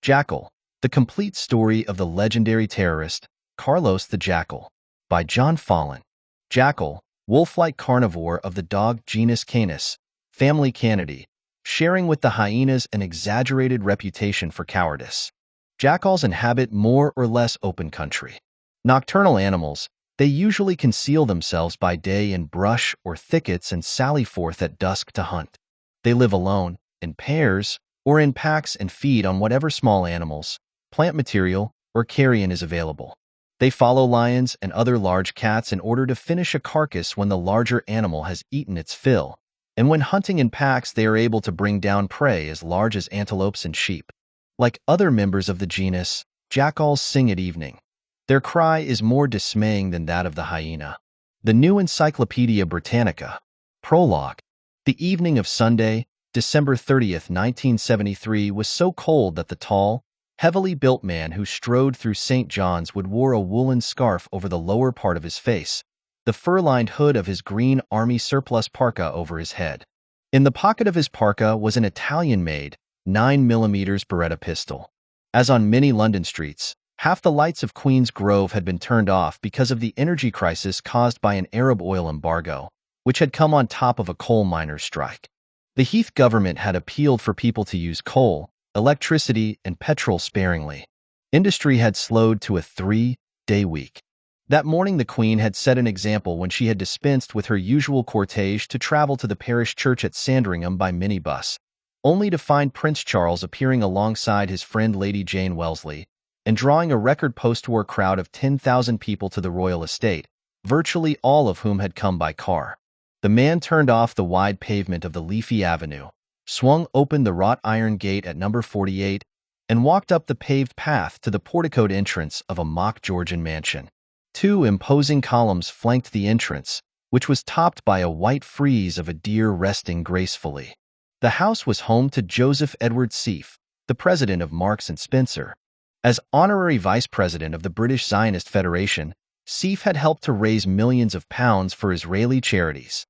Jackal, The Complete Story of the Legendary Terrorist, Carlos the Jackal, by John Follain. Jackal, wolf-like carnivore of the dog genus Canis, family Canidae, sharing with the hyenas an exaggerated reputation for cowardice. Jackals inhabit more or less open country. Nocturnal animals, they usually conceal themselves by day in brush or thickets and sally forth at dusk to hunt. They live alone, in pairs, or in packs and feed on whatever small animals, plant material, or carrion is available. They follow lions and other large cats in order to finish a carcass when the larger animal has eaten its fill, and when hunting in packs they are able to bring down prey as large as antelopes and sheep. Like other members of the genus, jackals sing at evening. Their cry is more dismaying than that of the hyena. The New Encyclopedia Britannica. Prologue. The evening of Sunday, December 30th, 1973 was so cold that the tall, heavily built man who strode through St. John's Wood wore a woolen scarf over the lower part of his face, the fur-lined hood of his green army surplus parka over his head. In the pocket of his parka was an Italian-made 9mm Beretta pistol. As on many London streets, half the lights of Queen's Grove had been turned off because of the energy crisis caused by an Arab oil embargo, which had come on top of a coal miners' strike. The Heath government had appealed for people to use coal, electricity, and petrol sparingly. Industry had slowed to a 3-day week. That morning the Queen had set an example when she had dispensed with her usual cortege to travel to the parish church at Sandringham by minibus, only to find Prince Charles appearing alongside his friend Lady Jane Wellesley and drawing a record post-war crowd of 10,000 people to the royal estate, virtually all of whom had come by car. The man turned off the wide pavement of the leafy avenue, swung open the wrought iron gate at number 48, and walked up the paved path to the porticoed entrance of a mock Georgian mansion. Two imposing columns flanked the entrance, which was topped by a white frieze of a deer resting gracefully. The house was home to Joseph Edward Sieff, the president of Marks & Spencer. As honorary vice president of the British Zionist Federation, Sieff had helped to raise millions of pounds for Israeli charities.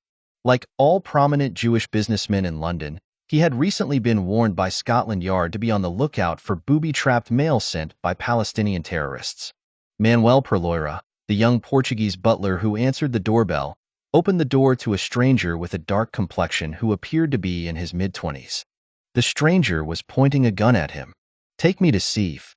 Like all prominent Jewish businessmen in London, he had recently been warned by Scotland Yard to be on the lookout for booby-trapped mail sent by Palestinian terrorists. Manuel Perloira, the young Portuguese butler who answered the doorbell, opened the door to a stranger with a dark complexion who appeared to be in his mid-20s. The stranger was pointing a gun at him. "Take me to Sieff."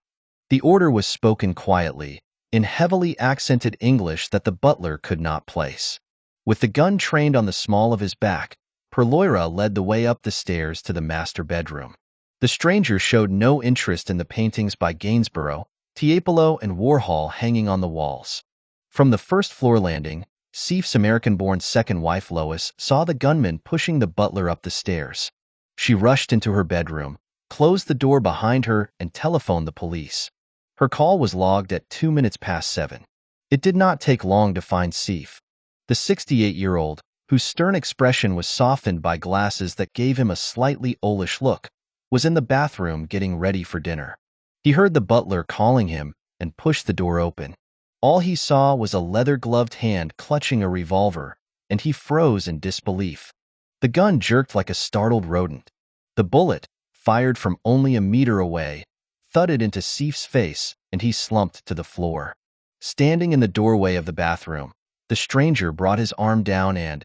The order was spoken quietly, in heavily accented English that the butler could not place. With the gun trained on the small of his back, Perloira led the way up the stairs to the master bedroom. The stranger showed no interest in the paintings by Gainsborough, Tiepolo, and Warhol hanging on the walls. From the first-floor landing, Sieff's American-born second wife Lois saw the gunman pushing the butler up the stairs. She rushed into her bedroom, closed the door behind her, and telephoned the police. Her call was logged at 7:02. It did not take long to find Sieff. The 68-year-old, whose stern expression was softened by glasses that gave him a slightly owlish look, was in the bathroom getting ready for dinner. He heard the butler calling him and pushed the door open. All he saw was a leather-gloved hand clutching a revolver, and he froze in disbelief. The gun jerked like a startled rodent. The bullet, fired from only a meter away, thudded into Sieff's face, and he slumped to the floor. Standing in the doorway of the bathroom, the stranger brought his arm down and,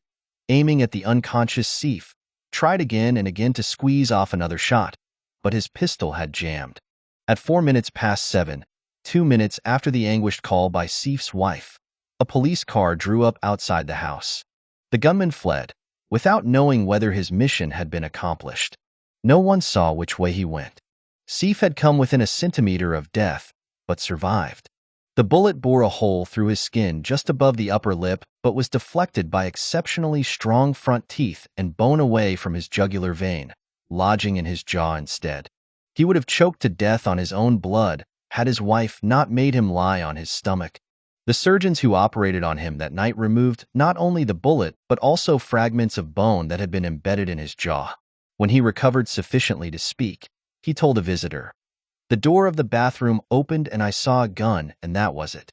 aiming at the unconscious Sieff, tried again and again to squeeze off another shot, but his pistol had jammed. At 7:04, 2 minutes after the anguished call by Sieff's wife, a police car drew up outside the house. The gunman fled, without knowing whether his mission had been accomplished. No one saw which way he went. Sieff had come within a centimeter of death, but survived. The bullet bore a hole through his skin just above the upper lip, but was deflected by exceptionally strong front teeth and bone away from his jugular vein, lodging in his jaw instead. He would have choked to death on his own blood had his wife not made him lie on his stomach. The surgeons who operated on him that night removed not only the bullet but also fragments of bone that had been embedded in his jaw. When he recovered sufficiently to speak, he told a visitor, "The door of the bathroom opened and I saw a gun, and that was it.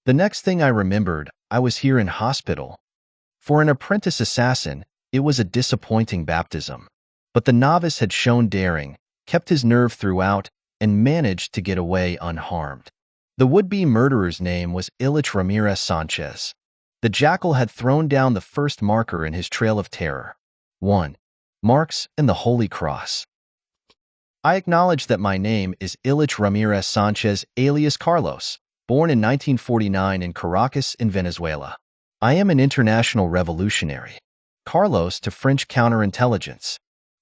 The next thing I remembered, I was here in hospital." For an apprentice assassin, it was a disappointing baptism. But the novice had shown daring, kept his nerve throughout, and managed to get away unharmed. The would-be murderer's name was Ilich Ramirez Sanchez. The Jackal had thrown down the first marker in his trail of terror. 1. Marks and the Holy Cross. I acknowledge that my name is Ilich Ramirez Sanchez alias Carlos, born in 1949 in Caracas in Venezuela. I am an international revolutionary. Carlos to French counterintelligence.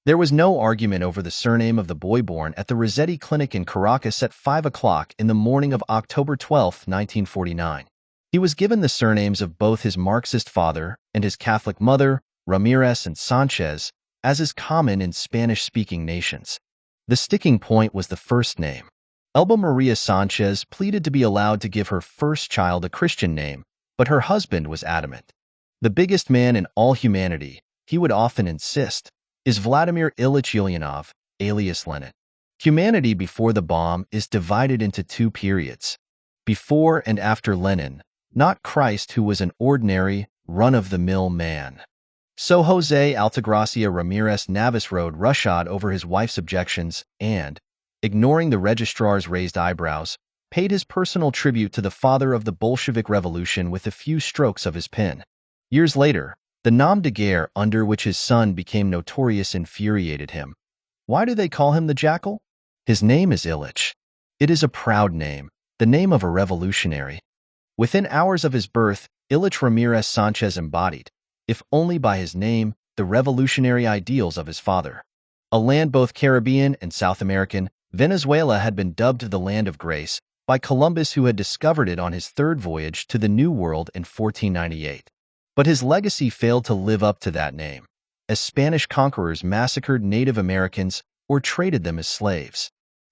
There was no argument over the surname of the boy born at the Rossetti Clinic in Caracas at 5 o'clock in the morning of October 12, 1949. He was given the surnames of both his Marxist father and his Catholic mother, Ramirez and Sanchez, as is common in Spanish-speaking nations. The sticking point was the first name. Elba Maria Sanchez pleaded to be allowed to give her first child a Christian name, but her husband was adamant. The biggest man in all humanity, he would often insist, is Vladimir Ilyich Ulyanov, alias Lenin. Humanity before the bomb is divided into two periods. Before and after Lenin, not Christ who was an ordinary, run-of-the-mill man. So Jose Altagracia Ramirez Navas rode roughshod over his wife's objections and, ignoring the registrar's raised eyebrows, paid his personal tribute to the father of the Bolshevik Revolution with a few strokes of his pen. Years later, the nom de guerre under which his son became notorious infuriated him. Why do they call him the Jackal? His name is Ilich. It is a proud name, the name of a revolutionary. Within hours of his birth, Ilich Ramirez Sanchez embodied, if only by his name, the revolutionary ideals of his father. A land both Caribbean and South American, Venezuela had been dubbed the Land of Grace by Columbus, who had discovered it on his third voyage to the New World in 1498. But his legacy failed to live up to that name, as Spanish conquerors massacred Native Americans or traded them as slaves.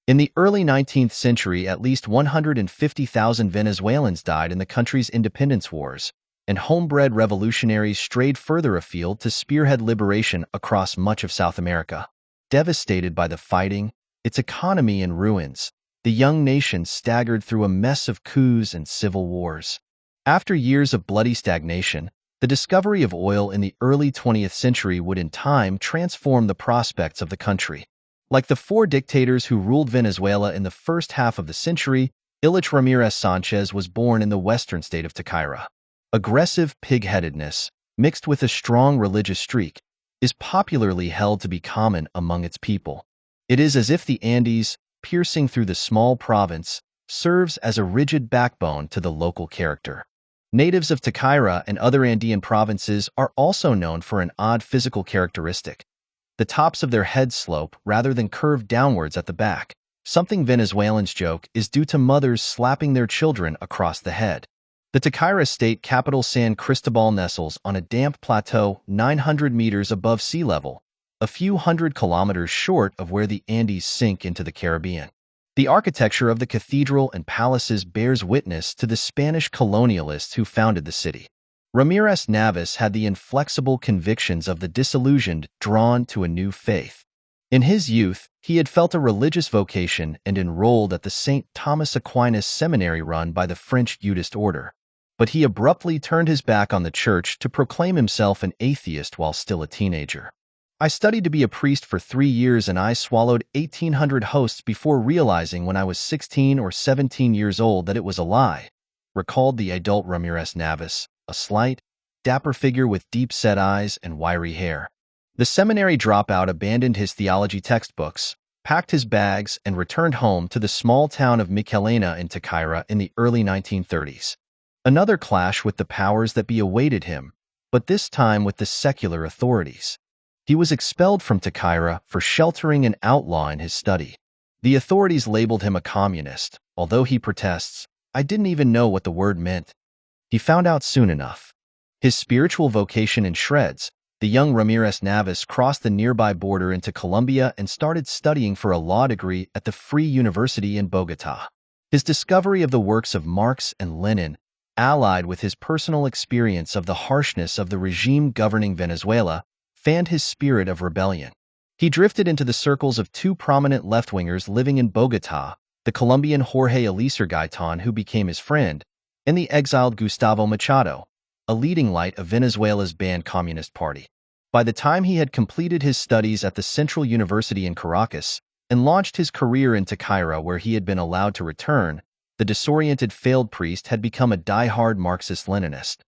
In the early 19th century, at least 150,000 Venezuelans died in the country's independence wars, and homebred revolutionaries strayed further afield to spearhead liberation across much of South America. Devastated by the fighting, its economy in ruins, the young nation staggered through a mess of coups and civil wars. After years of bloody stagnation, the discovery of oil in the early 20th century would in time transform the prospects of the country. Like the four dictators who ruled Venezuela in the first half of the century, Ilich Ramirez Sanchez was born in the western state of Taquira. Aggressive pig-headedness, mixed with a strong religious streak, is popularly held to be common among its people. It is as if the Andes, piercing through the small province, serves as a rigid backbone to the local character. Natives of Taquira and other Andean provinces are also known for an odd physical characteristic. The tops of their heads slope rather than curve downwards at the back. Something Venezuelans joke is due to mothers slapping their children across the head. The Taquira state capital San Cristobal nestles on a damp plateau 900 meters above sea level, a few hundred kilometers short of where the Andes sink into the Caribbean. The architecture of the cathedral and palaces bears witness to the Spanish colonialists who founded the city. Ramirez Navas had the inflexible convictions of the disillusioned drawn to a new faith. In his youth, he had felt a religious vocation and enrolled at the St. Thomas Aquinas seminary run by the French Udist order. But he abruptly turned his back on the church to proclaim himself an atheist while still a teenager. I studied to be a priest for 3 years and I swallowed 1,800 hosts before realizing when I was 16 or 17 years old that it was a lie, recalled the adult Ramirez Navas, a slight, dapper figure with deep-set eyes and wiry hair. The seminary dropout abandoned his theology textbooks, packed his bags, and returned home to the small town of Michelena in Taquira in the early 1930s. Another clash with the powers that be awaited him, but this time with the secular authorities. He was expelled from Taquira for sheltering an outlaw in his study. The authorities labeled him a communist, although he protests, "I didn't even know what the word meant." He found out soon enough. His spiritual vocation in shreds, the young Ramirez Navas crossed the nearby border into Colombia and started studying for a law degree at the Free University in Bogotá. His discovery of the works of Marx and Lenin, allied with his personal experience of the harshness of the regime governing Venezuela, fanned his spirit of rebellion. He drifted into the circles of two prominent left-wingers living in Bogotá, the Colombian Jorge Eliezer Gaitan, who became his friend, and the exiled Gustavo Machado, a leading light of Venezuela's banned Communist Party. By the time he had completed his studies at the Central University in Caracas, and launched his career into Cairo, where he had been allowed to return. The disoriented failed priest had become a die-hard Marxist-Leninist.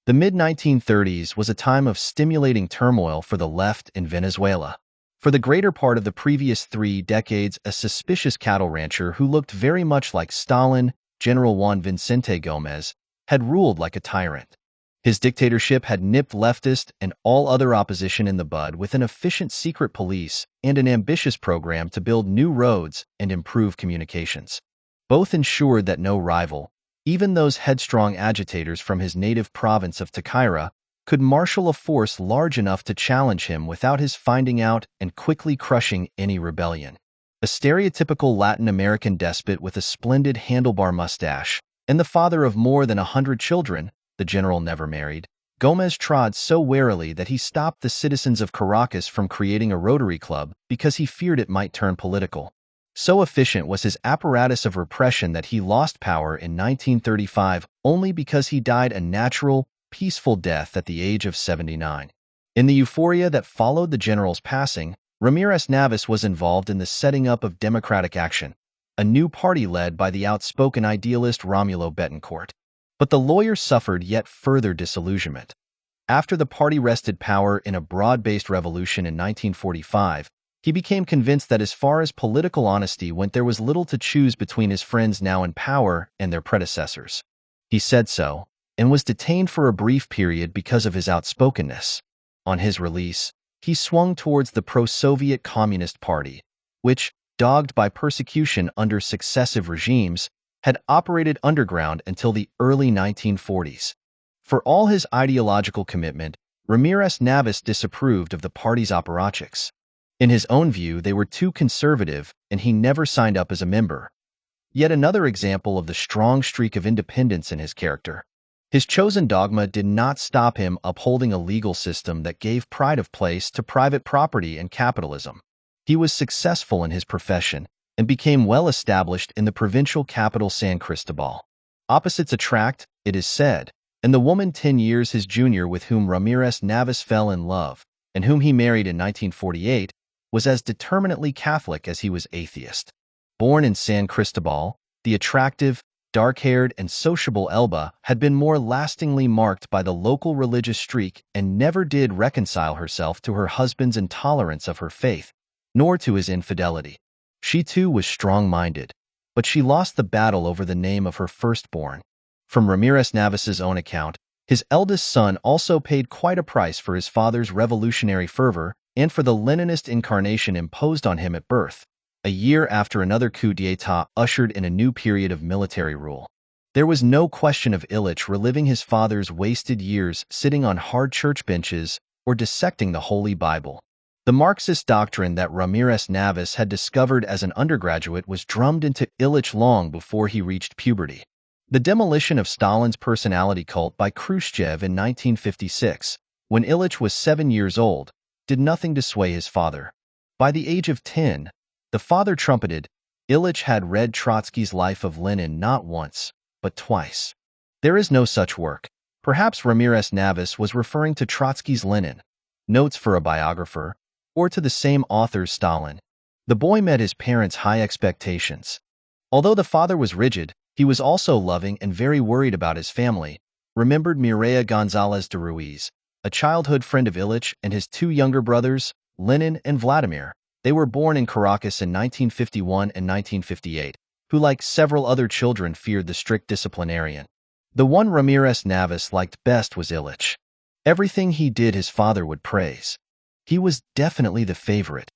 The mid-1930s was a time of stimulating turmoil for the left in Venezuela. For the greater part of the previous 3 decades, a suspicious cattle rancher who looked very much like Stalin, General Juan Vicente Gómez, had ruled like a tyrant. His dictatorship had nipped leftist and all other opposition in the bud with an efficient secret police and an ambitious program to build new roads and improve communications. Both ensured that no rival, even those headstrong agitators from his native province of Taquira, could marshal a force large enough to challenge him without his finding out and quickly crushing any rebellion. A stereotypical Latin American despot with a splendid handlebar mustache and the father of more than 100 children, the general never married, Gómez trod so warily that he stopped the citizens of Caracas from creating a Rotary Club because he feared it might turn political. So efficient was his apparatus of repression that he lost power in 1935 only because he died a natural, peaceful death at the age of 79. In the euphoria that followed the general's passing, Ramírez Navas was involved in the setting up of Democratic Action, a new party led by the outspoken idealist Romulo Betancourt. But the lawyer suffered yet further disillusionment. After the party wrested power in a broad-based revolution in 1945, he became convinced that as far as political honesty went, there was little to choose between his friends now in power and their predecessors. He said so, and was detained for a brief period because of his outspokenness. On his release, he swung towards the pro-Soviet Communist Party, which, dogged by persecution under successive regimes, had operated underground until the early 1940s. For all his ideological commitment, Ramírez Navas disapproved of the party's apparatchiks. In his own view, they were too conservative, and he never signed up as a member. Yet another example of the strong streak of independence in his character. His chosen dogma did not stop him upholding a legal system that gave pride of place to private property and capitalism. He was successful in his profession and became well established in the provincial capital San Cristobal. Opposites attract, it is said, and the woman 10 years his junior with whom Ramírez Navas fell in love, and whom he married in 1948, was as determinately Catholic as he was atheist. Born in San Cristobal, the attractive, dark-haired, and sociable Elba had been more lastingly marked by the local religious streak and never did reconcile herself to her husband's intolerance of her faith, nor to his infidelity. She too was strong-minded, but she lost the battle over the name of her firstborn. From Ramírez Navas's own account, his eldest son also paid quite a price for his father's revolutionary fervor and for the Leninist incarnation imposed on him at birth, a year after another coup d'état ushered in a new period of military rule. There was no question of Illich reliving his father's wasted years sitting on hard church benches or dissecting the Holy Bible. The Marxist doctrine that Ramírez Navas had discovered as an undergraduate was drummed into Illich long before he reached puberty. The demolition of Stalin's personality cult by Khrushchev in 1956, when Illich was 7 years old, did nothing to sway his father. By the age of 10, the father trumpeted, Illich had read Trotsky's Life of Lenin not once, but twice. There is no such work. Perhaps Ramírez Navas was referring to Trotsky's Lenin, Notes for a Biographer, or to the same author's Stalin. The boy met his parents' high expectations. Although the father was rigid, he was also loving and very worried about his family, remembered Mireya González de Ruiz, a childhood friend of Illich and his 2 younger brothers, Lenin and Vladimir. They were born in Caracas in 1951 and 1958, who, like several other children, feared the strict disciplinarian. The one Ramírez Navas liked best was Illich. Everything he did his father would praise. He was definitely the favorite.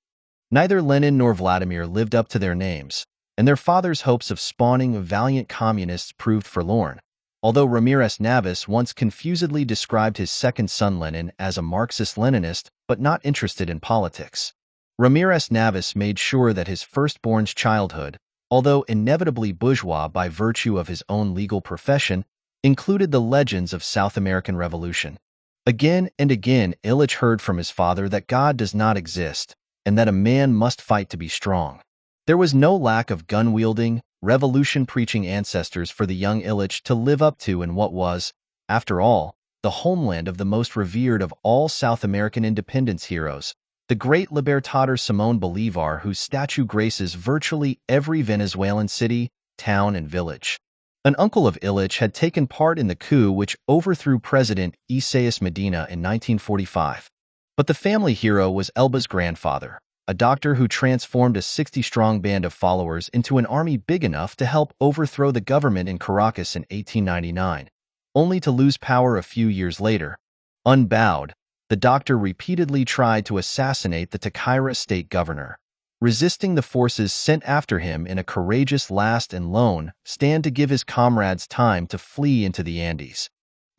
Neither Lenin nor Vladimir lived up to their names, and their father's hopes of spawning valiant communists proved forlorn. Although Ramírez Navas once confusedly described his second son Lenin as a Marxist-Leninist but not interested in politics. Ramírez Navas made sure that his firstborn's childhood, although inevitably bourgeois by virtue of his own legal profession, included the legends of South American Revolution. Again and again, Illich heard from his father that God does not exist and that a man must fight to be strong. There was no lack of gun-wielding, revolution-preaching ancestors for the young Illich to live up to in what was, after all, the homeland of the most revered of all South American independence heroes, the great Libertador Simón Bolívar, whose statue graces virtually every Venezuelan city, town, and village. An uncle of Illich had taken part in the coup which overthrew President Isaías Medina in 1945. But the family hero was Elba's grandfather, a doctor who transformed a 60-strong band of followers into an army big enough to help overthrow the government in Caracas in 1899, only to lose power a few years later. Unbowed, the doctor repeatedly tried to assassinate the Táchira state governor, resisting the forces sent after him in a courageous last and lone stand to give his comrades time to flee into the Andes.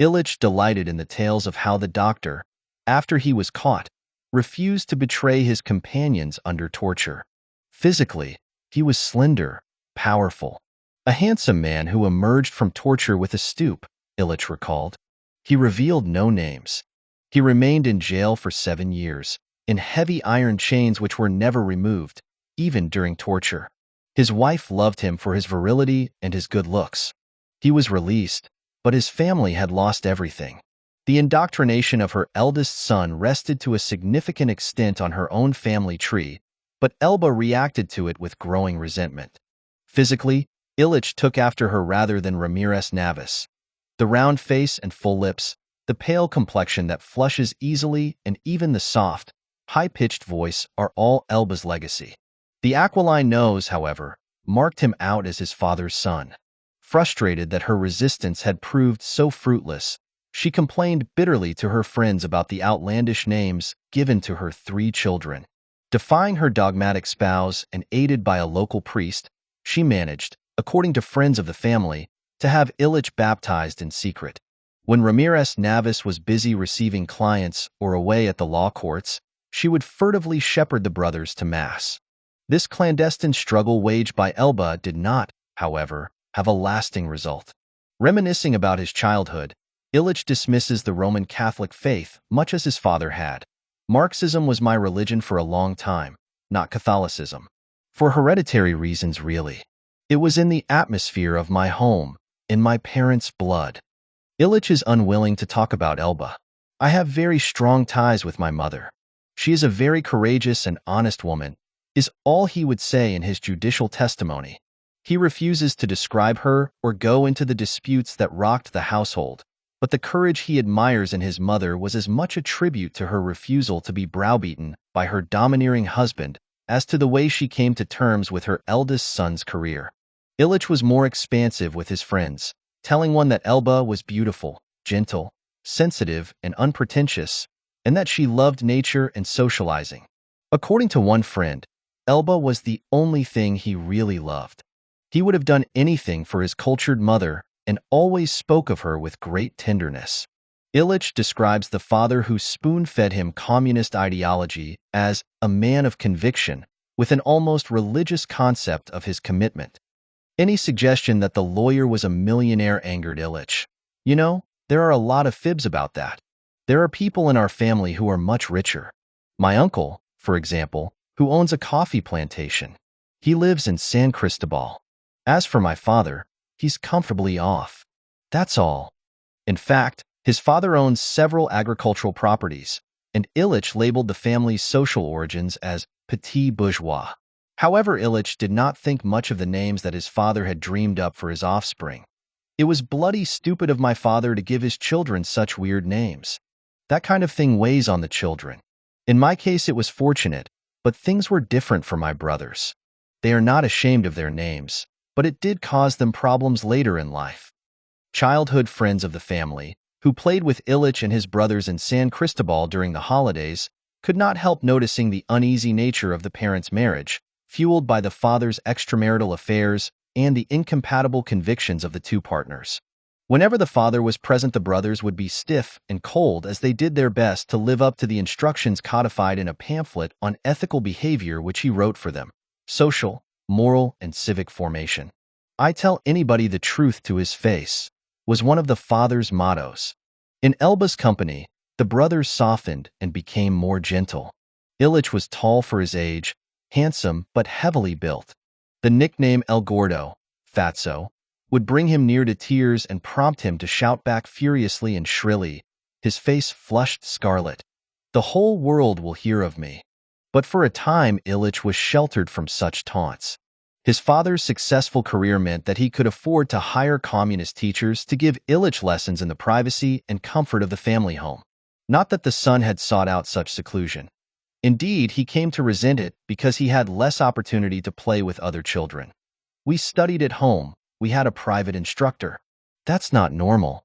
Illich delighted in the tales of how the doctor, after he was caught, refused to betray his companions under torture. Physically, he was slender, powerful, a handsome man who emerged from torture with a stoop, Illich recalled. He revealed no names. He remained in jail for 7 years, in heavy iron chains which were never removed, even during torture. His wife loved him for his virility and his good looks. He was released, but his family had lost everything. The indoctrination of her eldest son rested to a significant extent on her own family tree, but Elba reacted to it with growing resentment. Physically, Illich took after her rather than Ramirez Navas. The round face and full lips, the pale complexion that flushes easily, and even the soft, high-pitched voice are all Elba's legacy. The aquiline nose, however, marked him out as his father's son. Frustrated that her resistance had proved so fruitless, she complained bitterly to her friends about the outlandish names given to her 3 children. Defying her dogmatic spouse and aided by a local priest, she managed, according to friends of the family, to have Illich baptized in secret. When Ramirez Navas was busy receiving clients or away at the law courts, she would furtively shepherd the brothers to Mass. This clandestine struggle waged by Elba did not, however, have a lasting result. Reminiscing about his childhood, Illich dismisses the Roman Catholic faith much as his father had. Marxism was my religion for a long time, not Catholicism. For hereditary reasons, really. It was in the atmosphere of my home, in my parents' blood. Illich is unwilling to talk about Elba. I have very strong ties with my mother. She is a very courageous and honest woman, is all he would say in his judicial testimony. He refuses to describe her or go into the disputes that rocked the household, but the courage he admires in his mother was as much a tribute to her refusal to be browbeaten by her domineering husband as to the way she came to terms with her eldest son's career. Illich was more expansive with his friends, telling one that Elba was beautiful, gentle, sensitive, and unpretentious, and that she loved nature and socializing. According to one friend, Elba was the only thing he really loved. He would have done anything for his cultured mother and always spoke of her with great tenderness. Illich describes the father who spoon-fed him communist ideology as a man of conviction, with an almost religious concept of his commitment. Any suggestion that the lawyer was a millionaire angered Illich. You know, there are a lot of fibs about that. There are people in our family who are much richer. My uncle, for example, who owns a coffee plantation. He lives in San Cristobal. As for my father, he's comfortably off. That's all. In fact, his father owns several agricultural properties, and Illich labeled the family's social origins as petit bourgeois. However, Illich did not think much of the names that his father had dreamed up for his offspring. It was bloody stupid of my father to give his children such weird names. That kind of thing weighs on the children. In my case, it was fortunate, but things were different for my brothers. They are not ashamed of their names, but it did cause them problems later in life. Childhood friends of the family, who played with Illich and his brothers in San Cristobal during the holidays, could not help noticing the uneasy nature of the parents' marriage, fueled by the father's extramarital affairs and the incompatible convictions of the two partners. Whenever the father was present, the brothers would be stiff and cold as they did their best to live up to the instructions codified in a pamphlet on ethical behavior which he wrote for them: social, moral, and civic formation. "I tell anybody the truth to his face," was one of the father's mottos. In Elba's company, the brothers softened and became more gentle. Illich was tall for his age, handsome but heavily built. The nickname El Gordo, Fatso, would bring him near to tears and prompt him to shout back furiously and shrilly, his face flushed scarlet, "The whole world will hear of me." But for a time, Illich was sheltered from such taunts. His father's successful career meant that he could afford to hire communist teachers to give Illich lessons in the privacy and comfort of the family home. Not that the son had sought out such seclusion. Indeed, he came to resent it because he had less opportunity to play with other children. We studied at home. We had a private instructor. That's not normal.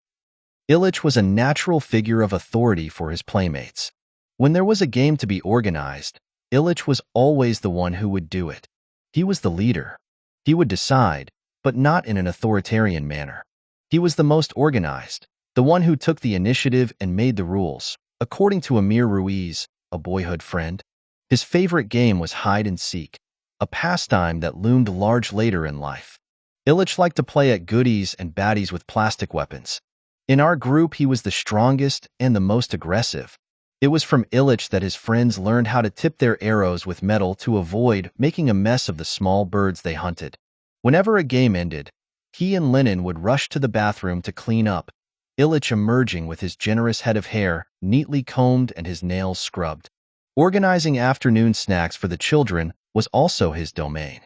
Illich was a natural figure of authority for his playmates. When there was a game to be organized, Illich was always the one who would do it. He was the leader. He would decide, but not in an authoritarian manner. He was the most organized, the one who took the initiative and made the rules. According to Amir Ruiz, a boyhood friend, his favorite game was hide and seek, a pastime that loomed large later in life. Illich liked to play at goodies and baddies with plastic weapons. In our group, he was the strongest and the most aggressive. It was from Illich that his friends learned how to tip their arrows with metal to avoid making a mess of the small birds they hunted. Whenever a game ended, he and Lenin would rush to the bathroom to clean up, Illich emerging with his generous head of hair neatly combed and his nails scrubbed. Organizing afternoon snacks for the children was also his domain.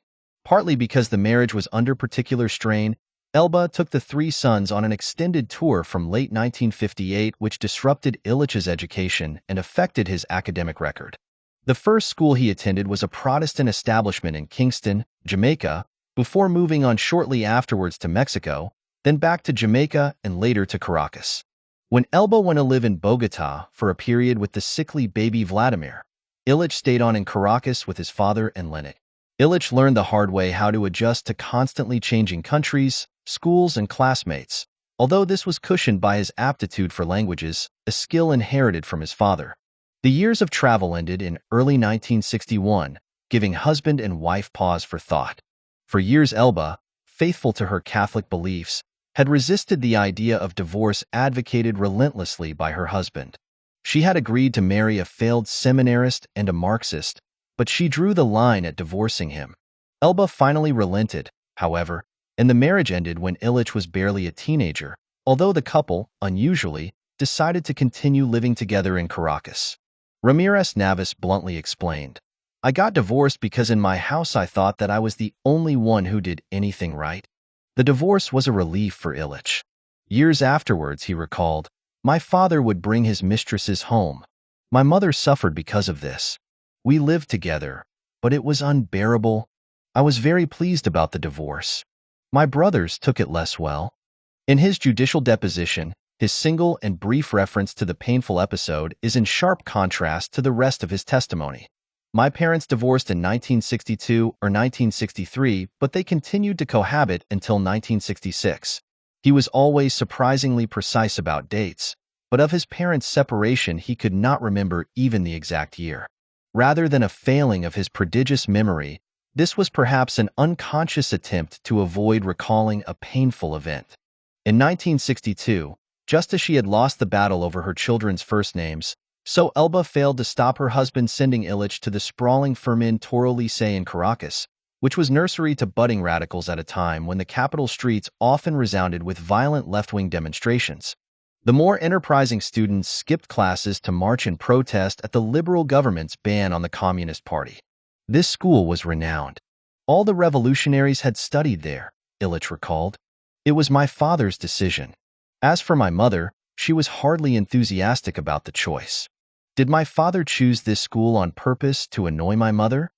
Partly because the marriage was under particular strain, Elba took the three sons on an extended tour from late 1958, which disrupted Illich's education and affected his academic record. The first school he attended was a Protestant establishment in Kingston, Jamaica, before moving on shortly afterwards to Mexico, then back to Jamaica and later to Caracas. When Elba went to live in Bogota for a period with the sickly baby Vladimir, Illich stayed on in Caracas with his father and Lenin. Illich learned the hard way how to adjust to constantly changing countries, schools, and classmates, although this was cushioned by his aptitude for languages, a skill inherited from his father. The years of travel ended in early 1961, giving husband and wife pause for thought. For years, Elba, faithful to her Catholic beliefs, had resisted the idea of divorce advocated relentlessly by her husband. She had agreed to marry a failed seminarist and a Marxist, but she drew the line at divorcing him. Elba finally relented, however, and the marriage ended when Illich was barely a teenager, although the couple, unusually, decided to continue living together in Caracas. Ramirez Navas bluntly explained, "I got divorced because in my house I thought that I was the only one who did anything right." The divorce was a relief for Illich. Years afterwards, he recalled, "My father would bring his mistresses home. My mother suffered because of this. We lived together, but it was unbearable. I was very pleased about the divorce. My brothers took it less well." In his judicial deposition, his single and brief reference to the painful episode is in sharp contrast to the rest of his testimony. "My parents divorced in 1962 or 1963, but they continued to cohabit until 1966. He was always surprisingly precise about dates, but of his parents' separation he could not remember even the exact year. Rather than a failing of his prodigious memory, this was perhaps an unconscious attempt to avoid recalling a painful event. In 1962, just as she had lost the battle over her children's first names, so Elba failed to stop her husband sending Illich to the sprawling Fermin Toro Lycée in Caracas, which was nursery to budding radicals at a time when the capital streets often resounded with violent left-wing demonstrations. The more enterprising students skipped classes to march in protest at the liberal government's ban on the Communist Party. This school was renowned. All the revolutionaries had studied there, Illich recalled. It was my father's decision. As for my mother, she was hardly enthusiastic about the choice. Did my father choose this school on purpose to annoy my mother?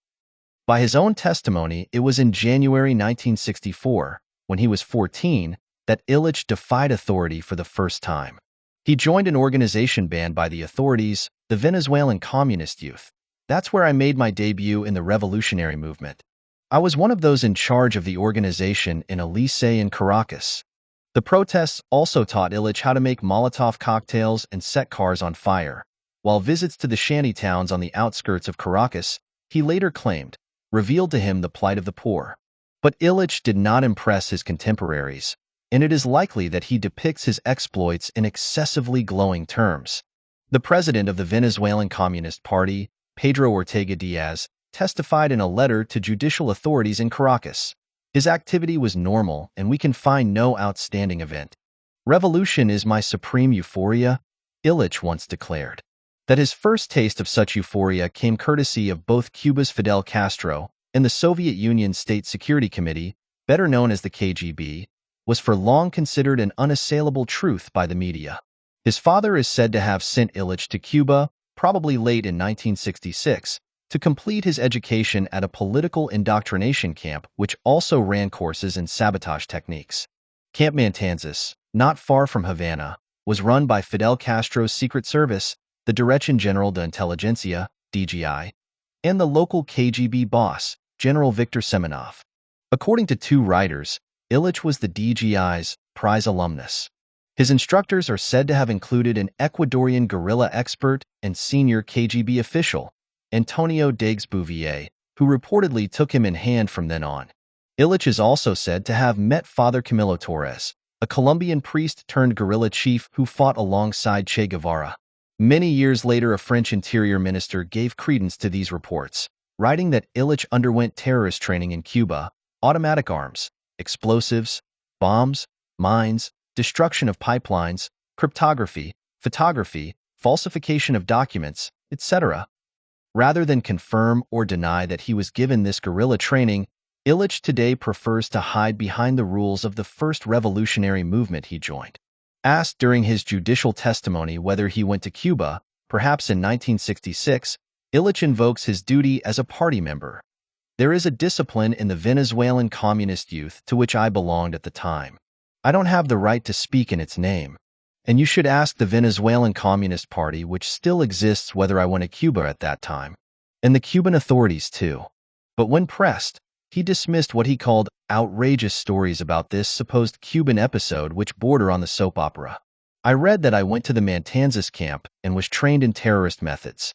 By his own testimony, it was in January 1964, when he was 14, that Illich defied authority for the first time. He joined an organization banned by the authorities, the Venezuelan Communist Youth. That's where I made my debut in the revolutionary movement. I was one of those in charge of the organization in a lycée in Caracas. The protests also taught Illich how to make Molotov cocktails and set cars on fire, while visits to the shanty towns on the outskirts of Caracas, he later claimed, revealed to him the plight of the poor. But Illich did not impress his contemporaries, and it is likely that he depicts his exploits in excessively glowing terms. The president of the Venezuelan Communist Party, Pedro Ortega Diaz, testified in a letter to judicial authorities in Caracas. His activity was normal, and we can find no outstanding event. "Revolution is my supreme euphoria," Illich once declared. That his first taste of such euphoria came courtesy of both Cuba's Fidel Castro and the Soviet Union's State Security Committee, better known as the KGB, was for long considered an unassailable truth by the media. His father is said to have sent Illich to Cuba, probably late in 1966, to complete his education at a political indoctrination camp which also ran courses in sabotage techniques. Camp Matanzas, not far from Havana, was run by Fidel Castro's Secret Service, the Dirección General de Inteligencia, DGI, and the local KGB boss, General Viktor Semenov. According to two writers, Illich was the DGI's prize alumnus. His instructors are said to have included an Ecuadorian guerrilla expert and senior KGB official, Antonio Dagues Bouvier, who reportedly took him in hand from then on. Illich is also said to have met Father Camilo Torres, a Colombian priest turned guerrilla chief who fought alongside Che Guevara. Many years later, a French interior minister gave credence to these reports, writing that Illich underwent terrorist training in Cuba, automatic arms, explosives, bombs, mines, destruction of pipelines, cryptography, photography, falsification of documents, etc. Rather than confirm or deny that he was given this guerrilla training, Illich today prefers to hide behind the rules of the first revolutionary movement he joined. Asked during his judicial testimony whether he went to Cuba, perhaps in 1966, Illich invokes his duty as a party member. There is a discipline in the Venezuelan communist youth to which I belonged at the time. I don't have the right to speak in its name. And you should ask the Venezuelan Communist Party, which still exists, whether I went to Cuba at that time. And the Cuban authorities, too. But when pressed, he dismissed what he called outrageous stories about this supposed Cuban episode which border on the soap opera. I read that I went to the Matanzas camp and was trained in terrorist methods.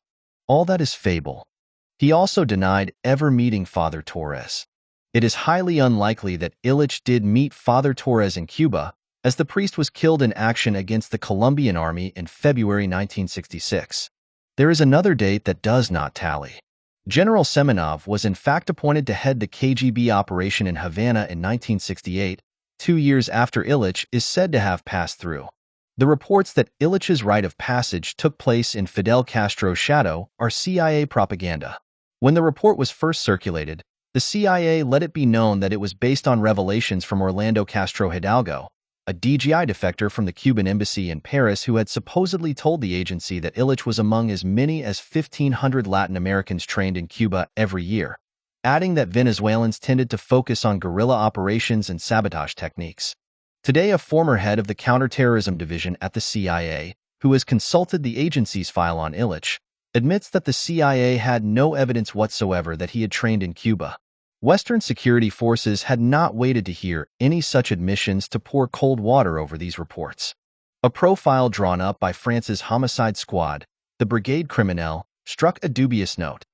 All that is fable. He also denied ever meeting Father Torres. It is highly unlikely that Illich did meet Father Torres in Cuba, as the priest was killed in action against the Colombian army in February 1966. There is another date that does not tally. General Semenov was in fact appointed to head the KGB operation in Havana in 1968, 2 years after Illich is said to have passed through. The reports that Illich's rite of passage took place in Fidel Castro's shadow are CIA propaganda. When the report was first circulated, the CIA let it be known that it was based on revelations from Orlando Castro Hidalgo, a DGI defector from the Cuban embassy in Paris who had supposedly told the agency that Illich was among as many as 1,500 Latin Americans trained in Cuba every year, adding that Venezuelans tended to focus on guerrilla operations and sabotage techniques. Today, a former head of the counterterrorism division at the CIA, who has consulted the agency's file on Illich, admits that the CIA had no evidence whatsoever that he had trained in Cuba. Western security forces had not waited to hear any such admissions to pour cold water over these reports. A profile drawn up by France's Homicide Squad, the Brigade Criminelle, struck a dubious note.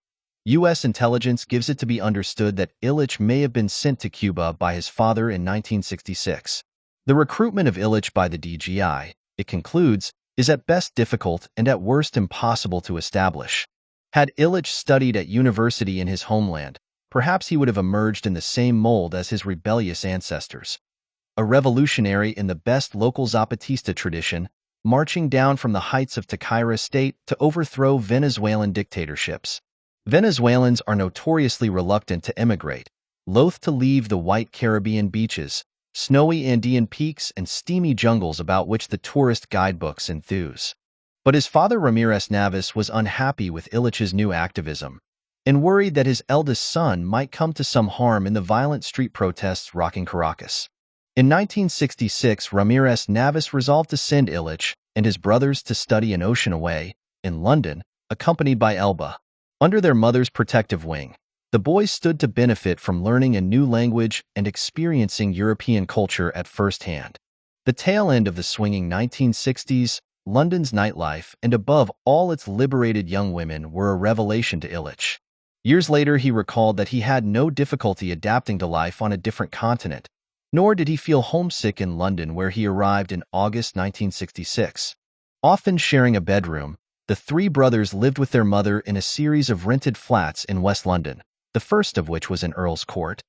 U.S. intelligence gives it to be understood that Illich may have been sent to Cuba by his father in 1966. The recruitment of Illich by the DGI, it concludes, is at best difficult and at worst impossible to establish. Had Illich studied at university in his homeland, perhaps he would have emerged in the same mold as his rebellious ancestors. A revolutionary in the best local Zapatista tradition, marching down from the heights of Taquira state to overthrow Venezuelan dictatorships. Venezuelans are notoriously reluctant to emigrate, loath to leave the white Caribbean beaches, snowy Andean peaks, and steamy jungles about which the tourist guidebooks enthuse. But his father Ramirez Navas was unhappy with Illich's new activism, and worried that his eldest son might come to some harm in the violent street protests rocking Caracas. In 1966, Ramirez Navas resolved to send Illich and his brothers to study an ocean away, in London, accompanied by Elba. Under their mother's protective wing, the boys stood to benefit from learning a new language and experiencing European culture at first hand. The tail end of the swinging 1960s, London's nightlife and above all its liberated young women were a revelation to Illich. Years later, he recalled that he had no difficulty adapting to life on a different continent, nor did he feel homesick in London where he arrived in August 1966. Often sharing a bedroom, the three brothers lived with their mother in a series of rented flats in West London, the first of which was in Earl's Court.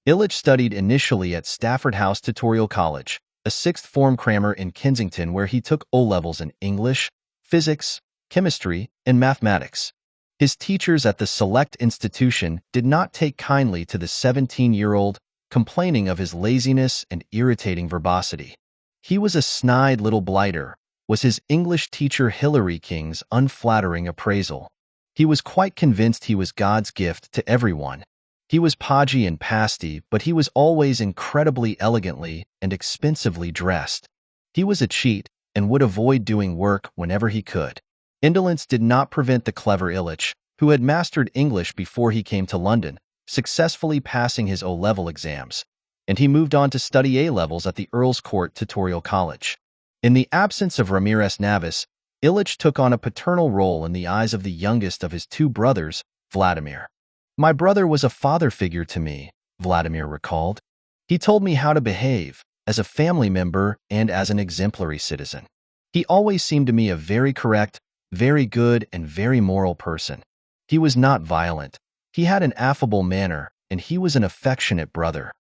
Illich studied initially at Stafford House Tutorial College, a sixth-form crammer in Kensington where he took O-levels in English, physics, chemistry, and mathematics. His teachers at the select institution did not take kindly to the 17-year-old, complaining of his laziness and irritating verbosity. He was a snide little blighter, was his English teacher Hilary King's unflattering appraisal. He was quite convinced he was God's gift to everyone. He was podgy and pasty, but he was always incredibly elegantly and expensively dressed. He was a cheat and would avoid doing work whenever he could. Indolence did not prevent the clever Illich, who had mastered English before he came to London, successfully passing his O-level exams, and he moved on to study A-levels at the Earl's Court Tutorial College. In the absence of Ramirez Navas, Illich took on a paternal role in the eyes of the youngest of his two brothers, Vladimir. "My brother was a father figure to me," Vladimir recalled. "He told me how to behave, as a family member and as an exemplary citizen. He always seemed to me a very correct, very good, and very moral person. He was not violent. He had an affable manner, and he was an affectionate brother."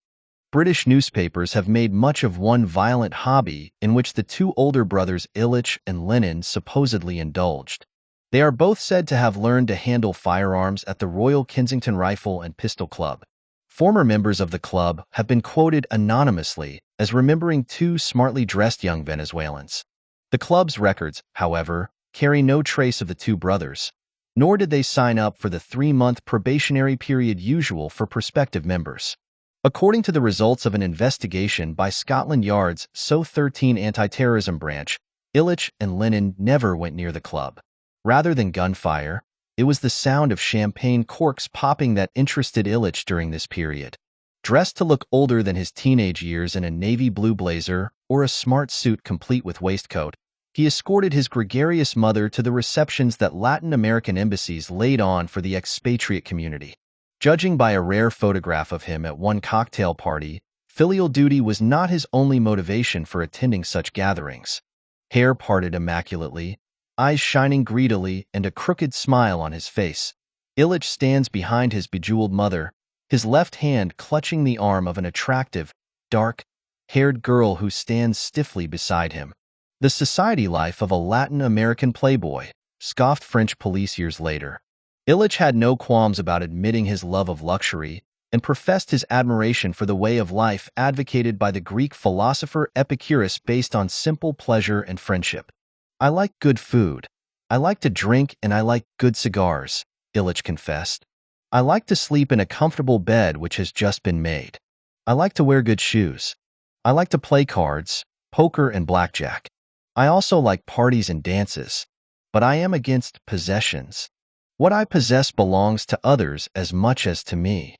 British newspapers have made much of one violent hobby in which the two older brothers Illich and Lenin supposedly indulged. They are both said to have learned to handle firearms at the Royal Kensington Rifle and Pistol Club. Former members of the club have been quoted anonymously as remembering two smartly dressed young Venezuelans. The club's records, however, carry no trace of the two brothers, nor did they sign up for the 3-month probationary period usual for prospective members. According to the results of an investigation by Scotland Yard's SO-13 anti-terrorism branch, Illich and Lenin never went near the club. Rather than gunfire, it was the sound of champagne corks popping that interested Illich during this period. Dressed to look older than his teenage years in a navy blue blazer or a smart suit complete with waistcoat, he escorted his gregarious mother to the receptions that Latin American embassies laid on for the expatriate community. Judging by a rare photograph of him at one cocktail party, filial duty was not his only motivation for attending such gatherings. Hair parted immaculately, eyes shining greedily, and a crooked smile on his face, Illich stands behind his bejeweled mother, his left hand clutching the arm of an attractive, dark-haired girl who stands stiffly beside him. The society life of a Latin American playboy, scoffed French police years later. Illich had no qualms about admitting his love of luxury and professed his admiration for the way of life advocated by the Greek philosopher Epicurus based on simple pleasure and friendship. "I like good food. I like to drink, and I like good cigars," Illich confessed. "I like to sleep in a comfortable bed which has just been made. I like to wear good shoes. I like to play cards, poker, and blackjack. I also like parties and dances, but I am against possessions. What I possess belongs to others as much as to me."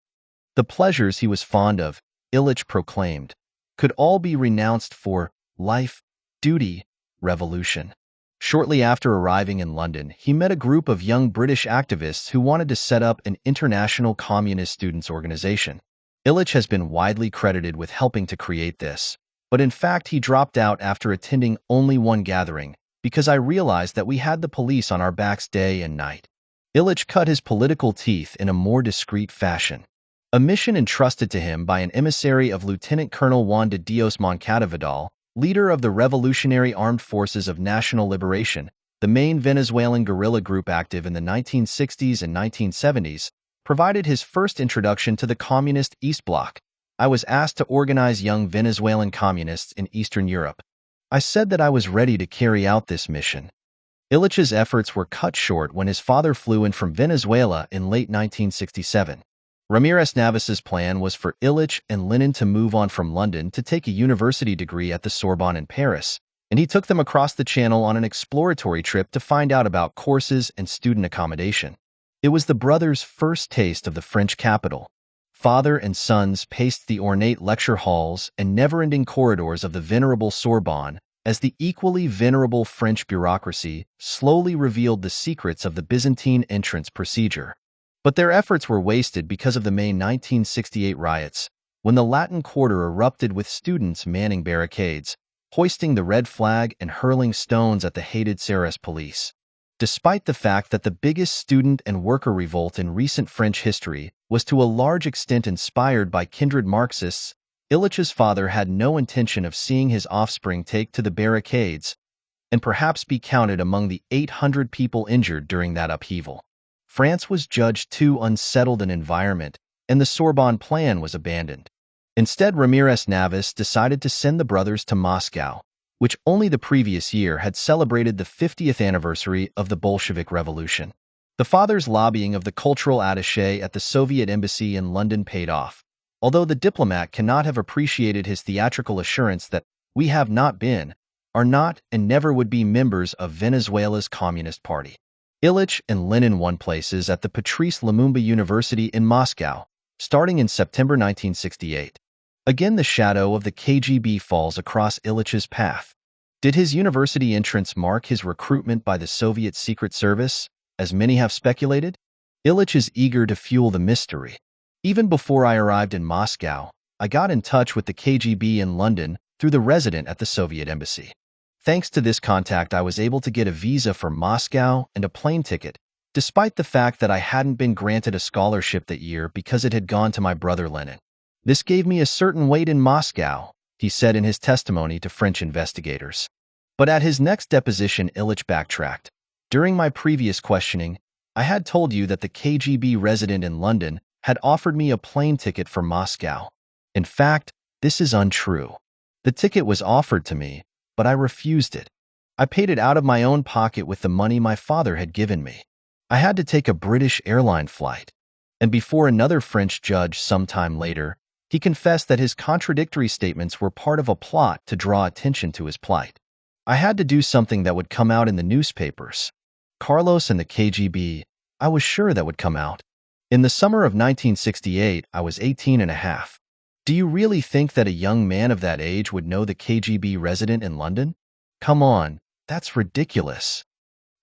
The pleasures he was fond of, Illich proclaimed, could all be renounced for life, duty, revolution. Shortly after arriving in London, he met a group of young British activists who wanted to set up an international communist students' organization. Illich has been widely credited with helping to create this, but in fact he dropped out after attending only one gathering, "because I realized that we had the police on our backs day and night." Illich cut his political teeth in a more discreet fashion. A mission entrusted to him by an emissary of Lieutenant Colonel Juan de Dios Moncada Vidal, leader of the Revolutionary Armed Forces of National Liberation, the main Venezuelan guerrilla group active in the 1960s and 1970s, provided his first introduction to the Communist East Bloc. "I was asked to organize young Venezuelan communists in Eastern Europe. I said that I was ready to carry out this mission." Illich's efforts were cut short when his father flew in from Venezuela in late 1967. Ramirez Navas's plan was for Illich and Lenin to move on from London to take a university degree at the Sorbonne in Paris, and he took them across the Channel on an exploratory trip to find out about courses and student accommodation. It was the brothers' first taste of the French capital. Father and sons paced the ornate lecture halls and never-ending corridors of the venerable Sorbonne as the equally venerable French bureaucracy slowly revealed the secrets of the Byzantine entrance procedure. But their efforts were wasted because of the May 1968 riots, when the Latin Quarter erupted with students manning barricades, hoisting the red flag and hurling stones at the hated CRS police. Despite the fact that the biggest student and worker revolt in recent French history was to a large extent inspired by kindred Marxists, Illich's father had no intention of seeing his offspring take to the barricades, and perhaps be counted among the 800 people injured during that upheaval. France was judged too unsettled an environment, and the Sorbonne plan was abandoned. Instead, Ramirez Navas decided to send the brothers to Moscow, which only the previous year had celebrated the 50th anniversary of the Bolshevik Revolution. The father's lobbying of the cultural attaché at the Soviet embassy in London paid off, although the diplomat cannot have appreciated his theatrical assurance that we have not been, are not, and never would be members of Venezuela's Communist Party. Illich and Lenin won places at the Patrice Lumumba University in Moscow, starting in September 1968. Again, the shadow of the KGB falls across Illich's path. Did his university entrance mark his recruitment by the Soviet Secret Service, as many have speculated? Illich is eager to fuel the mystery. Even before I arrived in Moscow, I got in touch with the KGB in London through the resident at the Soviet embassy. Thanks to this contact, I was able to get a visa for Moscow and a plane ticket, despite the fact that I hadn't been granted a scholarship that year because it had gone to my brother Lenin. This gave me a certain weight in Moscow, he said in his testimony to French investigators. But at his next deposition, Illich backtracked. During my previous questioning, I had told you that the KGB resident in London had offered me a plane ticket for Moscow. In fact, this is untrue. The ticket was offered to me, but I refused it. I paid it out of my own pocket with the money my father had given me. I had to take a British airline flight. And before another French judge sometime later, he confessed that his contradictory statements were part of a plot to draw attention to his plight. I had to do something that would come out in the newspapers. Carlos and the KGB, I was sure that would come out. In the summer of 1968, I was 18 and a half. Do you really think that a young man of that age would know the KGB resident in London? Come on, that's ridiculous.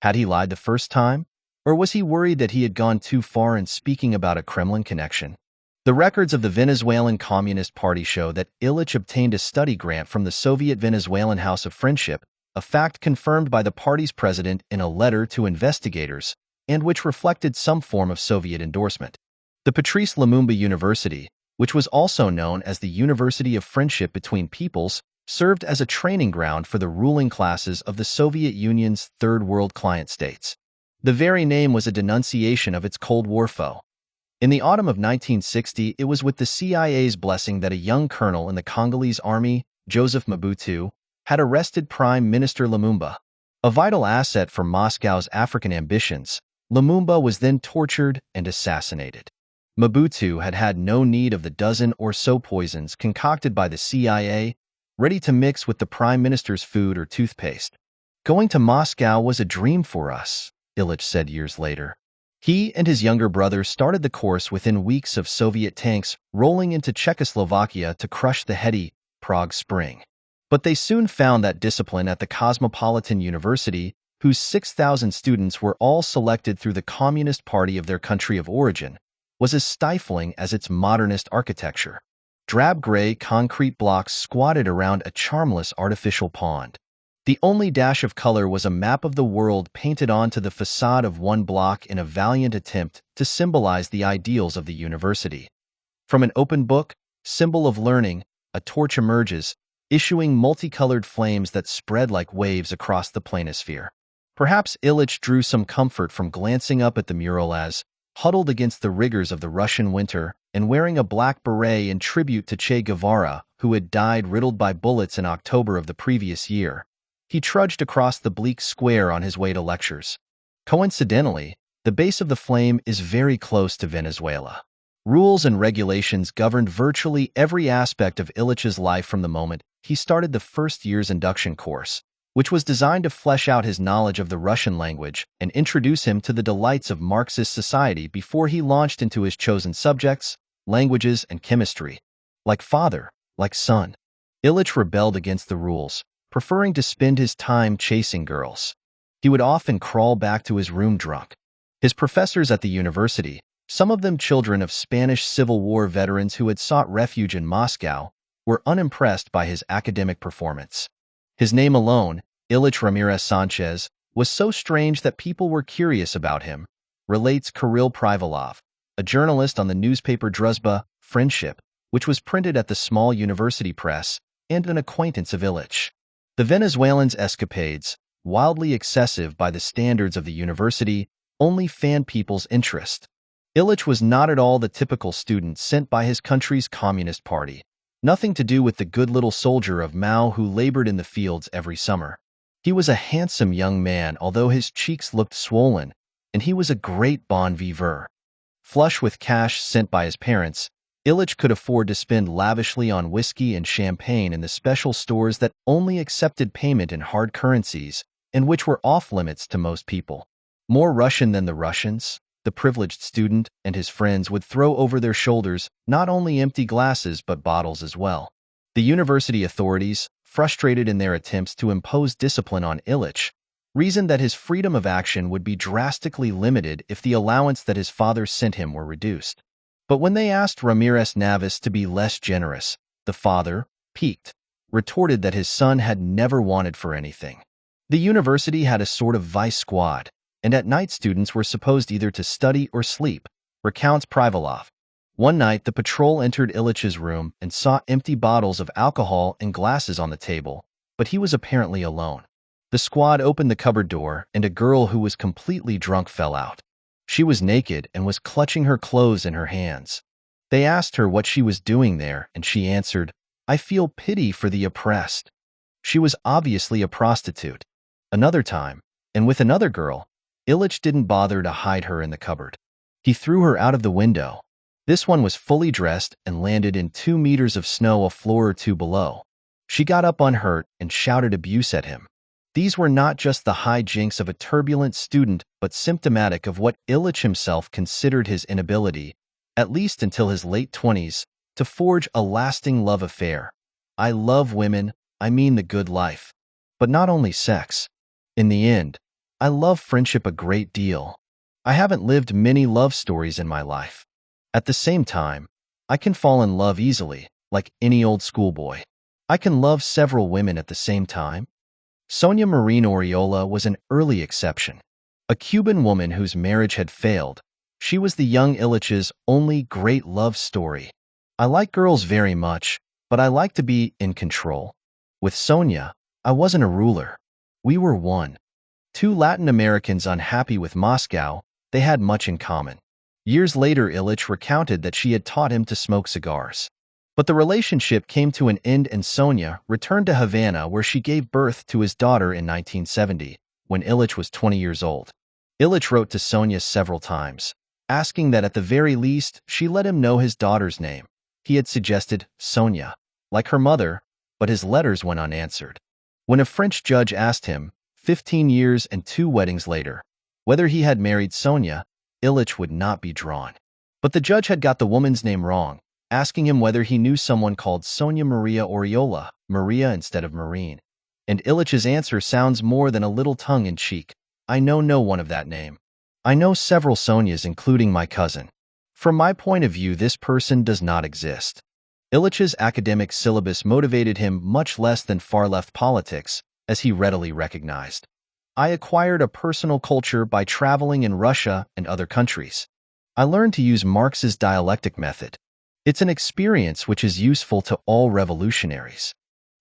Had he lied the first time? Or was he worried that he had gone too far in speaking about a Kremlin connection? The records of the Venezuelan Communist Party show that Illich obtained a study grant from the Soviet Venezuelan House of Friendship, a fact confirmed by the party's president in a letter to investigators, and which reflected some form of Soviet endorsement. The Patrice Lumumba University, which was also known as the University of Friendship Between Peoples, served as a training ground for the ruling classes of the Soviet Union's Third World client states. The very name was a denunciation of its Cold War foe. In the autumn of 1960, it was with the CIA's blessing that a young colonel in the Congolese army, Joseph Mobutu, had arrested Prime Minister Lumumba. A vital asset for Moscow's African ambitions, Lumumba was then tortured and assassinated. Mobutu had had no need of the dozen or so poisons concocted by the CIA, ready to mix with the Prime Minister's food or toothpaste. Going to Moscow was a dream for us, Illich said years later. He and his younger brother started the course within weeks of Soviet tanks rolling into Czechoslovakia to crush the heady Prague Spring. But they soon found that discipline at the Cosmopolitan University, whose 6,000 students were all selected through the Communist Party of their country of origin, was as stifling as its modernist architecture. Drab gray concrete blocks squatted around a charmless artificial pond. The only dash of color was a map of the world painted onto the facade of one block in a valiant attempt to symbolize the ideals of the university. From an open book, symbol of learning, a torch emerges, issuing multicolored flames that spread like waves across the planisphere. Perhaps Illich drew some comfort from glancing up at the mural as, huddled against the rigors of the Russian winter and wearing a black beret in tribute to Che Guevara, who had died riddled by bullets in October of the previous year, he trudged across the bleak square on his way to lectures. Coincidentally, the base of the flame is very close to Venezuela. Rules and regulations governed virtually every aspect of Illich's life from the moment he started the first year's induction course, which was designed to flesh out his knowledge of the Russian language and introduce him to the delights of Marxist society before he launched into his chosen subjects, languages, and chemistry. Like father, like son, Illich rebelled against the rules, preferring to spend his time chasing girls. He would often crawl back to his room drunk. His professors at the university, some of them children of Spanish Civil War veterans who had sought refuge in Moscow, were unimpressed by his academic performance. His name alone, Illich Ramirez Sanchez, was so strange that people were curious about him, relates Kirill Privalov, a journalist on the newspaper Druzhba, Friendship, which was printed at the small university press, and an acquaintance of Illich. The Venezuelans' escapades, wildly excessive by the standards of the university, only fanned people's interest. Illich was not at all the typical student sent by his country's Communist Party. Nothing to do with the good little soldier of Mao who labored in the fields every summer. He was a handsome young man, although his cheeks looked swollen, and he was a great bon vivant. Flush with cash sent by his parents, Illich could afford to spend lavishly on whiskey and champagne in the special stores that only accepted payment in hard currencies and which were off-limits to most people. More Russian than the Russians, the privileged student and his friends would throw over their shoulders not only empty glasses but bottles as well. The university authorities, frustrated in their attempts to impose discipline on Illich, reasoned that his freedom of action would be drastically limited if the allowance that his father sent him were reduced. But when they asked Ramirez Navas to be less generous, the father, piqued, retorted that his son had never wanted for anything. The university had a sort of vice squad, and at night students were supposed either to study or sleep, recounts Privalov. One night the patrol entered Illich's room and saw empty bottles of alcohol and glasses on the table, but he was apparently alone. The squad opened the cupboard door, and a girl who was completely drunk fell out. She was naked and was clutching her clothes in her hands. They asked her what she was doing there, and she answered, "I feel pity for the oppressed." She was obviously a prostitute. Another time, and with another girl, Illich didn't bother to hide her in the cupboard. He threw her out of the window. This one was fully dressed and landed in 2 meters of snow a floor or two below. She got up unhurt and shouted abuse at him. These were not just the hijinks of a turbulent student, but symptomatic of what Illich himself considered his inability, at least until his late 20s, to forge a lasting love affair. "I love women, I mean the good life. But not only sex. In the end, I love friendship a great deal. I haven't lived many love stories in my life. At the same time, I can fall in love easily, like any old schoolboy. I can love several women at the same time." Sonia Marin Oriola was an early exception. A Cuban woman whose marriage had failed, she was the young Illich's only great love story. "I like girls very much, but I like to be in control. With Sonia, I wasn't a ruler. We were one." Two Latin Americans unhappy with Moscow, they had much in common. Years later, Illich recounted that she had taught him to smoke cigars. But the relationship came to an end and Sonia returned to Havana, where she gave birth to his daughter in 1970, when Illich was 20 years old. Illich wrote to Sonia several times, asking that at the very least she let him know his daughter's name. He had suggested Sonia, like her mother, but his letters went unanswered. When a French judge asked him, 15 years and 2 weddings later, whether he had married Sonia, Illich would not be drawn. But the judge had got the woman's name wrong, asking him whether he knew someone called Sonia Maria Oriola, Maria instead of Marine. And Illich's answer sounds more than a little tongue-in-cheek. "I know no one of that name. I know several Sonias, including my cousin. From my point of view, this person does not exist." Illich's academic syllabus motivated him much less than far-left politics, as he readily recognized. "I acquired a personal culture by traveling in Russia and other countries. I learned to use Marx's dialectic method. It's an experience which is useful to all revolutionaries."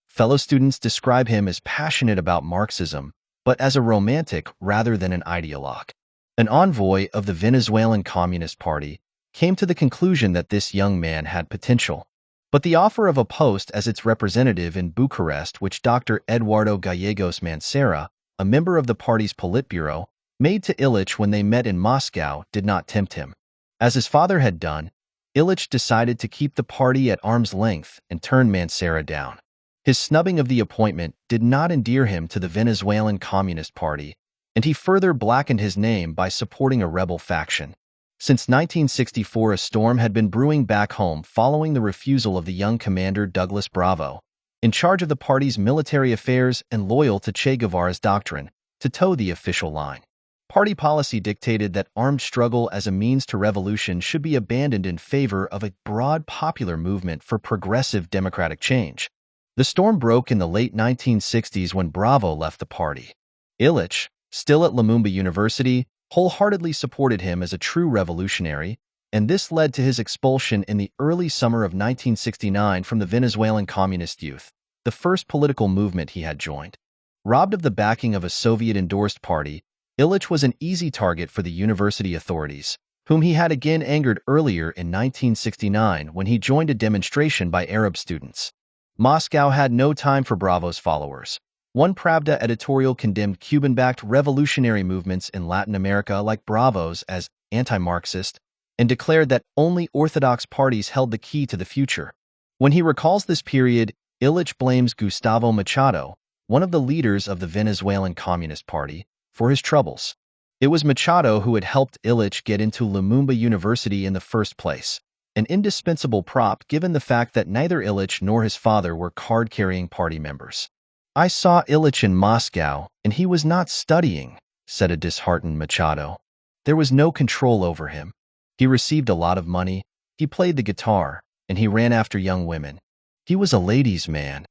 Fellow students describe him as passionate about Marxism, but as a romantic rather than an ideologue. An envoy of the Venezuelan Communist Party came to the conclusion that this young man had potential. But the offer of a post as its representative in Bucharest, which Dr. Eduardo Gallegos Mancera, a member of the party's Politburo, made to Illich when they met in Moscow, did not tempt him. As his father had done, Illich decided to keep the party at arm's length and turn Mancera down. His snubbing of the appointment did not endear him to the Venezuelan Communist Party, and he further blackened his name by supporting a rebel faction. Since 1964, a storm had been brewing back home following the refusal of the young commander Douglas Bravo, in charge of the party's military affairs and loyal to Che Guevara's doctrine, to toe the official line. Party policy dictated that armed struggle as a means to revolution should be abandoned in favor of a broad popular movement for progressive democratic change. The storm broke in the late 1960s when Bravo left the party. Illich, still at Lumumba University, wholeheartedly supported him as a true revolutionary, and this led to his expulsion in the early summer of 1969 from the Venezuelan Communist Youth, the first political movement he had joined. Robbed of the backing of a Soviet-endorsed party, Illich was an easy target for the university authorities, whom he had again angered earlier in 1969 when he joined a demonstration by Arab students. Moscow had no time for Bravo's followers. One Pravda editorial condemned Cuban-backed revolutionary movements in Latin America like Bravo's as anti-Marxist and declared that only orthodox parties held the key to the future. When he recalls this period, Illich blames Gustavo Machado, one of the leaders of the Venezuelan Communist Party, for his troubles. It was Machado who had helped Illich get into Lumumba University in the first place, an indispensable prop given the fact that neither Illich nor his father were card-carrying party members. "I saw Illich in Moscow, and he was not studying," said a disheartened Machado. "There was no control over him. He received a lot of money, he played the guitar, and he ran after young women. He was a ladies' man."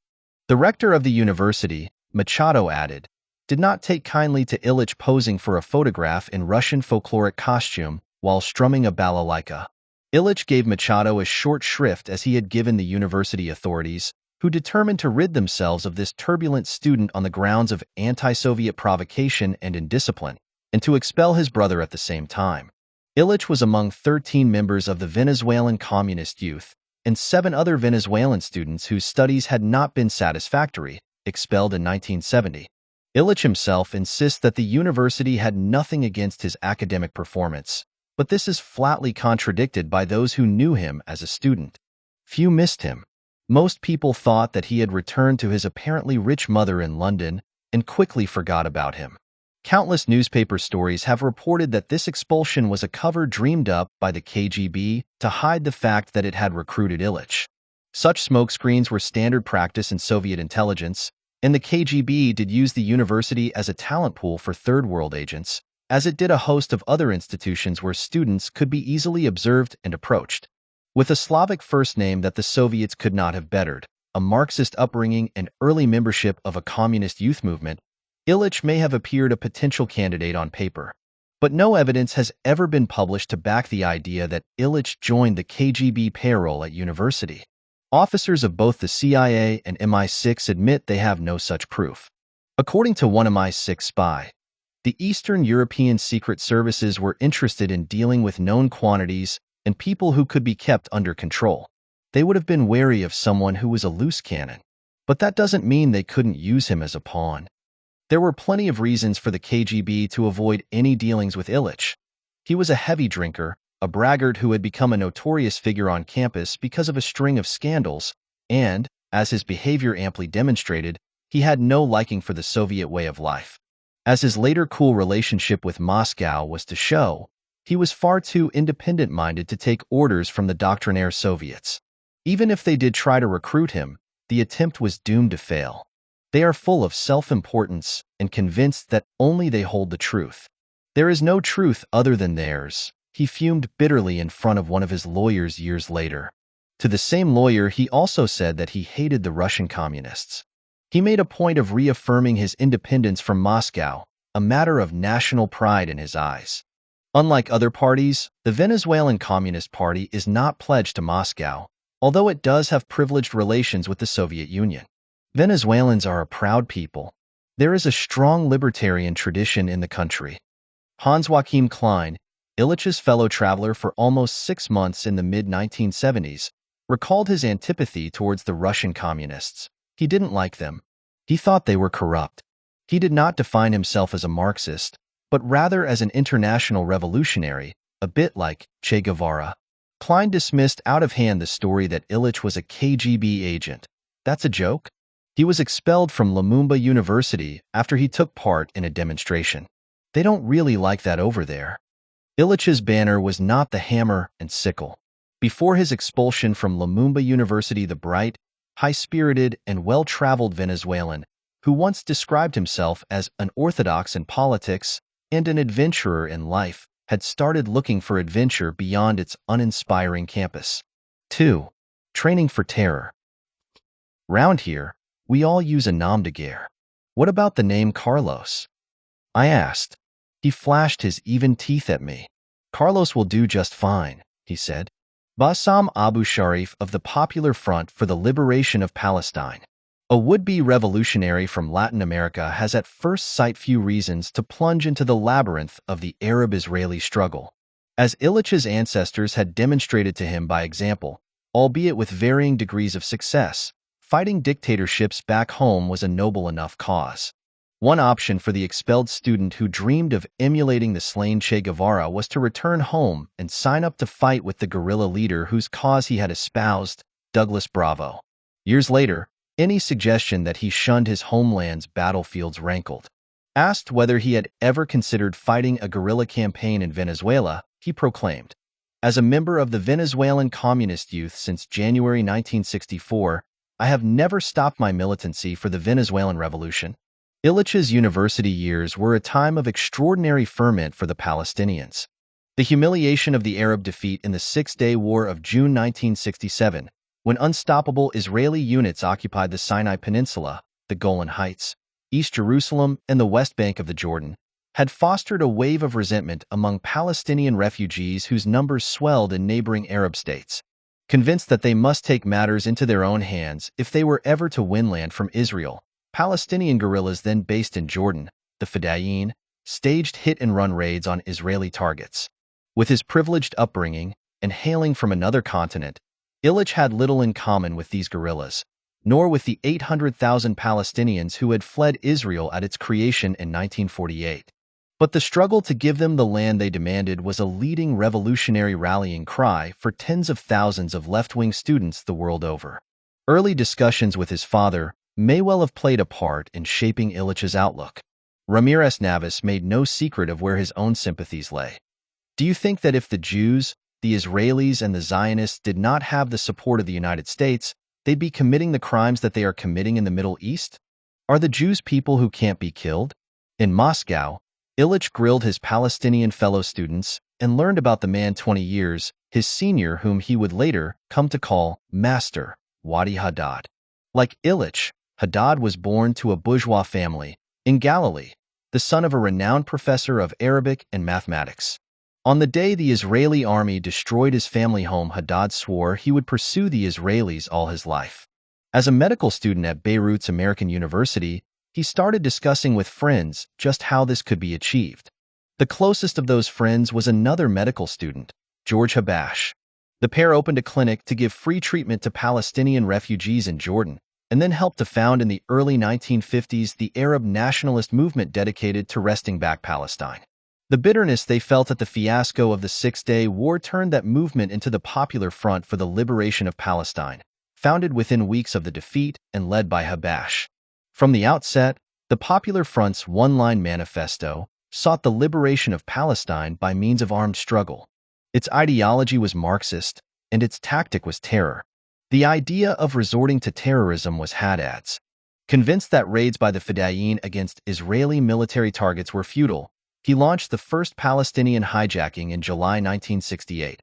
The rector of the university, Machado added, did not take kindly to Illich posing for a photograph in Russian folkloric costume while strumming a balalaika. Illich gave Machado a short shrift as he had given the university authorities, who determined to rid themselves of this turbulent student on the grounds of anti-Soviet provocation and indiscipline, and to expel his brother at the same time. Illich was among 13 members of the Venezuelan Communist Youth and 7 other Venezuelan students whose studies had not been satisfactory, expelled in 1970. Illich himself insists that the university had nothing against his academic performance, but this is flatly contradicted by those who knew him as a student. Few missed him. Most people thought that he had returned to his apparently rich mother in London and quickly forgot about him. Countless newspaper stories have reported that this expulsion was a cover dreamed up by the KGB to hide the fact that it had recruited Illich. Such smokescreens were standard practice in Soviet intelligence, and the KGB did use the university as a talent pool for Third World agents, as it did a host of other institutions where students could be easily observed and approached. With a Slavic first name that the Soviets could not have bettered, a Marxist upbringing and early membership of a communist youth movement, Illich may have appeared a potential candidate on paper. But no evidence has ever been published to back the idea that Illich joined the KGB payroll at university. Officers of both the CIA and MI6 admit they have no such proof. According to one MI6 spy, the Eastern European secret services were interested in dealing with known quantities and people who could be kept under control. They would have been wary of someone who was a loose cannon. But that doesn't mean they couldn't use him as a pawn. There were plenty of reasons for the KGB to avoid any dealings with Illich. He was a heavy drinker, a braggart who had become a notorious figure on campus because of a string of scandals, and, as his behavior amply demonstrated, he had no liking for the Soviet way of life. As his later cool relationship with Moscow was to show, he was far too independent-minded to take orders from the doctrinaire Soviets. Even if they did try to recruit him, the attempt was doomed to fail. They are full of self-importance and convinced that only they hold the truth. There is no truth other than theirs, he fumed bitterly in front of one of his lawyers years later. To the same lawyer, he also said that he hated the Russian communists. He made a point of reaffirming his independence from Moscow, a matter of national pride in his eyes. Unlike other parties, the Venezuelan Communist Party is not pledged to Moscow, although it does have privileged relations with the Soviet Union. Venezuelans are a proud people. There is a strong libertarian tradition in the country. Hans Joachim Klein, Illich's fellow traveler for almost 6 months in the mid-1970s, recalled his antipathy towards the Russian communists. He didn't like them. He thought they were corrupt. He did not define himself as a Marxist, but rather as an international revolutionary, a bit like Che Guevara. Klein dismissed out of hand the story that Illich was a KGB agent. That's a joke? He was expelled from Lumumba University after he took part in a demonstration. They don't really like that over there. Illich's banner was not the hammer and sickle. Before his expulsion from Lumumba University, the bright, high-spirited, and well-traveled Venezuelan, who once described himself as an orthodox in politics and an adventurer in life, had started looking for adventure beyond its uninspiring campus. 2. Training for terror. Round here, we all use a nom de guerre. What about the name Carlos? I asked. He flashed his even teeth at me. Carlos will do just fine, he said. Bassam Abu Sharif of the Popular Front for the Liberation of Palestine. A would-be revolutionary from Latin America has at first sight few reasons to plunge into the labyrinth of the Arab-Israeli struggle, as Illich's ancestors had demonstrated to him by example, albeit with varying degrees of success. Fighting dictatorships back home was a noble enough cause. One option for the expelled student who dreamed of emulating the slain Che Guevara was to return home and sign up to fight with the guerrilla leader whose cause he had espoused, Douglas Bravo. Years later, any suggestion that he shunned his homeland's battlefields rankled. Asked whether he had ever considered fighting a guerrilla campaign in Venezuela, he proclaimed, "As a member of the Venezuelan Communist Youth since January 1964, I have never stopped my militancy for the Venezuelan Revolution." Illich's university years were a time of extraordinary ferment for the Palestinians. The humiliation of the Arab defeat in the Six-Day War of June 1967, when unstoppable Israeli units occupied the Sinai Peninsula, the Golan Heights, East Jerusalem, and the West Bank of the Jordan, had fostered a wave of resentment among Palestinian refugees whose numbers swelled in neighboring Arab states. Convinced that they must take matters into their own hands if they were ever to win land from Israel, Palestinian guerrillas then based in Jordan, the Fedayeen, staged hit-and-run raids on Israeli targets. With his privileged upbringing and hailing from another continent, Illich had little in common with these guerrillas, nor with the 800,000 Palestinians who had fled Israel at its creation in 1948. But the struggle to give them the land they demanded was a leading revolutionary rallying cry for tens of thousands of left-wing students the world over. Early discussions with his father may well have played a part in shaping Illich's outlook. Ramirez Navas made no secret of where his own sympathies lay. "Do you think that if the Jews, the Israelis, and the Zionists did not have the support of the United States, they'd be committing the crimes that they are committing in the Middle East? Are the Jews people who can't be killed?" In Moscow, Illich grilled his Palestinian fellow students and learned about the man 20 years, his senior, whom he would later come to call Master Wadi Haddad. Like Illich, Haddad was born to a bourgeois family in Galilee, the son of a renowned professor of Arabic and mathematics. On the day the Israeli army destroyed his family home, Haddad swore he would pursue the Israelis all his life. As a medical student at Beirut's American University, he started discussing with friends just how this could be achieved. The closest of those friends was another medical student, George Habash. The pair opened a clinic to give free treatment to Palestinian refugees in Jordan, and then helped to found in the early 1950s the Arab nationalist movement dedicated to wresting back Palestine. The bitterness they felt at the fiasco of the Six-Day War turned that movement into the Popular Front for the Liberation of Palestine, founded within weeks of the defeat and led by Habash. From the outset, the Popular Front's one-line manifesto sought the liberation of Palestine by means of armed struggle. Its ideology was Marxist, and its tactic was terror. The idea of resorting to terrorism was Haddad's. Convinced that raids by the Fedayeen against Israeli military targets were futile, he launched the first Palestinian hijacking in July 1968.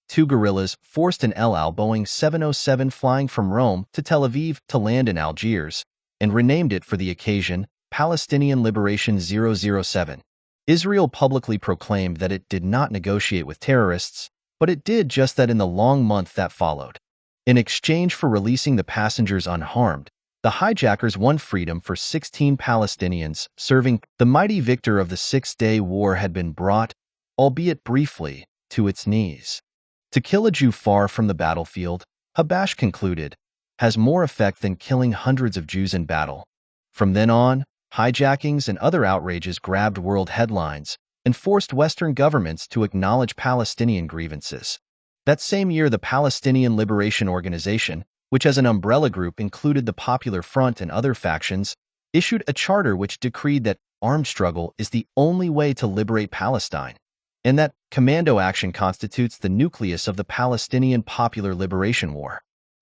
Two guerrillas forced an El Al Boeing 707 flying from Rome to Tel Aviv to land in Algiers, and renamed it for the occasion Palestinian Liberation 007. Israel publicly proclaimed that it did not negotiate with terrorists, but it did just that in the long month that followed. In exchange for releasing the passengers unharmed, the hijackers won freedom for 16 Palestinians serving. The mighty victor of the Six-Day War had been brought, albeit briefly, to its knees. To kill a Jew far from the battlefield, Habash concluded, has more effect than killing hundreds of Jews in battle. From then on, hijackings and other outrages grabbed world headlines and forced Western governments to acknowledge Palestinian grievances. That same year, the Palestinian Liberation Organization, which as an umbrella group included the Popular Front and other factions, issued a charter which decreed that armed struggle is the only way to liberate Palestine, and that commando action constitutes the nucleus of the Palestinian Popular Liberation War.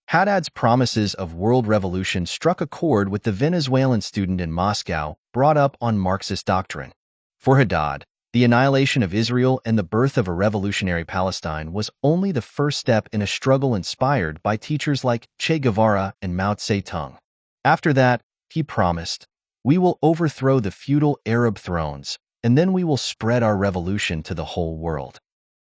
Haddad's promises of world revolution struck a chord with the Venezuelan student in Moscow, brought up on Marxist doctrine. For Haddad, the annihilation of Israel and the birth of a revolutionary Palestine was only the first step in a struggle inspired by teachers like Che Guevara and Mao Zedong. After that, he promised, "We will overthrow the feudal Arab thrones, and then we will spread our revolution to the whole world."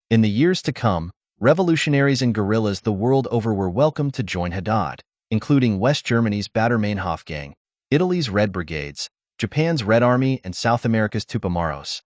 In the years to come, revolutionaries and guerrillas the world over were welcome to join Haddad. including West Germany's Baader-Meinhof Gang, Italy's Red Brigades, Japan's Red Army, and South America's Tupamaros.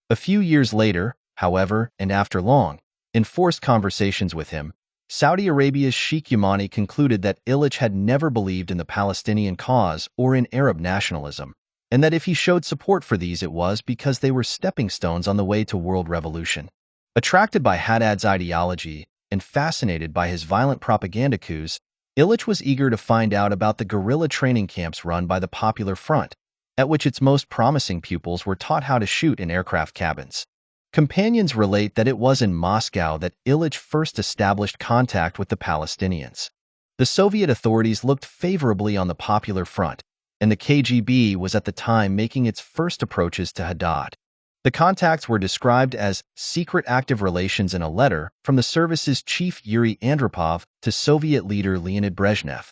A few years later, however, and after long, enforced conversations with him, Saudi Arabia's Sheikh Yamani concluded that Illich had never believed in the Palestinian cause or in Arab nationalism, and that if he showed support for these it was because they were stepping stones on the way to world revolution. Attracted by Haddad's ideology and fascinated by his violent propaganda coups, Illich was eager to find out about the guerrilla training camps run by the Popular Front, at which its most promising pupils were taught how to shoot in aircraft cabins. Companions relate that it was in Moscow that Illich first established contact with the Palestinians. The Soviet authorities looked favorably on the Popular Front, and the KGB was at the time making its first approaches to Haddad. The contacts were described as secret active relations in a letter from the service's chief Yuri Andropov to Soviet leader Leonid Brezhnev.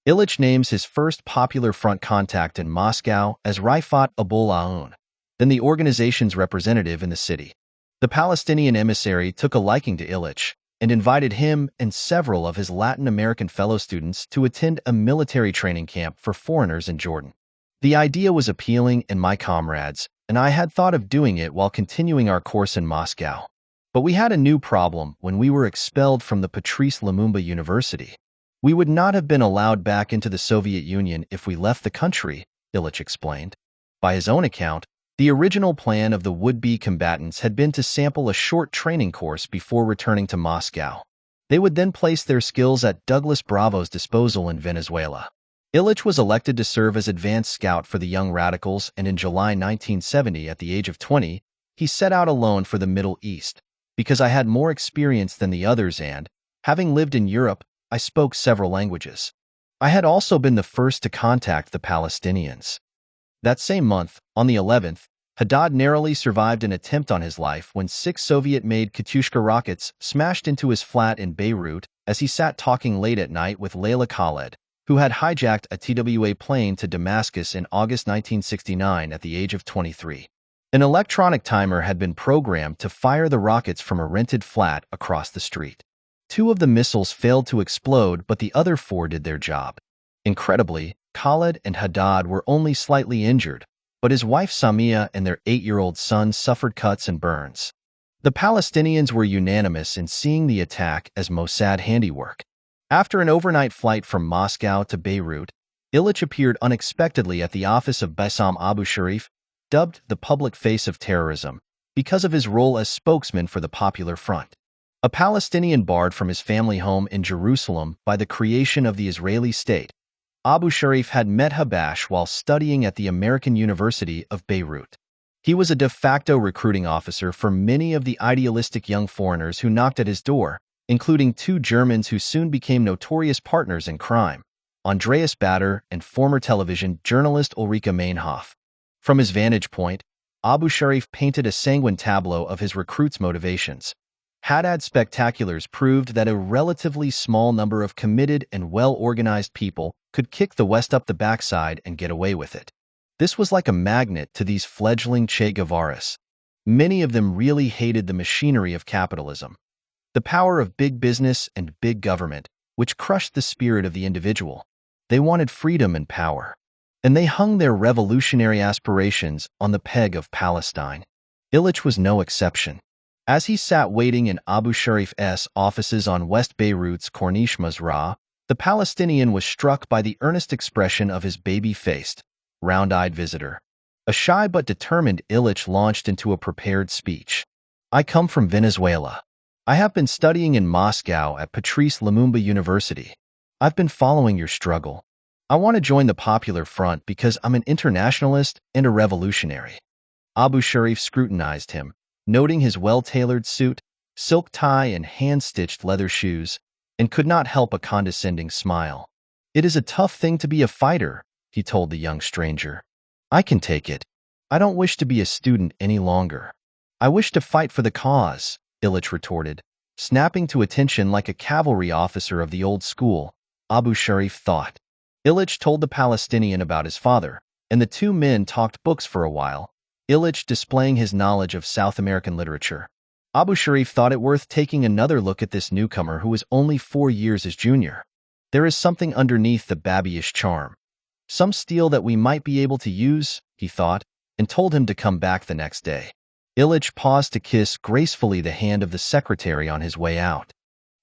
Illich names his first Popular Front contact in Moscow as Rifat Abul Aoun, then the organization's representative in the city. The Palestinian emissary took a liking to Illich and invited him and several of his Latin American fellow students to attend a military training camp for foreigners in Jordan. The idea was appealing, and my comrades and I had thought of doing it while continuing our course in Moscow. But we had a new problem when we were expelled from the Patrice Lumumba University. We would not have been allowed back into the Soviet Union if we left the country, Illich explained. By his own account, the original plan of the would-be combatants had been to sample a short training course before returning to Moscow. They would then place their skills at Douglas Bravo's disposal in Venezuela. Illich was elected to serve as advance scout for the Young Radicals, and in July 1970, at the age of 20, he set out alone for the Middle East. Because I had more experience than the others and, having lived in Europe, I spoke several languages. I had also been the first to contact the Palestinians. That same month, on the 11th, Haddad narrowly survived an attempt on his life when 6 Soviet-made Katyushka rockets smashed into his flat in Beirut as he sat talking late at night with Layla Khaled, who had hijacked a TWA plane to Damascus in August 1969 at the age of 23. An electronic timer had been programmed to fire the rockets from a rented flat across the street. 2 of the missiles failed to explode, but the other 4 did their job. Incredibly, Khaled and Haddad were only slightly injured, but his wife Samia and their 8-year-old son suffered cuts and burns. The Palestinians were unanimous in seeing the attack as Mossad handiwork. After an overnight flight from Moscow to Beirut, Illich appeared unexpectedly at the office of Bassam Abu Sharif, dubbed the public face of terrorism, because of his role as spokesman for the Popular Front. A Palestinian barred from his family home in Jerusalem by the creation of the Israeli state, Abu Sharif had met Habash while studying at the American University of Beirut. He was a de facto recruiting officer for many of the idealistic young foreigners who knocked at his door, including 2 Germans who soon became notorious partners in crime, Andreas Bader and former television journalist Ulrike Meinhof. From his vantage point, Abu Sharif painted a sanguine tableau of his recruits' motivations. Haddad's spectaculars proved that a relatively small number of committed and well-organized people could kick the West up the backside and get away with it. This was like a magnet to these fledgling Che Guevaras. Many of them really hated the machinery of capitalism, the power of big business and big government, which crushed the spirit of the individual. They wanted freedom and power, and they hung their revolutionary aspirations on the peg of Palestine. Illich was no exception. As he sat waiting in Abu Sharif's offices on West Beirut's Corniche Mazrah, the Palestinian was struck by the earnest expression of his baby-faced, round-eyed visitor. A shy but determined Illich launched into a prepared speech. I come from Venezuela. I have been studying in Moscow at Patrice Lumumba University. I've been following your struggle. I want to join the Popular Front because I'm an internationalist and a revolutionary. Abu Sharif scrutinized him, noting his well-tailored suit, silk tie, and hand-stitched leather shoes, and could not help a condescending smile. It is a tough thing to be a fighter, he told the young stranger. I can take it. I don't wish to be a student any longer. I wish to fight for the cause, Illich retorted, snapping to attention like a cavalry officer of the old school, Abu Sharif thought. Illich told the Palestinian about his father, and the 2 men talked books for a while, Illich displaying his knowledge of South American literature. Abu Sharif thought it worth taking another look at this newcomer who was only 4 years his junior. There is something underneath the babyish charm. Some steel that we might be able to use, he thought, and told him to come back the next day. Ilich paused to kiss gracefully the hand of the secretary on his way out.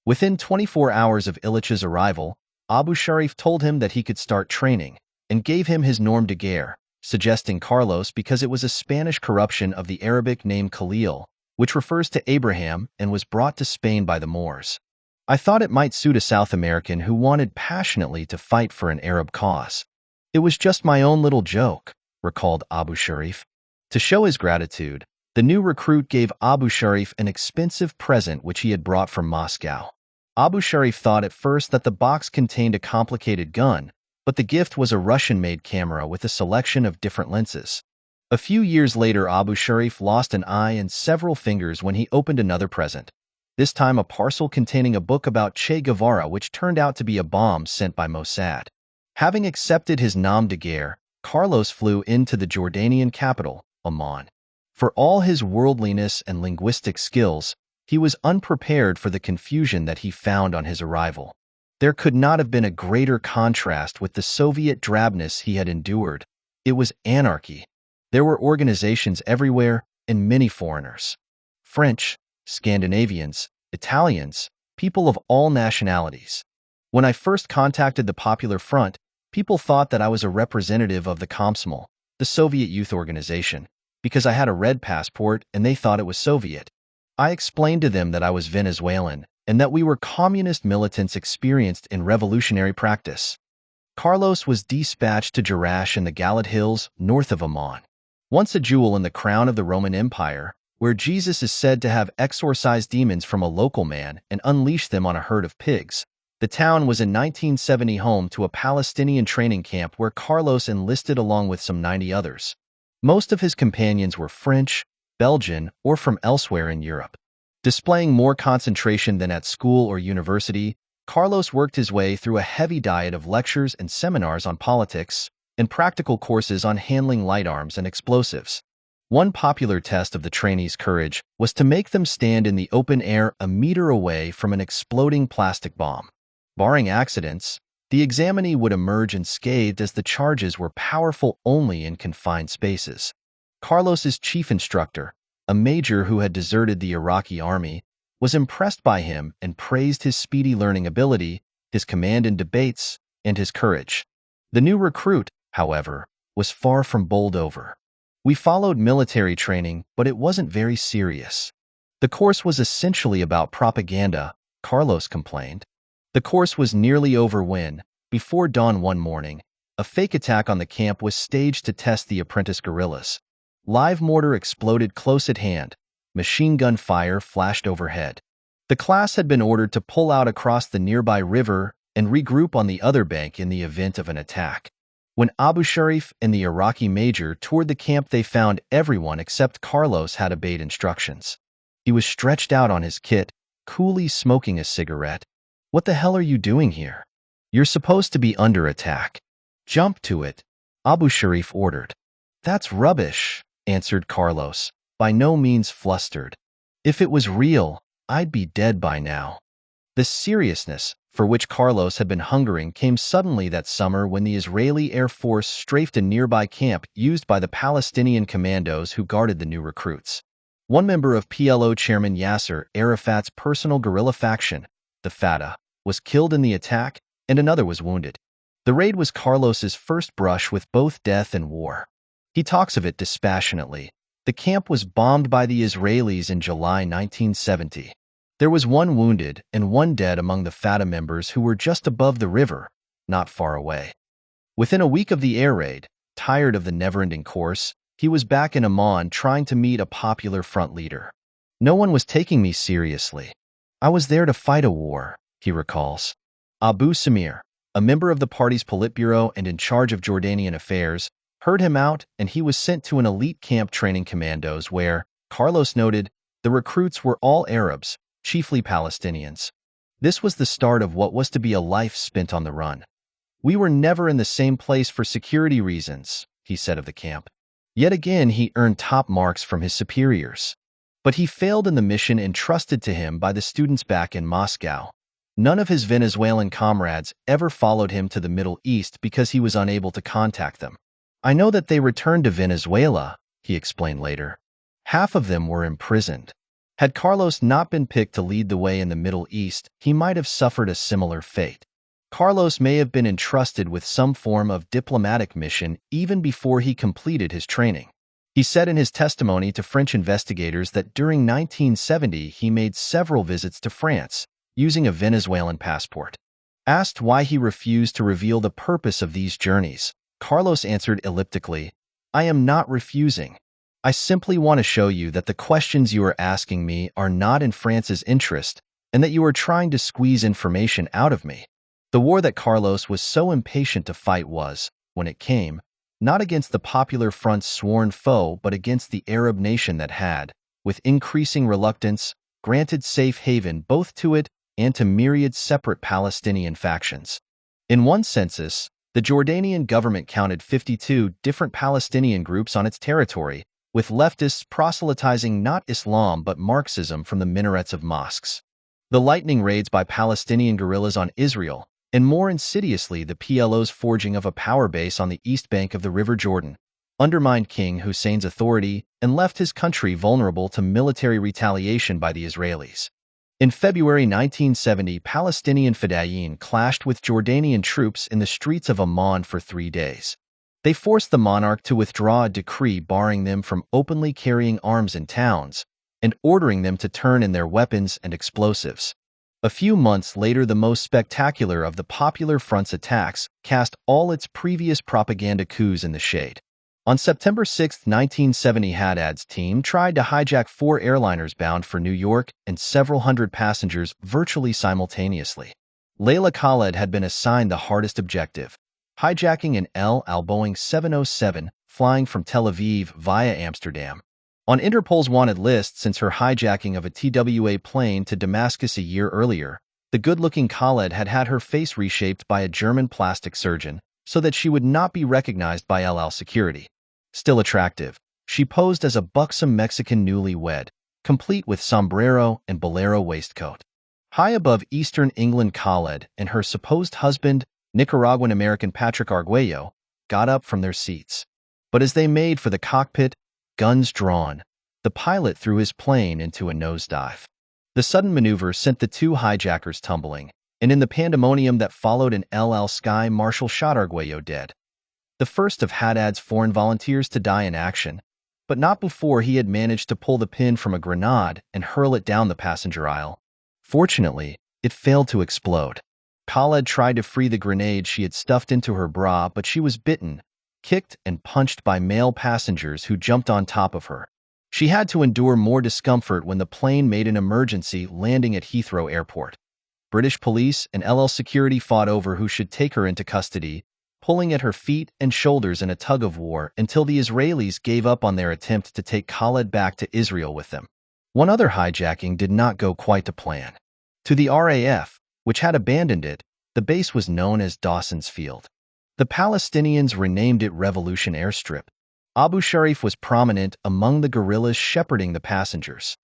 Within 24 hours of Illich's arrival, Abu Sharif told him that he could start training, and gave him his nom de guerre, suggesting Carlos because it was a Spanish corruption of the Arabic name Khalil, which refers to Abraham and was brought to Spain by the Moors. I thought it might suit a South American who wanted passionately to fight for an Arab cause. It was just my own little joke, recalled Abu Sharif. To show his gratitude, the new recruit gave Abu Sharif an expensive present which he had brought from Moscow. Abu Sharif thought at first that the box contained a complicated gun, but the gift was a Russian-made camera with a selection of different lenses. A few years later, Abu Sharif lost an eye and several fingers when he opened another present, this time a parcel containing a book about Che Guevara which turned out to be a bomb sent by Mossad. Having accepted his nom de guerre, Carlos flew into the Jordanian capital, Amman. For all his worldliness and linguistic skills, he was unprepared for the confusion that he found on his arrival. There could not have been a greater contrast with the Soviet drabness he had endured. It was anarchy. There were organizations everywhere and many foreigners. French, Scandinavians, Italians, people of all nationalities. When I first contacted the Popular Front, people thought that I was a representative of the Komsomol, the Soviet youth organization, because I had a red passport and they thought it was Soviet. I explained to them that I was Venezuelan and that we were communist militants experienced in revolutionary practice. Carlos was dispatched to Jerash in the Galad Hills north of Amman. Once a jewel in the crown of the Roman Empire, where Jesus is said to have exorcised demons from a local man and unleashed them on a herd of pigs, the town was in 1970 home to a Palestinian training camp where Carlos enlisted along with some 90 others. Most of his companions were French, Belgian, or from elsewhere in Europe. Displaying more concentration than at school or university, Carlos worked his way through a heavy diet of lectures and seminars on politics and practical courses on handling light arms and explosives. One popular test of the trainees' courage was to make them stand in the open air a meter away from an exploding plastic bomb. Barring accidents, the examinee would emerge unscathed as the charges were powerful only in confined spaces. Carlos's chief instructor, a major who had deserted the Iraqi army, was impressed by him and praised his speedy learning ability, his command in debates, and his courage. The new recruit, however, was far from bowled over. We followed military training, but it wasn't very serious. The course was essentially about propaganda, Carlos complained. The course was nearly over when, before dawn one morning, a fake attack on the camp was staged to test the apprentice guerrillas. Live mortar exploded close at hand. Machine gun fire flashed overhead. The class had been ordered to pull out across the nearby river and regroup on the other bank in the event of an attack. When Abu Sharif and the Iraqi major toured the camp, they found everyone except Carlos had obeyed instructions. He was stretched out on his kit, coolly smoking a cigarette. "What the hell are you doing here? You're supposed to be under attack. Jump to it," Abu Sharif ordered. "That's rubbish," answered Carlos, by no means flustered. "If it was real, I'd be dead by now." The seriousness for which Carlos had been hungering came suddenly that summer when the Israeli Air Force strafed a nearby camp used by the Palestinian commandos who guarded the new recruits. One member of PLO chairman Yasser Arafat's personal guerrilla faction, the Fatah, was killed in the attack, and another was wounded. The raid was Carlos's first brush with both death and war. He talks of it dispassionately. The camp was bombed by the Israelis in July 1970. There was one wounded and one dead among the Fatah members who were just above the river, not far away. Within a week of the air raid, tired of the never-ending course, he was back in Amman trying to meet a popular front leader. "No one was taking me seriously. I was there to fight a war," he recalls. Abu Samir, a member of the party's Politburo and in charge of Jordanian affairs, heard him out and he was sent to an elite camp training commandos where, Carlos noted, the recruits were all Arabs, chiefly Palestinians. This was the start of what was to be a life spent on the run. "We were never in the same place for security reasons," he said of the camp. Yet again he earned top marks from his superiors. But he failed in the mission entrusted to him by the students back in Moscow. None of his Venezuelan comrades ever followed him to the Middle East because he was unable to contact them. "I know that they returned to Venezuela," he explained later. "Half of them were imprisoned." Had Carlos not been picked to lead the way in the Middle East, he might have suffered a similar fate. Carlos may have been entrusted with some form of diplomatic mission even before he completed his training. He said in his testimony to French investigators that during 1970 he made several visits to France, using a Venezuelan passport. Asked why he refused to reveal the purpose of these journeys, Carlos answered elliptically, "I am not refusing. I simply want to show you that the questions you are asking me are not in France's interest and that you are trying to squeeze information out of me." The war that Carlos was so impatient to fight was, when it came, not against the Popular Front's sworn foe but against the Arab nation that had, with increasing reluctance, granted safe haven both to it and to myriad separate Palestinian factions. In one census, the Jordanian government counted 52 different Palestinian groups on its territory, with leftists proselytizing not Islam but Marxism from the minarets of mosques. The lightning raids by Palestinian guerrillas on Israel, and more insidiously the PLO's forging of a power base on the east bank of the River Jordan, undermined King Hussein's authority and left his country vulnerable to military retaliation by the Israelis. In February 1970, Palestinian Fedayeen clashed with Jordanian troops in the streets of Amman for 3 days. They forced the monarch to withdraw a decree barring them from openly carrying arms in towns and ordering them to turn in their weapons and explosives. A few months later, the most spectacular of the Popular Front's attacks cast all its previous propaganda coups in the shade. On September 6, 1970, Haddad's team tried to hijack 4 airliners bound for New York and several hundred passengers virtually simultaneously. Layla Khaled had been assigned the hardest objective, hijacking an El Al Boeing 707 flying from Tel Aviv via Amsterdam. On Interpol's wanted list since her hijacking of a TWA plane to Damascus a year earlier, the good-looking Khaled had had her face reshaped by a German plastic surgeon so that she would not be recognized by El Al security. Still attractive, she posed as a buxom Mexican newlywed, complete with sombrero and bolero waistcoat. High above Eastern England, Khaled and her supposed husband, Nicaraguan-American Patrick Arguello, got up from their seats. But as they made for the cockpit, guns drawn, the pilot threw his plane into a nosedive. The sudden maneuver sent the 2 hijackers tumbling, and in the pandemonium that followed an El Al sky marshal shot Arguello dead. The first of Haddad's foreign volunteers to die in action, but not before he had managed to pull the pin from a grenade and hurl it down the passenger aisle. Fortunately, it failed to explode. Khaled tried to free the grenade she had stuffed into her bra, but she was bitten, kicked and punched by male passengers who jumped on top of her. She had to endure more discomfort when the plane made an emergency landing at Heathrow Airport. British police and LL security fought over who should take her into custody, pulling at her feet and shoulders in a tug-of-war until the Israelis gave up on their attempt to take Khaled back to Israel with them. One other hijacking did not go quite to plan. To the RAF, which had abandoned it, the base was known as Dawson's Field. The Palestinians renamed it Revolution Airstrip. Abu Sharif was prominent among the guerrillas shepherding the passengers.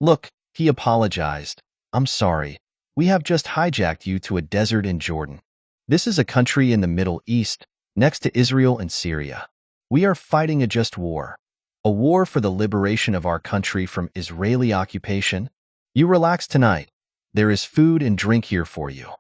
"Look," he apologized, "I'm sorry. We have just hijacked you to a desert in Jordan. This is a country in the Middle East, next to Israel and Syria. We are fighting a just war. A war for the liberation of our country from Israeli occupation. You relax tonight. There is food and drink here for you."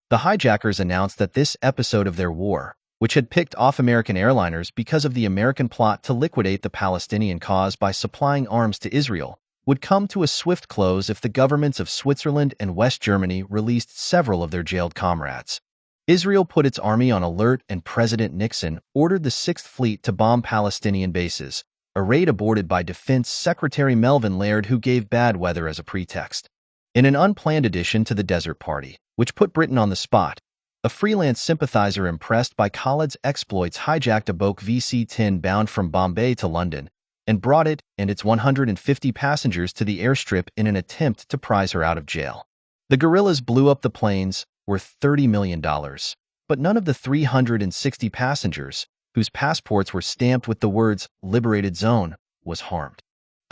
The hijackers announced that this episode of their war, which had picked off American airliners because of the American plot to liquidate the Palestinian cause by supplying arms to Israel, would come to a swift close if the governments of Switzerland and West Germany released several of their jailed comrades. Israel put its army on alert and President Nixon ordered the 6th Fleet to bomb Palestinian bases, a raid aborted by Defense Secretary Melvin Laird, who gave bad weather as a pretext. In an unplanned addition to the Desert Party, which put Britain on the spot, a freelance sympathizer impressed by Khaled's exploits hijacked a Boeing VC-10 bound from Bombay to London and brought it and its 150 passengers to the airstrip in an attempt to prise her out of jail. The guerrillas blew up the planes, worth $30 million, but none of the 360 passengers, whose passports were stamped with the words "Liberated Zone," was harmed.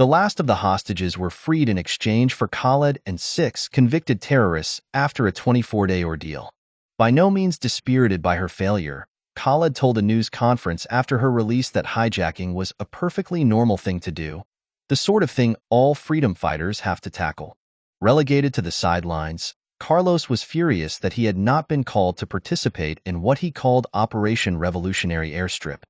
The last of the hostages were freed in exchange for Khaled and 6 convicted terrorists after a 24-day ordeal. By no means dispirited by her failure, Khaled told a news conference after her release that hijacking was a perfectly normal thing to do, the sort of thing all freedom fighters have to tackle. Relegated to the sidelines, Carlos was furious that he had not been called to participate in what he called Operation Revolutionary Airstrip.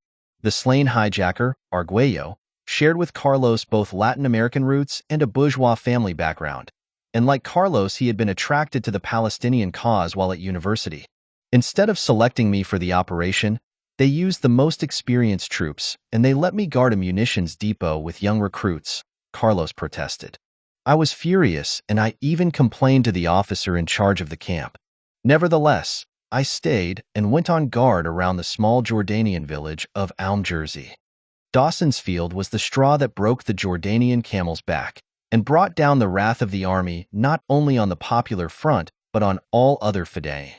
The slain hijacker, Arguello, shared with Carlos both Latin American roots and a bourgeois family background, and like Carlos, he had been attracted to the Palestinian cause while at university. Instead of selecting me for the operation, they used the most experienced troops, and they let me guard a munitions depot with young recruits, Carlos protested. I was furious, and I even complained to the officer in charge of the camp. Nevertheless, I stayed and went on guard around the small Jordanian village of Jersey. Dawson's Field was the straw that broke the Jordanian camel's back and brought down the wrath of the army not only on the Popular Front but on all other fidei.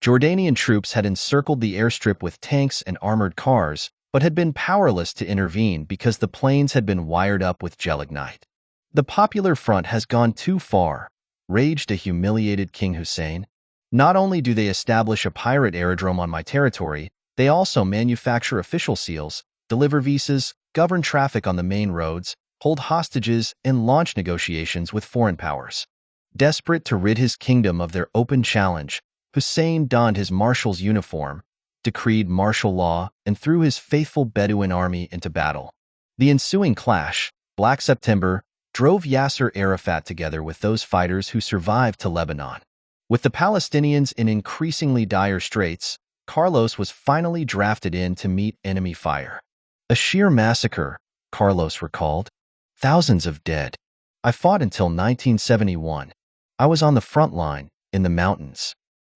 Jordanian troops had encircled the airstrip with tanks and armored cars, but had been powerless to intervene because the planes had been wired up with gelignite. The Popular Front has gone too far, raged a humiliated King Hussein. Not only do they establish a pirate aerodrome on my territory, they also manufacture official seals, deliver visas, govern traffic on the main roads, hold hostages, and launch negotiations with foreign powers. Desperate to rid his kingdom of their open challenge, Hussein donned his marshal's uniform, decreed martial law, and threw his faithful Bedouin army into battle. The ensuing clash, Black September, drove Yasser Arafat together with those fighters who survived to Lebanon. With the Palestinians in increasingly dire straits, Carlos was finally drafted in to meet enemy fire. A sheer massacre, Carlos recalled. Thousands of dead. I fought until 1971. I was on the front line, in the mountains.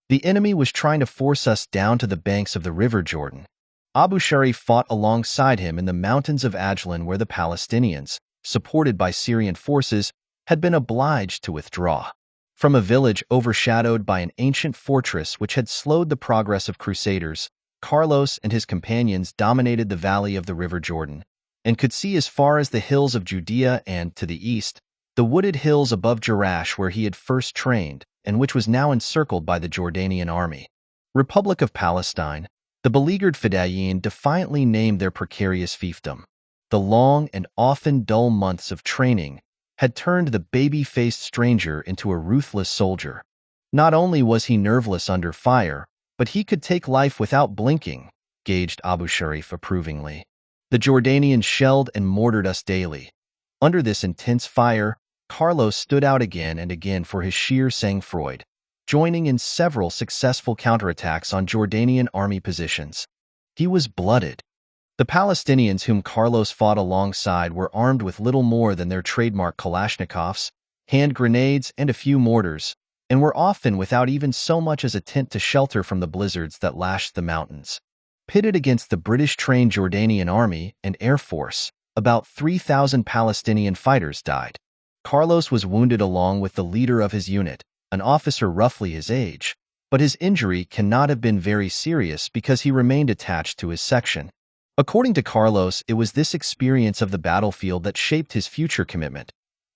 The enemy was trying to force us down to the banks of the River Jordan. Abu Sharif fought alongside him in the mountains of Ajlan where the Palestinians, supported by Syrian forces, had been obliged to withdraw. From a village overshadowed by an ancient fortress which had slowed the progress of crusaders, Carlos and his companions dominated the valley of the River Jordan, and could see as far as the hills of Judea and, to the east, the wooded hills above Jerash where he had first trained, and which was now encircled by the Jordanian army. Republic of Palestine, the beleaguered Fedayeen defiantly named their precarious fiefdom. The long and often dull months of training had turned the baby-faced stranger into a ruthless soldier. Not only was he nerveless under fire, but he could take life without blinking, gauged Abu Sharif approvingly. The Jordanians shelled and mortared us daily. Under this intense fire, Carlos stood out again and again for his sheer sang-froid, joining in several successful counterattacks on Jordanian army positions. He was blooded. The Palestinians whom Carlos fought alongside were armed with little more than their trademark Kalashnikovs, hand grenades, and a few mortars, and were often without even so much as a tent to shelter from the blizzards that lashed the mountains. Pitted against the British-trained Jordanian army and air force, about 3,000 Palestinian fighters died. Carlos was wounded along with the leader of his unit, an officer roughly his age, but his injury cannot have been very serious because he remained attached to his section. According to Carlos, it was this experience of the battlefield that shaped his future commitment.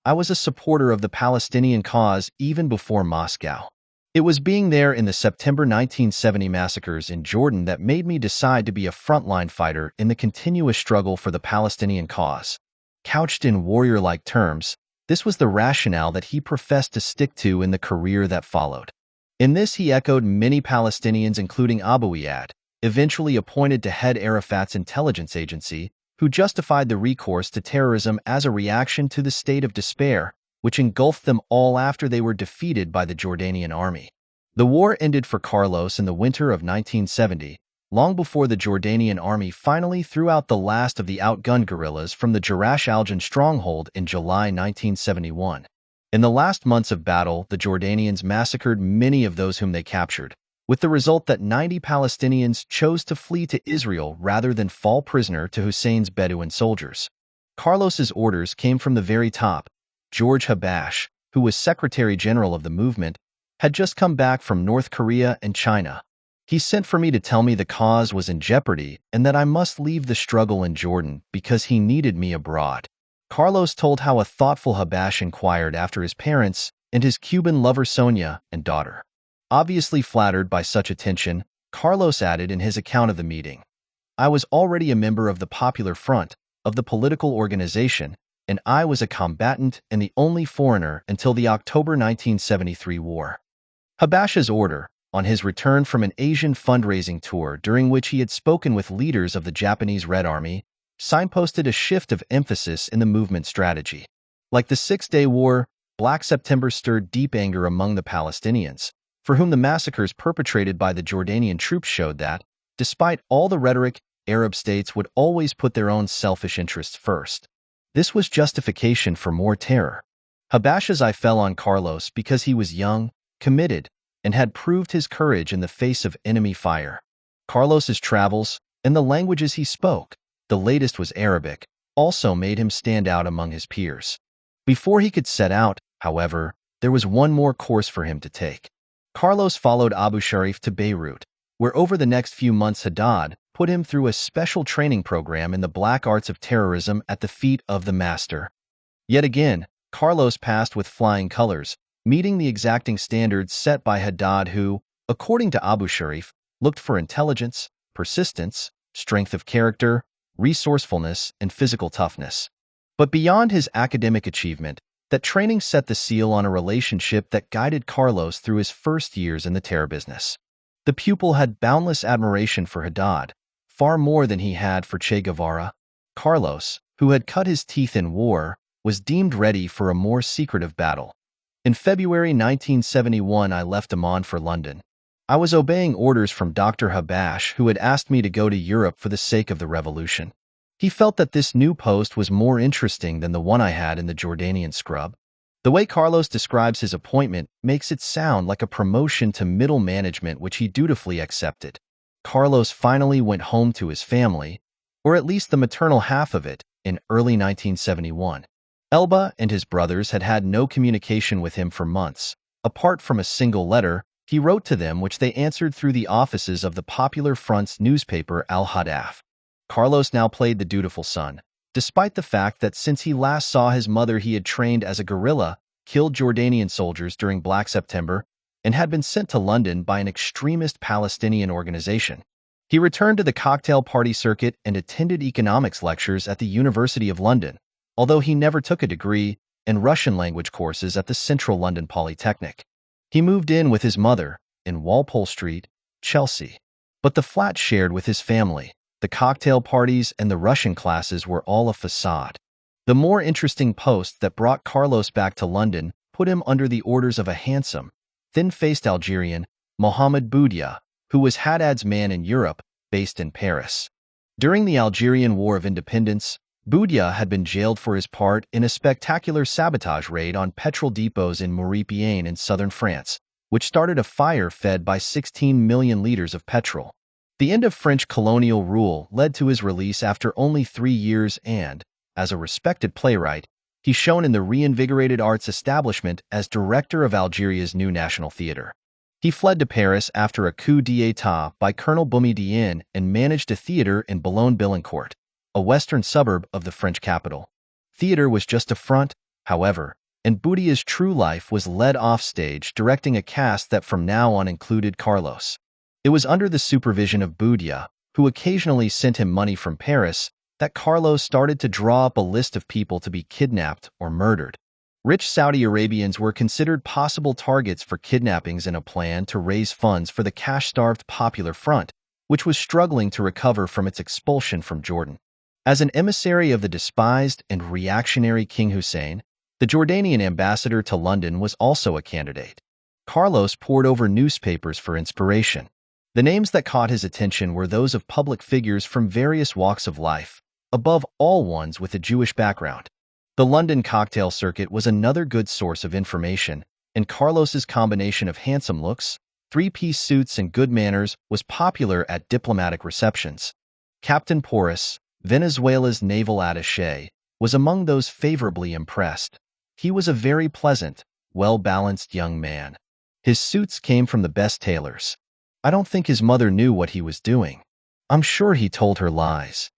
I was a supporter of the Palestinian cause even before Moscow. It was being there in the September 1970 massacres in Jordan that made me decide to be a frontline fighter in the continuous struggle for the Palestinian cause. Couched in warrior-like terms, this was the rationale that he professed to stick to in the career that followed. In this he echoed many Palestinians including Abu Iyad, eventually appointed to head Arafat's intelligence agency, who justified the recourse to terrorism as a reaction to the state of despair, which engulfed them all after they were defeated by the Jordanian army. The war ended for Carlos in the winter of 1970, long before the Jordanian army finally threw out the last of the outgunned guerrillas from the Jerash Aljan stronghold in July 1971. In the last months of battle, the Jordanians massacred many of those whom they captured, with the result that 90 Palestinians chose to flee to Israel rather than fall prisoner to Hussein's Bedouin soldiers. Carlos's orders came from the very top. George Habash, who was Secretary General of the movement, had just come back from North Korea and China. He sent for me to tell me the cause was in jeopardy and that I must leave the struggle in Jordan because he needed me abroad. Carlos told how a thoughtful Habash inquired after his parents and his Cuban lover Sonia and daughter. Obviously flattered by such attention, Carlos added in his account of the meeting, "I was already a member of the Popular Front, of the political organization, and I was a combatant and the only foreigner until the October 1973 war." Habash's order, on his return from an Asian fundraising tour during which he had spoken with leaders of the Japanese Red Army, signposted a shift of emphasis in the movement strategy. Like the Six-Day War, Black September stirred deep anger among the Palestinians, for whom the massacres perpetrated by the Jordanian troops showed that, despite all the rhetoric, Arab states would always put their own selfish interests first. This was justification for more terror. Habash's eye fell on Carlos because he was young, committed, and had proved his courage in the face of enemy fire. Carlos's travels, and the languages he spoke, the latest was Arabic, also made him stand out among his peers. Before he could set out, however, there was one more course for him to take. Carlos followed Abu Sharif to Beirut, where over the next few months Haddad put him through a special training program in the black arts of terrorism at the feet of the master. Yet again, Carlos passed with flying colors, meeting the exacting standards set by Haddad who, according to Abu Sharif, looked for intelligence, persistence, strength of character, resourcefulness, and physical toughness. But beyond his academic achievement, that training set the seal on a relationship that guided Carlos through his first years in the terror business. The pupil had boundless admiration for Haddad, far more than he had for Che Guevara. Carlos, who had cut his teeth in war, was deemed ready for a more secretive battle. In February 1971, I left Amman for London. I was obeying orders from Dr. Habash, who had asked me to go to Europe for the sake of the revolution. He felt that this new post was more interesting than the one I had in the Jordanian scrub. The way Carlos describes his appointment makes it sound like a promotion to middle management, which he dutifully accepted. Carlos finally went home to his family, or at least the maternal half of it, in early 1971. Elba and his brothers had had no communication with him for months. Apart from a single letter, he wrote to them which they answered through the offices of the Popular Front's newspaper Al-Hadaf. Carlos now played the dutiful son, despite the fact that since he last saw his mother he had trained as a guerrilla, killed Jordanian soldiers during Black September, and had been sent to London by an extremist Palestinian organization. He returned to the cocktail party circuit and attended economics lectures at the University of London, although he never took a degree in Russian language courses at the Central London Polytechnic. He moved in with his mother in Walpole Street, Chelsea. But the flat shared with his family, the cocktail parties, and the Russian classes were all a facade. The more interesting post that brought Carlos back to London put him under the orders of a handsome, thin-faced Algerian, Mohamed Boudia, who was Haddad's man in Europe, based in Paris. During the Algerian War of Independence, Boudia had been jailed for his part in a spectacular sabotage raid on petrol depots in Mauripiane in southern France, which started a fire fed by 16 million liters of petrol. The end of French colonial rule led to his release after only 3 years and, as a respected playwright, he shone in the reinvigorated arts establishment as director of Algeria's new National Theatre. He fled to Paris after a coup d'état by Colonel Boumediene and managed a theatre in Boulogne-Billancourt, a western suburb of the French capital. Theatre was just a front, however, and Boudia's true life was led off stage, directing a cast that from now on included Carlos. It was under the supervision of Boudia, who occasionally sent him money from Paris, that Carlos started to draw up a list of people to be kidnapped or murdered. Rich Saudi Arabians were considered possible targets for kidnappings in a plan to raise funds for the cash-starved Popular Front, which was struggling to recover from its expulsion from Jordan. As an emissary of the despised and reactionary King Hussein, the Jordanian ambassador to London was also a candidate. Carlos pored over newspapers for inspiration. The names that caught his attention were those of public figures from various walks of life, above all ones with a Jewish background. The London cocktail circuit was another good source of information, and Carlos's combination of handsome looks, three-piece suits, and good manners was popular at diplomatic receptions. Captain Porras, Venezuela's naval attaché, was among those favorably impressed. He was a very pleasant, well-balanced young man. His suits came from the best tailors. I don't think his mother knew what he was doing. I'm sure he told her lies.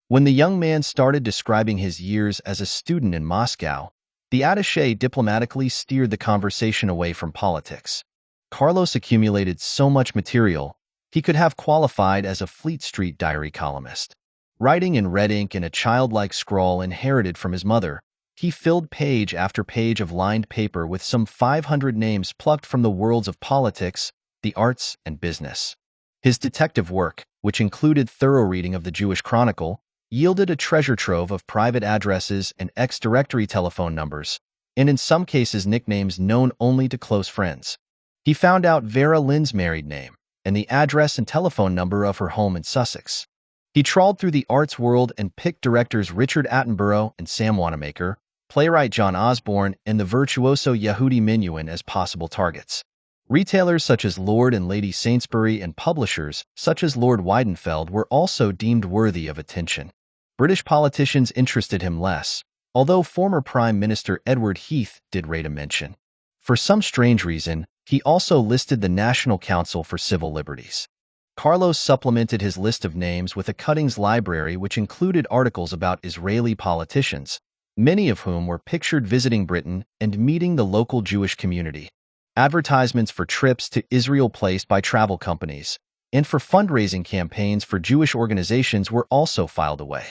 When the young man started describing his years as a student in Moscow, the attaché diplomatically steered the conversation away from politics. Carlos accumulated so much material, he could have qualified as a Fleet Street Diary columnist. Writing in red ink in a childlike scrawl inherited from his mother, he filled page after page of lined paper with some 500 names plucked from the worlds of politics, the arts, and business. His detective work, which included thorough reading of the Jewish Chronicle, yielded a treasure trove of private addresses and ex-directory telephone numbers, and in some cases nicknames known only to close friends. He found out Vera Lynn's married name and the address and telephone number of her home in Sussex. He trawled through the arts world and picked directors Richard Attenborough and Sam Wanamaker, playwright John Osborne, and the virtuoso Yehudi Menuhin as possible targets. Retailers such as Lord and Lady Sainsbury and publishers such as Lord Weidenfeld were also deemed worthy of attention. British politicians interested him less, although former Prime Minister Edward Heath did rate a mention. For some strange reason, he also listed the National Council for Civil Liberties. Carlos supplemented his list of names with a cuttings library which included articles about Israeli politicians, many of whom were pictured visiting Britain and meeting the local Jewish community. Advertisements for trips to Israel placed by travel companies, and for fundraising campaigns for Jewish organizations were also filed away.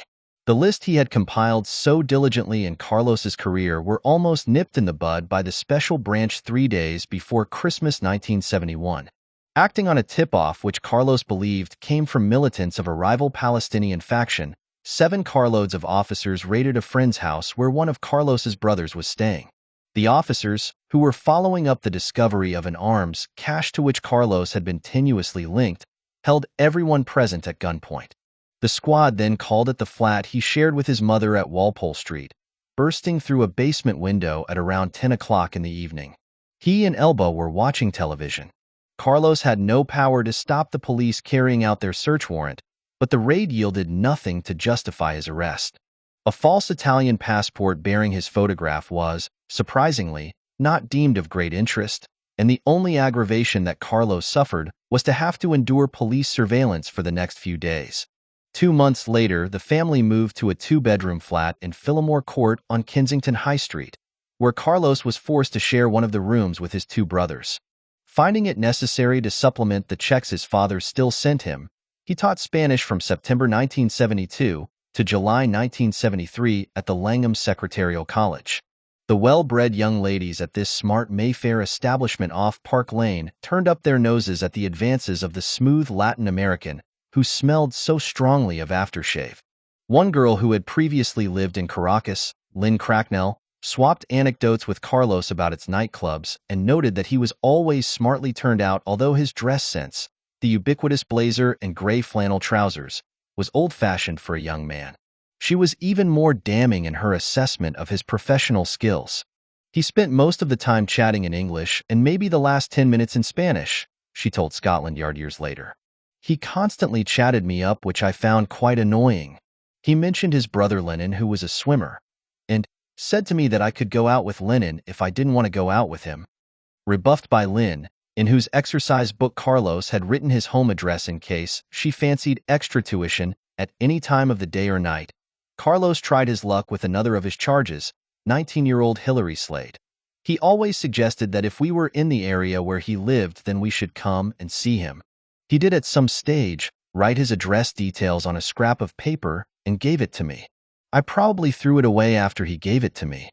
The list he had compiled so diligently in Carlos's career were almost nipped in the bud by the special branch 3 days before Christmas 1971. Acting on a tip-off which Carlos believed came from militants of a rival Palestinian faction, 7 carloads of officers raided a friend's house where one of Carlos's brothers was staying. The officers, who were following up the discovery of an arms cache to which Carlos had been tenuously linked, held everyone present at gunpoint. The squad then called at the flat he shared with his mother at Walpole Street, bursting through a basement window at around 10 o'clock in the evening. He and Elba were watching television. Carlos had no power to stop the police carrying out their search warrant, but the raid yielded nothing to justify his arrest. A false Italian passport bearing his photograph was, surprisingly, not deemed of great interest, and the only aggravation that Carlos suffered was to have to endure police surveillance for the next few days. 2 months later, the family moved to a 2-bedroom flat in Phillimore Court on Kensington High Street, where Carlos was forced to share one of the rooms with his 2 brothers. Finding it necessary to supplement the checks his father still sent him, he taught Spanish from September 1972 to July 1973 at the Langham Secretarial College. The well-bred young ladies at this smart Mayfair establishment off Park Lane turned up their noses at the advances of the smooth Latin American, who smelled so strongly of aftershave. One girl who had previously lived in Caracas, Lynn Cracknell, swapped anecdotes with Carlos about its nightclubs and noted that he was always smartly turned out, although his dress sense, the ubiquitous blazer and gray flannel trousers, was old-fashioned for a young man. She was even more damning in her assessment of his professional skills. He spent most of the time chatting in English and maybe the last 10 minutes in Spanish, she told Scotland Yard years later. He constantly chatted me up, which I found quite annoying. He mentioned his brother Lenin, who was a swimmer, and said to me that I could go out with Lenin if I didn't want to go out with him. Rebuffed by Lynn, in whose exercise book Carlos had written his home address in case she fancied extra tuition at any time of the day or night, Carlos tried his luck with another of his charges, 19-year-old Hilary Slade. He always suggested that if we were in the area where he lived, then we should come and see him. He did at some stage write his address details on a scrap of paper and gave it to me. I probably threw it away after he gave it to me.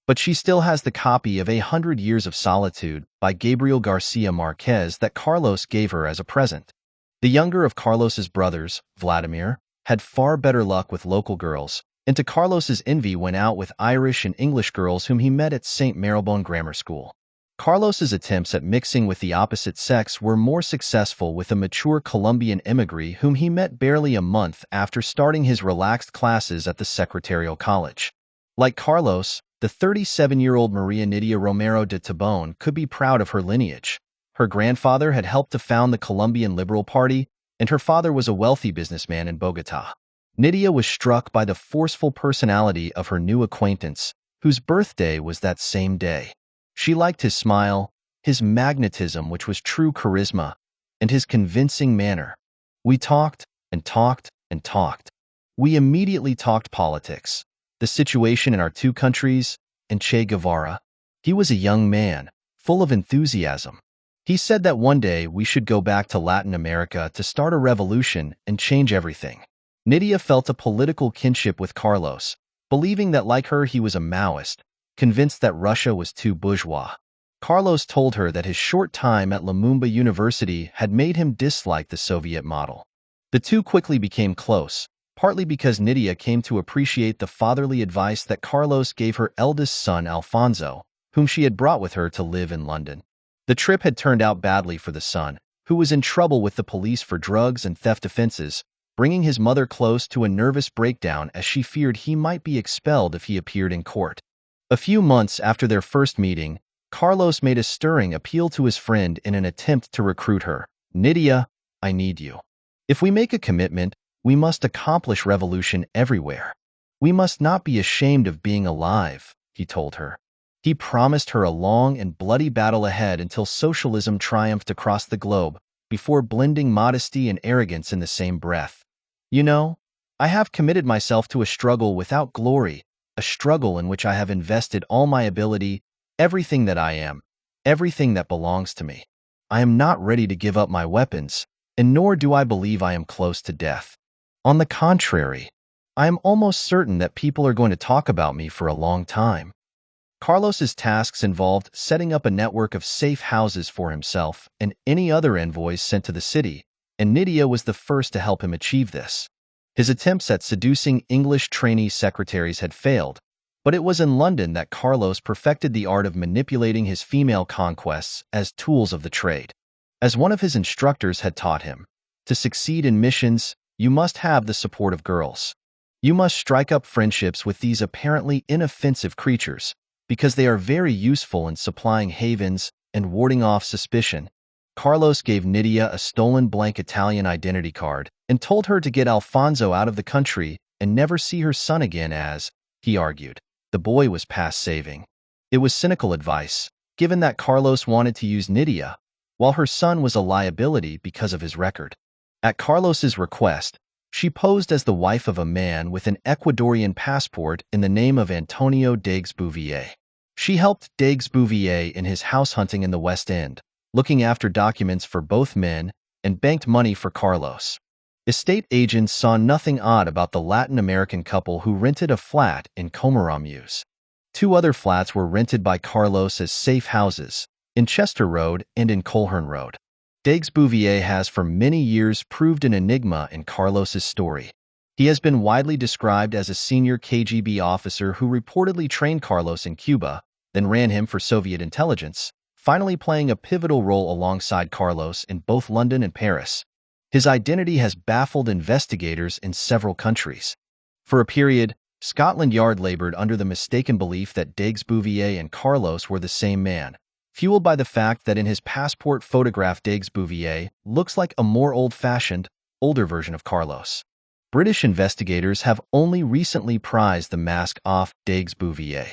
But she still has the copy of 100 Years of Solitude by Gabriel Garcia Marquez that Carlos gave her as a present. The younger of Carlos's brothers, Vladimir, had far better luck with local girls, and to Carlos's envy went out with Irish and English girls whom he met at St. Marylebone Grammar School. Carlos's attempts at mixing with the opposite sex were more successful with a mature Colombian emigre whom he met barely a month after starting his relaxed classes at the Secretarial College. Like Carlos, the 37-year-old Maria Nidia Romero de Tabón could be proud of her lineage. Her grandfather had helped to found the Colombian Liberal Party, and her father was a wealthy businessman in Bogotá. Nidia was struck by the forceful personality of her new acquaintance, whose birthday was that same day. She liked his smile, his magnetism, which was true charisma, and his convincing manner. We talked and talked and talked. We immediately talked politics, the situation in our two countries, and Che Guevara. He was a young man, full of enthusiasm. He said that one day we should go back to Latin America to start a revolution and change everything. Nydia felt a political kinship with Carlos, believing that like her he was a Maoist, convinced that Russia was too bourgeois. Carlos told her that his short time at Lumumba University had made him dislike the Soviet model. The two quickly became close, partly because Nydia came to appreciate the fatherly advice that Carlos gave her eldest son Alfonso, whom she had brought with her to live in London. The trip had turned out badly for the son, who was in trouble with the police for drugs and theft offenses, bringing his mother close to a nervous breakdown as she feared he might be expelled if he appeared in court. A few months after their first meeting, Carlos made a stirring appeal to his friend in an attempt to recruit her. "Nydia, I need you. If we make a commitment, we must accomplish revolution everywhere. We must not be ashamed of being alive," he told her. He promised her a long and bloody battle ahead until socialism triumphed across the globe, before blending modesty and arrogance in the same breath. "You know, I have committed myself to a struggle without glory, a struggle in which I have invested all my ability, everything that I am, everything that belongs to me. I am not ready to give up my weapons, and nor do I believe I am close to death. On the contrary, I am almost certain that people are going to talk about me for a long time." Carlos's tasks involved setting up a network of safe houses for himself and any other envoys sent to the city, and Nydia was the first to help him achieve this. His attempts at seducing English trainee secretaries had failed, but it was in London that Carlos perfected the art of manipulating his female conquests as tools of the trade. As one of his instructors had taught him, to succeed in missions, you must have the support of girls. You must strike up friendships with these apparently inoffensive creatures, because they are very useful in supplying havens and warding off suspicion. Carlos gave Nydia a stolen blank Italian identity card and told her to get Alfonso out of the country and never see her son again as, he argued, the boy was past saving. It was cynical advice, given that Carlos wanted to use Nydia, while her son was a liability because of his record. At Carlos's request, she posed as the wife of a man with an Ecuadorian passport in the name of Antonio Dagues-Bouvier. She helped Dagues-Bouvier in his house hunting in the West End, looking after documents for both men, and banked money for Carlos. Estate agents saw nothing odd about the Latin American couple who rented a flat in Comaramuse. Two other flats were rented by Carlos as safe houses, in Chester Road and in Coleherne Road. Dagues-Bouvier has for many years proved an enigma in Carlos's story. He has been widely described as a senior KGB officer who reportedly trained Carlos in Cuba, then ran him for Soviet intelligence, finally playing a pivotal role alongside Carlos in both London and Paris. His identity has baffled investigators in several countries. For a period, Scotland Yard labored under the mistaken belief that Dagues-Bouvier and Carlos were the same man, fueled by the fact that in his passport photograph Dagues-Bouvier looks like a more old-fashioned, older version of Carlos. British investigators have only recently prized the mask off Dagues-Bouvier.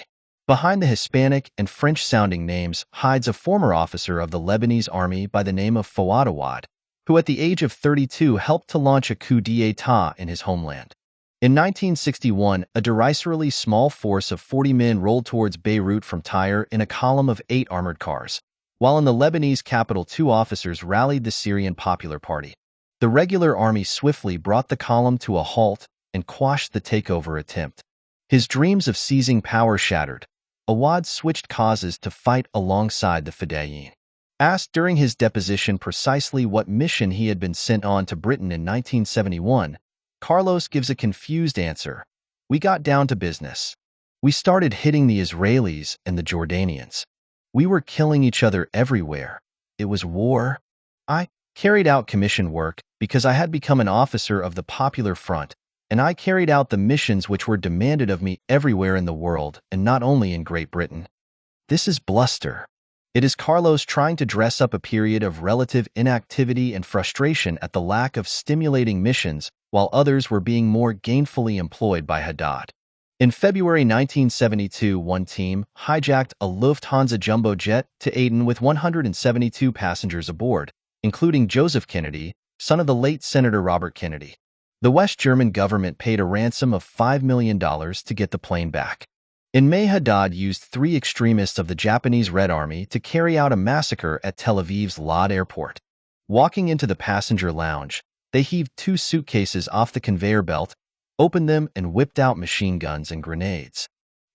Behind the Hispanic and French-sounding names hides a former officer of the Lebanese army by the name of Fouad, who at the age of 32 helped to launch a coup d'état in his homeland. In 1961, a derisorily small force of 40 men rolled towards Beirut from Tyre in a column of 8 armored cars, while in the Lebanese capital 2 officers rallied the Syrian Popular Party. The regular army swiftly brought the column to a halt and quashed the takeover attempt. His dreams of seizing power shattered, Awad switched causes to fight alongside the Fedayeen. Asked during his deposition precisely what mission he had been sent on to Britain in 1971, Carlos gives a confused answer. "We got down to business. We started hitting the Israelis and the Jordanians. We were killing each other everywhere. It was war. I carried out commission work because I had become an officer of the Popular Front, and I carried out the missions which were demanded of me everywhere in the world and not only in Great Britain." This is bluster. It is Carlos trying to dress up a period of relative inactivity and frustration at the lack of stimulating missions, while others were being more gainfully employed by Haddad. In February 1972, one team hijacked a Lufthansa jumbo jet to Aden with 172 passengers aboard, including Joseph Kennedy, son of the late Senator Robert Kennedy. The West German government paid a ransom of $5 million to get the plane back. In May, Haddad used 3 extremists of the Japanese Red Army to carry out a massacre at Tel Aviv's Lod airport. Walking into the passenger lounge, they heaved 2 suitcases off the conveyor belt, opened them, and whipped out machine guns and grenades.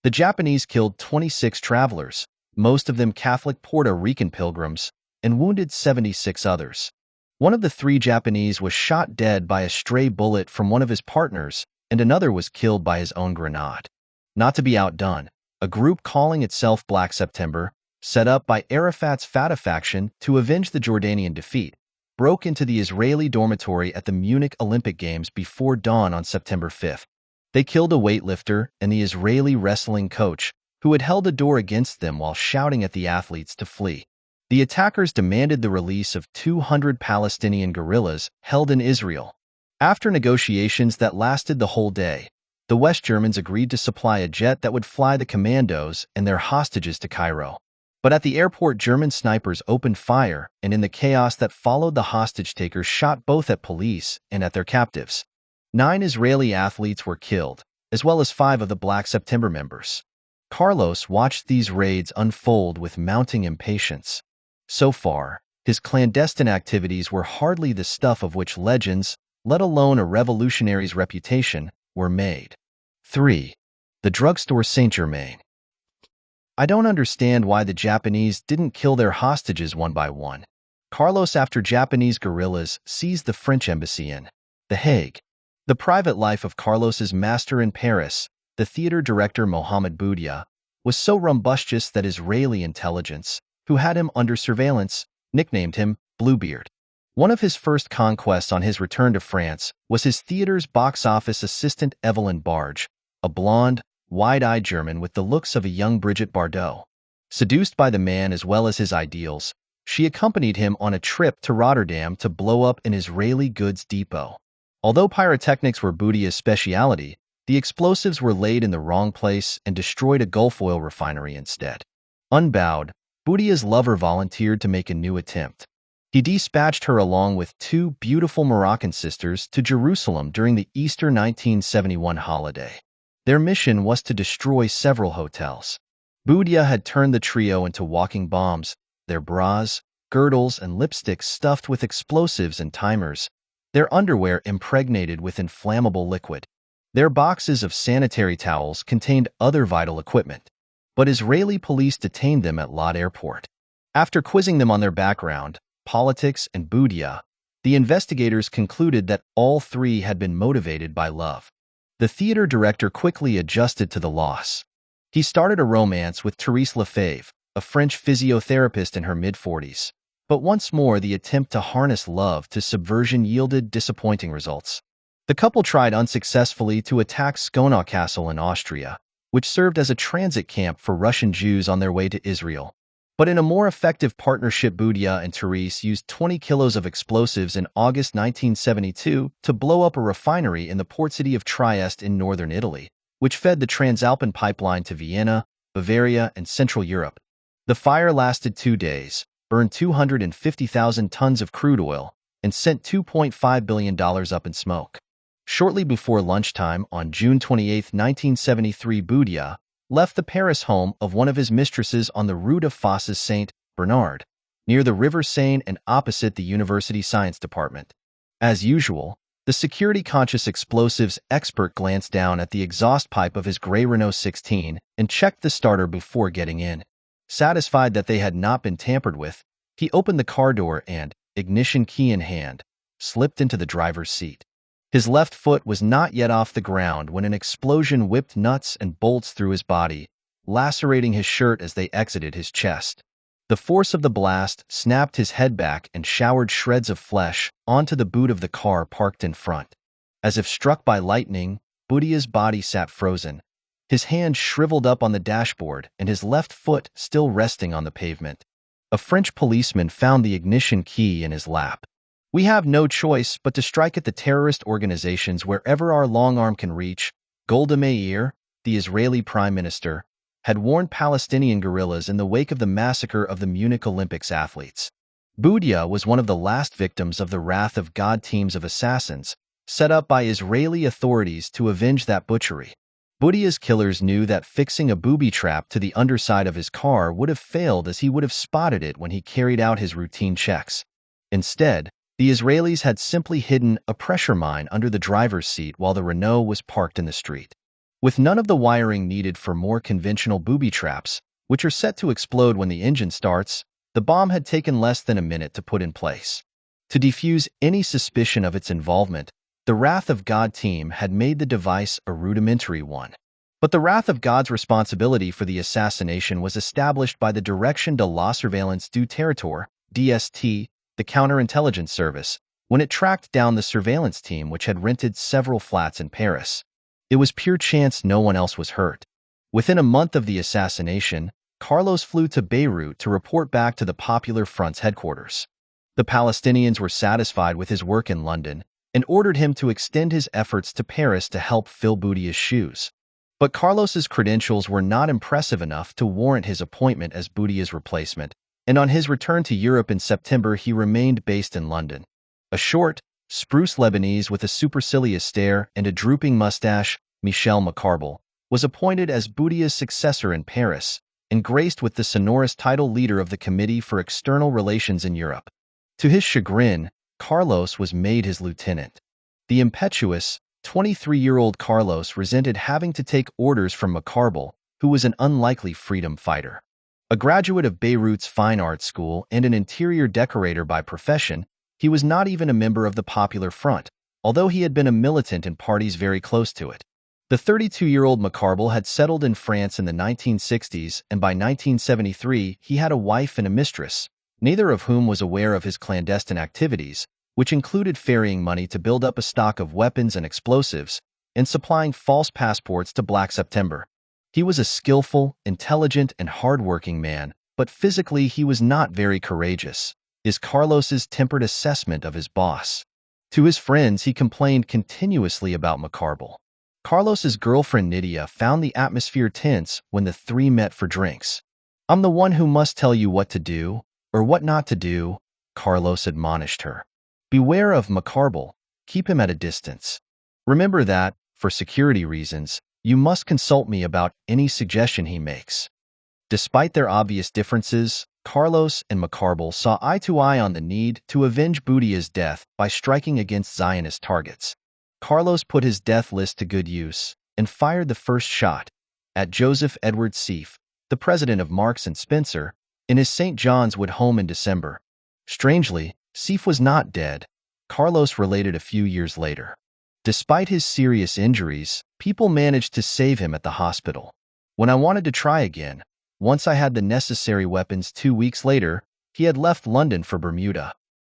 The Japanese killed 26 travelers, most of them Catholic Puerto Rican pilgrims, and wounded 76 others. One of the 3 Japanese was shot dead by a stray bullet from one of his partners, and another was killed by his own grenade. Not to be outdone, a group calling itself Black September, set up by Arafat's Fatah faction to avenge the Jordanian defeat, broke into the Israeli dormitory at the Munich Olympic Games before dawn on September 5. They killed a weightlifter and the Israeli wrestling coach, who had held a door against them while shouting at the athletes to flee. The attackers demanded the release of 200 Palestinian guerrillas held in Israel. After negotiations that lasted the whole day, the West Germans agreed to supply a jet that would fly the commandos and their hostages to Cairo. But at the airport, German snipers opened fire, and in the chaos that followed, the hostage-takers shot both at police and at their captives. 9 Israeli athletes were killed, as well as 5 of the Black September members. Carlos watched these raids unfold with mounting impatience. So far, his clandestine activities were hardly the stuff of which legends, let alone a revolutionary's reputation, were made. 3. The Drugstore Saint-Germain. I don't understand why the Japanese didn't kill their hostages one by one. Carlos, after Japanese guerrillas seized the French embassy in The Hague. The private life of Carlos's master in Paris, the theater director Mohamed Boudia, was so rumbustious that Israeli intelligence, who had him under surveillance, nicknamed him Bluebeard. One of his first conquests on his return to France was his theater's box office assistant Evelyn Barge, a blonde, wide-eyed German with the looks of a young Brigitte Bardot. Seduced by the man as well as his ideals, she accompanied him on a trip to Rotterdam to blow up an Israeli goods depot. Although pyrotechnics were Boudia's speciality, the explosives were laid in the wrong place and destroyed a Gulf oil refinery instead. Unbowed, Boudia's lover volunteered to make a new attempt. He dispatched her along with 2 beautiful Moroccan sisters to Jerusalem during the Easter 1971 holiday. Their mission was to destroy several hotels. Boudia had turned the trio into walking bombs, their bras, girdles, and lipsticks stuffed with explosives and timers, their underwear impregnated with inflammable liquid. Their boxes of sanitary towels contained other vital equipment. But Israeli police detained them at Lod airport. After quizzing them on their background, politics, and Boudia, the investigators concluded that all 3 had been motivated by love. The theater director quickly adjusted to the loss. He started a romance with Thérèse Lefebvre, a French physiotherapist in her mid-40s. But once more, the attempt to harness love to subversion yielded disappointing results. The couple tried unsuccessfully to attack Schönau Castle in Austria, which served as a transit camp for Russian Jews on their way to Israel. But in a more effective partnership, Boudia and Thérèse used 20 kilos of explosives in August 1972 to blow up a refinery in the port city of Trieste in northern Italy, which fed the Transalpine pipeline to Vienna, Bavaria, and Central Europe. The fire lasted 2 days, burned 250,000 tons of crude oil, and sent $2.5 billion up in smoke. Shortly before lunchtime on June 28, 1973, Boudia left the Paris home of one of his mistresses on the Rue de Fosses Saint-Bernard, near the River Seine and opposite the University Science Department. As usual, the security-conscious explosives expert glanced down at the exhaust pipe of his gray Renault 16 and checked the starter before getting in. Satisfied that they had not been tampered with, he opened the car door and, ignition key in hand, slipped into the driver's seat. His left foot was not yet off the ground when an explosion whipped nuts and bolts through his body, lacerating his shirt as they exited his chest. The force of the blast snapped his head back and showered shreds of flesh onto the boot of the car parked in front. As if struck by lightning, Boudia's body sat frozen, his hand shriveled up on the dashboard and his left foot still resting on the pavement. A French policeman found the ignition key in his lap. "We have no choice but to strike at the terrorist organizations wherever our long arm can reach," Golda Meir, the Israeli prime minister, had warned Palestinian guerrillas in the wake of the massacre of the Munich Olympics athletes. Boudia was one of the last victims of the Wrath of God teams of assassins, set up by Israeli authorities to avenge that butchery. Boutia's killers knew that fixing a booby trap to the underside of his car would have failed, as he would have spotted it when he carried out his routine checks. Instead, the Israelis had simply hidden a pressure mine under the driver's seat while the Renault was parked in the street. With none of the wiring needed for more conventional booby traps, which are set to explode when the engine starts, the bomb had taken less than a minute to put in place. To defuse any suspicion of its involvement, the Wrath of God team had made the device a rudimentary one. But the Wrath of God's responsibility for the assassination was established by the Direction de la Surveillance du Territoire, DST, the counterintelligence service, when it tracked down the surveillance team which had rented several flats in Paris. It was pure chance no one else was hurt. Within a month of the assassination, Carlos flew to Beirut to report back to the Popular Front's headquarters. The Palestinians were satisfied with his work in London and ordered him to extend his efforts to Paris to help fill Boutia's shoes. But Carlos's credentials were not impressive enough to warrant his appointment as Boutia's replacement, and on his return to Europe in September he remained based in London. A short, spruce Lebanese with a supercilious stare and a drooping mustache, Michel Macarbal, was appointed as Boutia's successor in Paris and graced with the sonorous title leader of the Committee for External Relations in Europe. To his chagrin, Carlos was made his lieutenant. The impetuous, 23-year-old Carlos resented having to take orders from Macarbal, who was an unlikely freedom fighter. A graduate of Beirut's Fine Arts School and an interior decorator by profession, he was not even a member of the Popular Front, although he had been a militant in parties very close to it. The 32-year-old Macarbal had settled in France in the 1960s, and by 1973 he had a wife and a mistress, neither of whom was aware of his clandestine activities, which included ferrying money to build up a stock of weapons and explosives, and supplying false passports to Black September. He was a skillful, intelligent, and hard-working man, but physically he was not very courageous, is Carlos's tempered assessment of his boss. To his friends he complained continuously about Macarbal. Carlos's girlfriend Nydia found the atmosphere tense when the three met for drinks. "I'm the one who must tell you what to do, or what not to do," Carlos admonished her. "Beware of Macarbal, keep him at a distance. Remember that, for security reasons, you must consult me about any suggestion he makes." Despite their obvious differences, Carlos and Macarbal saw eye to eye on the need to avenge Boutia's death by striking against Zionist targets. Carlos put his death list to good use and fired the first shot at Joseph Edward Sieff, the president of Marks & Spencer, in his St. John's Wood home in December. Strangely, Sieff was not dead, Carlos related a few years later. Despite his serious injuries, people managed to save him at the hospital. "When I wanted to try again, once I had the necessary weapons 2 weeks later, he had left London for Bermuda."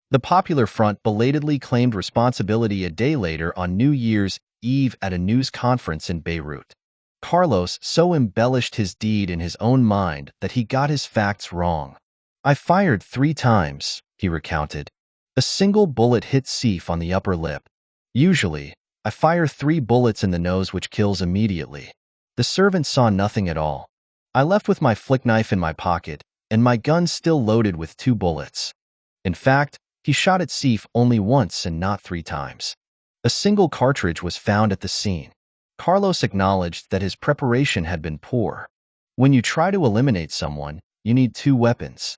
The Popular Front belatedly claimed responsibility a day later on New Year's Eve at a news conference in Beirut. Carlos so embellished his deed in his own mind that he got his facts wrong. "I fired 3 times, he recounted. "A single bullet hit Sieff on the upper lip. Usually, I fire 3 bullets in the nose which kills immediately. The servant saw nothing at all. I left with my flick knife in my pocket, and my gun still loaded with 2 bullets. In fact, he shot at Sieff only once and not 3 times. A single cartridge was found at the scene." Carlos acknowledged that his preparation had been poor. When you try to eliminate someone, you need 2 weapons.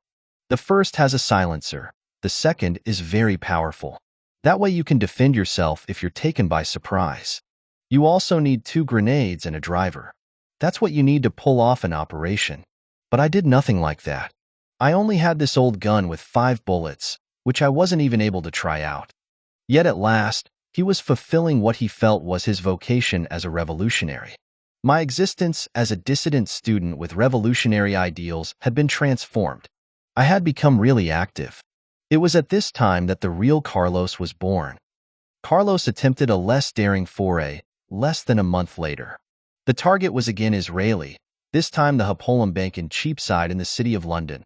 The first has a silencer. The second is very powerful. That way you can defend yourself if you're taken by surprise. You also need 2 grenades and a driver. That's what you need to pull off an operation. But I did nothing like that. I only had this old gun with 5 bullets, which I wasn't even able to try out. Yet at last, he was fulfilling what he felt was his vocation as a revolutionary. "My existence as a dissident student with revolutionary ideals had been transformed. I had become really active. It was at this time that the real Carlos was born." Carlos attempted a less daring foray less than a month later. The target was again Israeli, this time the Hapolim Bank in Cheapside in the city of London.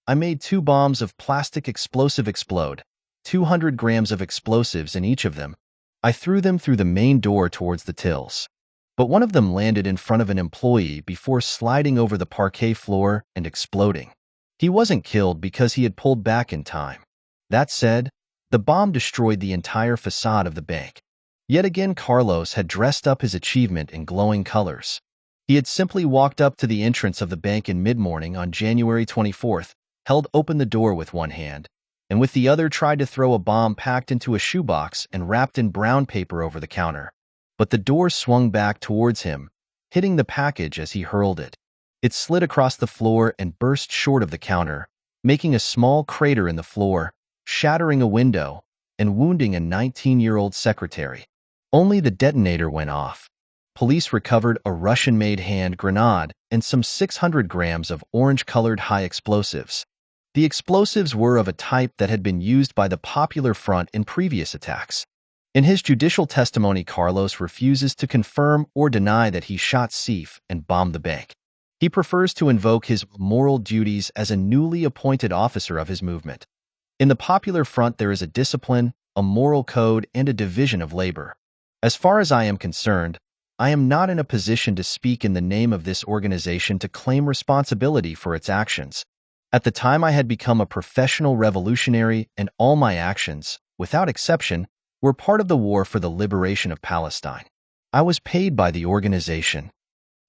"I made 2 bombs of plastic explosive explode, 200 grams of explosives in each of them. I threw them through the main door towards the tills. But one of them landed in front of an employee before sliding over the parquet floor and exploding. He wasn't killed because he had pulled back in time. That said, the bomb destroyed the entire facade of the bank. Yet again, Carlos had dressed up his achievement in glowing colors. He had simply walked up to the entrance of the bank in mid-morning on January 24th, held open the door with one hand, and with the other tried to throw a bomb packed into a shoebox and wrapped in brown paper over the counter. But the door swung back towards him, hitting the package as he hurled it. It slid across the floor and burst short of the counter, making a small crater in the floor, shattering a window, and wounding a 19-year-old secretary. Only the detonator went off. Police recovered a Russian-made hand grenade and some 600 grams of orange-colored high explosives. The explosives were of a type that had been used by the Popular Front in previous attacks. In his judicial testimony, Carlos refuses to confirm or deny that he shot Seif and bombed the bank. He prefers to invoke his moral duties as a newly appointed officer of his movement. In the Popular Front, there is a discipline, a moral code, and a division of labor. As far as I am concerned, I am not in a position to speak in the name of this organization to claim responsibility for its actions. At the time, I had become a professional revolutionary, and all my actions, without exception, were part of the war for the liberation of Palestine. I was paid by the organization.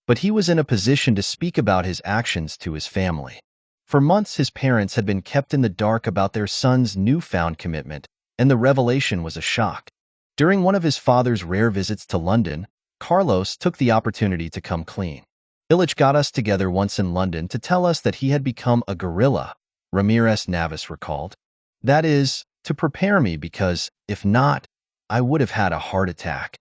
But he was in a position to speak about his actions to his family. For months, his parents had been kept in the dark about their son's newfound commitment, and the revelation was a shock. During one of his father's rare visits to London, Carlos took the opportunity to come clean. Illich got us together once in London to tell us that he had become a guerrilla, Ramirez Navas recalled. That is, to prepare me because, if not, I would have had a heart attack.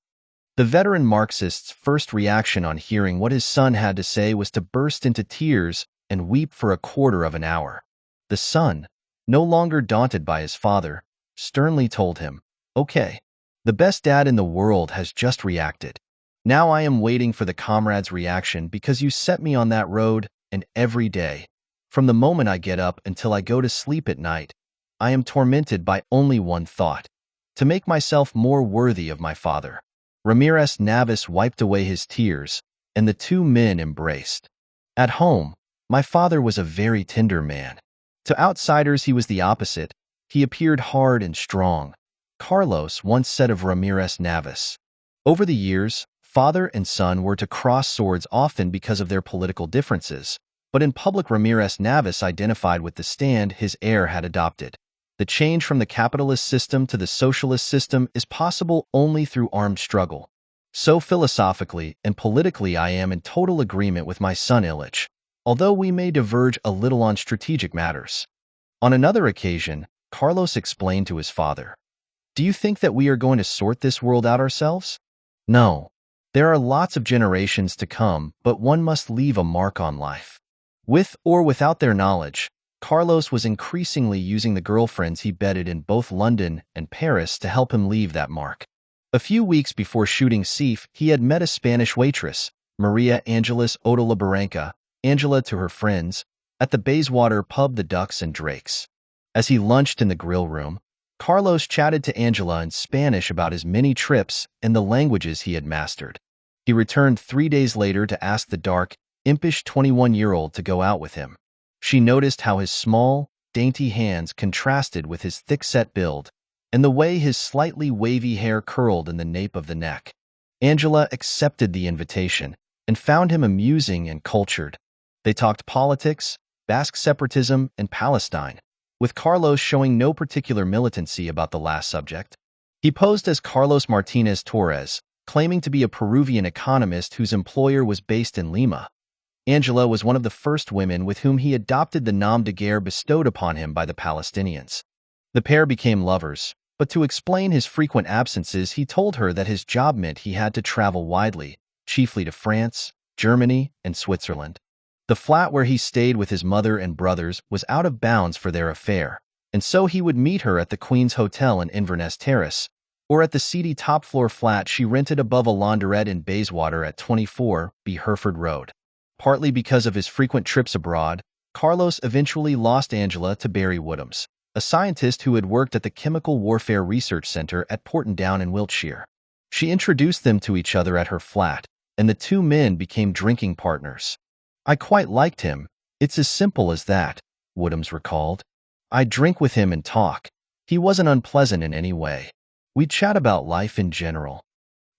The veteran Marxist's first reaction on hearing what his son had to say was to burst into tears and weep for a quarter of an hour. The son, no longer daunted by his father, sternly told him, "Okay, the best dad in the world has just reacted. Now I am waiting for the comrade's reaction because you set me on that road, and every day, from the moment I get up until I go to sleep at night, I am tormented by only one thought: to make myself more worthy of my father." Ramirez Navas wiped away his tears, and the two men embraced. At home, my father was a very tender man. To outsiders, he was the opposite. He appeared hard and strong, Carlos once said of Ramirez Navas. Over the years, father and son were to cross swords often because of their political differences, but in public Ramirez Navas identified with the stand his heir had adopted. The change from the capitalist system to the socialist system is possible only through armed struggle. So philosophically and politically I am in total agreement with my son Illich, although we may diverge a little on strategic matters. On another occasion, Carlos explained to his father, "Do you think that we are going to sort this world out ourselves? No. There are lots of generations to come, but one must leave a mark on life." With or without their knowledge, Carlos was increasingly using the girlfriends he bedded in both London and Paris to help him leave that mark. A few weeks before shooting Seif, he had met a Spanish waitress, Maria Angeles Otola Barranca, Angela to her friends, at the Bayswater pub The Ducks and Drakes. As he lunched in the grill room, Carlos chatted to Angela in Spanish about his many trips and the languages he had mastered. He returned 3 days later to ask the dark, impish 21-year-old to go out with him. She noticed how his small, dainty hands contrasted with his thick-set build, and the way his slightly wavy hair curled in the nape of the neck. Angela accepted the invitation and found him amusing and cultured. They talked politics, Basque separatism, and Palestine, with Carlos showing no particular militancy about the last subject. He posed as Carlos Martinez Torres, claiming to be a Peruvian economist whose employer was based in Lima. Angela was one of the first women with whom he adopted the nom de guerre bestowed upon him by the Palestinians. The pair became lovers, but to explain his frequent absences, he told her that his job meant he had to travel widely, chiefly to France, Germany, and Switzerland. The flat where he stayed with his mother and brothers was out of bounds for their affair, and so he would meet her at the Queen's Hotel in Inverness Terrace, or at the seedy top-floor flat she rented above a laundrette in Bayswater at 24B Hereford Road. Partly because of his frequent trips abroad, Carlos eventually lost Angela to Barry Woodhams, a scientist who had worked at the Chemical Warfare Research Center at Porton Down in Wiltshire. She introduced them to each other at her flat, and the two men became drinking partners. "I quite liked him. It's as simple as that," Woodhams recalled. "I'd drink with him and talk. He wasn't unpleasant in any way. We'd chat about life in general.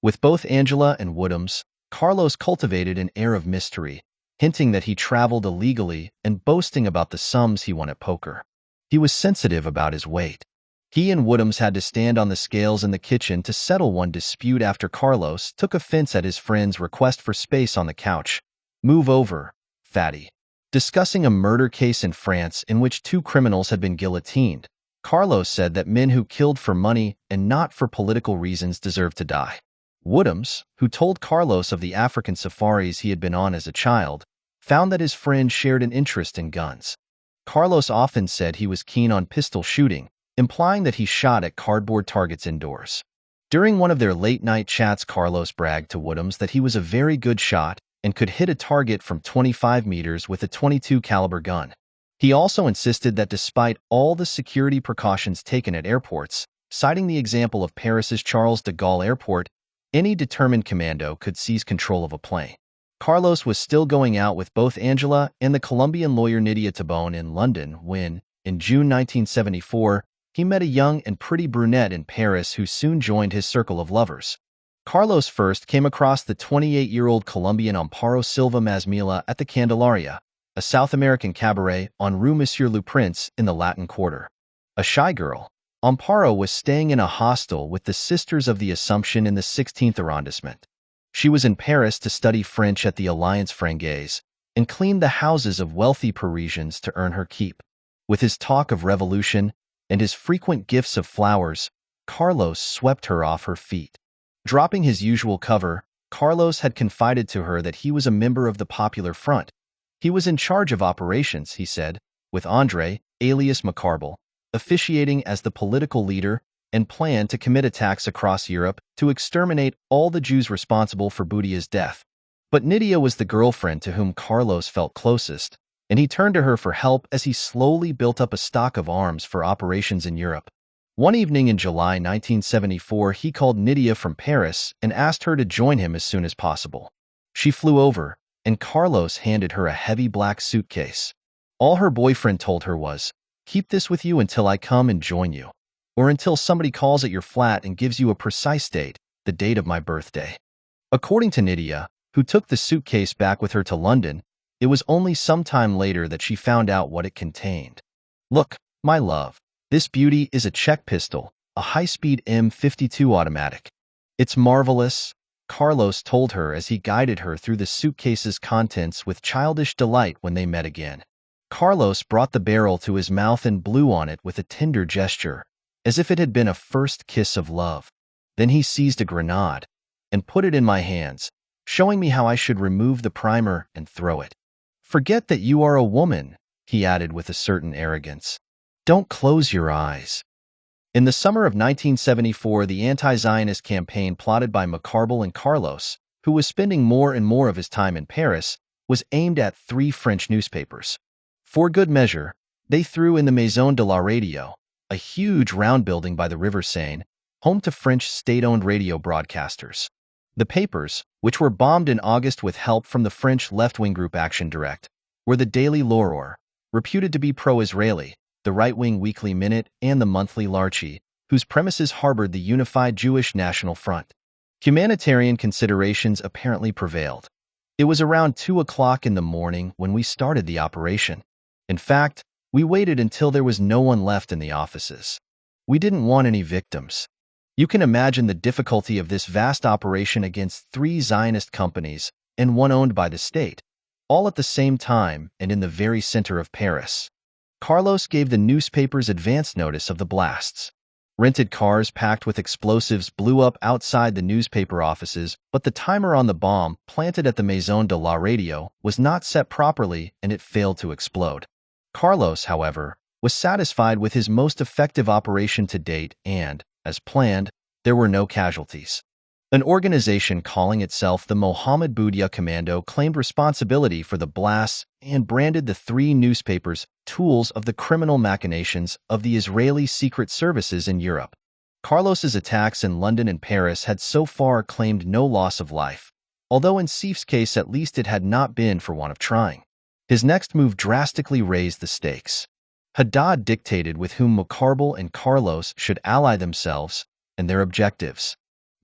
With both Angela and Woodhams, Carlos cultivated an air of mystery, hinting that he traveled illegally and boasting about the sums he won at poker. He was sensitive about his weight. He and Woodhams had to stand on the scales in the kitchen to settle one dispute after Carlos took offense at his friend's request for space on the couch. "Move over, fatty." Discussing a murder case in France in which 2 criminals had been guillotined, Carlos said that men who killed for money and not for political reasons deserved to die. Woodhams, who told Carlos of the African safaris he had been on as a child, found that his friend shared an interest in guns. Carlos often said he was keen on pistol shooting, implying that he shot at cardboard targets indoors. During one of their late-night chats, Carlos bragged to Woodhams that he was a very good shot and could hit a target from 25 meters with a .22 caliber gun. He also insisted that despite all the security precautions taken at airports, citing the example of Paris's Charles de Gaulle Airport, any determined commando could seize control of a plane. Carlos was still going out with both Angela and the Colombian lawyer Nydia Tabone in London when, in June 1974, he met a young and pretty brunette in Paris who soon joined his circle of lovers. Carlos first came across the 28-year-old Colombian Amparo Silva Masmila at the Candelaria, a South American cabaret on Rue Monsieur le Prince in the Latin Quarter. A shy girl, Amparo was staying in a hostel with the Sisters of the Assumption in the 16th arrondissement. She was in Paris to study French at the Alliance Francaise and cleaned the houses of wealthy Parisians to earn her keep. With his talk of revolution and his frequent gifts of flowers, Carlos swept her off her feet. Dropping his usual cover, Carlos had confided to her that he was a member of the Popular Front. He was in charge of operations, he said, with André, alias Macarbal, officiating as the political leader and planned to commit attacks across Europe to exterminate all the Jews responsible for Boutia's death. But Nydia was the girlfriend to whom Carlos felt closest, and he turned to her for help as he slowly built up a stock of arms for operations in Europe. One evening in July 1974, he called Nydia from Paris and asked her to join him as soon as possible. She flew over, and Carlos handed her a heavy black suitcase. All her boyfriend told her was, "Keep this with you until I come and join you, or until somebody calls at your flat and gives you a precise date, the date of my birthday." According to Nydia, who took the suitcase back with her to London, it was only some time later that she found out what it contained. "Look, my love, this beauty is a Czech pistol, a high-speed M52 automatic. It's marvelous," Carlos told her as he guided her through the suitcase's contents with childish delight when they met again. Carlos brought the barrel to his mouth and blew on it with a tender gesture, as if it had been a first kiss of love. Then he seized a grenade and put it in my hands, showing me how I should remove the primer and throw it. "Forget that you are a woman," he added with a certain arrogance. "Don't close your eyes." In the summer of 1974, the anti-Zionist campaign plotted by Macarbal and Carlos, who was spending more and more of his time in Paris, was aimed at 3 French newspapers. For good measure, they threw in the Maison de la Radio, a huge round building by the River Seine, home to French state-owned radio broadcasters. The papers, which were bombed in August with help from the French left-wing group Action Direct, were the Daily L'Aurore, reputed to be pro-Israeli, the right-wing Weekly Minute, and the monthly L'Archi, whose premises harbored the Unified Jewish National Front. Humanitarian considerations apparently prevailed. It was around 2 o'clock in the morning when we started the operation. In fact, we waited until there was no one left in the offices. We didn't want any victims. You can imagine the difficulty of this vast operation against 3 Zionist companies and one owned by the state, all at the same time and in the very center of Paris. Carlos gave the newspapers advance notice of the blasts. Rented cars packed with explosives blew up outside the newspaper offices, but the timer on the bomb planted at the Maison de la Radio was not set properly and it failed to explode. Carlos, however, was satisfied with his most effective operation to date and, as planned, there were no casualties. An organization calling itself the Mohammed Boudia Commando claimed responsibility for the blasts and branded the 3 newspapers tools of the criminal machinations of the Israeli secret services in Europe. Carlos's attacks in London and Paris had so far claimed no loss of life, although in Seif's case at least it had not been for want of trying. His next move drastically raised the stakes. Haddad dictated with whom Macarbal and Carlos should ally themselves, and their objectives.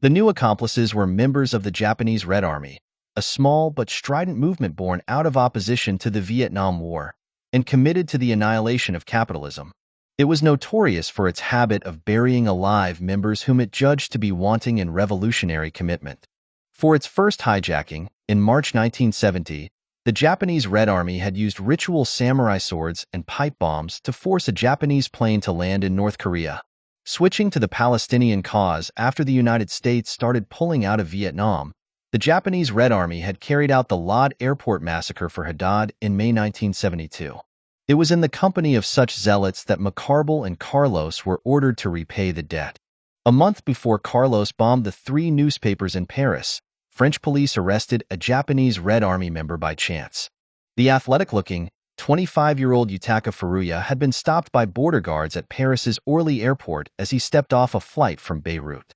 The new accomplices were members of the Japanese Red Army, a small but strident movement born out of opposition to the Vietnam War and committed to the annihilation of capitalism. It was notorious for its habit of burying alive members whom it judged to be wanting in revolutionary commitment. For its first hijacking, in March 1970, the Japanese Red Army had used ritual samurai swords and pipe bombs to force a Japanese plane to land in North Korea. Switching to the Palestinian cause after the United States started pulling out of Vietnam, the Japanese Red Army had carried out the Lod Airport massacre for Haddad in May 1972. It was in the company of such zealots that Macarbal and Carlos were ordered to repay the debt. A month before Carlos bombed the 3 newspapers in Paris, French police arrested a Japanese Red Army member by chance. The athletic-looking, 25-year-old Yutaka Furuya had been stopped by border guards at Paris's Orly airport as he stepped off a flight from Beirut.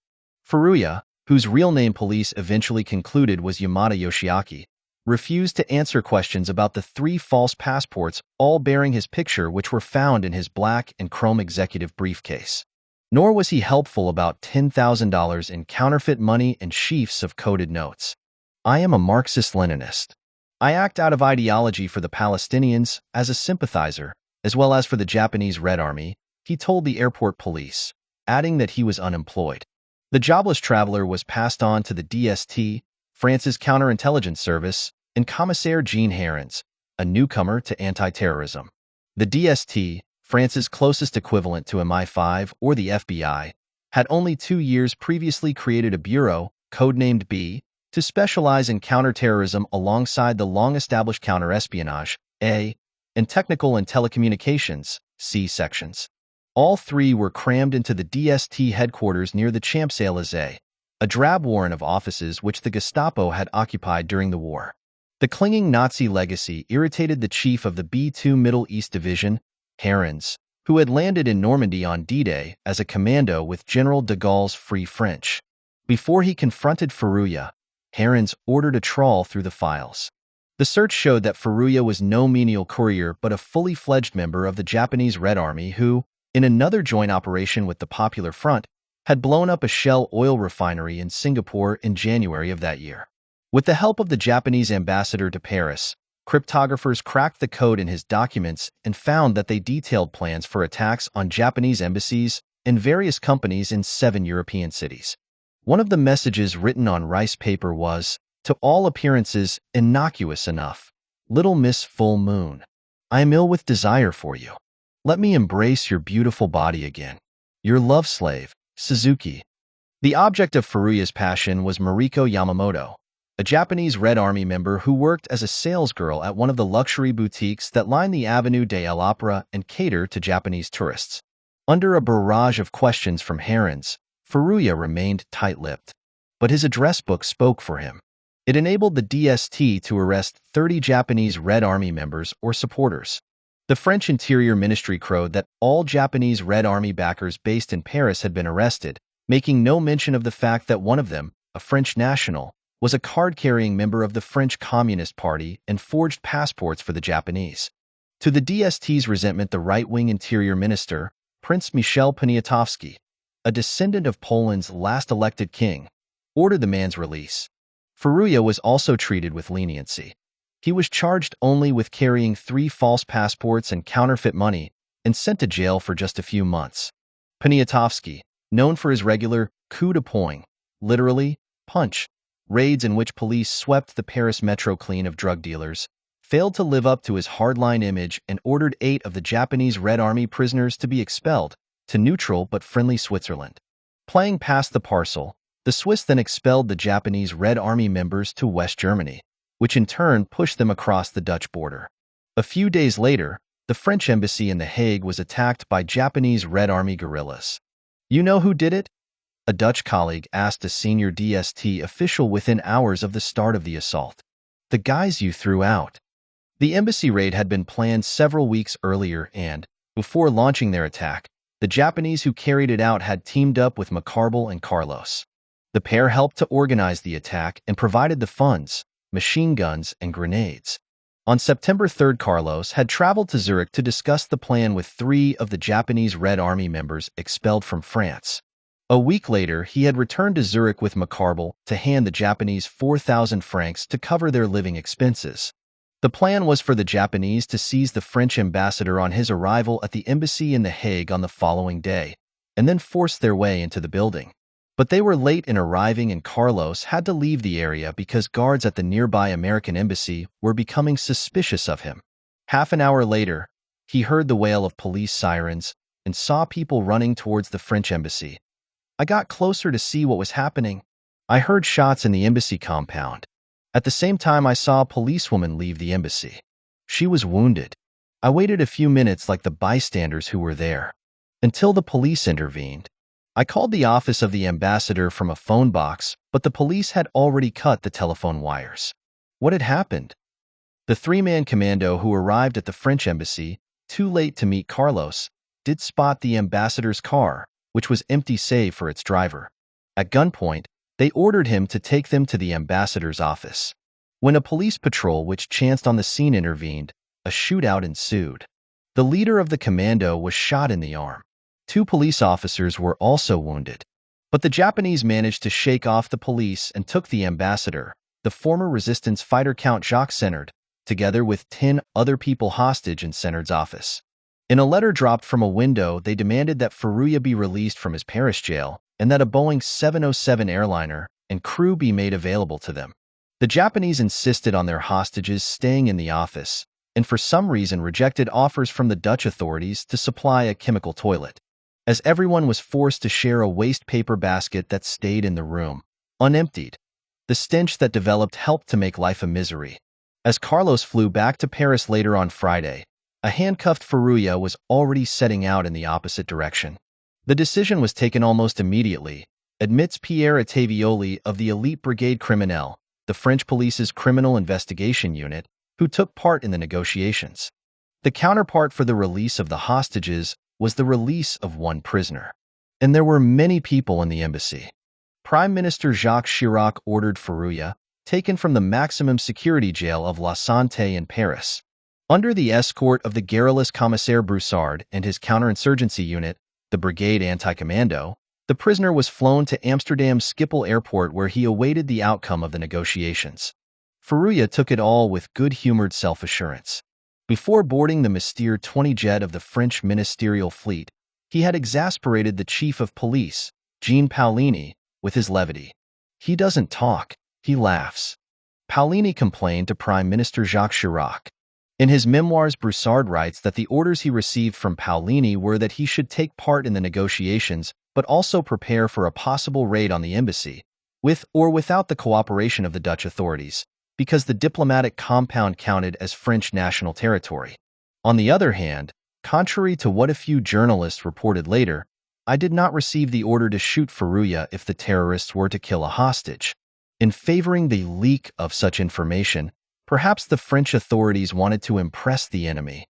Furuya, whose real name police eventually concluded was Yamada Yoshiaki, refused to answer questions about the 3 false passports, all bearing his picture, which were found in his black and chrome executive briefcase. Nor was he helpful about $10,000 in counterfeit money and sheafs of coded notes. "I am a Marxist-Leninist. I act out of ideology for the Palestinians as a sympathizer, as well as for the Japanese Red Army," he told the airport police, adding that he was unemployed. The jobless traveler was passed on to the DST, France's counterintelligence service, and Commissaire Jean Herons, a newcomer to anti-terrorism. The DST, France's closest equivalent to MI5 or the FBI, had only 2 years previously created a bureau, codenamed B, to specialize in counterterrorism alongside the long-established counterespionage, A, and technical and telecommunications, C sections. All 3 were crammed into the DST headquarters near the Champs-Élysées, a drab warren of offices which the Gestapo had occupied during the war. The clinging Nazi legacy irritated the chief of the B-2 Middle East Division, Herons, who had landed in Normandy on D-Day as a commando with General de Gaulle's Free French. Before he confronted Furuya, Herons ordered a trawl through the files. The search showed that Furuya was no menial courier but a fully fledged member of the Japanese Red Army who, in another joint operation with the Popular Front, had blown up a Shell oil refinery in Singapore in January of that year. With the help of the Japanese ambassador to Paris, cryptographers cracked the code in his documents and found that they detailed plans for attacks on Japanese embassies and various companies in 7 European cities. One of the messages written on rice paper was, to all appearances, innocuous enough. "Little Miss Full Moon, I am ill with desire for you. Let me embrace your beautiful body again. Your love slave, Suzuki." The object of Furuya's passion was Mariko Yamamoto, a Japanese Red Army member who worked as a salesgirl at one of the luxury boutiques that line the Avenue de l'Opéra and cater to Japanese tourists. Under a barrage of questions from Herons, Furuya remained tight-lipped, but his address book spoke for him. It enabled the DST to arrest 30 Japanese Red Army members or supporters. The French Interior Ministry crowed that all Japanese Red Army backers based in Paris had been arrested, making no mention of the fact that one of them, a French national, was a card-carrying member of the French Communist Party and forged passports for the Japanese. To the DST's resentment, the right-wing Interior Minister, Prince Michel Poniatowski, a descendant of Poland's last elected king, ordered the man's release. Furuya was also treated with leniency. He was charged only with carrying 3 false passports and counterfeit money and sent to jail for just a few months. Poniatowski, known for his regular coup de poing, literally, punch, raids in which police swept the Paris metro clean of drug dealers, failed to live up to his hardline image and ordered 8 of the Japanese Red Army prisoners to be expelled to neutral but friendly Switzerland. Playing past the parcel, the Swiss then expelled the Japanese Red Army members to West Germany, which in turn pushed them across the Dutch border. A few days later, the French embassy in The Hague was attacked by Japanese Red Army guerrillas. "You know who did it?" a Dutch colleague asked a senior DST official within hours of the start of the assault. "The guys you threw out." The embassy raid had been planned several weeks earlier and, before launching their attack, the Japanese who carried it out had teamed up with Macarbal and Carlos. The pair helped to organize the attack and provided the funds, machine guns, and grenades. On September 3, Carlos had traveled to Zurich to discuss the plan with 3 of the Japanese Red Army members expelled from France. A week later, he had returned to Zurich with Macarbal to hand the Japanese 4,000 francs to cover their living expenses. The plan was for the Japanese to seize the French ambassador on his arrival at the embassy in The Hague on the following day, and then force their way into the building. But they were late in arriving, and Carlos had to leave the area because guards at the nearby American embassy were becoming suspicious of him. Half an hour later, he heard the wail of police sirens and saw people running towards the French embassy. I got closer to see what was happening. I heard shots in the embassy compound. At the same time, I saw a policewoman leave the embassy. She was wounded. I waited a few minutes like the bystanders who were there, until the police intervened. I called the office of the ambassador from a phone box, but the police had already cut the telephone wires. What had happened? The three-man commando who arrived at the French embassy, too late to meet Carlos, did spot the ambassador's car, which was empty save for its driver. At gunpoint, they ordered him to take them to the ambassador's office. When a police patrol which chanced on the scene intervened, a shootout ensued. The leader of the commando was shot in the arm. 2 police officers were also wounded. But the Japanese managed to shake off the police and took the ambassador, the former resistance fighter Count Jacques Senard, together with 10 other people hostage in Senard's office. In a letter dropped from a window, they demanded that Furuya be released from his Paris jail and that a Boeing 707 airliner and crew be made available to them. The Japanese insisted on their hostages staying in the office and for some reason rejected offers from the Dutch authorities to supply a chemical toilet, as everyone was forced to share a waste paper basket that stayed in the room, unemptied. The stench that developed helped to make life a misery. As Carlos flew back to Paris later on Friday, a handcuffed Furuya was already setting out in the opposite direction. The decision was taken almost immediately, admits Pierre Ottavioli of the Elite Brigade Criminelle, the French police's criminal investigation unit, who took part in the negotiations. The counterpart for the release of the hostages was the release of one prisoner. And there were many people in the embassy. Prime Minister Jacques Chirac ordered Furuya taken from the maximum security jail of La Santé in Paris. Under the escort of the garrulous Commissaire Broussard and his counterinsurgency unit, the Brigade Anti-Commando, the prisoner was flown to Amsterdam's Schiphol Airport where he awaited the outcome of the negotiations. Furuya took it all with good-humored self-assurance. Before boarding the Mystère 20 jet of the French ministerial fleet, he had exasperated the chief of police, Jean Paulini, with his levity. "He doesn't talk, he laughs," Paulini complained to Prime Minister Jacques Chirac. In his memoirs, Broussard writes that the orders he received from Paulini were that he should take part in the negotiations, but also prepare for a possible raid on the embassy, with or without the cooperation of the Dutch authorities, because the diplomatic compound counted as French national territory. On the other hand, contrary to what a few journalists reported later, I did not receive the order to shoot Furuya if the terrorists were to kill a hostage. In favoring the leak of such information, perhaps the French authorities wanted to impress the enemy.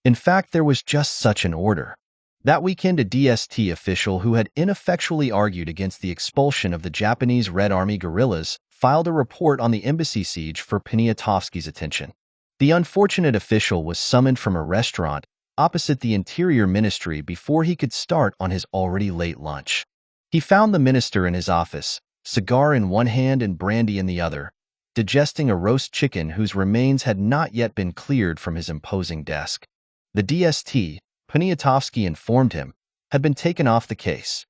In fact, there was just such an order. That weekend, a DST official who had ineffectually argued against the expulsion of the Japanese Red Army guerrillas filed a report on the embassy siege for Poniatowski's attention. The unfortunate official was summoned from a restaurant opposite the Interior Ministry before he could start on his already late lunch. He found the minister in his office, cigar in one hand and brandy in the other, digesting a roast chicken whose remains had not yet been cleared from his imposing desk. The DST, Poniatowski informed him, had been taken off the case.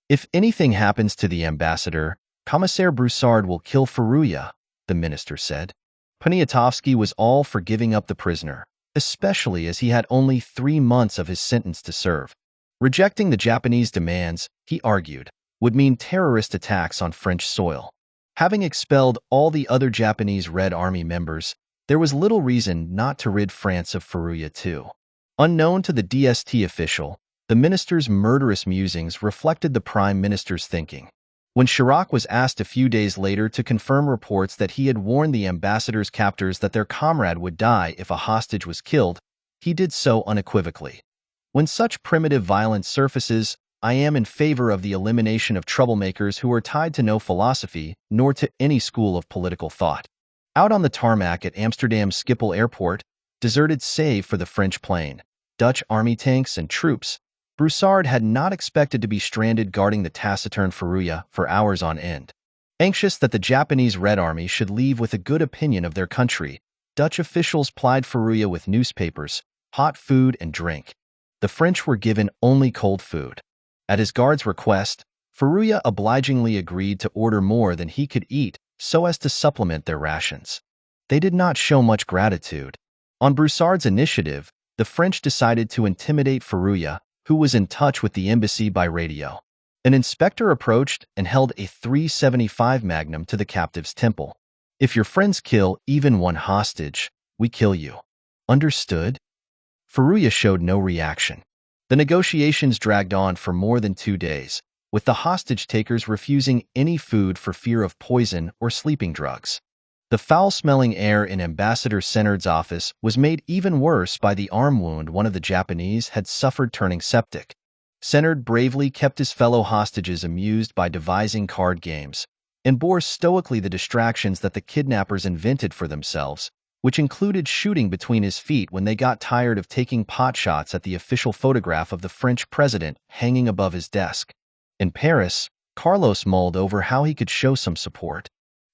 "If anything happens to the ambassador, Commissaire Broussard will kill Furuya," the minister said. Poniatowski was all for giving up the prisoner, especially as he had only 3 months of his sentence to serve. Rejecting the Japanese demands, he argued, would mean terrorist attacks on French soil. Having expelled all the other Japanese Red Army members, there was little reason not to rid France of Furuya too. Unknown to the DST official, the minister's murderous musings reflected the prime minister's thinking. When Chirac was asked a few days later to confirm reports that he had warned the ambassador's captors that their comrade would die if a hostage was killed, he did so unequivocally. "When such primitive violence surfaces, I am in favor of the elimination of troublemakers who are tied to no philosophy nor to any school of political thought." Out on the tarmac at Amsterdam's Schiphol Airport, deserted save for the French plane, Dutch army tanks and troops, Broussard had not expected to be stranded guarding the taciturn Furuya for hours on end. Anxious that the Japanese Red Army should leave with a good opinion of their country, Dutch officials plied Furuya with newspapers, hot food, and drink. The French were given only cold food. At his guard's request, Furuya obligingly agreed to order more than he could eat so as to supplement their rations. They did not show much gratitude. On Broussard's initiative, the French decided to intimidate Furuya, who was in touch with the embassy by radio. An inspector approached and held a .375 Magnum to the captive's temple. "If your friends kill even one hostage, we kill you. Understood?" Furuya showed no reaction. The negotiations dragged on for more than 2 days, with the hostage-takers refusing any food for fear of poison or sleeping drugs. The foul-smelling air in Ambassador Senard's office was made even worse by the arm wound one of the Japanese had suffered turning septic. Senard bravely kept his fellow hostages amused by devising card games, and bore stoically the distractions that the kidnappers invented for themselves, which included shooting between his feet when they got tired of taking potshots at the official photograph of the French president hanging above his desk. In Paris, Carlos mulled over how he could show some support.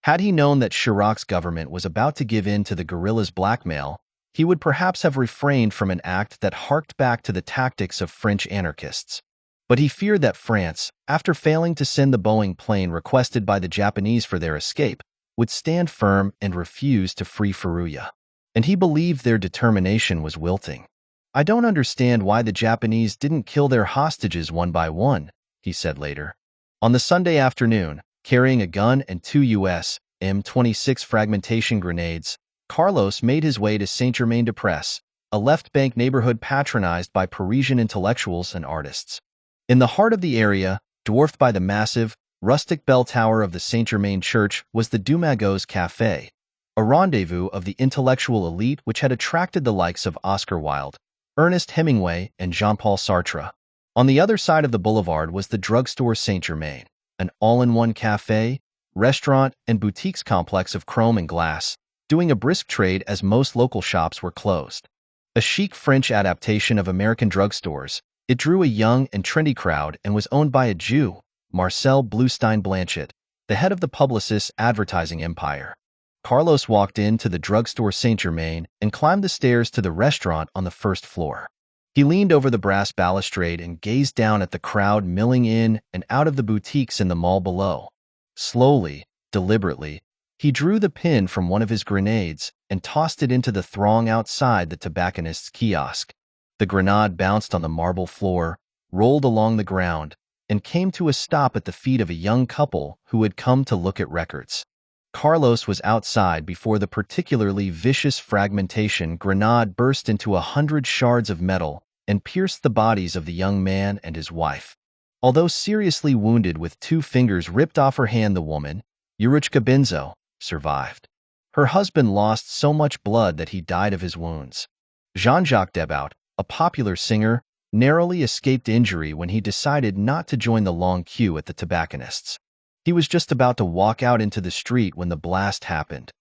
Had he known that Chirac's government was about to give in to the guerrillas' blackmail, he would perhaps have refrained from an act that harked back to the tactics of French anarchists. But he feared that France, after failing to send the Boeing plane requested by the Japanese for their escape, would stand firm and refuse to free Furuya. And he believed their determination was wilting. "I don't understand why the Japanese didn't kill their hostages one by one," he said later. On the Sunday afternoon, carrying a gun and 2 U.S. M26 fragmentation grenades, Carlos made his way to Saint-Germain-des-Prés, a left-bank neighborhood patronized by Parisian intellectuals and artists. In the heart of the area, dwarfed by the massive, rustic bell tower of the Saint-Germain Church, was the Dumago's Café, a rendezvous of the intellectual elite which had attracted the likes of Oscar Wilde, Ernest Hemingway, and Jean-Paul Sartre. On the other side of the boulevard was the Drugstore Saint-Germain, an all-in-one café, restaurant, and boutiques complex of chrome and glass, doing a brisk trade as most local shops were closed. A chic French adaptation of American drugstores, it drew a young and trendy crowd and was owned by a Jew, Marcel Bluestein Blanchet, the head of the Publicis advertising empire. Carlos walked into the Drugstore Saint-Germain and climbed the stairs to the restaurant on the first floor. He leaned over the brass balustrade and gazed down at the crowd milling in and out of the boutiques in the mall below. Slowly, deliberately, he drew the pin from one of his grenades and tossed it into the throng outside the tobacconist's kiosk. The grenade bounced on the marble floor, rolled along the ground, and came to a stop at the feet of a young couple who had come to look at records. Carlos was outside before the particularly vicious fragmentation grenade burst into 100 shards of metal and pierced the bodies of the young man and his wife. Although seriously wounded with 2 fingers ripped off her hand, the woman, Yuruchka Benzo, survived. Her husband lost so much blood that he died of his wounds. Jean-Jacques Debaut, a popular singer, narrowly escaped injury when he decided not to join the long queue at the tobacconist's. He was just about to walk out into the street when the blast happened.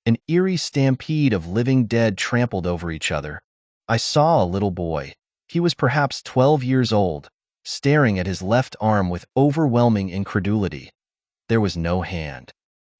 An eerie stampede of living dead trampled over each other. I saw a little boy. He was perhaps 12 years old, staring at his left arm with overwhelming incredulity. There was no hand.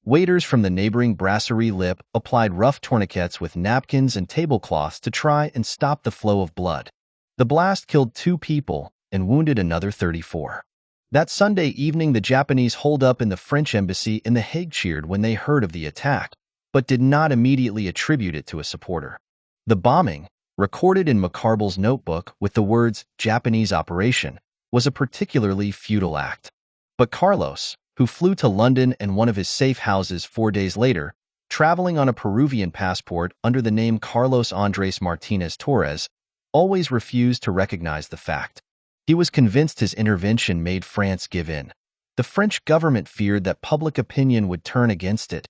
Waiters from the neighboring Brasserie Lip applied rough tourniquets with napkins and tablecloths to try and stop the flow of blood. The blast killed 2 people and wounded another 34. That Sunday evening, the Japanese holed up in the French embassy in The Hague cheered when they heard of the attack, but did not immediately attribute it to a supporter. The bombing, recorded in Macarbal's notebook with the words "Japanese operation," was a particularly futile act. But Carlos, who flew to London and one of his safe houses 4 days later, traveling on a Peruvian passport under the name Carlos Andrés Martínez Torres, always refused to recognize the fact. He was convinced his intervention made France give in. The French government feared that public opinion would turn against it.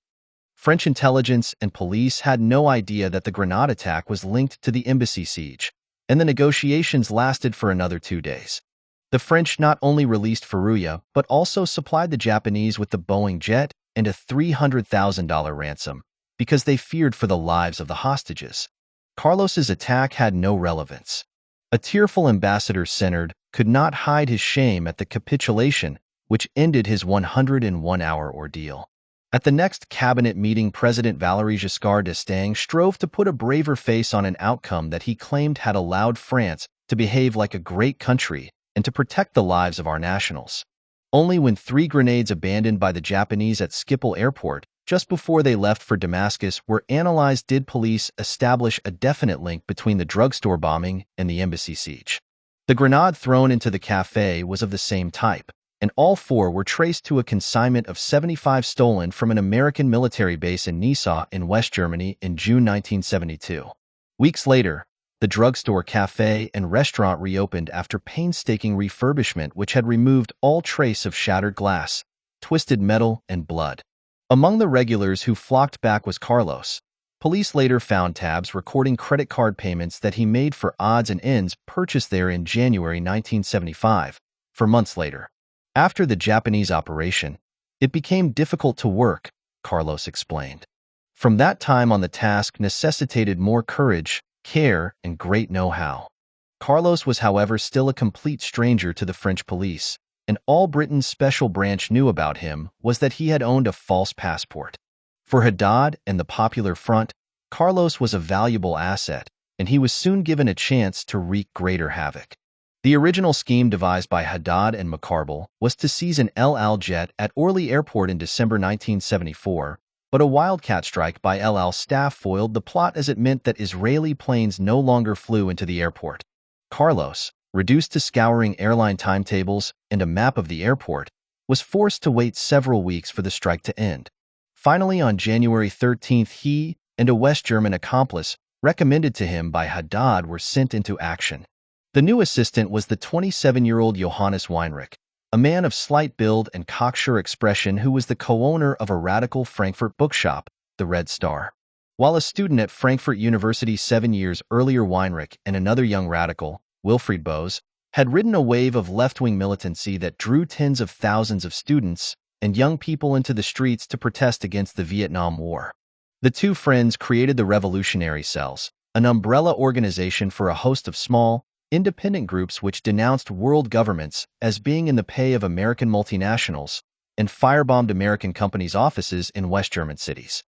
French intelligence and police had no idea that the grenade attack was linked to the embassy siege, and the negotiations lasted for another 2 days. The French not only released Furuya, but also supplied the Japanese with the Boeing jet and a $300,000 ransom, because they feared for the lives of the hostages. Carlos's attack had no relevance. A tearful Ambassador Senard, could not hide his shame at the capitulation, which ended his 101-hour ordeal. At the next cabinet meeting, President Valéry Giscard d'Estaing strove to put a braver face on an outcome that he claimed had allowed France to behave like a great country and to protect the lives of our nationals. Only when 3 grenades abandoned by the Japanese at Schiphol Airport just before they left for Damascus were analyzed did police establish a definite link between the drugstore bombing and the embassy siege. The grenade thrown into the cafe was of the same type, and all 4 were traced to a consignment of 75 stolen from an American military base in Nysa in West Germany in June 1972. Weeks later, the drugstore cafe and restaurant reopened after painstaking refurbishment which had removed all trace of shattered glass, twisted metal, and blood. Among the regulars who flocked back was Carlos. Police later found tabs recording credit card payments that he made for odds and ends purchased there in January 1975, for months later. After the Japanese operation, it became difficult to work, Carlos explained. From that time on, the task necessitated more courage, care, and great know-how. Carlos was, however, still a complete stranger to the French police, and all Britain's special branch knew about him was that he had owned a false passport. For Haddad and the Popular Front, Carlos was a valuable asset, and he was soon given a chance to wreak greater havoc. The original scheme devised by Haddad and Macarbal was to seize an El Al jet at Orly Airport in December 1974, but a wildcat strike by El Al staff foiled the plot as it meant that Israeli planes no longer flew into the airport. Carlos, reduced to scouring airline timetables and a map of the airport, was forced to wait several weeks for the strike to end. Finally, on January 13th, he and a West German accomplice recommended to him by Haddad were sent into action. The new assistant was the 27-year-old Johannes Weinrich, a man of slight build and cocksure expression who was the co-owner of a radical Frankfurt bookshop, the Red Star. While a student at Frankfurt University 7 years earlier, Weinrich and another young radical, Wilfried Bose, had ridden a wave of left-wing militancy that drew tens of thousands of students and young people into the streets to protest against the Vietnam War. The two friends created the Revolutionary Cells, an umbrella organization for a host of small, independent groups which denounced world governments as being in the pay of American multinationals and firebombed American companies' offices in West German cities.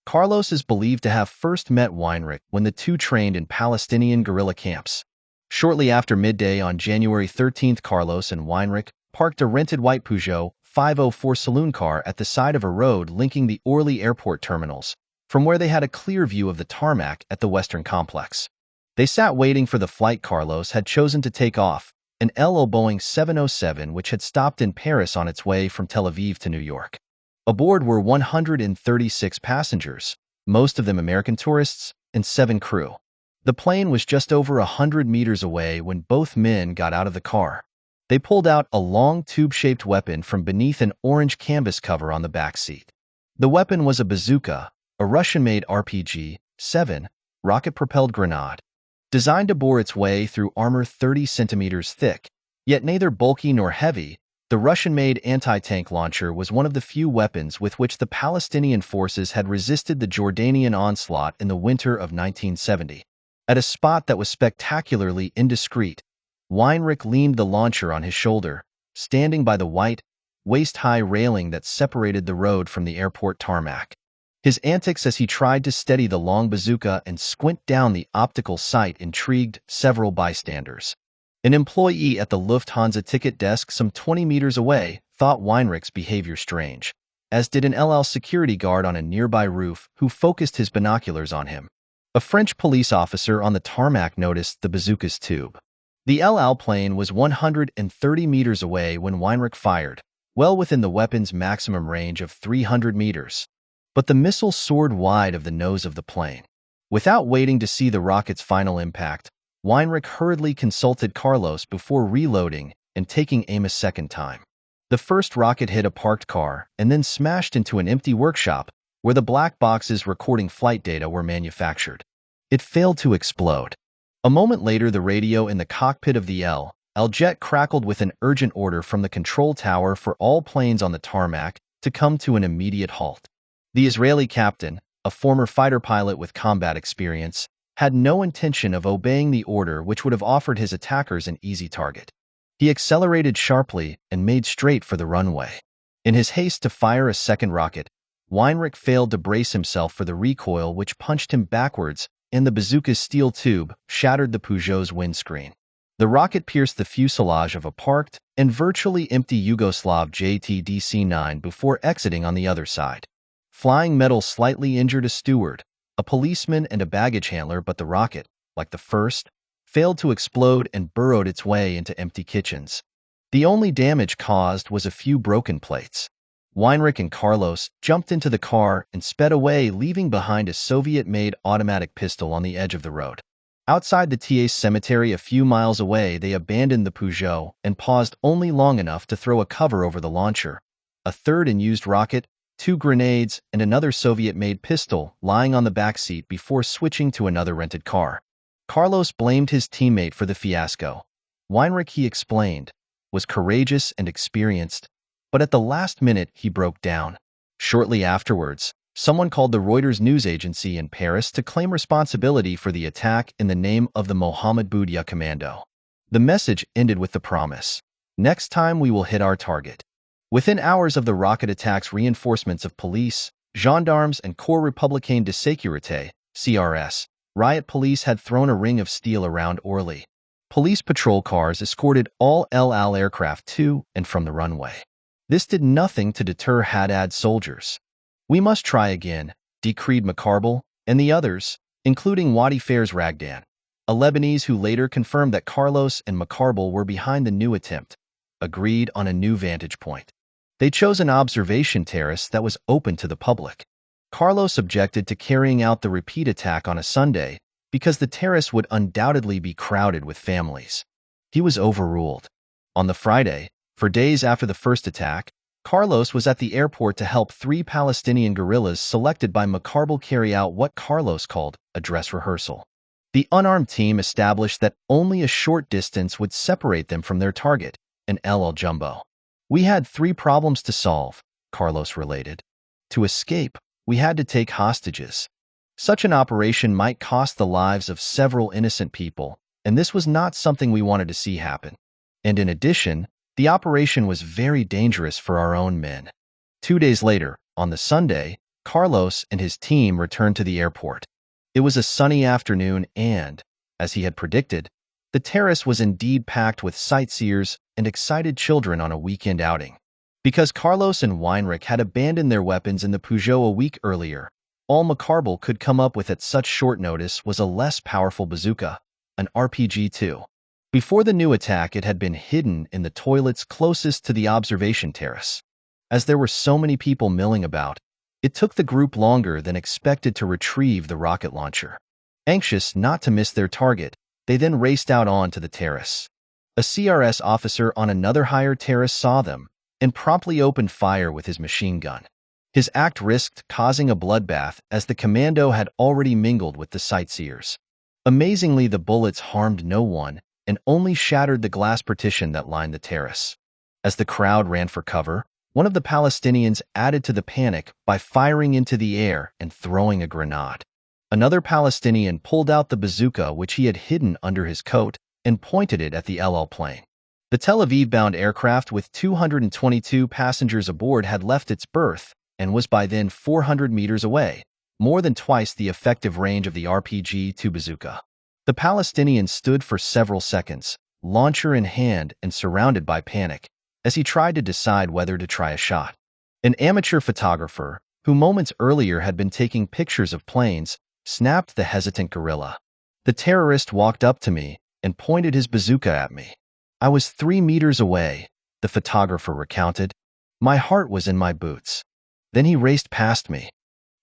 Carlos is believed to have first met Weinrich when the two trained in Palestinian guerrilla camps. Shortly after midday on January 13th, Carlos and Weinrich parked a rented white Peugeot 504 saloon car at the side of a road linking the Orly airport terminals, from where they had a clear view of the tarmac at the Western complex. They sat waiting for the flight Carlos had chosen to take off, an LO Boeing 707 which had stopped in Paris on its way from Tel Aviv to New York. Aboard were 136 passengers, most of them American tourists, and 7 crew. The plane was just over 100 meters away when both men got out of the car. They pulled out a long tube-shaped weapon from beneath an orange canvas cover on the back seat. The weapon was a bazooka, a Russian-made RPG-7 rocket-propelled grenade, designed to bore its way through armor 30 centimeters thick, yet neither bulky nor heavy. The Russian-made anti-tank launcher was one of the few weapons with which the Palestinian forces had resisted the Jordanian onslaught in the winter of 1970. At a spot that was spectacularly indiscreet, Weinrich leaned the launcher on his shoulder, standing by the white, waist-high railing that separated the road from the airport tarmac. His antics as he tried to steady the long bazooka and squint down the optical sight intrigued several bystanders. An employee at the Lufthansa ticket desk some 20 meters away thought Weinrich's behavior strange, as did an LL security guard on a nearby roof who focused his binoculars on him. A French police officer on the tarmac noticed the bazooka's tube. The LL plane was 130 meters away when Weinrich fired, well within the weapon's maximum range of 300 meters. But the missile soared wide of the nose of the plane. Without waiting to see the rocket's final impact, Weinrich hurriedly consulted Carlos before reloading and taking aim a second time. The first rocket hit a parked car and then smashed into an empty workshop where the black boxes recording flight data were manufactured. It failed to explode. A moment later, the radio in the cockpit of the El jet crackled with an urgent order from the control tower for all planes on the tarmac to come to an immediate halt. The Israeli captain, a former fighter pilot with combat experience, had no intention of obeying the order, which would have offered his attackers an easy target. He accelerated sharply and made straight for the runway. In his haste to fire a second rocket, Weinrich failed to brace himself for the recoil, which punched him backwards, and the bazooka's steel tube shattered the Peugeot's windscreen. The rocket pierced the fuselage of a parked and virtually empty Yugoslav JT-DC-9 before exiting on the other side. Flying metal slightly injured a steward, a policeman, and a baggage handler, but the rocket, like the first, failed to explode and burrowed its way into empty kitchens. The only damage caused was a few broken plates. Weinrich and Carlos jumped into the car and sped away, leaving behind a Soviet-made automatic pistol on the edge of the road. Outside the TA's cemetery a few miles away, they abandoned the Peugeot and paused only long enough to throw a cover over the launcher, a third and used rocket, 2 grenades, and another Soviet-made pistol lying on the back seat before switching to another rented car. Carlos blamed his teammate for the fiasco. Weinrich, he explained, was courageous and experienced, but at the last minute he broke down. Shortly afterwards, someone called the Reuters news agency in Paris to claim responsibility for the attack in the name of the Mohammed Boudia commando. The message ended with the promise, "Next time we will hit our target." Within hours of the rocket attacks, reinforcements of police, gendarmes, and Corps Républicain de Sécurité (CRS) riot police had thrown a ring of steel around Orly. Police patrol cars escorted all El Al aircraft to and from the runway. This did nothing to deter Haddad's soldiers. "We must try again," decreed Macarbal, and the others, including Wadi Fair's Ragdan, a Lebanese who later confirmed that Carlos and Macarbal were behind the new attempt, agreed on a new vantage point. They chose an observation terrace that was open to the public. Carlos objected to carrying out the repeat attack on a Sunday because the terrace would undoubtedly be crowded with families. He was overruled. On the Friday, for days after the first attack, Carlos was at the airport to help 3 Palestinian guerrillas selected by Macarbal carry out what Carlos called a dress rehearsal. The unarmed team established that only a short distance would separate them from their target, an El Al Jumbo. "We had 3 problems to solve," Carlos related. "To escape, we had to take hostages. Such an operation might cost the lives of several innocent people, and this was not something we wanted to see happen. And in addition, the operation was very dangerous for our own men." 2 days later, on the Sunday, Carlos and his team returned to the airport. It was a sunny afternoon and, as he had predicted, the terrace was indeed packed with sightseers and excited children on a weekend outing. Because Carlos and Weinrich had abandoned their weapons in the Peugeot a week earlier, all Macarbal could come up with at such short notice was a less powerful bazooka, an RPG-2. Before the new attack, it had been hidden in the toilets closest to the observation terrace. As there were so many people milling about, it took the group longer than expected to retrieve the rocket launcher. Anxious not to miss their target, they then raced out onto the terrace. A CRS officer on another higher terrace saw them and promptly opened fire with his machine gun. His act risked causing a bloodbath as the commando had already mingled with the sightseers. Amazingly, the bullets harmed no one and only shattered the glass partition that lined the terrace. As the crowd ran for cover, one of the Palestinians added to the panic by firing into the air and throwing a grenade. Another Palestinian pulled out the bazooka which he had hidden under his coat and pointed it at the El Al plane. The Tel Aviv-bound aircraft with 222 passengers aboard had left its berth and was by then 400 meters away, more than twice the effective range of the RPG-2 bazooka. The Palestinian stood for several seconds, launcher in hand and surrounded by panic, as he tried to decide whether to try a shot. An amateur photographer, who moments earlier had been taking pictures of planes, snapped the hesitant guerrilla. "The terrorist walked up to me and pointed his bazooka at me. I was 3 meters away," the photographer recounted. "My heart was in my boots. Then he raced past me."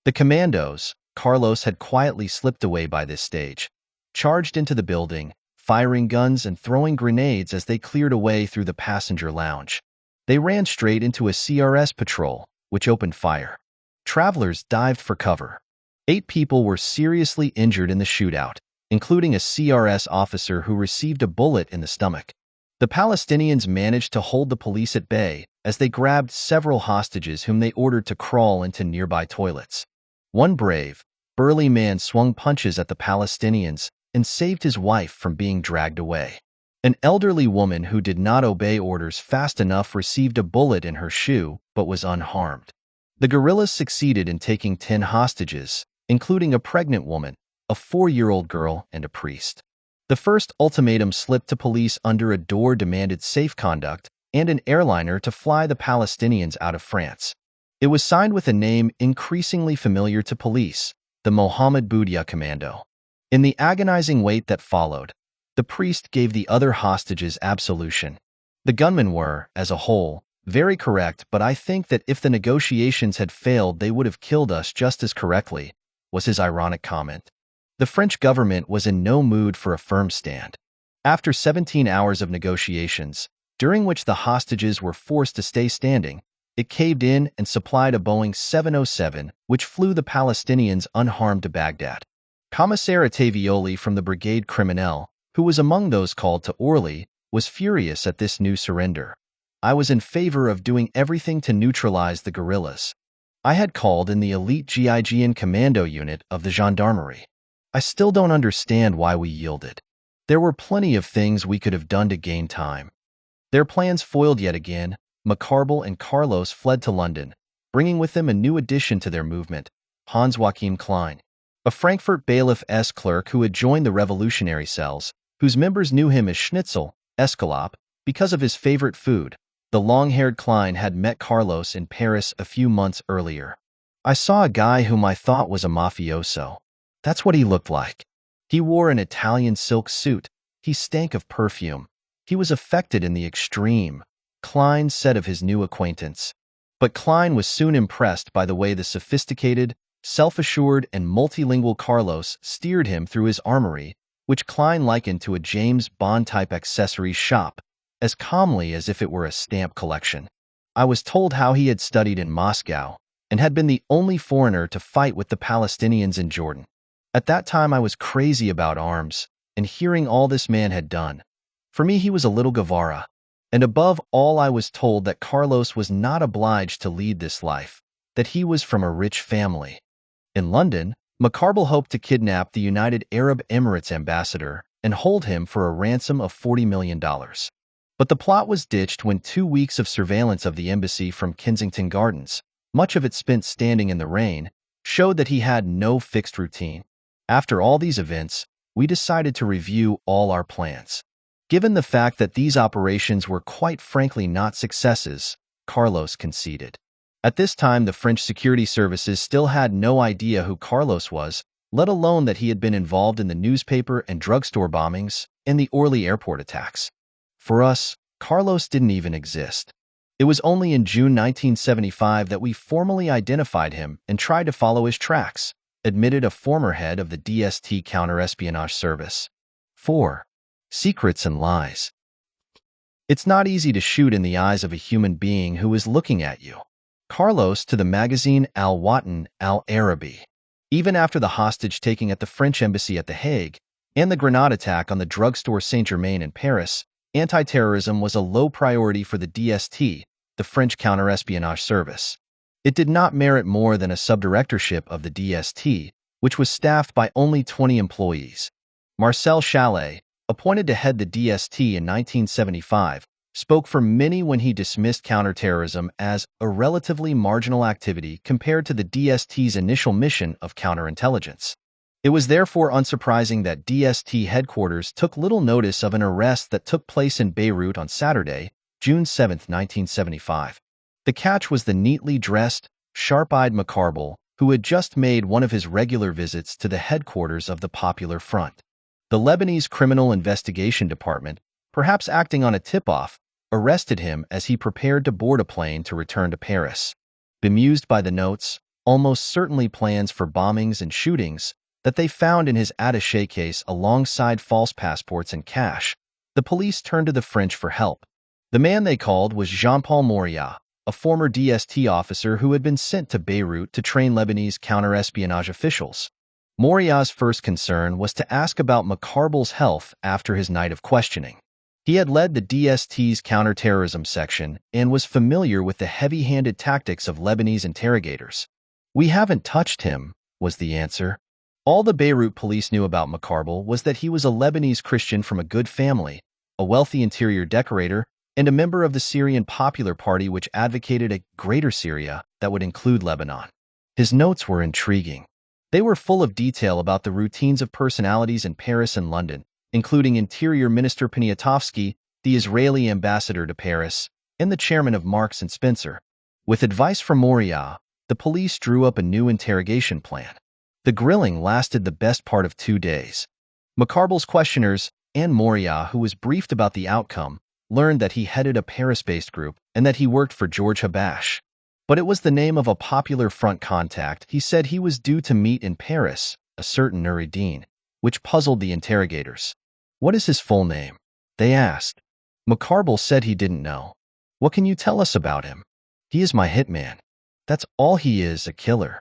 The commandos, Carlos had quietly slipped away by this stage, charged into the building, firing guns and throwing grenades as they cleared a way through the passenger lounge. They ran straight into a CRS patrol, which opened fire. Travelers dived for cover. 8 people were seriously injured in the shootout, including a CRS officer who received a bullet in the stomach. The Palestinians managed to hold the police at bay as they grabbed several hostages whom they ordered to crawl into nearby toilets. One brave, burly man swung punches at the Palestinians and saved his wife from being dragged away. An elderly woman who did not obey orders fast enough received a bullet in her shoe but was unharmed. The guerrillas succeeded in taking 10 hostages, including a pregnant woman, a 4-year-old girl, and a priest. The first ultimatum slipped to police under a door demanded safe conduct and an airliner to fly the Palestinians out of France. It was signed with a name increasingly familiar to police, the Mohammed Boudia Commando. In the agonizing wait that followed, the priest gave the other hostages absolution. The gunmen were, as a whole, very correct, but I think that if the negotiations had failed they would have killed us just as correctly, was his ironic comment. The French government was in no mood for a firm stand. After 17 hours of negotiations, during which the hostages were forced to stay standing, it caved in and supplied a Boeing 707, which flew the Palestinians unharmed to Baghdad. Commissaire Tavioli from the Brigade Criminelle, who was among those called to Orly, was furious at this new surrender. I was in favor of doing everything to neutralize the guerrillas. I had called in the elite GIGN commando unit of the gendarmerie. I still don't understand why we yielded. There were plenty of things we could have done to gain time. Their plans foiled yet again. Macarbal and Carlos fled to London, bringing with them a new addition to their movement, Hans Joachim Klein, a Frankfurt bailiff's clerk who had joined the revolutionary cells, whose members knew him as Schnitzel, Escalope, because of his favorite food. The long-haired Klein had met Carlos in Paris a few months earlier. I saw a guy whom I thought was a mafioso. That's what he looked like. He wore an Italian silk suit. He stank of perfume. He was affected in the extreme, Klein said of his new acquaintance. But Klein was soon impressed by the way the sophisticated, self-assured, and multilingual Carlos steered him through his armory, which Klein likened to a James Bond-type accessories shop, as calmly as if it were a stamp collection. I was told how he had studied in Moscow and had been the only foreigner to fight with the Palestinians in Jordan. At that time I was crazy about arms, and hearing all this man had done. For me he was a little Guevara. And above all I was told that Carlos was not obliged to lead this life, that he was from a rich family. In London, Macarbal hoped to kidnap the United Arab Emirates ambassador and hold him for a ransom of $40 million. But the plot was ditched when 2 weeks of surveillance of the embassy from Kensington Gardens, much of it spent standing in the rain, showed that he had no fixed routine. After all these events, we decided to review all our plans. Given the fact that these operations were quite frankly not successes, Carlos conceded. At this time, the French security services still had no idea who Carlos was, let alone that he had been involved in the newspaper and drugstore bombings and the Orly airport attacks. For us, Carlos didn't even exist. It was only in June 1975 that we formally identified him and tried to follow his tracks, admitted a former head of the DST counter-espionage service. 4. Secrets and lies. It's not easy to shoot in the eyes of a human being who is looking at you. Carlos to the magazine Al-Watan Al-Arabi. Even after the hostage-taking at the French embassy at The Hague and the grenade attack on the drugstore Saint-Germain in Paris, anti-terrorism was a low priority for the DST, the French counter-espionage service. It did not merit more than a subdirectorship of the DST, which was staffed by only 20 employees. Marcel Chalet, appointed to head the DST in 1975, spoke for many when he dismissed counterterrorism as a relatively marginal activity compared to the DST's initial mission of counterintelligence. It was therefore unsurprising that DST headquarters took little notice of an arrest that took place in Beirut on Saturday, June 7, 1975. The catch was the neatly dressed, sharp-eyed Macarbal, who had just made one of his regular visits to the headquarters of the Popular Front. The Lebanese Criminal Investigation Department, perhaps acting on a tip-off, arrested him as he prepared to board a plane to return to Paris. Bemused by the notes, almost certainly plans for bombings and shootings, that they found in his attaché case alongside false passports and cash, the police turned to the French for help. The man they called was Jean-Paul Moria, a former DST officer who had been sent to Beirut to train Lebanese counter-espionage officials. Moria's first concern was to ask about Macarbal's health after his night of questioning. He had led the DST's counterterrorism section and was familiar with the heavy-handed tactics of Lebanese interrogators. "We haven't touched him," was the answer. All the Beirut police knew about Macarbal was that he was a Lebanese Christian from a good family, a wealthy interior decorator, and a member of the Syrian Popular Party which advocated a Greater Syria that would include Lebanon. His notes were intriguing. They were full of detail about the routines of personalities in Paris and London, including Interior Minister Poniatowski, the Israeli ambassador to Paris, and the chairman of Marks and Spencer. With advice from Moria, the police drew up a new interrogation plan. The grilling lasted the best part of 2 days. Macarbal's questioners, and Moria, who was briefed about the outcome, learned that he headed a Paris-based group and that he worked for George Habash. But it was the name of a Popular Front contact he said he was due to meet in Paris, a certain Nureddin, which puzzled the interrogators. "What is his full name?" they asked. Macarbal said he didn't know. "What can you tell us about him?" "He is my hitman. That's all he is, a killer."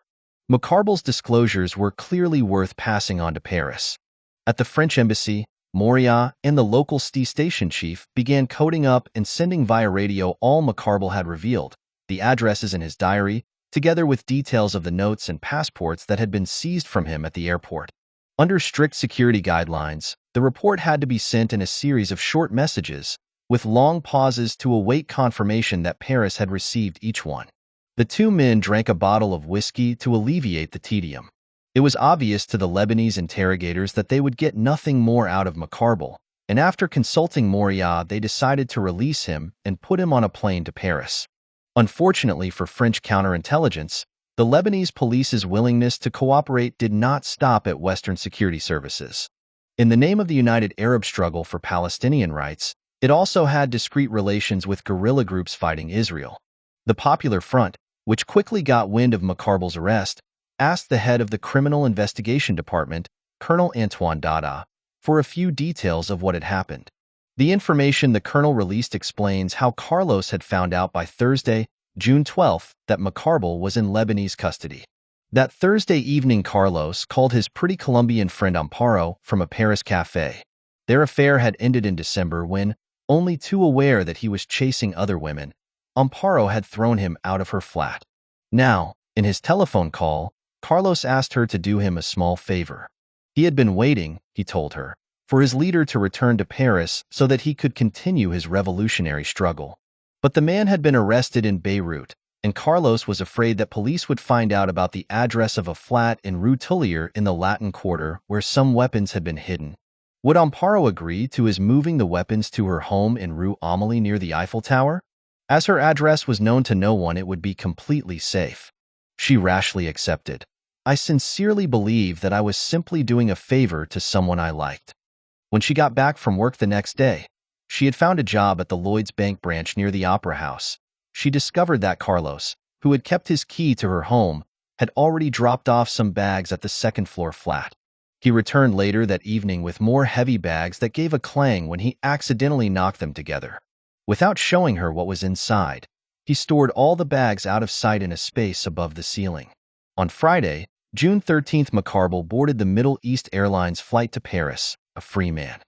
Macarbal's disclosures were clearly worth passing on to Paris. At the French embassy, Moria and the local station chief began coding up and sending via radio all Macarbal had revealed, the addresses in his diary, together with details of the notes and passports that had been seized from him at the airport. Under strict security guidelines, the report had to be sent in a series of short messages, with long pauses to await confirmation that Paris had received each one. The two men drank a bottle of whiskey to alleviate the tedium. It was obvious to the Lebanese interrogators that they would get nothing more out of Macarbal, and after consulting Moria, they decided to release him and put him on a plane to Paris. Unfortunately for French counterintelligence, the Lebanese police's willingness to cooperate did not stop at Western security services. In the name of the United Arab Struggle for Palestinian Rights, it also had discreet relations with guerrilla groups fighting Israel. The Popular Front, which quickly got wind of Macarbal's arrest, asked the head of the Criminal Investigation Department, Colonel Antoine Dada, for a few details of what had happened. The information the colonel released explains how Carlos had found out by Thursday, June 12, that Macarbal was in Lebanese custody. That Thursday evening, Carlos called his pretty Colombian friend Amparo from a Paris cafe. Their affair had ended in December when, only too aware that he was chasing other women, Amparo had thrown him out of her flat. Now, in his telephone call, Carlos asked her to do him a small favor. He had been waiting, he told her, for his leader to return to Paris so that he could continue his revolutionary struggle. But the man had been arrested in Beirut, and Carlos was afraid that police would find out about the address of a flat in Rue Tullier in the Latin Quarter where some weapons had been hidden. Would Amparo agree to his moving the weapons to her home in Rue Amélie near the Eiffel Tower? As her address was known to no one, it would be completely safe. She rashly accepted. "I sincerely believe that I was simply doing a favor to someone I liked." When she got back from work the next day, she had found a job at the Lloyd's Bank branch near the Opera House. She discovered that Carlos, who had kept his key to her home, had already dropped off some bags at the second-floor flat. He returned later that evening with more heavy bags that gave a clang when he accidentally knocked them together. Without showing her what was inside, he stored all the bags out of sight in a space above the ceiling. On Friday, June 13th, Macarbal boarded the Middle East Airlines flight to Paris, a free man.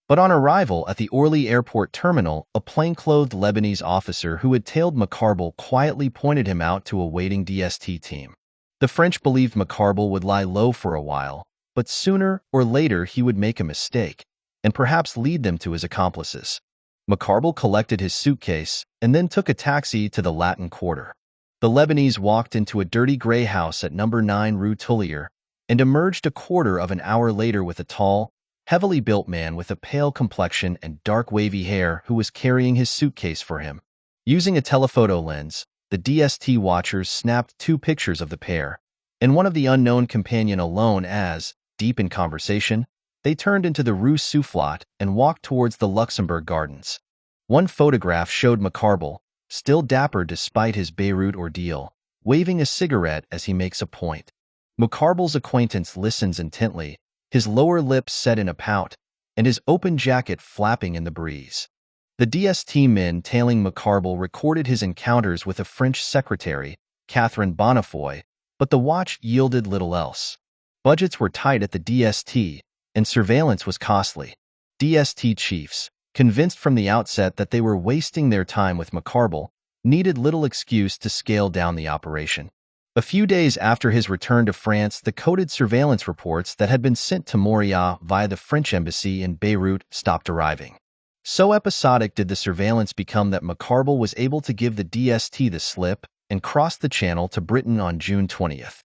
But on arrival at the Orly Airport terminal, a plainclothed Lebanese officer who had tailed Macarbal quietly pointed him out to a waiting DST team. The French believed Macarbal would lie low for a while, but sooner or later he would make a mistake, and perhaps lead them to his accomplices. Macarbal collected his suitcase and then took a taxi to the Latin Quarter. The Lebanese walked into a dirty gray house at number 9 Rue Tullier and emerged a quarter of an hour later with a tall, heavily built man with a pale complexion and dark wavy hair who was carrying his suitcase for him. Using a telephoto lens, the DST watchers snapped 2 pictures of the pair, and one of the unknown companion alone as, deep in conversation, they turned into the Rue Soufflot and walked towards the Luxembourg Gardens. One photograph showed Macarbal, still dapper despite his Beirut ordeal, waving a cigarette as he makes a point. Macarbal's acquaintance listens intently, his lower lip set in a pout, and his open jacket flapping in the breeze. The DST men tailing Macarbal recorded his encounters with a French secretary, Catherine Bonnefoy, but the watch yielded little else. Budgets were tight at the DST, and surveillance was costly. DST chiefs, convinced from the outset that they were wasting their time with Macarbal, needed little excuse to scale down the operation. A few days after his return to France, the coded surveillance reports that had been sent to Moria via the French embassy in Beirut stopped arriving. So episodic did the surveillance become that Macarbal was able to give the DST the slip and cross the channel to Britain on June 20th.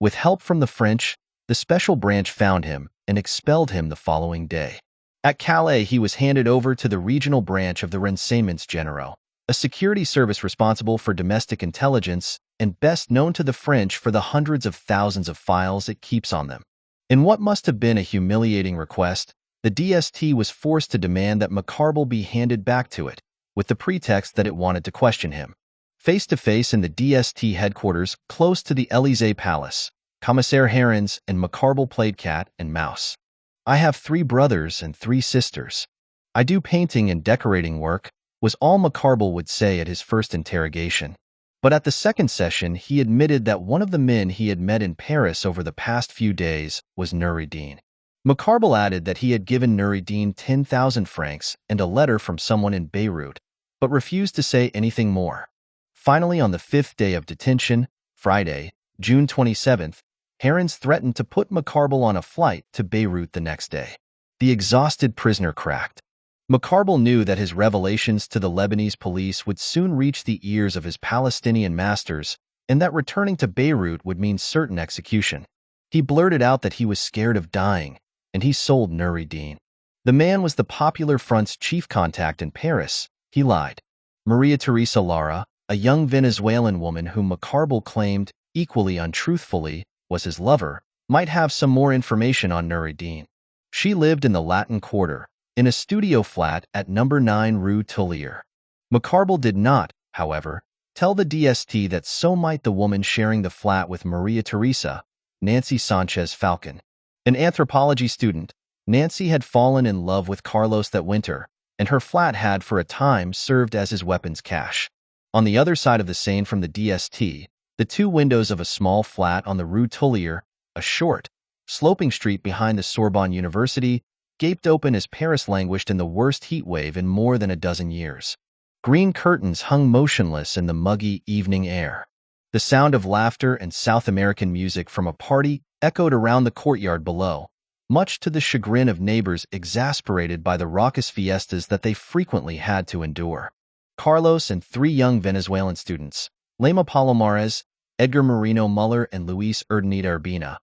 With help from the French, the special branch found him and expelled him the following day. At Calais, he was handed over to the regional branch of the Renseignements Généraux, a security service responsible for domestic intelligence and best known to the French for the hundreds of thousands of files it keeps on them. In what must have been a humiliating request, the DST was forced to demand that Macarbal be handed back to it, with the pretext that it wanted to question him. Face-to-face in the DST headquarters close to the Élysée Palace, Commissaire Herons and Macarbal played cat and mouse. "I have 3 brothers and 3 sisters. I do painting and decorating work," was all Macarbal would say at his first interrogation. But at the second session, he admitted that one of the men he had met in Paris over the past few days was Noureddin. Macarbal added that he had given Noureddin 10,000 francs and a letter from someone in Beirut, but refused to say anything more. Finally, on the 5th day of detention, Friday, June 27th, Herons threatened to put Macarbal on a flight to Beirut the next day. The exhausted prisoner cracked. Macarbal knew that his revelations to the Lebanese police would soon reach the ears of his Palestinian masters and that returning to Beirut would mean certain execution. He blurted out that he was scared of dying, and he sold Noureddin. The man was the Popular Front's chief contact in Paris. He lied. Maria Teresa Lara, a young Venezuelan woman whom Macarbal claimed, equally untruthfully, was his lover, might have some more information on Noureddin. She lived in the Latin Quarter, in a studio flat at number 9 Rue Tullier. Macarbal did not, however, tell the DST that so might the woman sharing the flat with Maria Teresa, Nancy Sanchez Falcon. An anthropology student, Nancy had fallen in love with Carlos that winter, and her flat had for a time served as his weapons cache. On the other side of the Seine from the DST, the 2 windows of a small flat on the Rue Tullier, a short, sloping street behind the Sorbonne University, gaped open as Paris languished in the worst heat wave in more than a dozen years. Green curtains hung motionless in the muggy evening air. The sound of laughter and South American music from a party echoed around the courtyard below, much to the chagrin of neighbors exasperated by the raucous fiestas that they frequently had to endure. Carlos and 3 young Venezuelan students, Lema Palomares, Edgar Merino Muller, and Luis Urdaneta Urbina,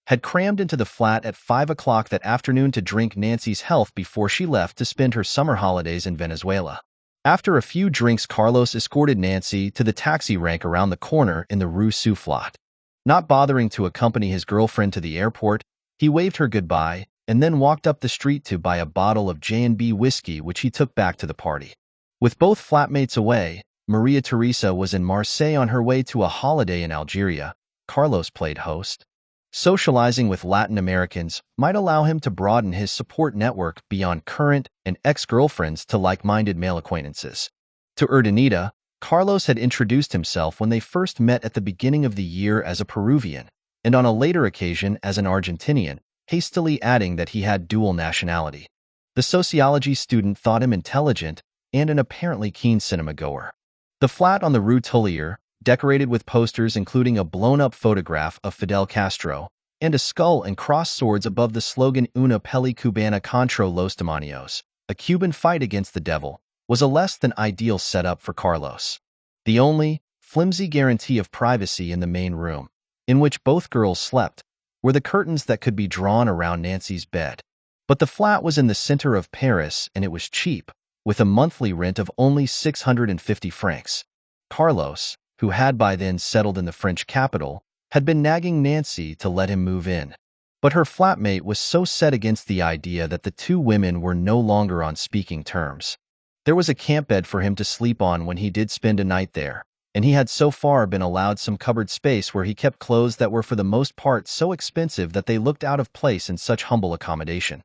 had crammed into the flat at 5 o'clock that afternoon to drink Nancy's health before she left to spend her summer holidays in Venezuela. After a few drinks, Carlos escorted Nancy to the taxi rank around the corner in the Rue Soufflot. Not bothering to accompany his girlfriend to the airport, he waved her goodbye and then walked up the street to buy a bottle of J&B whiskey which he took back to the party. With both flatmates away, Maria Teresa was in Marseille on her way to a holiday in Algeria. Carlos played host. Socializing with Latin Americans might allow him to broaden his support network beyond current and ex-girlfriends to like-minded male acquaintances. To Urdaneta, Carlos had introduced himself when they first met at the beginning of the year as a Peruvian, and on a later occasion as an Argentinian, hastily adding that he had dual nationality. The sociology student thought him intelligent and an apparently keen cinema-goer. The flat on the Rue Tullier, decorated with posters including a blown-up photograph of Fidel Castro and a skull and crossed swords above the slogan Una peli cubana contra los demonios, a Cuban fight against the devil, was a less than ideal setup for Carlos. The only, flimsy guarantee of privacy in the main room, in which both girls slept, were the curtains that could be drawn around Nancy's bed. But the flat was in the center of Paris and it was cheap, with a monthly rent of only 650 francs. Carlos, who had by then settled in the French capital, had been nagging Nancy to let him move in. But her flatmate was so set against the idea that the 2 women were no longer on speaking terms. There was a camp bed for him to sleep on when he did spend a night there, and he had so far been allowed some cupboard space where he kept clothes that were for the most part so expensive that they looked out of place in such humble accommodation.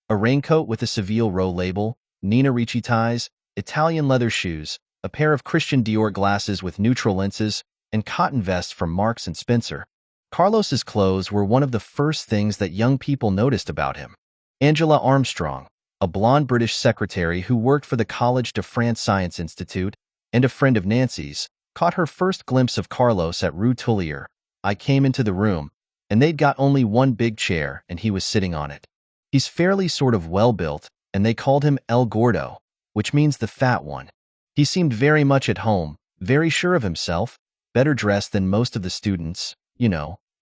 A raincoat with a Seville Row label, Nina Ricci ties, Italian leather shoes, a pair of Christian Dior glasses with neutral lenses, and cotton vests from Marks & Spencer. Carlos's clothes were one of the first things that young people noticed about him. Angela Armstrong, a blonde British secretary who worked for the College de France Science Institute and a friend of Nancy's, caught her first glimpse of Carlos at Rue Tullier. "I came into the room, and they'd got only one big chair, and he was sitting on it. He's fairly sort of well-built, and they called him El Gordo, which means the fat one. He seemed very much at home, very sure of himself, better dressed than most of the students,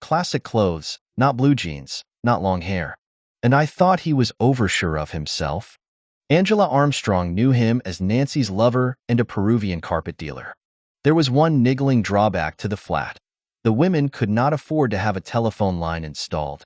classic clothes, not blue jeans, not long hair. And I thought he was oversure of himself. Angela Armstrong knew him as Nancy's lover and a Peruvian carpet dealer. There was one niggling drawback to the flat. The women could not afford to have a telephone line installed.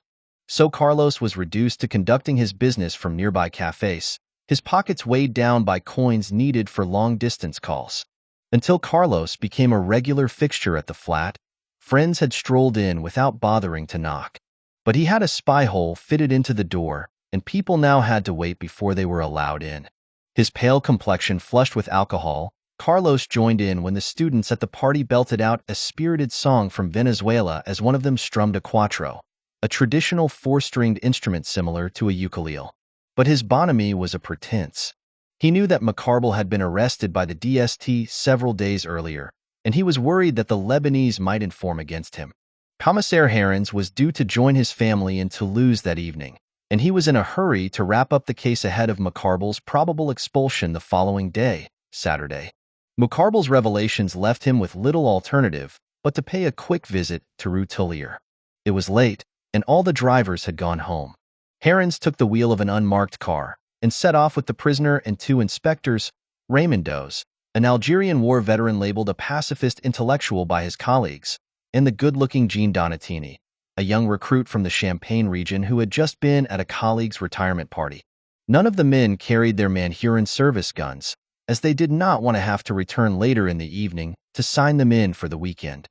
So Carlos was reduced to conducting his business from nearby cafes, his pockets weighed down by coins needed for long-distance calls. Until Carlos became a regular fixture at the flat, friends had strolled in without bothering to knock. But he had a spy hole fitted into the door, and people now had to wait before they were allowed in. His pale complexion flushed with alcohol, Carlos joined in when the students at the party belted out a spirited song from Venezuela as one of them strummed a cuatro, a traditional four-stringed instrument similar to a ukulele. But his bonhomie was a pretense. He knew that Macarbal had been arrested by the DST several days earlier, and he was worried that the Lebanese might inform against him. Commissaire Herons was due to join his family in Toulouse that evening, and he was in a hurry to wrap up the case ahead of Macarbal's probable expulsion the following day, Saturday. Macarbal's revelations left him with little alternative but to pay a quick visit to Rue Tullier. It was late, and all the drivers had gone home. Herons took the wheel of an unmarked car and set off with the prisoner and two inspectors, Raymond Does, an Algerian war veteran labeled a pacifist intellectual by his colleagues, and the good-looking Jean Donatini, a young recruit from the Champagne region who had just been at a colleague's retirement party. None of the men carried their Manhuron service guns, as they did not want to have to return later in the evening to sign them in for the weekend.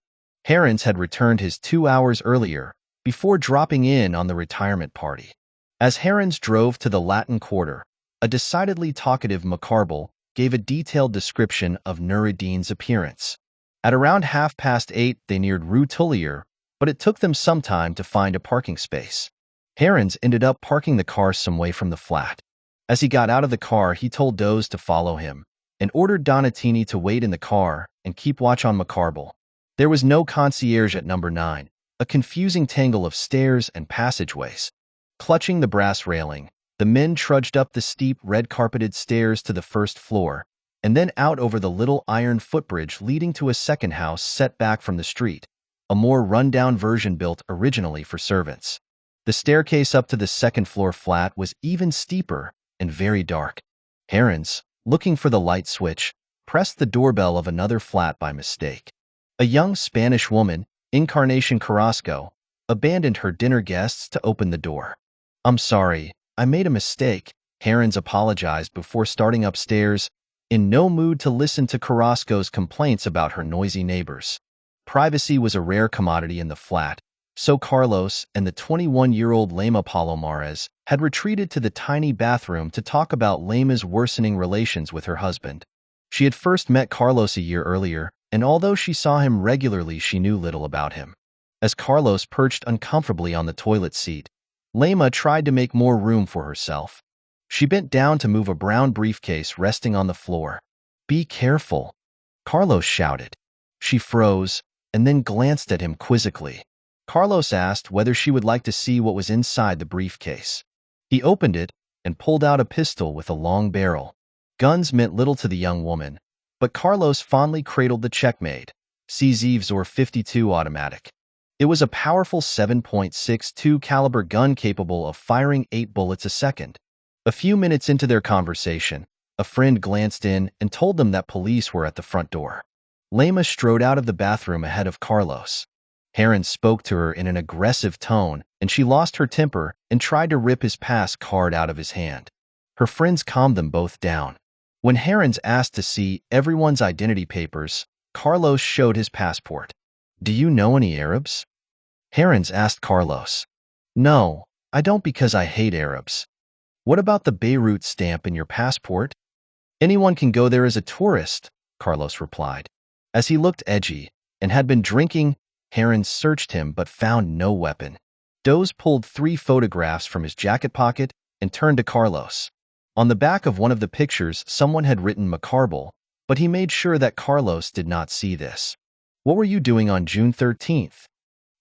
Herons had returned his 2 hours earlier, before dropping in on the retirement party. As Herons drove to the Latin Quarter, a decidedly talkative Macarbal gave a detailed description of Nuruddin's appearance. At around 8:30, they neared Rue Tullier, but it took them some time to find a parking space. Herons ended up parking the car some way from the flat. As he got out of the car, he told Does to follow him, and ordered Donatini to wait in the car and keep watch on Macarbal. There was no concierge at number 9, a confusing tangle of stairs and passageways. Clutching the brass railing, the men trudged up the steep, red-carpeted stairs to the first floor, and then out over the little iron footbridge leading to a second house set back from the street, a more run-down version built originally for servants. The staircase up to the second-floor flat was even steeper and very dark. Herons, looking for the light switch, pressed the doorbell of another flat by mistake. A young Spanish woman, Encarnacion Carrasco, abandoned her dinner guests to open the door. "I'm sorry, I made a mistake," Herons apologized before starting upstairs, in no mood to listen to Carrasco's complaints about her noisy neighbors. Privacy was a rare commodity in the flat, so Carlos and the 21-year-old Lema Palomares had retreated to the tiny bathroom to talk about Lema's worsening relations with her husband. She had first met Carlos a year earlier, and although she saw him regularly, she knew little about him. As Carlos perched uncomfortably on the toilet seat, Lema tried to make more room for herself. She bent down to move a brown briefcase resting on the floor. "Be careful," Carlos shouted. She froze, and then glanced at him quizzically. Carlos asked whether she would like to see what was inside the briefcase. He opened it and pulled out a pistol with a long barrel. Guns meant little to the young woman, but Carlos fondly cradled the checkmate, CZ-Vzor 52 automatic. It was a powerful 7.62 caliber gun capable of firing 8 bullets a second. A few minutes into their conversation, a friend glanced in and told them that police were at the front door. Lema strode out of the bathroom ahead of Carlos. Herons spoke to her in an aggressive tone, and she lost her temper and tried to rip his pass card out of his hand. Her friends calmed them both down. When Herons asked to see everyone's identity papers, Carlos showed his passport. "Do you know any Arabs?" Herons asked Carlos. "No, I don't, because I hate Arabs." "What about the Beirut stamp in your passport?" "Anyone can go there as a tourist," Carlos replied. As he looked edgy and had been drinking, Herons searched him but found no weapon. Does pulled 3 photographs from his jacket pocket and turned to Carlos. On the back of one of the pictures, someone had written Macarbal, but he made sure that Carlos did not see this. "What were you doing on June 13th?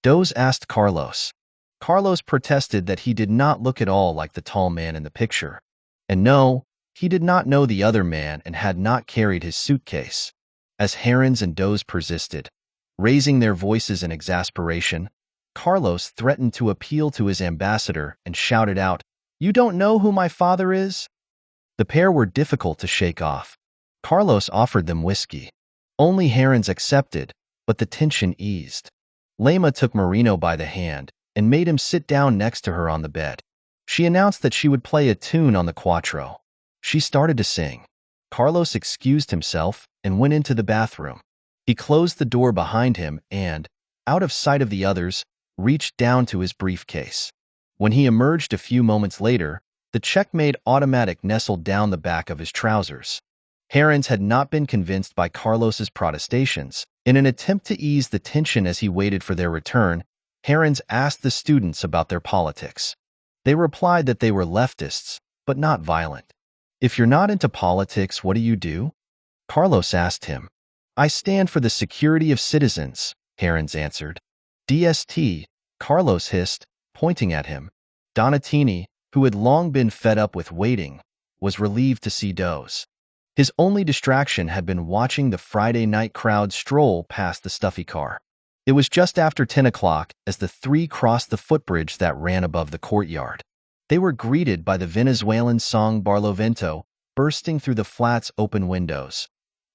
Does asked Carlos. Carlos protested that he did not look at all like the tall man in the picture. "And no, He did not know the other man and had not carried his suitcase. As Herons and Does persisted, raising their voices in exasperation, Carlos threatened to appeal to his ambassador and shouted out, "You don't know who my father is?" The pair were difficult to shake off. Carlos offered them whiskey. Only Herons accepted, but the tension eased. Lema took Marino by the hand and made him sit down next to her on the bed. She announced that she would play a tune on the cuatro. She started to sing. Carlos excused himself and went into the bathroom. He closed the door behind him and, out of sight of the others, reached down to his briefcase. When he emerged a few moments later, the checkmate automatic nestled down the back of his trousers. Herons had not been convinced by Carlos's protestations. In an attempt to ease the tension as he waited for their return, Herons asked the students about their politics. They replied that they were leftists, but not violent. "If you're not into politics, what do you do?" Carlos asked him. "I stand for the security of citizens," Herons answered. "DST," Carlos hissed, pointing at him. Donatini, who had long been fed up with waiting, was relieved to see Does. His only distraction had been watching the Friday night crowd stroll past the stuffy car. It was just after 10 o'clock as the three crossed the footbridge that ran above the courtyard. They were greeted by the Venezuelan song Barlovento bursting through the flat's open windows.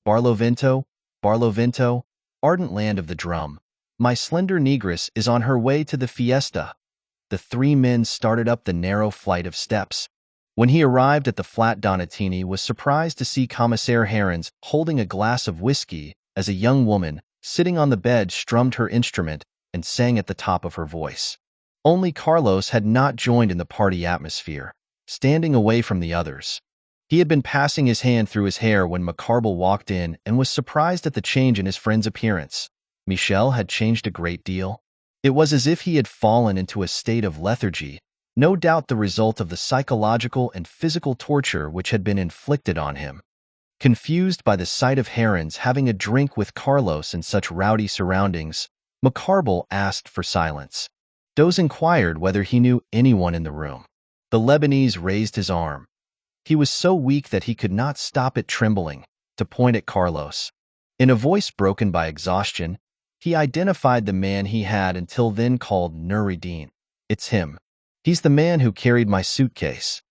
"Barlovento, Barlovento, ardent land of the drum, my slender negress is on her way to the fiesta." The three men started up the narrow flight of steps. When he arrived at the flat, Donatini was surprised to see Commissaire Herons holding a glass of whiskey as a young woman, sitting on the bed, strummed her instrument and sang at the top of her voice. Only Carlos had not joined in the party atmosphere, standing away from the others. He had been passing his hand through his hair when Macarbal walked in and was surprised at the change in his friend's appearance. Michel had changed a great deal. It was as if he had fallen into a state of lethargy, no doubt the result of the psychological and physical torture which had been inflicted on him. Confused by the sight of Herons having a drink with Carlos in such rowdy surroundings, Macarbal asked for silence. Does inquired whether he knew anyone in the room. The Lebanese raised his arm. He was so weak that he could not stop it trembling, to point at Carlos. In a voice broken by exhaustion, he identified the man he had until then called Nureddin. "It's him. He's the man who carried my suitcase."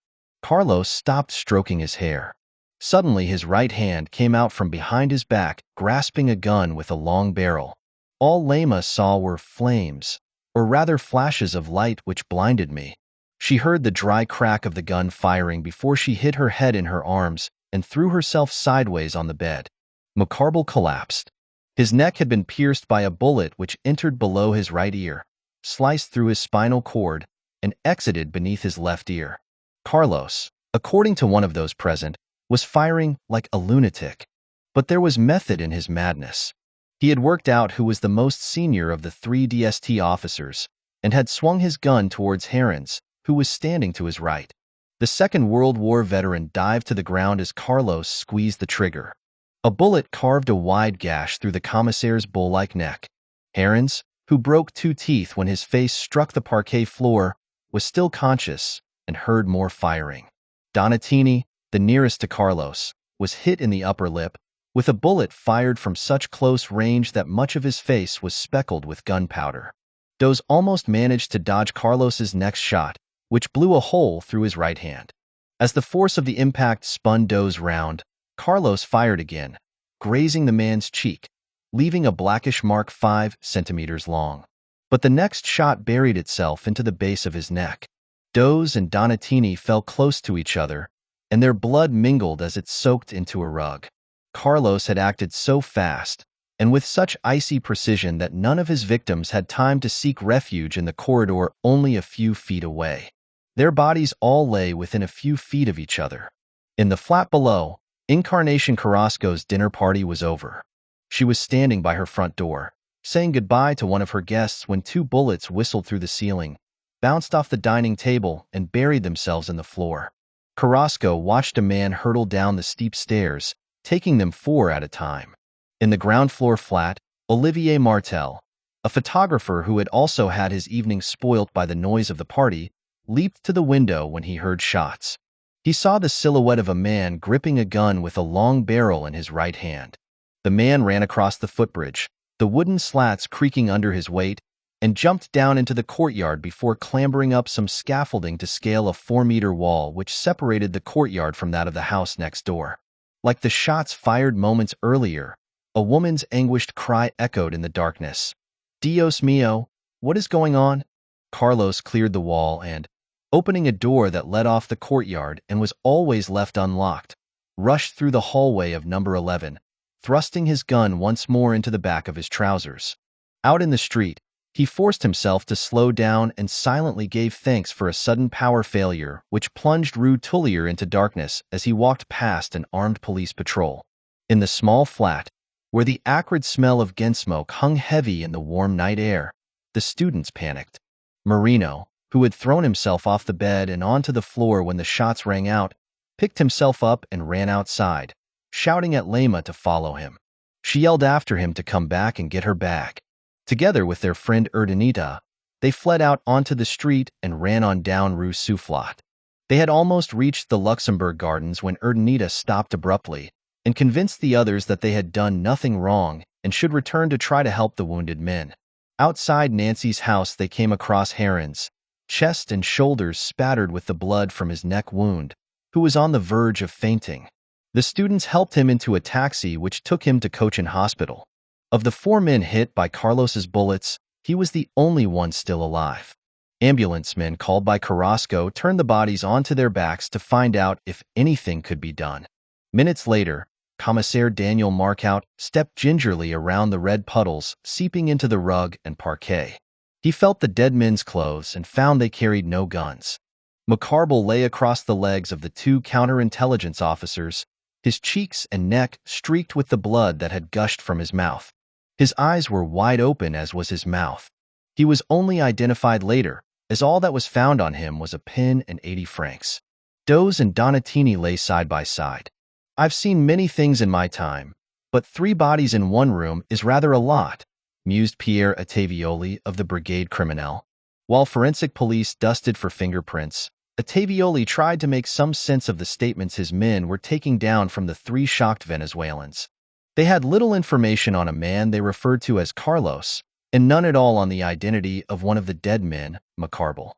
Carlos stopped stroking his hair. Suddenly his right hand came out from behind his back, grasping a gun with a long barrel. All Lema saw were flames, or rather flashes of light, which blinded me. She heard the dry crack of the gun firing before she hid her head in her arms and threw herself sideways on the bed. Macarbal collapsed. His neck had been pierced by a bullet which entered below his right ear, sliced through his spinal cord, and exited beneath his left ear. Carlos, according to one of those present, was firing like a lunatic. But there was method in his madness. He had worked out who was the most senior of the three DST officers and had swung his gun towards Herons, who was standing to his right. The Second World War veteran dived to the ground as Carlos squeezed the trigger. A bullet carved a wide gash through the commissaire's bull-like neck. Herons, who broke 2 teeth when his face struck the parquet floor, was still conscious and heard more firing. Donatini, the nearest to Carlos, was hit in the upper lip, with a bullet fired from such close range that much of his face was speckled with gunpowder. Does almost managed to dodge Carlos's next shot, which blew a hole through his right hand. As the force of the impact spun Does round, Carlos fired again, grazing the man's cheek, leaving a blackish mark 5 centimeters long. But the next shot buried itself into the base of his neck. Does and Donatini fell close to each other, and their blood mingled as it soaked into a rug. Carlos had acted so fast, and with such icy precision that none of his victims had time to seek refuge in the corridor only a few feet away. Their bodies all lay within a few feet of each other. In the flat below, Encarnacion Carrasco's dinner party was over. She was standing by her front door, saying goodbye to one of her guests when 2 bullets whistled through the ceiling, bounced off the dining table, and buried themselves in the floor. Carrasco watched a man hurtle down the steep stairs, taking them 4 at a time. In the ground floor flat, Olivier Martel, a photographer who had also had his evening spoilt by the noise of the party, leaped to the window when he heard shots. He saw the silhouette of a man gripping a gun with a long barrel in his right hand. The man ran across the footbridge, the wooden slats creaking under his weight, and jumped down into the courtyard before clambering up some scaffolding to scale a 4-meter wall which separated the courtyard from that of the house next door. Like the shots fired moments earlier, a woman's anguished cry echoed in the darkness. "Dios mío, what is going on?" Carlos cleared the wall and, opening a door that led off the courtyard and was always left unlocked, rushed through the hallway of number 11, thrusting his gun once more into the back of his trousers. Out in the street, he forced himself to slow down and silently gave thanks for a sudden power failure which plunged Rue Tullier into darkness as he walked past an armed police patrol. In the small flat, where the acrid smell of gun smoke hung heavy in the warm night air, the students panicked. Marino, who had thrown himself off the bed and onto the floor when the shots rang out, picked himself up and ran outside, shouting at Lema to follow him. She yelled after him to come back and get her bag. Together with their friend Urdanita, they fled out onto the street and ran on down Rue Soufflot. They had almost reached the Luxembourg Gardens when Urdanita stopped abruptly and convinced the others that they had done nothing wrong and should return to try to help the wounded men. Outside Nancy's house they came across Herons, chest and shoulders spattered with the blood from his neck wound, who was on the verge of fainting. The students helped him into a taxi which took him to Cochin Hospital. Of the 4 men hit by Carlos's bullets, he was the only one still alive. Ambulance men called by Carrasco turned the bodies onto their backs to find out if anything could be done. Minutes later, Commissaire Daniel Marcout stepped gingerly around the red puddles seeping into the rug and parquet. He felt the dead men's clothes and found they carried no guns. Macarbal lay across the legs of the 2 counterintelligence officers, his cheeks and neck streaked with the blood that had gushed from his mouth. His eyes were wide open, as was his mouth. He was only identified later, as all that was found on him was a pin and 80 francs. Doze and Donatini lay side by side. "I've seen many things in my time, but 3 bodies in one room is rather a lot," mused Pierre Ottavioli of the Brigade Criminelle. While forensic police dusted for fingerprints, Ottavioli tried to make some sense of the statements his men were taking down from the 3 shocked Venezuelans. They had little information on a man they referred to as Carlos, and none at all on the identity of one of the dead men, Macarbal.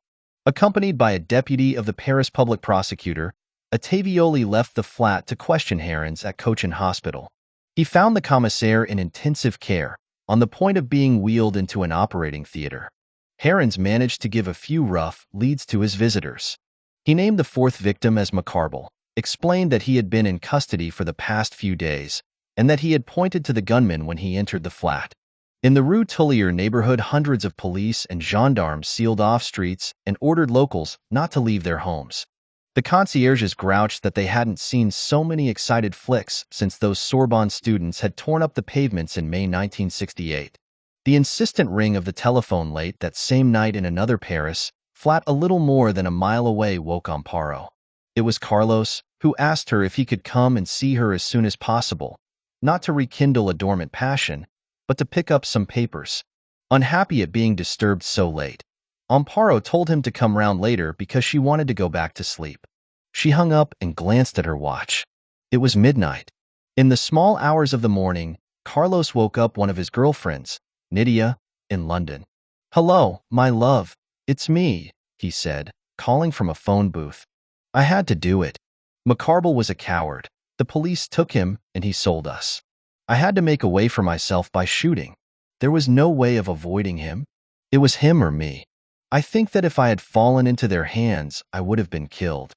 Accompanied by a deputy of the Paris public prosecutor, Ottavioli left the flat to question Herons at Cochin Hospital. He found the commissaire in intensive care, on the point of being wheeled into an operating theater. Herons managed to give a few rough leads to his visitors. He named the 4th victim as Macarbal, explained that he had been in custody for the past few days, and that he had pointed to the gunman when he entered the flat. In the Rue Tullier neighborhood, hundreds of police and gendarmes sealed off streets and ordered locals not to leave their homes. The concierges grouched that they hadn't seen so many excited flicks since those Sorbonne students had torn up the pavements in May 1968. The insistent ring of the telephone late that same night in another Paris flat a little more than a mile away woke Amparo. It was Carlos, who asked her if he could come and see her as soon as possible, not to rekindle a dormant passion, but to pick up some papers. Unhappy at being disturbed so late, Amparo told him to come round later because she wanted to go back to sleep. She hung up and glanced at her watch. It was midnight. In the small hours of the morning, Carlos woke up one of his girlfriends, Nydia, in London. "Hello, my love, it's me," he said, calling from a phone booth. "I had to do it. Macarbal was a coward. The police took him, and he sold us. I had to make a way for myself by shooting. There was no way of avoiding him. It was him or me. I think that if I had fallen into their hands, I would have been killed."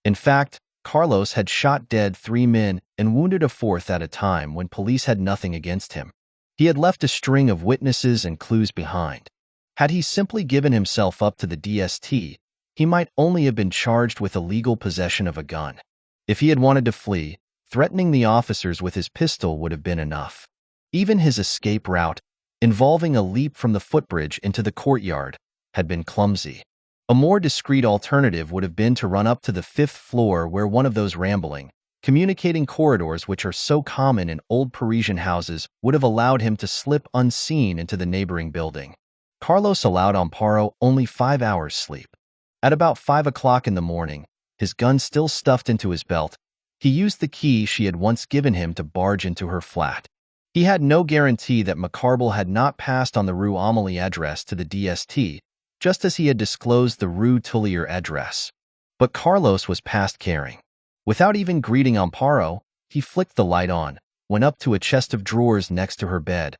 In fact, Carlos had shot dead 3 men and wounded a 4th at a time when police had nothing against him. He had left a string of witnesses and clues behind. Had he simply given himself up to the DST, he might only have been charged with illegal possession of a gun. If he had wanted to flee, threatening the officers with his pistol would have been enough. Even his escape route, involving a leap from the footbridge into the courtyard, had been clumsy. A more discreet alternative would have been to run up to the 5th floor where one of those rambling, communicating corridors which are so common in old Parisian houses would have allowed him to slip unseen into the neighboring building. Carlos allowed Amparo only 5 hours sleep. At about 5 o'clock in the morning, his gun still stuffed into his belt, he used the key she had once given him to barge into her flat. He had no guarantee that Macarbal had not passed on the Rue Amélie address to the DST, just as he had disclosed the Rue Tullier address. But Carlos was past caring. Without even greeting Amparo, he flicked the light on, went up to a chest of drawers next to her bed,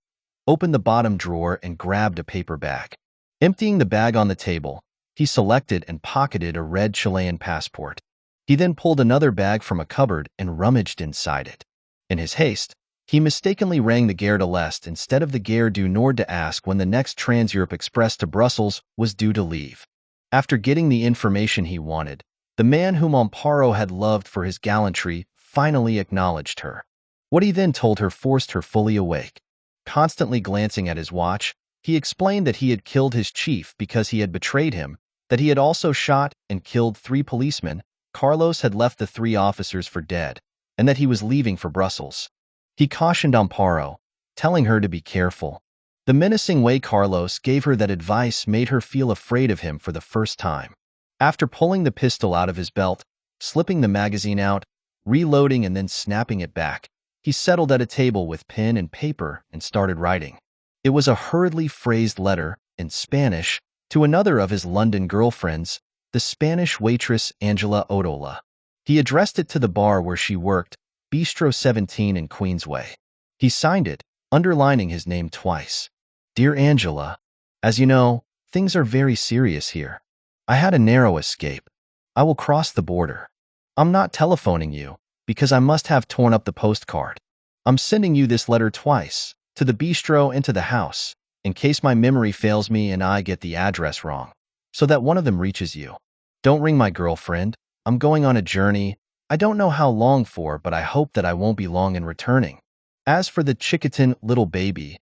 opened the bottom drawer and grabbed a paper bag. Emptying the bag on the table, he selected and pocketed a red Chilean passport. He then pulled another bag from a cupboard and rummaged inside it. In his haste, he mistakenly rang the Gare de l'Est instead of the Gare du Nord to ask when the next Trans-Europe Express to Brussels was due to leave. After getting the information he wanted, the man whom Amparo had loved for his gallantry finally acknowledged her. What he then told her forced her fully awake. Constantly glancing at his watch, he explained that he had killed his chief because he had betrayed him, that he had also shot and killed 3 policemen, Carlos had left the 3 officers for dead, and that he was leaving for Brussels. He cautioned Amparo, telling her to be careful. The menacing way Carlos gave her that advice made her feel afraid of him for the first time. After pulling the pistol out of his belt, slipping the magazine out, reloading and then snapping it back, he settled at a table with pen and paper and started writing. It was a hurriedly phrased letter, in Spanish, to another of his London girlfriends, the Spanish waitress Angela Odola. He addressed it to the bar where she worked, Bistro 17 in Queensway. He signed it, underlining his name twice. Dear Angela, as you know, things are very serious here. I had a narrow escape. I will cross the border. I'm not telephoning you, because I must have torn up the postcard. I'm sending you this letter twice, to the bistro and to the house, in case my memory fails me and I get the address wrong, so that one of them reaches you. Don't ring my girlfriend. I'm going on a journey. I don't know how long for, but I hope that I won't be long in returning. As for the Chiquitin little baby,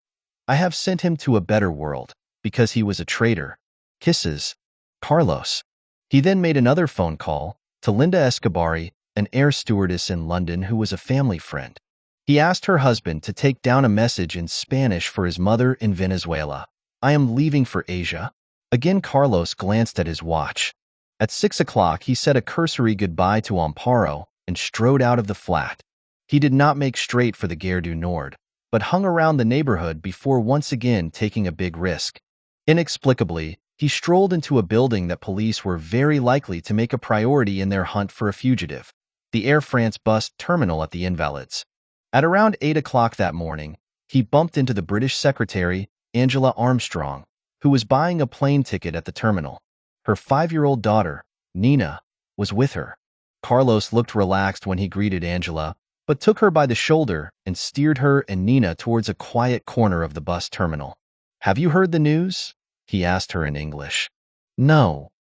I have sent him to a better world, because he was a traitor. Kisses, Carlos. He then made another phone call to Linda Escobari, an air stewardess in London who was a family friend. He asked her husband to take down a message in Spanish for his mother in Venezuela. I am leaving for Asia. Again, Carlos glanced at his watch. At 6 o'clock, he said a cursory goodbye to Amparo and strode out of the flat. He did not make straight for the Gare du Nord, but hung around the neighborhood before once again taking a big risk. Inexplicably, he strolled into a building that police were very likely to make a priority in their hunt for a fugitive, the Air France bus terminal at the Invalides. At around 8 o'clock that morning, he bumped into the British secretary, Angela Armstrong, who was buying a plane ticket at the terminal. Her 5-year-old daughter, Nina, was with her. Carlos looked relaxed when he greeted Angela, but took her by the shoulder and steered her and Nina towards a quiet corner of the bus terminal. Have you heard the news? He asked her in English. No.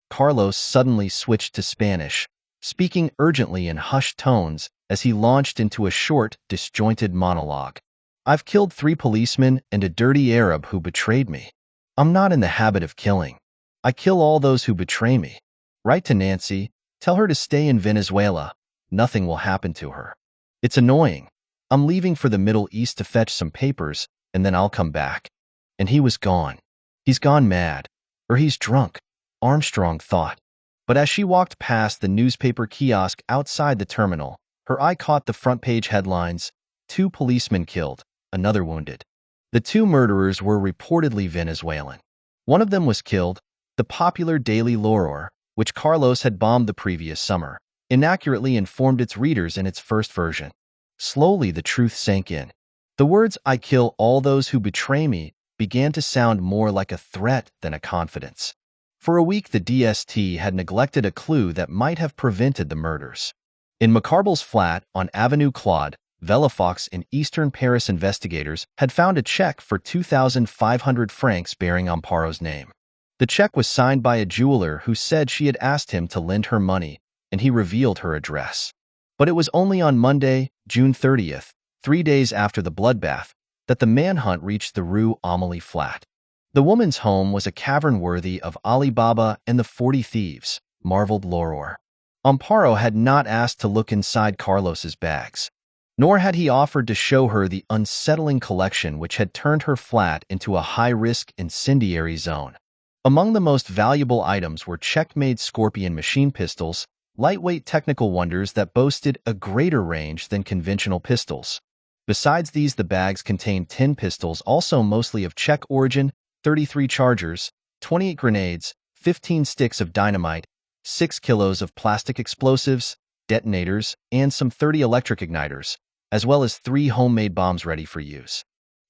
Carlos suddenly switched to Spanish, speaking urgently in hushed tones as he launched into a short, disjointed monologue. I've killed 3 policemen and a dirty Arab who betrayed me. I'm not in the habit of killing. I kill all those who betray me. Write to Nancy, tell her to stay in Venezuela. Nothing will happen to her. It's annoying. I'm leaving for the Middle East to fetch some papers, and then I'll come back. And he was gone. He's gone mad. Or he's drunk, Armstrong thought. But as she walked past the newspaper kiosk outside the terminal, her eye caught the front-page headlines, 2 policemen killed, another wounded. The 2 murderers were reportedly Venezuelan. One of them was killed. The popular daily L'Aurore, which Carlos had bombed the previous summer, inaccurately informed its readers in its first version. Slowly the truth sank in. The words, I kill all those who betray me, began to sound more like a threat than a confidence. For a week the DST had neglected a clue that might have prevented the murders. In Macarbal's flat on Avenue Claude, Villefox in eastern Paris investigators had found a check for 2,500 francs bearing Amparo's name. The check was signed by a jeweler who said she had asked him to lend her money, and he revealed her address. But it was only on Monday, June 30th, 3 days after the bloodbath, that the manhunt reached the Rue Amélie flat. The woman's home was a cavern worthy of Ali Baba and the 40 Thieves, marveled L'Aurore. Amparo had not asked to look inside Carlos's bags, nor had he offered to show her the unsettling collection which had turned her flat into a high-risk incendiary zone. Among the most valuable items were check-made Scorpion machine pistols, lightweight technical wonders that boasted a greater range than conventional pistols. Besides these, the bags contained 10 pistols, also mostly of Czech origin, 33 chargers, 28 grenades, 15 sticks of dynamite, 6 kilos of plastic explosives, detonators, and some 30 electric igniters, as well as 3 homemade bombs ready for use.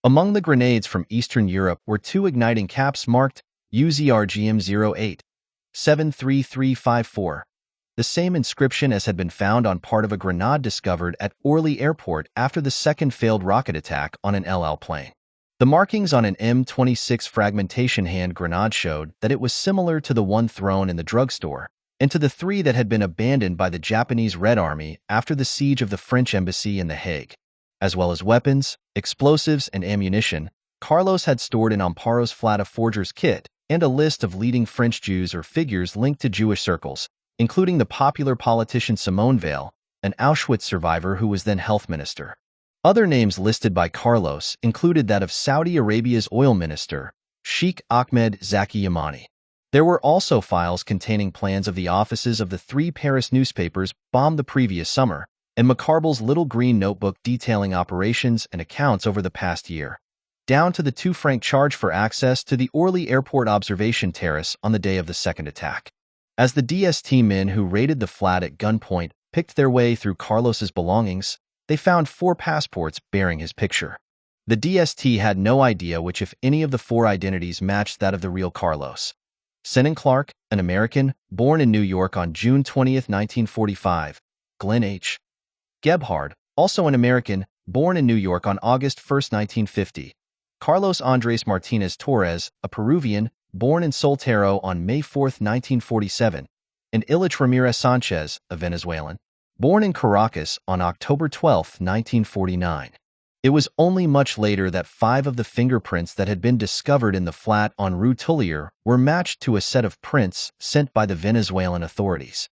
Among the grenades from Eastern Europe were 2 igniting caps marked UZRGM-08 73354, the same inscription as had been found on part of a grenade discovered at Orly Airport after the second failed rocket attack on an El Al plane. The markings on an M26 fragmentation hand grenade showed that it was similar to the one thrown in the drugstore, and to the 3 that had been abandoned by the Japanese Red Army after the siege of the French embassy in The Hague. As well as weapons, explosives, and ammunition, Carlos had stored in Amparo's flat a forger's kit and a list of leading French Jews or figures linked to Jewish circles, including the popular politician Simone Weil, an Auschwitz survivor who was then health minister. Other names listed by Carlos included that of Saudi Arabia's oil minister, Sheikh Ahmed Zaki Yamani. There were also files containing plans of the offices of the 3 Paris newspapers bombed the previous summer, and Macarbal's little green notebook detailing operations and accounts over the past year, down to the 2-franc charge for access to the Orly Airport observation terrace on the day of the second attack. As the DST men who raided the flat at gunpoint picked their way through Carlos's belongings, they found 4 passports bearing his picture. The DST had no idea which, if any, of the 4 identities matched that of the real Carlos. Senan Clark, an American, born in New York on June 20, 1945. Glenn H. Gebhard, also an American, born in New York on August 1, 1950. Carlos Andres Martinez Torres, a Peruvian, born in Soltero on May 4, 1947. And Ilich Ramirez Sanchez, a Venezuelan, born in Caracas on October 12, 1949. It was only much later that 5 of the fingerprints that had been discovered in the flat on Rue Tullier were matched to a set of prints sent by the Venezuelan authorities.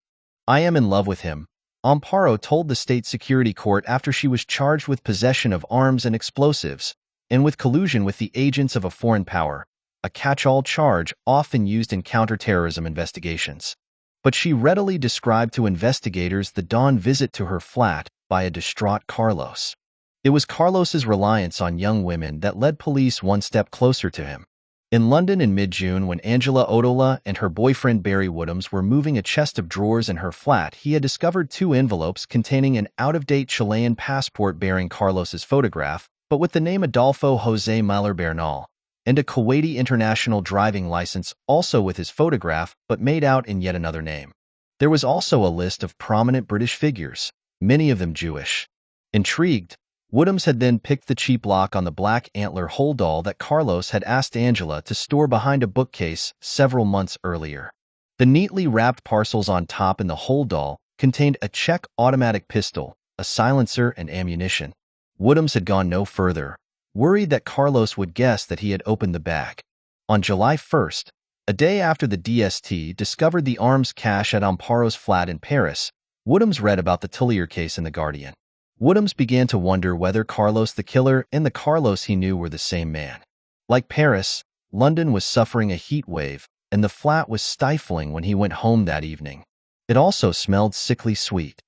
"I am in love with him," Amparo told the state security court after she was charged with possession of arms and explosives, and with collusion with the agents of a foreign power, a catch-all charge often used in counterterrorism investigations. But she readily described to investigators the dawn visit to her flat by a distraught Carlos. It was Carlos's reliance on young women that led police one step closer to him. In London in mid-June, when Angela Odola and her boyfriend Barry Woodhams were moving a chest of drawers in her flat, he had discovered 2 envelopes containing an out-of-date Chilean passport bearing Carlos's photograph, but with the name Adolfo José Miller Bernal, and a Kuwaiti international driving license also with his photograph, but made out in yet another name. There was also a list of prominent British figures, many of them Jewish. Intrigued, Woodhams had then picked the cheap lock on the black antler holdall that Carlos had asked Angela to store behind a bookcase several months earlier. The neatly wrapped parcels on top in the holdall contained a Czech automatic pistol, a silencer, and ammunition. Woodhams had gone no further, worried that Carlos would guess that he had opened the bag. On July 1st, a day after the DST discovered the arms cache at Amparo's flat in Paris, Woodhams read about the Tullier case in The Guardian. Woodhams began to wonder whether Carlos the killer and the Carlos he knew were the same man. Like Paris, London was suffering a heat wave, and the flat was stifling when he went home that evening. It also smelled sickly sweet.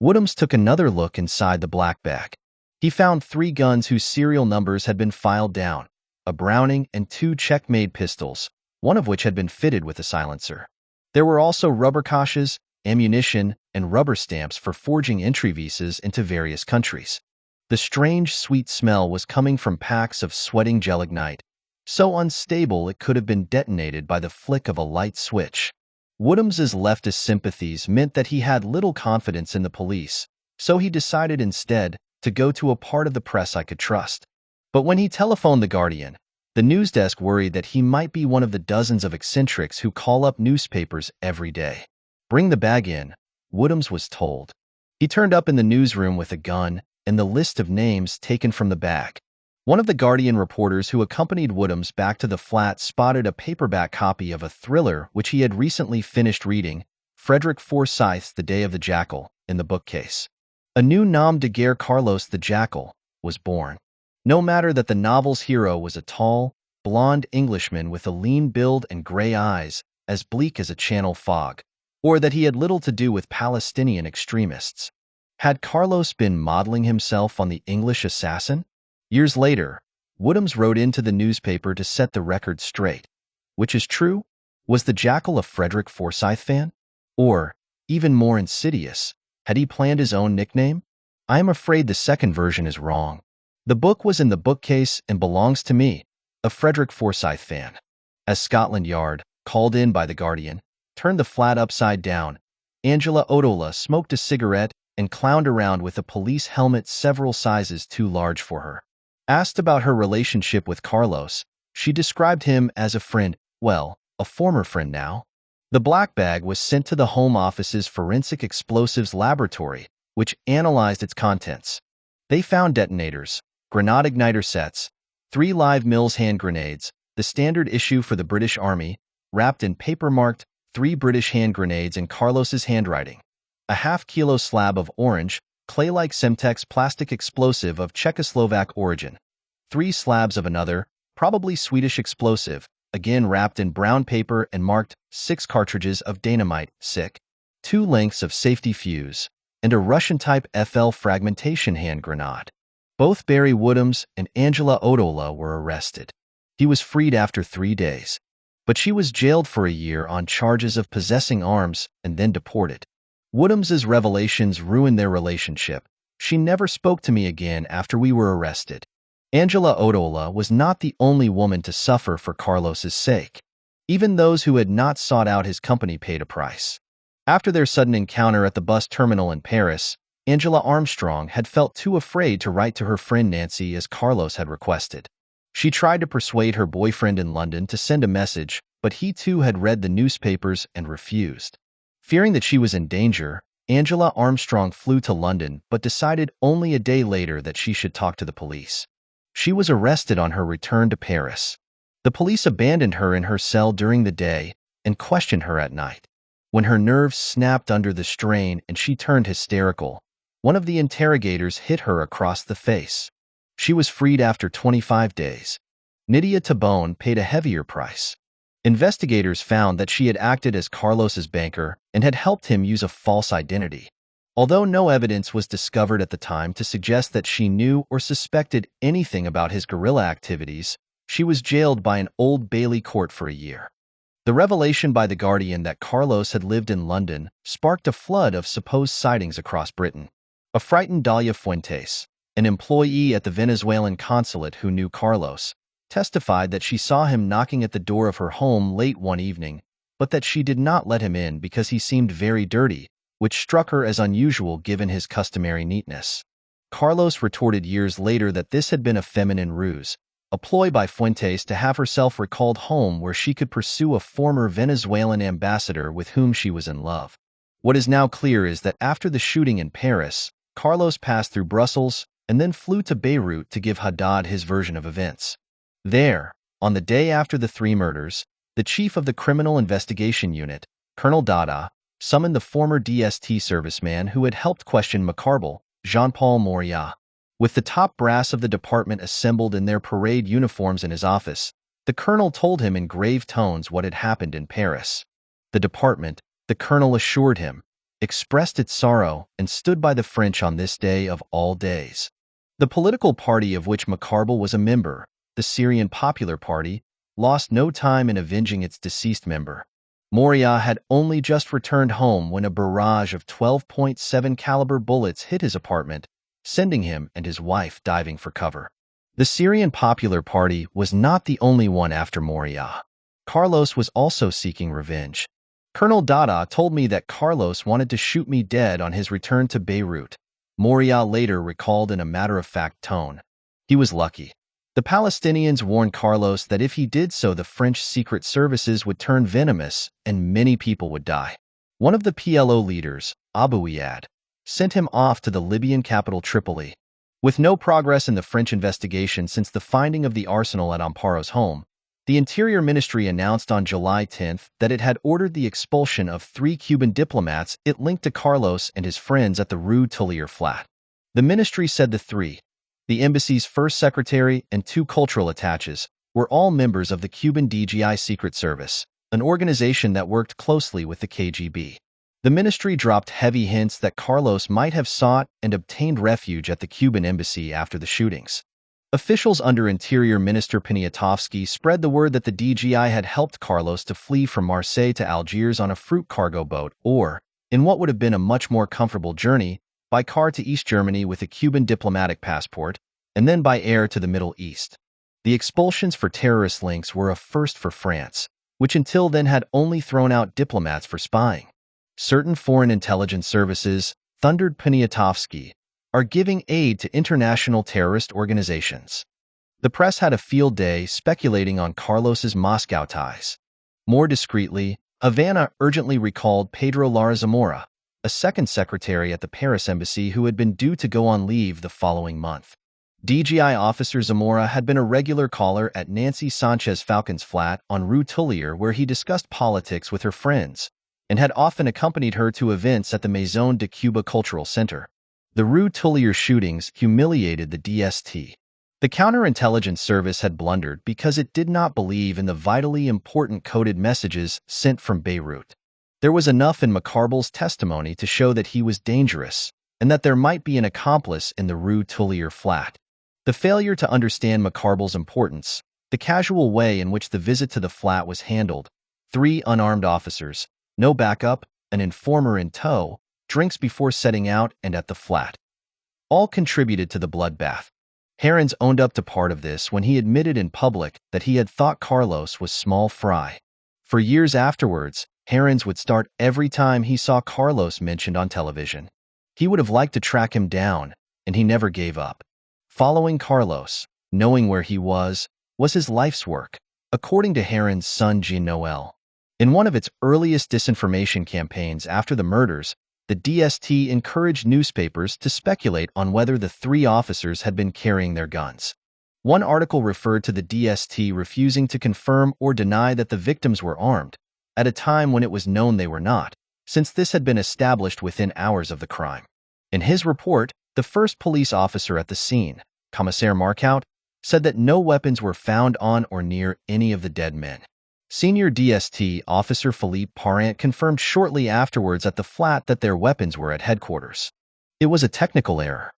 Woodhams took another look inside the black bag. He found 3 guns whose serial numbers had been filed down, a Browning and 2 Czech-made pistols, one of which had been fitted with a silencer. There were also rubber caches, ammunition, and rubber stamps for forging entry visas into various countries. The strange, sweet smell was coming from packs of sweating gelignite, so unstable it could have been detonated by the flick of a light switch. Woodhams's leftist sympathies meant that he had little confidence in the police, so he decided instead to go to a part of the press I could trust. But when he telephoned The Guardian, the news desk worried that he might be one of the dozens of eccentrics who call up newspapers every day. "Bring the bag in," Woodhams was told. He turned up in the newsroom with a gun and the list of names taken from the bag. One of the Guardian reporters who accompanied Woodhams back to the flat spotted a paperback copy of a thriller which he had recently finished reading, Frederick Forsyth's The Day of the Jackal, in the bookcase. A new nom de guerre, Carlos the Jackal, was born. No matter that the novel's hero was a tall, blonde Englishman with a lean build and gray eyes, as bleak as a Channel fog. or that he had little to do with Palestinian extremists. Had Carlos been modeling himself on the English assassin? Years later, Woodhams wrote into the newspaper to set the record straight. Which is true? Was the Jackal a Frederick Forsyth fan? Or, even more insidious, had he planned his own nickname? I am afraid the second version is wrong. The book was in the bookcase and belongs to me, a Frederick Forsyth fan. As Scotland Yard, called in by The Guardian, turned the flat upside down, Angela Odola smoked a cigarette and clowned around with a police helmet several sizes too large for her. Asked about her relationship with Carlos, she described him as a friend, well, a former friend now. The black bag was sent to the Home Office's Forensic Explosives Laboratory, which analyzed its contents. They found detonators, grenade igniter sets, 3 live Mills hand grenades, the standard issue for the British Army, wrapped in paper marked 3 British hand grenades in Carlos's handwriting, a half-kilo slab of orange, clay-like Semtex plastic explosive of Czechoslovak origin, 3 slabs of another, probably Swedish explosive, again wrapped in brown paper and marked 6 cartridges of dynamite, 2 lengths of safety fuse, and a Russian-type FL fragmentation hand grenade. Both Barry Woodhams and Angela Odola were arrested. He was freed after 3 days, but she was jailed for a year on charges of possessing arms and then deported. Woodhams's revelations ruined their relationship. She never spoke to me again after we were arrested. Angela Odola was not the only woman to suffer for Carlos's sake. Even those who had not sought out his company paid a price. After their sudden encounter at the bus terminal in Paris, Angela Armstrong had felt too afraid to write to her friend Nancy as Carlos had requested. She tried to persuade her boyfriend in London to send a message, but he too had read the newspapers and refused. Fearing that she was in danger, Angela Armstrong flew to London but decided only a day later that she should talk to the police. She was arrested on her return to Paris. The police abandoned her in her cell during the day and questioned her at night. When her nerves snapped under the strain and she turned hysterical, one of the interrogators hit her across the face. She was freed after 25 days. Nydia Tabone paid a heavier price. Investigators found that she had acted as Carlos's banker and had helped him use a false identity. Although no evidence was discovered at the time to suggest that she knew or suspected anything about his guerrilla activities, she was jailed by an Old Bailey court for a year. The revelation by The Guardian that Carlos had lived in London sparked a flood of supposed sightings across Britain. A frightened Dalia Fuentes, an employee at the Venezuelan consulate who knew Carlos, testified that she saw him knocking at the door of her home late one evening, but that she did not let him in because he seemed very dirty, which struck her as unusual given his customary neatness. Carlos retorted years later that this had been a feminine ruse, a ploy by Fuentes to have herself recalled home where she could pursue a former Venezuelan ambassador with whom she was in love. What is now clear is that after the shooting in Paris, Carlos passed through Brussels and then flew to Beirut to give Haddad his version of events. There, on the day after the 3 murders, the chief of the Criminal Investigation Unit, Colonel Dada, summoned the former DST serviceman who had helped question Macarbal, Jean-Paul Moria. With the top brass of the department assembled in their parade uniforms in his office, the colonel told him in grave tones what had happened in Paris. The department, the colonel assured him, expressed its sorrow and stood by the French on this day of all days. The political party of which Macarbal was a member, the Syrian Popular Party, lost no time in avenging its deceased member. Moria had only just returned home when a barrage of 12.7 caliber bullets hit his apartment, sending him and his wife diving for cover. The Syrian Popular Party was not the only one after Moria. Carlos was also seeking revenge. Colonel Dada told me that Carlos wanted to shoot me dead on his return to Beirut. Moria later recalled in a matter-of-fact tone. He was lucky. The Palestinians warned Carlos that if he did so, the French secret services would turn venomous and many people would die. One of the PLO leaders, Abu Iyad, sent him off to the Libyan capital Tripoli. With no progress in the French investigation since the finding of the arsenal at Amparo's home, the Interior Ministry announced on July 10 that it had ordered the expulsion of 3 Cuban diplomats it linked to Carlos and his friends at the Rue Tullier flat. The ministry said the embassy's first secretary and 2 cultural attaches, were all members of the Cuban DGI Secret Service, an organization that worked closely with the KGB. The ministry dropped heavy hints that Carlos might have sought and obtained refuge at the Cuban embassy after the shootings. Officials under Interior Minister Poniatowski spread the word that the DGI had helped Carlos to flee from Marseille to Algiers on a fruit cargo boat or, in what would have been a much more comfortable journey, by car to East Germany with a Cuban diplomatic passport, and then by air to the Middle East. The expulsions for terrorist links were a first for France, which until then had only thrown out diplomats for spying. Certain foreign intelligence services, thundered Poniatowski, are giving aid to international terrorist organizations. The press had a field day speculating on Carlos's Moscow ties. More discreetly, Havana urgently recalled Pedro Lara Zamora, a second secretary at the Paris embassy who had been due to go on leave the following month. DGI officer Zamora had been a regular caller at Nancy Sanchez Falcon's flat on Rue Tullier, where he discussed politics with her friends, and had often accompanied her to events at the Maison de Cuba Cultural Center. The Rue Tullier shootings humiliated the DST. The counterintelligence service had blundered because it did not believe in the vitally important coded messages sent from Beirut. There was enough in Macarbal's testimony to show that he was dangerous and that there might be an accomplice in the Rue Tullier flat. The failure to understand Macarbal's importance, the casual way in which the visit to the flat was handled, 3 unarmed officers, no backup, an informer in tow, drinks before setting out and at the flat, all contributed to the bloodbath. Herons owned up to part of this when he admitted in public that he had thought Carlos was small fry. For years afterwards, Herons would start every time he saw Carlos mentioned on television. He would have liked to track him down, and he never gave up. Following Carlos, knowing where he was his life's work, according to Herons' son Jean-Noel. In one of its earliest disinformation campaigns after the murders, the DST encouraged newspapers to speculate on whether the 3 officers had been carrying their guns. One article referred to the DST refusing to confirm or deny that the victims were armed, at a time when it was known they were not, since this had been established within hours of the crime. In his report, the first police officer at the scene, Commissaire Marcout, said that no weapons were found on or near any of the dead men. Senior DST officer Philippe Parent confirmed shortly afterwards at the flat that their weapons were at headquarters. It was a technical error.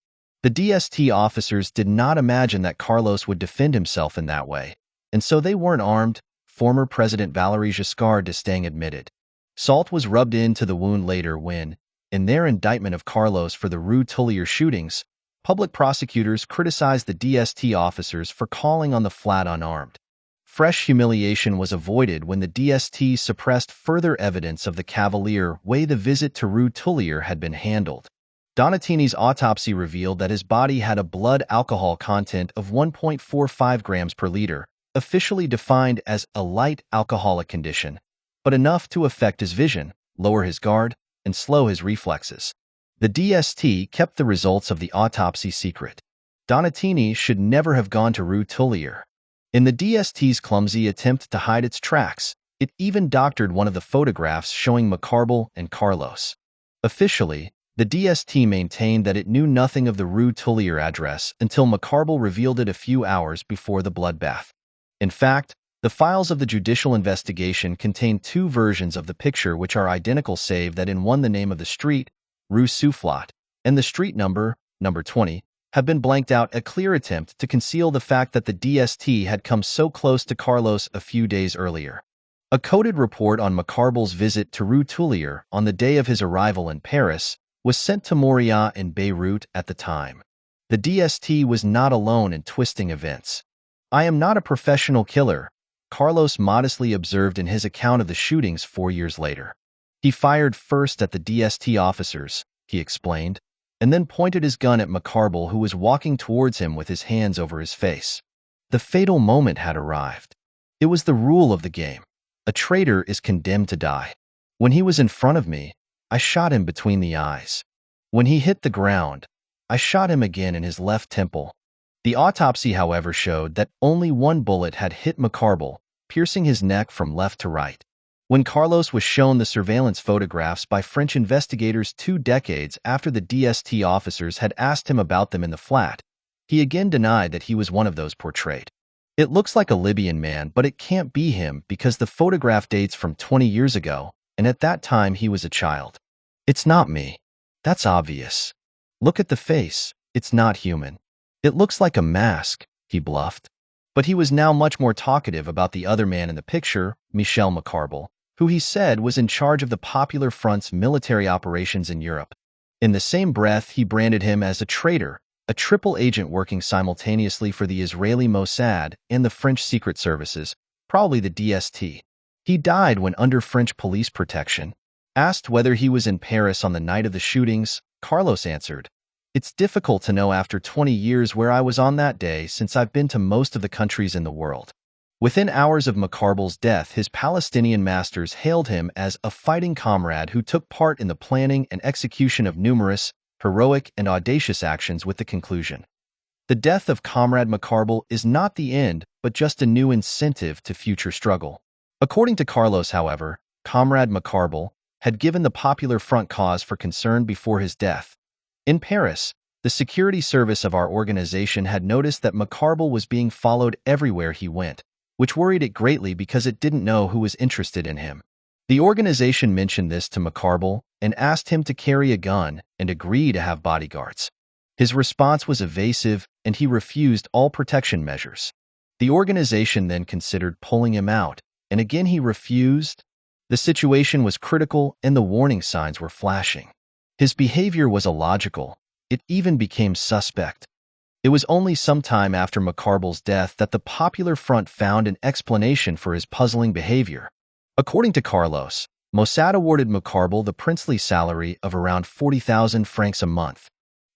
The DST officers did not imagine that Carlos would defend himself in that way, and so they weren't armed, former President Valéry Giscard d'Estaing admitted. Salt was rubbed into the wound later when, in their indictment of Carlos for the Rue Tullier shootings, public prosecutors criticized the DST officers for calling on the flat unarmed. Fresh humiliation was avoided when the DST suppressed further evidence of the cavalier way the visit to Rue Tullier had been handled. Donatini's autopsy revealed that his body had a blood alcohol content of 1.45 grams per liter, officially defined as a light alcoholic condition, but enough to affect his vision, lower his guard, and slow his reflexes. The DST kept the results of the autopsy secret. Donatini should never have gone to Rue Tullier. In the DST's clumsy attempt to hide its tracks, it even doctored one of the photographs showing Macarbal and Carlos. Officially, the DST maintained that it knew nothing of the Rue Tullier address until Macarbal revealed it a few hours before the bloodbath. In fact, the files of the judicial investigation contain 2 versions of the picture which are identical save that in one the name of the street, Rue Soufflot, and the street number, number 20, have been blanked out, a clear attempt to conceal the fact that the DST had come so close to Carlos a few days earlier. A coded report on Macarbal's visit to Rue Tullier on the day of his arrival in Paris was sent to Moria in Beirut at the time. The DST was not alone in twisting events. "I am not a professional killer," Carlos modestly observed in his account of the shootings 4 years later. He fired first at the DST officers, he explained, and then pointed his gun at Macarbal, who was walking towards him with his hands over his face. The fatal moment had arrived. It was the rule of the game. A traitor is condemned to die. When he was in front of me, I shot him between the eyes. When he hit the ground, I shot him again in his left temple. The autopsy, however, showed that only one bullet had hit Macarbal, piercing his neck from left to right. When Carlos was shown the surveillance photographs by French investigators 2 decades after the DST officers had asked him about them in the flat, he again denied that he was one of those portrayed. "It looks like a Libyan man, but it can't be him because the photograph dates from 20 years ago, and at that time he was a child." It's not me. That's obvious. Look at the face. It's not human. It looks like a mask, he bluffed. But he was now much more talkative about the other man in the picture, Michel Macarbal, who he said was in charge of the Popular Front's military operations in Europe. In the same breath, he branded him as a traitor, a triple agent working simultaneously for the Israeli Mossad and the French Secret Services, probably the DST. He died when under French police protection. Asked whether he was in Paris on the night of the shootings, Carlos answered, "It's difficult to know after 20 years where I was on that day since I've been to most of the countries in the world." Within hours of Macarbal's death, his Palestinian masters hailed him as a fighting comrade who took part in the planning and execution of numerous, heroic, and audacious actions with the conclusion, "The death of Comrade Macarbal is not the end, but just a new incentive to future struggle." According to Carlos, however, Comrade Macarbal had given the Popular Front cause for concern before his death. In Paris, the security service of our organization had noticed that Macarbal was being followed everywhere he went, which worried it greatly because it didn't know who was interested in him. The organization mentioned this to Macarbal and asked him to carry a gun and agree to have bodyguards. His response was evasive, and he refused all protection measures. The organization then considered pulling him out, and again he refused. The situation was critical and the warning signs were flashing. His behavior was illogical. It even became suspect. It was only some time after Macarbal's death that the Popular Front found an explanation for his puzzling behavior. According to Carlos, Mossad awarded Macarbal the princely salary of around 40,000 francs a month.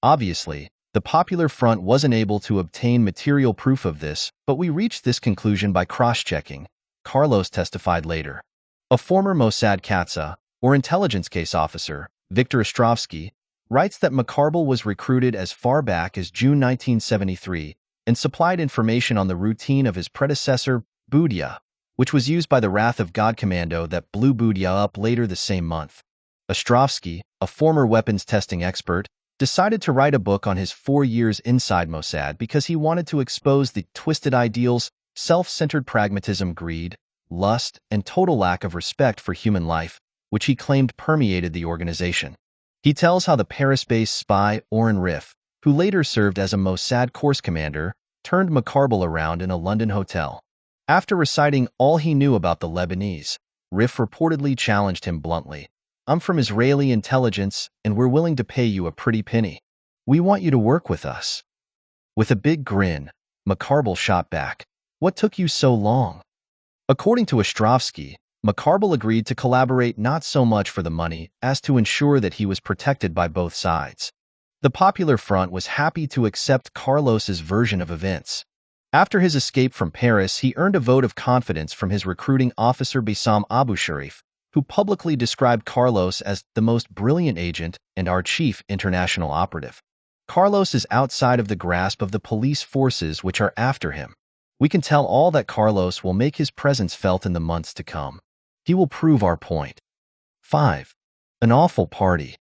Obviously, the Popular Front wasn't able to obtain material proof of this, but we reached this conclusion by cross-checking, Carlos testified later. A former Mossad Katza, or intelligence case officer, Viktor Ostrovsky, writes that Macarbal was recruited as far back as June 1973 and supplied information on the routine of his predecessor, Boudia, which was used by the Wrath of God commando that blew Boudia up later the same month. Ostrovsky, a former weapons testing expert, decided to write a book on his 4 years inside Mossad because he wanted to expose the twisted ideals, self-centered pragmatism, greed, lust, and total lack of respect for human life, which he claimed permeated the organization. He tells how the Paris-based spy Oren Riff, who later served as a Mossad course commander, turned Macarbal around in a London hotel. After reciting all he knew about the Lebanese, Riff reportedly challenged him bluntly, "I'm from Israeli intelligence, and we're willing to pay you a pretty penny. We want you to work with us." With a big grin, Macarbal shot back, "What took you so long?" According to Ostrovsky, Macarbal agreed to collaborate not so much for the money as to ensure that he was protected by both sides. The Popular Front was happy to accept Carlos's version of events. After his escape from Paris, he earned a vote of confidence from his recruiting officer Bassam Abu Sharif, who publicly described Carlos as the most brilliant agent and our chief international operative. Carlos is outside of the grasp of the police forces which are after him. We can tell all that Carlos will make his presence felt in the months to come. He will prove our point. 5. An awful party.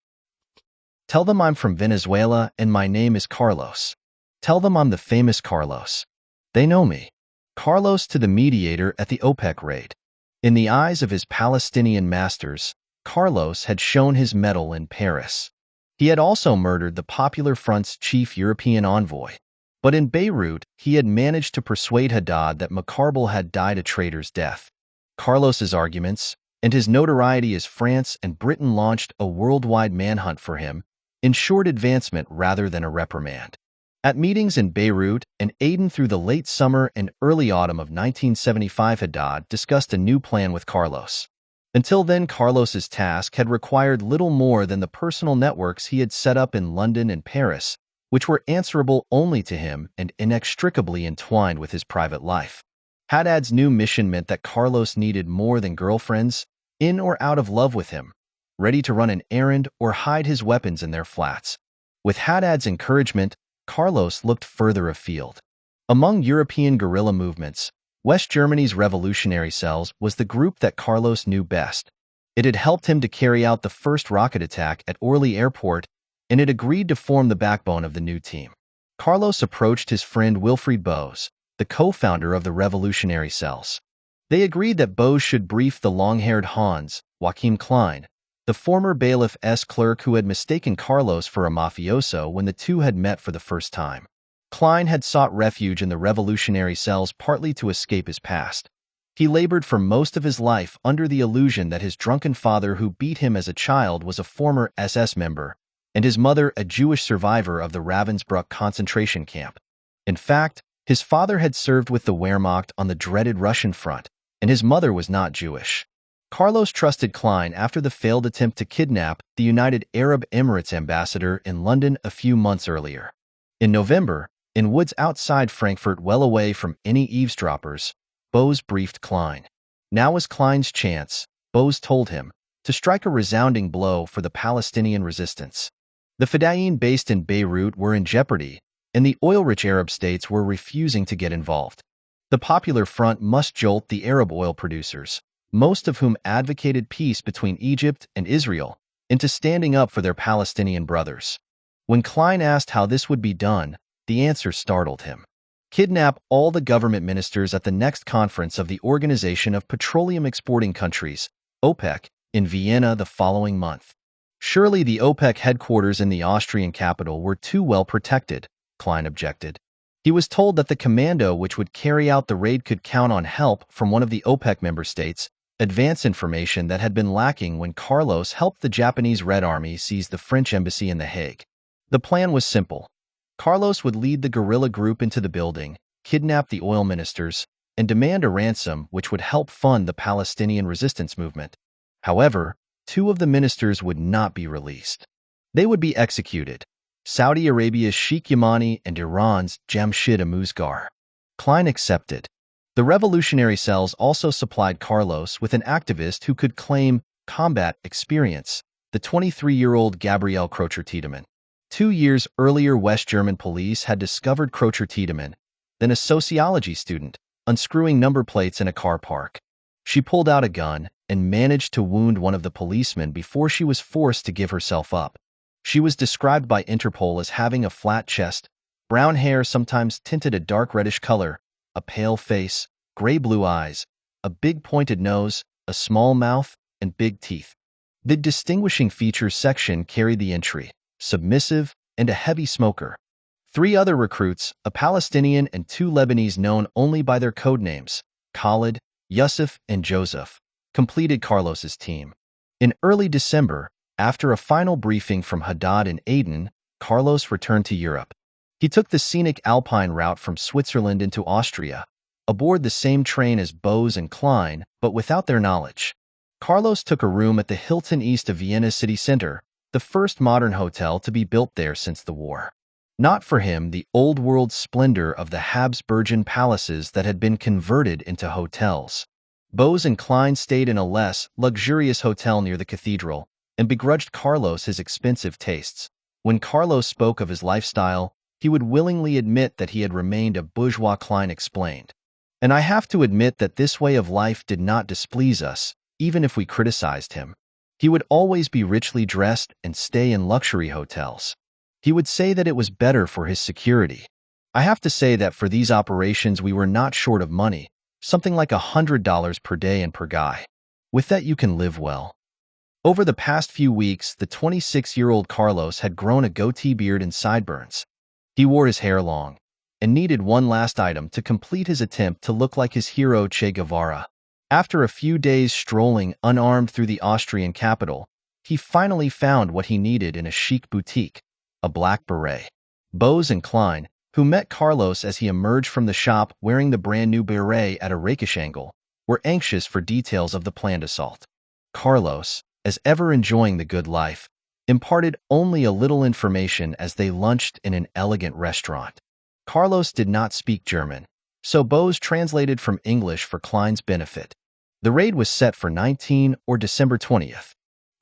Tell them I'm from Venezuela and my name is Carlos. Tell them I'm the famous Carlos. They know me. Carlos to the mediator at the OPEC Raid. In the eyes of his Palestinian masters, Carlos had shown his mettle in Paris. He had also murdered the Popular Front's chief European envoy. But in Beirut, he had managed to persuade Haddad that Macarbal had died a traitor's death. Carlos's arguments, and his notoriety as France and Britain launched a worldwide manhunt for him, ensured advancement rather than a reprimand. At meetings in Beirut and Aden through the late summer and early autumn of 1975, Haddad discussed a new plan with Carlos. Until then, Carlos's task had required little more than the personal networks he had set up in London and Paris, which were answerable only to him and inextricably entwined with his private life. Haddad's new mission meant that Carlos needed more than girlfriends, in or out of love with him, ready to run an errand or hide his weapons in their flats. With Haddad's encouragement, Carlos looked further afield. Among European guerrilla movements, West Germany's revolutionary cells was the group that Carlos knew best. It had helped him to carry out the first rocket attack at Orly Airport, and it agreed to form the backbone of the new team. Carlos approached his friend Wilfried Bose, the co-founder of the revolutionary cells. They agreed that Bose should brief the long-haired Hans, Joachim Klein, the former bailiff's clerk who had mistaken Carlos for a mafioso when the two had met for the first time. Klein had sought refuge in the revolutionary cells partly to escape his past. He labored for most of his life under the illusion that his drunken father who beat him as a child was a former SS member, and his mother a Jewish survivor of the Ravensbrück concentration camp. In fact, his father had served with the Wehrmacht on the dreaded Russian front, and his mother was not Jewish. Carlos trusted Klein after the failed attempt to kidnap the United Arab Emirates ambassador in London a few months earlier. In November, in woods outside Frankfurt well away from any eavesdroppers, Bose briefed Klein. Now was Klein's chance, Bose told him, to strike a resounding blow for the Palestinian resistance. The Fedayeen based in Beirut were in jeopardy, and the oil-rich Arab states were refusing to get involved. The Popular Front must jolt the Arab oil producers, most of whom advocated peace between Egypt and Israel, into standing up for their Palestinian brothers. When Klein asked how this would be done, the answer startled him. Kidnap all the government ministers at the next conference of the Organization of Petroleum Exporting Countries, OPEC, in Vienna the following month. Surely the OPEC headquarters in the Austrian capital were too well protected, Klein objected. He was told that the commando which would carry out the raid could count on help from one of the OPEC member states, advance information that had been lacking when Carlos helped the Japanese Red Army seize the French embassy in The Hague. The plan was simple. Carlos would lead the guerrilla group into the building, kidnap the oil ministers, and demand a ransom which would help fund the Palestinian resistance movement. However, two of the ministers would not be released. They would be executed: Saudi Arabia's Sheikh Yamani and Iran's Jamshid Amuzgar. Klein accepted. The revolutionary cells also supplied Carlos with an activist who could claim combat experience, the 23-year-old Gabriel Krocher-Tiedemann. 2 years earlier, West German police had discovered Krocher-Tiedemann, then a sociology student, unscrewing number plates in a car park. She pulled out a gun and managed to wound one of the policemen before she was forced to give herself up. She was described by Interpol as having a flat chest, brown hair sometimes tinted a dark reddish color, a pale face, gray-blue eyes, a big pointed nose, a small mouth, and big teeth. The distinguishing features section carried the entry: submissive and a heavy smoker. 3 other recruits, a Palestinian and 2 Lebanese known only by their code names, Khalid, Yusuf, and Joseph, completed Carlos's team. In early December, after a final briefing from Haddad and Aden, Carlos returned to Europe. He took the scenic Alpine route from Switzerland into Austria, aboard the same train as Bose and Klein, but without their knowledge. Carlos took a room at the Hilton east of Vienna city center, the first modern hotel to be built there since the war. Not for him the old-world splendor of the Habsburgian palaces that had been converted into hotels. Bose and Klein stayed in a less luxurious hotel near the cathedral and begrudged Carlos his expensive tastes. When Carlos spoke of his lifestyle, he would willingly admit that he had remained a bourgeois. Klein explained. And I have to admit that this way of life did not displease us, even if we criticized him. He would always be richly dressed and stay in luxury hotels. He would say that it was better for his security. I have to say that for these operations we were not short of money, something like $100 per day and per guy. With that you can live well. Over the past few weeks, the 26-year-old Carlos had grown a goatee beard and sideburns. He wore his hair long, and needed one last item to complete his attempt to look like his hero Che Guevara. After a few days strolling unarmed through the Austrian capital, he finally found what he needed in a chic boutique: a black beret. Bose and Klein, who met Carlos as he emerged from the shop wearing the brand-new beret at a rakish angle, were anxious for details of the planned assault. Carlos, as ever enjoying the good life, imparted only a little information as they lunched in an elegant restaurant. Carlos did not speak German, so Bose translated from English for Klein's benefit. The raid was set for December 20th.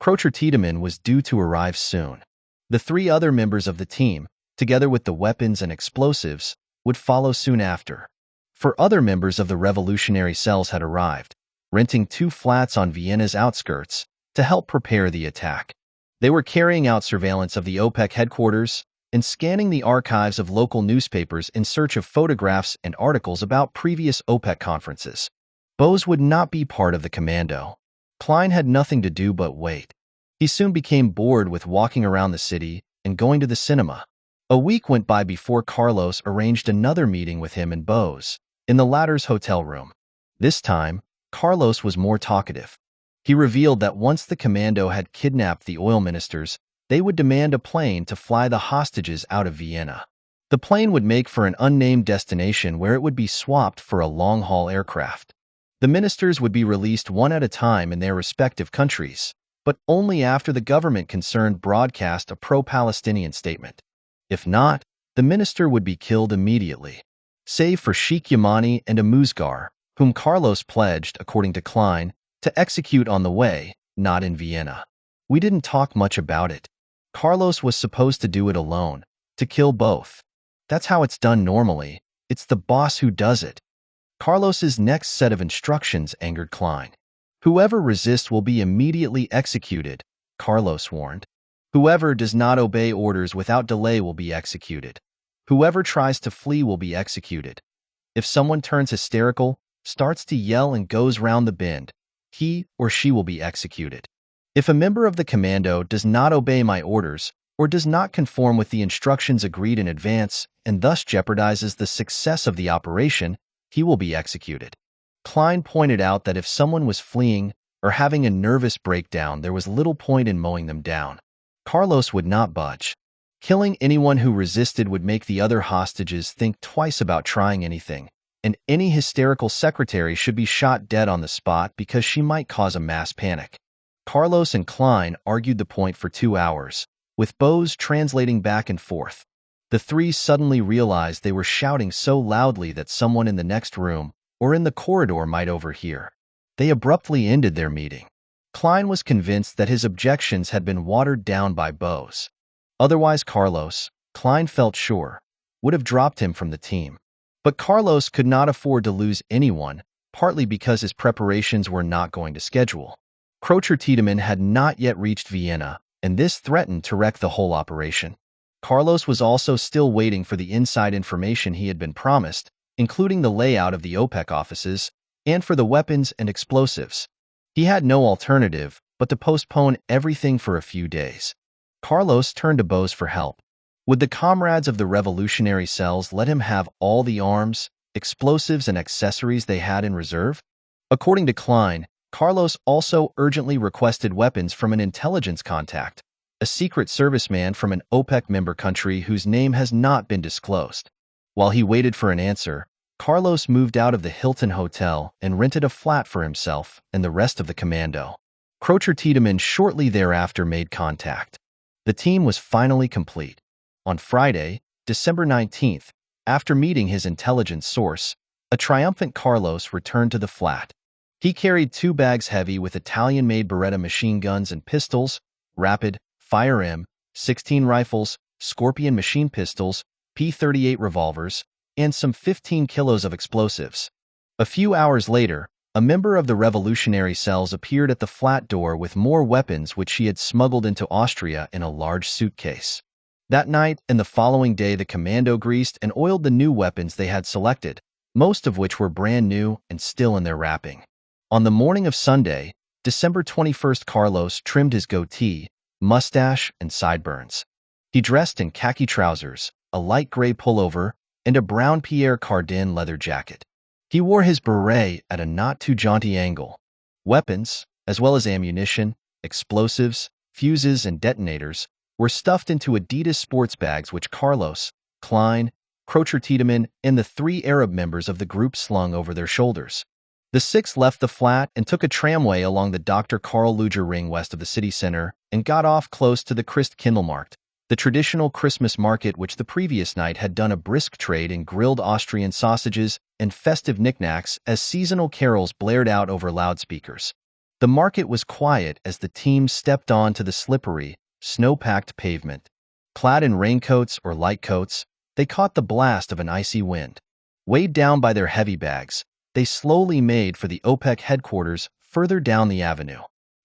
Krocher-Tiedemann was due to arrive soon. The 3 other members of the team, together with the weapons and explosives, would follow soon after. 4 other members of the revolutionary cells had arrived, renting 2 flats on Vienna's outskirts to help prepare the attack. They were carrying out surveillance of the OPEC headquarters and scanning the archives of local newspapers in search of photographs and articles about previous OPEC conferences. Bose would not be part of the commando. Klein had nothing to do but wait. He soon became bored with walking around the city and going to the cinema. A week went by before Carlos arranged another meeting with him and Bose in the latter's hotel room. This time, Carlos was more talkative. He revealed that once the commando had kidnapped the oil ministers, they would demand a plane to fly the hostages out of Vienna. The plane would make for an unnamed destination where it would be swapped for a long-haul aircraft. The ministers would be released one at a time in their respective countries, but only after the government concerned broadcast a pro-Palestinian statement. If not, the minister would be killed immediately. Save for Sheikh Yamani and Amuzgar, whom Carlos pledged, according to Klein, to execute on the way, not in Vienna. We didn't talk much about it. Carlos was supposed to do it alone, to kill both. That's how it's done normally. It's the boss who does it. Carlos's next set of instructions angered Klein. Whoever resists will be immediately executed, Carlos warned. Whoever does not obey orders without delay will be executed. Whoever tries to flee will be executed. If someone turns hysterical, starts to yell and goes round the bend, he or she will be executed. If a member of the commando does not obey my orders or does not conform with the instructions agreed in advance and thus jeopardizes the success of the operation, he will be executed. Klein pointed out that if someone was fleeing or having a nervous breakdown, there was little point in mowing them down. Carlos would not budge. Killing anyone who resisted would make the other hostages think twice about trying anything, and any hysterical secretary should be shot dead on the spot because she might cause a mass panic. Carlos and Klein argued the point for 2 hours, with Bose translating back and forth. The three suddenly realized they were shouting so loudly that someone in the next room or in the corridor might overhear. They abruptly ended their meeting. Klein was convinced that his objections had been watered down by Bose. Otherwise, Carlos, Klein felt sure, would have dropped him from the team. But Carlos could not afford to lose anyone, partly because his preparations were not going to schedule. Crocher Tiedemann had not yet reached Vienna, and this threatened to wreck the whole operation. Carlos was also still waiting for the inside information he had been promised, including the layout of the OPEC offices, and for the weapons and explosives. He had no alternative but to postpone everything for a few days. Carlos turned to Bose for help. Would the comrades of the revolutionary cells let him have all the arms, explosives, and accessories they had in reserve? According to Klein, Carlos also urgently requested weapons from an intelligence contact, a secret serviceman from an OPEC member country whose name has not been disclosed. While he waited for an answer, Carlos moved out of the Hilton Hotel and rented a flat for himself and the rest of the commando. Crocher Tiedemann shortly thereafter made contact. The team was finally complete. On Friday, December 19th, after meeting his intelligence source, a triumphant Carlos returned to the flat. He carried 2 bags heavy with Italian-made Beretta machine guns and pistols, rapid, fire M16 rifles, Scorpion machine pistols, P38 revolvers, and some 15 kilos of explosives. A few hours later, a member of the revolutionary cells appeared at the flat door with more weapons which she had smuggled into Austria in a large suitcase. That night and the following day, the commando greased and oiled the new weapons they had selected, most of which were brand new and still in their wrapping. On the morning of Sunday, December 21st, Carlos trimmed his goatee, mustache, and sideburns. He dressed in khaki trousers, a light gray pullover, and a brown Pierre Cardin leather jacket. He wore his beret at a not-too-jaunty angle. Weapons, as well as ammunition, explosives, fuses, and detonators, were stuffed into Adidas sports bags which Carlos, Klein, Crocher Tiedemann, and the 3 Arab members of the group slung over their shoulders. The 6 left the flat and took a tramway along the Dr. Karl Lueger ring west of the city center and got off close to the Christkindlmarkt, the traditional Christmas market which the previous night had done a brisk trade in grilled Austrian sausages and festive knickknacks as seasonal carols blared out over loudspeakers. The market was quiet as the team stepped onto the slippery, snow-packed pavement. Clad in raincoats or light coats, they caught the blast of an icy wind. Weighed down by their heavy bags, they slowly made for the OPEC headquarters further down the avenue.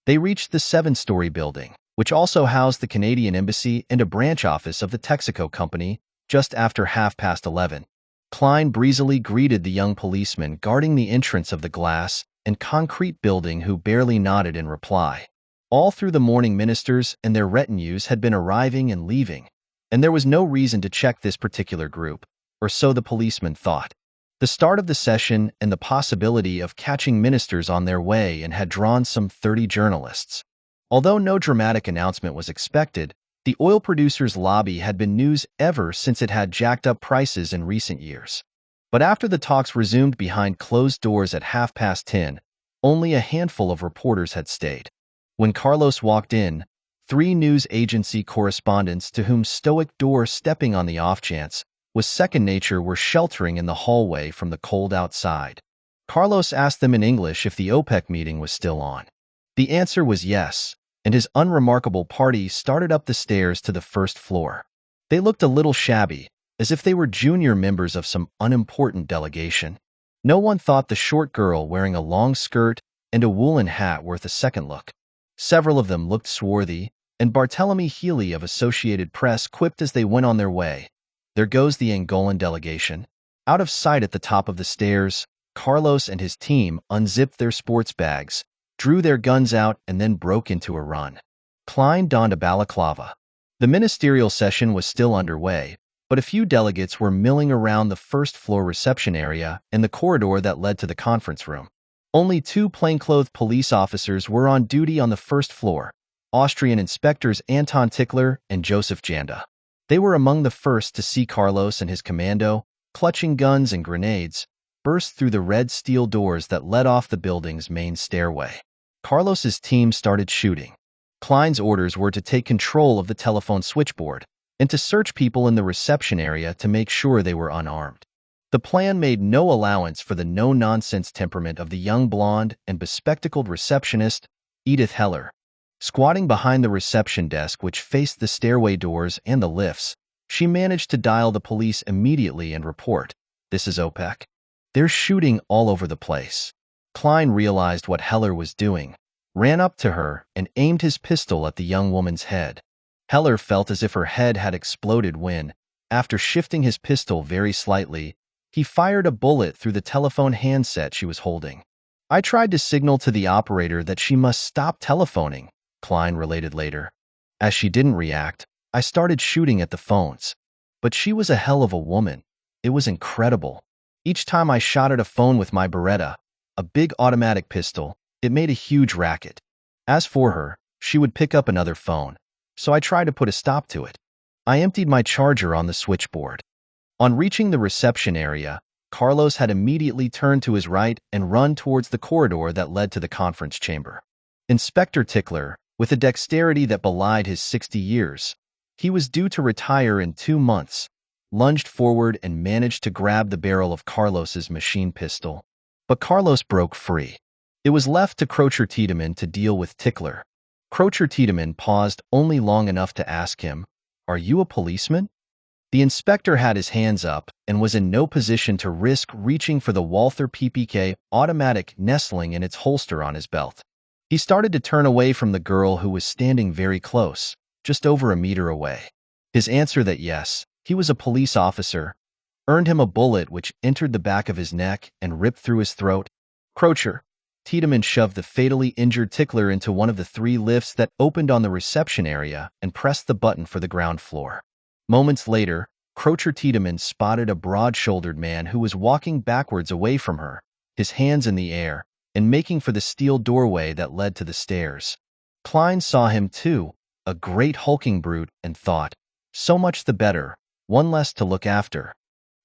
They reached the 7-story building, which also housed the Canadian Embassy and a branch office of the Texaco Company, just after 11:30. Klein breezily greeted the young policeman guarding the entrance of the glass and concrete building, who barely nodded in reply. All through the morning, ministers and their retinues had been arriving and leaving, and there was no reason to check this particular group, or so the policeman thought. The start of the session and the possibility of catching ministers on their way and had drawn some 30 journalists. Although no dramatic announcement was expected, the oil producers' lobby had been news ever since it had jacked up prices in recent years. But after the talks resumed behind closed doors at 10:30, only a handful of reporters had stayed. When Carlos walked in, 3 news agency correspondents to whom stoic door-stepping on the off-chance was second nature were sheltering in the hallway from the cold outside. Carlos asked them in English if the OPEC meeting was still on. The answer was yes, and his unremarkable party started up the stairs to the first floor. They looked a little shabby, as if they were junior members of some unimportant delegation. No one thought the short girl wearing a long skirt and a woolen hat worth a second look. Several of them looked swarthy, and Barthélemy Healy of Associated Press quipped as they went on their way, "There goes the Angolan delegation." Out of sight at the top of the stairs, Carlos and his team unzipped their sports bags, drew their guns out, and then broke into a run. Klein donned a balaclava. The ministerial session was still underway, but a few delegates were milling around the first-floor reception area and the corridor that led to the conference room. Only 2 plainclothed police officers were on duty on the first floor, Austrian inspectors Anton Tickler and Joseph Janda. They were among the first to see Carlos and his commando, clutching guns and grenades, burst through the red steel doors that led off the building's main stairway. Carlos's team started shooting. Klein's orders were to take control of the telephone switchboard and to search people in the reception area to make sure they were unarmed. The plan made no allowance for the no-nonsense temperament of the young blonde and bespectacled receptionist, Edith Heller. Squatting behind the reception desk which faced the stairway doors and the lifts, she managed to dial the police immediately and report, "This is OPEC. They're shooting all over the place." Klein realized what Heller was doing, ran up to her, and aimed his pistol at the young woman's head. Heller felt as if her head had exploded when, after shifting his pistol very slightly, he fired a bullet through the telephone handset she was holding. "I tried to signal to the operator that she must stop telephoning," Klein related later. "As she didn't react, I started shooting at the phones. But she was a hell of a woman. It was incredible. Each time I shot at a phone with my Beretta, a big automatic pistol, it made a huge racket. As for her, she would pick up another phone, so I tried to put a stop to it. I emptied my charger on the switchboard." On reaching the reception area, Carlos had immediately turned to his right and run towards the corridor that led to the conference chamber. Inspector Tickler, with a dexterity that belied his 60 years, he was due to retire in 2 months, lunged forward and managed to grab the barrel of Carlos's machine pistol. But Carlos broke free. It was left to Crocher Tiedemann to deal with Tickler. Crocher Tiedemann paused only long enough to ask him, "Are you a policeman?" The inspector had his hands up and was in no position to risk reaching for the Walther PPK automatic nestling in its holster on his belt. He started to turn away from the girl who was standing very close, just over a meter away. His answer that yes, he was a police officer, earned him a bullet which entered the back of his neck and ripped through his throat. "Crocher." Tiedemann shoved the fatally injured Tickler into one of the 3 lifts that opened on the reception area and pressed the button for the ground floor. Moments later, Crocher Tiedemann spotted a broad-shouldered man who was walking backwards away from her, his hands in the air, and making for the steel doorway that led to the stairs. Klein saw him too, a great hulking brute, and thought, "So much the better, one less to look after."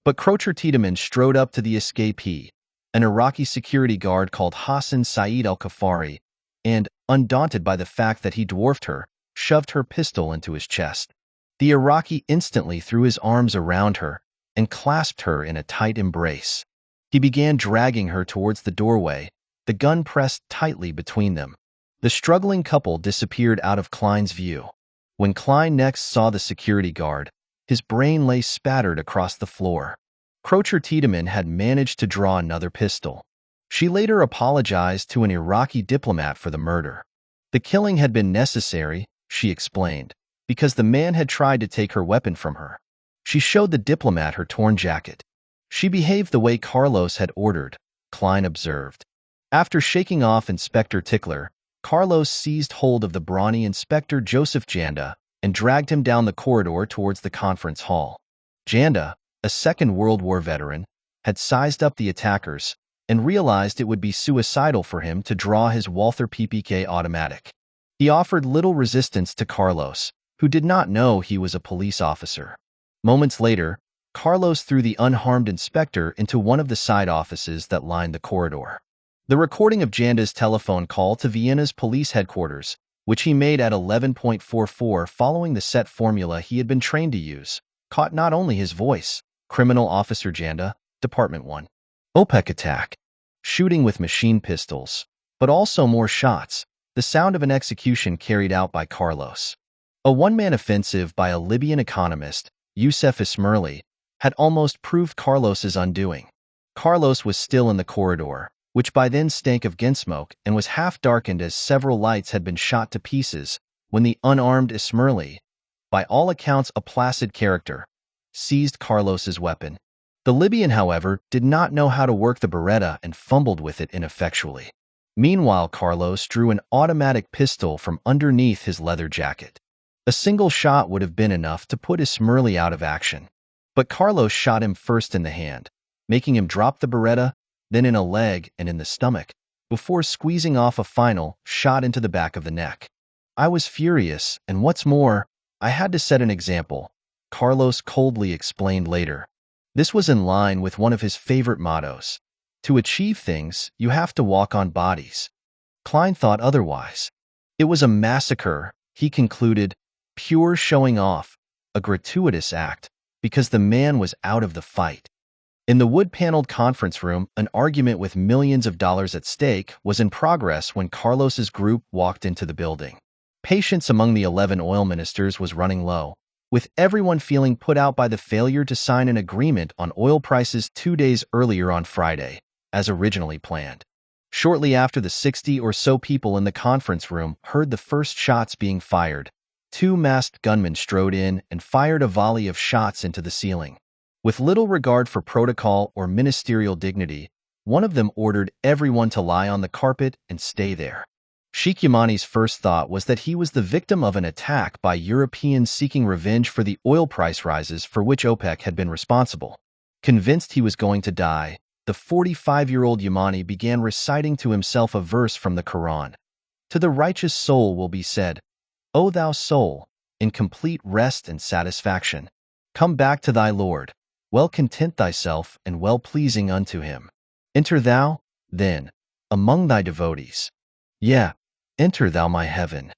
But Crocher Tiedemann strode up to the escapee, an Iraqi security guard called Hassan Saeed al-Khafari, and, undaunted by the fact that he dwarfed her, shoved her pistol into his chest. The Iraqi instantly threw his arms around her and clasped her in a tight embrace. He began dragging her towards the doorway, the gun pressed tightly between them. The struggling couple disappeared out of Klein's view. When Klein next saw the security guard, his brain lay spattered across the floor. Crocher Tiedemann had managed to draw another pistol. She later apologized to an Iraqi diplomat for the murder. The killing had been necessary, she explained, because the man had tried to take her weapon from her. She showed the diplomat her torn jacket. She behaved the way Carlos had ordered, Klein observed. After shaking off Inspector Tickler, Carlos seized hold of the brawny Inspector Joseph Janda and dragged him down the corridor towards the conference hall. Janda, a Second World War veteran, had sized up the attackers and realized it would be suicidal for him to draw his Walther PPK automatic. He offered little resistance to Carlos, who did not know he was a police officer. Moments later, Carlos threw the unharmed inspector into one of the side offices that lined the corridor. The recording of Janda's telephone call to Vienna's police headquarters, which he made at 11:44 following the set formula he had been trained to use, caught not only his voice, Criminal Officer Janda, Department 1. OPEC Attack. Shooting with machine pistols, but also more shots, the sound of an execution carried out by Carlos. A one-man offensive by a Libyan economist, Youssef Ismerli, had almost proved Carlos's undoing. Carlos was still in the corridor, which by then stank of gunsmoke and was half darkened as several lights had been shot to pieces, when the unarmed Ismerli, by all accounts a placid character, seized Carlos's weapon. The Libyan, however, did not know how to work the Beretta and fumbled with it ineffectually. Meanwhile, Carlos drew an automatic pistol from underneath his leather jacket. A single shot would have been enough to put Ismerli out of action. But Carlos shot him first in the hand, making him drop the Beretta, then in a leg and in the stomach, before squeezing off a final shot into the back of the neck. I was furious, and what's more, I had to set an example, Carlos coldly explained later. This was in line with one of his favorite mottos. To achieve things, you have to walk on bodies. Klein thought otherwise. It was a massacre, he concluded, pure showing off, a gratuitous act, because the man was out of the fight. In the wood-paneled conference room, an argument with millions of dollars at stake was in progress when Carlos's group walked into the building. Patience among the 11 oil ministers was running low, with everyone feeling put out by the failure to sign an agreement on oil prices 2 days earlier on Friday, as originally planned. Shortly after the 60 or so people in the conference room heard the first shots being fired, 2 masked gunmen strode in and fired a volley of shots into the ceiling. With little regard for protocol or ministerial dignity, one of them ordered everyone to lie on the carpet and stay there. Sheikh Yamani's first thought was that he was the victim of an attack by Europeans seeking revenge for the oil price rises for which OPEC had been responsible. Convinced he was going to die, the 45-year-old Yamani began reciting to himself a verse from the Quran. To the righteous soul will be said, O thou soul, in complete rest and satisfaction, come back to thy Lord, well content thyself and well pleasing unto him. Enter thou, then, among thy devotees. Yeah, enter thou my heaven.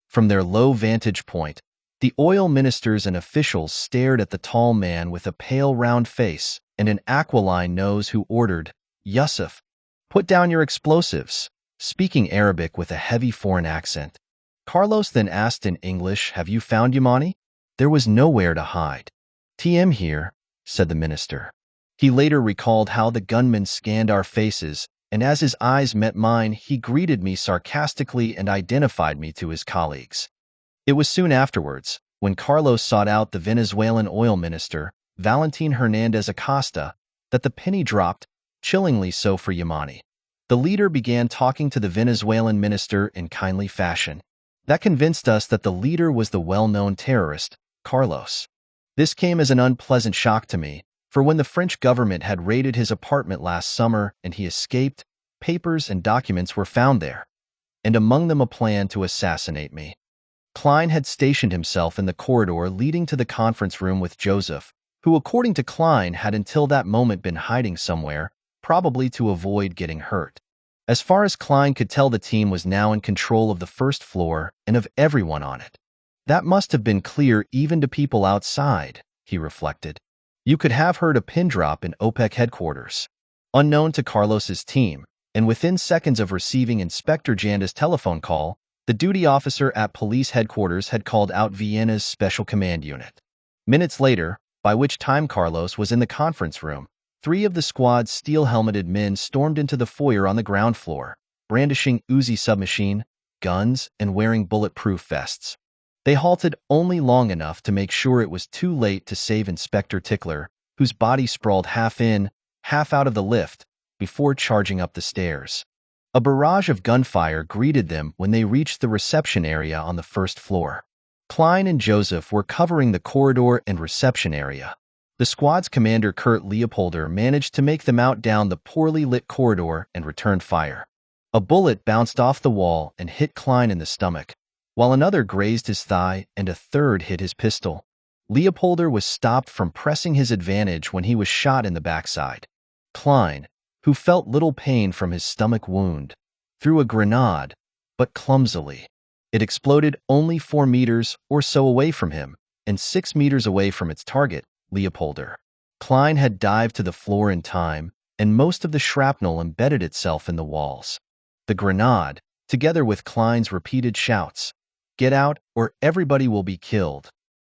From their low vantage point, the oil ministers and officials stared at the tall man with a pale round face and an aquiline nose who ordered, Yusuf, put down your explosives, speaking Arabic with a heavy foreign accent. Carlos then asked in English, have you found Yamani? There was nowhere to hide. TM here, said the minister. He later recalled how the gunman scanned our faces, and as his eyes met mine, he greeted me sarcastically and identified me to his colleagues. It was soon afterwards, when Carlos sought out the Venezuelan oil minister, Valentin Hernandez Acosta, that the penny dropped, chillingly so for Yamani. The leader began talking to the Venezuelan minister in kindly fashion. That convinced us that the leader was the well-known terrorist, Carlos. This came as an unpleasant shock to me, for when the French government had raided his apartment last summer and he escaped, papers and documents were found there, and among them a plan to assassinate me. Klein had stationed himself in the corridor leading to the conference room with Joseph, who according to Klein had until that moment been hiding somewhere, probably to avoid getting hurt. As far as Klein could tell, the team was now in control of the first floor and of everyone on it. That must have been clear even to people outside, he reflected. You could have heard a pin drop in OPEC headquarters. Unknown to Carlos's team, and within seconds of receiving Inspector Janda's telephone call, the duty officer at police headquarters had called out Vienna's Special Command Unit. Minutes later, by which time Carlos was in the conference room, 3 of the squad's steel-helmeted men stormed into the foyer on the ground floor, brandishing Uzi submachine, guns, and wearing bulletproof vests. They halted only long enough to make sure it was too late to save Inspector Tickler, whose body sprawled half in, half out of the lift, before charging up the stairs. A barrage of gunfire greeted them when they reached the reception area on the first floor. Klein and Joseph were covering the corridor and reception area. The squad's commander Kurt Leopolder managed to make them out down the poorly lit corridor and returned fire. A bullet bounced off the wall and hit Klein in the stomach, while another grazed his thigh and a third hit his pistol. Leopolder was stopped from pressing his advantage when he was shot in the backside. Klein, who felt little pain from his stomach wound, threw a grenade, but clumsily. It exploded only 4 meters or so away from him and 6 meters away from its target, Leopolder. Klein had dived to the floor in time, and most of the shrapnel embedded itself in the walls. The grenade, together with Klein's repeated shouts, "Get out or everybody will be killed,"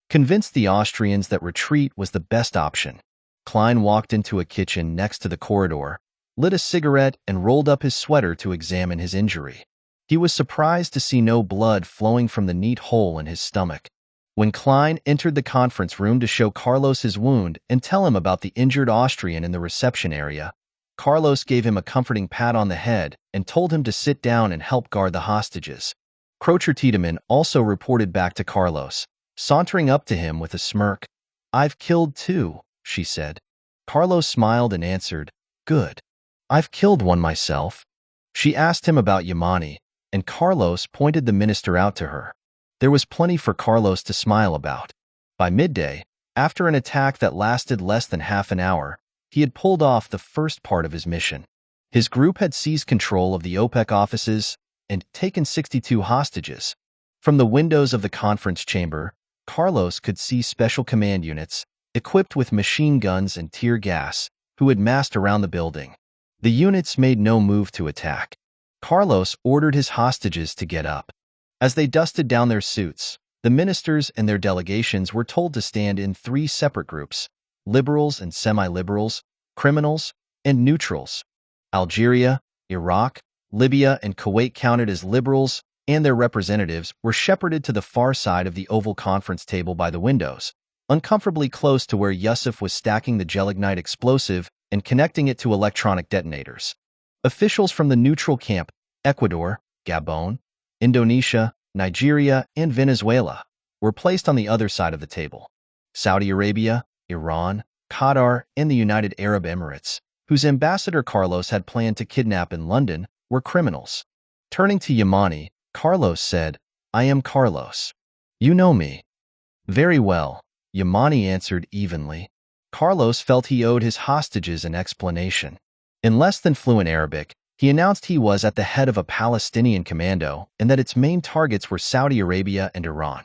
convinced the Austrians that retreat was the best option. Klein walked into a kitchen next to the corridor, lit a cigarette, and rolled up his sweater to examine his injury. He was surprised to see no blood flowing from the neat hole in his stomach. When Klein entered the conference room to show Carlos his wound and tell him about the injured Austrian in the reception area, Carlos gave him a comforting pat on the head and told him to sit down and help guard the hostages. Crocher Tiedemann also reported back to Carlos, sauntering up to him with a smirk. "I've killed 2, she said. Carlos smiled and answered, "Good. I've killed 1 myself." She asked him about Yamani, and Carlos pointed the minister out to her. There was plenty for Carlos to smile about. By midday, after an attack that lasted less than half an hour, he had pulled off the first part of his mission. His group had seized control of the OPEC offices and taken 62 hostages. From the windows of the conference chamber, Carlos could see special command units, equipped with machine guns and tear gas, who had massed around the building. The units made no move to attack. Carlos ordered his hostages to get up. As they dusted down their suits, the ministers and their delegations were told to stand in 3 separate groups: liberals and semi-liberals, criminals, and neutrals. Algeria, Iraq, Libya, and Kuwait counted as liberals, and their representatives were shepherded to the far side of the oval conference table by the windows, uncomfortably close to where Yusuf was stacking the gelignite explosive and connecting it to electronic detonators. Officials from the neutral camp, Ecuador, Gabon, Indonesia, Nigeria, and Venezuela, were placed on the other side of the table. Saudi Arabia, Iran, Qatar, and the United Arab Emirates, whose ambassador Carlos had planned to kidnap in London, were criminals. Turning to Yamani, Carlos said, "I am Carlos. You know me." "Very well," Yamani answered evenly. Carlos felt he owed his hostages an explanation. In less than fluent Arabic, he announced he was at the head of a Palestinian commando and that its main targets were Saudi Arabia and Iran.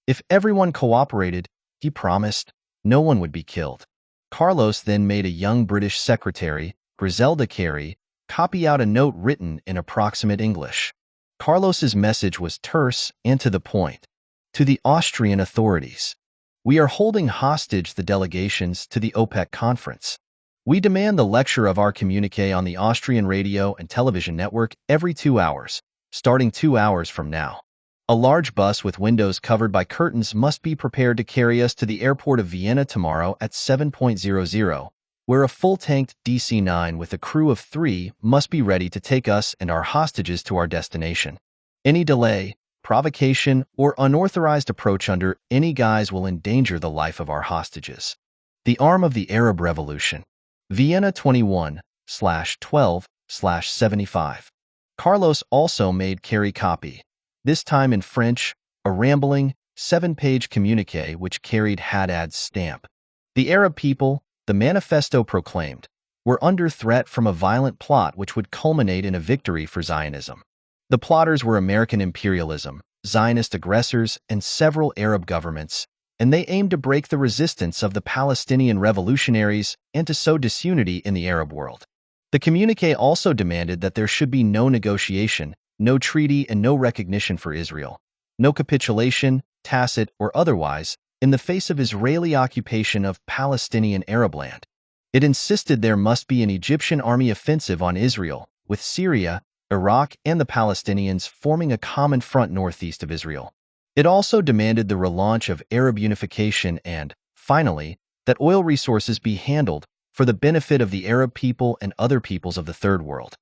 If everyone cooperated, he promised, no one would be killed. Carlos then made a young British secretary, Griselda Carey, copy out a note written in approximate English. Carlos's message was terse and to the point. To the Austrian authorities, "We are holding hostage the delegations to the OPEC conference. We demand the lecture of our communique on the Austrian radio and television network every 2 hours, starting 2 hours from now. A large bus with windows covered by curtains must be prepared to carry us to the airport of Vienna tomorrow at 7:00, where a full-tanked DC-9 with a crew of 3 must be ready to take us and our hostages to our destination. Any delay, provocation, or unauthorized approach under any guise will endanger the life of our hostages. The arm of the Arab Revolution. Vienna 21/12/75. Carlos also made Carey copy, this time in French, a rambling, 7-page communique which carried Haddad's stamp. The Arab people, the manifesto proclaimed, were under threat from a violent plot which would culminate in a victory for Zionism. The plotters were American imperialism, Zionist aggressors, and several Arab governments, and they aimed to break the resistance of the Palestinian revolutionaries and to sow disunity in the Arab world. The communique also demanded that there should be no negotiation, no treaty, and no recognition for Israel, no capitulation, tacit or otherwise, in the face of Israeli occupation of Palestinian Arab land. It insisted there must be an Egyptian army offensive on Israel, with Syria, Iraq, and the Palestinians forming a common front northeast of Israel. It also demanded the relaunch of Arab unification and, finally, that oil resources be handled for the benefit of the Arab people and other peoples of the Third World.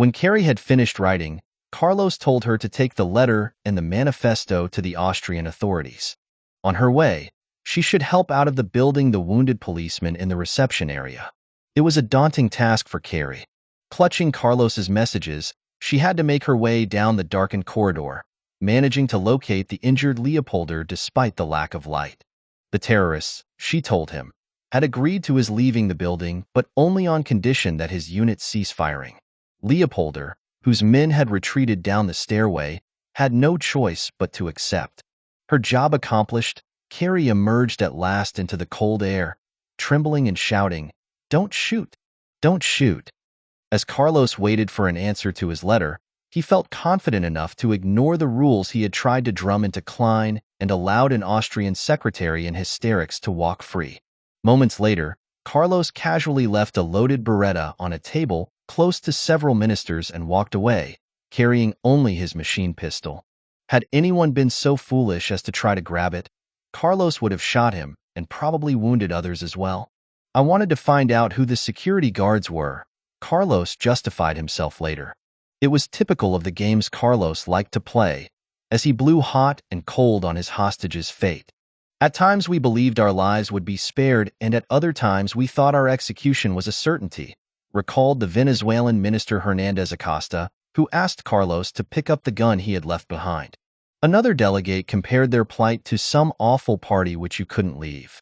When Carrie had finished writing, Carlos told her to take the letter and the manifesto to the Austrian authorities. On her way, she should help out of the building the wounded policeman in the reception area. It was a daunting task for Carrie. Clutching Carlos's messages, she had to make her way down the darkened corridor, managing to locate the injured Leopolder despite the lack of light. The terrorists, she told him, had agreed to his leaving the building, but only on condition that his unit cease firing. Leopolder, whose men had retreated down the stairway, had no choice but to accept. Her job accomplished, Carrie emerged at last into the cold air, trembling and shouting, "Don't shoot! Don't shoot!" As Carlos waited for an answer to his letter, he felt confident enough to ignore the rules he had tried to drum into Klein and allowed an Austrian secretary in hysterics to walk free. Moments later, Carlos casually left a loaded Beretta on a table close to several ministers and walked away, carrying only his machine pistol. Had anyone been so foolish as to try to grab it, Carlos would have shot him and probably wounded others as well. "I wanted to find out who the security guards were," Carlos justified himself later. It was typical of the games Carlos liked to play, as he blew hot and cold on his hostage's fate. "At times we believed our lives would be spared, and at other times we thought our execution was a certainty," recalled the Venezuelan minister Hernandez Acosta, who asked Carlos to pick up the gun he had left behind. Another delegate compared their plight to some awful party which you couldn't leave.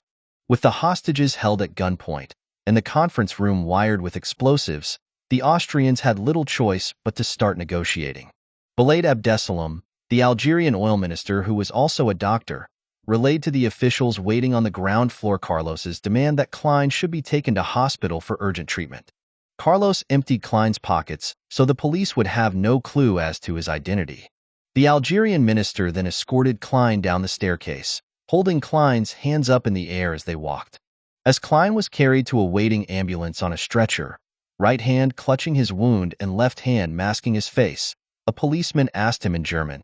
With the hostages held at gunpoint and the conference room wired with explosives, the Austrians had little choice but to start negotiating. Belaid Abdesalam, the Algerian oil minister who was also a doctor, relayed to the officials waiting on the ground floor Carlos's demand that Klein should be taken to hospital for urgent treatment. Carlos emptied Klein's pockets so the police would have no clue as to his identity. The Algerian minister then escorted Klein down the staircase, holding Klein's hands up in the air as they walked. As Klein was carried to a waiting ambulance on a stretcher, right hand clutching his wound and left hand masking his face, a policeman asked him in German,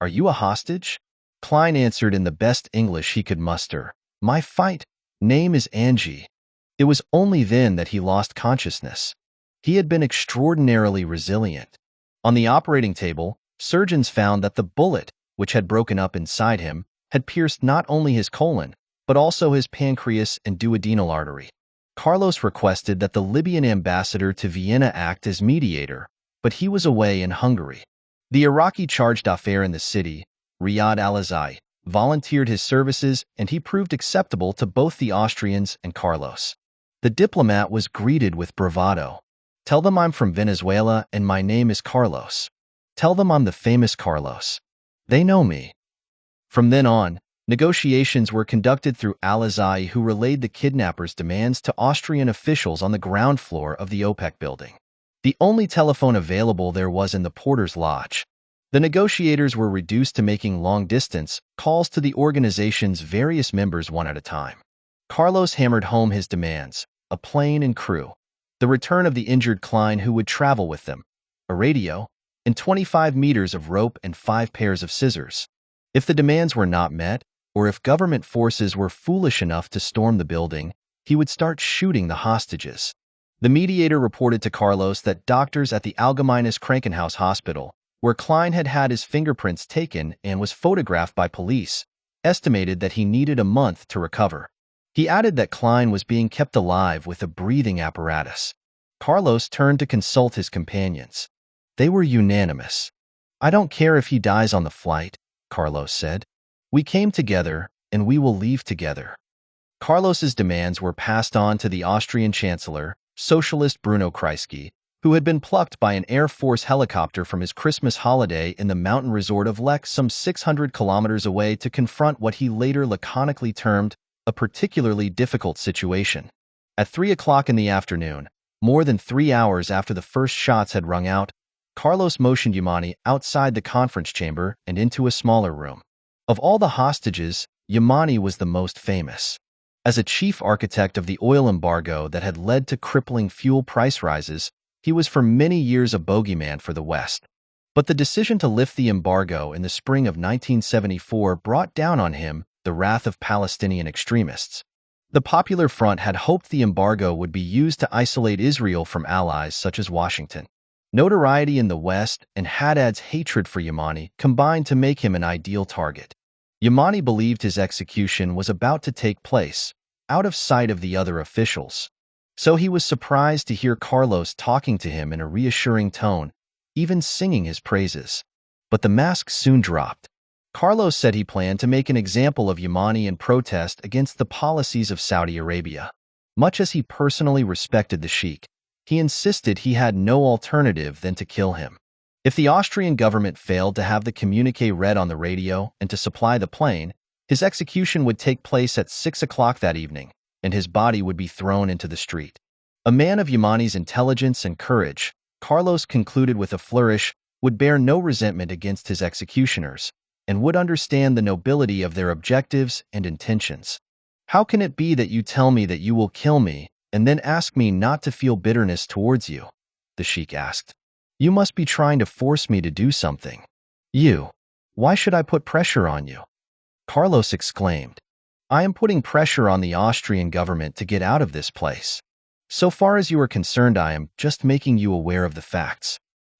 "Are you a hostage?" Klein answered in the best English he could muster, "My fight name is Angie." It was only then that he lost consciousness. He had been extraordinarily resilient. On the operating table, surgeons found that the bullet, which had broken up inside him, had pierced not only his colon, but also his pancreas and duodenal artery. Carlos requested that the Libyan ambassador to Vienna act as mediator, but he was away in Hungary. The Iraqi charge d'affaires in the city, Riyad al-Azai, volunteered his services, and he proved acceptable to both the Austrians and Carlos. The diplomat was greeted with bravado. "Tell them I'm from Venezuela and my name is Carlos. Tell them I'm the famous Carlos. They know me." From then on, negotiations were conducted through al-Azai, who relayed the kidnappers' demands to Austrian officials on the ground floor of the OPEC building. The only telephone available there was in the porter's lodge. The negotiators were reduced to making long-distance calls to the organization's various members one at a time. Carlos hammered home his demands: a plane and crew, the return of the injured Klein who would travel with them, a radio, and 25 meters of rope and 5 pairs of scissors. If the demands were not met, or if government forces were foolish enough to storm the building, he would start shooting the hostages. The mediator reported to Carlos that doctors at the Allgemeines Krankenhaus Hospital, where Klein had had his fingerprints taken and was photographed by police, estimated that he needed a month to recover. He added that Klein was being kept alive with a breathing apparatus. Carlos turned to consult his companions. They were unanimous. "I don't care if he dies on the flight," Carlos said. "We came together, and we will leave together." Carlos's demands were passed on to the Austrian Chancellor, Socialist Bruno Kreisky, who had been plucked by an Air Force helicopter from his Christmas holiday in the mountain resort of Lech some 600 kilometers away to confront what he later laconically termed a particularly difficult situation. At 3 o'clock in the afternoon, more than 3 hours after the first shots had rung out, Carlos motioned Yamani outside the conference chamber and into a smaller room. Of all the hostages, Yamani was the most famous. As a chief architect of the oil embargo that had led to crippling fuel price rises, he was for many years a bogeyman for the West. But the decision to lift the embargo in the spring of 1974 brought down on him the wrath of Palestinian extremists. The Popular Front had hoped the embargo would be used to isolate Israel from allies such as Washington. Notoriety in the West and Haddad's hatred for Yamani combined to make him an ideal target. Yamani believed his execution was about to take place, out of sight of the other officials. So he was surprised to hear Carlos talking to him in a reassuring tone, even singing his praises. But the mask soon dropped. Carlos said he planned to make an example of Yamani in protest against the policies of Saudi Arabia. Much as he personally respected the sheikh, he insisted he had no alternative than to kill him. If the Austrian government failed to have the communique read on the radio and to supply the plane, his execution would take place at 6 o'clock that evening, and his body would be thrown into the street. A man of Yamani's intelligence and courage, Carlos concluded with a flourish, would bear no resentment against his executioners, and would understand the nobility of their objectives and intentions. "How can it be that you tell me that you will kill me, and then ask me not to feel bitterness towards you?" the sheikh asked. "You must be trying to force me to do something." Why should I put pressure on you?" Carlos exclaimed. "I am putting pressure on the Austrian government to get out of this place. So far as you are concerned, I am just making you aware of the facts."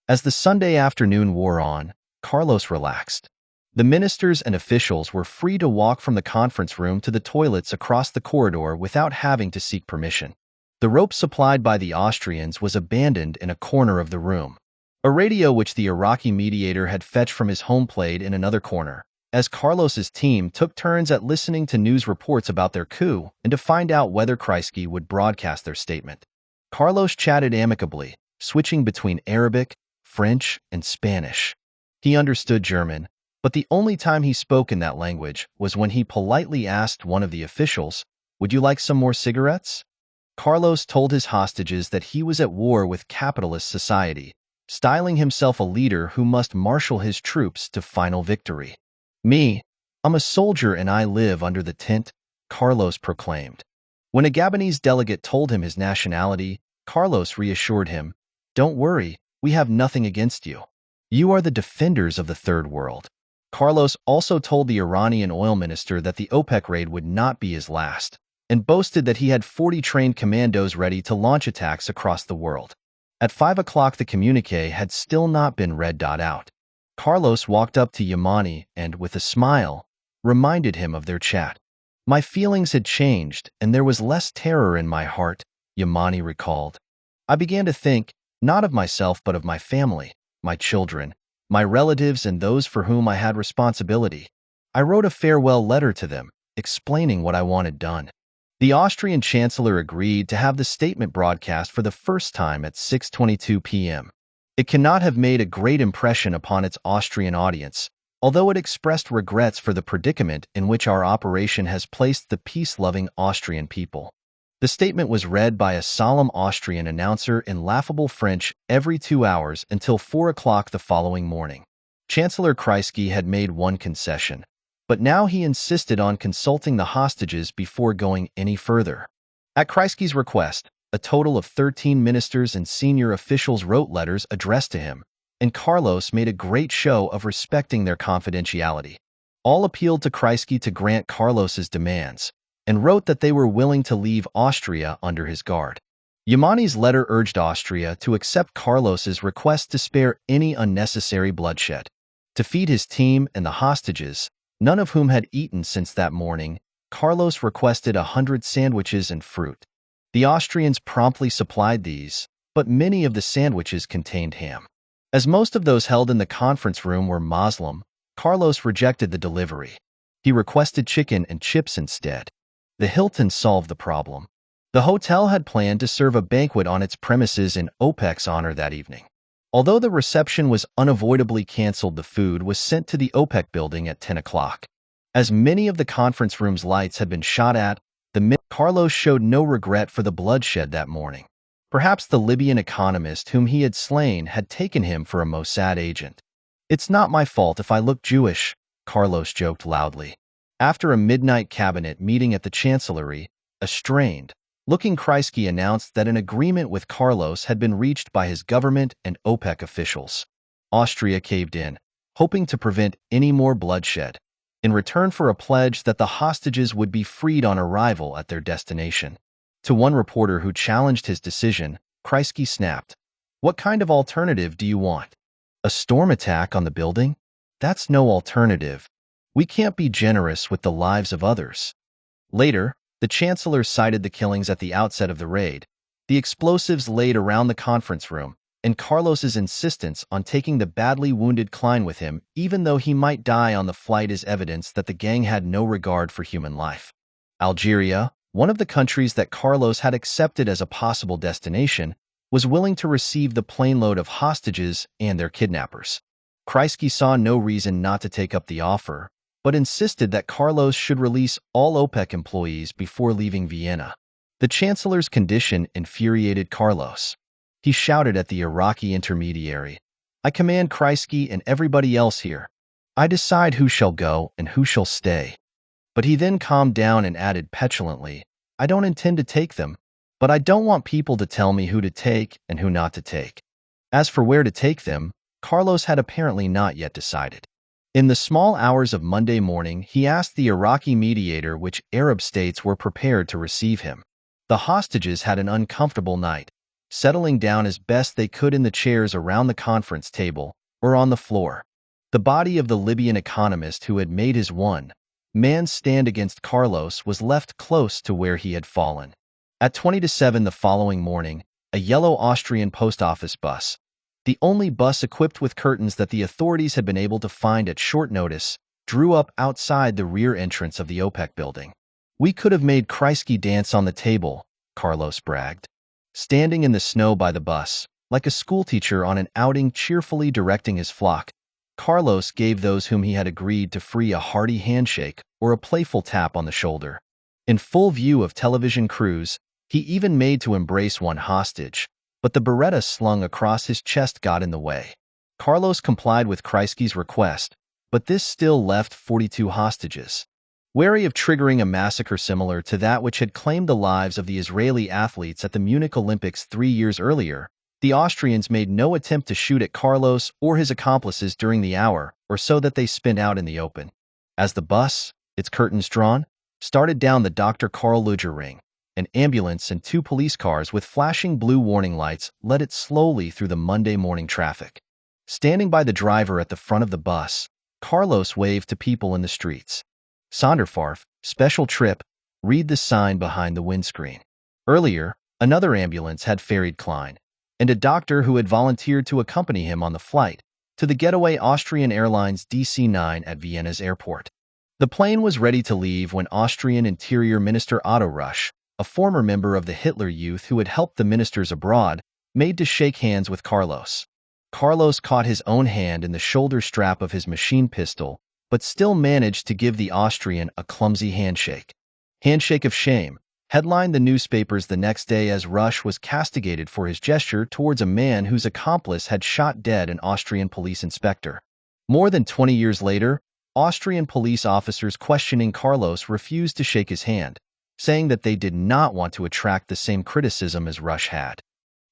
As the Sunday afternoon wore on, Carlos relaxed. The ministers and officials were free to walk from the conference room to the toilets across the corridor without having to seek permission. The rope supplied by the Austrians was abandoned in a corner of the room. A radio which the Iraqi mediator had fetched from his home played in another corner, as Carlos's team took turns at listening to news reports about their coup and to find out whether Kreisky would broadcast their statement. Carlos chatted amicably, switching between Arabic, French, and Spanish. He understood German, but the only time he spoke in that language was when he politely asked one of the officials, "Would you like some more cigarettes?" Carlos told his hostages that he was at war with capitalist society, styling himself a leader who must marshal his troops to final victory. I'm a soldier and I live under the tent," Carlos proclaimed. When a Gabonese delegate told him his nationality, Carlos reassured him, "Don't worry, we have nothing against you. You are the defenders of the Third World." Carlos also told the Iranian oil minister that the OPEC raid would not be his last, and boasted that he had 40 trained commandos ready to launch attacks across the world. At 5 o'clock the communique had still not been read out. Carlos walked up to Yamani and, with a smile, reminded him of their chat. "My feelings had changed, and there was less terror in my heart," Yamani recalled. "I began to think, not of myself but of my family, my children, my relatives and those for whom I had responsibility. I wrote a farewell letter to them, explaining what I wanted done." The Austrian chancellor agreed to have the statement broadcast for the first time at 6:22 p.m. It cannot have made a great impression upon its Austrian audience, although it expressed regrets for the predicament in which our operation has placed the peace-loving Austrian people. The statement was read by a solemn Austrian announcer in laughable French every 2 hours until 4 o'clock the following morning. Chancellor Kreisky had made one concession, but now he insisted on consulting the hostages before going any further. At Kreisky's request, a total of 13 ministers and senior officials wrote letters addressed to him, and Carlos made a great show of respecting their confidentiality. All appealed to Kreisky to grant Carlos's demands, and wrote that they were willing to leave Austria under his guard. Yamani's letter urged Austria to accept Carlos's request to spare any unnecessary bloodshed. To feed his team and the hostages, none of whom had eaten since that morning, Carlos requested 100 sandwiches and fruit. The Austrians promptly supplied these, but many of the sandwiches contained ham. As most of those held in the conference room were Muslim, Carlos rejected the delivery. He requested chicken and chips instead. The Hilton solved the problem. The hotel had planned to serve a banquet on its premises in OPEC's honor that evening. Although the reception was unavoidably canceled, the food was sent to the OPEC building at 10 o'clock. As many of the conference room's lights had been shot at, Carlos showed no regret for the bloodshed that morning. Perhaps the Libyan economist whom he had slain had taken him for a Mossad agent. "It's not my fault if I look Jewish," Carlos joked loudly. After a midnight cabinet meeting at the chancellery, a strained-looking Kreisky announced that an agreement with Carlos had been reached by his government and OPEC officials. Austria caved in, hoping to prevent any more bloodshed, in return for a pledge that the hostages would be freed on arrival at their destination. To one reporter who challenged his decision, Kreisky snapped, What kind of alternative do you want? A storm attack on the building? That's no alternative. We can't be generous with the lives of others. Later, the Chancellor cited the killings at the outset of the raid, the explosives laid around the conference room, and Carlos's insistence on taking the badly wounded Klein with him, even though he might die on the flight, as evidence that the gang had no regard for human life. Algeria, one of the countries that Carlos had accepted as a possible destination, was willing to receive the plane load of hostages and their kidnappers. Kreisky saw no reason not to take up the offer, but insisted that Carlos should release all OPEC employees before leaving Vienna. The Chancellor's condition infuriated Carlos. He shouted at the Iraqi intermediary, "I command Kreisky and everybody else here. I decide who shall go and who shall stay." But he then calmed down and added petulantly, "I don't intend to take them, but I don't want people to tell me who to take and who not to take." As for where to take them, Carlos had apparently not yet decided. In the small hours of Monday morning, he asked the Iraqi mediator which Arab states were prepared to receive him. The hostages had an uncomfortable night, settling down as best they could in the chairs around the conference table or on the floor. The body of the Libyan economist who had made his one-man stand against Carlos was left close to where he had fallen. At 20 to 7 the following morning, a yellow Austrian post office bus, the only bus equipped with curtains that the authorities had been able to find at short notice, drew up outside the rear entrance of the OPEC building. "We could have made Kreisky dance on the table," Carlos bragged. Standing in the snow by the bus, like a schoolteacher on an outing cheerfully directing his flock, Carlos gave those whom he had agreed to free a hearty handshake or a playful tap on the shoulder. In full view of television crews, he even made to embrace one hostage, but the beretta slung across his chest got in the way. Carlos complied with Kreisky's request, but this still left 42 hostages. Wary of triggering a massacre similar to that which had claimed the lives of the Israeli athletes at the Munich Olympics 3 years earlier, the Austrians made no attempt to shoot at Carlos or his accomplices during the hour or so that they spent out in the open. As the bus, its curtains drawn, started down the Dr. Karl Lueger ring, an ambulance and 2 police cars with flashing blue warning lights led it slowly through the Monday morning traffic. Standing by the driver at the front of the bus, Carlos waved to people in the streets. "Sonderfahrth, special trip," read the sign behind the windscreen. Earlier, another ambulance had ferried Klein, and a doctor who had volunteered to accompany him on the flight, to the getaway Austrian Airlines DC-9 at Vienna's airport. The plane was ready to leave when Austrian Interior Minister Otto Rusch, a former member of the Hitler Youth who had helped the ministers abroad, made to shake hands with Carlos. Carlos caught his own hand in the shoulder strap of his machine pistol, but still managed to give the Austrian a clumsy handshake. "Handshake of shame," headlined the newspapers the next day as Rusch was castigated for his gesture towards a man whose accomplice had shot dead an Austrian police inspector. More than 20 years later, Austrian police officers questioning Carlos refused to shake his hand, saying that they did not want to attract the same criticism as Rusch had.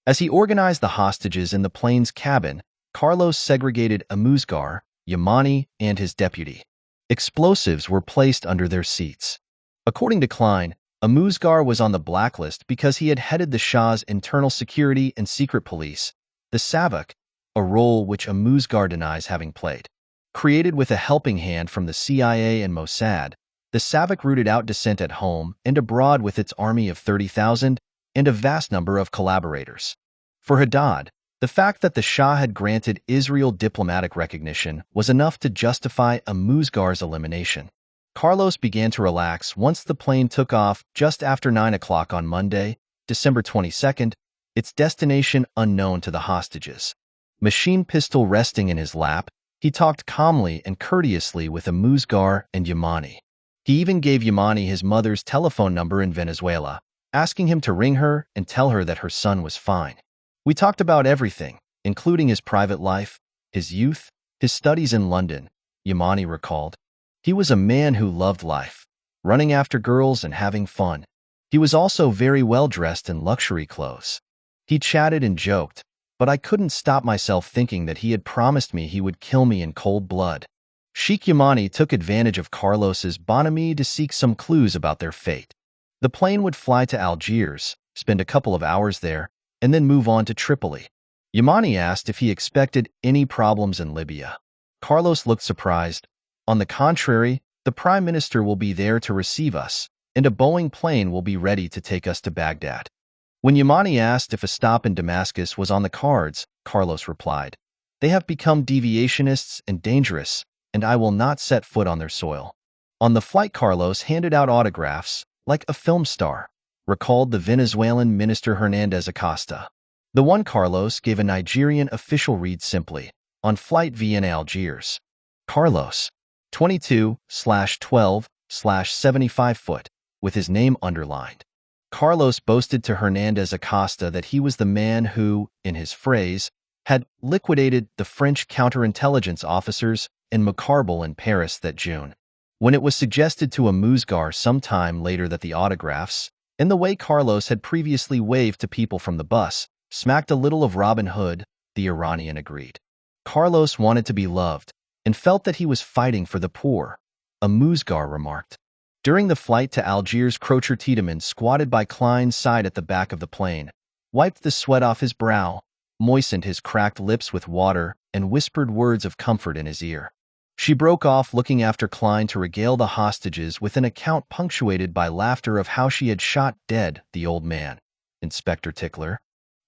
As he organized the hostages in the plane's cabin, Carlos segregated Amuzgar, Yamani, and his deputy. Explosives were placed under their seats. According to Klein, Amuzgar was on the blacklist because he had headed the Shah's internal security and secret police, the Savak, a role which Amuzgar denies having played. Created with a helping hand from the CIA and Mossad, the Savak rooted out dissent at home and abroad with its army of 30,000 and a vast number of collaborators. For Haddad, the fact that the Shah had granted Israel diplomatic recognition was enough to justify Amuzgar's elimination. Carlos began to relax once the plane took off just after 9 o'clock on Monday, December 22nd, its destination unknown to the hostages. Machine pistol resting in his lap, he talked calmly and courteously with Amuzgar and Yamani. He even gave Yamani his mother's telephone number in Venezuela, asking him to ring her and tell her that her son was fine. "We talked about everything, including his private life, his youth, his studies in London," Yamani recalled. He was a man who loved life, running after girls and having fun. He was also very well dressed in luxury clothes. He chatted and joked, but I couldn't stop myself thinking that he had promised me he would kill me in cold blood. Sheikh Yamani took advantage of Carlos's bonhomie to seek some clues about their fate. The plane would fly to Algiers, spend a couple of hours there, and then move on to Tripoli. Yamani asked if he expected any problems in Libya. Carlos looked surprised. On the contrary, the Prime Minister will be there to receive us, and a Boeing plane will be ready to take us to Baghdad. When Yamani asked if a stop in Damascus was on the cards, Carlos replied, "They have become deviationists and dangerous, and I will not set foot on their soil." On the flight, Carlos handed out autographs, like a film star, recalled the Venezuelan minister Hernandez Acosta. The one Carlos gave a Nigerian official reads simply, "On flight Vienna Algiers. Carlos, 22/12/75 foot," with his name underlined. Carlos boasted to Hernandez Acosta that he was the man who, in his phrase, had liquidated the French counterintelligence officers in Macarbal in Paris that June. When it was suggested to a Musgar some time later that the autographs, in the way Carlos had previously waved to people from the bus, smacked a little of Robin Hood, the Iranian agreed. Carlos wanted to be loved and felt that he was fighting for the poor, a Musgar remarked. During the flight to Algiers, Crocher Tiedemann, squatted by Klein's side at the back of the plane, wiped the sweat off his brow, moistened his cracked lips with water, and whispered words of comfort in his ear. She broke off, looking after Klein to regale the hostages with an account punctuated by laughter of how she had shot dead the old man, Inspector Tickler.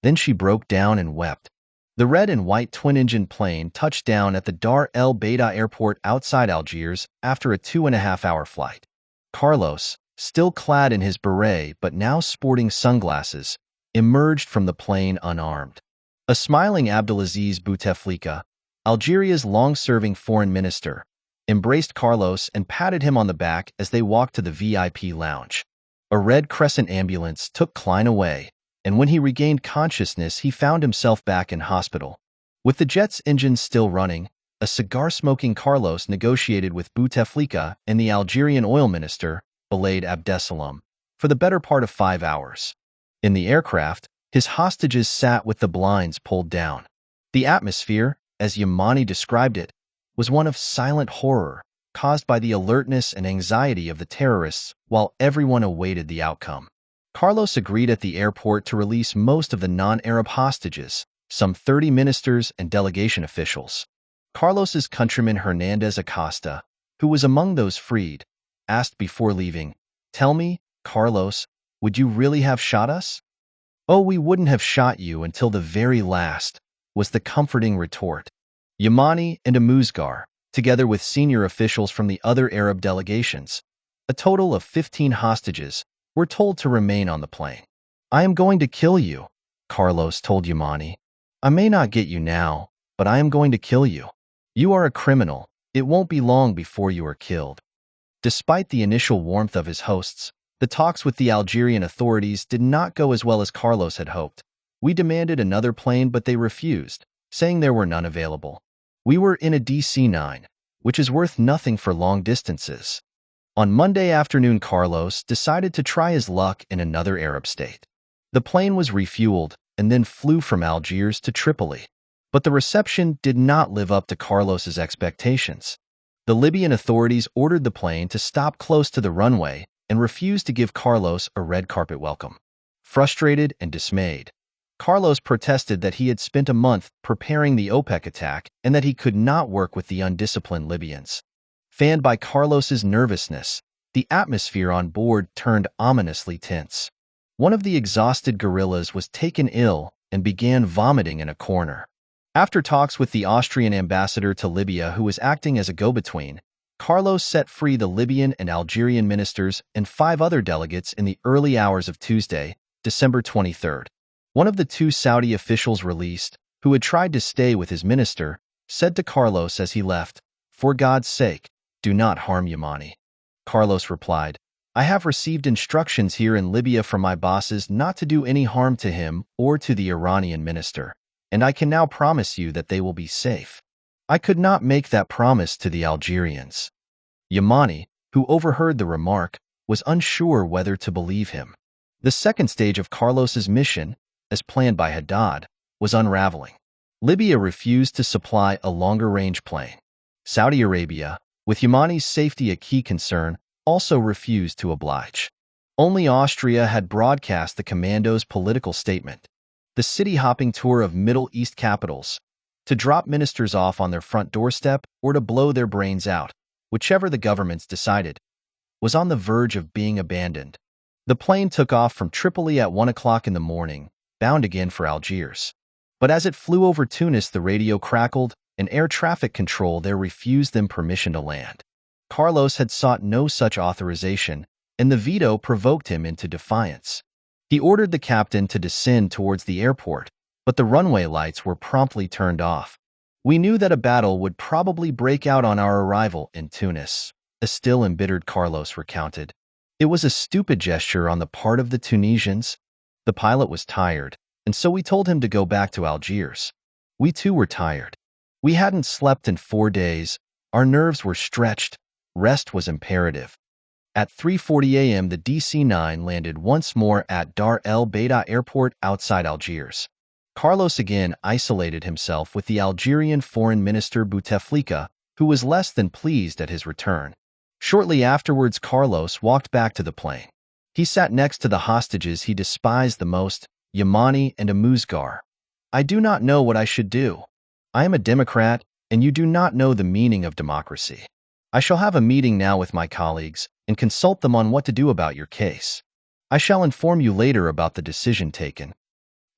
Then she broke down and wept. The red and white twin-engine plane touched down at the Dar el Beida airport outside Algiers after a 2.5-hour flight. Carlos, still clad in his beret but now sporting sunglasses, emerged from the plane unarmed. A smiling Abdelaziz Bouteflika, Algeria's long-serving foreign minister, embraced Carlos and patted him on the back as they walked to the VIP lounge. A Red Crescent ambulance took Klein away, and when he regained consciousness, he found himself back in hospital. With the jet's engines still running, a cigar-smoking Carlos negotiated with Bouteflika and the Algerian oil minister, Balade Abdesalam, for the better part of 5 hours. In the aircraft, his hostages sat with the blinds pulled down. The atmosphere, as Yamani described it, was one of silent horror, caused by the alertness and anxiety of the terrorists while everyone awaited the outcome. Carlos agreed at the airport to release most of the non-Arab hostages, some 30 ministers and delegation officials. Carlos's countryman Hernandez Acosta, who was among those freed, asked before leaving, "Tell me, Carlos, would you really have shot us?" "Oh, we wouldn't have shot you until the very last," was the comforting retort. Yamani and a Musgar, together with senior officials from the other Arab delegations, a total of 15 hostages, were told to remain on the plane. "I am going to kill you," Carlos told Yamani. "I may not get you now, but I am going to kill you. You are a criminal. It won't be long before you are killed." Despite the initial warmth of his hosts, the talks with the Algerian authorities did not go as well as Carlos had hoped. "We demanded another plane, but they refused, saying there were none available. We were in a DC-9, which is worth nothing for long distances." On Monday afternoon, Carlos decided to try his luck in another Arab state. The plane was refueled and then flew from Algiers to Tripoli. But the reception did not live up to Carlos's expectations. The Libyan authorities ordered the plane to stop close to the runway and refused to give Carlos a red carpet welcome. Frustrated and dismayed, Carlos protested that he had spent a month preparing the OPEC attack and that he could not work with the undisciplined Libyans. Fanned by Carlos's nervousness, the atmosphere on board turned ominously tense. One of the exhausted guerrillas was taken ill and began vomiting in a corner. After talks with the Austrian ambassador to Libya, who was acting as a go-between, Carlos set free the Libyan and Algerian ministers and 5 other delegates in the early hours of Tuesday, December 23rd. One of the 2 Saudi officials released, who had tried to stay with his minister, said to Carlos as he left, "For God's sake, do not harm Yamani." Carlos replied, "I have received instructions here in Libya from my bosses not to do any harm to him or to the Iranian minister, and I can now promise you that they will be safe." I could not make that promise to the Algerians. Yamani, who overheard the remark, was unsure whether to believe him. The second stage of Carlos's mission, as planned by Haddad, was unraveling. Libya refused to supply a longer-range plane. Saudi Arabia, with Yamani's safety a key concern, also refused to oblige. Only Austria had broadcast the commando's political statement. the city-hopping tour of Middle East capitals, to drop ministers off on their front doorstep or to blow their brains out, whichever the governments decided, was on the verge of being abandoned. The plane took off from Tripoli at 1 o'clock in the morning, bound again for Algiers. But as it flew over Tunis, the radio crackled, and air traffic control there refused them permission to land. Carlos had sought no such authorization, and the veto provoked him into defiance. He ordered the captain to descend towards the airport, but the runway lights were promptly turned off. We knew that a battle would probably break out on our arrival in Tunis, a still embittered Carlos recounted. It was a stupid gesture on the part of the Tunisians. The pilot was tired, and so we told him to go back to Algiers. We too were tired. We hadn't slept in 4 days. Our nerves were stretched. Rest was imperative. At 3:40 a.m., the DC-9 landed once more at Dar el Beida Airport outside Algiers. Carlos again isolated himself with the Algerian Foreign Minister Bouteflika, who was less than pleased at his return. Shortly afterwards, Carlos walked back to the plane. He sat next to the hostages he despised the most, Yamani and Amuzgar. I do not know what I should do. I am a Democrat, and you do not know the meaning of democracy. I shall have a meeting now with my colleagues and consult them on what to do about your case. I shall inform you later about the decision taken.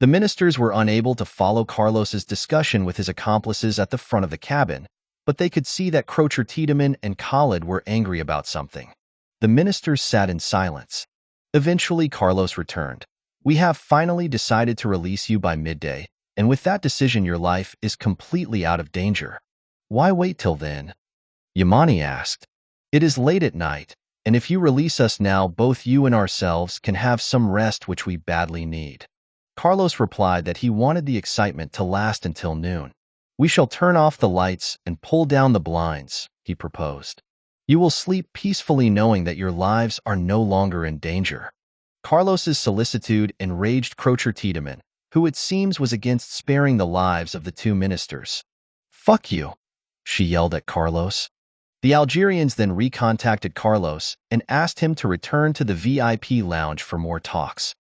The ministers were unable to follow Carlos's discussion with his accomplices at the front of the cabin, but they could see that Crocher Tiedemann and Khalid were angry about something. The ministers sat in silence. Eventually, Carlos returned. We have finally decided to release you by midday, and with that decision your life is completely out of danger. Why wait till then? Yamani asked. It is late at night, and if you release us now, both you and ourselves can have some rest which we badly need. Carlos replied that he wanted the excitement to last until noon. We shall turn off the lights and pull down the blinds, he proposed. You will sleep peacefully knowing that your lives are no longer in danger. Carlos's solicitude enraged Crocher Tiedemann, who it seems was against sparing the lives of the two ministers. Fuck you, she yelled at Carlos. The Algerians then recontacted Carlos and asked him to return to the VIP lounge for more talks.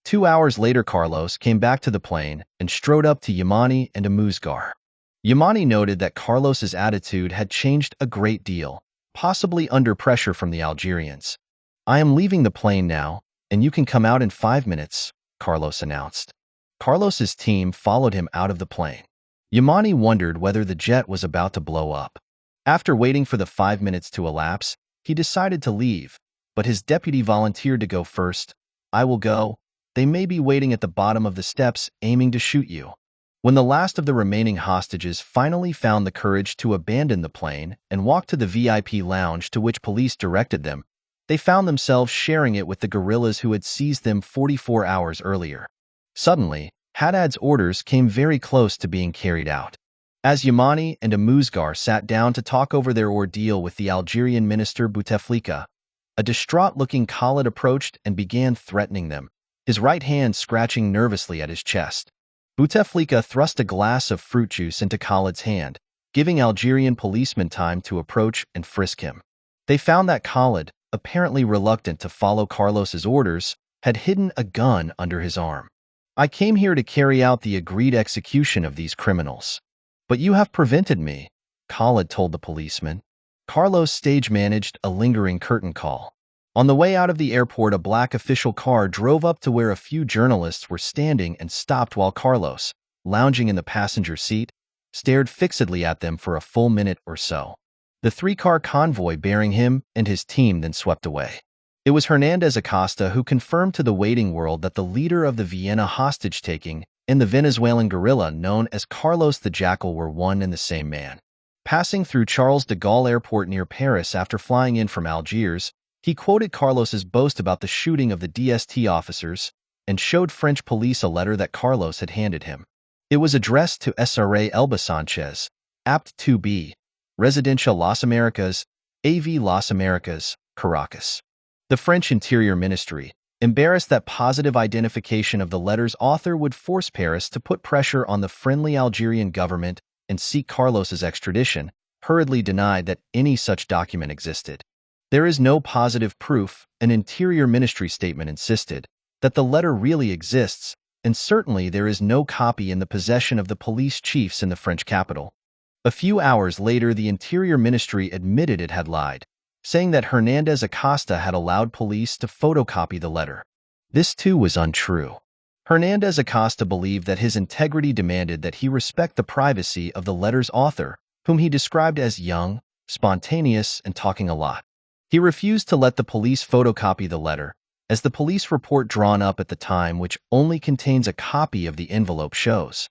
2 hours later, Carlos came back to the plane and strode up to Yamani and Amuzgar. Yamani noted that Carlos's attitude had changed a great deal, possibly under pressure from the Algerians. I am leaving the plane now, and you can come out in 5 minutes, Carlos announced. Carlos's team followed him out of the plane. Yamani wondered whether the jet was about to blow up. After waiting for the 5 minutes to elapse, he decided to leave, but his deputy volunteered to go first. I will go. They may be waiting at the bottom of the steps, aiming to shoot you. When the last of the remaining hostages finally found the courage to abandon the plane and walk to the VIP lounge to which police directed them, they found themselves sharing it with the guerrillas who had seized them 44 hours earlier. Suddenly, Haddad's orders came very close to being carried out. As Yamani and Amuzgar sat down to talk over their ordeal with the Algerian minister Bouteflika, a distraught-looking Khalid approached and began threatening them, his right hand scratching nervously at his chest. Bouteflika thrust a glass of fruit juice into Khalid's hand, giving Algerian policemen time to approach and frisk him. They found that Khalid, apparently reluctant to follow Carlos's orders, had hidden a gun under his arm. I came here to carry out the agreed execution of these criminals. But you have prevented me, Khalid told the policeman. Carlos stage-managed a lingering curtain call. On the way out of the airport, a black official car drove up to where a few journalists were standing and stopped while Carlos, lounging in the passenger seat, stared fixedly at them for a full minute or so. The three-car convoy bearing him and his team then swept away. It was Hernandez Acosta who confirmed to the waiting world that the leader of the Vienna hostage-taking and the Venezuelan guerrilla known as Carlos the Jackal were one and the same man. Passing through Charles de Gaulle Airport near Paris after flying in from Algiers, he quoted Carlos's boast about the shooting of the DST officers and showed French police a letter that Carlos had handed him. It was addressed to SRA Elba Sanchez, Apt 2B, Residencia Las Americas, AV Las Americas, Caracas. The French Interior Ministry, embarrassed that positive identification of the letter's author would force Paris to put pressure on the friendly Algerian government and seek Carlos's extradition, hurriedly denied that any such document existed. There is no positive proof, an Interior Ministry statement insisted, that the letter really exists, and certainly there is no copy in the possession of the police chiefs in the French capital. A few hours later, the Interior Ministry admitted it had lied, saying that Hernandez Acosta had allowed police to photocopy the letter. This too was untrue. Hernandez Acosta believed that his integrity demanded that he respect the privacy of the letter's author, whom he described as young, spontaneous, and talking a lot. He refused to let the police photocopy the letter, as the police report drawn up at the time, which only contains a copy of the envelope, shows.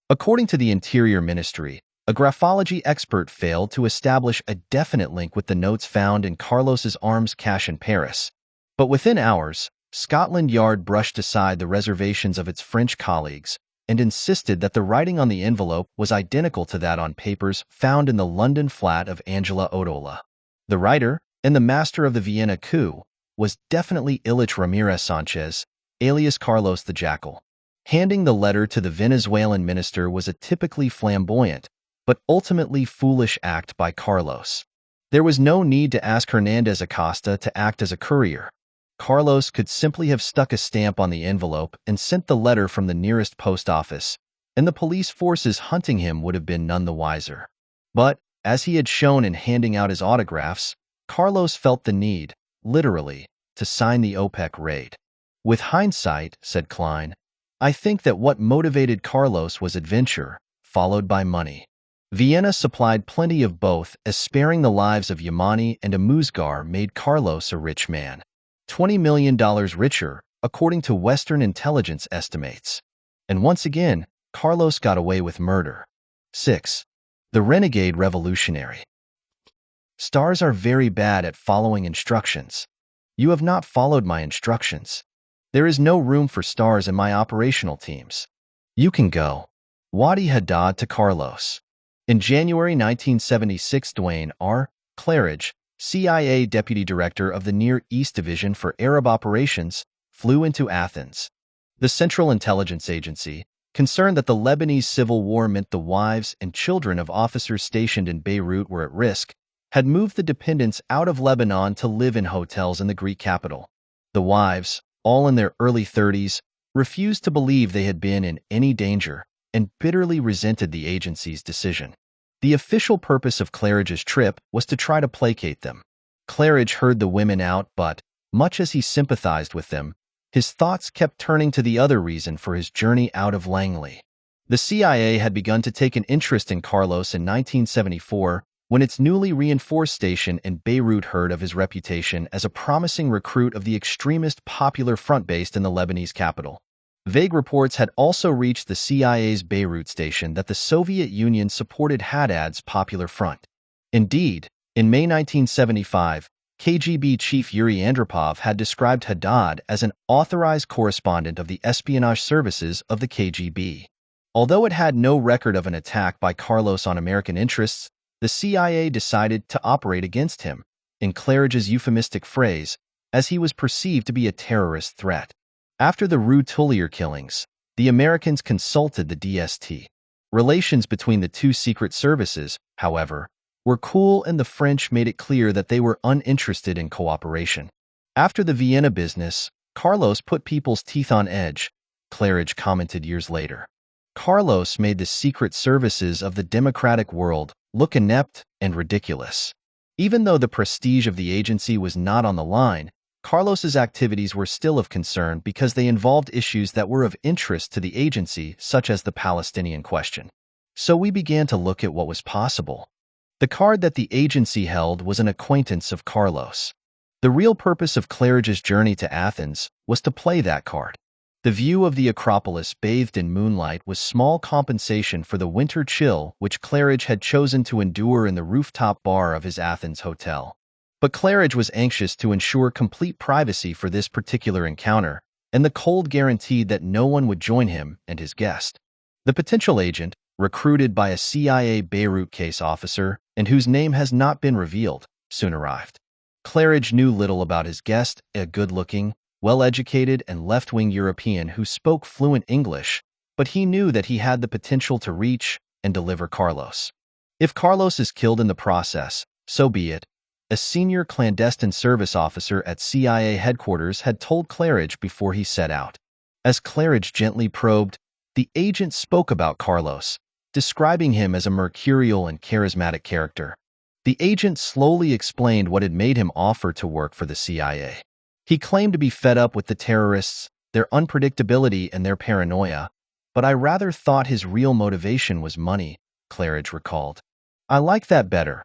According to the Interior Ministry, a graphology expert failed to establish a definite link with the notes found in Carlos's arms cache in Paris. But within hours, Scotland Yard brushed aside the reservations of its French colleagues and insisted that the writing on the envelope was identical to that on papers found in the London flat of Angela Odola. The writer, and the master of the Vienna coup, was definitely Ilich Ramirez Sanchez, alias Carlos the Jackal. Handing the letter to the Venezuelan minister was a typically flamboyant, but ultimately foolish act by Carlos. There was no need to ask Hernandez Acosta to act as a courier. Carlos could simply have stuck a stamp on the envelope and sent the letter from the nearest post office, and the police forces hunting him would have been none the wiser. But, as he had shown in handing out his autographs, Carlos felt the need, literally, to sign the OPEC raid. With hindsight, said Klein, I think that what motivated Carlos was adventure, followed by money. Vienna supplied plenty of both, as sparing the lives of Yamani and Amuzgar made Carlos a rich man. $20 million richer, according to Western intelligence estimates. And once again, Carlos got away with murder. 6. The renegade revolutionary. Stars are very bad at following instructions. You have not followed my instructions. There is no room for stars in my operational teams. You can go. Wadi Haddad to Carlos. In January 1976, Dwayne R. Claridge, CIA Deputy Director of the Near East Division for Arab Operations, flew into Athens. The Central Intelligence Agency, concerned that the Lebanese civil war meant the wives and children of officers stationed in Beirut were at risk, had moved the dependents out of Lebanon to live in hotels in the Greek capital. The wives, all in their early 30s, refused to believe they had been in any danger and bitterly resented the agency's decision. The official purpose of Claridge's trip was to try to placate them. Claridge heard the women out, but, much as he sympathized with them, his thoughts kept turning to the other reason for his journey out of Langley. The CIA had begun to take an interest in Carlos in 1974 when its newly reinforced station in Beirut heard of his reputation as a promising recruit of the extremist Popular Front based in the Lebanese capital. Vague reports had also reached the CIA's Beirut station that the Soviet Union supported Haddad's Popular Front. Indeed, in May 1975, KGB chief Yuri Andropov had described Haddad as an authorized correspondent of the espionage services of the KGB. Although it had no record of an attack by Carlos on American interests, the CIA decided to operate against him, in Claridge's euphemistic phrase, as he was perceived to be a terrorist threat. After the Rue Tullier killings, the Americans consulted the DST. Relations between the two secret services, however, were cool, and the French made it clear that they were uninterested in cooperation. After the Vienna business, Carlos put people's teeth on edge, Claridge commented years later. Carlos made the secret services of the democratic world look inept and ridiculous. Even though the prestige of the agency was not on the line, Carlos's activities were still of concern because they involved issues that were of interest to the agency, such as the Palestinian question. So we began to look at what was possible. The card that the agency held was an acquaintance of Carlos. The real purpose of Claridge's journey to Athens was to play that card. The view of the Acropolis bathed in moonlight was small compensation for the winter chill which Claridge had chosen to endure in the rooftop bar of his Athens hotel. But Claridge was anxious to ensure complete privacy for this particular encounter, and the cold guaranteed that no one would join him and his guest. The potential agent, recruited by a CIA Beirut case officer and whose name has not been revealed, soon arrived. Claridge knew little about his guest, a good-looking, well-educated, and left-wing European who spoke fluent English, but he knew that he had the potential to reach and deliver Carlos. If Carlos is killed in the process, so be it, a senior clandestine service officer at CIA headquarters had told Claridge before he set out. As Claridge gently probed, the agent spoke about Carlos, describing him as a mercurial and charismatic character. The agent slowly explained what had made him offer to work for the CIA. He claimed to be fed up with the terrorists, their unpredictability and their paranoia, but I rather thought his real motivation was money, Claridge recalled. I like that better.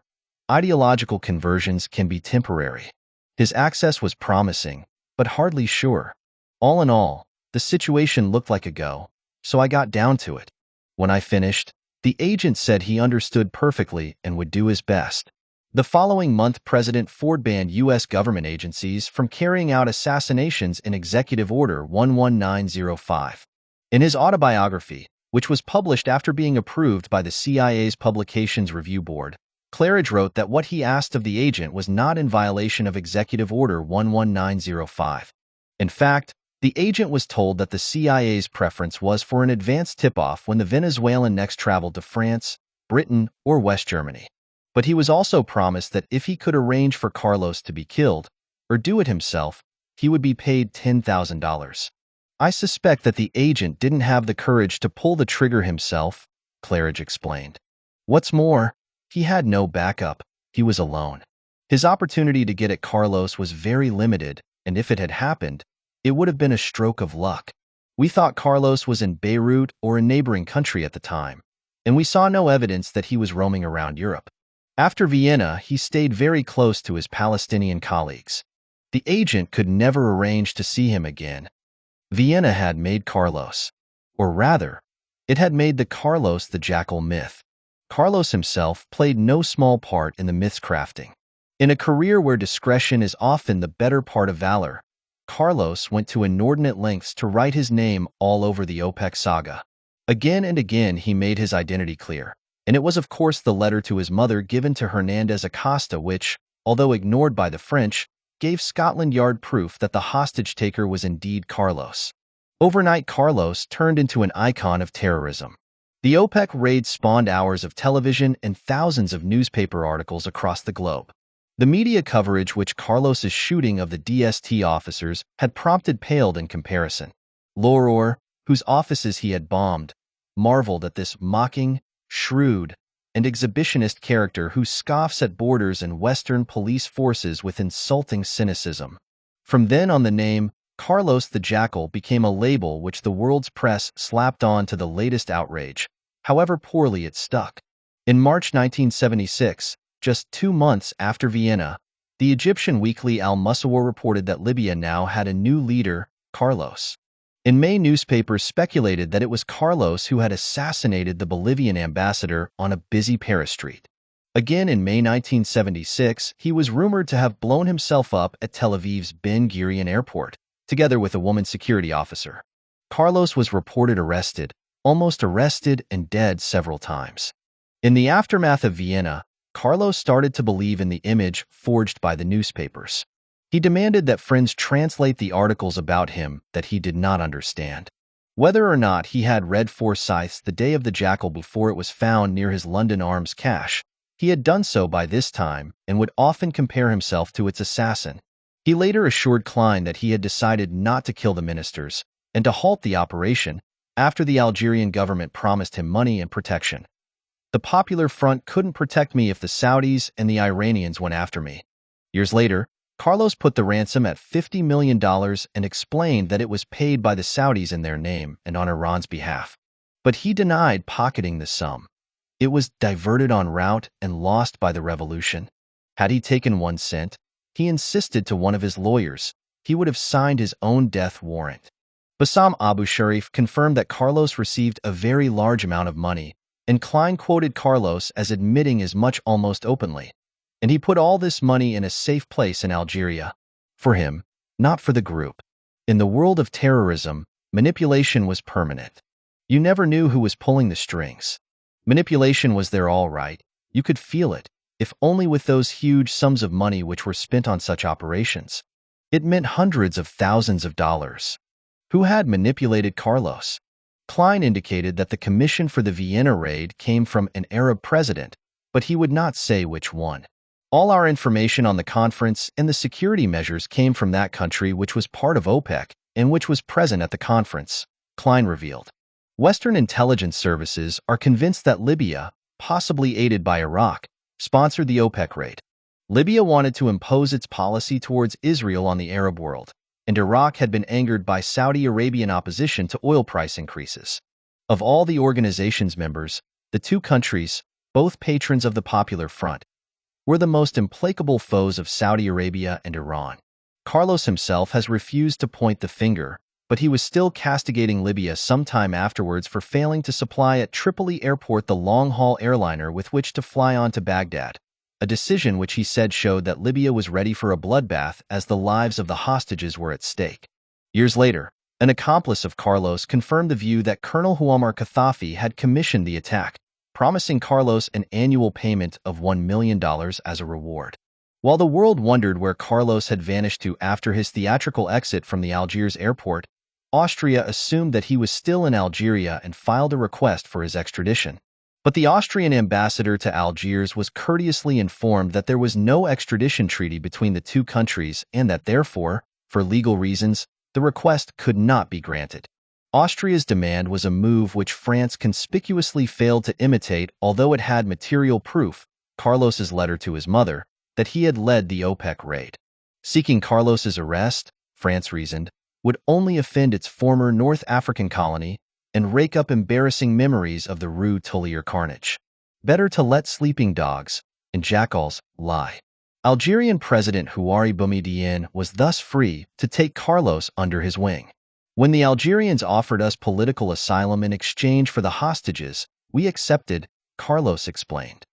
Ideological conversions can be temporary. His access was promising, but hardly sure. All in all, the situation looked like a go, so I got down to it. When I finished, the agent said he understood perfectly and would do his best. The following month, President Ford banned U.S. government agencies from carrying out assassinations in Executive Order 11905. In his autobiography, which was published after being approved by the CIA's Publications Review Board, Claridge wrote that what he asked of the agent was not in violation of Executive Order 11905. In fact, the agent was told that the CIA's preference was for an advance tip-off when the Venezuelan next traveled to France, Britain, or West Germany. But he was also promised that if he could arrange for Carlos to be killed, or do it himself, he would be paid $10,000. I suspect that the agent didn't have the courage to pull the trigger himself, Claridge explained. What's more, he had no backup. He was alone. His opportunity to get at Carlos was very limited, and if it had happened, it would have been a stroke of luck. We thought Carlos was in Beirut or a neighboring country at the time, and we saw no evidence that he was roaming around Europe. After Vienna, he stayed very close to his Palestinian colleagues. The agent could never arrange to see him again. Vienna had made Carlos, or rather, it had made the Carlos the Jackal myth. Carlos himself played no small part in the myth's crafting. In a career where discretion is often the better part of valor, Carlos went to inordinate lengths to write his name all over the OPEC saga. Again and again he made his identity clear, and it was of course the letter to his mother given to Hernandez Acosta which, although ignored by the French, gave Scotland Yard proof that the hostage-taker was indeed Carlos. Overnight, Carlos turned into an icon of terrorism. The OPEC raid spawned hours of television and thousands of newspaper articles across the globe. The media coverage which Carlos's shooting of the DST officers had prompted paled in comparison. L'Aurore, whose offices he had bombed, marveled at this mocking, shrewd, and exhibitionist character who scoffs at borders and Western police forces with insulting cynicism. From then on, the name Carlos the Jackal became a label which the world's press slapped on to the latest outrage, however poorly it stuck. In March 1976, just 2 months after Vienna, the Egyptian weekly Al-Musawwir reported that Libya now had a new leader, Carlos. In May, newspapers speculated that it was Carlos who had assassinated the Bolivian ambassador on a busy Paris street. Again in May 1976, he was rumored to have blown himself up at Tel Aviv's Ben Gurion airport, together with a woman security officer. Carlos was reported arrested, almost arrested and dead several times. In the aftermath of Vienna, Carlos started to believe in the image forged by the newspapers. He demanded that friends translate the articles about him that he did not understand. Whether or not he had read Forsyth's The Day of the Jackal before it was found near his London Arms cache, he had done so by this time and would often compare himself to its assassin. He later assured Klein that he had decided not to kill the ministers and to halt the operation after the Algerian government promised him money and protection. The Popular Front couldn't protect me if the Saudis and the Iranians went after me. Years later, Carlos put the ransom at $50 million and explained that it was paid by the Saudis in their name and on Iran's behalf. But he denied pocketing the sum. It was diverted en route and lost by the revolution. Had he taken 1 cent, he insisted to one of his lawyers, he would have signed his own death warrant. Bassam Abu Sharif confirmed that Carlos received a very large amount of money, and Klein quoted Carlos as admitting as much almost openly. And he put all this money in a safe place in Algeria. For him, not for the group. In the world of terrorism, manipulation was permanent. You never knew who was pulling the strings. Manipulation was there all right. You could feel it, if only with those huge sums of money which were spent on such operations. It meant hundreds of thousands of dollars. Who had manipulated Carlos? Klein indicated that the commission for the Vienna raid came from an Arab president, but he would not say which one. All our information on the conference and the security measures came from that country which was part of OPEC, and which was present at the conference, Klein revealed. Western intelligence services are convinced that Libya, possibly aided by Iraq, sponsored the OPEC raid. Libya wanted to impose its policy towards Israel on the Arab world, and Iraq had been angered by Saudi Arabian opposition to oil price increases. Of all the organization's members, the two countries, both patrons of the Popular Front, were the most implacable foes of Saudi Arabia and Iran. Carlos himself has refused to point the finger, but he was still castigating Libya sometime afterwards for failing to supply at Tripoli airport the long-haul airliner with which to fly on to Baghdad, a decision which he said showed that Libya was ready for a bloodbath as the lives of the hostages were at stake. Years later, an accomplice of Carlos confirmed the view that Colonel Muammar Gaddafi had commissioned the attack, promising Carlos an annual payment of $1 million as a reward. While the world wondered where Carlos had vanished to after his theatrical exit from the Algiers airport, Austria assumed that he was still in Algeria and filed a request for his extradition. But the Austrian ambassador to Algiers was courteously informed that there was no extradition treaty between the two countries and that therefore, for legal reasons, the request could not be granted. Austria's demand was a move which France conspicuously failed to imitate, although it had material proof, Carlos's letter to his mother, that he had led the OPEC raid. Seeking Carlos's arrest, France reasoned, would only offend its former North African colony and rake up embarrassing memories of the Rue Tullier carnage. Better to let sleeping dogs and jackals lie. Algerian President Houari Boumediene was thus free to take Carlos under his wing. When the Algerians offered us political asylum in exchange for the hostages, we accepted, Carlos explained.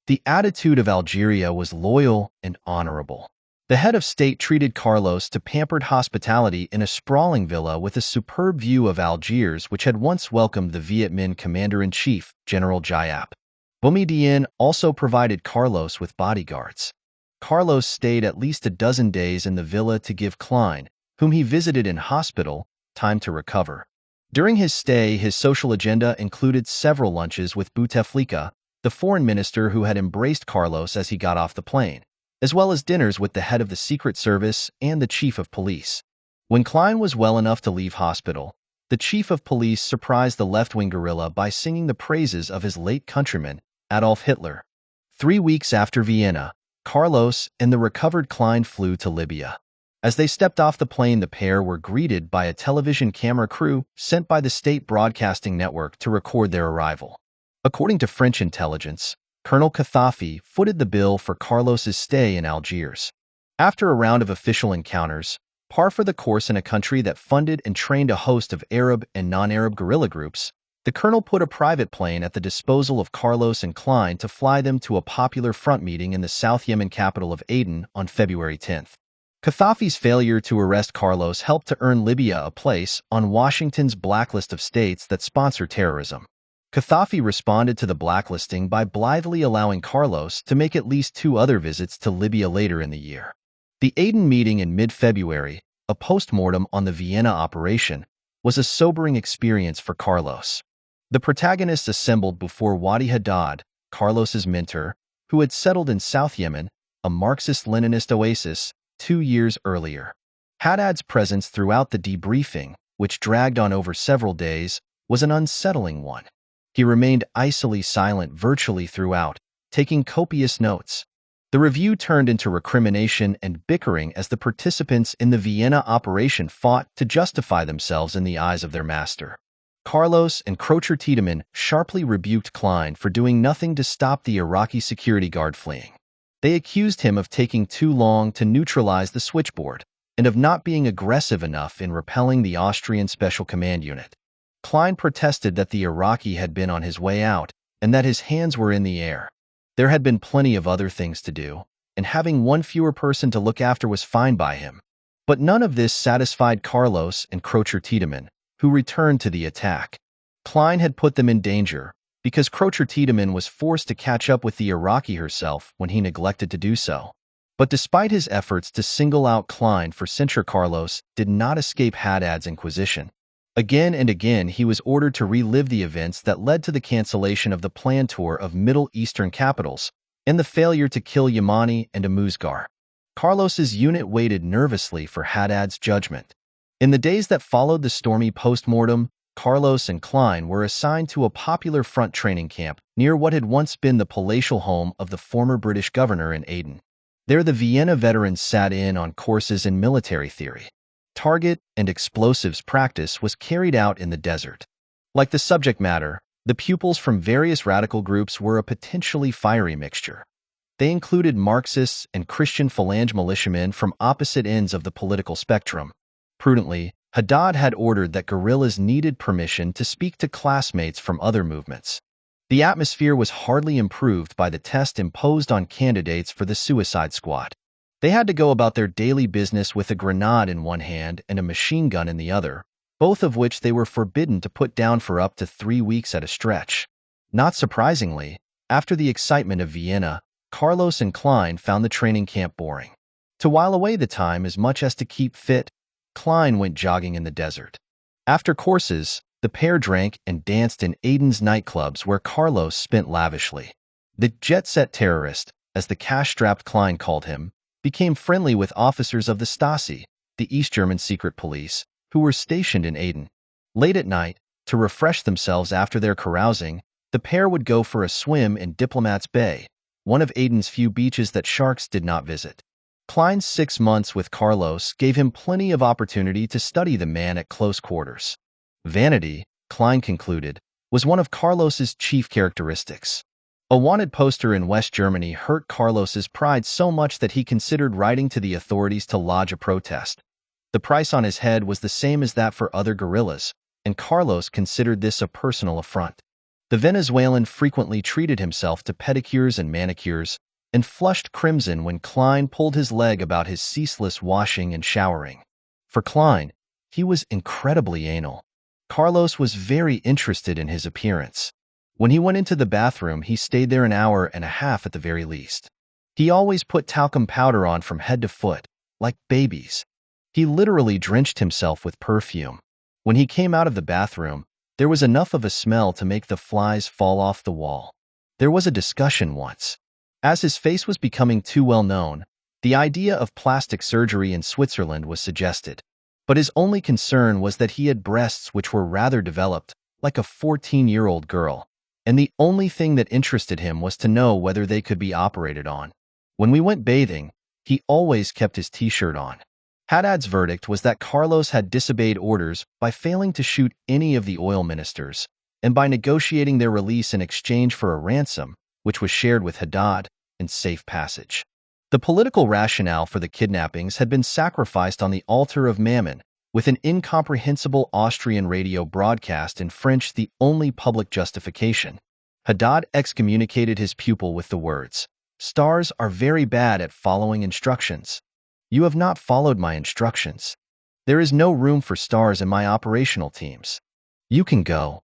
The attitude of Algeria was loyal and honorable. The head of state treated Carlos to pampered hospitality in a sprawling villa with a superb view of Algiers which had once welcomed the Viet Minh commander-in-chief, General Giap. Boumediene also provided Carlos with bodyguards. Carlos stayed at least a dozen days in the villa to give Klein, whom he visited in hospital, time to recover. During his stay, his social agenda included several lunches with Bouteflika, the foreign minister who had embraced Carlos as he got off the plane, as well as dinners with the head of the Secret Service and the chief of police. When Klein was well enough to leave hospital, the chief of police surprised the left-wing guerrilla by singing the praises of his late countryman, Adolf Hitler. 3 weeks after Vienna, Carlos and the recovered Klein flew to Libya. As they stepped off the plane, the pair were greeted by a television camera crew sent by the state broadcasting network to record their arrival. According to French intelligence, Colonel Gaddafi footed the bill for Carlos's stay in Algiers. After a round of official encounters, par for the course in a country that funded and trained a host of Arab and non-Arab guerrilla groups, the colonel put a private plane at the disposal of Carlos and Klein to fly them to a Popular Front meeting in the South Yemen capital of Aden on February 10th. Gaddafi's failure to arrest Carlos helped to earn Libya a place on Washington's blacklist of states that sponsor terrorism. Gaddafi responded to the blacklisting by blithely allowing Carlos to make at least 2 other visits to Libya later in the year. The Aden meeting in mid-February, a post-mortem on the Vienna operation, was a sobering experience for Carlos. The protagonists assembled before Wadi Haddad, Carlos's mentor, who had settled in South Yemen, a Marxist-Leninist oasis, 2 years earlier. Haddad's presence throughout the debriefing, which dragged on over several days, was an unsettling one. He remained icily silent virtually throughout, taking copious notes. The review turned into recrimination and bickering as the participants in the Vienna operation fought to justify themselves in the eyes of their master. Carlos and Crocher Tiedemann sharply rebuked Klein for doing nothing to stop the Iraqi security guard fleeing. They accused him of taking too long to neutralize the switchboard and of not being aggressive enough in repelling the Austrian Special Command Unit. Klein protested that the Iraqi had been on his way out and that his hands were in the air. There had been plenty of other things to do, and having one fewer person to look after was fine by him. But none of this satisfied Carlos and Crocher Tiedemann, who returned to the attack. Klein had put them in danger, because Crocher Tiedemann was forced to catch up with the Iraqi herself when he neglected to do so. But despite his efforts to single out Klein for censure, Carlos did not escape Haddad's inquisition. Again and again, he was ordered to relive the events that led to the cancellation of the planned tour of Middle Eastern capitals and the failure to kill Yamani and Amuzgar. Carlos's unit waited nervously for Haddad's judgment. In the days that followed the stormy post-mortem, Carlos and Klein were assigned to a popular front training camp near what had once been the palatial home of the former British governor in Aden. There the Vienna veterans sat in on courses in military theory. Target and explosives practice was carried out in the desert. Like the subject matter, the pupils from various radical groups were a potentially fiery mixture. They included Marxists and Christian Phalange militiamen from opposite ends of the political spectrum. Prudently, Haddad had ordered that guerrillas needed permission to speak to classmates from other movements. The atmosphere was hardly improved by the test imposed on candidates for the suicide squad. They had to go about their daily business with a grenade in one hand and a machine gun in the other, both of which they were forbidden to put down for up to 3 weeks at a stretch. Not surprisingly, after the excitement of Vienna, Carlos and Klein found the training camp boring. To while away the time as much as to keep fit, Klein went jogging in the desert. After courses, the pair drank and danced in Aden's nightclubs where Carlos spent lavishly. The jet-set terrorist, as the cash-strapped Klein called him, became friendly with officers of the Stasi, the East German secret police, who were stationed in Aden. Late at night, to refresh themselves after their carousing, the pair would go for a swim in Diplomat's Bay, one of Aden's few beaches that sharks did not visit. Klein's 6 months with Carlos gave him plenty of opportunity to study the man at close quarters. Vanity, Klein concluded, was one of Carlos's chief characteristics. A wanted poster in West Germany hurt Carlos's pride so much that he considered writing to the authorities to lodge a protest. The price on his head was the same as that for other guerrillas, and Carlos considered this a personal affront. The Venezuelan frequently treated himself to pedicures and manicures, and flushed crimson when Klein pulled his leg about his ceaseless washing and showering. For Klein, he was incredibly anal. Carlos was very interested in his appearance. When he went into the bathroom, he stayed there an hour and a half at the very least. He always put talcum powder on from head to foot, like babies. He literally drenched himself with perfume. When he came out of the bathroom, there was enough of a smell to make the flies fall off the wall. There was a discussion once. As his face was becoming too well known, the idea of plastic surgery in Switzerland was suggested. But his only concern was that he had breasts which were rather developed, like a 14-year-old girl, and the only thing that interested him was to know whether they could be operated on. When we went bathing, he always kept his t-shirt on. Haddad's verdict was that Carlos had disobeyed orders by failing to shoot any of the oil ministers, and by negotiating their release in exchange for a ransom, which was shared with Haddad, and safe passage. The political rationale for the kidnappings had been sacrificed on the altar of Mammon, with an incomprehensible Austrian radio broadcast in French the only public justification. Haddad excommunicated his pupil with the words, "Stars are very bad at following instructions. You have not followed my instructions. There is no room for stars in my operational teams. You can go."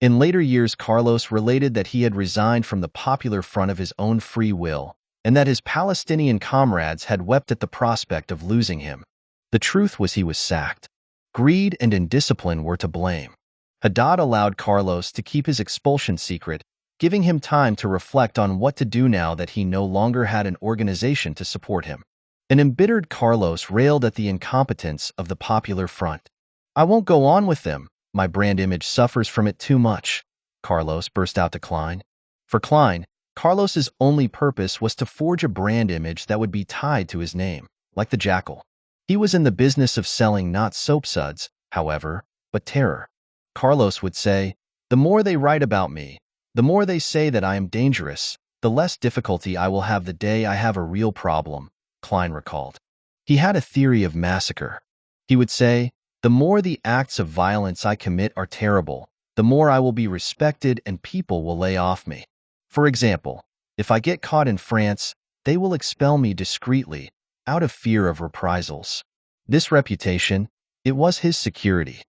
In later years, Carlos related that he had resigned from the Popular Front of his own free will, and that his Palestinian comrades had wept at the prospect of losing him. The truth was he was sacked. Greed and indiscipline were to blame. Haddad allowed Carlos to keep his expulsion secret, giving him time to reflect on what to do now that he no longer had an organization to support him. An embittered Carlos railed at the incompetence of the Popular Front. "I won't go on with them. My brand image suffers from it too much," Carlos burst out to Klein. For Klein, Carlos's only purpose was to forge a brand image that would be tied to his name, like the Jackal. He was in the business of selling not soapsuds, however, but terror. Carlos would say, "The more they write about me, the more they say that I am dangerous, the less difficulty I will have the day I have a real problem," Klein recalled. He had a theory of massacre. He would say, "The more the acts of violence I commit are terrible, the more I will be respected and people will lay off me. For example, if I get caught in France, they will expel me discreetly, out of fear of reprisals." This reputation, it was his security.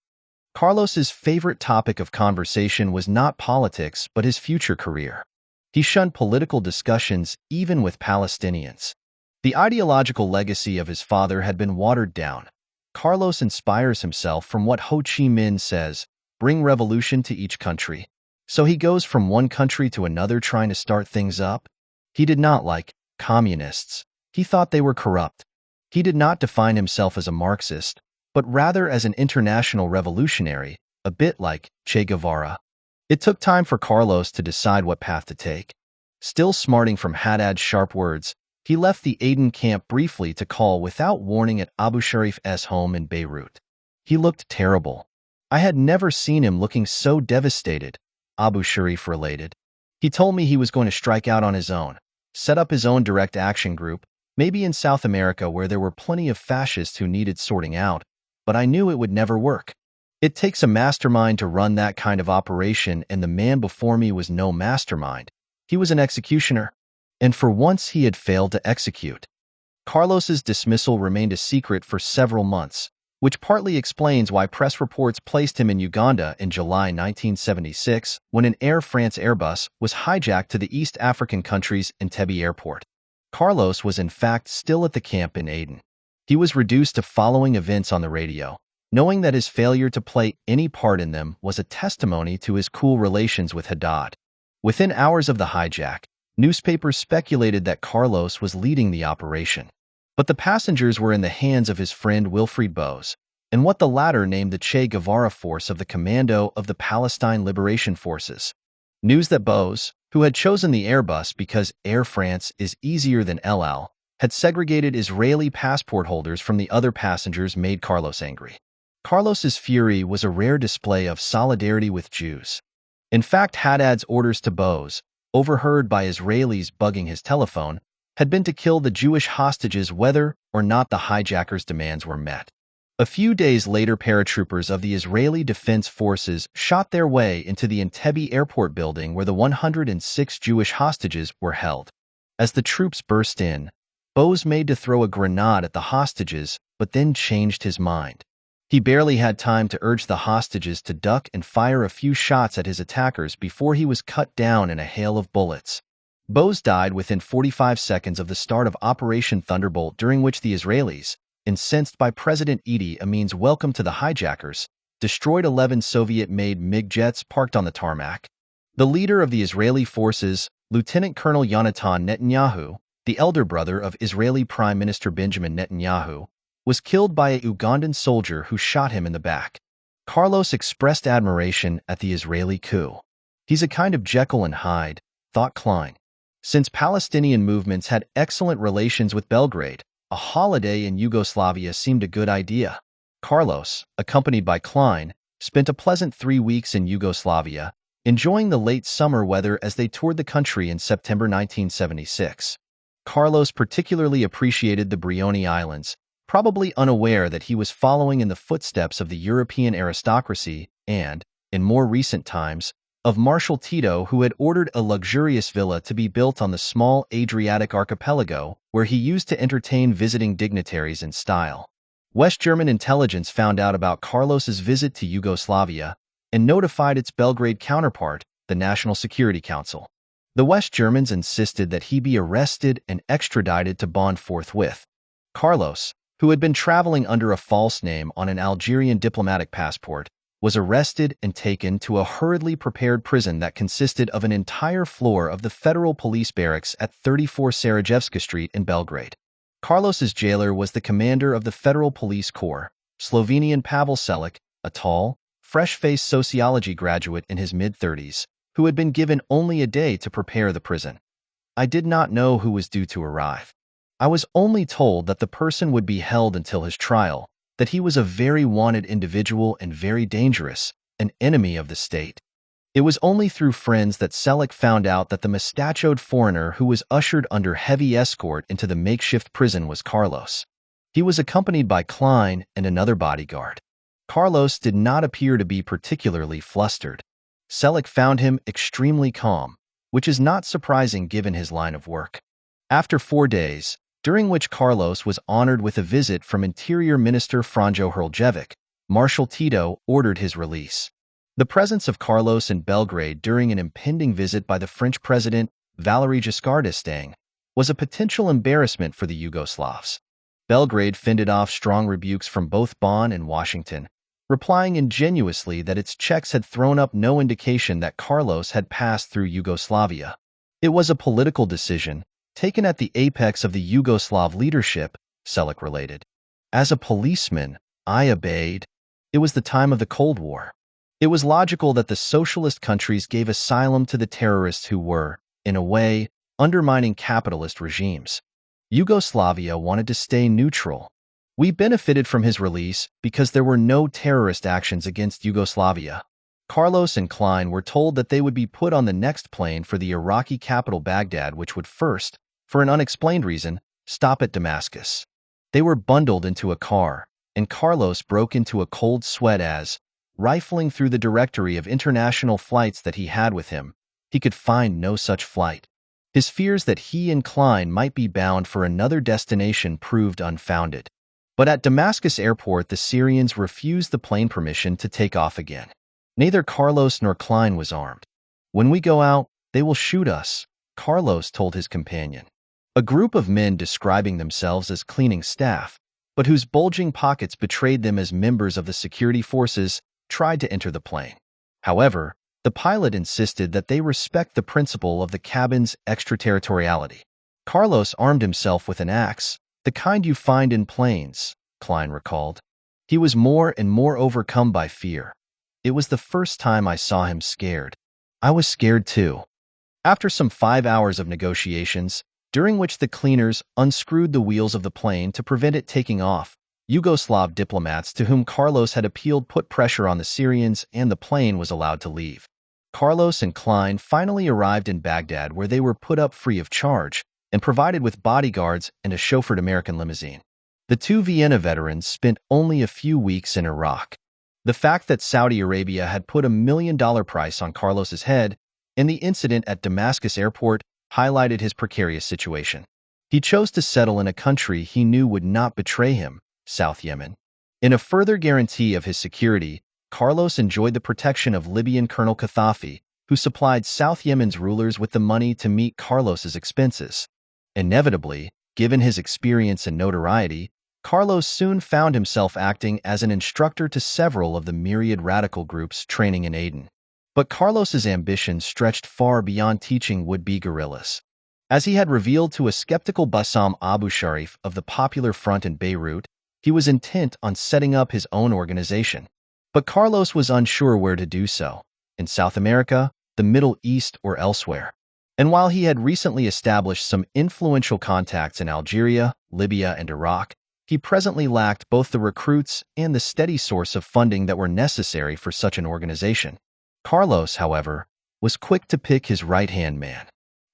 Carlos's favorite topic of conversation was not politics but his future career. He shunned political discussions even with Palestinians. The ideological legacy of his father had been watered down. Carlos inspires himself from what Ho Chi Minh says, "Bring revolution to each country." So he goes from one country to another trying to start things up. He did not like communists. He thought they were corrupt. He did not define himself as a Marxist, but rather as an international revolutionary, a bit like Che Guevara. It took time for Carlos to decide what path to take. Still smarting from Haddad's sharp words, he left the Aden camp briefly to call without warning at Abu Sharif's home in Beirut. He looked terrible. I had never seen him looking so devastated, Abu Sharif related. He told me he was going to strike out on his own, set up his own direct action group, maybe in South America where there were plenty of fascists who needed sorting out, but I knew it would never work. It takes a mastermind to run that kind of operation, and the man before me was no mastermind. He was an executioner. And for once he had failed to execute. Carlos's dismissal remained a secret for several months, which partly explains why press reports placed him in Uganda in July 1976 when an Air France Airbus was hijacked to the East African country's Entebbe airport. Carlos was in fact still at the camp in Aden. He was reduced to following events on the radio, knowing that his failure to play any part in them was a testimony to his cool relations with Haddad. Within hours of the hijack, newspapers speculated that Carlos was leading the operation. But the passengers were in the hands of his friend Wilfried Bose, and what the latter named the Che Guevara Force of the Commando of the Palestine Liberation Forces. News that Bose, who had chosen the Airbus because Air France is easier than El Al, had segregated Israeli passport holders from the other passengers made Carlos angry. Carlos's fury was a rare display of solidarity with Jews. In fact, Haddad's orders to Bose, overheard by Israelis bugging his telephone, had been to kill the Jewish hostages whether or not the hijackers' demands were met. A few days later, paratroopers of the Israeli Defense Forces shot their way into the Entebbe airport building where the 106 Jewish hostages were held. As the troops burst in, Bose made to throw a grenade at the hostages, but then changed his mind. He barely had time to urge the hostages to duck and fire a few shots at his attackers before he was cut down in a hail of bullets. Bose died within 45 seconds of the start of Operation Thunderbolt, during which the Israelis, incensed by President Idi Amin's welcome to the hijackers, destroyed 11 Soviet-made MiG jets parked on the tarmac. The leader of the Israeli forces, Lieutenant Colonel Yonatan Netanyahu, the elder brother of Israeli Prime Minister Benjamin Netanyahu, was killed by a Ugandan soldier who shot him in the back. Carlos expressed admiration at the Israeli coup. He's a kind of Jekyll and Hyde, thought Klein. Since Palestinian movements had excellent relations with Belgrade, a holiday in Yugoslavia seemed a good idea. Carlos, accompanied by Klein, spent a pleasant 3 weeks in Yugoslavia, enjoying the late summer weather as they toured the country in September 1976. Carlos particularly appreciated the Brioni Islands, probably unaware that he was following in the footsteps of the European aristocracy and, in more recent times, of Marshal Tito, who had ordered a luxurious villa to be built on the small Adriatic archipelago, where he used to entertain visiting dignitaries in style. West German intelligence found out about Carlos's visit to Yugoslavia and notified its Belgrade counterpart, the National Security Council. The West Germans insisted that he be arrested and extradited to Bonn forthwith. Carlos, who had been traveling under a false name on an Algerian diplomatic passport, was arrested and taken to a hurriedly prepared prison that consisted of an entire floor of the federal police barracks at 34 Sarajevska Street in Belgrade. Carlos's jailer was the commander of the Federal Police Corps, Slovenian Pavel Selic, a tall, fresh-faced sociology graduate in his mid-30s, who had been given only a day to prepare the prison. I did not know who was due to arrive. I was only told that the person would be held until his trial, that he was a very wanted individual and very dangerous, an enemy of the state. It was only through friends that Selic found out that the mustachioed foreigner who was ushered under heavy escort into the makeshift prison was Carlos. He was accompanied by Klein and another bodyguard. Carlos did not appear to be particularly flustered. Selic found him extremely calm, which is not surprising given his line of work. After 4 days, during which Carlos was honored with a visit from Interior Minister Franjo Hrljevic, Marshal Tito ordered his release. The presence of Carlos in Belgrade during an impending visit by the French President Valéry Giscard d'Estaing was a potential embarrassment for the Yugoslavs. Belgrade fended off strong rebukes from both Bonn and Washington, replying ingenuously that its checks had thrown up no indication that Carlos had passed through Yugoslavia. It was a political decision, taken at the apex of the Yugoslav leadership, Selic related. As a policeman, I obeyed. It was the time of the Cold War. It was logical that the socialist countries gave asylum to the terrorists who were, in a way, undermining capitalist regimes. Yugoslavia wanted to stay neutral. We benefited from his release because there were no terrorist actions against Yugoslavia. Carlos and Klein were told that they would be put on the next plane for the Iraqi capital Baghdad, which would first, for an unexplained reason, stop at Damascus. They were bundled into a car, and Carlos broke into a cold sweat as, rifling through the directory of international flights that he had with him, he could find no such flight. His fears that he and Klein might be bound for another destination proved unfounded. But at Damascus airport, the Syrians refused the plane permission to take off again. Neither Carlos nor Klein was armed. "When we go out, they will shoot us," Carlos told his companion. A group of men describing themselves as cleaning staff, but whose bulging pockets betrayed them as members of the security forces, tried to enter the plane. However, the pilot insisted that they respect the principle of the cabin's extraterritoriality. Carlos armed himself with an axe, the kind you find in planes, Klein recalled. He was more and more overcome by fear. It was the first time I saw him scared. I was scared too. After some 5 hours of negotiations, during which the cleaners unscrewed the wheels of the plane to prevent it taking off, Yugoslav diplomats to whom Carlos had appealed put pressure on the Syrians and the plane was allowed to leave. Carlos and Klein finally arrived in Baghdad, where they were put up free of charge and provided with bodyguards and a chauffeured American limousine. The two Vienna veterans spent only a few weeks in Iraq. The fact that Saudi Arabia had put $1 million price on Carlos's head and the incident at Damascus airport highlighted his precarious situation. He chose to settle in a country he knew would not betray him, South Yemen. In a further guarantee of his security, Carlos enjoyed the protection of Libyan Colonel Gaddafi, who supplied South Yemen's rulers with the money to meet Carlos's expenses. Inevitably, given his experience and notoriety, Carlos soon found himself acting as an instructor to several of the myriad radical groups training in Aden. But Carlos's ambition stretched far beyond teaching would-be guerrillas. As he had revealed to a skeptical Bassam Abu Sharif of the Popular Front in Beirut, he was intent on setting up his own organization. But Carlos was unsure where to do so, in South America, the Middle East, or elsewhere. And while he had recently established some influential contacts in Algeria, Libya, and Iraq, he presently lacked both the recruits and the steady source of funding that were necessary for such an organization. Carlos, however, was quick to pick his right-hand man.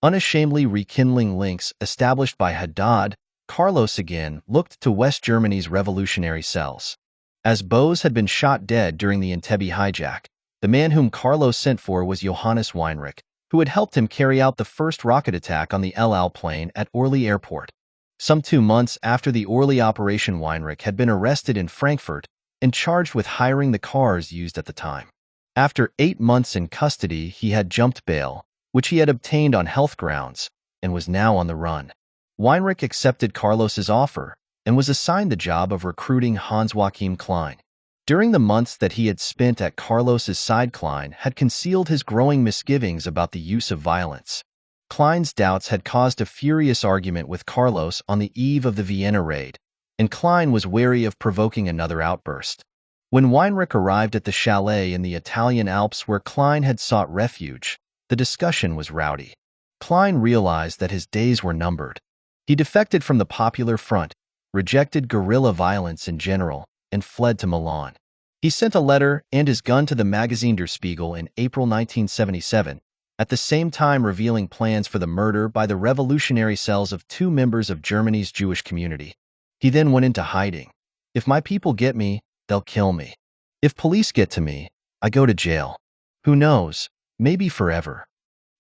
Unashamedly rekindling links established by Haddad, Carlos again looked to West Germany's revolutionary cells. As Bose had been shot dead during the Entebbe hijack, the man whom Carlos sent for was Johannes Weinrich, who had helped him carry out the first rocket attack on the El Al plane at Orly Airport. Some 2 months after the Orly operation, Weinrich had been arrested in Frankfurt and charged with hiring the cars used at the time. After 8 months in custody, he had jumped bail, which he had obtained on health grounds, and was now on the run. Weinrich accepted Carlos's offer and was assigned the job of recruiting Hans-Joachim Klein. During the months that he had spent at Carlos's side, Klein had concealed his growing misgivings about the use of violence. Klein's doubts had caused a furious argument with Carlos on the eve of the Vienna Raid, and Klein was wary of provoking another outburst. When Weinrich arrived at the chalet in the Italian Alps where Klein had sought refuge, the discussion was rowdy. Klein realized that his days were numbered. He defected from the Popular Front, rejected guerrilla violence in general, and fled to Milan. He sent a letter and his gun to the magazine Der Spiegel in April 1977, at the same time revealing plans for the murder by the revolutionary cells of 2 members of Germany's Jewish community. He then went into hiding. "If my people get me, they'll kill me. If police get to me, I go to jail. Who knows, maybe forever."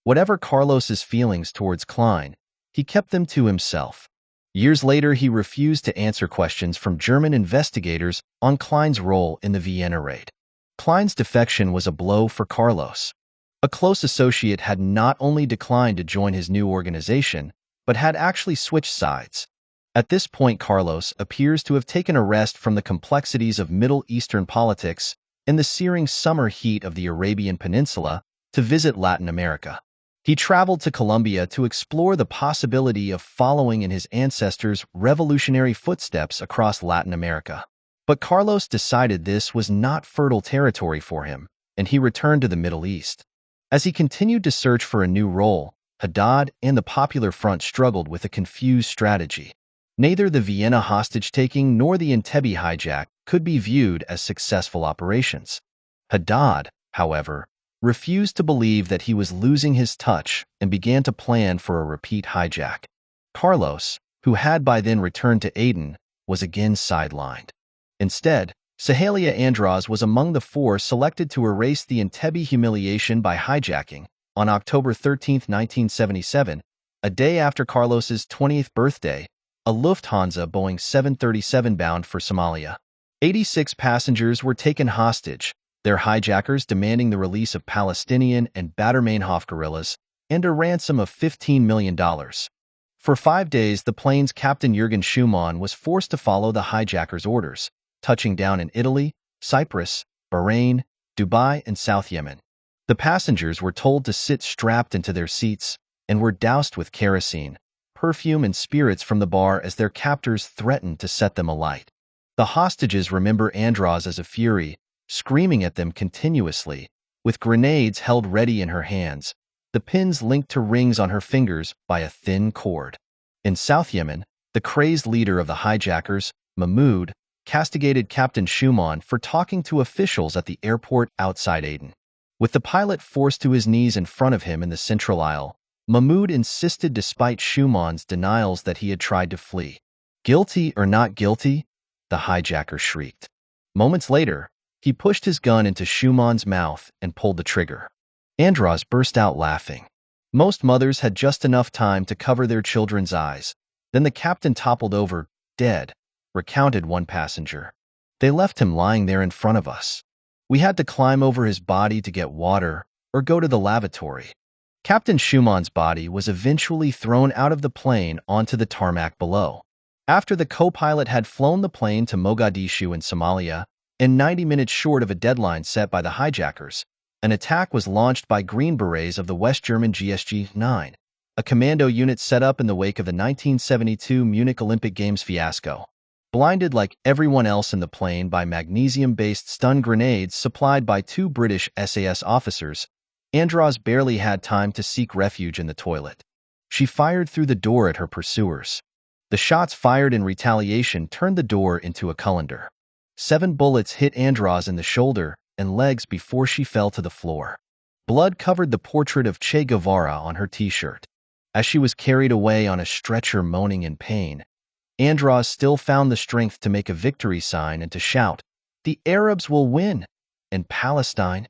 Whatever Carlos's feelings towards Klein, he kept them to himself. Years later, he refused to answer questions from German investigators on Klein's role in the Vienna Raid. Klein's defection was a blow for Carlos. A close associate had not only declined to join his new organization, but had actually switched sides. At this point, Carlos appears to have taken a rest from the complexities of Middle Eastern politics and the searing summer heat of the Arabian Peninsula to visit Latin America. He traveled to Colombia to explore the possibility of following in his ancestors' revolutionary footsteps across Latin America. But Carlos decided this was not fertile territory for him, and he returned to the Middle East. As he continued to search for a new role, Haddad and the Popular Front struggled with a confused strategy. Neither the Vienna hostage-taking nor the Entebbe hijack could be viewed as successful operations. Haddad, however, refused to believe that he was losing his touch and began to plan for a repeat hijack. Carlos, who had by then returned to Aden, was again sidelined. Instead, Sahalia Andras was among the four selected to erase the Entebbe humiliation by hijacking on October 13, 1977, a day after Carlos's 20th birthday, a Lufthansa Boeing 737 bound for Somalia. 86 passengers were taken hostage, their hijackers demanding the release of Palestinian and Baader-Meinhof guerrillas and a ransom of $15 million. For 5 days, the plane's captain Jürgen Schumann was forced to follow the hijackers' orders, touching down in Italy, Cyprus, Bahrain, Dubai, and South Yemen. The passengers were told to sit strapped into their seats and were doused with kerosene, perfume, and spirits from the bar as their captors threatened to set them alight. The hostages remember Andras as a fury, screaming at them continuously, with grenades held ready in her hands, the pins linked to rings on her fingers by a thin cord. In South Yemen, the crazed leader of the hijackers, Mahmoud, castigated Captain Schumann for talking to officials at the airport outside Aden. With the pilot forced to his knees in front of him in the central aisle, Mahmoud insisted despite Schumann's denials that he had tried to flee. "Guilty or not guilty?" the hijacker shrieked. Moments later, he pushed his gun into Schumann's mouth and pulled the trigger. Andras burst out laughing. Most mothers had just enough time to cover their children's eyes. Then the captain toppled over, dead, recounted one passenger. "They left him lying there in front of us. We had to climb over his body to get water or go to the lavatory." Captain Schumann's body was eventually thrown out of the plane onto the tarmac below. After the co-pilot had flown the plane to Mogadishu in Somalia, and 90 minutes short of a deadline set by the hijackers, an attack was launched by Green Berets of the West German GSG-9, a commando unit set up in the wake of the 1972 Munich Olympic Games fiasco. Blinded like everyone else in the plane by magnesium-based stun grenades supplied by 2 British SAS officers, Andras barely had time to seek refuge in the toilet. She fired through the door at her pursuers. The shots fired in retaliation turned the door into a colander. 7 bullets hit Andras in the shoulder and legs before she fell to the floor. Blood covered the portrait of Che Guevara on her t-shirt. As she was carried away on a stretcher moaning in pain, Andras still found the strength to make a victory sign and to shout, "The Arabs will win!" in Palestine.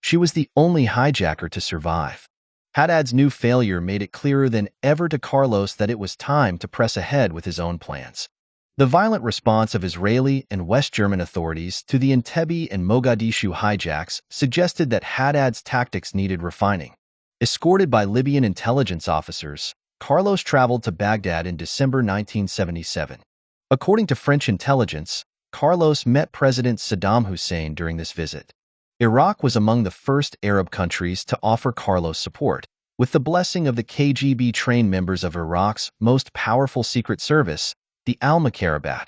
She was the only hijacker to survive. Haddad's new failure made it clearer than ever to Carlos that it was time to press ahead with his own plans. The violent response of Israeli and West German authorities to the Entebbe and Mogadishu hijacks suggested that Haddad's tactics needed refining. Escorted by Libyan intelligence officers, Carlos traveled to Baghdad in December 1977. According to French intelligence, Carlos met President Saddam Hussein during this visit. Iraq was among the first Arab countries to offer Carlos support, with the blessing of the KGB-trained members of Iraq's most powerful secret service, the Al-Macarbal.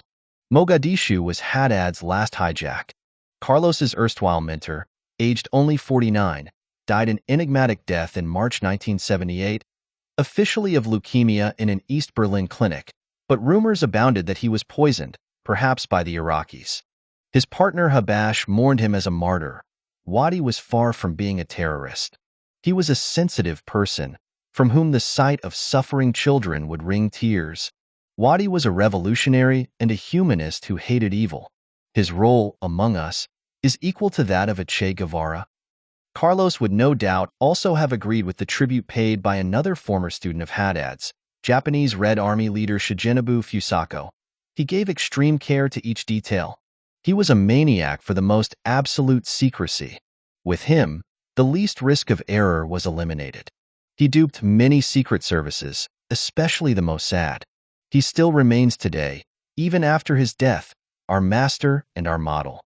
Mogadishu was Haddad's last hijack. Carlos's erstwhile mentor, aged only 49, died an enigmatic death in March 1978, officially of leukemia in an East Berlin clinic, but rumors abounded that he was poisoned, perhaps by the Iraqis. His partner Habash mourned him as a martyr. Wadi was far from being a terrorist. He was a sensitive person, from whom the sight of suffering children would wring tears. Wadi was a revolutionary and a humanist who hated evil. His role, among us, is equal to that of a Che Guevara. Carlos would no doubt also have agreed with the tribute paid by another former student of Haddad's, Japanese Red Army leader Shigenobu Fusako. He gave extreme care to each detail. He was a maniac for the most absolute secrecy. With him, the least risk of error was eliminated. He duped many secret services, especially the Mossad. He still remains today, even after his death, our master and our model.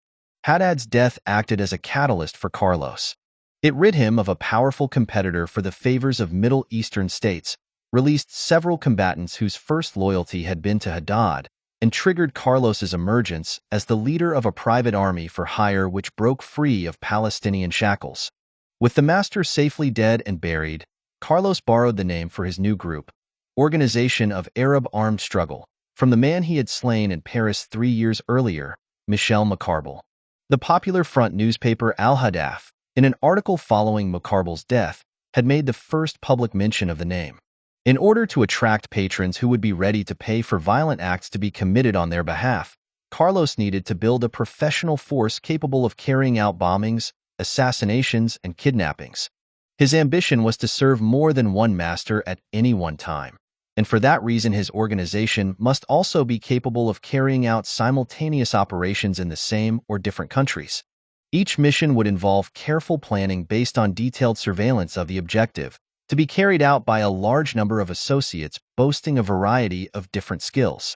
Haddad's death acted as a catalyst for Carlos. It rid him of a powerful competitor for the favors of Middle Eastern states, released several combatants whose first loyalty had been to Haddad, and triggered Carlos's emergence as the leader of a private army for hire which broke free of Palestinian shackles. With the master safely dead and buried, Carlos borrowed the name for his new group, Organization of Arab Armed Struggle, from the man he had slain in Paris 3 years earlier, Michel Macarbal. The popular front newspaper Al-Hadaf, in an article following Macarbal's death, had made the first public mention of the name. In order to attract patrons who would be ready to pay for violent acts to be committed on their behalf, Carlos needed to build a professional force capable of carrying out bombings, assassinations, and kidnappings. His ambition was to serve more than one master at any one time, and for that reason his organization must also be capable of carrying out simultaneous operations in the same or different countries. Each mission would involve careful planning based on detailed surveillance of the objective, to be carried out by a large number of associates boasting a variety of different skills.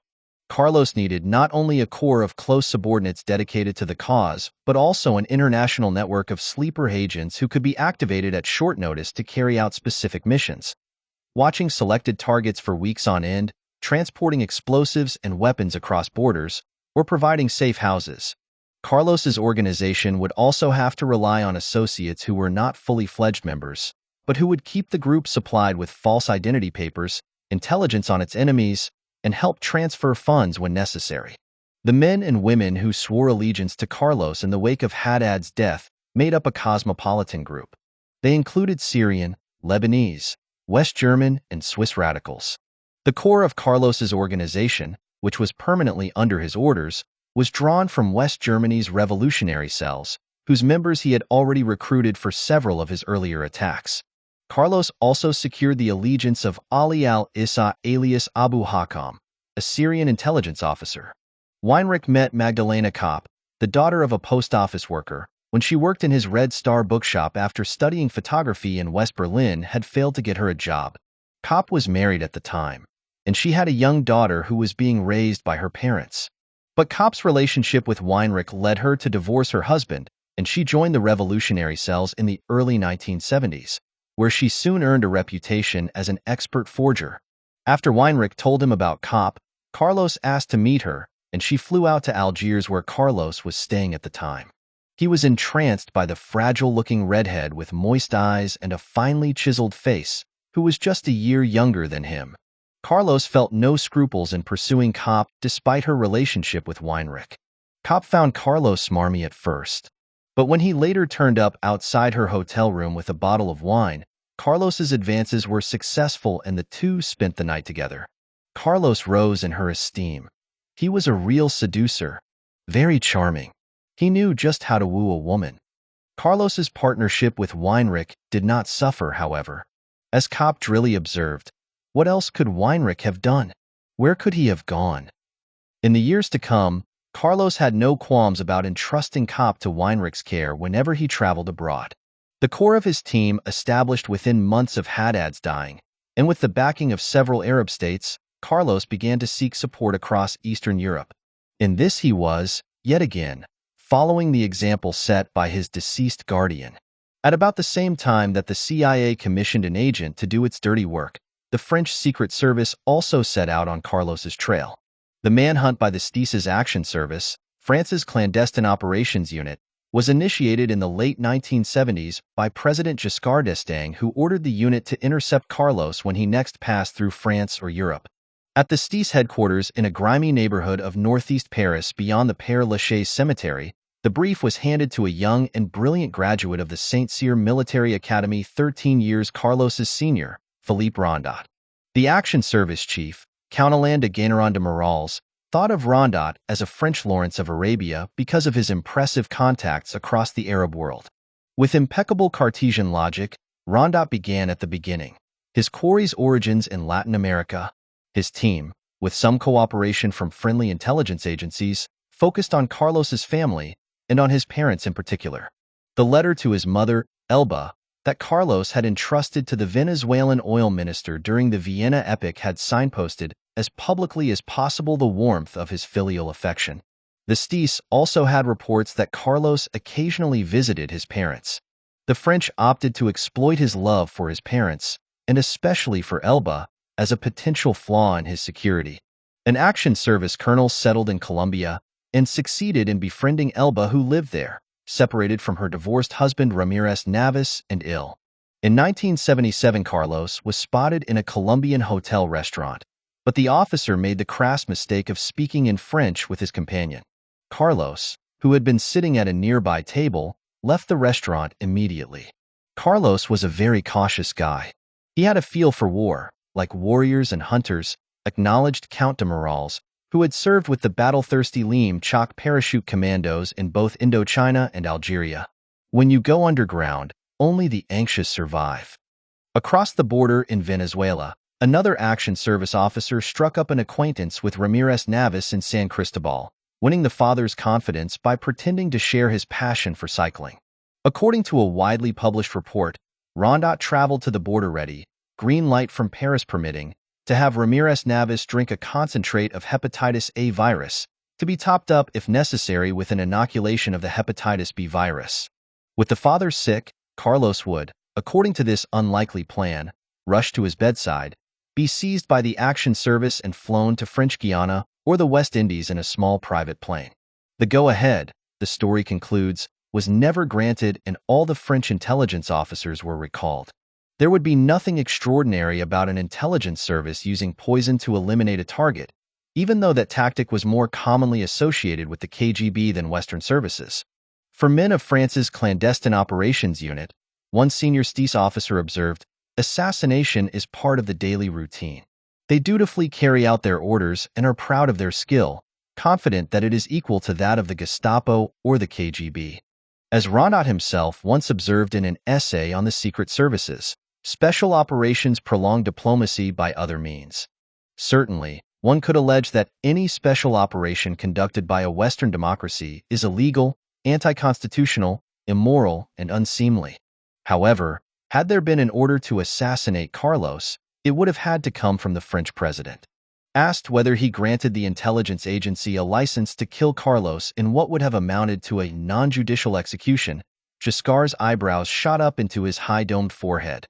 Carlos needed not only a corps of close subordinates dedicated to the cause, but also an international network of sleeper agents who could be activated at short notice to carry out specific missions. Watching selected targets for weeks on end, transporting explosives and weapons across borders, or providing safe houses. Carlos's organization would also have to rely on associates who were not fully fledged members, but who would keep the group supplied with false identity papers, intelligence on its enemies, and help transfer funds when necessary. The men and women who swore allegiance to Carlos in the wake of Haddad's death made up a cosmopolitan group. They included Syrian, Lebanese, West German, and Swiss radicals. The core of Carlos's organization, which was permanently under his orders, was drawn from West Germany's revolutionary cells, whose members he had already recruited for several of his earlier attacks. Carlos also secured the allegiance of Ali al-Issa alias Abu Hakam, a Syrian intelligence officer. Weinrich met Magdalena Kopp, the daughter of a post office worker, when she worked in his Red Star bookshop after studying photography in West Berlin had failed to get her a job. Kopp was married at the time, and she had a young daughter who was being raised by her parents. But Kopp's relationship with Weinrich led her to divorce her husband, and she joined the revolutionary cells in the early 1970s. Where she soon earned a reputation as an expert forger. After Weinrich told him about Kopp, Carlos asked to meet her, and she flew out to Algiers where Carlos was staying at the time. He was entranced by the fragile-looking redhead with moist eyes and a finely chiseled face, who was just a year younger than him. Carlos felt no scruples in pursuing Kopp despite her relationship with Weinrich. Kopp found Carlos smarmy at first, but when he later turned up outside her hotel room with a bottle of wine, Carlos's advances were successful and the two spent the night together. Carlos rose in her esteem. He was a real seducer, very charming. He knew just how to woo a woman. Carlos's partnership with Weinrich did not suffer, however. As Kopp drily observed, what else could Weinrich have done? Where could he have gone? In the years to come, Carlos had no qualms about entrusting Kopp to Weinrich's care whenever he traveled abroad. The core of his team, established within months of Haddad's dying, and with the backing of several Arab states, Carlos began to seek support across Eastern Europe. In this he was, yet again, following the example set by his deceased guardian. At about the same time that the CIA commissioned an agent to do its dirty work, the French Secret Service also set out on Carlos's trail. The manhunt by the Stis's Action Service, France's clandestine operations unit, was initiated in the late 1970s by President Giscard d'Estaing, who ordered the unit to intercept Carlos when he next passed through France or Europe. At the Stis headquarters in a grimy neighborhood of northeast Paris beyond the Père Lachaise cemetery, the brief was handed to a young and brilliant graduate of the Saint-Cyr Military Academy 13 years Carlos's senior, Philippe Rondat. The Action Service chief, Count Alain de Guénéron de Morals, thought of Rondat as a French Lawrence of Arabia because of his impressive contacts across the Arab world. With impeccable Cartesian logic, Rondat began at the beginning. His quarry's origins in Latin America. His team, with some cooperation from friendly intelligence agencies, focused on Carlos's family and on his parents in particular. The letter to his mother, Elba, that Carlos had entrusted to the Venezuelan oil minister during the Vienna epoch had signposted as publicly as possible the warmth of his filial affection. The Stis also had reports that Carlos occasionally visited his parents. The French opted to exploit his love for his parents, and especially for Elba, as a potential flaw in his security. An action service colonel settled in Colombia and succeeded in befriending Elba, who lived there, separated from her divorced husband Ramirez Navas and ill. In 1977, Carlos was spotted in a Colombian hotel restaurant, but the officer made the crass mistake of speaking in French with his companion. Carlos, who had been sitting at a nearby table, left the restaurant immediately. Carlos was a very cautious guy. He had a feel for war, like warriors and hunters, acknowledged Count de Morales, who had served with the battle-thirsty Lim Chok parachute commandos in both Indochina and Algeria. When you go underground, only the anxious survive. Across the border in Venezuela, another action service officer struck up an acquaintance with Ramirez Navas in San Cristobal, winning the father's confidence by pretending to share his passion for cycling. According to a widely published report, Rondat traveled to the border ready, green light from Paris permitting, to have Ramirez Navas drink a concentrate of hepatitis A virus, to be topped up if necessary with an inoculation of the hepatitis B virus. With the father sick, Carlos would, according to this unlikely plan, rush to his bedside, be seized by the action service and flown to French Guiana or the West Indies in a small private plane. The go-ahead, the story concludes, was never granted and all the French intelligence officers were recalled. There would be nothing extraordinary about an intelligence service using poison to eliminate a target, even though that tactic was more commonly associated with the KGB than Western services. For men of France's clandestine operations unit, one senior STIS officer observed, assassination is part of the daily routine. They dutifully carry out their orders and are proud of their skill, confident that it is equal to that of the Gestapo or the KGB. As Rondat himself once observed in an essay on the secret services, special operations prolong diplomacy by other means. Certainly, one could allege that any special operation conducted by a Western democracy is illegal, anti-constitutional, immoral, and unseemly. However, had there been an order to assassinate Carlos, it would have had to come from the French president. Asked whether he granted the intelligence agency a license to kill Carlos in what would have amounted to a non-judicial execution, Giscard's eyebrows shot up into his high-domed forehead.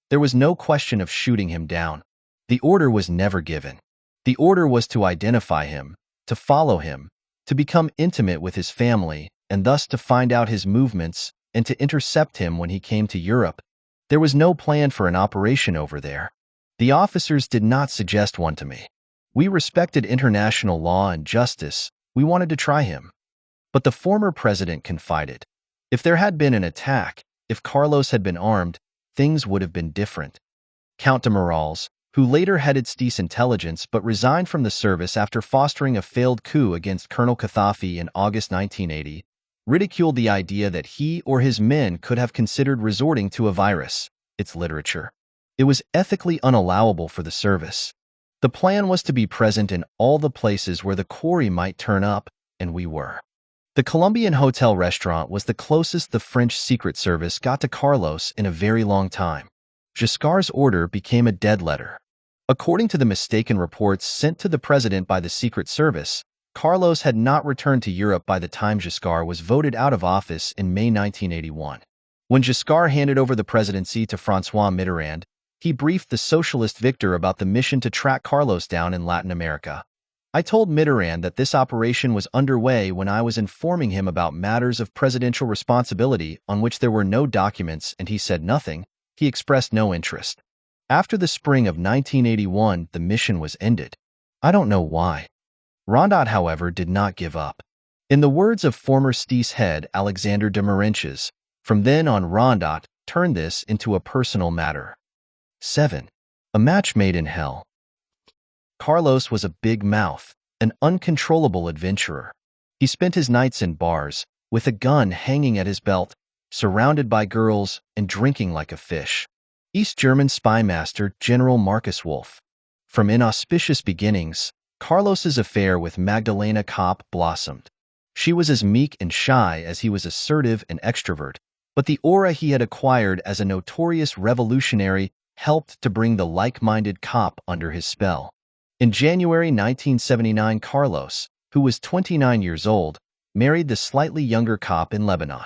There was no question of shooting him down. The order was never given. The order was to identify him, to follow him, to become intimate with his family, and thus to find out his movements and to intercept him when he came to Europe. There was no plan for an operation over there. The officers did not suggest one to me. We respected international law and justice. We wanted to try him. But the former president confided, if there had been an attack, if Carlos had been armed, things would have been different. Count de Morales, who later headed STIS intelligence but resigned from the service after fostering a failed coup against Colonel Gaddafi in August 1980, ridiculed the idea that he or his men could have considered resorting to a virus, its literature. It was ethically unallowable for the service. The plan was to be present in all the places where the quarry might turn up, and we were. The Colombian hotel restaurant was the closest the French Secret Service got to Carlos in a very long time. Giscard's order became a dead letter. According to the mistaken reports sent to the president by the Secret Service, Carlos had not returned to Europe by the time Giscard was voted out of office in May 1981. When Giscard handed over the presidency to François Mitterrand, he briefed the socialist Victor about the mission to track Carlos down in Latin America. I told Mitterrand that this operation was underway when I was informing him about matters of presidential responsibility on which there were no documents, and he said nothing. He expressed no interest. After the spring of 1981, the mission was ended. I don't know why. Rondat, however, did not give up. In the words of former STIS head Alexander de Marenches, from then on Rondat turned this into a personal matter. 7. A match made in hell. Carlos was a big mouth, an uncontrollable adventurer. He spent his nights in bars, with a gun hanging at his belt, surrounded by girls and drinking like a fish. East German spy master General Markus Wolf. From inauspicious beginnings, Carlos's affair with Magdalena Kopp blossomed. She was as meek and shy as he was assertive and extrovert, but the aura he had acquired as a notorious revolutionary helped to bring the like-minded Kopp under his spell. In January 1979, Carlos, who was 29 years old, married the slightly younger Kopp in Lebanon.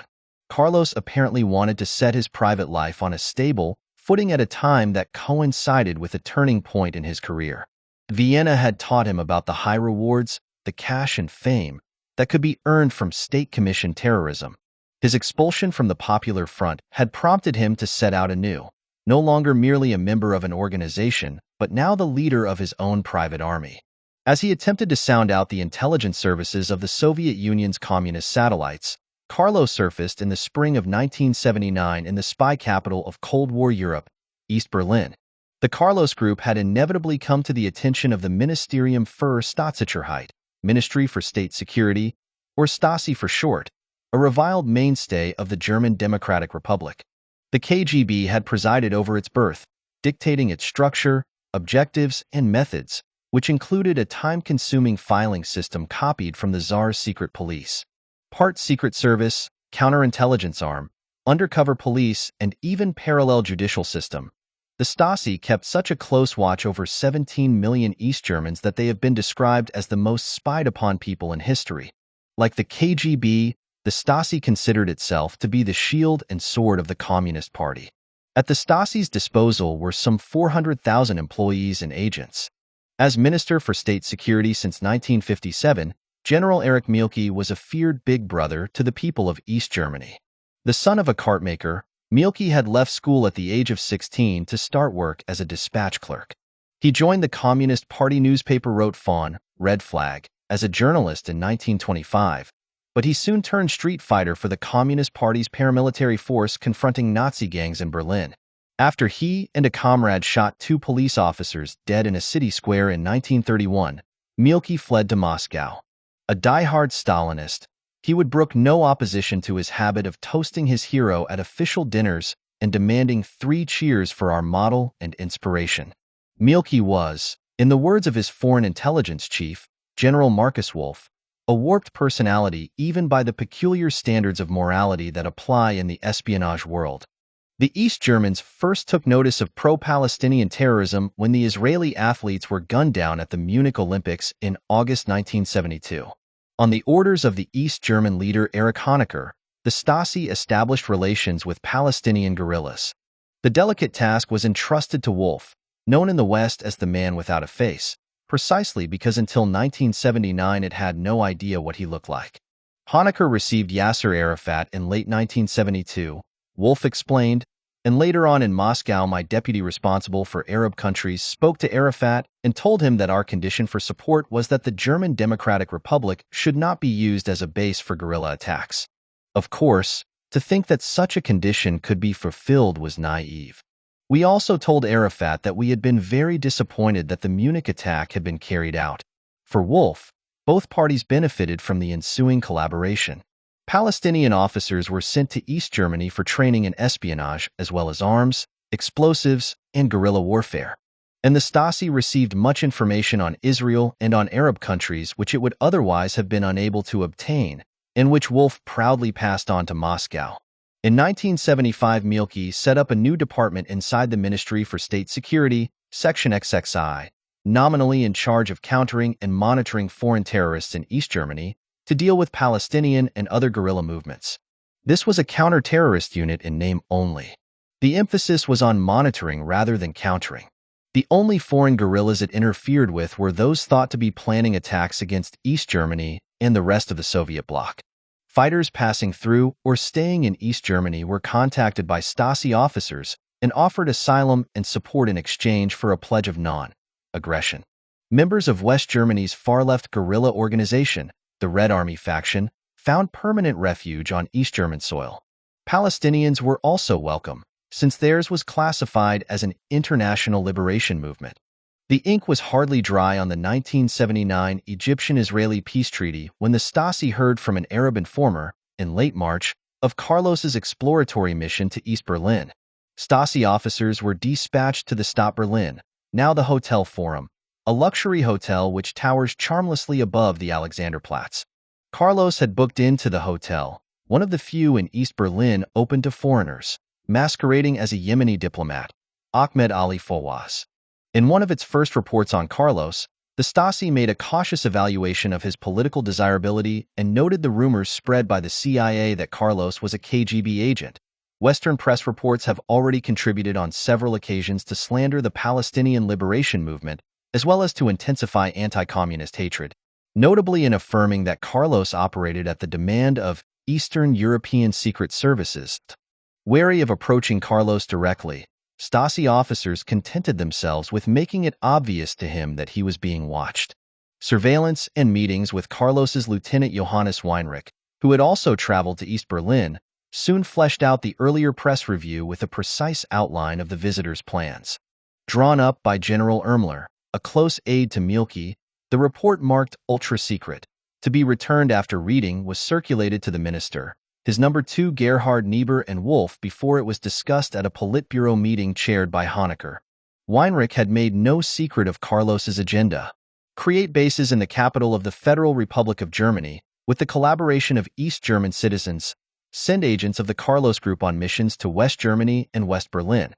Carlos apparently wanted to set his private life on a stable footing at a time that coincided with a turning point in his career. Vienna had taught him about the high rewards, the cash and fame that could be earned from state-commissioned terrorism. His expulsion from the Popular Front had prompted him to set out anew, no longer merely a member of an organization, but now the leader of his own private army. As he attempted to sound out the intelligence services of the Soviet Union's communist satellites, Carlos surfaced in the spring of 1979 in the spy capital of Cold War Europe, East Berlin. The Carlos Group had inevitably come to the attention of the Ministerium für Staatssicherheit, Ministry for State Security, or Stasi for short, a reviled mainstay of the German Democratic Republic. The KGB had presided over its birth, dictating its structure, objectives, and methods, which included a time-consuming filing system copied from the Tsar's secret police. Part Secret Service, counterintelligence arm, undercover police, and even parallel judicial system. The Stasi kept such a close watch over 17 million East Germans that they have been described as the most spied upon people in history. Like the KGB, the Stasi considered itself to be the shield and sword of the Communist Party. At the Stasi's disposal were some 400,000 employees and agents. As Minister for State Security since 1957, General Erich Mielke was a feared big brother to the people of East Germany. The son of a cartmaker, Mielke had left school at the age of 16 to start work as a dispatch clerk. He joined the Communist Party newspaper Rote Fahne, Red Flag, as a journalist in 1925, but he soon turned street fighter for the Communist Party's paramilitary force confronting Nazi gangs in Berlin. After he and a comrade shot 2 police officers dead in a city square in 1931, Mielke fled to Moscow. A die-hard Stalinist, he would brook no opposition to his habit of toasting his hero at official dinners and demanding 3 cheers for our model and inspiration. Mielke was, in the words of his foreign intelligence chief, General Marcus Wolf, a warped personality even by the peculiar standards of morality that apply in the espionage world. The East Germans first took notice of pro-Palestinian terrorism when the Israeli athletes were gunned down at the Munich Olympics in August 1972. On the orders of the East German leader Erich Honecker, the Stasi established relations with Palestinian guerrillas. The delicate task was entrusted to Wolf, known in the West as the man without a face, precisely because until 1979 it had no idea what he looked like. Honecker received Yasser Arafat in late 1972, Wolf explained, and later on in Moscow my deputy responsible for Arab countries spoke to Arafat and told him that our condition for support was that the German Democratic Republic should not be used as a base for guerrilla attacks. Of course, to think that such a condition could be fulfilled was naive. We also told Arafat that we had been very disappointed that the Munich attack had been carried out. For Wolf, both parties benefited from the ensuing collaboration. Palestinian officers were sent to East Germany for training in espionage as well as arms, explosives, and guerrilla warfare. And the Stasi received much information on Israel and on Arab countries which it would otherwise have been unable to obtain, and which Wolf proudly passed on to Moscow. In 1975, Mielke set up a new department inside the Ministry for State Security, Section XXI, nominally in charge of countering and monitoring foreign terrorists in East Germany, to deal with Palestinian and other guerrilla movements. This was a counter-terrorist unit in name only. The emphasis was on monitoring rather than countering. The only foreign guerrillas it interfered with were those thought to be planning attacks against East Germany and the rest of the Soviet bloc. Fighters passing through or staying in East Germany were contacted by Stasi officers and offered asylum and support in exchange for a pledge of non-aggression. Members of West Germany's far-left guerrilla organization, the Red Army faction, found permanent refuge on East German soil. Palestinians were also welcome, since theirs was classified as an international liberation movement. The ink was hardly dry on the 1979 Egyptian-Israeli peace treaty when the Stasi heard from an Arab informer, in late March, of Carlos's exploratory mission to East Berlin. Stasi officers were dispatched to the Stadt Berlin, now the Hotel Forum, a luxury hotel which towers charmlessly above the Alexanderplatz. Carlos had booked into the hotel, one of the few in East Berlin open to foreigners, masquerading as a Yemeni diplomat, Ahmed Ali Fawaz. In one of its first reports on Carlos, the Stasi made a cautious evaluation of his political desirability and noted the rumors spread by the CIA that Carlos was a KGB agent. Western press reports have already contributed on several occasions to slander the Palestinian liberation movement as well as to intensify anti-communist hatred, notably in affirming that Carlos operated at the demand of Eastern European secret services. Wary of approaching Carlos directly, Stasi officers contented themselves with making it obvious to him that he was being watched. Surveillance and meetings with Carlos's lieutenant Johannes Weinrich, who had also traveled to East Berlin, soon fleshed out the earlier press review with a precise outline of the visitor's plans. Drawn up by General Ermler, a close aide to Mielke, the report marked ultra-secret. To be returned after reading was circulated to the minister, his number 2 Gerhard Niebuhr and Wolf before it was discussed at a Politburo meeting chaired by Honecker. Weinrich had made no secret of Carlos's agenda. Create bases in the capital of the Federal Republic of Germany, with the collaboration of East German citizens, send agents of the Carlos Group on missions to West Germany and West Berlin,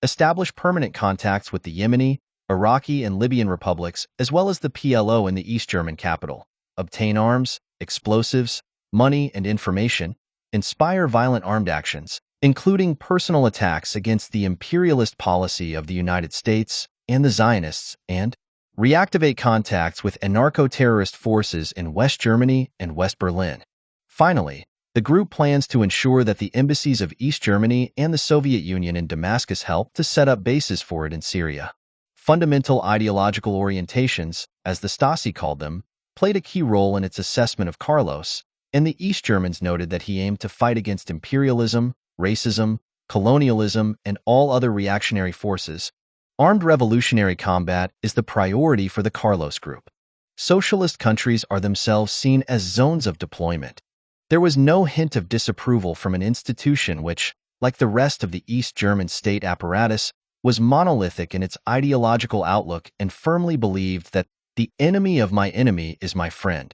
establish permanent contacts with the Yemeni, Iraqi, and Libyan republics, as well as the PLO in the East German capital, obtain arms, explosives, money, and information, inspire violent armed actions, including personal attacks against the imperialist policy of the United States and the Zionists, and reactivate contacts with anarcho-terrorist forces in West Germany and West Berlin. Finally, the group plans to ensure that the embassies of East Germany and the Soviet Union in Damascus help to set up bases for it in Syria. Fundamental ideological orientations, as the Stasi called them, played a key role in its assessment of Carlos, and the East Germans noted that he aimed to fight against imperialism, racism, colonialism, and all other reactionary forces. Armed revolutionary combat is the priority for the Carlos Group. Socialist countries are themselves seen as zones of deployment. There was no hint of disapproval from an institution which, like the rest of the East German state apparatus, was monolithic in its ideological outlook and firmly believed that the enemy of my enemy is my friend.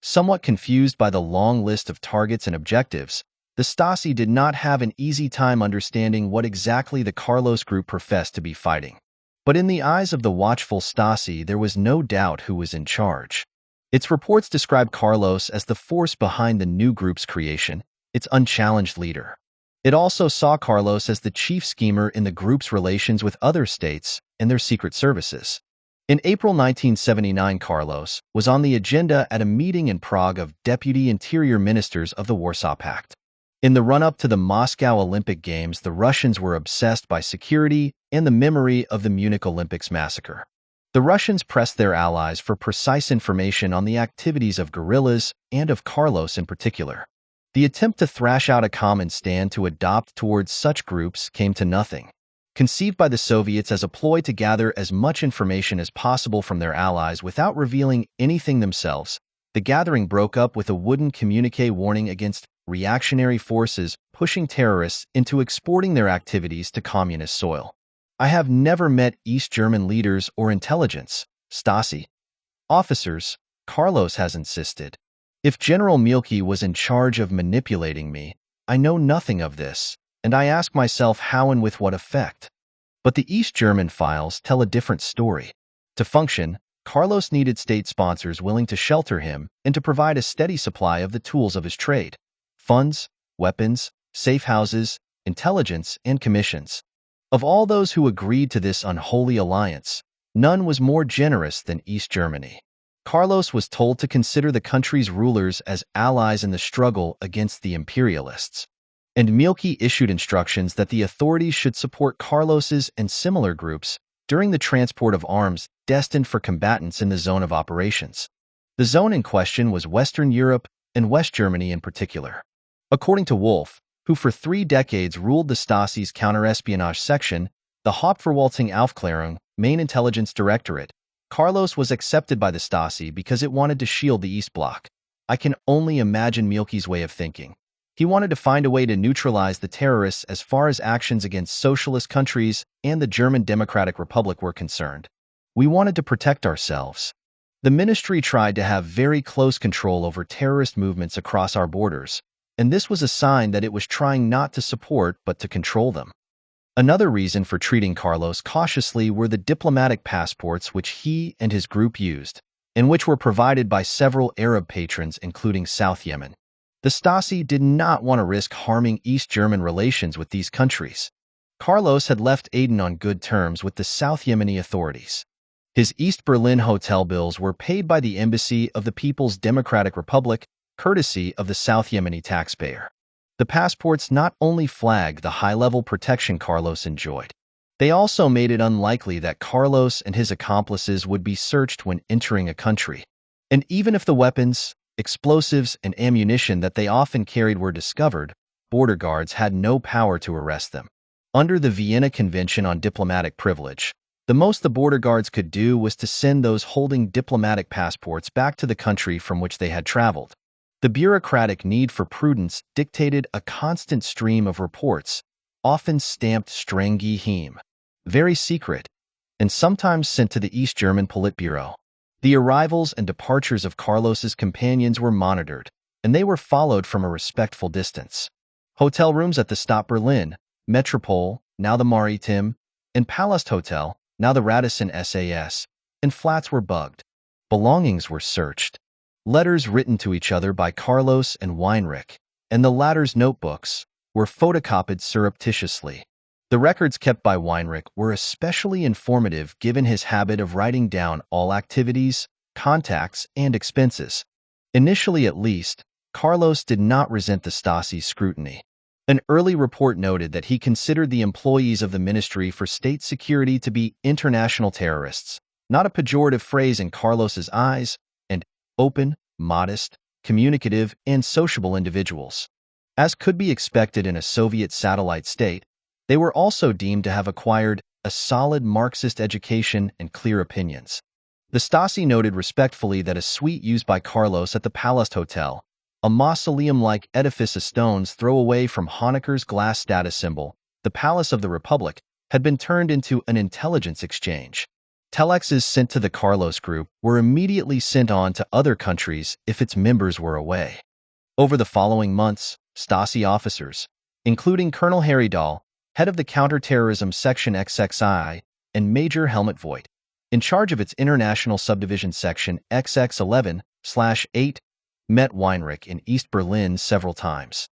Somewhat confused by the long list of targets and objectives, the Stasi did not have an easy time understanding what exactly the Carlos Group professed to be fighting. But in the eyes of the watchful Stasi, there was no doubt who was in charge. Its reports describe Carlos as the force behind the new group's creation, its unchallenged leader. It also saw Carlos as the chief schemer in the group's relations with other states and their secret services. In April 1979, Carlos was on the agenda at a meeting in Prague of Deputy Interior Ministers of the Warsaw Pact. In the run-up to the Moscow Olympic Games, the Russians were obsessed by security and the memory of the Munich Olympics massacre. The Russians pressed their allies for precise information on the activities of guerrillas and of Carlos in particular. The attempt to thrash out a common stand to adopt towards such groups came to nothing. Conceived by the Soviets as a ploy to gather as much information as possible from their allies without revealing anything themselves, the gathering broke up with a wooden communiqué warning against reactionary forces pushing terrorists into exporting their activities to communist soil. I have never met East German leaders or intelligence, Stasi officers, Carlos has insisted. If General Mielke was in charge of manipulating me, I know nothing of this, and I ask myself how and with what effect. But the East German files tell a different story. To function, Carlos needed state sponsors willing to shelter him and to provide a steady supply of the tools of his trade: funds, weapons, safe houses, intelligence, and commissions. Of all those who agreed to this unholy alliance, none was more generous than East Germany. Carlos was told to consider the country's rulers as allies in the struggle against the imperialists. And Mielke issued instructions that the authorities should support Carlos's and similar groups during the transport of arms destined for combatants in the zone of operations. The zone in question was Western Europe and West Germany in particular. According to Wolf, who for 3 decades ruled the Stasi's counterespionage section, the Hauptverwaltung Aufklärung, main intelligence directorate, Carlos was accepted by the Stasi because it wanted to shield the East Bloc. I can only imagine Mielke's way of thinking. He wanted to find a way to neutralize the terrorists as far as actions against socialist countries and the German Democratic Republic were concerned. We wanted to protect ourselves. The ministry tried to have very close control over terrorist movements across our borders, and this was a sign that it was trying not to support but to control them. Another reason for treating Carlos cautiously were the diplomatic passports which he and his group used, and which were provided by several Arab patrons including South Yemen. The Stasi did not want to risk harming East German relations with these countries. Carlos had left Aden on good terms with the South Yemeni authorities. His East Berlin hotel bills were paid by the Embassy of the People's Democratic Republic, courtesy of the South Yemeni taxpayer. The passports not only flagged the high-level protection Carlos enjoyed, they also made it unlikely that Carlos and his accomplices would be searched when entering a country. And even if the weapons, explosives, and ammunition that they often carried were discovered, border guards had no power to arrest them. Under the Vienna Convention on Diplomatic Privilege, the most the border guards could do was to send those holding diplomatic passports back to the country from which they had traveled. The bureaucratic need for prudence dictated a constant stream of reports, often stamped streng geheim, very secret, and sometimes sent to the East German Politburo. The arrivals and departures of Carlos's companions were monitored, and they were followed from a respectful distance. Hotel rooms at the Stadt Berlin, Metropole, now the Maritime, and Palast Hotel, now the Radisson SAS, and flats were bugged. Belongings were searched. Letters written to each other by Carlos and Weinrich, and the latter's notebooks, were photocopied surreptitiously. The records kept by Weinrich were especially informative given his habit of writing down all activities, contacts, and expenses. Initially at least, Carlos did not resent the Stasi's scrutiny. An early report noted that he considered the employees of the Ministry for State Security to be international terrorists, not a pejorative phrase in Carlos's eyes, and open, modest, communicative, and sociable individuals. As could be expected in a Soviet satellite state, they were also deemed to have acquired a solid Marxist education and clear opinions. The Stasi noted respectfully that a suite used by Carlos at the Palast Hotel, a mausoleum-like edifice of stones throw away from Honecker's glass status symbol, the Palace of the Republic, had been turned into an intelligence exchange. Telexes sent to the Carlos group were immediately sent on to other countries if its members were away. Over the following months, Stasi officers, including Colonel Harry Dahl, head of the Counterterrorism Section XXI, and Major Helmut Voigt, in charge of its International Subdivision Section XX11/8, met Weinrich in East Berlin several times.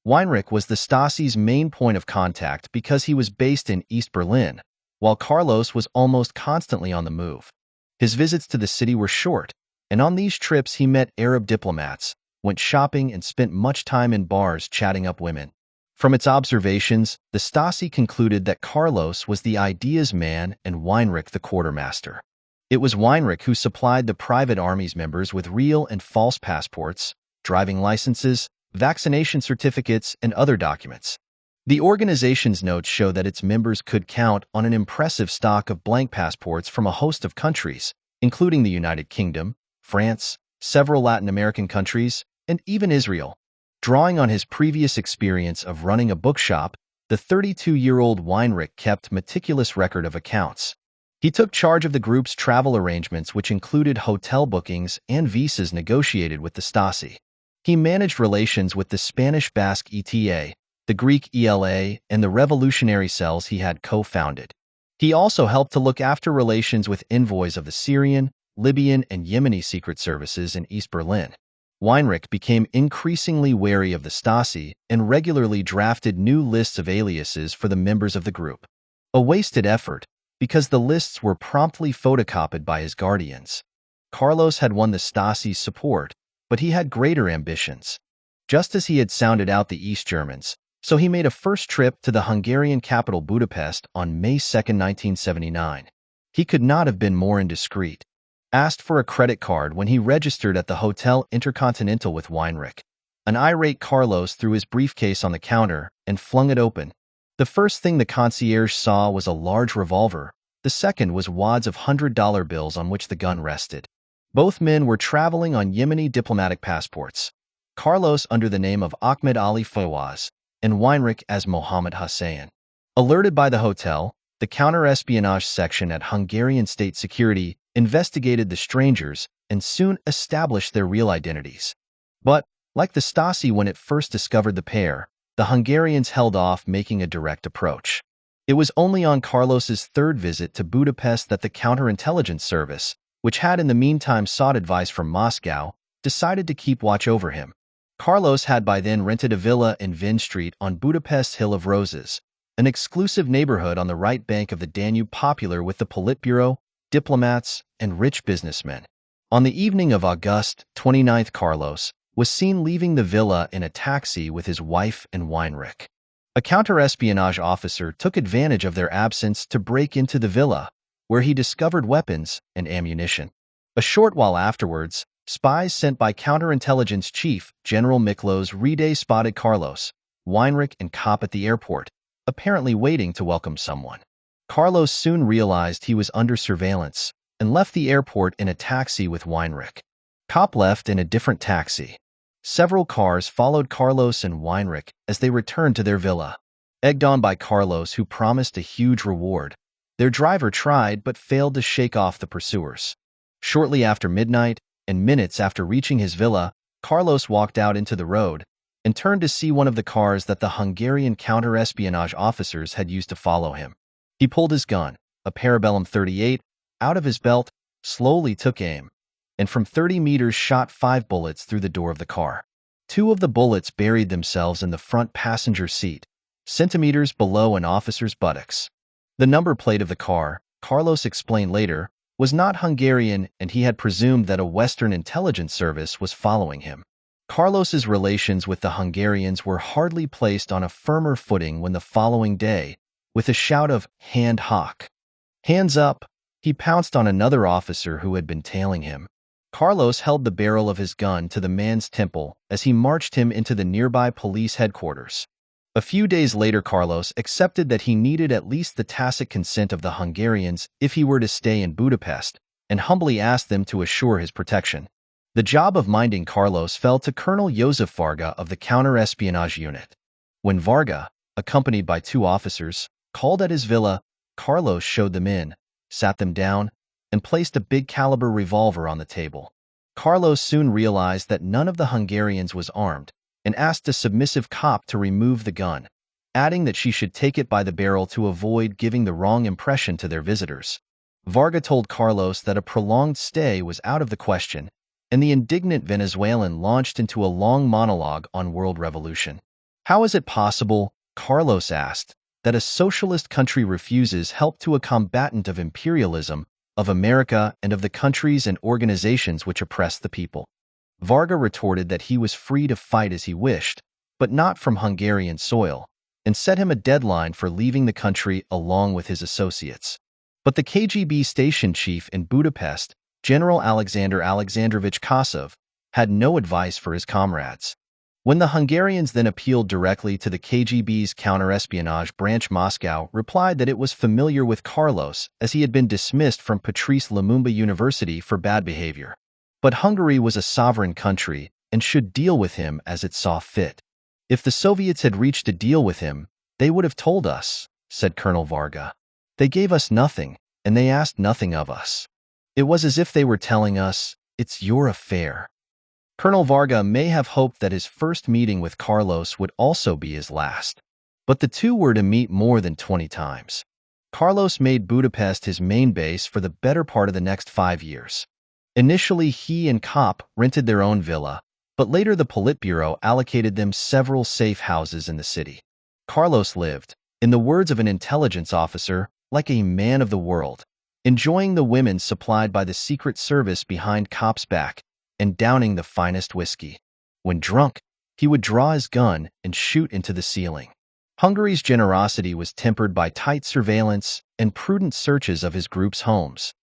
Weinrich was the Stasi's main point of contact because he was based in East Berlin, while Carlos was almost constantly on the move. His visits to the city were short, and on these trips he met Arab diplomats, went shopping, and spent much time in bars chatting up women. From its observations, the Stasi concluded that Carlos was the ideas man and Weinrich the quartermaster. It was Weinrich who supplied the private army's members with real and false passports, driving licenses, vaccination certificates, and other documents. The organization's notes show that its members could count on an impressive stock of blank passports from a host of countries, including the United Kingdom, France, several Latin American countries, and even Israel. Drawing on his previous experience of running a bookshop, the 32-year-old Weinrich kept meticulous record of accounts. He took charge of the group's travel arrangements, which included hotel bookings and visas negotiated with the Stasi. He managed relations with the Spanish Basque ETA, the Greek ELA, and the revolutionary cells he had co-founded. He also helped to look after relations with envoys of the Syrian, Libyan, and Yemeni secret services in East Berlin. Weinrich became increasingly wary of the Stasi and regularly drafted new lists of aliases for the members of the group. A wasted effort, because the lists were promptly photocopied by his guardians. Carlos had won the Stasi's support, but he had greater ambitions. Just as he had sounded out the East Germans, so he made a first trip to the Hungarian capital Budapest on May 2, 1979. He could not have been more indiscreet. Asked for a credit card when he registered at the Hotel Intercontinental with Weinrich. An irate Carlos threw his briefcase on the counter and flung it open. The first thing the concierge saw was a large revolver. The second was wads of $100 bills on which the gun rested. Both men were traveling on Yemeni diplomatic passports. Carlos under the name of Ahmed Ali Fawaz, and Weinrich as Mohammed Hussein. Alerted by the hotel, the counter-espionage section at Hungarian State Security investigated the strangers and soon established their real identities. But, like the Stasi when it first discovered the pair, the Hungarians held off making a direct approach. It was only on Carlos's third visit to Budapest that the counterintelligence service, which had in the meantime sought advice from Moscow, decided to keep watch over him. Carlos had by then rented a villa in Vin Street on Budapest's Hill of Roses, an exclusive neighborhood on the right bank of the Danube popular with the Politburo, diplomats, and rich businessmen. On the evening of August 29th, Carlos was seen leaving the villa in a taxi with his wife and Weinrich. A counter-espionage officer took advantage of their absence to break into the villa, where he discovered weapons and ammunition. A short while afterwards, spies sent by counterintelligence chief General Miklos Rede spotted Carlos, Weinrich, and Kopp at the airport, apparently waiting to welcome someone. Carlos soon realized he was under surveillance and left the airport in a taxi with Weinrich. Kopp left in a different taxi. Several cars followed Carlos and Weinrich as they returned to their villa. Egged on by Carlos, who promised a huge reward, their driver tried but failed to shake off the pursuers. Shortly after midnight, and minutes after reaching his villa, Carlos walked out into the road and turned to see one of the cars that the Hungarian counter-espionage officers had used to follow him. He pulled his gun, a Parabellum 38, out of his belt, slowly took aim, and from 30 meters shot 5 bullets through the door of the car. 2 of the bullets buried themselves in the front passenger seat, centimeters below an officer's buttocks. The number plate of the car, Carlos explained later, was not Hungarian, and he had presumed that a Western intelligence service was following him. Carlos's relations with the Hungarians were hardly placed on a firmer footing when the following day, with a shout of "Hand hoch! Hands up!" he pounced on another officer who had been tailing him. Carlos held the barrel of his gun to the man's temple as he marched him into the nearby police headquarters. A few days later, Carlos accepted that he needed at least the tacit consent of the Hungarians if he were to stay in Budapest, and humbly asked them to assure his protection. The job of minding Carlos fell to Colonel Josef Varga of the counter-espionage unit. When Varga, accompanied by 2 officers, called at his villa, Carlos showed them in, sat them down, and placed a big-caliber revolver on the table. Carlos soon realized that none of the Hungarians was armed and asked a submissive Kopp to remove the gun, adding that she should take it by the barrel to avoid giving the wrong impression to their visitors. Varga told Carlos that a prolonged stay was out of the question, and the indignant Venezuelan launched into a long monologue on world revolution. "How is it possible," Carlos asked, "that a socialist country refuses help to a combatant of imperialism, of America, and of the countries and organizations which oppress the people?" Varga retorted that he was free to fight as he wished, but not from Hungarian soil, and set him a deadline for leaving the country along with his associates. But the KGB station chief in Budapest, General Alexander Alexandrovich Kosov, had no advice for his comrades. When the Hungarians then appealed directly to the KGB's counter-espionage branch, Moscow replied that it was familiar with Carlos as he had been dismissed from Patrice Lumumba University for bad behavior. But Hungary was a sovereign country and should deal with him as it saw fit. "If the Soviets had reached a deal with him, they would have told us," said Colonel Varga. "They gave us nothing, and they asked nothing of us. It was as if they were telling us, 'It's your affair.'" Colonel Varga may have hoped that his first meeting with Carlos would also be his last, but the two were to meet more than 20 times. Carlos made Budapest his main base for the better part of the next 5 years. Initially, he and Kopp rented their own villa, but later the Politburo allocated them several safe houses in the city. Carlos lived, in the words of an intelligence officer, like a man of the world, enjoying the women supplied by the Secret Service behind Kopp's back, and downing the finest whiskey. When drunk, he would draw his gun and shoot into the ceiling. Hungary's generosity was tempered by tight surveillance and prudent searches of his group's homes.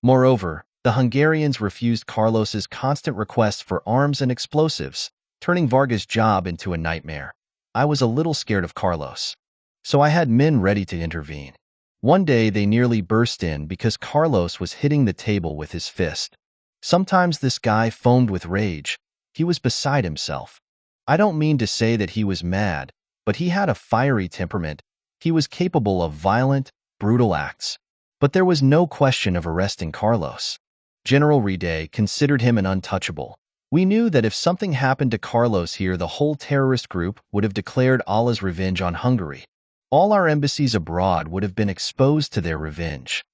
Moreover, the Hungarians refused Carlos's constant requests for arms and explosives, turning Varga's job into a nightmare. "I was a little scared of Carlos, so I had men ready to intervene. One day they nearly burst in because Carlos was hitting the table with his fist. Sometimes this guy foamed with rage. He was beside himself. I don't mean to say that he was mad, but he had a fiery temperament. He was capable of violent, brutal acts. But there was no question of arresting Carlos. General Rede considered him an untouchable. We knew that if something happened to Carlos here, the whole terrorist group would have declared Allah's revenge on Hungary. All our embassies abroad would have been exposed to their revenge."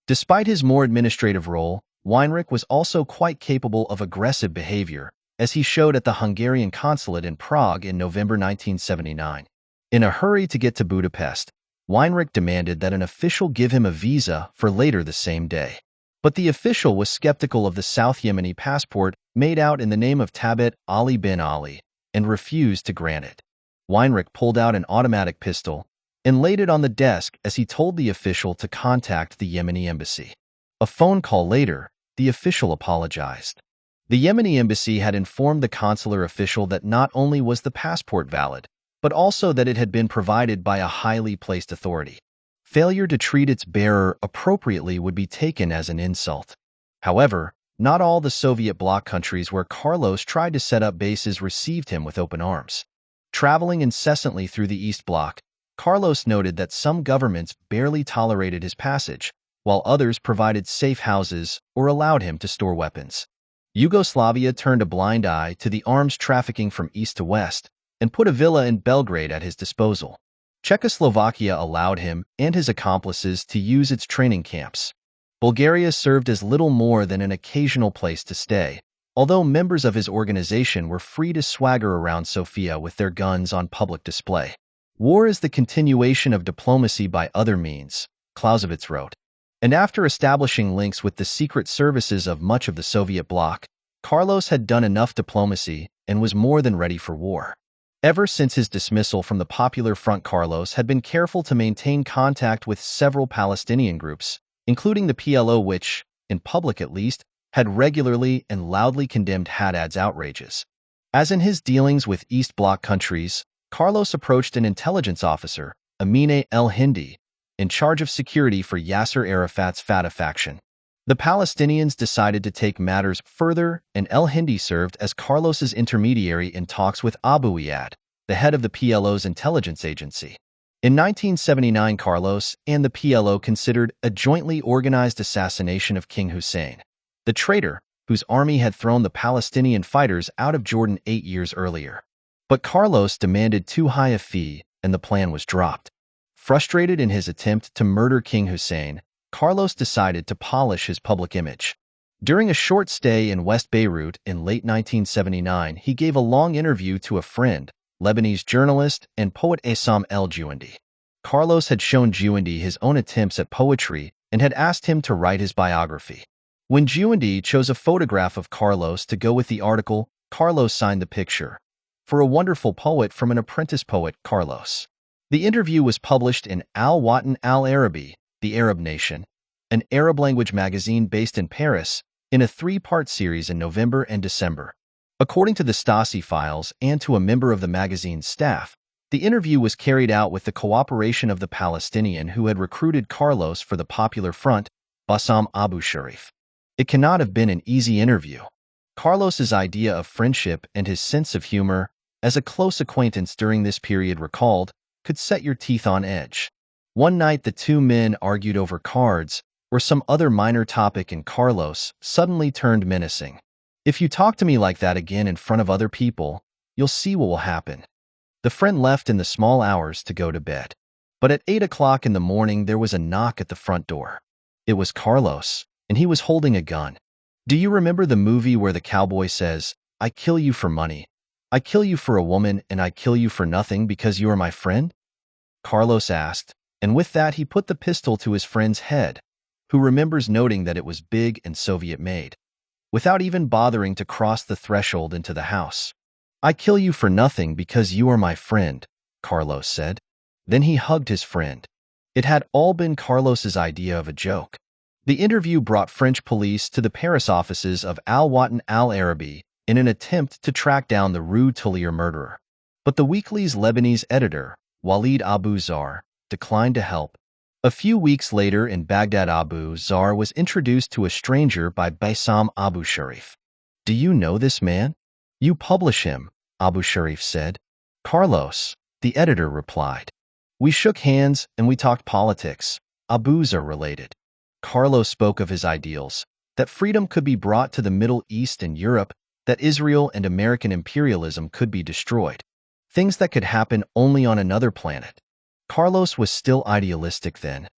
Despite his more administrative role, Weinrich was also quite capable of aggressive behavior, as he showed at the Hungarian consulate in Prague in November 1979. In a hurry to get to Budapest, Weinrich demanded that an official give him a visa for later the same day. But the official was skeptical of the South Yemeni passport made out in the name of Tabet Ali bin Ali and refused to grant it. Weinrich pulled out an automatic pistol and laid it on the desk as he told the official to contact the Yemeni embassy. A phone call later, the official apologized. The Yemeni embassy had informed the consular official that not only was the passport valid, but also that it had been provided by a highly placed authority. Failure to treat its bearer appropriately would be taken as an insult. However, not all the Soviet bloc countries where Carlos tried to set up bases received him with open arms. Traveling incessantly through the East Bloc, Carlos noted that some governments barely tolerated his passage, while others provided safe houses or allowed him to store weapons. Yugoslavia turned a blind eye to the arms trafficking from east to west and put a villa in Belgrade at his disposal. Czechoslovakia allowed him and his accomplices to use its training camps. Bulgaria served as little more than an occasional place to stay, although members of his organization were free to swagger around Sofia with their guns on public display. War is the continuation of diplomacy by other means, Clausewitz wrote. And after establishing links with the secret services of much of the Soviet bloc, Carlos had done enough diplomacy and was more than ready for war. Ever since his dismissal from the Popular Front, Carlos had been careful to maintain contact with several Palestinian groups, including the PLO, which, in public at least, had regularly and loudly condemned Haddad's outrages. As in his dealings with East Bloc countries, Carlos approached an intelligence officer, Amine el-Hindi, in charge of security for Yasser Arafat's Fatah faction. The Palestinians decided to take matters further, and el-Hindi served as Carlos's intermediary in talks with Abu Iyad, the head of the PLO's intelligence agency. In 1979, Carlos and the PLO considered a jointly organized assassination of King Hussein, the traitor whose army had thrown the Palestinian fighters out of Jordan 8 years earlier. But Carlos demanded too high a fee, and the plan was dropped. Frustrated in his attempt to murder King Hussein, Carlos decided to polish his public image. During a short stay in West Beirut in late 1979, he gave a long interview to a friend, Lebanese journalist and poet Essam el-Juandi. Carlos had shown Juandi his own attempts at poetry and had asked him to write his biography. When Juandi chose a photograph of Carlos to go with the article, Carlos signed the picture. For a wonderful poet from an apprentice poet, Carlos. The interview was published in Al-Watan al-Arabi, the Arab Nation, an Arab-language magazine based in Paris, in a 3-part series in November and December. According to the Stasi files and to a member of the magazine's staff, the interview was carried out with the cooperation of the Palestinian who had recruited Carlos for the Popular Front, Bassam Abu Sharif. It cannot have been an easy interview. Carlos's idea of friendship and his sense of humor, as a close acquaintance during this period recalled, could set your teeth on edge. One night the two men argued over cards or some other minor topic, and Carlos suddenly turned menacing. "If you talk to me like that again in front of other people, you'll see what will happen." The friend left in the small hours to go to bed. But at 8 o'clock in the morning there was a knock at the front door. It was Carlos, and he was holding a gun. Do you remember the movie where the cowboy says, "I kill you for money, I kill you for a woman, and I kill you for nothing because you are my friend?" Carlos asked, and with that he put the pistol to his friend's head, who remembers noting that it was big and Soviet-made, without even bothering to cross the threshold into the house. "I kill you for nothing because you are my friend," Carlos said. Then he hugged his friend. It had all been Carlos's idea of a joke. The interview brought French police to the Paris offices of Al-Watan al-Arabi in an attempt to track down the Rue Tullier murderer. But the weekly's Lebanese editor, Walid Abu Zar, declined to help. A few weeks later in Baghdad, Abu Zar was introduced to a stranger by Bassam Abu Sharif. "Do you know this man? You publish him," Abu Sharif said. "Carlos," the editor replied. "We shook hands and we talked politics," Abu Zar related. Carlos spoke of his ideals, that freedom could be brought to the Middle East and Europe, that Israel and American imperialism could be destroyed. Things that could happen only on another planet. Carlos was still idealistic then.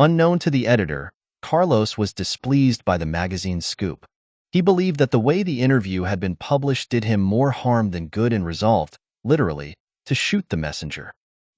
Unknown to the editor, Carlos was displeased by the magazine's scoop. He believed that the way the interview had been published did him more harm than good and resolved, literally, to shoot the messenger.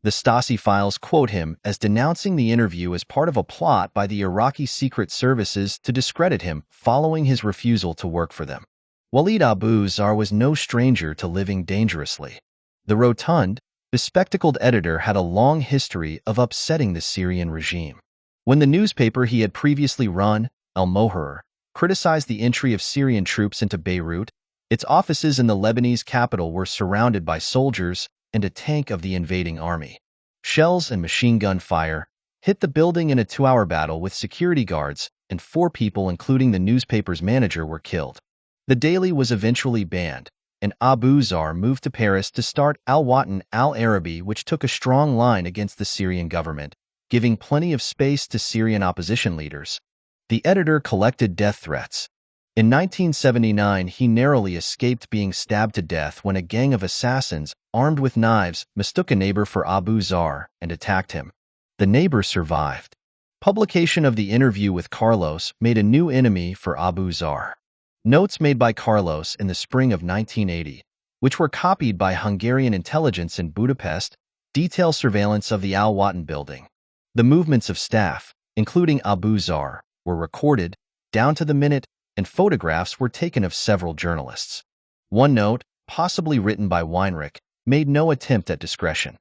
The Stasi files quote him as denouncing the interview as part of a plot by the Iraqi secret services to discredit him following his refusal to work for them. Walid Abu Zar was no stranger to living dangerously. The rotund, bespectacled editor had a long history of upsetting the Syrian regime. When the newspaper he had previously run, Al Mohar, criticized the entry of Syrian troops into Beirut, its offices in the Lebanese capital were surrounded by soldiers and a tank of the invading army. Shells and machine gun fire hit the building in a 2-hour battle with security guards, and 4 people, including the newspaper's manager, were killed. The daily was eventually banned, and Abu Zar moved to Paris to start Al-Watan al-Arabi, which took a strong line against the Syrian government, giving plenty of space to Syrian opposition leaders. The editor collected death threats. In 1979, he narrowly escaped being stabbed to death when a gang of assassins, armed with knives, mistook a neighbor for Abu Zar and attacked him. The neighbor survived. Publication of the interview with Carlos made a new enemy for Abu Zar. Notes made by Carlos in the spring of 1980, which were copied by Hungarian intelligence in Budapest, detail surveillance of the Al-Watan building. The movements of staff, including Abu Zar, were recorded, down to the minute, and photographs were taken of several journalists. One note, possibly written by Weinrich, made no attempt at discretion.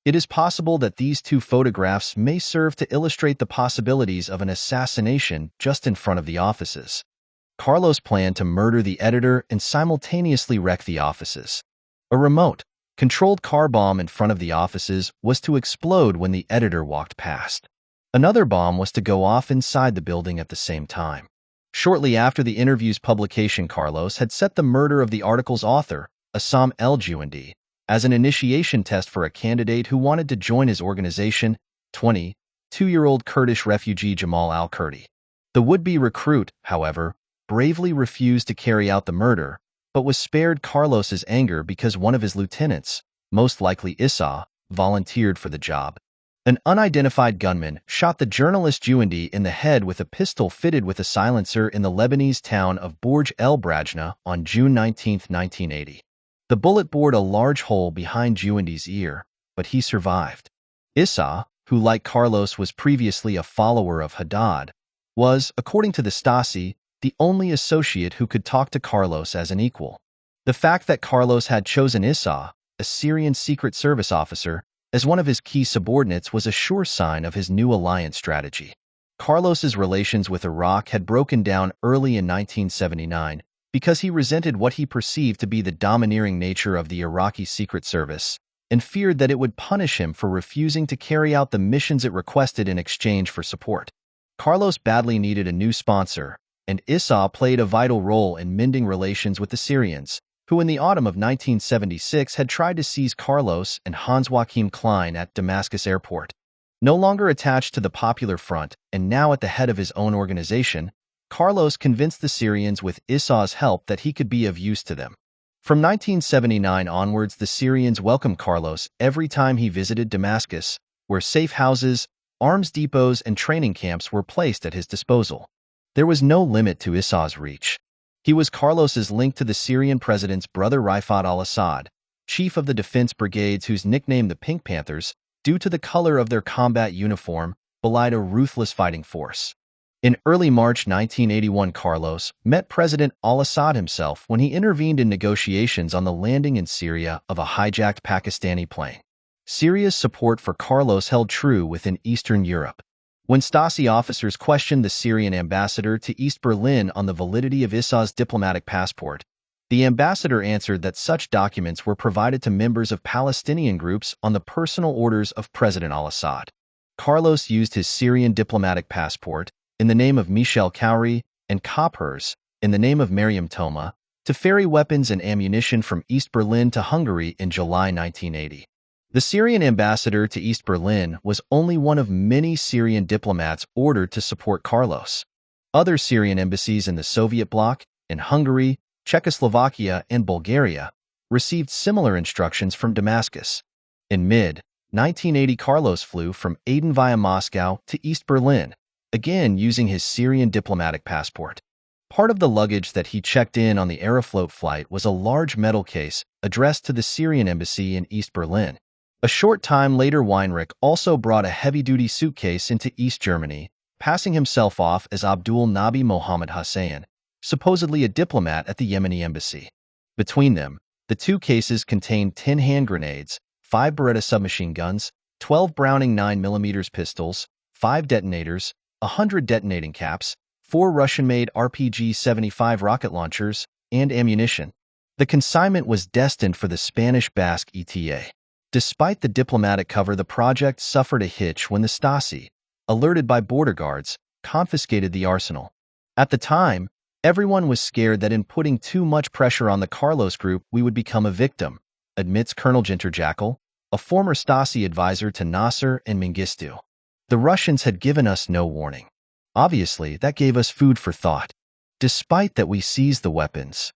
It is possible that these 2 photographs may serve to illustrate the possibilities of an assassination just in front of the offices. Carlos planned to murder the editor and simultaneously wreck the offices. A remote, controlled car bomb in front of the offices was to explode when the editor walked past. Another bomb was to go off inside the building at the same time. Shortly after the interview's publication, Carlos had set the murder of the article's author, Assam El-Juandi, as an initiation test for a candidate who wanted to join his organization, 22-year-old Kurdish refugee Jamal al-Kurdi. The would-be recruit, however, bravely refused to carry out the murder, but was spared Carlos's anger because one of his lieutenants, most likely Issa, volunteered for the job. An unidentified gunman shot the journalist Juandi in the head with a pistol fitted with a silencer in the Lebanese town of Bourj el Brajna on June 19, 1980. The bullet bored a large hole behind Juandi's ear, but he survived. Issa, who like Carlos was previously a follower of Haddad, was, according to the Stasi, the only associate who could talk to Carlos as an equal. The fact that Carlos had chosen Issa, a Syrian Secret Service officer, as one of his key subordinates was a sure sign of his new alliance strategy. Carlos's relations with Iraq had broken down early in 1979 because he resented what he perceived to be the domineering nature of the Iraqi Secret Service and feared that it would punish him for refusing to carry out the missions it requested in exchange for support. Carlos badly needed a new sponsor, and Issa played a vital role in mending relations with the Syrians, who in the autumn of 1976 had tried to seize Carlos and Hans Joachim Klein at Damascus airport. No longer attached to the Popular Front and now at the head of his own organization, Carlos convinced the Syrians with Issa's help that he could be of use to them. From 1979 onwards, the Syrians welcomed Carlos every time he visited Damascus, where safe houses, arms depots, and training camps were placed at his disposal. There was no limit to Issa's reach. He was Carlos's link to the Syrian president's brother Rifat al-Assad, chief of the defense brigades whose nickname the Pink Panthers, due to the color of their combat uniform, belied a ruthless fighting force. In early March 1981, Carlos met President al-Assad himself when he intervened in negotiations on the landing in Syria of a hijacked Pakistani plane. Syria's support for Carlos held true within Eastern Europe. When Stasi officers questioned the Syrian ambassador to East Berlin on the validity of Issa's diplomatic passport, the ambassador answered that such documents were provided to members of Palestinian groups on the personal orders of President al-Assad. Carlos used his Syrian diplomatic passport, in the name of Michel Khoury, and Koppers, in the name of Mariam Toma, to ferry weapons and ammunition from East Berlin to Hungary in July 1980. The Syrian ambassador to East Berlin was only one of many Syrian diplomats ordered to support Carlos. Other Syrian embassies in the Soviet bloc, in Hungary, Czechoslovakia, and Bulgaria, received similar instructions from Damascus. In mid-1980, Carlos flew from Aden via Moscow to East Berlin, again using his Syrian diplomatic passport. Part of the luggage that he checked in on the Aeroflot flight was a large metal case addressed to the Syrian embassy in East Berlin. A short time later, Weinrich also brought a heavy-duty suitcase into East Germany, passing himself off as Abdul Nabi Mohammed Hussein, supposedly a diplomat at the Yemeni embassy. Between them, the two cases contained 10 hand grenades, 5 Beretta submachine guns, 12 Browning 9mm pistols, 5 detonators, 100 detonating caps, 4 Russian-made RPG-75 rocket launchers, and ammunition. The consignment was destined for the Spanish Basque ETA. Despite the diplomatic cover, the project suffered a hitch when the Stasi, alerted by border guards, confiscated the arsenal. At the time, everyone was scared that in putting too much pressure on the Carlos group, we would become a victim, admits Colonel Jackal, a former Stasi advisor to Nasser and Mengistu. The Russians had given us no warning. Obviously, that gave us food for thought. Despite that we seized the weapons,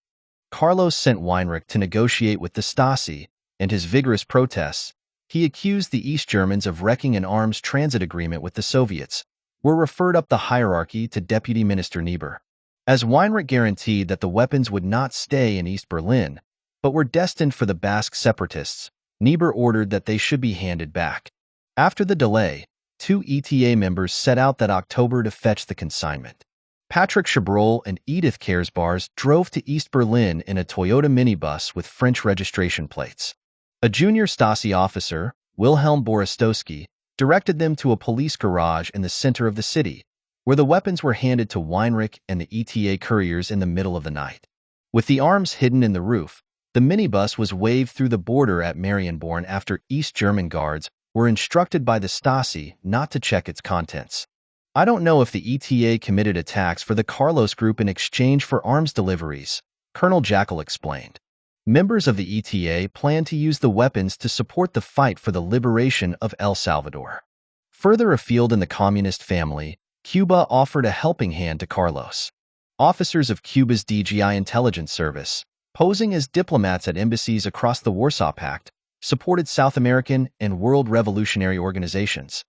Carlos sent Weinrich to negotiate with the Stasi, and his vigorous protests, he accused the East Germans of wrecking an arms transit agreement with the Soviets, were referred up the hierarchy to Deputy Minister Niebuhr. As Weinrich guaranteed that the weapons would not stay in East Berlin, but were destined for the Basque separatists, Niebuhr ordered that they should be handed back. After the delay, 2 ETA members set out that October to fetch the consignment. Patrick Chabrol and Edith Kersbars drove to East Berlin in a Toyota minibus with French registration plates. A junior Stasi officer, Wilhelm Borostowski, directed them to a police garage in the center of the city, where the weapons were handed to Weinrich and the ETA couriers in the middle of the night. With the arms hidden in the roof, the minibus was waved through the border at Marienborn after East German guards were instructed by the Stasi not to check its contents. I don't know if the ETA committed attacks for the Carlos group in exchange for arms deliveries, Colonel Jackal explained. Members of the ETA planned to use the weapons to support the fight for the liberation of El Salvador. Further afield in the communist family, Cuba offered a helping hand to Carlos. Officers of Cuba's DGI intelligence service, posing as diplomats at embassies across the Warsaw Pact, supported South American and world revolutionary organizations.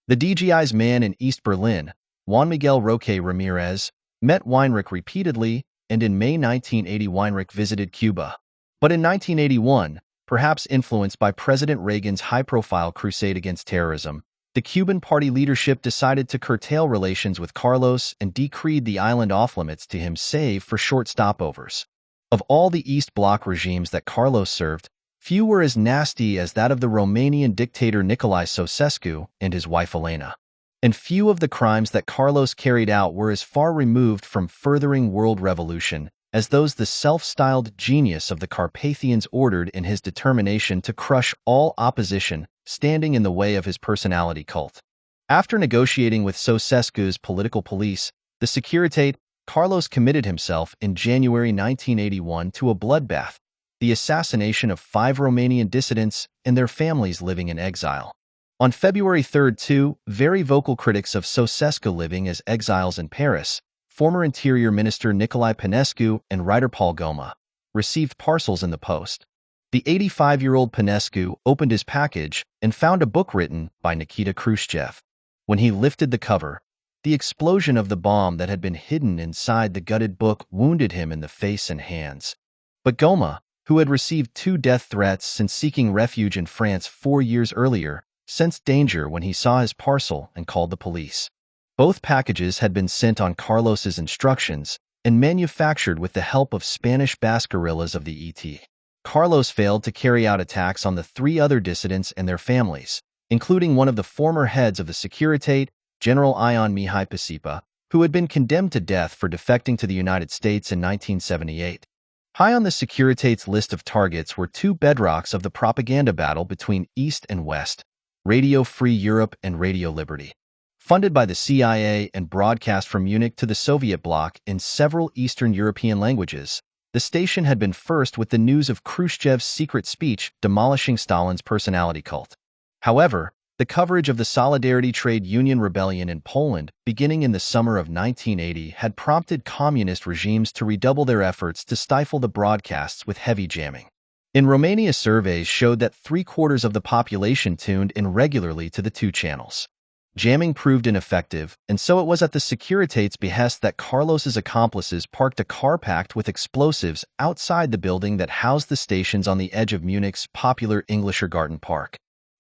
The DGI's man in East Berlin, Juan Miguel Roque Ramirez, met Weinrich repeatedly, and in May 1980 Weinrich visited Cuba. But in 1981, perhaps influenced by President Reagan's high-profile crusade against terrorism, the Cuban party leadership decided to curtail relations with Carlos and decreed the island off-limits to him save for short stopovers. Of all the East Bloc regimes that Carlos served, few were as nasty as that of the Romanian dictator Nicolae Ceausescu and his wife Elena. And few of the crimes that Carlos carried out were as far removed from furthering world revolution as those the self-styled genius of the Carpathians ordered in his determination to crush all opposition standing in the way of his personality cult. After negotiating with Ceausescu's political police, the Securitate, Carlos committed himself in January 1981 to a bloodbath, the assassination of 5 Romanian dissidents and their families living in exile. On February 3, 2 very vocal critics of Ceausescu living as exiles in Paris, former Interior Minister Nicolae Pănescu and writer Paul Goma, received parcels in the post. The 85-year-old Pănescu opened his package and found a book written by Nikita Khrushchev. When he lifted the cover, the explosion of the bomb that had been hidden inside the gutted book wounded him in the face and hands. But Goma, who had received 2 death threats since seeking refuge in France 4 years earlier, sensed danger when he saw his parcel and called the police. Both packages had been sent on Carlos's instructions and manufactured with the help of Spanish Basque guerrillas of the ET. Carlos failed to carry out attacks on the 3 other dissidents and their families, including one of the former heads of the Securitate, General Ion Mihai Pisipa, who had been condemned to death for defecting to the United States in 1978. High on the Securitate's list of targets were 2 bedrocks of the propaganda battle between East and West, Radio Free Europe and Radio Liberty. Funded by the CIA and broadcast from Munich to the Soviet bloc in several Eastern European languages, the station had been first with the news of Khrushchev's secret speech demolishing Stalin's personality cult. However, the coverage of the Solidarity Trade Union rebellion in Poland beginning in the summer of 1980 had prompted communist regimes to redouble their efforts to stifle the broadcasts with heavy jamming. In Romania, surveys showed that 3/4 of the population tuned in regularly to the 2 channels. Jamming proved ineffective, and so it was at the Securitate's behest that Carlos's accomplices parked a car packed with explosives outside the building that housed the stations on the edge of Munich's popular Englischer Garten Park.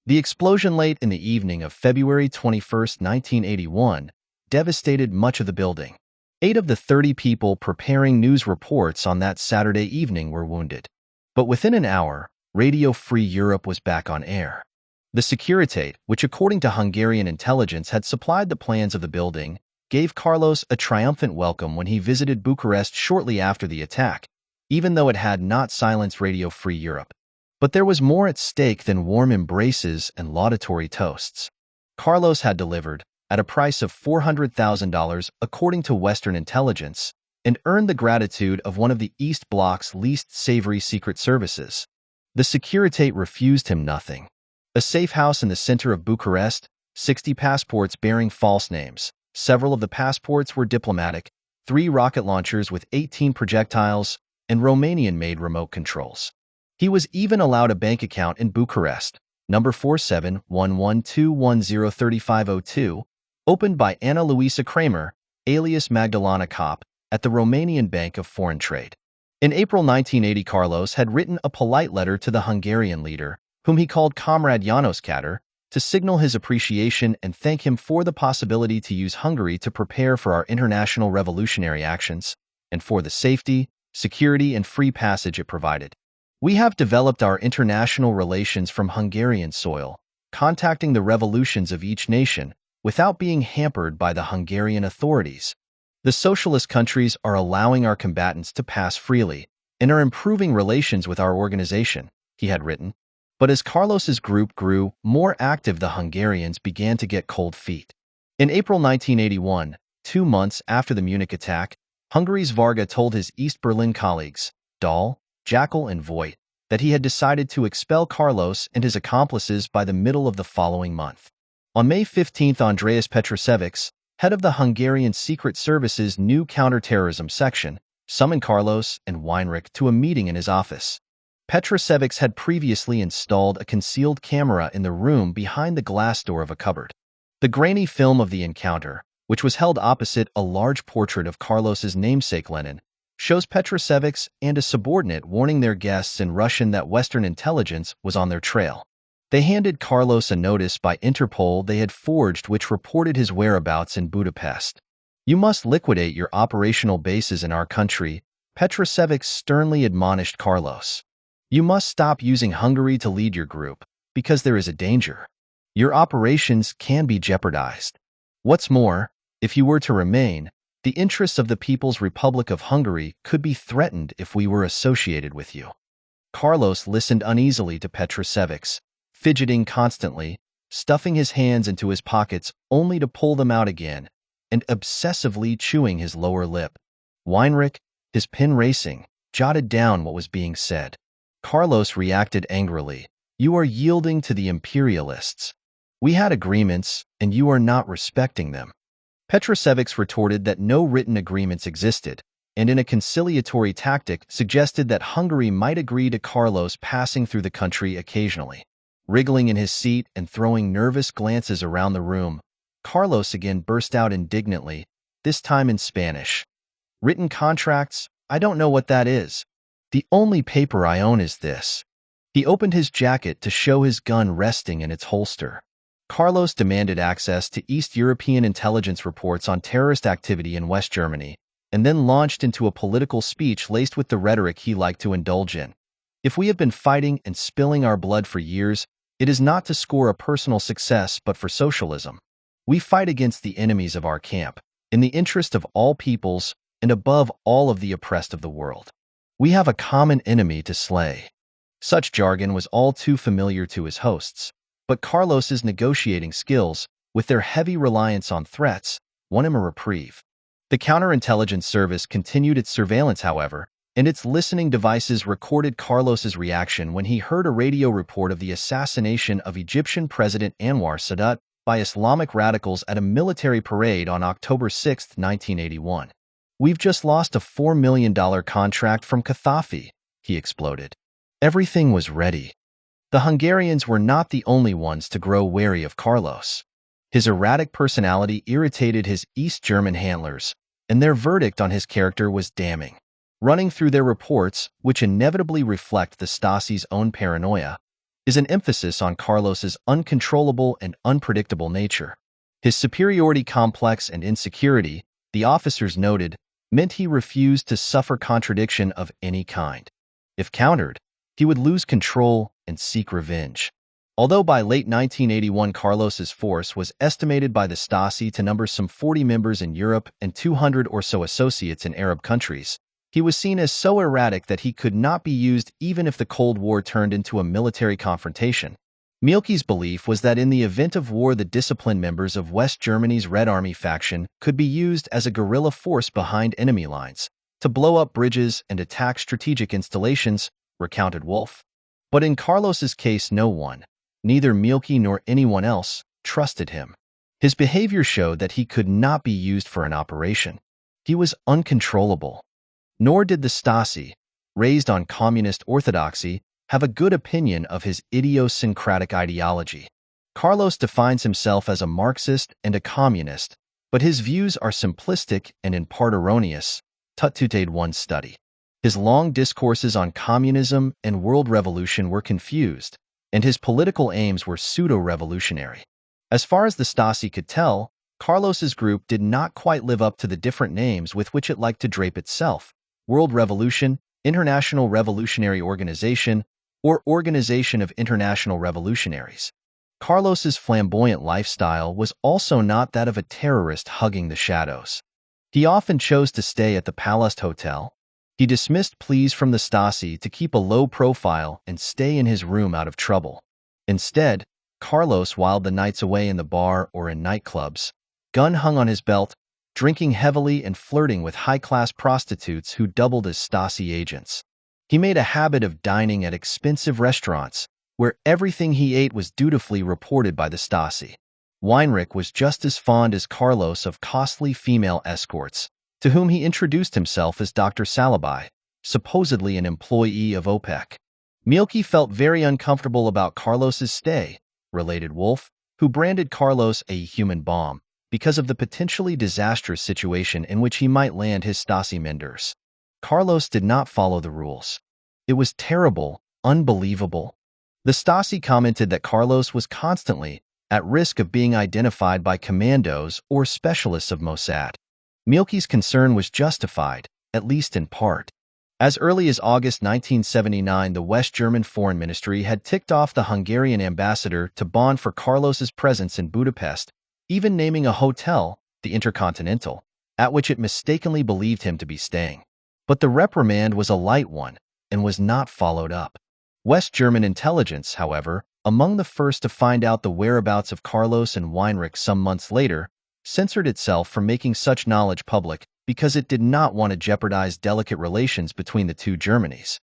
The explosion late in the evening of February 21, 1981, devastated much of the building. 8 of the 30 people preparing news reports on that Saturday evening were wounded. But within an hour, Radio Free Europe was back on air. The Securitate, which according to Hungarian intelligence had supplied the plans of the building, gave Carlos a triumphant welcome when he visited Bucharest shortly after the attack, even though it had not silenced Radio Free Europe. But there was more at stake than warm embraces and laudatory toasts. Carlos had delivered, at a price of $400,000 according to Western intelligence, and earned the gratitude of one of the East Bloc's least savory secret services. The Securitate refused him nothing. A safe house in the center of Bucharest, 60 passports bearing false names. Several of the passports were diplomatic, 3 rocket launchers with 18 projectiles, and Romanian-made remote controls. He was even allowed a bank account in Bucharest, number 471121035002, opened by Anna Luisa Kramer, alias Magdalena Kopp, at the Romanian Bank of Foreign Trade. In April 1980, Carlos had written a polite letter to the Hungarian leader, whom he called Comrade János Kadar, to signal his appreciation and thank him for the possibility to use Hungary to prepare for our international revolutionary actions, and for the safety, security, and free passage it provided. We have developed our international relations from Hungarian soil, contacting the revolutions of each nation without being hampered by the Hungarian authorities. The socialist countries are allowing our combatants to pass freely and are improving relations with our organization, he had written. But as Carlos's group grew more active, the Hungarians began to get cold feet. In April 1981, 2 months after the Munich attack, Hungary's Varga told his East Berlin colleagues, Dahl, Jackal, and Voigt, that he had decided to expel Carlos and his accomplices by the middle of the following month. On May 15, Andreas Petrošević, head of the Hungarian Secret Service's new counterterrorism section, summoned Carlos and Weinrich to a meeting in his office. Petrošević had previously installed a concealed camera in the room behind the glass door of a cupboard. The grainy film of the encounter, which was held opposite a large portrait of Carlos's namesake Lenin, shows Petrošević and a subordinate warning their guests in Russian that Western intelligence was on their trail. They handed Carlos a notice by Interpol they had forged which reported his whereabouts in Budapest. You must liquidate your operational bases in our country, Petrošević sternly admonished Carlos. You must stop using Hungary to lead your group, because there is a danger. Your operations can be jeopardized. What's more, if you were to remain, the interests of the People's Republic of Hungary could be threatened if we were associated with you. Carlos listened uneasily to Petrošević, fidgeting constantly, stuffing his hands into his pockets only to pull them out again, and obsessively chewing his lower lip. Weinrich, his pen racing, jotted down what was being said. Carlos reacted angrily. You are yielding to the imperialists. We had agreements, and you are not respecting them. Petrošević retorted that no written agreements existed, and in a conciliatory tactic suggested that Hungary might agree to Carlos passing through the country occasionally. Wriggling in his seat and throwing nervous glances around the room, Carlos again burst out indignantly, this time in Spanish. Written contracts? I don't know what that is. The only paper I own is this. He opened his jacket to show his gun resting in its holster. Carlos demanded access to East European intelligence reports on terrorist activity in West Germany, and then launched into a political speech laced with the rhetoric he liked to indulge in. If we have been fighting and spilling our blood for years, it is not to score a personal success but for socialism. We fight against the enemies of our camp, in the interest of all peoples and above all of the oppressed of the world. We have a common enemy to slay. Such jargon was all too familiar to his hosts, but Carlos's negotiating skills, with their heavy reliance on threats, won him a reprieve. The counterintelligence service continued its surveillance, however, and its listening devices recorded Carlos's reaction when he heard a radio report of the assassination of Egyptian President Anwar Sadat by Islamic radicals at a military parade on October 6, 1981. We've just lost a $4 million contract from Gaddafi, he exploded. Everything was ready. The Hungarians were not the only ones to grow wary of Carlos. His erratic personality irritated his East German handlers, and their verdict on his character was damning. Running through their reports, which inevitably reflect the Stasi's own paranoia, is an emphasis on Carlos's uncontrollable and unpredictable nature. His superiority complex and insecurity, the officers noted, meant he refused to suffer contradiction of any kind. If countered, he would lose control and seek revenge. Although by late 1981 Carlos's force was estimated by the Stasi to number some 40 members in Europe and 200 or so associates in Arab countries, he was seen as so erratic that he could not be used even if the Cold War turned into a military confrontation. Mielke's belief was that in the event of war, the disciplined members of West Germany's Red Army faction could be used as a guerrilla force behind enemy lines to blow up bridges and attack strategic installations, recounted Wolf. But in Carlos's case, no one, neither Mielke nor anyone else, trusted him. His behavior showed that he could not be used for an operation. He was uncontrollable. Nor did the Stasi, raised on communist orthodoxy, have a good opinion of his idiosyncratic ideology. Carlos defines himself as a Marxist and a communist, but his views are simplistic and in part erroneous, tuttuted one study. His long discourses on communism and world revolution were confused, and his political aims were pseudo-revolutionary. As far as the Stasi could tell, Carlos's group did not quite live up to the different names with which it liked to drape itself: World Revolution, International Revolutionary Organization, or Organization of International Revolutionaries. Carlos's flamboyant lifestyle was also not that of a terrorist hugging the shadows. He often chose to stay at the Palast Hotel. He dismissed pleas from the Stasi to keep a low profile and stay in his room out of trouble. Instead, Carlos whiled the nights away in the bar or in nightclubs, gun hung on his belt, drinking heavily and flirting with high-class prostitutes who doubled as Stasi agents. He made a habit of dining at expensive restaurants, where everything he ate was dutifully reported by the Stasi. Weinrich was just as fond as Carlos of costly female escorts, to whom he introduced himself as Dr. Salabai, supposedly an employee of OPEC. Mielke felt very uncomfortable about Carlos's stay, related Wolf, who branded Carlos a human bomb because of the potentially disastrous situation in which he might land his Stasi menders. Carlos did not follow the rules. It was terrible, unbelievable. The Stasi commented that Carlos was constantly at risk of being identified by commandos or specialists of Mossad. Mielke's concern was justified, at least in part. As early as August 1979, the West German Foreign Ministry had ticked off the Hungarian ambassador to bond for Carlos's presence in Budapest, even naming a hotel, the Intercontinental, at which it mistakenly believed him to be staying. But the reprimand was a light one and was not followed up. West German intelligence, however, among the first to find out the whereabouts of Carlos and Weinrich some months later, censored itself from making such knowledge public because it did not want to jeopardize delicate relations between the two Germanys.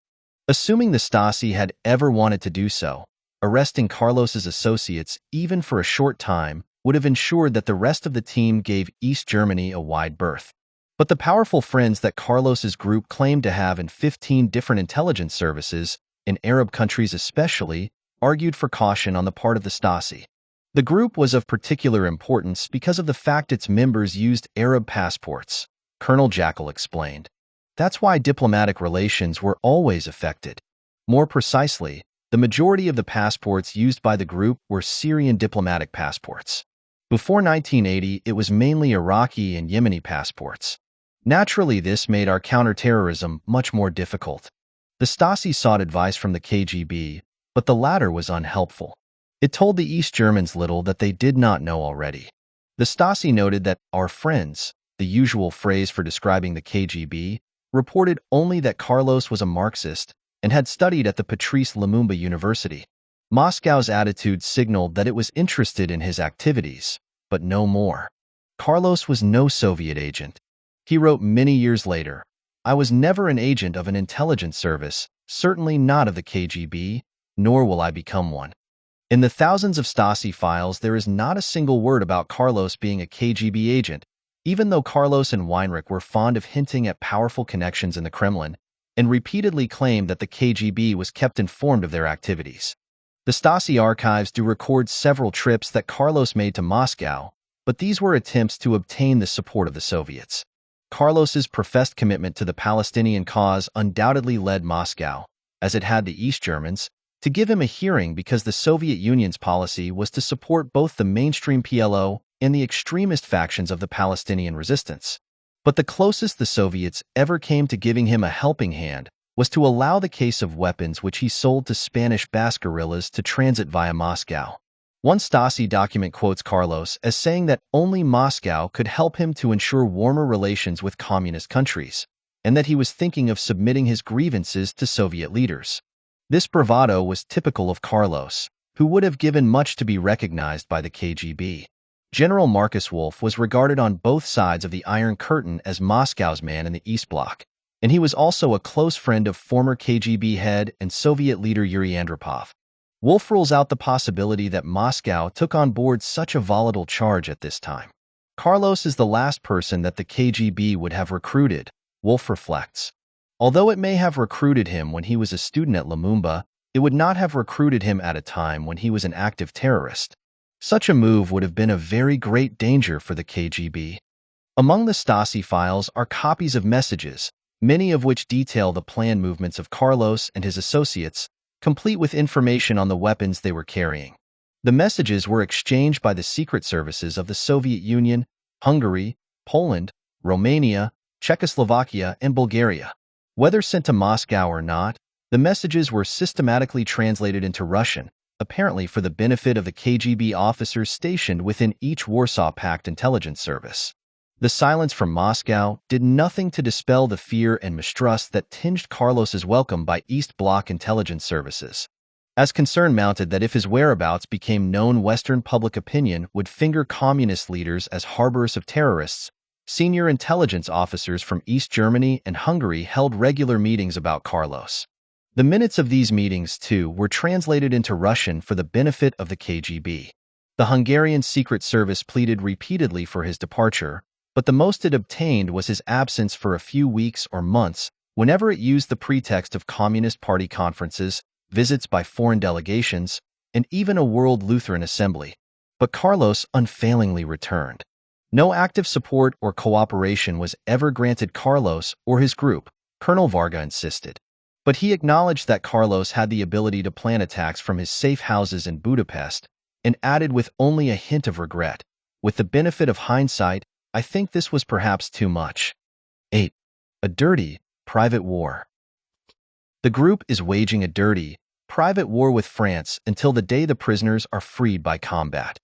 Assuming the Stasi had ever wanted to do so, arresting Carlos's associates even for a short time would have ensured that the rest of the team gave East Germany a wide berth. But the powerful friends that Carlos's group claimed to have in 15 different intelligence services, in Arab countries especially, argued for caution on the part of the Stasi. The group was of particular importance because of the fact its members used Arab passports, Colonel Jackal explained. That's why diplomatic relations were always affected. More precisely, the majority of the passports used by the group were Syrian diplomatic passports. Before 1980, it was mainly Iraqi and Yemeni passports. Naturally, this made our counterterrorism much more difficult. The Stasi sought advice from the KGB, but the latter was unhelpful. It told the East Germans little that they did not know already. The Stasi noted that our friends, the usual phrase for describing the KGB, reported only that Carlos was a Marxist and had studied at the Patrice Lumumba University. Moscow's attitude signaled that it was interested in his activities, but no more. Carlos was no Soviet agent. He wrote many years later, "I was never an agent of an intelligence service, certainly not of the KGB, nor will I become one." In the thousands of Stasi files, there is not a single word about Carlos being a KGB agent, even though Carlos and Weinrich were fond of hinting at powerful connections in the Kremlin and repeatedly claimed that the KGB was kept informed of their activities. The Stasi archives do record several trips that Carlos made to Moscow, but these were attempts to obtain the support of the Soviets. Carlos's professed commitment to the Palestinian cause undoubtedly led Moscow, as it had the East Germans, to give him a hearing because the Soviet Union's policy was to support both the mainstream PLO and the extremist factions of the Palestinian resistance. But the closest the Soviets ever came to giving him a helping hand was to allow the case of weapons which he sold to Spanish Basque guerrillas to transit via Moscow. One Stasi document quotes Carlos as saying that only Moscow could help him to ensure warmer relations with communist countries, and that he was thinking of submitting his grievances to Soviet leaders. This bravado was typical of Carlos, who would have given much to be recognized by the KGB. General Marcus Wolf was regarded on both sides of the Iron Curtain as Moscow's man in the East Bloc, and he was also a close friend of former KGB head and Soviet leader Yuri Andropov. Wolf rules out the possibility that Moscow took on board such a volatile charge at this time. Carlos is the last person that the KGB would have recruited, Wolf reflects. Although it may have recruited him when he was a student at Lumumba, it would not have recruited him at a time when he was an active terrorist. Such a move would have been a very great danger for the KGB. Among the Stasi files are copies of messages, many of which detail the planned movements of Carlos and his associates, complete with information on the weapons they were carrying. The messages were exchanged by the secret services of the Soviet Union, Hungary, Poland, Romania, Czechoslovakia, and Bulgaria. Whether sent to Moscow or not, the messages were systematically translated into Russian, apparently for the benefit of the KGB officers stationed within each Warsaw Pact intelligence service. The silence from Moscow did nothing to dispel the fear and mistrust that tinged Carlos's welcome by East Bloc intelligence services. As concern mounted that if his whereabouts became known, Western public opinion would finger communist leaders as harborers of terrorists, senior intelligence officers from East Germany and Hungary held regular meetings about Carlos. The minutes of these meetings, too, were translated into Russian for the benefit of the KGB. The Hungarian Secret Service pleaded repeatedly for his departure, but the most it obtained was his absence for a few weeks or months whenever it used the pretext of Communist Party conferences, visits by foreign delegations, and even a World Lutheran Assembly. But Carlos unfailingly returned. No active support or cooperation was ever granted Carlos or his group, Colonel Varga insisted. But he acknowledged that Carlos had the ability to plan attacks from his safe houses in Budapest, and added with only a hint of regret, "With the benefit of hindsight, I think this was perhaps too much." 8. A dirty, private war. The group is waging a dirty, private war with France until the day the prisoners are freed by combat.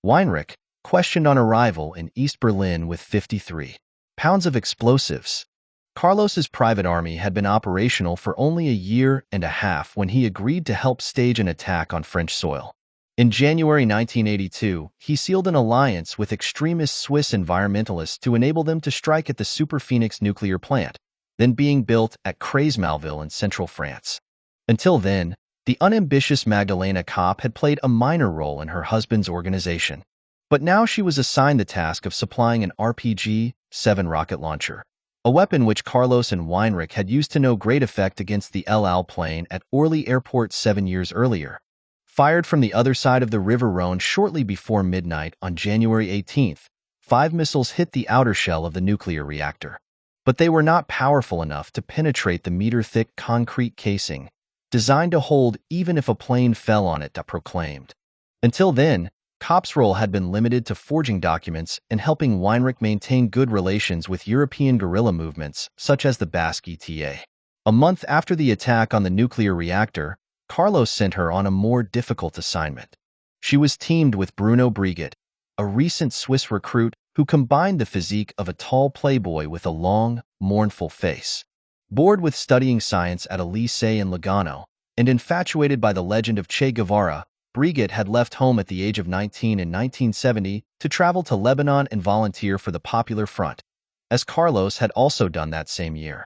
Weinrich, questioned on arrival in East Berlin with 53 pounds of explosives. Carlos's private army had been operational for only a year and a half when he agreed to help stage an attack on French soil. In January 1982, he sealed an alliance with extremist Swiss environmentalists to enable them to strike at the Super Phoenix nuclear plant, then being built at Creys-Malville in central France. Until then, the unambitious Magdalena Kopp had played a minor role in her husband's organization. But now she was assigned the task of supplying an RPG-7 rocket launcher, a weapon which Carlos and Weinrich had used to no great effect against the El Al plane at Orly Airport 7 years earlier. Fired from the other side of the River Rhone shortly before midnight on January 18th, 5 missiles hit the outer shell of the nuclear reactor. But they were not powerful enough to penetrate the meter-thick concrete casing, designed to hold even if a plane fell on it, proclaimed. Until then, Kopp's role had been limited to forging documents and helping Weinrich maintain good relations with European guerrilla movements, such as the Basque ETA. A month after the attack on the nuclear reactor, Carlos sent her on a more difficult assignment. She was teamed with Bruno Brigitte, a recent Swiss recruit who combined the physique of a tall playboy with a long, mournful face. Bored with studying science at a lycée in Lugano, and infatuated by the legend of Che Guevara, Brigitte had left home at the age of 19 in 1970 to travel to Lebanon and volunteer for the Popular Front, as Carlos had also done that same year.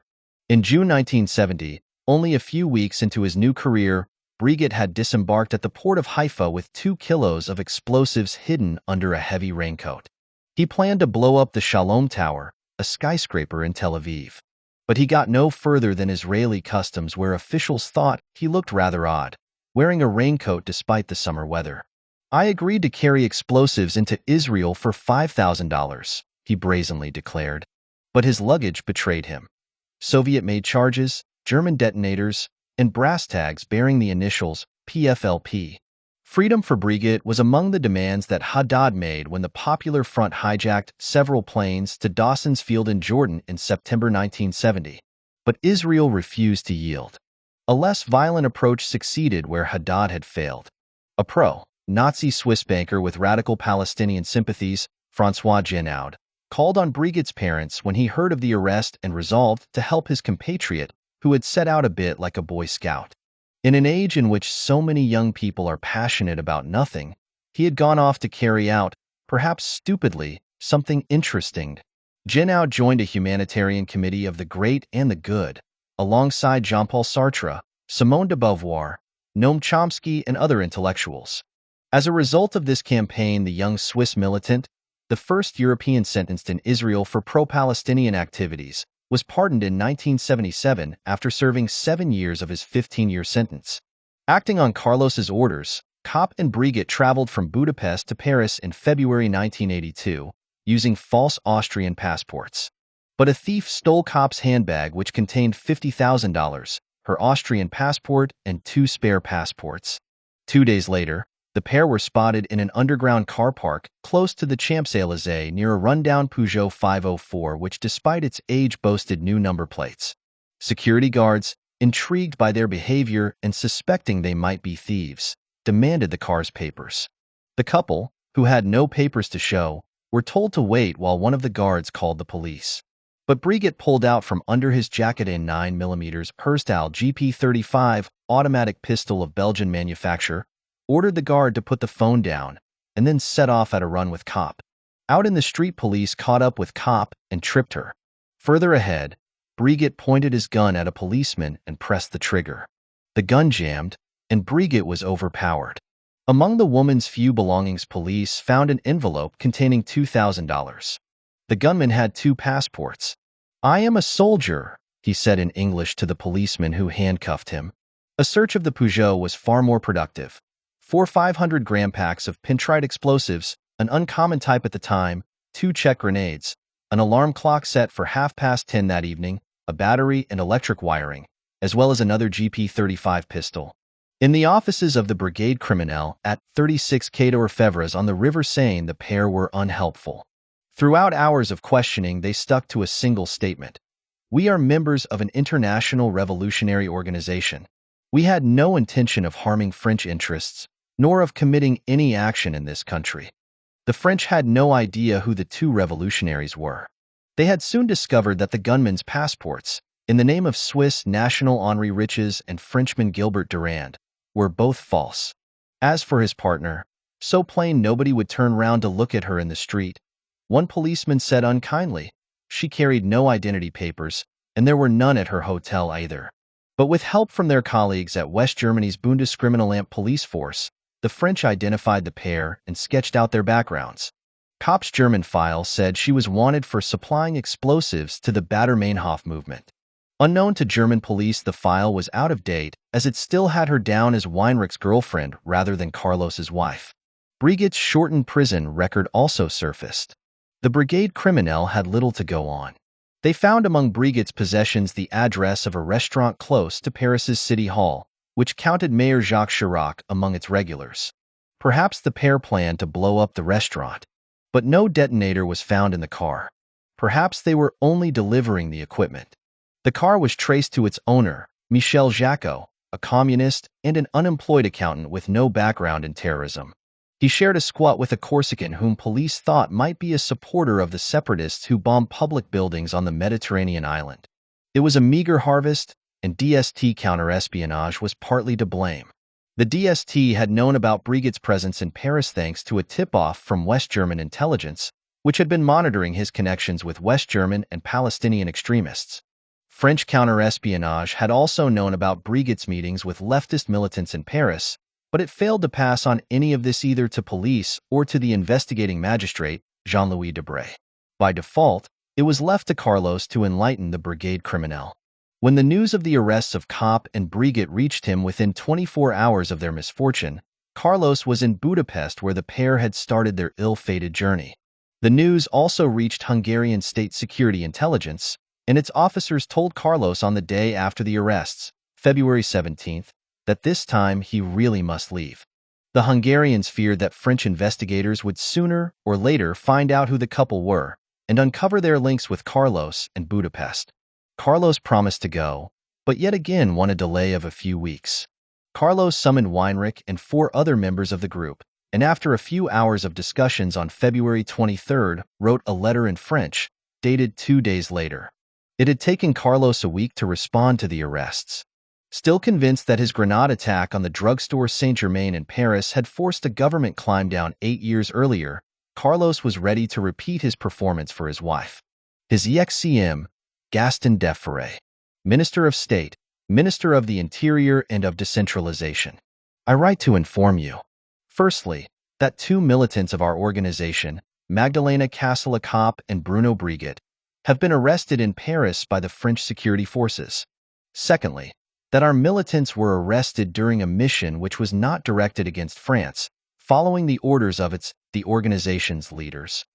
In June 1970, only a few weeks into his new career, Brigitte had disembarked at the port of Haifa with 2 kilos of explosives hidden under a heavy raincoat. He planned to blow up the Shalom Tower, a skyscraper in Tel Aviv. But he got no further than Israeli customs, where officials thought he looked rather odd, wearing a raincoat despite the summer weather. "I agreed to carry explosives into Israel for $5,000, he brazenly declared. But his luggage betrayed him. Soviet-made charges, German detonators, and brass tags bearing the initials PFLP. Freedom for Brigitte was among the demands that Haddad made when the Popular Front hijacked several planes to Dawson's Field in Jordan in September 1970. But Israel refused to yield. A less violent approach succeeded where Haddad had failed. A pro-Nazi Swiss banker with radical Palestinian sympathies, François Genaud, called on Brigitte's parents when he heard of the arrest and resolved to help his compatriot, who had set out a bit like a Boy Scout. In an age in which so many young people are passionate about nothing, he had gone off to carry out, perhaps stupidly, something interesting. Genaud joined a humanitarian committee of the great and the good, alongside Jean-Paul Sartre, Simone de Beauvoir, Noam Chomsky, and other intellectuals. As a result of this campaign, the young Swiss militant, the first European sentenced in Israel for pro-Palestinian activities, was pardoned in 1977 after serving 7 years of his 15-year sentence. Acting on Carlos's orders, Kopp and Brigitte traveled from Budapest to Paris in February 1982, using false Austrian passports. But a thief stole Kopp's handbag, which contained $50,000, her Austrian passport, and 2 spare passports. 2 days later, the pair were spotted in an underground car park close to the Champs-Élysées near a rundown Peugeot 504, which despite its age boasted new number plates. Security guards, intrigued by their behavior and suspecting they might be thieves, demanded the car's papers. The couple, who had no papers to show, were told to wait while one of the guards called the police. But Brigitte pulled out from under his jacket a 9mm Herstal GP35 automatic pistol of Belgian manufacture, ordered the guard to put the phone down, and then set off at a run with Kopp. Out in the street, police caught up with Kopp and tripped her. Further ahead, Brigitte pointed his gun at a policeman and pressed the trigger. The gun jammed, and Brigitte was overpowered. Among the woman's few belongings, police found an envelope containing $2,000. The gunman had 2 passports. "I am a soldier," he said in English to the policeman who handcuffed him. A search of the Peugeot was far more productive. 4 500-gram packs of pintrite explosives, an uncommon type at the time, 2 Czech grenades, an alarm clock set for 10:30 that evening, a battery and electric wiring, as well as another GP35 pistol. In the offices of the Brigade Criminelle at 36 Quai d'Orfèvres on the River Seine, the pair were unhelpful. Throughout hours of questioning, they stuck to a single statement: "We are members of an international revolutionary organization. We had no intention of harming French interests, nor of committing any action in this country." The French had no idea who the 2 revolutionaries were. They had soon discovered that the gunmen's passports, in the name of Swiss national Henri Riches and Frenchman Gilbert Durand, were both false. As for his partner, so plain nobody would turn round to look at her in the street. One policeman said unkindly, she carried no identity papers, and there were none at her hotel either. But with help from their colleagues at West Germany's Bundeskriminalamt police force, the French identified the pair and sketched out their backgrounds. Kopp's German file said she was wanted for supplying explosives to the Baader-Meinhof movement. Unknown to German police, the file was out of date, as it still had her down as Weinrich's girlfriend rather than Carlos's wife. Brigitte's shortened prison record also surfaced. The Brigade Criminelle had little to go on. They found among Brigitte's possessions the address of a restaurant close to Paris's City Hall, which counted Mayor Jacques Chirac among its regulars. Perhaps the pair planned to blow up the restaurant, but no detonator was found in the car. Perhaps they were only delivering the equipment. The car was traced to its owner, Michel Jackal, a communist and an unemployed accountant with no background in terrorism. He shared a squat with a Corsican whom police thought might be a supporter of the separatists who bombed public buildings on the Mediterranean island. It was a meager harvest, and DST counter-espionage was partly to blame. The DST had known about Brigitte's presence in Paris thanks to a tip-off from West German intelligence, which had been monitoring his connections with West German and Palestinian extremists. French counter-espionage had also known about Brigitte's meetings with leftist militants in Paris, but it failed to pass on any of this either to police or to the investigating magistrate, Jean-Louis Debré. By default, it was left to Carlos to enlighten the Brigade Criminelle. When the news of the arrests of Kopp and Brigitte reached him within 24 hours of their misfortune, Carlos was in Budapest where the pair had started their ill-fated journey. The news also reached Hungarian state security intelligence, and its officers told Carlos on the day after the arrests, February 17th, that this time he really must leave. The Hungarians feared that French investigators would sooner or later find out who the couple were and uncover their links with Carlos and Budapest. Carlos promised to go, but yet again won a delay of a few weeks. Carlos summoned Weinrich and 4 other members of the group, and after a few hours of discussions on February 23rd, wrote a letter in French, dated 2 days later. It had taken Carlos a week to respond to the arrests. Still convinced that his grenade attack on the drugstore Saint-Germain in Paris had forced a government climb down 8 years earlier, Carlos was ready to repeat his performance for his wife. His ex-CM, Gaston Defferre, Minister of State, Minister of the Interior and of Decentralization. I write to inform you, firstly, that 2 militants of our organization, Magdalena Kasselakop and Bruno Brigitte, have been arrested in Paris by the French security forces. Secondly, that our militants were arrested during a mission which was not directed against France, following the orders of the organization's leaders.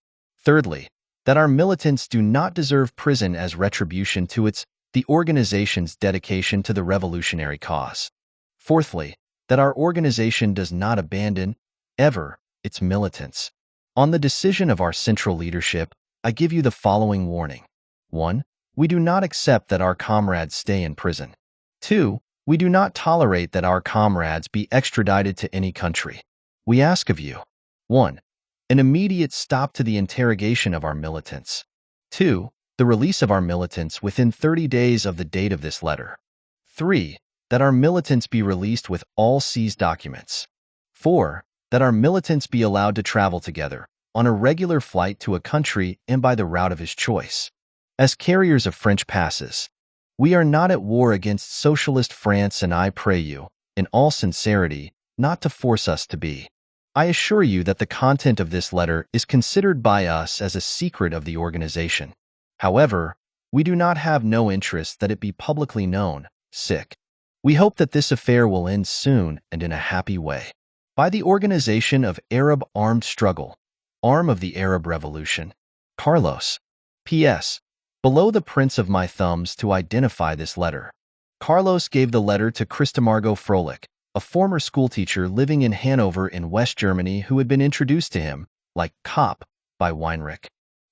Thirdly, that our militants do not deserve prison as retribution to the organization's dedication to the revolutionary cause. Fourthly, that our organization does not abandon, ever, its militants. On the decision of our central leadership, I give you the following warning. 1. We do not accept that our comrades stay in prison. 2. We do not tolerate that our comrades be extradited to any country. We ask of you, 1. An immediate stop to the interrogation of our militants. 2. The release of our militants within 30 days of the date of this letter. 3. That our militants be released with all seized documents. 4. That our militants be allowed to travel together, on a regular flight to a country and by the route of his choice. As carriers of French passes, we are not at war against socialist France, and I pray you, in all sincerity, not to force us to be. I assure you that the content of this letter is considered by us as a secret of the organization. However, we do not have no interest that it be publicly known. We hope that this affair will end soon and in a happy way. By the Organization of Arab Armed Struggle, arm of the Arab Revolution. Carlos. P.S. Below the prints of my thumbs to identify this letter. Carlos gave the letter to Christamargo Froelich, a former schoolteacher living in Hanover in West Germany who had been introduced to him, like Kopp, by Weinrich.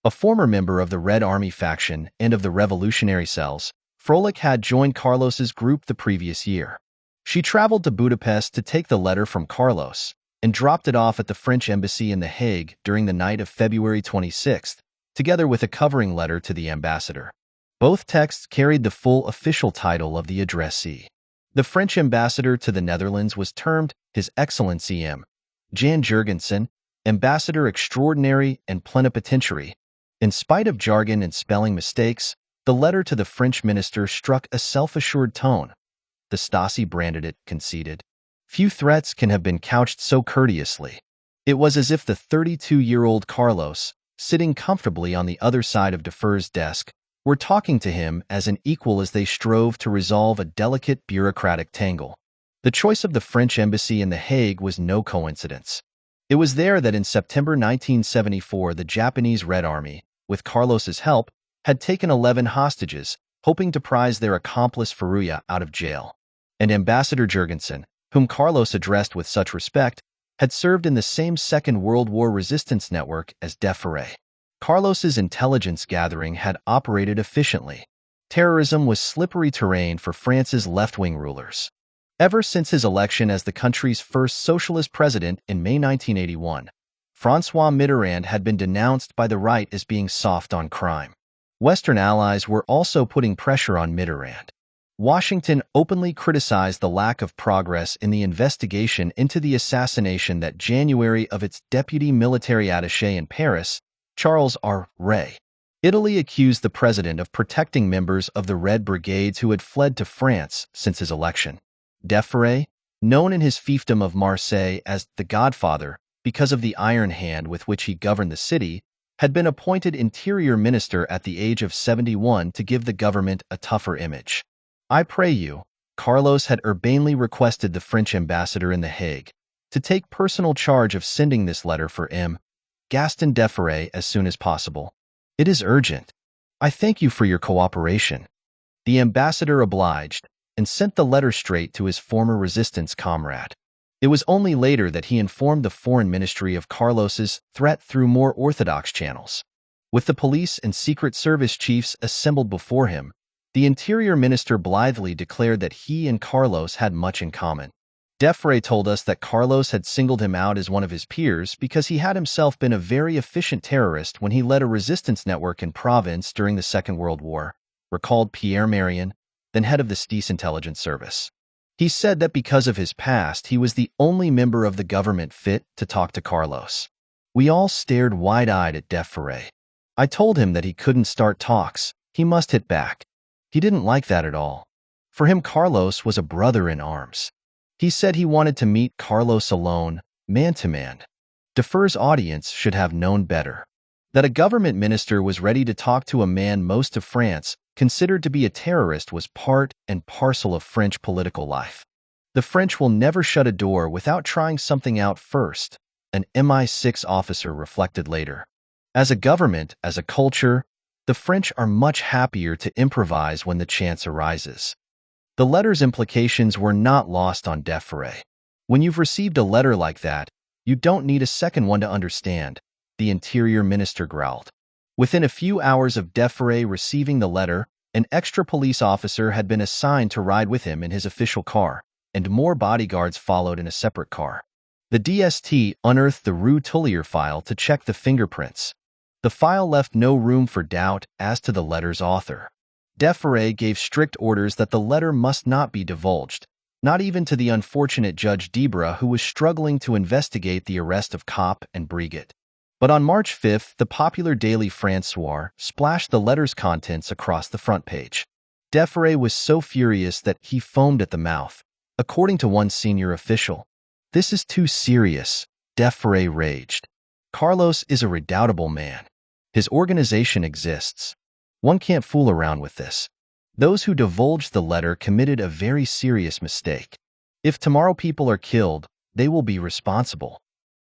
A former member of the Red Army faction and of the revolutionary cells, Froelich had joined Carlos's group the previous year. She traveled to Budapest to take the letter from Carlos and dropped it off at the French embassy in The Hague during the night of February 26th, together with a covering letter to the ambassador. Both texts carried the full official title of the addressee. The French ambassador to the Netherlands was termed His Excellency M. Jan Jurgensen, Ambassador Extraordinary and Plenipotentiary. In spite of jargon and spelling mistakes, the letter to the French minister struck a self-assured tone. The Stasi branded it conceited. Few threats can have been couched so courteously. It was as if the 32-year-old Carlos, sitting comfortably on the other side of Defferre's desk, were talking to him as an equal as they strove to resolve a delicate bureaucratic tangle. The choice of the French embassy in The Hague was no coincidence. It was there that in September 1974 the Japanese Red Army, with Carlos's help, had taken 11 hostages, hoping to prize their accomplice Furuya out of jail. And Ambassador Jurgensen, whom Carlos addressed with such respect, had served in the same Second World War resistance network as Defferre. Carlos's intelligence gathering had operated efficiently. Terrorism was slippery terrain for France's left-wing rulers. Ever since his election as the country's first socialist president in May 1981, François Mitterrand had been denounced by the right as being soft on crime. Western allies were also putting pressure on Mitterrand. Washington openly criticized the lack of progress in the investigation into the assassination that January of its deputy military attaché in Paris, Charles R. Ray. Italy accused the president of protecting members of the Red Brigades who had fled to France since his election. Defferre, known in his fiefdom of Marseille as the Godfather because of the iron hand with which he governed the city, had been appointed interior minister at the age of 71 to give the government a tougher image. I pray you, Carlos had urbanely requested the French ambassador in The Hague to take personal charge of sending this letter for M. Gaston Defferre as soon as possible. It is urgent. I thank you for your cooperation. The ambassador obliged, and sent the letter straight to his former resistance comrade. It was only later that he informed the foreign ministry of Carlos's threat through more orthodox channels. With the police and secret service chiefs assembled before him, the interior minister blithely declared that he and Carlos had much in common. Defray told us that Carlos had singled him out as one of his peers because he had himself been a very efficient terrorist when he led a resistance network in Provence during the Second World War, recalled Pierre Marion, then head of the State Intelligence Service. He said that because of his past, he was the only member of the government fit to talk to Carlos. We all stared wide-eyed at Defray. I told him that he couldn't start talks, he must hit back. He didn't like that at all. For him, Carlos was a brother in arms. He said he wanted to meet Carlos alone, man-to-man. Defray's audience should have known better. That a government minister was ready to talk to a man most of France considered to be a terrorist was part and parcel of French political life. The French will never shut a door without trying something out first, an MI6 officer reflected later. As a government, as a culture, the French are much happier to improvise when the chance arises. The letter's implications were not lost on Defray. When you've received a letter like that, you don't need a second one to understand, the interior minister growled. Within a few hours of Defray receiving the letter, an extra police officer had been assigned to ride with him in his official car, and more bodyguards followed in a separate car. The DST unearthed the Rue Tullier file to check the fingerprints. The file left no room for doubt as to the letter's author. Defray gave strict orders that the letter must not be divulged, not even to the unfortunate Judge Debra, who was struggling to investigate the arrest of Kopp and Brigitte. But on March 5th, the popular daily François splashed the letter's contents across the front page. Defray was so furious that he foamed at the mouth. According to one senior official, "This is too serious," Defray raged. "Carlos is a redoubtable man. His organization exists. One can't fool around with this. Those who divulged the letter committed a very serious mistake. If tomorrow people are killed, they will be responsible."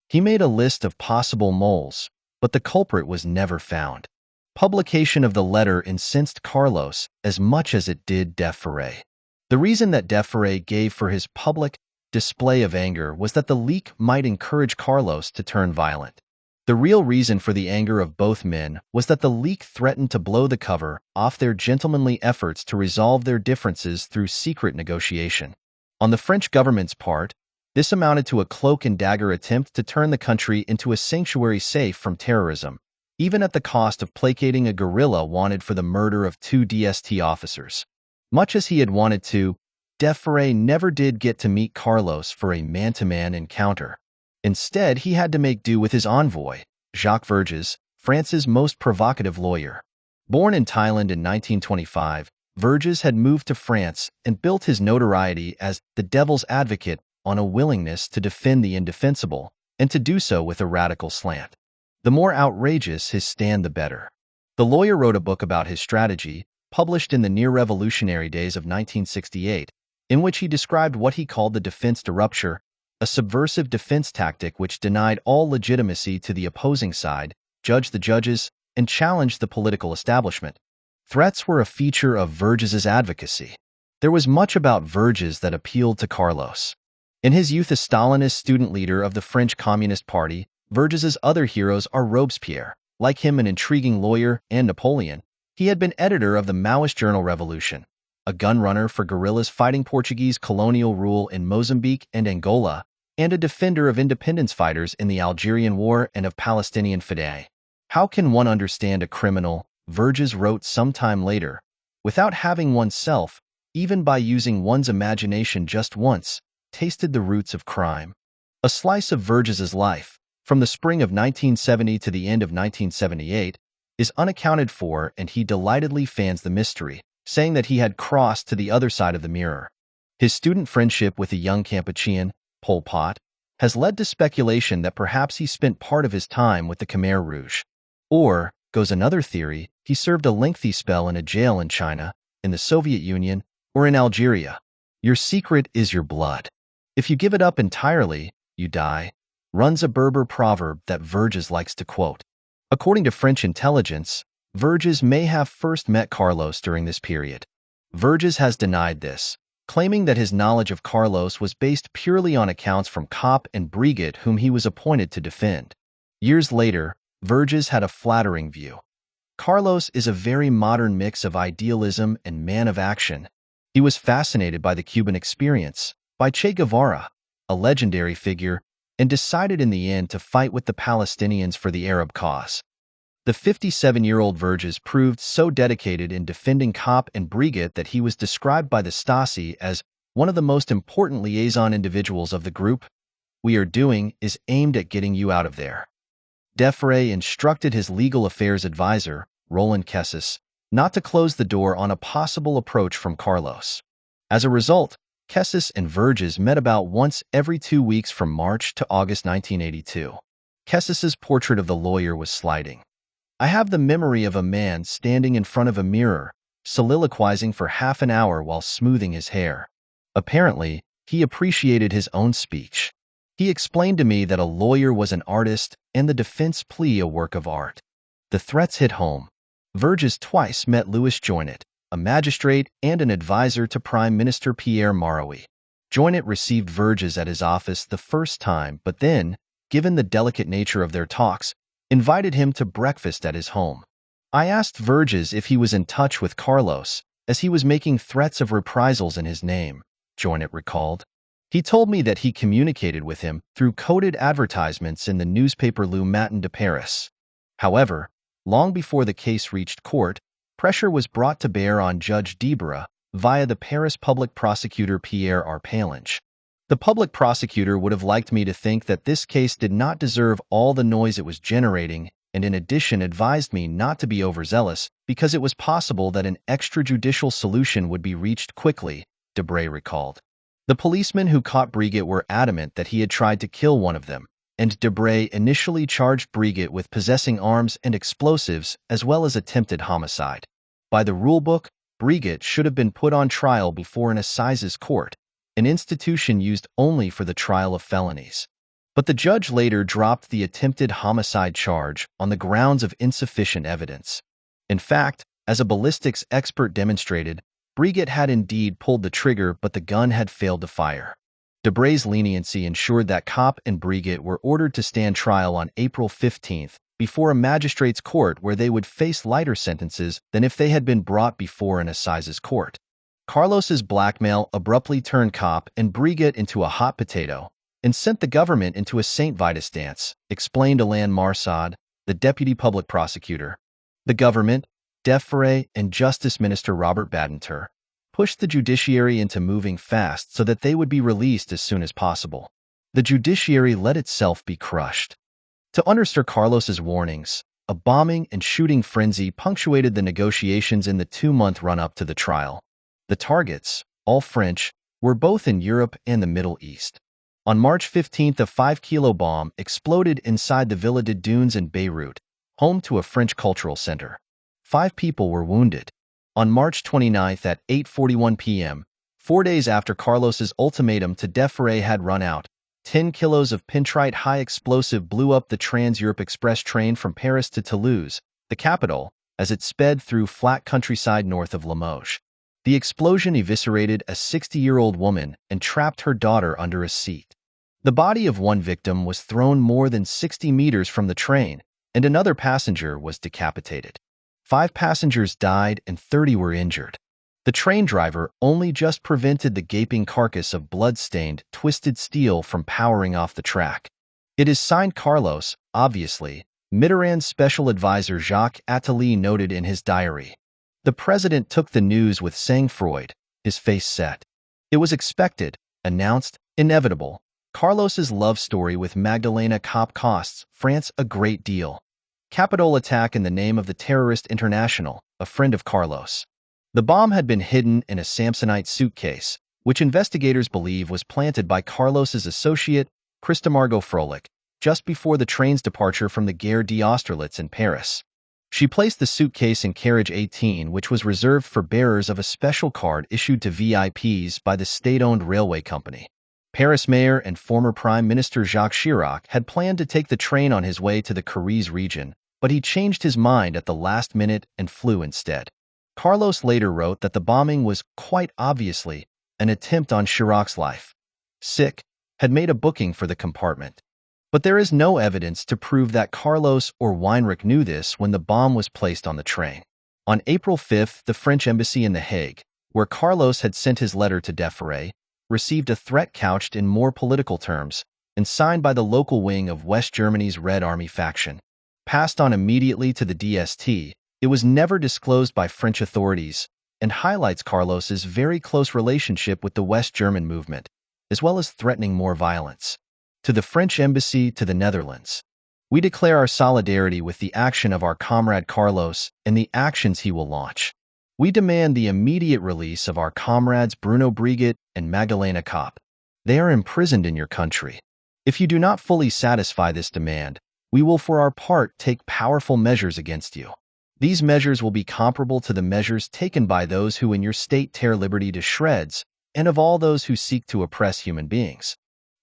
He made a list of possible moles, but the culprit was never found. Publication of the letter incensed Carlos as much as it did Defray. The reason that Defray gave for his public display of anger was that the leak might encourage Carlos to turn violent. The real reason for the anger of both men was that the leak threatened to blow the cover off their gentlemanly efforts to resolve their differences through secret negotiation. On the French government's part, this amounted to a cloak-and-dagger attempt to turn the country into a sanctuary safe from terrorism, even at the cost of placating a guerrilla wanted for the murder of 2 DST officers. Much as he had wanted to, Defray never did get to meet Carlos for a man-to-man encounter. Instead, he had to make do with his envoy, Jacques Vergès, France's most provocative lawyer. Born in Thailand in 1925, Vergès had moved to France and built his notoriety as the devil's advocate on a willingness to defend the indefensible, and to do so with a radical slant. The more outrageous his stand, the better. The lawyer wrote a book about his strategy, published in the near-revolutionary days of 1968, in which he described what he called the defense de rupture, a subversive defense tactic which denied all legitimacy to the opposing side, judged the judges, and challenged the political establishment. Threats were a feature of Vergès's advocacy. There was much about Vergès that appealed to Carlos. In his youth as Stalinist student leader of the French Communist Party, Vergès's other heroes are Robespierre, like him an intriguing lawyer, and Napoleon. He had been editor of the Maoist journal Revolution, a gunrunner for guerrillas fighting Portuguese colonial rule in Mozambique and Angola, and a defender of independence fighters in the Algerian War and of Palestinian Fidei. How can one understand a criminal, Vergès wrote sometime later, without having oneself, even by using one's imagination just once, tasted the roots of crime? A slice of Vergès's life, from the spring of 1970 to the end of 1978, is unaccounted for, and he delightedly fans the mystery, saying that he had crossed to the other side of the mirror. His student friendship with a young Kampuchean, Pol Pot, has led to speculation that perhaps he spent part of his time with the Khmer Rouge. Or, goes another theory, he served a lengthy spell in a jail in China, in the Soviet Union, or in Algeria. Your secret is your blood. If you give it up entirely, you die, runs a Berber proverb that Vergès likes to quote. According to French intelligence, Vergès may have first met Carlos during this period. Vergès has denied this, claiming that his knowledge of Carlos was based purely on accounts from Kopp and Brigitte, whom he was appointed to defend. Years later, Verges had a flattering view. Carlos is a very modern mix of idealism and man of action. He was fascinated by the Cuban experience, by Che Guevara, a legendary figure, and decided in the end to fight with the Palestinians for the Arab cause. The 57-year-old Verges proved so dedicated in defending Kopp and Brigitte that he was described by the Stasi as one of the most important liaison individuals of the group. "We are doing is aimed at getting you out of there." Defray instructed his legal affairs advisor, Roland Kessis, not to close the door on a possible approach from Carlos. As a result, Kessis and Verges met about once every 2 weeks from March to August 1982. Kessis's portrait of the lawyer was sliding. "I have the memory of a man standing in front of a mirror, soliloquizing for half an hour while smoothing his hair." Apparently, he appreciated his own speech. He explained to me that a lawyer was an artist and the defense plea a work of art. The threats hit home. Verges twice met Louis Joinet, a magistrate and an advisor to Prime Minister Pierre Marois. Joinet received Verges at his office the first time, but then, given the delicate nature of their talks, invited him to breakfast at his home. "I asked Verges if he was in touch with Carlos, as he was making threats of reprisals in his name," Joinet recalled. "He told me that he communicated with him through coded advertisements in the newspaper Le Matin de Paris." However, long before the case reached court, pressure was brought to bear on Judge Debra via the Paris public prosecutor Pierre Arpalange. "The public prosecutor would have liked me to think that this case did not deserve all the noise it was generating, and in addition advised me not to be overzealous because it was possible that an extrajudicial solution would be reached quickly," Debray recalled. The policemen who caught Brigitte were adamant that he had tried to kill one of them, and Debray initially charged Brigitte with possessing arms and explosives as well as attempted homicide. By the rulebook, Brigitte should have been put on trial before an assize court, an institution used only for the trial of felonies. But the judge later dropped the attempted homicide charge on the grounds of insufficient evidence. In fact, as a ballistics expert demonstrated, Brigitte had indeed pulled the trigger, but the gun had failed to fire. Debray's leniency ensured that Kopp and Brigitte were ordered to stand trial on April 15th before a magistrate's court, where they would face lighter sentences than if they had been brought before an assize court. Carlos's blackmail abruptly turned Kopp and Brigitte into a hot potato and sent the government into a St. Vitus dance, explained Alain Marsad, the deputy public prosecutor. The government, Defray, and Justice Minister Robert Badinter pushed the judiciary into moving fast so that they would be released as soon as possible. The judiciary let itself be crushed. To understate Carlos's warnings, a bombing and shooting frenzy punctuated the negotiations in the 2-month run-up to the trial. The targets, all French, were both in Europe and the Middle East. On March 15th, a 5-kilo bomb exploded inside the Villa de Dunes in Beirut, home to a French cultural center. 5 people were wounded. On March 29th at 8:41 p.m., 4 days after Carlos's ultimatum to Defray had run out, 10 kilos of pintrite high explosive blew up the Trans-Europe Express train from Paris to Toulouse, the capital, as it sped through flat countryside north of Limoges. The explosion eviscerated a 60-year-old woman and trapped her daughter under a seat. The body of one victim was thrown more than 60 meters from the train, and another passenger was decapitated. 5 passengers died and 30 were injured. The train driver only just prevented the gaping carcass of blood-stained, twisted steel from powering off the track. It is signed Carlos, obviously, Mitterrand's special advisor Jacques Attali noted in his diary. The president took the news with sang-froid, his face set. It was expected, announced, inevitable. Carlos's love story with Magdalena Kopp costs France a great deal. Capital attack in the name of the terrorist international, a friend of Carlos. The bomb had been hidden in a Samsonite suitcase, which investigators believe was planted by Carlos's associate, Christa Margot Froelich, just before the train's departure from the Gare d'Austerlitz in Paris. She placed the suitcase in carriage 18, which was reserved for bearers of a special card issued to VIPs by the state-owned railway company. Paris mayor and former Prime Minister Jacques Chirac had planned to take the train on his way to the Curies region, but he changed his mind at the last minute and flew instead. Carlos later wrote that the bombing was, quite obviously, an attempt on Chirac's life. Sick had made a booking for the compartment. But there is no evidence to prove that Carlos or Weinrich knew this when the bomb was placed on the train. On April 5th, the French embassy in The Hague, where Carlos had sent his letter to Deferré, received a threat couched in more political terms and signed by the local wing of West Germany's Red Army faction. Passed on immediately to the DST, it was never disclosed by French authorities and highlights Carlos's very close relationship with the West German movement, as well as threatening more violence. To the French embassy to the Netherlands. We declare our solidarity with the action of our comrade Carlos and the actions he will launch. We demand the immediate release of our comrades Bruno Brigitte and Magdalena Kopp. They are imprisoned in your country. If you do not fully satisfy this demand, we will for our part take powerful measures against you. These measures will be comparable to the measures taken by those who in your state tear liberty to shreds and of all those who seek to oppress human beings.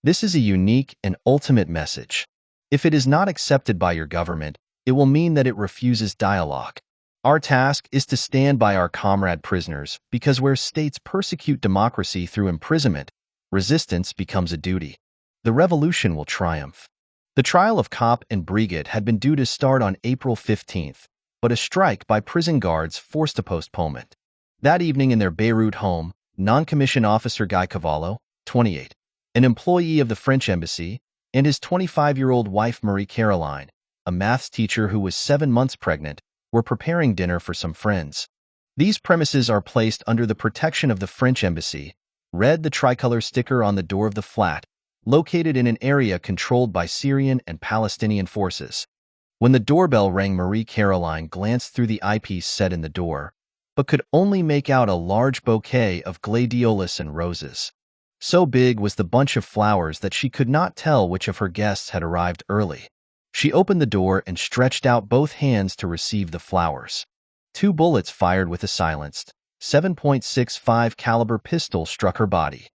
This is a unique and ultimate message. If it is not accepted by your government, it will mean that it refuses dialogue. Our task is to stand by our comrade prisoners because where states persecute democracy through imprisonment, resistance becomes a duty. The revolution will triumph. The trial of Kopp and Brigitte had been due to start on April 15th, but a strike by prison guards forced a postponement. That evening in their Beirut home, non-commissioned officer Guy Cavallo, 28, an employee of the French embassy, and his 25-year-old wife Marie-Caroline, a maths teacher who was 7 months pregnant, were preparing dinner for some friends. These premises are placed under the protection of the French embassy. Read the tricolor sticker on the door of the flat, located in an area controlled by Syrian and Palestinian forces. When the doorbell rang, Marie-Caroline glanced through the eyepiece set in the door, but could only make out a large bouquet of gladiolus and roses. So big was the bunch of flowers that she could not tell which of her guests had arrived early. She opened the door and stretched out both hands to receive the flowers. 2 bullets fired with a silenced 7.65 caliber pistol struck her body.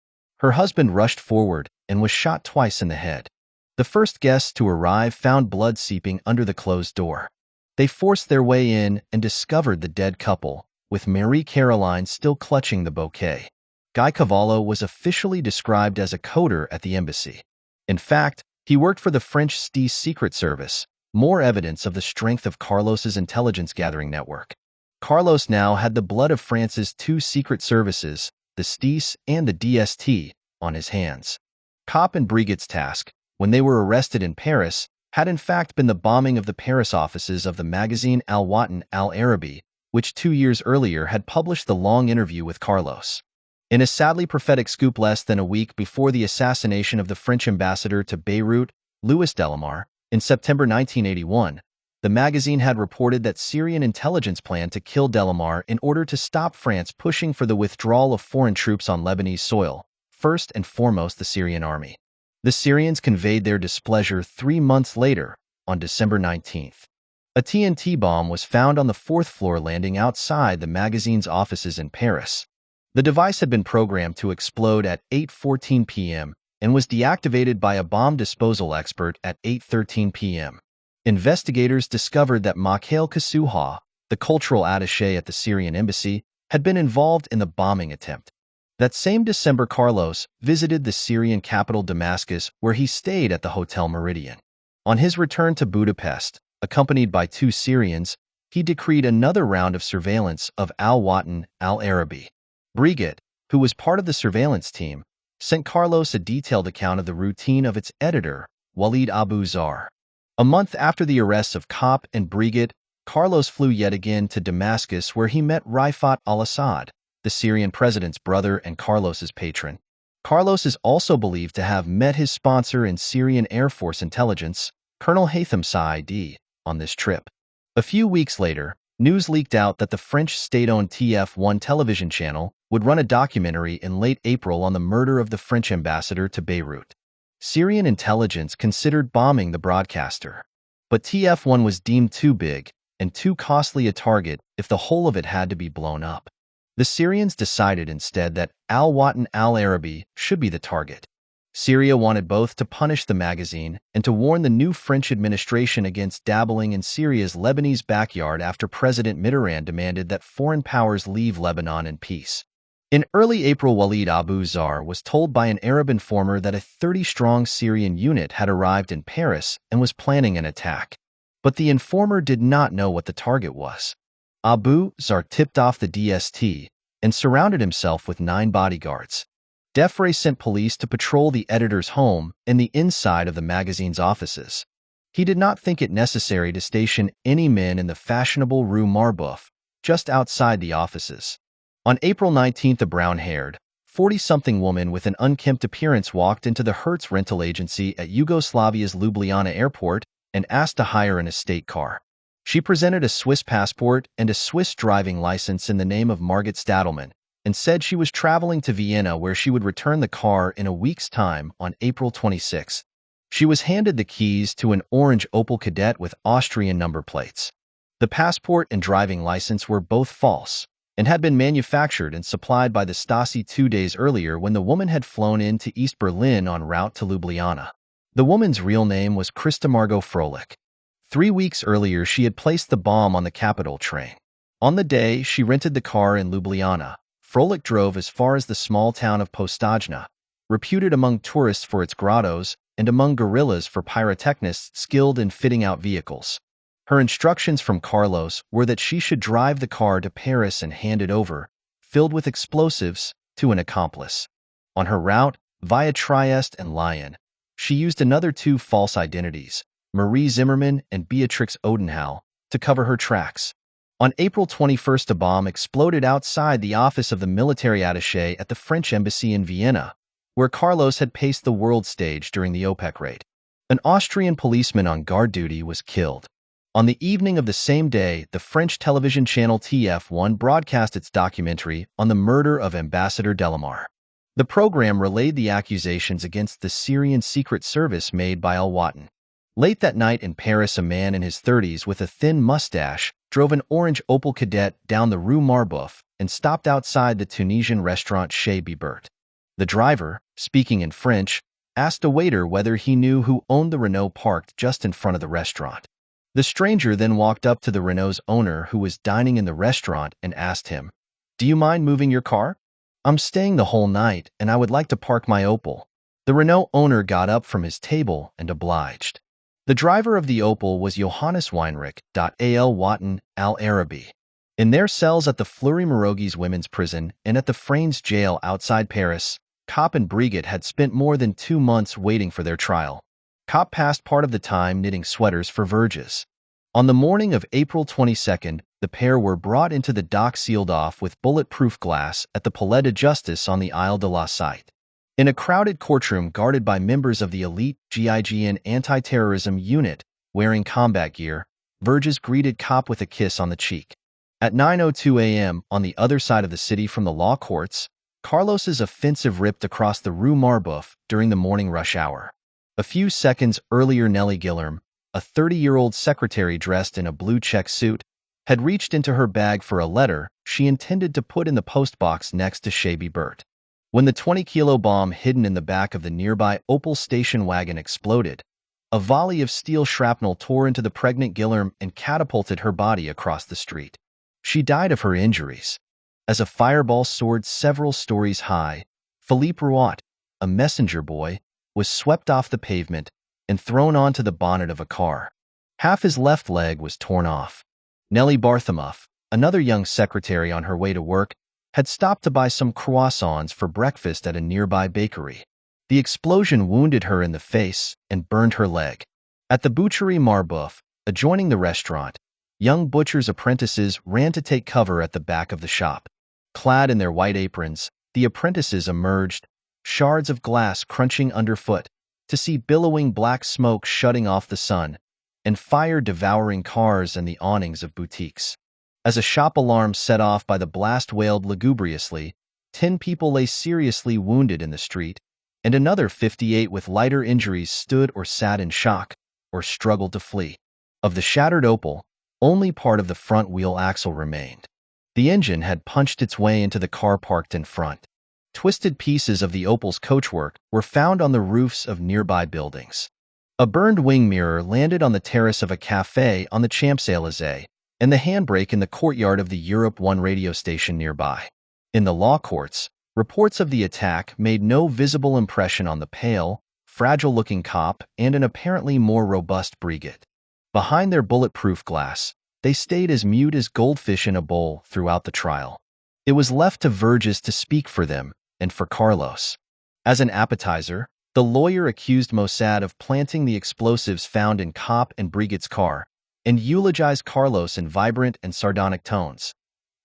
Her husband rushed forward and was shot twice in the head. The first guests to arrive found blood seeping under the closed door. They forced their way in and discovered the dead couple, with Marie-Caroline still clutching the bouquet. Guy Cavallo was officially described as a coder at the embassy. In fact, he worked for the French STIS Secret Service, more evidence of the strength of Carlos's intelligence-gathering network. Carlos now had the blood of France's 2 secret services, the STIS and the DST, on his hands. Kopp and Brigitte's task, when they were arrested in Paris, had in fact been the bombing of the Paris offices of the magazine Al-Watan Al-Arabi, which 2 years earlier had published the long interview with Carlos. In a sadly prophetic scoop less than a week before the assassination of the French ambassador to Beirut, Louis Delamare, in September 1981, the magazine had reported that Syrian intelligence planned to kill Delamare in order to stop France pushing for the withdrawal of foreign troops on Lebanese soil, first and foremost the Syrian army. The Syrians conveyed their displeasure 3 months later, on December 19th. A TNT bomb was found on the 4th floor landing outside the magazine's offices in Paris. The device had been programmed to explode at 8:14 p.m. and was deactivated by a bomb disposal expert at 8:13 p.m. Investigators discovered that Mikhail Kasuha, the cultural attaché at the Syrian embassy, had been involved in the bombing attempt. That same December, Carlos visited the Syrian capital Damascus, where he stayed at the Hotel Meridian. On his return to Budapest, accompanied by 2 Syrians, he decreed another round of surveillance of Al-Watan Al-Arabi. Brigitte, who was part of the surveillance team, sent Carlos a detailed account of the routine of its editor, Walid Abu Zar. A month after the arrests of Kopp and Brigitte, Carlos flew yet again to Damascus, where he met Rifat al-Assad, the Syrian president's brother and Carlos's patron. Carlos is also believed to have met his sponsor in Syrian Air Force intelligence, Colonel Haitham Saidi, on this trip. A few weeks later, news leaked out that the French state-owned TF1 television channel would run a documentary in late April on the murder of the French ambassador to Beirut. Syrian intelligence considered bombing the broadcaster, but TF1 was deemed too big and too costly a target if the whole of it had to be blown up. The Syrians decided instead that Al-Watan Al-Arabi should be the target. Syria wanted both to punish the magazine and to warn the new French administration against dabbling in Syria's Lebanese backyard after President Mitterrand demanded that foreign powers leave Lebanon in peace. In early April, Walid Abu Zar was told by an Arab informer that a 30-strong Syrian unit had arrived in Paris and was planning an attack. But the informer did not know what the target was. Abu Zar tipped off the DST and surrounded himself with 9 bodyguards. Defray sent police to patrol the editor's home and the inside of the magazine's offices. He did not think it necessary to station any men in the fashionable Rue Marboeuf, just outside the offices. On April 19th, a brown-haired, 40-something woman with an unkempt appearance walked into the Hertz rental agency at Yugoslavia's Ljubljana airport and asked to hire an estate car. She presented a Swiss passport and a Swiss driving license in the name of Margit Stadelmann and said she was traveling to Vienna, where she would return the car in a week's time on April 26. She was handed the keys to an orange Opel Kadett with Austrian number plates. The passport and driving license were both false and had been manufactured and supplied by the Stasi 2 days earlier when the woman had flown into East Berlin en route to Ljubljana. The woman's real name was Christa Margot Froelich. 3 weeks earlier, she had placed the bomb on the capital train. On the day she rented the car in Ljubljana, Froelich drove as far as the small town of Postajna, reputed among tourists for its grottos and among guerrillas for pyrotechnists skilled in fitting out vehicles. Her instructions from Carlos were that she should drive the car to Paris and hand it over, filled with explosives, to an accomplice. On her route, via Trieste and Lyon, she used another 2 false identities, Marie Zimmermann and Beatrix Odenhau, to cover her tracks. On April 21st, a bomb exploded outside the office of the military attaché at the French embassy in Vienna, where Carlos had paced the world stage during the OPEC raid. An Austrian policeman on guard duty was killed. On the evening of the same day, the French television channel TF1 broadcast its documentary on the murder of Ambassador Delamare. The program relayed the accusations against the Syrian Secret Service made by al-Watan. Late that night in Paris, a man in his 30s with a thin mustache drove an orange Opel Kadett down the Rue Marboeuf and stopped outside the Tunisian restaurant Chez Bibert. The driver, speaking in French, asked a waiter whether he knew who owned the Renault parked just in front of the restaurant. The stranger then walked up to the Renault's owner, who was dining in the restaurant, and asked him, "Do you mind moving your car? I'm staying the whole night and I would like to park my Opel." The Renault owner got up from his table and obliged. The driver of the Opel was Johannes Weinrich, al-Watan al-Arabi. In their cells at the Fleury-Mérogis women's prison and at the Fraines jail outside Paris, Kopp and Brigitte had spent more than 2 months waiting for their trial. Kopp passed part of the time knitting sweaters for Verges. On the morning of April 22nd, the pair were brought into the dock, sealed off with bulletproof glass at the Palais de Justice on the Isle de la Cite. In a crowded courtroom guarded by members of the elite GIGN anti-terrorism unit wearing combat gear, Verges greeted Kopp with a kiss on the cheek. At 9:02 a.m. on the other side of the city from the law courts, Carlos's offensive ripped across the Rue Marboeuf during the morning rush hour. A few seconds earlier, Nellie Guilherme, a 30-year-old secretary dressed in a blue check suit, had reached into her bag for a letter she intended to put in the postbox next to Chez Bibert. When the 20-kilo bomb hidden in the back of the nearby Opel station wagon exploded, a volley of steel shrapnel tore into the pregnant Guilherme and catapulted her body across the street. She died of her injuries. As a fireball soared several stories high, Philippe Rouat, a messenger boy, was swept off the pavement and thrown onto the bonnet of a car. Half his left leg was torn off. Nellie Barthamoff, another young secretary on her way to work, had stopped to buy some croissants for breakfast at a nearby bakery. The explosion wounded her in the face and burned her leg. At the Boucherie Marboeuf, adjoining the restaurant, young butchers' apprentices ran to take cover at the back of the shop. Clad in their white aprons, the apprentices emerged, shards of glass crunching underfoot, to see billowing black smoke shutting off the sun, and fire devouring cars and the awnings of boutiques. As a shop alarm set off by the blast wailed lugubriously, 10 people lay seriously wounded in the street, and another 58 with lighter injuries stood or sat in shock, or struggled to flee. Of the shattered Opel, only part of the front wheel axle remained. The engine had punched its way into the car parked in front. Twisted pieces of the Opel's coachwork were found on the roofs of nearby buildings. A burned wing mirror landed on the terrace of a café on the Champs-Élysées, and the handbrake in the courtyard of the Europe 1 radio station nearby. In the law courts, reports of the attack made no visible impression on the pale, fragile-looking cop and an apparently more robust Brigitte. Behind their bulletproof glass, they stayed as mute as goldfish in a bowl throughout the trial. It was left to Verges to speak for them and for Carlos. As an appetizer, the lawyer accused Mossad of planting the explosives found in Cop and Brigitte's car and eulogized Carlos in vibrant and sardonic tones.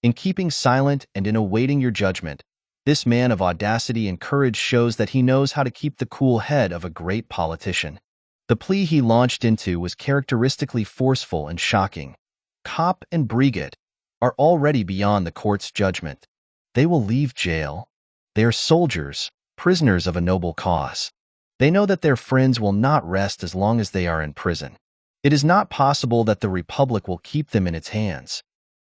In keeping silent and in awaiting your judgment, this man of audacity and courage shows that he knows how to keep the cool head of a great politician. The plea he launched into was characteristically forceful and shocking. Cop and Brigitte are already beyond the court's judgment. They will leave jail. They are soldiers, prisoners of a noble cause. They know that their friends will not rest as long as they are in prison. It is not possible that the Republic will keep them in its hands.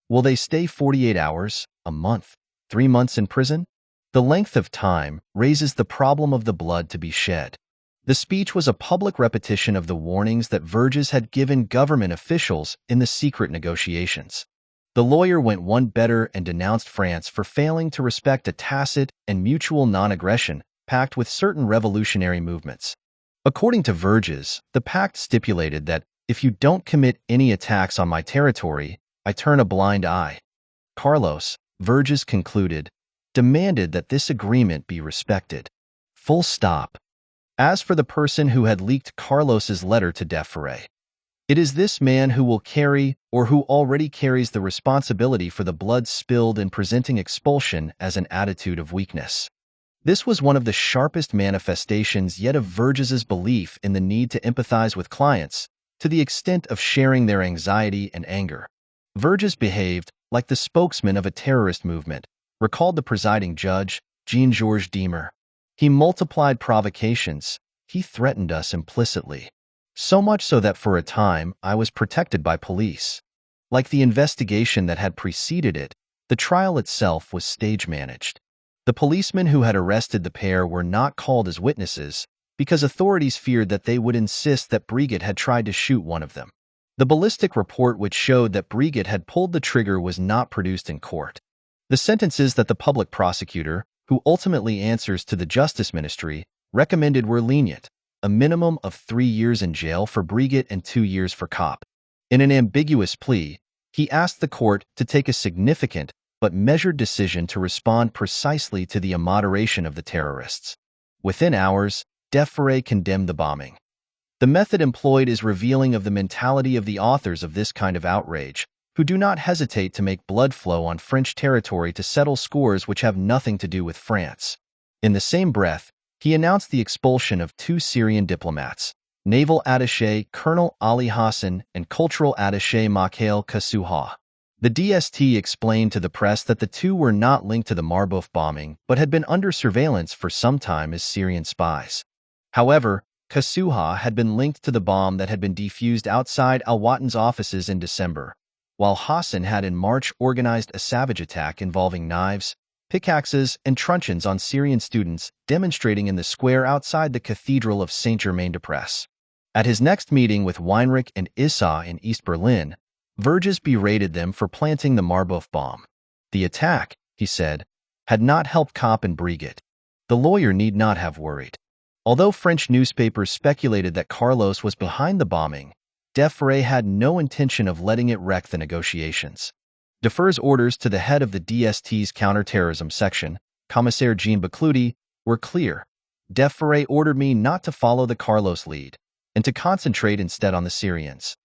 Will they stay 48 hours, a month, 3 months in prison? The length of time raises the problem of the blood to be shed. The speech was a public repetition of the warnings that Verges had given government officials in the secret negotiations. The lawyer went one better and denounced France for failing to respect a tacit and mutual non-aggression pact with certain revolutionary movements. According to Verges, the pact stipulated that if you don't commit any attacks on my territory, I turn a blind eye. Carlos, Verges concluded, demanded that this agreement be respected. Full stop. As for the person who had leaked Carlos's letter to Defere, it is this man who will carry, or who already carries, the responsibility for the blood spilled in presenting expulsion as an attitude of weakness. This was one of the sharpest manifestations yet of Verges's belief in the need to empathize with clients, to the extent of sharing their anxiety and anger. Verges behaved like the spokesman of a terrorist movement, recalled the presiding judge, Jean-Georges Demer. He multiplied provocations. He threatened us implicitly. So much so that for a time I was protected by police. Like the investigation that had preceded it, the trial itself was stage-managed. The policemen who had arrested the pair were not called as witnesses because authorities feared that they would insist that Brigitte had tried to shoot one of them. The ballistic report which showed that Brigitte had pulled the trigger was not produced in court. The sentences that the public prosecutor, who ultimately answers to the Justice Ministry, recommended were lenient, a minimum of 3 years in jail for Brigitte and 2 years for Cop. In an ambiguous plea, he asked the court to take a significant but measured decision to respond precisely to the immoderation of the terrorists. Within hours, Defere condemned the bombing. The method employed is revealing of the mentality of the authors of this kind of outrage, who do not hesitate to make blood flow on French territory to settle scores which have nothing to do with France. In the same breath, he announced the expulsion of 2 Syrian diplomats, naval attaché Colonel Ali Hassan and cultural attaché Mikhail Kasuha. The DST explained to the press that the two were not linked to the Marbouf bombing but had been under surveillance for some time as Syrian spies. However, Kasuha had been linked to the bomb that had been defused outside Al-Watan's offices in December, while Hassan had in March organized a savage attack involving knives, pickaxes, and truncheons on Syrian students demonstrating in the square outside the Cathedral of Saint-Germain-des-Prés. At his next meeting with Weinrich and Issa in East Berlin, Verges berated them for planting the Marbouf bomb. The attack, he said, had not helped Cop and Brigitte. The lawyer need not have worried. Although French newspapers speculated that Carlos was behind the bombing, Defere had no intention of letting it wreck the negotiations. Deferre's orders to the head of the DST's counterterrorism section, Commissaire Jean Bacloudy, were clear. Defere ordered me not to follow the Carlos lead, and to concentrate instead on the Syrians.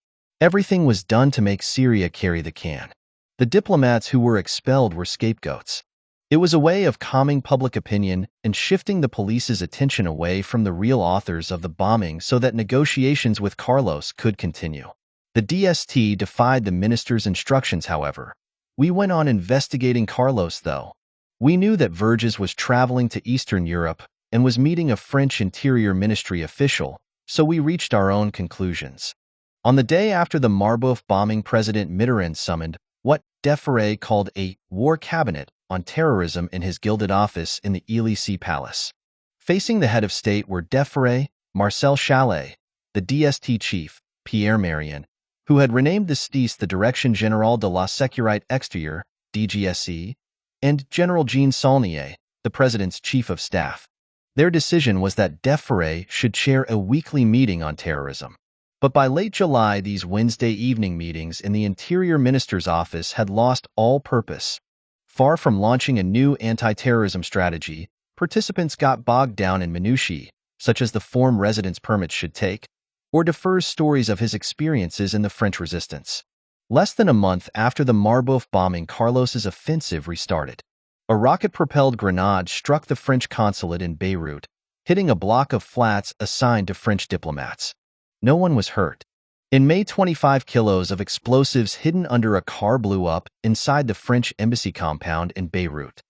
Everything was done to make Syria carry the can. The diplomats who were expelled were scapegoats. It was a way of calming public opinion and shifting the police's attention away from the real authors of the bombing so that negotiations with Carlos could continue. The DST defied the minister's instructions, however. We went on investigating Carlos, though. We knew that Verges was traveling to Eastern Europe and was meeting a French Interior Ministry official, so we reached our own conclusions. On the day after the Marbouf bombing, President Mitterrand summoned what Defere called a war cabinet on terrorism in his gilded office in the Élysée Palace. Facing the head of state were Defere, Marcel Chalet, the DST chief, Pierre Marion, who had renamed the STIS the Direction Générale de la Sécurité Extérieure, DGSE, and General Jean Saulnier, the president's chief of staff. Their decision was that DEFRA should chair a weekly meeting on terrorism. But by late July, these Wednesday evening meetings in the Interior Minister's office had lost all purpose. Far from launching a new anti-terrorism strategy, participants got bogged down in minutiae, such as the form residence permits should take, or defers stories of his experiences in the French resistance. Less than a month after the Marboeuf bombing, Carlos's offensive restarted. A rocket-propelled grenade struck the French consulate in Beirut, hitting a block of flats assigned to French diplomats. No one was hurt. In May, 25 kilos of explosives hidden under a car blew up inside the French embassy compound in Beirut.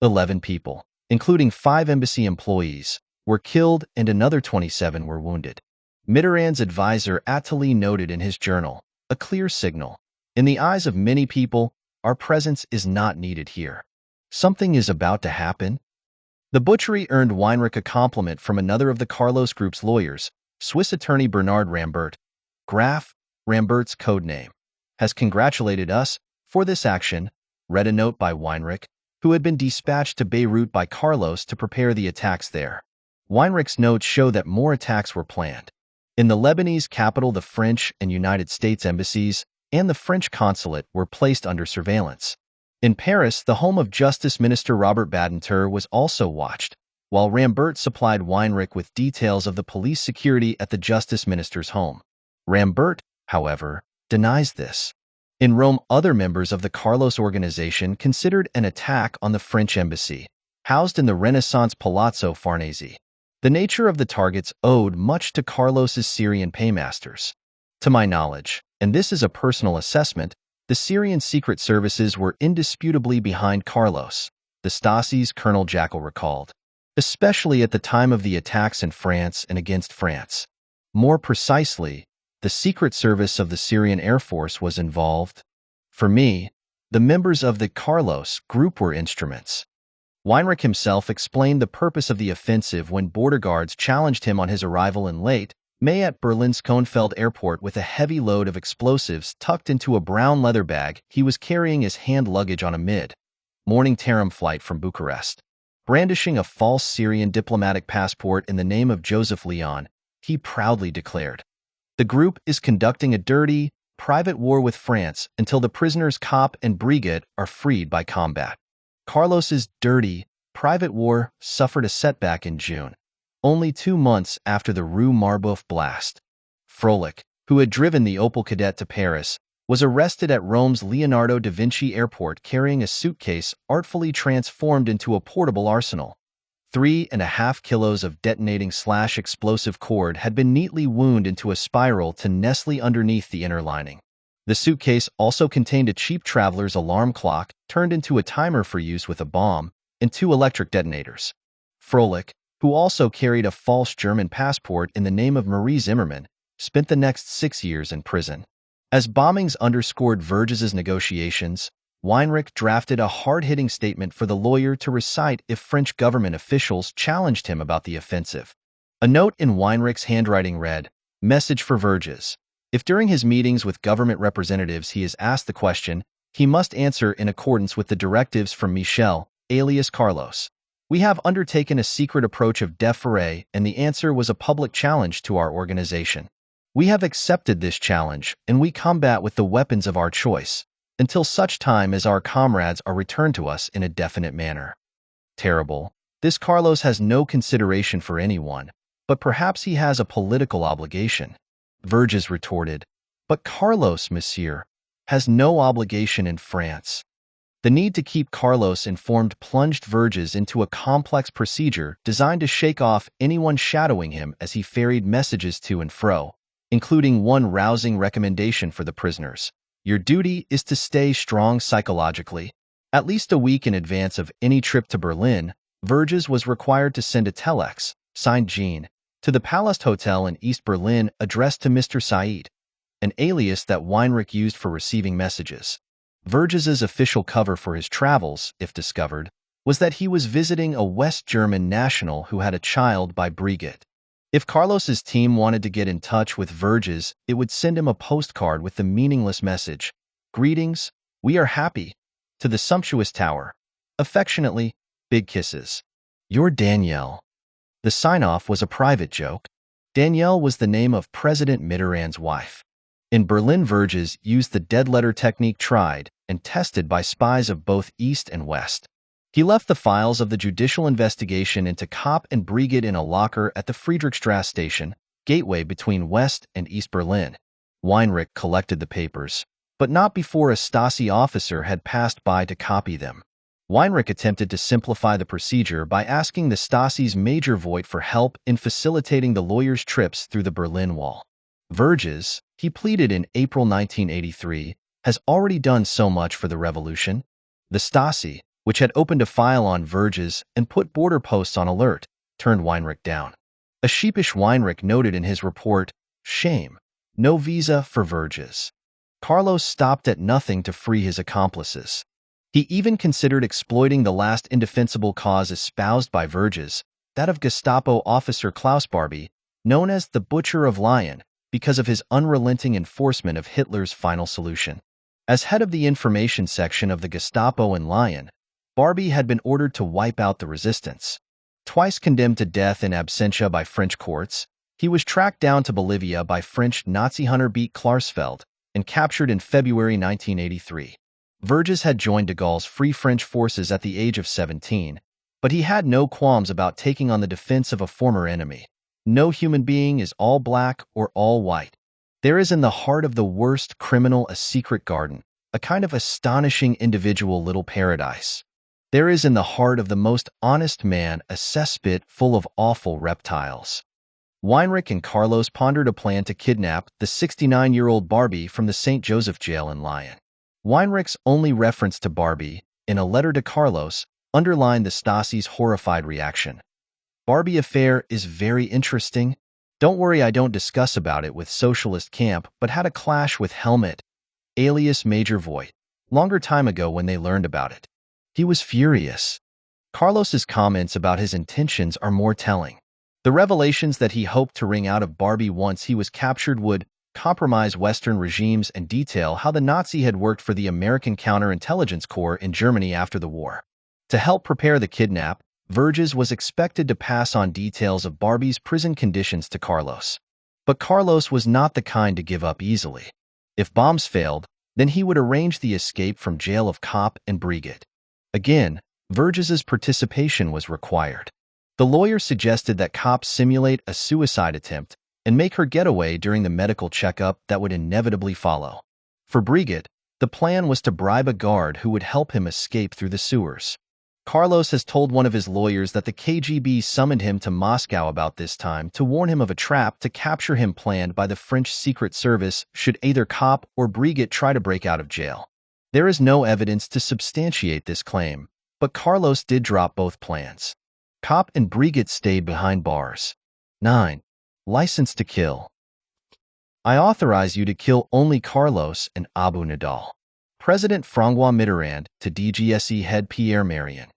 11 people, including 5 embassy employees, were killed and another 27 were wounded. Mitterrand's advisor Attali noted in his journal, "A clear signal. In the eyes of many people, our presence is not needed here. Something is about to happen." The butchery earned Weinreich a compliment from another of the Carlos Group's lawyers, Swiss attorney Bernard Rambert. "Graf, Rambert's code name, has congratulated us for this action," read a note by Weinreich, who had been dispatched to Beirut by Carlos to prepare the attacks there. Weinreich's notes show that more attacks were planned. In the Lebanese capital, the French and United States embassies and the French consulate were placed under surveillance. In Paris, the home of Justice Minister Robert Badinter was also watched, while Rambert supplied Weinreich with details of the police security at the Justice Minister's home. Rambert, however, denies this. In Rome, other members of the Carlos organization considered an attack on the French embassy, housed in the Renaissance Palazzo Farnese. The nature of the targets owed much to Carlos's Syrian paymasters. To my knowledge, and this is a personal assessment, the Syrian secret services were indisputably behind Carlos, the Stasi's Colonel Jackal recalled, especially at the time of the attacks in France and against France. More precisely, the Secret Service of the Syrian Air Force was involved. For me, the members of the Carlos group were instruments. Weinreich himself explained the purpose of the offensive when border guards challenged him on his arrival in late May at Berlin's Schönefeld airport with a heavy load of explosives tucked into a brown leather bag he was carrying as hand luggage on a mid-morning Tarim flight from Bucharest. Brandishing a false Syrian diplomatic passport in the name of Joseph Leon, he proudly declared, "The group is conducting a dirty, private war with France until the prisoners Kopp and Brigitte are freed by combat." Carlos's dirty, private war suffered a setback in June, only 2 months after the Rue Marboeuf blast. Froelich, who had driven the Opel Kadett to Paris, was arrested at Rome's Leonardo da Vinci Airport carrying a suitcase artfully transformed into a portable arsenal. 3.5 kilos of detonating/explosive cord had been neatly wound into a spiral to nestle underneath the inner lining. The suitcase also contained a cheap traveler's alarm clock turned into a timer for use with a bomb and 2 electric detonators. Froelich, who also carried a false German passport in the name of Marie Zimmermann, spent the next 6 years in prison. As bombings underscored Verges's negotiations, Weinreich drafted a hard-hitting statement for the lawyer to recite if French government officials challenged him about the offensive. A note in Weinreich's handwriting read, "Message for Verges. If during his meetings with government representatives he is asked the question, he must answer in accordance with the directives from Michel, alias Carlos. We have undertaken a secret approach of DEFRA, and the answer was a public challenge to our organization. We have accepted this challenge, and we combat with the weapons of our choice, until such time as our comrades are returned to us in a definite manner." Terrible. This Carlos has no consideration for anyone, but perhaps he has a political obligation. Verges retorted, "But Carlos, monsieur, has no obligation in France." The need to keep Carlos informed plunged Verges into a complex procedure designed to shake off anyone shadowing him as he ferried messages to and fro, including one rousing recommendation for the prisoners. Your duty is to stay strong psychologically. At least a week in advance of any trip to Berlin, Verges was required to send a telex, signed Jean, to the Palast Hotel in East Berlin addressed to Mr. Said, an alias that Weinreich used for receiving messages. Verges's official cover for his travels, if discovered, was that he was visiting a West German national who had a child by Brigitte. If Carlos's team wanted to get in touch with Verges, it would send him a postcard with the meaningless message, "Greetings, we are happy," to the sumptuous tower, Affectionately, big kisses. You're Danielle. The sign-off was a private joke. Danielle was the name of President Mitterrand's wife. In Berlin, Verges used the dead-letter technique tried and tested by spies of both East and West. He left the files of the judicial investigation into Kopp and Brigitte in a locker at the Friedrichstrasse station, gateway between West and East Berlin. Weinrich collected the papers, but not before a Stasi officer had passed by to copy them. Weinrich attempted to simplify the procedure by asking the Stasi's Major Voigt for help in facilitating the lawyer's trips through the Berlin Wall. Verges, he pleaded in April 1983, has already done so much for the revolution. The Stasi, which had opened a file on Verges and put border posts on alert, turned Weinrich down. A sheepish Weinrich noted in his report, "Shame. No visa for Verges." Carlos stopped at nothing to free his accomplices. He even considered exploiting the last indefensible cause espoused by Verges, that of Gestapo officer Klaus Barbie, known as the Butcher of Lion, because of his unrelenting enforcement of Hitler's final solution. As head of the information section of the Gestapo in Lion, Barbie had been ordered to wipe out the resistance. Twice condemned to death in absentia by French courts, he was tracked down to Bolivia by French Nazi hunter Beat Klarsfeld and captured in February 1983. Verges had joined de Gaulle's Free French forces at the age of 17, but he had no qualms about taking on the defense of a former enemy. No human being is all black or all white. There is in the heart of the worst criminal a secret garden, a kind of astonishing individual little paradise. There is in the heart of the most honest man a cesspit full of awful reptiles. Weinrich and Carlos pondered a plan to kidnap the 69-year-old Barbie from the St. Joseph jail in Lyon. Weinrich's only reference to Barbie, in a letter to Carlos, underlined the Stasi's horrified reaction. "Barbie affair is very interesting. Don't worry, I don't discuss about it with socialist camp, but had a clash with Helmut, alias Major Voigt, longer time ago when they learned about it. He was furious." Carlos's comments about his intentions are more telling. The revelations that he hoped to wring out of Barbie once he was captured would compromise Western regimes and detail how the Nazi had worked for the American Counterintelligence Corps in Germany after the war. To help prepare the kidnap, Verges was expected to pass on details of Barbie's prison conditions to Carlos. But Carlos was not the kind to give up easily. If bombs failed, then he would arrange the escape from jail of Kopp and Brigitte. Again, Verges's participation was required. The lawyer suggested that Kopp simulate a suicide attempt and make her getaway during the medical checkup that would inevitably follow. For Brigitte, the plan was to bribe a guard who would help him escape through the sewers. Carlos has told one of his lawyers that the KGB summoned him to Moscow about this time to warn him of a trap to capture him planned by the French Secret Service should either Kopp or Brigitte try to break out of jail. There is no evidence to substantiate this claim, but Carlos did drop both plans. Kopp and Brigitte stayed behind bars. 9. License to kill. I authorize you to kill only Carlos and Abu Nidal. President François Mitterrand to DGSE head Pierre Marion.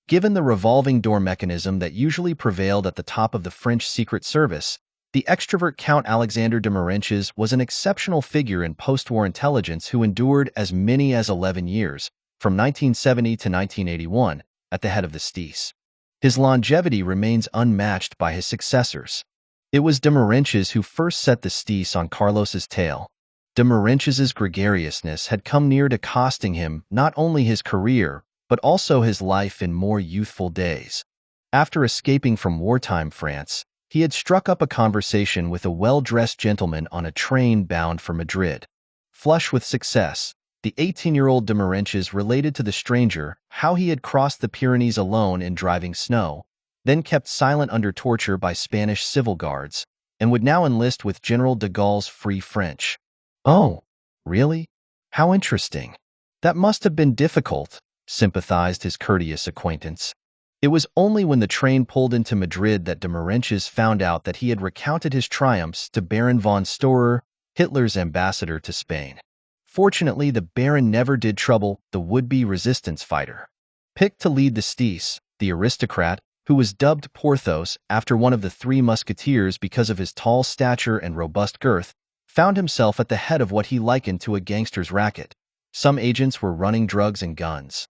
Given the revolving door mechanism that usually prevailed at the top of the French Secret Service, the extrovert Count Alexander de Marenches was an exceptional figure in post-war intelligence who endured as many as 11 years, from 1970 to 1981, at the head of the STIS. His longevity remains unmatched by his successors. It was de Marenches who first set the STIS on Carlos's tail. De Marenches's gregariousness had come near to costing him not only his career, but also his life in more youthful days. After escaping from wartime France, he had struck up a conversation with a well-dressed gentleman on a train bound for Madrid. Flush with success, the 18-year-old de Marenches related to the stranger how he had crossed the Pyrenees alone in driving snow, then kept silent under torture by Spanish civil guards, and would now enlist with General de Gaulle's Free French. "Oh, really? How interesting. That must have been difficult," sympathized his courteous acquaintance. It was only when the train pulled into Madrid that de Marenches found out that he had recounted his triumphs to Baron von Storer, Hitler's ambassador to Spain. Fortunately, the Baron never did trouble the would-be resistance fighter. Picked to lead the STIS, the aristocrat, who was dubbed Porthos after one of the Three Musketeers because of his tall stature and robust girth, found himself at the head of what he likened to a gangster's racket. Some agents were running drugs and guns.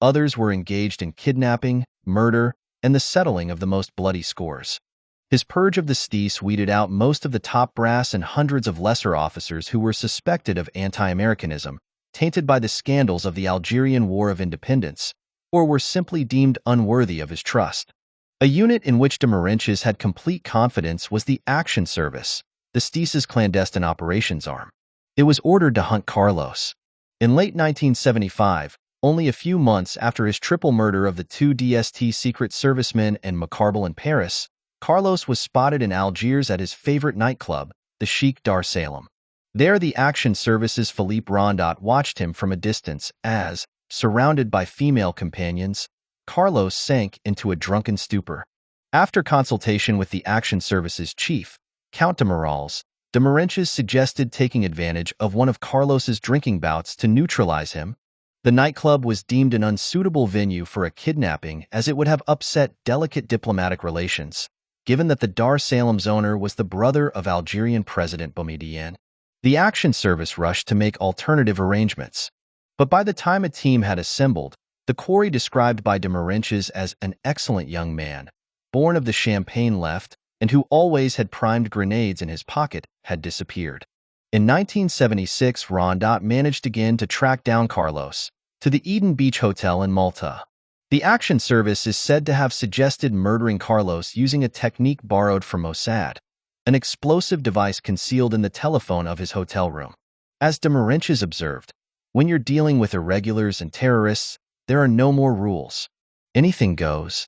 Others were engaged in kidnapping, murder, and the settling of the most bloody scores. His purge of the Stis weeded out most of the top brass and hundreds of lesser officers who were suspected of anti-Americanism, tainted by the scandals of the Algerian War of Independence, or were simply deemed unworthy of his trust. A unit in which de Marinches had complete confidence was the Action Service, the Stis's clandestine operations arm. It was ordered to hunt Carlos. In late 1975, only a few months after his triple murder of the two DST Secret Servicemen and Macarbal in Paris, Carlos was spotted in Algiers at his favorite nightclub, the Chic Dar Salem. There, the Action Service's Philippe Rondat watched him from a distance as, surrounded by female companions, Carlos sank into a drunken stupor. After consultation with the Action Service's chief, Count de Morales, de Marinches suggested taking advantage of one of Carlos's drinking bouts to neutralize him. The nightclub was deemed an unsuitable venue for a kidnapping as it would have upset delicate diplomatic relations, given that the Dar Salem's owner was the brother of Algerian President Boumediene. The Action Service rushed to make alternative arrangements. But by the time a team had assembled, the quarry described by de Marinches as an excellent young man, born of the Champagne left, and who always had primed grenades in his pocket, had disappeared. In 1976, Rondat managed again to track down Carlos to the Eden Beach Hotel in Malta. The Action Service is said to have suggested murdering Carlos using a technique borrowed from Mossad, an explosive device concealed in the telephone of his hotel room. As de Marinches observed, when you're dealing with irregulars and terrorists, there are no more rules. Anything goes.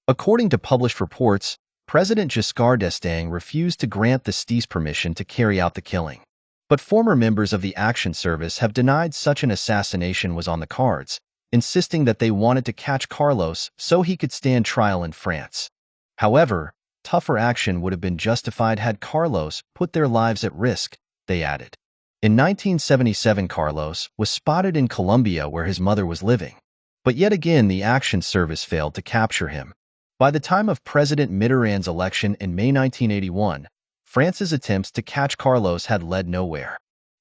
According to published reports, President Giscard d'Estaing refused to grant the Stis permission to carry out the killing. But former members of the Action Service have denied such an assassination was on the cards, insisting that they wanted to catch Carlos so he could stand trial in France. However, tougher action would have been justified had Carlos put their lives at risk, they added. In 1977, Carlos was spotted in Colombia where his mother was living. But yet again, the Action Service failed to capture him. By the time of President Mitterrand's election in May 1981, France's attempts to catch Carlos had led nowhere.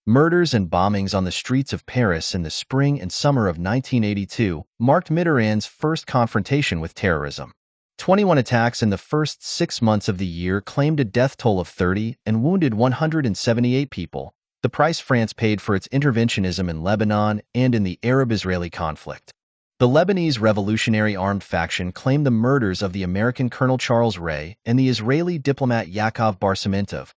Murders and bombings on the streets of Paris in the spring and summer of 1982 marked Mitterrand's first confrontation with terrorism. 21 attacks in the first 6 months of the year claimed a death toll of 30 and wounded 178 people, the price France paid for its interventionism in Lebanon and in the Arab-Israeli conflict. The Lebanese revolutionary armed faction claimed the murders of the American Colonel Charles Ray and the Israeli diplomat Yaakov Barsamentov.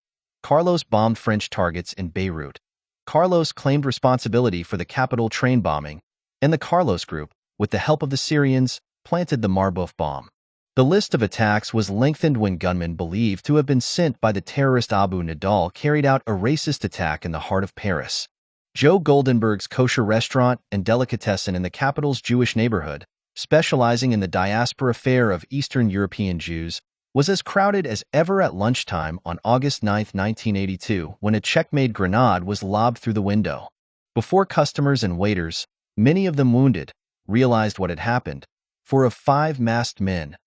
Carlos bombed French targets in Beirut. Carlos claimed responsibility for the capital train bombing, and the Carlos Group, with the help of the Syrians, planted the Marbouf bomb. The list of attacks was lengthened when gunmen believed to have been sent by the terrorist Abu Nidal carried out a racist attack in the heart of Paris. Joe Goldenberg's kosher restaurant and delicatessen in the capital's Jewish neighborhood, specializing in the diaspora fare of Eastern European Jews, was as crowded as ever at lunchtime on August 9, 1982, when a Czech-made grenade was lobbed through the window. Before customers and waiters, many of them wounded, realized what had happened, 4 of 5 masked men.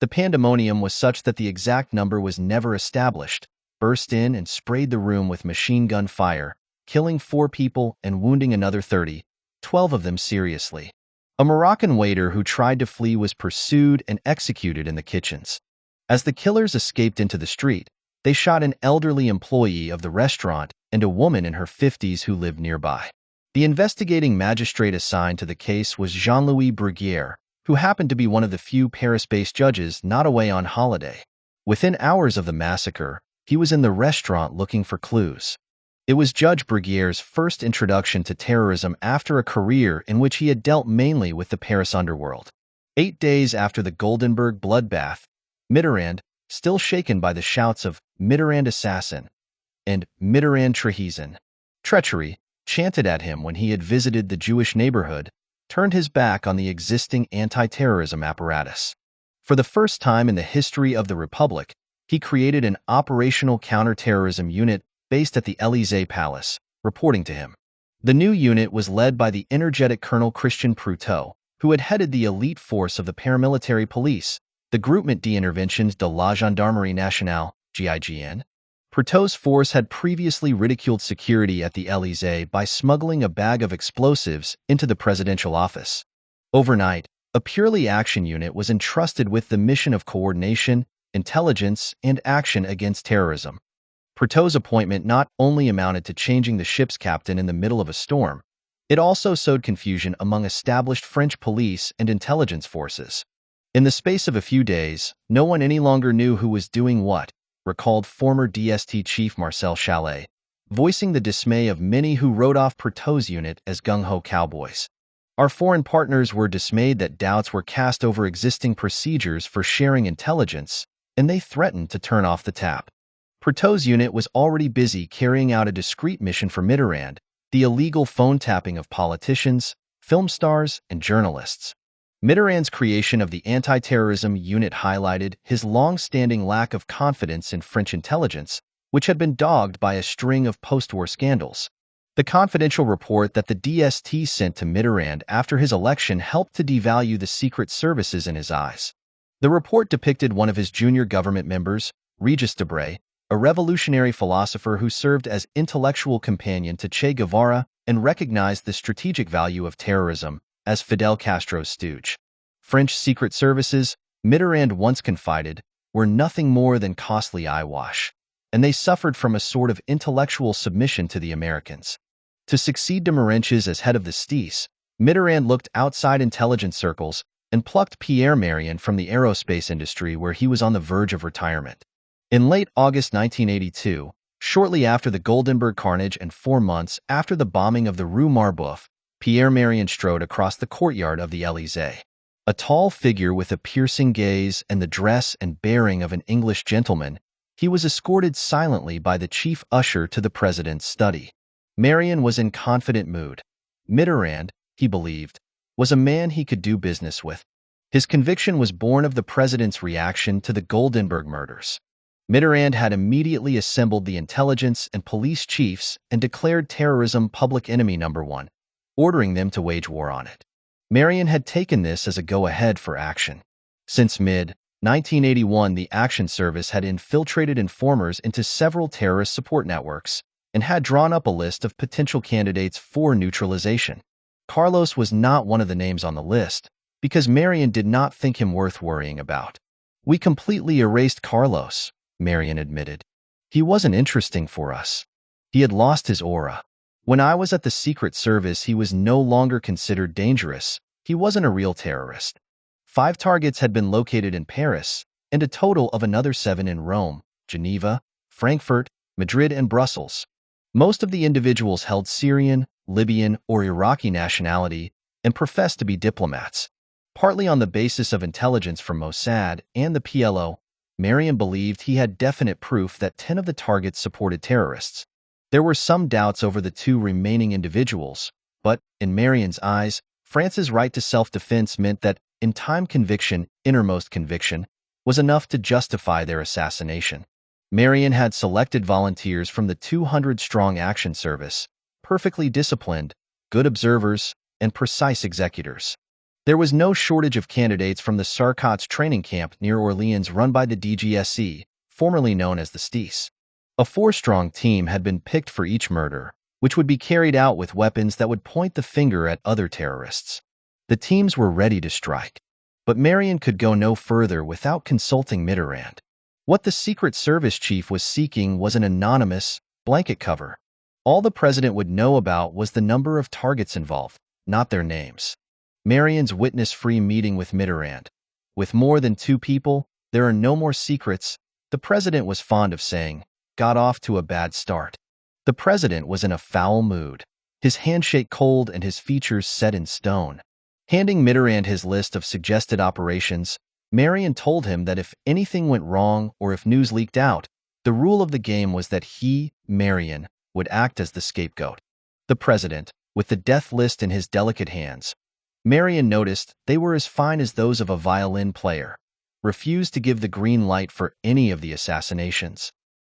The pandemonium was such that the exact number was never established, burst in and sprayed the room with machine gun fire, killing 4 people and wounding another 30, 12 of them seriously. A Moroccan waiter who tried to flee was pursued and executed in the kitchens. As the killers escaped into the street, they shot an elderly employee of the restaurant and a woman in her 50s who lived nearby. The investigating magistrate assigned to the case was Jean-Louis Bruguière, who happened to be one of the few Paris-based judges not away on holiday. Within hours of the massacre, he was in the restaurant looking for clues. It was Judge Bruguière's first introduction to terrorism after a career in which he had dealt mainly with the Paris underworld. 8 days after the Goldenberg bloodbath, Mitterrand, still shaken by the shouts of "Mitterrand assassin" and "Mitterrand trahison," treachery, chanted at him when he had visited the Jewish neighborhood, turned his back on the existing anti-terrorism apparatus. For the first time in the history of the Republic, he created an operational counterterrorism unit based at the Élysée Palace, reporting to him. The new unit was led by the energetic Colonel Christian Proutot, who had headed the elite force of the paramilitary police, the Groupement d'Interventions de la Gendarmerie Nationale, GIGN. Proutot's force had previously ridiculed security at the Élysée by smuggling a bag of explosives into the presidential office. Overnight, a purely action unit was entrusted with the mission of coordination, intelligence, and action against terrorism. Pretor's appointment not only amounted to changing the ship's captain in the middle of a storm, it also sowed confusion among established French police and intelligence forces. In the space of a few days, no one any longer knew who was doing what, recalled former DST chief Marcel Chalet, voicing the dismay of many who wrote off Pretor's unit as gung-ho cowboys. Our foreign partners were dismayed that doubts were cast over existing procedures for sharing intelligence, and they threatened to turn off the tap. Pretor's unit was already busy carrying out a discreet mission for Mitterrand, the illegal phone tapping of politicians, film stars, and journalists. Mitterrand's creation of the anti-terrorism unit highlighted his long-standing lack of confidence in French intelligence, which had been dogged by a string of post-war scandals. The confidential report that the DST sent to Mitterrand after his election helped to devalue the secret services in his eyes. The report depicted one of his junior government members, Regis Debray, a revolutionary philosopher who served as intellectual companion to Che Guevara and recognized the strategic value of terrorism, as Fidel Castro's stooge. French secret services, Mitterrand once confided, were nothing more than costly eyewash, and they suffered from a sort of intellectual submission to the Americans. To succeed de Merenches as head of the STIS, Mitterrand looked outside intelligence circles and plucked Pierre Marion from the aerospace industry where he was on the verge of retirement. In late August 1982, shortly after the Goldenberg carnage and 4 months after the bombing of the Rue Marboeuf, Pierre Marion strode across the courtyard of the Élysée. A tall figure with a piercing gaze and the dress and bearing of an English gentleman, he was escorted silently by the chief usher to the president's study. Marion was in confident mood. Mitterrand, he believed, was a man he could do business with. His conviction was born of the president's reaction to the Goldenberg murders. Mitterrand had immediately assembled the intelligence and police chiefs and declared terrorism public enemy number 1, ordering them to wage war on it. Marion had taken this as a go-ahead for action. Since mid-1981, the Action Service had infiltrated informers into several terrorist support networks and had drawn up a list of potential candidates for neutralization. Carlos was not one of the names on the list because Marion did not think him worth worrying about. "We completely erased Carlos," Marion admitted. "He wasn't interesting for us. He had lost his aura. When I was at the Secret Service, he was no longer considered dangerous. He wasn't a real terrorist." 5 targets had been located in Paris, and a total of another 7 in Rome, Geneva, Frankfurt, Madrid, and Brussels. Most of the individuals held Syrian, Libyan, or Iraqi nationality and professed to be diplomats. Partly on the basis of intelligence from Mossad and the PLO, Marion believed he had definite proof that 10 of the targets supported terrorists. There were some doubts over the 2 remaining individuals, but, in Marion's eyes, France's right to self-defense meant that, in time, conviction, innermost conviction, was enough to justify their assassination. Marion had selected volunteers from the 200-strong Action Service, perfectly disciplined, good observers, and precise executors. There was no shortage of candidates from the Sarkats training camp near Orleans run by the DGSE, formerly known as the STIS. A 4-strong team had been picked for each murder, which would be carried out with weapons that would point the finger at other terrorists. The teams were ready to strike. But Marion could go no further without consulting Mitterrand. What the Secret Service chief was seeking was an anonymous, blanket cover. All the president would know about was the number of targets involved, not their names. Marion's witness-free meeting with Mitterrand. "With more than 2 people, there are no more secrets," the president was fond of saying, got off to a bad start. The president was in a foul mood, his handshake cold and his features set in stone. Handing Mitterrand his list of suggested operations, Marion told him that if anything went wrong or if news leaked out, the rule of the game was that he, Marion, would act as the scapegoat. The president, with the death list in his delicate hands, Marion noticed they were as fine as those of a violin player, refused to give the green light for any of the assassinations.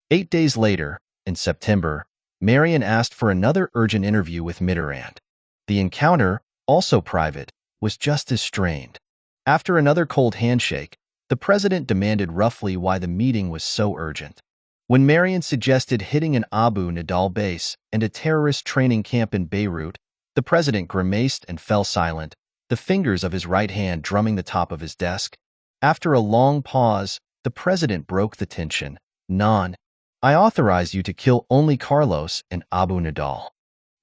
8 days later, in September, Marion asked for another urgent interview with Mitterrand. The encounter, also private, was just as strained. After another cold handshake, the president demanded roughly why the meeting was so urgent. When Marion suggested hitting an Abu Nidal base and a terrorist training camp in Beirut, the president grimaced and fell silent, the fingers of his right hand drumming the top of his desk. After a long pause, the president broke the tension. "Non, I authorize you to kill only Carlos and Abu Nidal."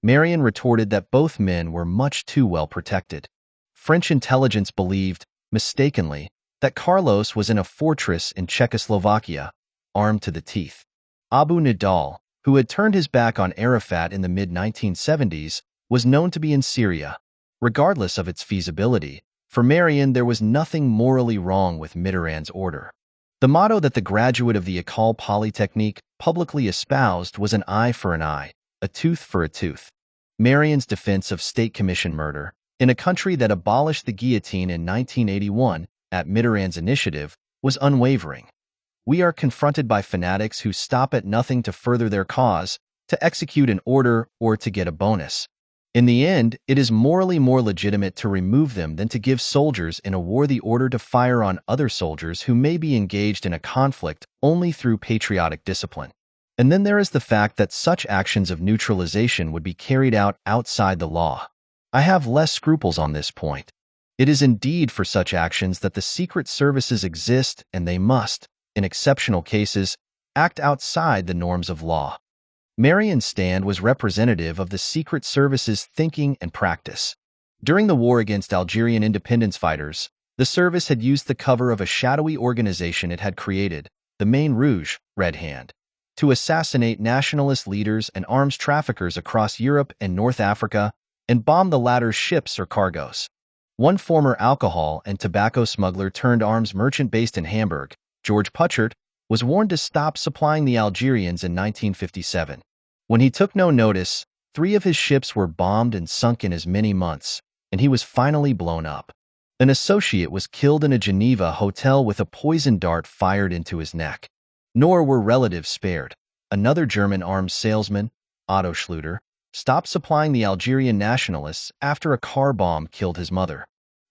Marion retorted that both men were much too well protected. French intelligence believed, mistakenly, that Carlos was in a fortress in Czechoslovakia, armed to the teeth. Abu Nidal, who had turned his back on Arafat in the mid-1970s, was known to be in Syria. Regardless of its feasibility, for Marion there was nothing morally wrong with Mitterrand's order. The motto that the graduate of the École Polytechnique publicly espoused was an eye for an eye, a tooth for a tooth. Marion's defense of state commission murder, in a country that abolished the guillotine in 1981 at Mitterrand's initiative, was unwavering. We are confronted by fanatics who stop at nothing to further their cause, to execute an order, or to get a bonus. In the end, it is morally more legitimate to remove them than to give soldiers in a war the order to fire on other soldiers who may be engaged in a conflict only through patriotic discipline. And then there is the fact that such actions of neutralization would be carried out outside the law. I have less scruples on this point. It is indeed for such actions that the secret services exist, and they must, in exceptional cases, act outside the norms of law. Marion's stand was representative of the Secret Service's thinking and practice. During the war against Algerian independence fighters, the service had used the cover of a shadowy organization it had created, the Main Rouge, Red Hand, to assassinate nationalist leaders and arms traffickers across Europe and North Africa and bomb the latter's ships or cargoes. One former alcohol and tobacco smuggler turned arms merchant based in Hamburg, George Puchert, was warned to stop supplying the Algerians in 1957. When he took no notice, 3 of his ships were bombed and sunk in as many months, and he was finally blown up. An associate was killed in a Geneva hotel with a poison dart fired into his neck. Nor were relatives spared. Another German arms salesman, Otto Schluter, stopped supplying the Algerian nationalists after a car bomb killed his mother.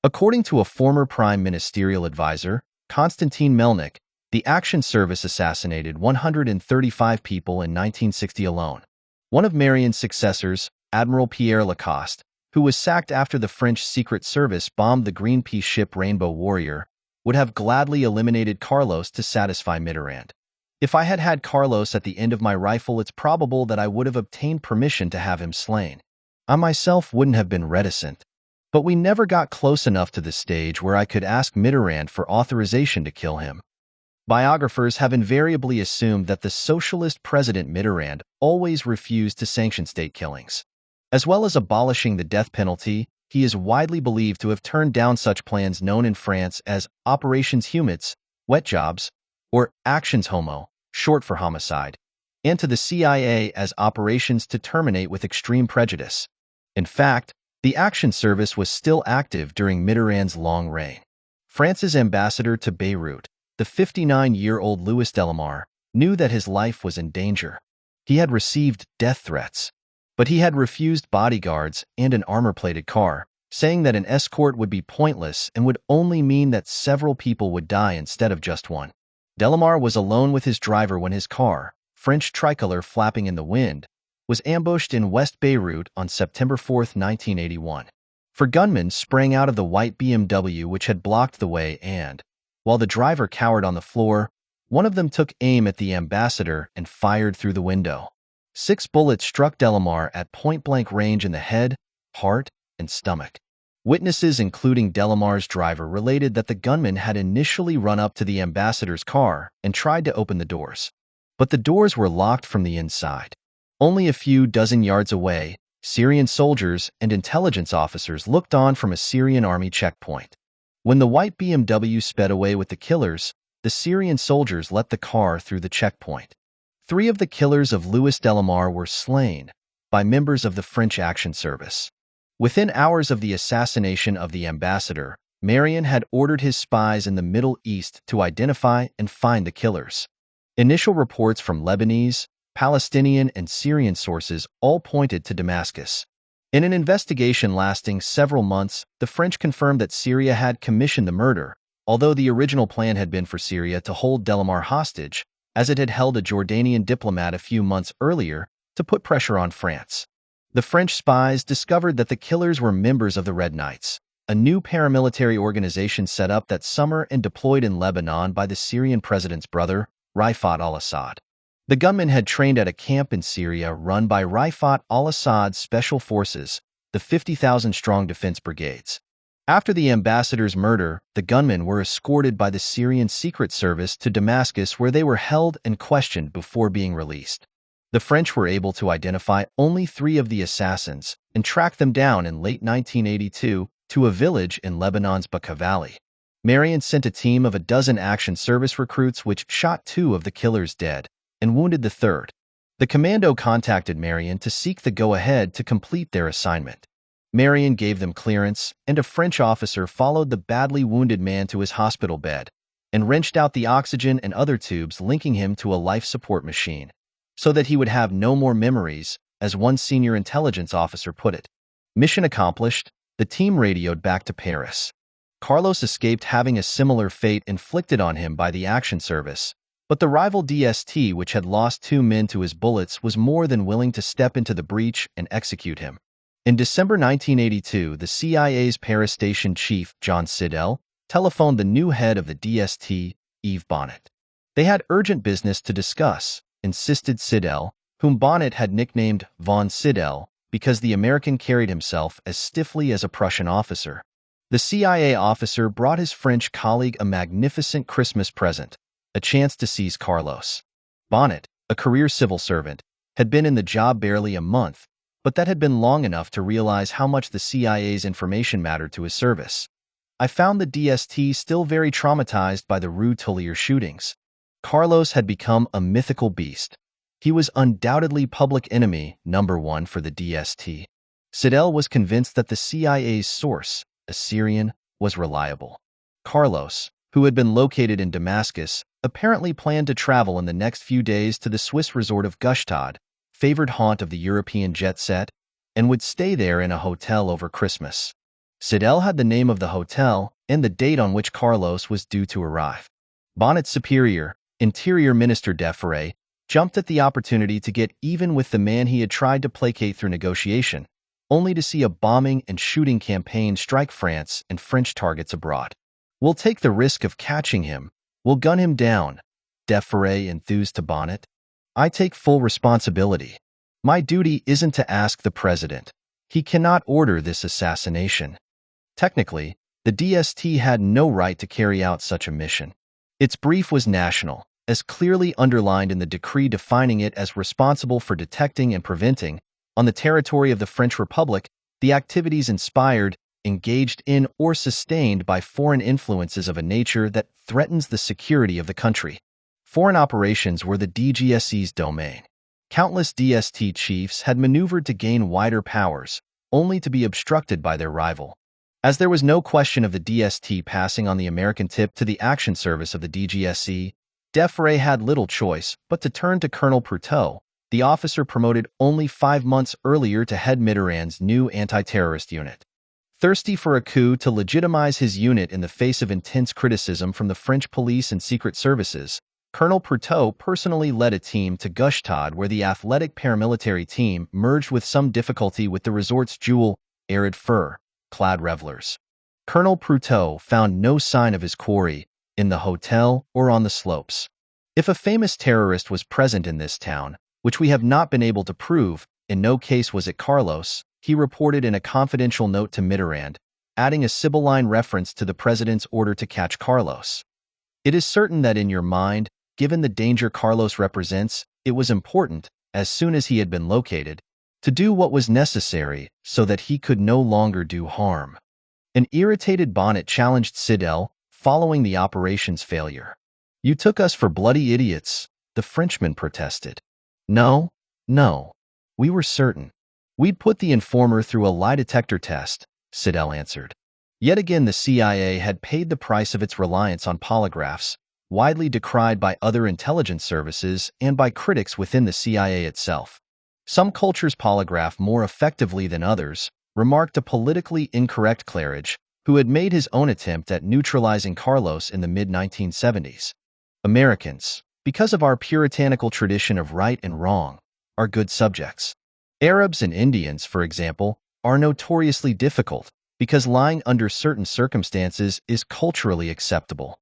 According to a former prime ministerial advisor, Konstantin Melnik, the Action Service assassinated 135 people in 1960 alone. One of Marion's successors, Admiral Pierre Lacoste, who was sacked after the French Secret Service bombed the Greenpeace ship Rainbow Warrior, would have gladly eliminated Carlos to satisfy Mitterrand. "If I had had Carlos at the end of my rifle, it's probable that I would have obtained permission to have him slain. I myself wouldn't have been reticent. But we never got close enough to the stage where I could ask Mitterrand for authorization to kill him." Biographers have invariably assumed that the socialist President Mitterrand always refused to sanction state killings. As well as abolishing the death penalty, he is widely believed to have turned down such plans known in France as Operations Humets, wet jobs, or Actions Homo, short for homicide, and to the CIA as operations to terminate with extreme prejudice. In fact, the Action Service was still active during Mitterrand's long reign. France's ambassador to Beirut, the 59-year-old Louis Delamare, knew that his life was in danger. He had received death threats, but he had refused bodyguards and an armor-plated car, saying that an escort would be pointless and would only mean that several people would die instead of just one. Delamare was alone with his driver when his car, French tricolor flapping in the wind, was ambushed in West Beirut on September 4, 1981. Four gunmen sprang out of the white BMW which had blocked the way and, while the driver cowered on the floor, one of them took aim at the ambassador and fired through the window. 6 bullets struck Delamare at point-blank range in the head, heart, and stomach. Witnesses, including Delamare's driver, related that the gunman had initially run up to the ambassador's car and tried to open the doors. But the doors were locked from the inside. Only a few dozen yards away, Syrian soldiers and intelligence officers looked on from a Syrian army checkpoint. When the white BMW sped away with the killers, the Syrian soldiers let the car through the checkpoint. 3 of the killers of Louis Delamare were slain by members of the French Action Service. Within hours of the assassination of the ambassador, Marion had ordered his spies in the Middle East to identify and find the killers. Initial reports from Lebanese, Palestinian, and Syrian sources all pointed to Damascus. In an investigation lasting several months, the French confirmed that Syria had commissioned the murder, although the original plan had been for Syria to hold Delamare hostage, as it had held a Jordanian diplomat a few months earlier to put pressure on France. The French spies discovered that the killers were members of the Red Knights, a new paramilitary organization set up that summer and deployed in Lebanon by the Syrian president's brother, Rifat al-Assad. The gunmen had trained at a camp in Syria run by Rifat al-Assad's special forces, the 50,000-strong defense brigades. After the ambassador's murder, the gunmen were escorted by the Syrian Secret Service to Damascus, where they were held and questioned before being released. The French were able to identify only 3 of the assassins and track them down in late 1982 to a village in Lebanon's Bekaa Valley. Marion sent a team of a dozen action service recruits which shot 2 of the killers dead and wounded the 3rd. The commando contacted Marion to seek the go-ahead to complete their assignment. Marion gave them clearance, and a French officer followed the badly wounded man to his hospital bed and wrenched out the oxygen and other tubes linking him to a life support machine, so that he would have no more memories, as one senior intelligence officer put it. Mission accomplished, the team radioed back to Paris. Carlos escaped having a similar fate inflicted on him by the Action Service, but the rival DST, which had lost 2 men to his bullets, was more than willing to step into the breach and execute him. In December 1982, the CIA's Paris station chief, John Sidel, telephoned the new head of the DST, Yves Bonnet. They had urgent business to discuss, insisted Sidel, whom Bonnet had nicknamed Von Sidel because the American carried himself as stiffly as a Prussian officer. The CIA officer brought his French colleague a magnificent Christmas present, a chance to seize Carlos. Bonnet, a career civil servant, had been in the job barely a month, but that had been long enough to realize how much the CIA's information mattered to his service. I found the DST still very traumatized by the Rue Tullier shootings. Carlos had become a mythical beast. He was undoubtedly public enemy number 1 for the DST. Sidel was convinced that the CIA's source, a Syrian, was reliable. Carlos, who had been located in Damascus, apparently planned to travel in the next few days to the Swiss resort of Gstaad, favored haunt of the European jet set, and would stay there in a hotel over Christmas. Sidel had the name of the hotel and the date on which Carlos was due to arrive. Bonnet's superior, Interior Minister Defray, jumped at the opportunity to get even with the man he had tried to placate through negotiation, only to see a bombing and shooting campaign strike France and French targets abroad. "We'll take the risk of catching him. We'll gun him down," Defray enthused to Bonnet. "I take full responsibility. My duty isn't to ask the president. He cannot order this assassination." Technically, the DST had no right to carry out such a mission. Its brief was national, as clearly underlined in the decree defining it as responsible for detecting and preventing, on the territory of the French Republic, the activities inspired, engaged in, or sustained by foreign influences of a nature that threatens the security of the country. Foreign operations were the DGSE's domain. Countless DST chiefs had maneuvered to gain wider powers, only to be obstructed by their rival. As there was no question of the DST passing on the American tip to the Action Service of the DGSE, Defray had little choice but to turn to Colonel Proutot, the officer promoted only 5 months earlier to head Mitterrand's new anti-terrorist unit. Thirsty for a coup to legitimize his unit in the face of intense criticism from the French police and secret services, Colonel Proutot personally led a team to Gstaad, where the athletic paramilitary team merged with some difficulty with the resort's jewel-arid fur-clad revelers. Colonel Proutot found no sign of his quarry in the hotel or on the slopes. If a famous terrorist was present in this town, which we have not been able to prove, in no case was it Carlos, he reported in a confidential note to Mitterrand, adding a Sibylline reference to the president's order to catch Carlos. "It is certain that in your mind, given the danger Carlos represents, it was important, as soon as he had been located, to do what was necessary so that he could no longer do harm." An irritated Bonnet challenged Sidel, following the operation's failure. "You took us for bloody idiots," the Frenchman protested. No, we were certain. We'd put the informer through a lie detector test," Sidel answered. Yet again the CIA had paid the price of its reliance on polygraphs, widely decried by other intelligence services and by critics within the CIA itself. Some cultures polygraph more effectively than others, remarked a politically incorrect Claridge, who had made his own attempt at neutralizing Carlos in the mid-1970s. "Americans, because of our puritanical tradition of right and wrong, are good subjects. Arabs and Indians, for example, are notoriously difficult," because lying under certain circumstances is culturally acceptable.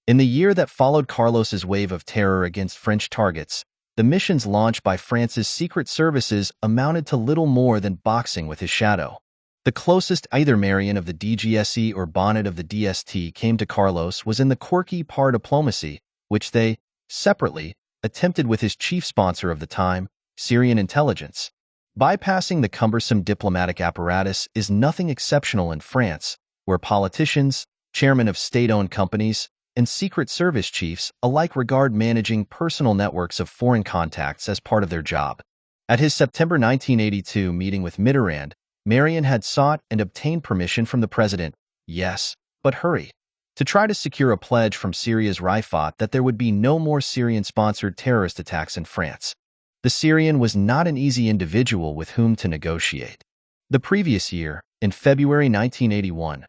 In the year that followed Carlos's wave of terror against French targets, the missions launched by France's secret services amounted to little more than boxing with his shadow. The closest either Marion of the DGSE or Bonnet of the DST came to Carlos was in the quirky par diplomacy, which they, separately, attempted with his chief sponsor of the time, Syrian intelligence. Bypassing the cumbersome diplomatic apparatus is nothing exceptional in France, where politicians, chairmen of state-owned companies, and Secret Service chiefs alike regard managing personal networks of foreign contacts as part of their job. At his September 1982 meeting with Mitterrand, Marion had sought and obtained permission from the president, yes, but hurry, to try to secure a pledge from Syria's Rifat that there would be no more Syrian-sponsored terrorist attacks in France. The Syrian was not an easy individual with whom to negotiate. The previous year, in February 1981,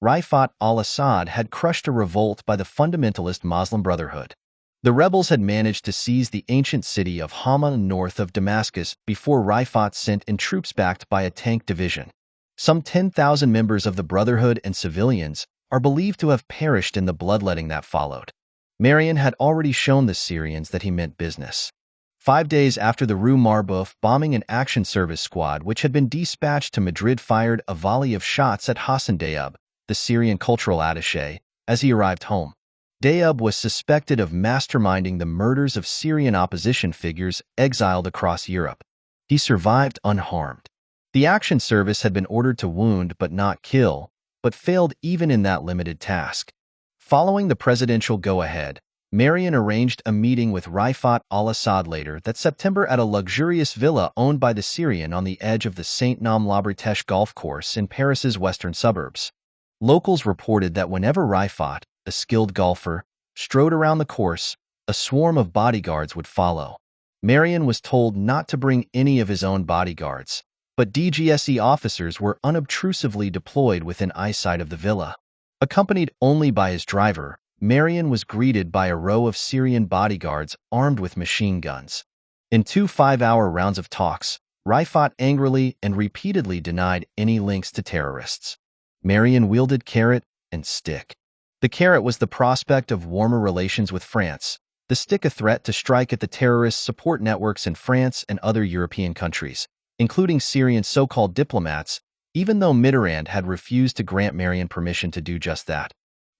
Rifat al-Assad had crushed a revolt by the fundamentalist Muslim Brotherhood. The rebels had managed to seize the ancient city of Hama north of Damascus before Rifat sent in troops backed by a tank division. Some 10,000 members of the Brotherhood and civilians are believed to have perished in the bloodletting that followed. Marion had already shown the Syrians that he meant business. 5 days after the Rue Marbouf bombing, an action service squad which had been dispatched to Madrid fired a volley of shots at Hassan Diab, the Syrian cultural attaché, as he arrived home. Diab was suspected of masterminding the murders of Syrian opposition figures exiled across Europe. He survived unharmed. The action service had been ordered to wound but not kill, but failed even in that limited task. Following the presidential go-ahead, Marion arranged a meeting with Rifat al-Assad later that September at a luxurious villa owned by the Syrian on the edge of the Saint-Nom-la-Bretèche golf course in Paris's western suburbs. Locals reported that whenever Rifat, a skilled golfer, strode around the course, a swarm of bodyguards would follow. Marion was told not to bring any of his own bodyguards, but DGSE officers were unobtrusively deployed within eyesight of the villa. Accompanied only by his driver, Marion was greeted by a row of Syrian bodyguards armed with machine guns. In 2 5-hour rounds of talks, Rifat angrily and repeatedly denied any links to terrorists. Marion wielded carrot and stick. The carrot was the prospect of warmer relations with France, the stick a threat to strike at the terrorist support networks in France and other European countries, including Syrian so-called diplomats, even though Mitterrand had refused to grant Marion permission to do just that.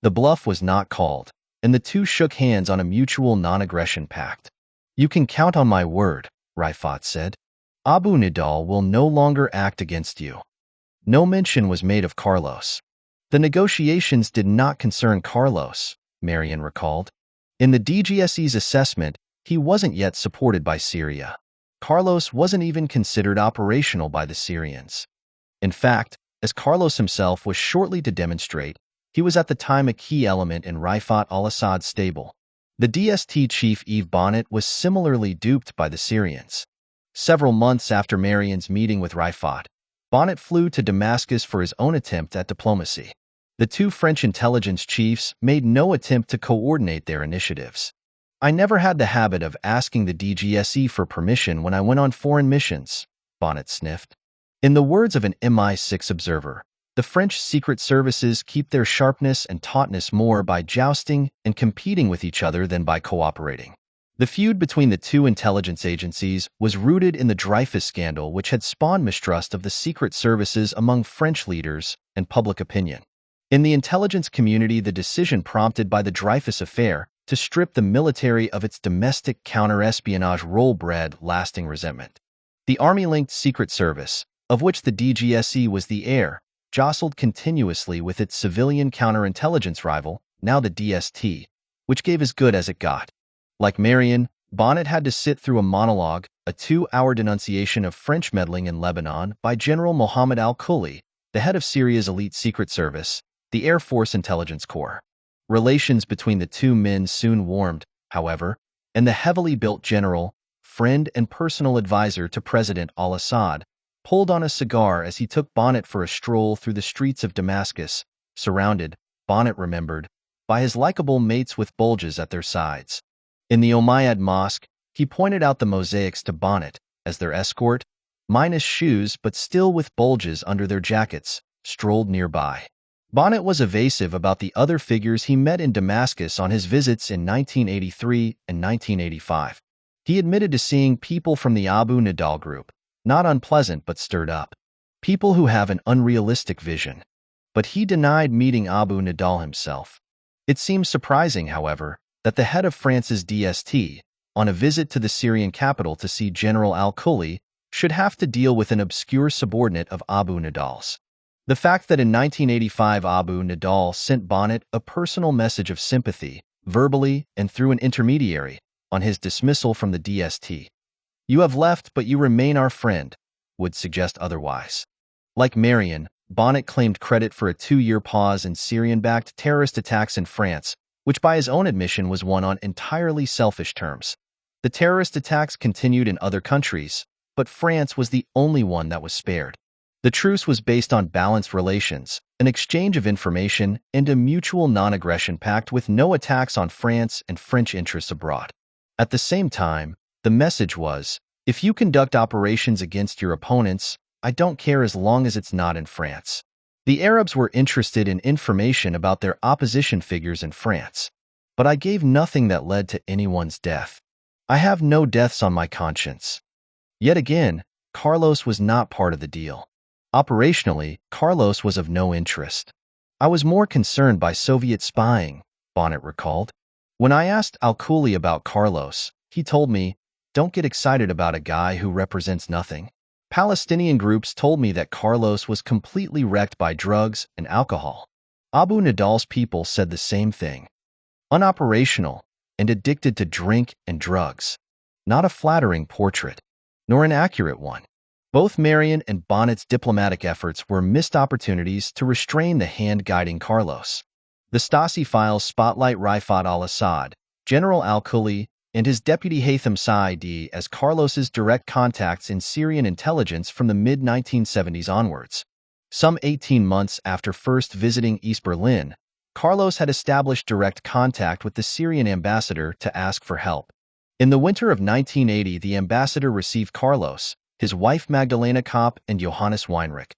The bluff was not called, and the two shook hands on a mutual non-aggression pact. "You can count on my word," Rifat said. "Abu Nidal will no longer act against you." No mention was made of Carlos. The negotiations did not concern Carlos, Marion recalled. In the DGSE's assessment, he wasn't yet supported by Syria. Carlos wasn't even considered operational by the Syrians. In fact, as Carlos himself was shortly to demonstrate, he was at the time a key element in Rifat al-Assad's stable. The DST chief Yves Bonnet was similarly duped by the Syrians. Several months after Marion's meeting with Rifat, Bonnet flew to Damascus for his own attempt at diplomacy. The two French intelligence chiefs made no attempt to coordinate their initiatives. "I never had the habit of asking the DGSE for permission when I went on foreign missions," Bonnet sniffed. In the words of an MI6 observer, the French secret services keep their sharpness and tautness more by jousting and competing with each other than by cooperating. The feud between the two intelligence agencies was rooted in the Dreyfus scandal, which had spawned mistrust of the secret services among French leaders and public opinion. In the intelligence community, the decision prompted by the Dreyfus affair to strip the military of its domestic counter-espionage role bred lasting resentment. The Army-linked Secret Service, of which the DGSE was the heir, jostled continuously with its civilian counterintelligence rival, now the DST, which gave as good as it got. Like Marion, Bonnet had to sit through a monologue, a 2-hour denunciation of French meddling in Lebanon by General Mohammed al-Kuli, the head of Syria's elite secret service, the Air Force Intelligence Corps. Relations between the two men soon warmed, however, and the heavily built general, friend and personal advisor to President al-Assad, pulled on a cigar as he took Bonnet for a stroll through the streets of Damascus, surrounded, Bonnet remembered, by his likable mates with bulges at their sides. In the Umayyad Mosque, he pointed out the mosaics to Bonnet as their escort, minus shoes but still with bulges under their jackets, strolled nearby. Bonnet was evasive about the other figures he met in Damascus on his visits in 1983 and 1985. He admitted to seeing people from the Abu Nidal group, not unpleasant but stirred up. People who have an unrealistic vision. But he denied meeting Abu Nidal himself. It seems surprising, however, that the head of France's DST, on a visit to the Syrian capital to see General al-Kulli, should have to deal with an obscure subordinate of Abu Nidal's. The fact that in 1985 Abu Nidal sent Bonnet a personal message of sympathy, verbally and through an intermediary, on his dismissal from the DST. "You have left, but you remain our friend," would suggest otherwise. Like Marion, Bonnet claimed credit for a 2-year pause in Syrian-backed terrorist attacks in France, which by his own admission was won on entirely selfish terms. The terrorist attacks continued in other countries, but France was the only one that was spared. The truce was based on balanced relations, an exchange of information, and a mutual non-aggression pact with no attacks on France and French interests abroad. At the same time, the message was, if you conduct operations against your opponents, I don't care as long as it's not in France. The Arabs were interested in information about their opposition figures in France. But I gave nothing that led to anyone's death. I have no deaths on my conscience. Yet again, Carlos was not part of the deal. Operationally, Carlos was of no interest. I was more concerned by Soviet spying, Bonnet recalled. When I asked al-Kulli about Carlos, he told me, "Don't get excited about a guy who represents nothing." Palestinian groups told me that Carlos was completely wrecked by drugs and alcohol. Abu Nidal's people said the same thing. Unoperational and addicted to drink and drugs. Not a flattering portrait, nor an accurate one. Both Marion and Bonnet's diplomatic efforts were missed opportunities to restrain the hand guiding Carlos. The Stasi files spotlight Rifat al-Assad, General al-Kulli, and his deputy Haytham Saidi as Carlos's direct contacts in Syrian intelligence from the mid-1970s onwards. Some 18 months after first visiting East Berlin, Carlos had established direct contact with the Syrian ambassador to ask for help. In the winter of 1980, the ambassador received Carlos, his wife Magdalena Kopp, and Johannes Weinrich,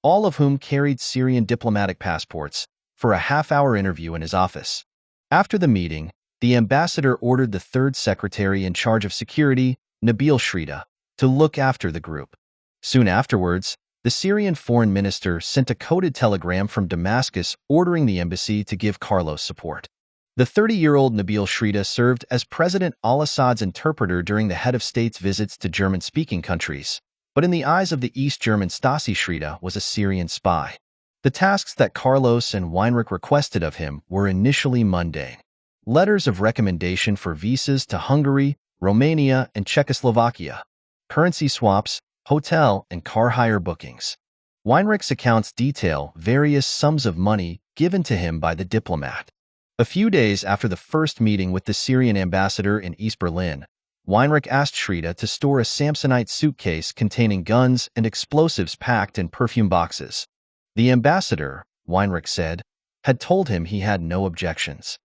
all of whom carried Syrian diplomatic passports, for a half-hour interview in his office. After the meeting, the ambassador ordered the third secretary in charge of security, Nabil Shrida, to look after the group. Soon afterwards, the Syrian foreign minister sent a coded telegram from Damascus ordering the embassy to give Carlos support. The 30-year-old Nabil Shrida served as President al-Assad's interpreter during the head of state's visits to German-speaking countries, but in the eyes of the East German Stasi, Shrida was a Syrian spy. The tasks that Carlos and Weinrich requested of him were initially mundane. Letters of recommendation for visas to Hungary, Romania, and Czechoslovakia, currency swaps, hotel and car hire bookings. Weinrich's accounts detail various sums of money given to him by the diplomat. A few days after the first meeting with the Syrian ambassador in East Berlin, Weinrich asked Shrida to store a Samsonite suitcase containing guns and explosives packed in perfume boxes. The ambassador, Weinrich said, had told him he had no objections.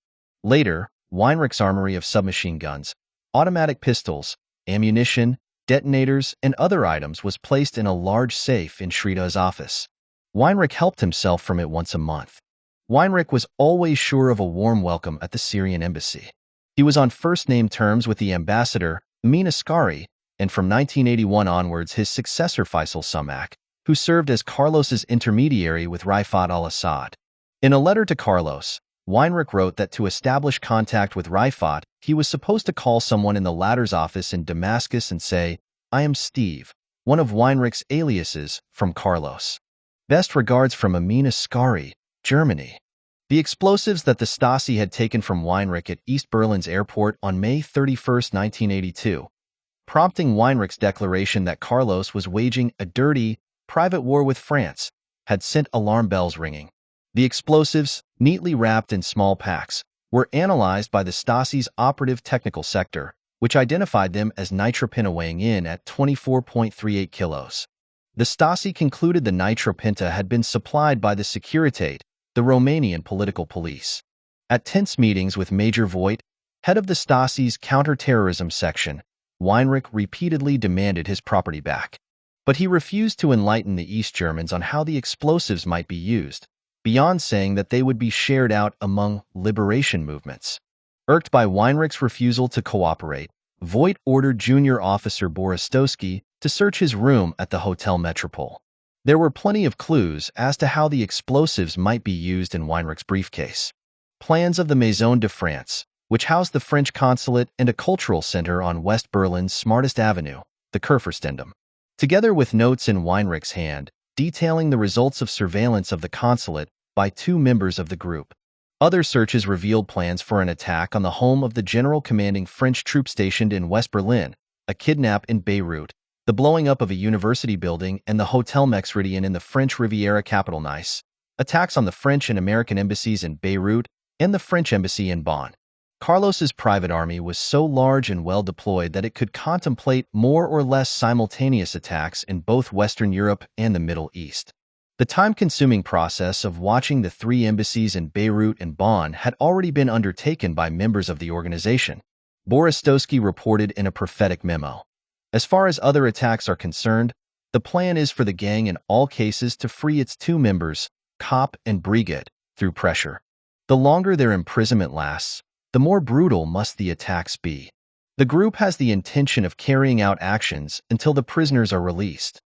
Later, Weinrich's armory of submachine guns, automatic pistols, ammunition, detonators, and other items was placed in a large safe in Shrida's office. Weinrich helped himself from it once a month. Weinrich was always sure of a warm welcome at the Syrian embassy. He was on first-name terms with the ambassador, Amin Askari, and from 1981 onwards his successor Faisal Samak, who served as Carlos's intermediary with Rifat al-Assad. In a letter to Carlos, Weinrich wrote that to establish contact with Rifat, he was supposed to call someone in the latter's office in Damascus and say, "I am Steve," one of Weinrich's aliases, from Carlos. Best regards from Amin Askari, Germany. The explosives that the Stasi had taken from Weinrich at East Berlin's airport on May 31, 1982, prompting Weinrich's declaration that Carlos was waging a dirty, private war with France, had sent alarm bells ringing. The explosives, neatly wrapped in small packs, were analyzed by the Stasi's operative technical sector, which identified them as nitropenta weighing in at 24.38 kilos. The Stasi concluded the nitropenta had been supplied by the Securitate, the Romanian political police. At tense meetings with Major Voigt, head of the Stasi's counter-terrorism section, Weinrich repeatedly demanded his property back. But he refused to enlighten the East Germans on how the explosives might be used, beyond saying that they would be shared out among liberation movements. Irked by Weinrich's refusal to cooperate, Voigt ordered junior officer Borostowski to search his room at the Hotel Metropole. There were plenty of clues as to how the explosives might be used in Weinrich's briefcase. Plans of the Maison de France, which housed the French consulate and a cultural center on West Berlin's smartest avenue, the Kurfürstendamm, together with notes in Weinrich's hand, detailing the results of surveillance of the consulate by two members of the group. Other searches revealed plans for an attack on the home of the general commanding French troops stationed in West Berlin, a kidnap in Beirut, the blowing up of a university building and the Hotel Mexridien in the French Riviera capital Nice, attacks on the French and American embassies in Beirut and the French embassy in Bonn. Carlos's private army was so large and well deployed that it could contemplate more or less simultaneous attacks in both Western Europe and the Middle East. The time-consuming process of watching the three embassies in Beirut and Bonn had already been undertaken by members of the organization. Borostowski reported in a prophetic memo. As far as other attacks are concerned, the plan is for the gang in all cases to free its two members, Kopp and Brigitte, through pressure. The longer their imprisonment lasts, the more brutal must the attacks be. The group has the intention of carrying out actions until the prisoners are released.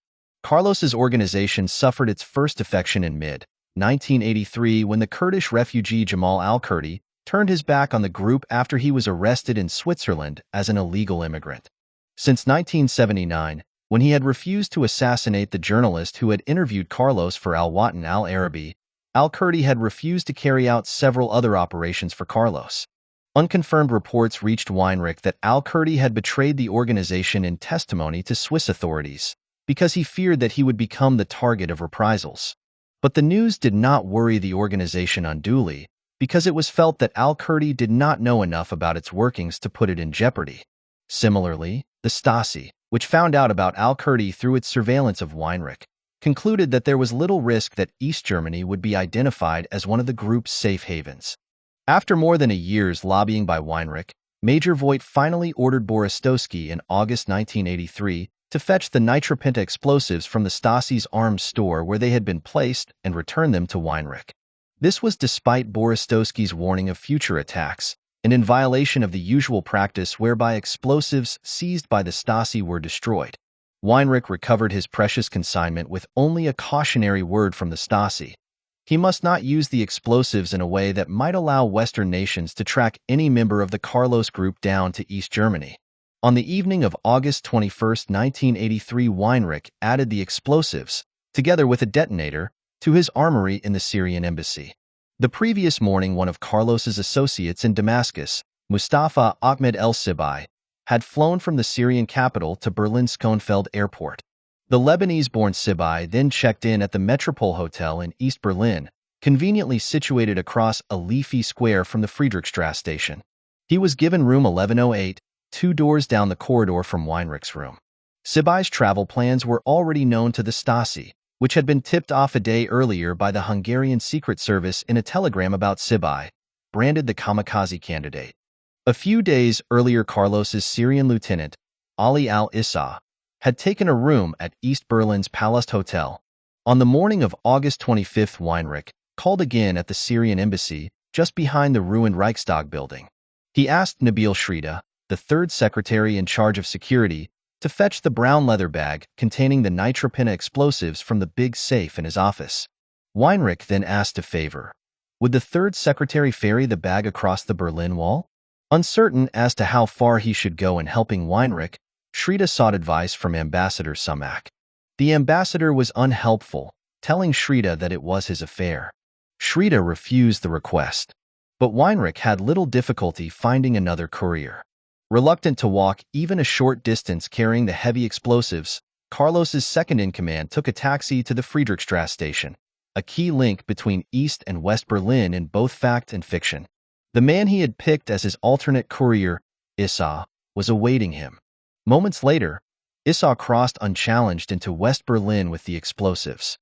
Carlos's organization suffered its first defection in mid-1983 when the Kurdish refugee Jamal al-Kurdi turned his back on the group after he was arrested in Switzerland as an illegal immigrant. Since 1979, when he had refused to assassinate the journalist who had interviewed Carlos for Al-Watan al-Arabi, al-Kurdi had refused to carry out several other operations for Carlos. Unconfirmed reports reached Weinrich that al-Kurdi had betrayed the organization in testimony to Swiss authorities because he feared that he would become the target of reprisals. But the news did not worry the organization unduly because it was felt that al-Kurdi did not know enough about its workings to put it in jeopardy. Similarly, the Stasi, which found out about al-Kurdi through its surveillance of Weinrich, concluded that there was little risk that East Germany would be identified as one of the group's safe havens. After more than a year's lobbying by Weinrich, Major Voigt finally ordered Borostowski in August 1983 to fetch the nitropenta explosives from the Stasi's arms store where they had been placed and return them to Weinrich. This was despite Borostowski's warning of future attacks, and in violation of the usual practice whereby explosives seized by the Stasi were destroyed. Weinrich recovered his precious consignment with only a cautionary word from the Stasi. He must not use the explosives in a way that might allow Western nations to track any member of the Carlos group down to East Germany. On the evening of August 21, 1983, Weinrich added the explosives, together with a detonator, to his armory in the Syrian embassy. The previous morning, one of Carlos's associates in Damascus, Mustafa Ahmed el-Sibai, had flown from the Syrian capital to Berlin-Schönefeld airport. The Lebanese-born Sibai then checked in at the Metropole Hotel in East Berlin, conveniently situated across a leafy square from the Friedrichstrasse station. He was given room 1108, 2 doors down the corridor from Weinrich's room. Sibai's travel plans were already known to the Stasi, which had been tipped off a day earlier by the Hungarian Secret Service in a telegram about Sibai, branded the kamikaze candidate. A few days earlier, Carlos's Syrian lieutenant, Ali al-Issa, had taken a room at East Berlin's Palast Hotel. On the morning of August 25, Weinrich called again at the Syrian embassy just behind the ruined Reichstag building. He asked Nabil Shrida, the third secretary in charge of security, to fetch the brown leather bag containing the nitropenta explosives from the big safe in his office. Weinrich then asked a favor. Would the third secretary ferry the bag across the Berlin Wall? Uncertain as to how far he should go in helping Weinrich, Shrida sought advice from Ambassador Sumak. The ambassador was unhelpful, telling Shrida that it was his affair. Shrida refused the request, but Weinrich had little difficulty finding another courier. Reluctant to walk even a short distance carrying the heavy explosives, Carlos's second-in-command took a taxi to the Friedrichstrasse station, a key link between East and West Berlin in both fact and fiction. The man he had picked as his alternate courier, Issa, was awaiting him. Moments later, Issa crossed unchallenged into West Berlin with the explosives.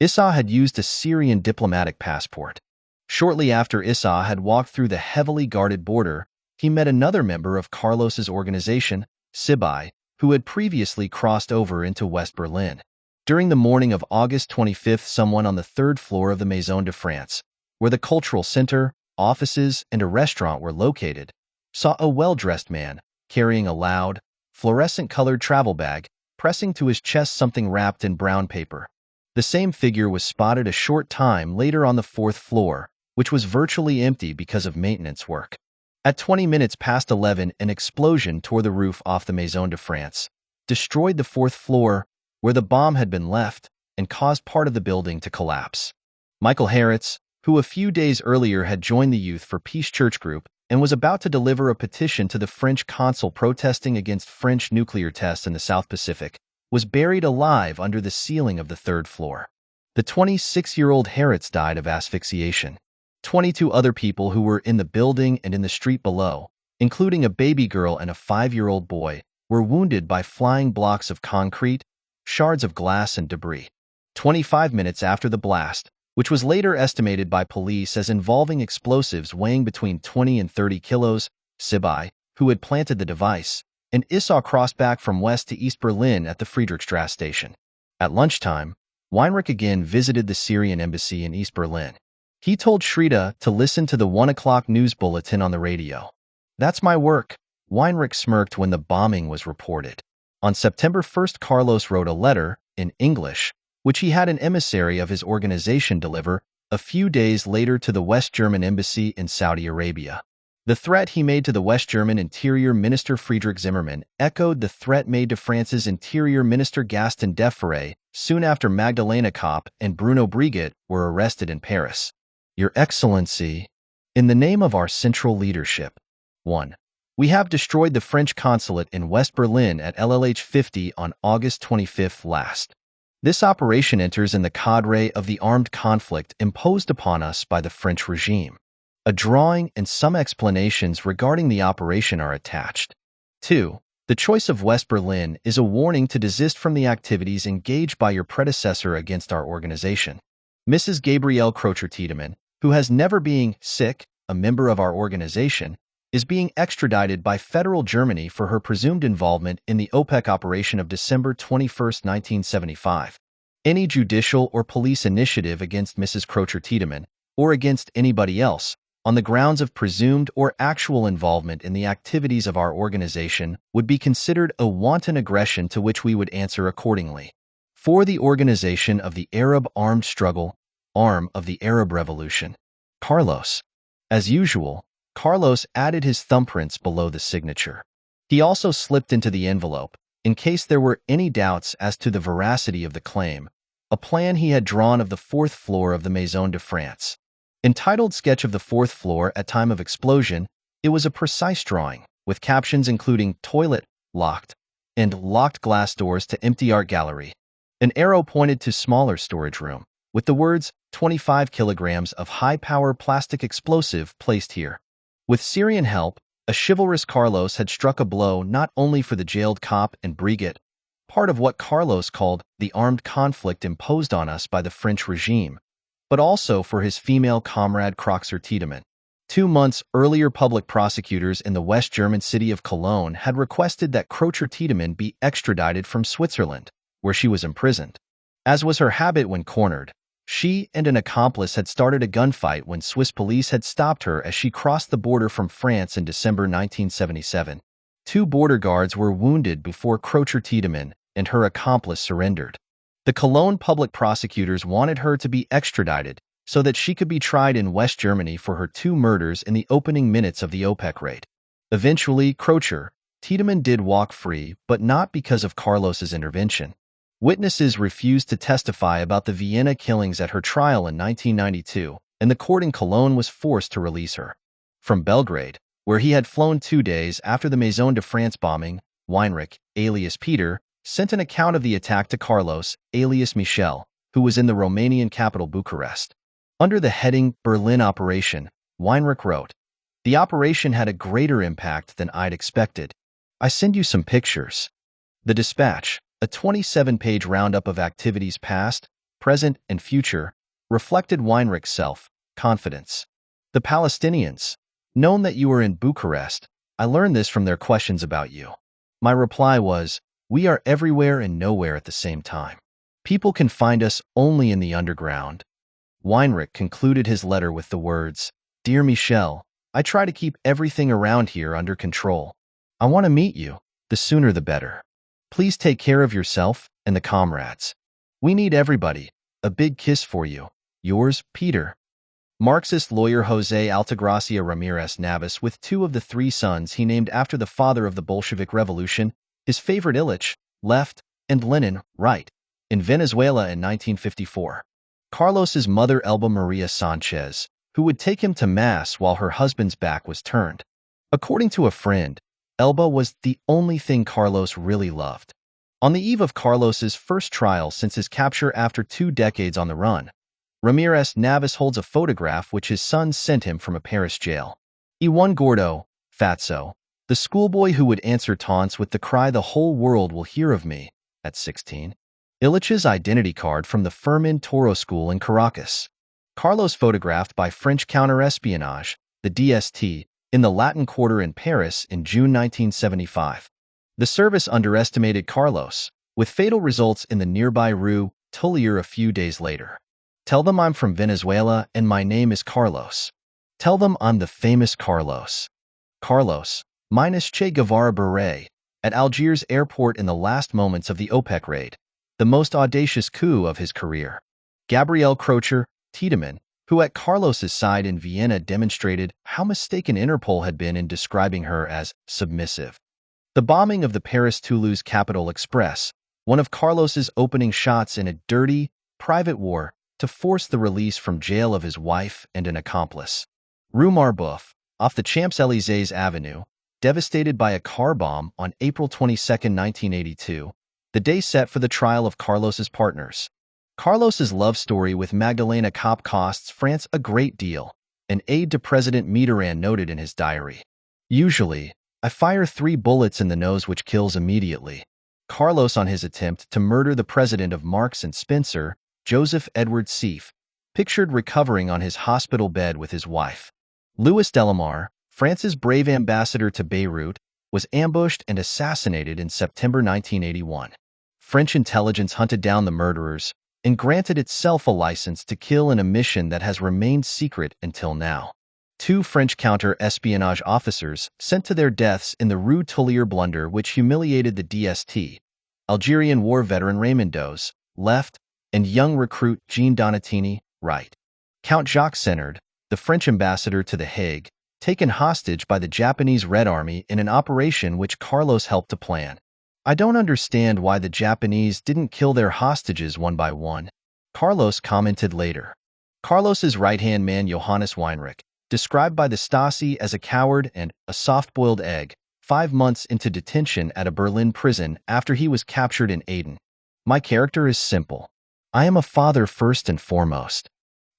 Issa had used a Syrian diplomatic passport. Shortly after Issa had walked through the heavily guarded border, he met another member of Carlos's organization, Sibai, who had previously crossed over into West Berlin. During the morning of August 25th, someone on the third floor of the Maison de France, where the cultural center, offices, and a restaurant were located, saw a well-dressed man carrying a loud, fluorescent-colored travel bag, pressing to his chest something wrapped in brown paper. The same figure was spotted a short time later on the fourth floor, which was virtually empty because of maintenance work. At 20 minutes past 11, an explosion tore the roof off the Maison de France, destroyed the fourth floor, where the bomb had been left, and caused part of the building to collapse. Michael Harritz, who a few days earlier had joined the Youth for Peace church group and was about to deliver a petition to the French consul protesting against French nuclear tests in the South Pacific, was buried alive under the ceiling of the third floor. The 26-year-old Harritz died of asphyxiation. 22 other people who were in the building and in the street below, including a baby girl and a 5-year-old boy, were wounded by flying blocks of concrete, shards of glass, and debris. 25 minutes after the blast, which was later estimated by police as involving explosives weighing between 20 and 30 kilos, Sibai, who had planted the device, and Issa crossed back from west to East Berlin at the Friedrichstrasse station. At lunchtime, Weinrich again visited the Syrian embassy in East Berlin. He told Shrita to listen to the 1 o'clock news bulletin on the radio. "That's my work," Weinrich smirked when the bombing was reported. On September 1st, Carlos wrote a letter, in English, which he had an emissary of his organization deliver a few days later to the West German embassy in Saudi Arabia. The threat he made to the West German Interior Minister Friedrich Zimmermann echoed the threat made to France's Interior Minister Gaston Defferre soon after Magdalena Kopp and Bruno Brigitte were arrested in Paris. "Your Excellency, in the name of our central leadership, 1. We have destroyed the French consulate in West Berlin at LLH 50 on August 25th last. This operation enters in the cadre of the armed conflict imposed upon us by the French regime. A drawing and some explanations regarding the operation are attached. 2. The choice of West Berlin is a warning to desist from the activities engaged by your predecessor against our organization. Mrs. Gabrielle Crocher-Tiedemann, who has never been sick, a member of our organization, is being extradited by federal Germany for her presumed involvement in the OPEC operation of December 21, 1975. Any judicial or police initiative against Mrs. Crocher-Tiedemann, or against anybody else, on the grounds of presumed or actual involvement in the activities of our organization would be considered a wanton aggression to which we would answer accordingly. For the organization of the Arab armed struggle, arm of the Arab Revolution. Carlos." As usual, Carlos added his thumbprints below the signature. He also slipped into the envelope, in case there were any doubts as to the veracity of the claim, a plan he had drawn of the fourth floor of the Maison de France. Entitled Sketch of the Fourth Floor at Time of Explosion, it was a precise drawing, with captions including "Toilet, locked," and "Locked glass doors to empty art gallery." An arrow pointed to smaller storage room, with the words 25 kilograms of high-power plastic explosive placed here. With Syrian help, a chivalrous Carlos had struck a blow not only for the jailed Kopp and Brigitte, part of what Carlos called the armed conflict imposed on us by the French regime, but also for his female comrade Crocher-Tiedemann. 2 months earlier, public prosecutors in the West German city of Cologne had requested that Crocher-Tiedemann be extradited from Switzerland, where she was imprisoned. As was her habit when cornered, she and an accomplice had started a gunfight when Swiss police had stopped her as she crossed the border from France in December 1977. 2 border guards were wounded before Crocher-Tiedemann and her accomplice surrendered. The Cologne public prosecutors wanted her to be extradited so that she could be tried in West Germany for her 2 murders in the opening minutes of the OPEC raid. Eventually, Crocher-Tiedemann did walk free, but not because of Carlos's intervention. Witnesses refused to testify about the Vienna killings at her trial in 1992, and the court in Cologne was forced to release her. From Belgrade, where he had flown 2 days after the Maison de France bombing, Weinrich, alias Peter, sent an account of the attack to Carlos, alias Michel, who was in the Romanian capital Bucharest. Under the heading Berlin Operation, Weinrich wrote, "The operation had a greater impact than I'd expected. I send you some pictures." The dispatch, a 27-page roundup of activities past, present, and future, reflected Weinrich's self-confidence. "The Palestinians, known that you were in Bucharest, I learned this from their questions about you. My reply was, We are everywhere and nowhere at the same time. People can find us only in the underground. Weinrich concluded his letter with the words, "Dear Michel, I try to keep everything around here under control. I want to meet you, the sooner the better. Please take care of yourself and the comrades. We need everybody. A big kiss for you. Yours, Peter." Marxist lawyer José Altagracia Ramirez Navas, with two of the three sons he named after the father of the Bolshevik Revolution, his favorite Illich, left, and Lenin, right, in Venezuela in 1954. Carlos's mother Elba Maria Sanchez, who would take him to Mass while her husband's back was turned. According to a friend, Elba was the only thing Carlos really loved. On the eve of Carlos's first trial since his capture after 2 decades on the run, Ramirez Navas holds a photograph which his sons sent him from a Paris jail. Juan Gordo, Fatso, the schoolboy who would answer taunts with the cry "the whole world will hear of me," at 16. Illich's identity card from the Fermin Toro School in Caracas. Carlos photographed by French counter-espionage, the DST, in the Latin Quarter in Paris in June 1975. The service underestimated Carlos, with fatal results in the nearby Rue Tullier a few days later. "Tell them I'm from Venezuela and my name is Carlos. Tell them I'm the famous Carlos." Carlos, minus Che Guevara beret, at Algiers airport in the last moments of the OPEC Raid, the most audacious coup of his career. Gabrielle Crocher, Tiedemann, who at Carlos's side in Vienna demonstrated how mistaken Interpol had been in describing her as submissive. The bombing of the Paris-Toulouse Capital Express, one of Carlos's opening shots in a dirty, private war to force the release from jail of his wife and an accomplice. Rue Marboeuf, off the Champs-Élysées Avenue, devastated by a car bomb on April 22, 1982, the day set for the trial of Carlos's partners. Carlos's love story with Magdalena Kopp costs France a great deal, an aide to President Mitterrand noted in his diary. "Usually, I fire 3 bullets in the nose which kills immediately." Carlos on his attempt to murder the president of Marks and Spencer, Joseph Edward Sieff, pictured recovering on his hospital bed with his wife. Louis Delamare, France's brave ambassador to Beirut, was ambushed and assassinated in September 1981. French intelligence hunted down the murderers and granted itself a license to kill in a mission that has remained secret until now. 2 French counter-espionage officers sent to their deaths in the Rue Tullier blunder which humiliated the DST, Algerian war veteran Raymond Doze, left, and young recruit Jean Donatini, right. Count Jacques Senard, the French ambassador to The Hague, taken hostage by the Japanese Red Army in an operation which Carlos helped to plan. "I don't understand why the Japanese didn't kill their hostages one by one," Carlos commented later. Carlos's right-hand man Johannes Weinrich, described by the Stasi as a coward and a soft-boiled egg, 5 months into detention at a Berlin prison after he was captured in Aden. "My character is simple. I am a father first and foremost."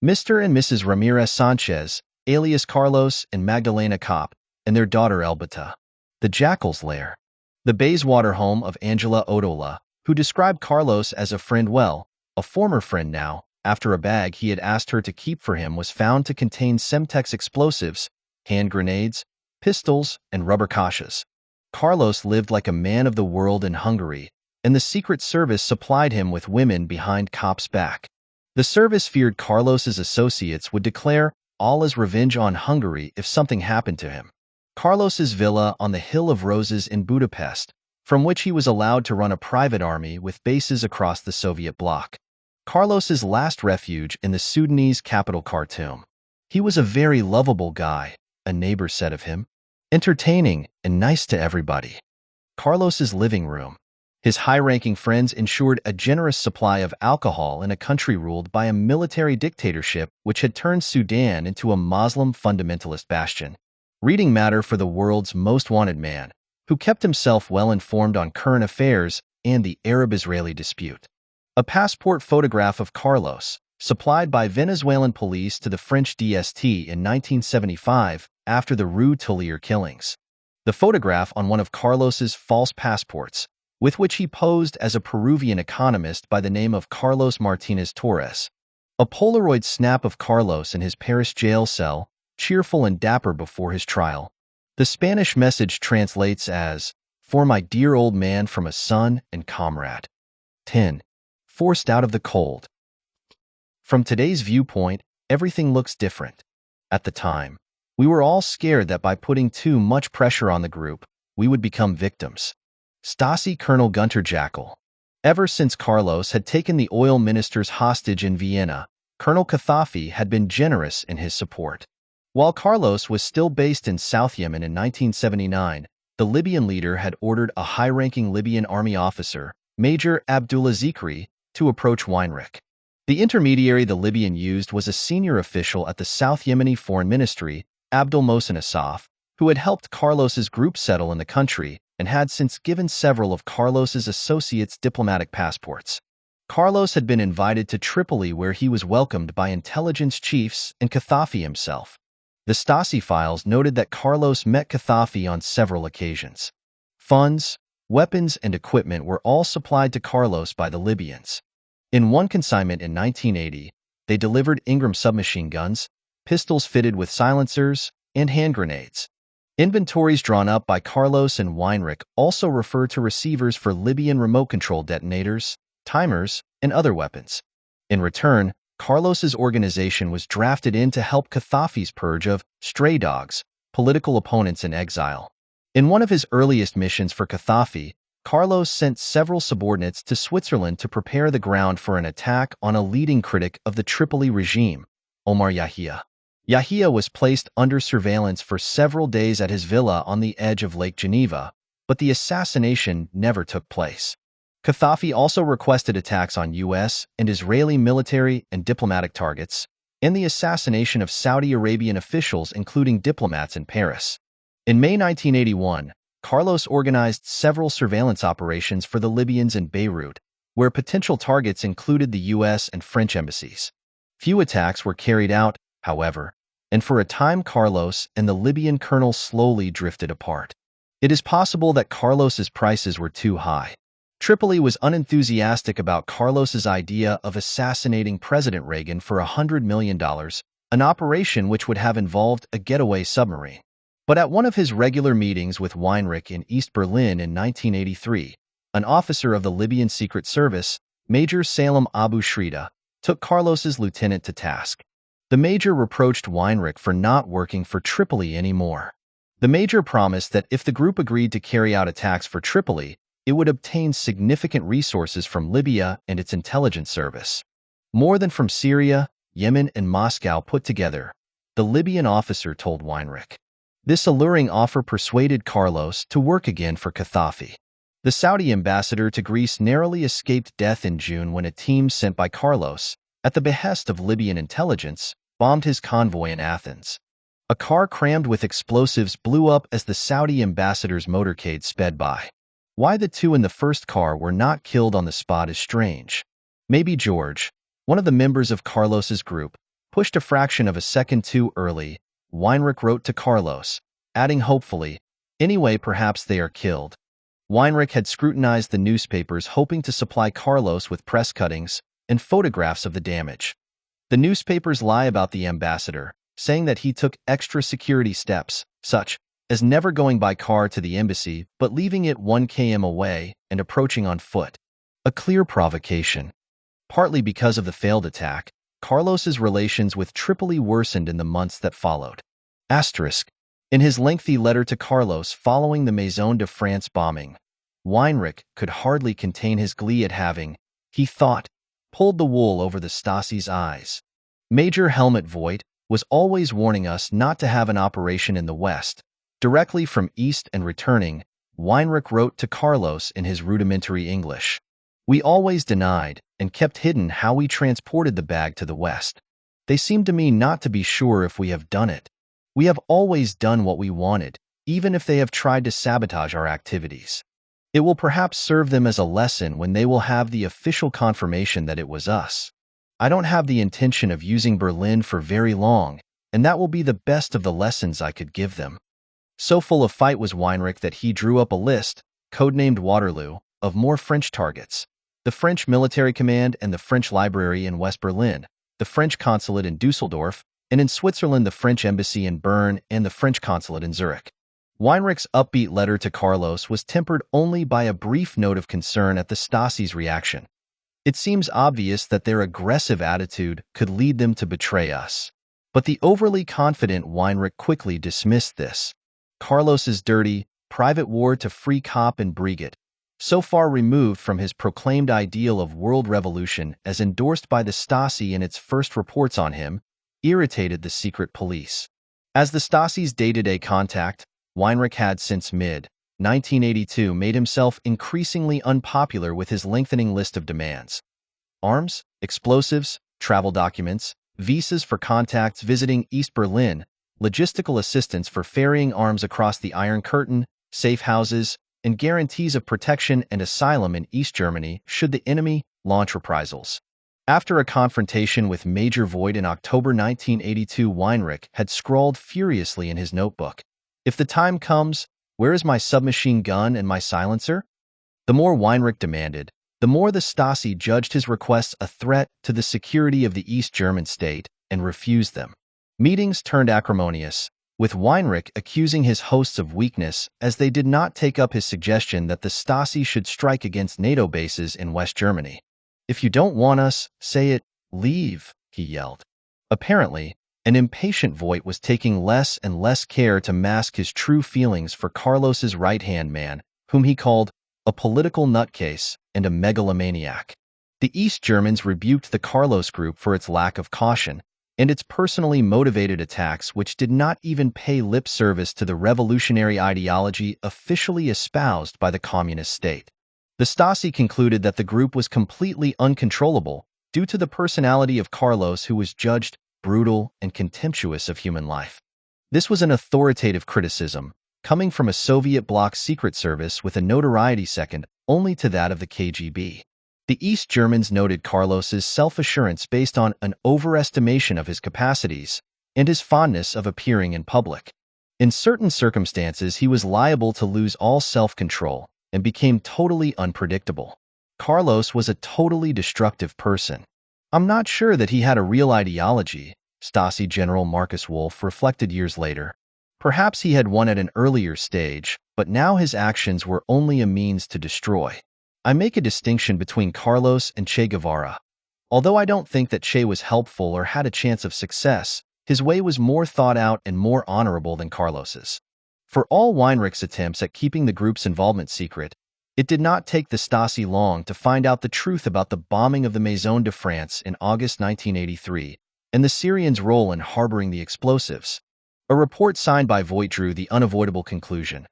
Mr. and Mrs. Ramirez Sanchez, alias Carlos and Magdalena Kopp, and their daughter Elbita. The Jackal's lair. The Bayswater home of Angela Odola, who described Carlos as a friend a former friend now, after a bag he had asked her to keep for him was found to contain Semtex explosives, hand grenades, pistols, and rubber kashas. Carlos lived like a man of the world in Hungary, and the Secret Service supplied him with women behind Kopp's back. The service feared Carlos's associates would declare all as revenge on Hungary if something happened to him. Carlos's villa on the Hill of Roses in Budapest, from which he was allowed to run a private army with bases across the Soviet bloc. Carlos's last refuge in the Sudanese capital Khartoum. "He was a very lovable guy," a neighbor said of him. "Entertaining and nice to everybody." Carlos's living room. His high-ranking friends ensured a generous supply of alcohol in a country ruled by a military dictatorship which had turned Sudan into a Muslim fundamentalist bastion. Reading matter for the world's most wanted man, who kept himself well informed on current affairs and the Arab-Israeli dispute. A passport photograph of Carlos, supplied by Venezuelan police to the French DST in 1975 after the Rue Tullier killings. The photograph on one of Carlos's false passports, with which he posed as a Peruvian economist by the name of Carlos Martinez Torres. A Polaroid snap of Carlos in his Paris jail cell, cheerful and dapper before his trial. The Spanish message translates as, for my dear old man from a son and comrade. 10. Forced out of the cold. From today's viewpoint, everything looks different. At the time, we were all scared that by putting too much pressure on the group, we would become victims. Stasi Colonel Gunter Jackal. Ever since Carlos had taken the oil ministers hostage in Vienna, Colonel Gaddafi had been generous in his support. While Carlos was still based in South Yemen in 1979, the Libyan leader had ordered a high-ranking Libyan army officer, Major Abdullah Zikri, to approach Weinreich. The intermediary the Libyan used was a senior official at the South Yemeni Foreign Ministry, Abdul Mohsen Asaf, who had helped Carlos's group settle in the country and had since given several of Carlos's associates diplomatic passports. Carlos had been invited to Tripoli, where he was welcomed by intelligence chiefs and Gaddafi himself. The Stasi files noted that Carlos met Gaddafi on several occasions. Funds, weapons, and equipment were all supplied to Carlos by the Libyans. In one consignment in 1980, they delivered Ingram submachine guns, pistols fitted with silencers, and hand grenades. Inventories drawn up by Carlos and Weinreich also refer to receivers for Libyan remote-control detonators, timers, and other weapons. In return, Carlos's organization was drafted in to help Gaddafi's purge of stray dogs, political opponents in exile. In one of his earliest missions for Gaddafi, Carlos sent several subordinates to Switzerland to prepare the ground for an attack on a leading critic of the Tripoli regime, Omar Yahya. Yahya was placed under surveillance for several days at his villa on the edge of Lake Geneva, but the assassination never took place. Gaddafi also requested attacks on U.S. and Israeli military and diplomatic targets, and the assassination of Saudi Arabian officials, including diplomats in Paris. In May 1981, Carlos organized several surveillance operations for the Libyans in Beirut, where potential targets included the U.S. and French embassies. Few attacks were carried out, however, and for a time Carlos and the Libyan colonel slowly drifted apart. It is possible that Carlos's prices were too high. Tripoli was unenthusiastic about Carlos's idea of assassinating President Reagan for $100 million, an operation which would have involved a getaway submarine. But at one of his regular meetings with Weinreich in East Berlin in 1983, an officer of the Libyan Secret Service, Major Salem Abu Shrida, took Carlos's lieutenant to task. The major reproached Weinreich for not working for Tripoli anymore. The major promised that if the group agreed to carry out attacks for Tripoli, it would obtain significant resources from Libya and its intelligence service. More than from Syria, Yemen, and Moscow put together, the Libyan officer told Weinreich. This alluring offer persuaded Carlos to work again for Gaddafi. The Saudi ambassador to Greece narrowly escaped death in June when a team sent by Carlos, at the behest of Libyan intelligence, bombed his convoy in Athens. A car crammed with explosives blew up as the Saudi ambassador's motorcade sped by. Why the two in the first car were not killed on the spot is strange. Maybe George, one of the members of Carlos's group, pushed a fraction of a second too early, Weinreich wrote to Carlos, adding hopefully, anyway perhaps they are killed. Weinreich had scrutinized the newspapers hoping to supply Carlos with press cuttings and photographs of the damage. The newspapers lie about the ambassador, saying that he took extra security steps, such as never going by car to the embassy but leaving it 1 km away and approaching on foot. A clear provocation. Partly because of the failed attack, Carlos's relations with Tripoli worsened in the months that followed. In his lengthy letter to Carlos following the Maison de France bombing, Weinreich could hardly contain his glee at having, he thought, pulled the wool over the Stasi's eyes. Major Helmut Voigt was always warning us not to have an operation in the West. Directly from East and returning, Weinreich wrote to Carlos in his rudimentary English. We always denied and kept hidden how we transported the bag to the West. They seem to me not to be sure if we have done it. We have always done what we wanted, even if they have tried to sabotage our activities. It will perhaps serve them as a lesson when they will have the official confirmation that it was us. I don't have the intention of using Berlin for very long, and that will be the best of the lessons I could give them. So full of fight was Weinreich that he drew up a list, codenamed Waterloo, of more French targets. The French Military Command and the French Library in West Berlin, the French Consulate in Dusseldorf, and in Switzerland the French Embassy in Bern and the French Consulate in Zurich. Weinrich's upbeat letter to Carlos was tempered only by a brief note of concern at the Stasi's reaction. It seems obvious that their aggressive attitude could lead them to betray us. But the overly confident Weinrich quickly dismissed this. Carlos's dirty, private war to free cop and brigade, so far removed from his proclaimed ideal of world revolution as endorsed by the Stasi in its first reports on him, irritated the secret police. As the Stasi's day-to-day contact, Weinrich had since mid-1982 made himself increasingly unpopular with his lengthening list of demands. Arms, explosives, travel documents, visas for contacts visiting East Berlin, logistical assistance for ferrying arms across the Iron Curtain, safe houses, and guarantees of protection and asylum in East Germany should the enemy launch reprisals. After a confrontation with Major Voigt in October 1982, Weinrich had scrawled furiously in his notebook, "If the time comes, where is my submachine gun and my silencer?" The more Weinrich demanded, the more the Stasi judged his requests a threat to the security of the East German state and refused them. Meetings turned acrimonious, with Weinrich accusing his hosts of weakness as they did not take up his suggestion that the Stasi should strike against NATO bases in West Germany. "If you don't want us, say it, leave," he yelled. Apparently, an impatient Voigt was taking less and less care to mask his true feelings for Carlos's right-hand man, whom he called a political nutcase and a megalomaniac. The East Germans rebuked the Carlos group for its lack of caution and its personally motivated attacks, which did not even pay lip service to the revolutionary ideology officially espoused by the communist state. The Stasi concluded that the group was completely uncontrollable due to the personality of Carlos, who was judged brutal and contemptuous of human life. This was an authoritative criticism, coming from a Soviet bloc secret service with a notoriety second only to that of the KGB. The East Germans noted Carlos's self-assurance based on an overestimation of his capacities and his fondness of appearing in public. In certain circumstances, he was liable to lose all self-control and became totally unpredictable. Carlos was a totally destructive person. "I'm not sure that he had a real ideology," Stasi General Markus Wolf reflected years later. "Perhaps he had one at an earlier stage, but now his actions were only a means to destroy." I make a distinction between Carlos and Che Guevara. Although I don't think that Che was helpful or had a chance of success, his way was more thought out and more honorable than Carlos's. For all Weinrich's attempts at keeping the group's involvement secret, it did not take the Stasi long to find out the truth about the bombing of the Maison de France in August 1983 and the Syrians' role in harboring the explosives. A report signed by Voigt drew the unavoidable conclusion: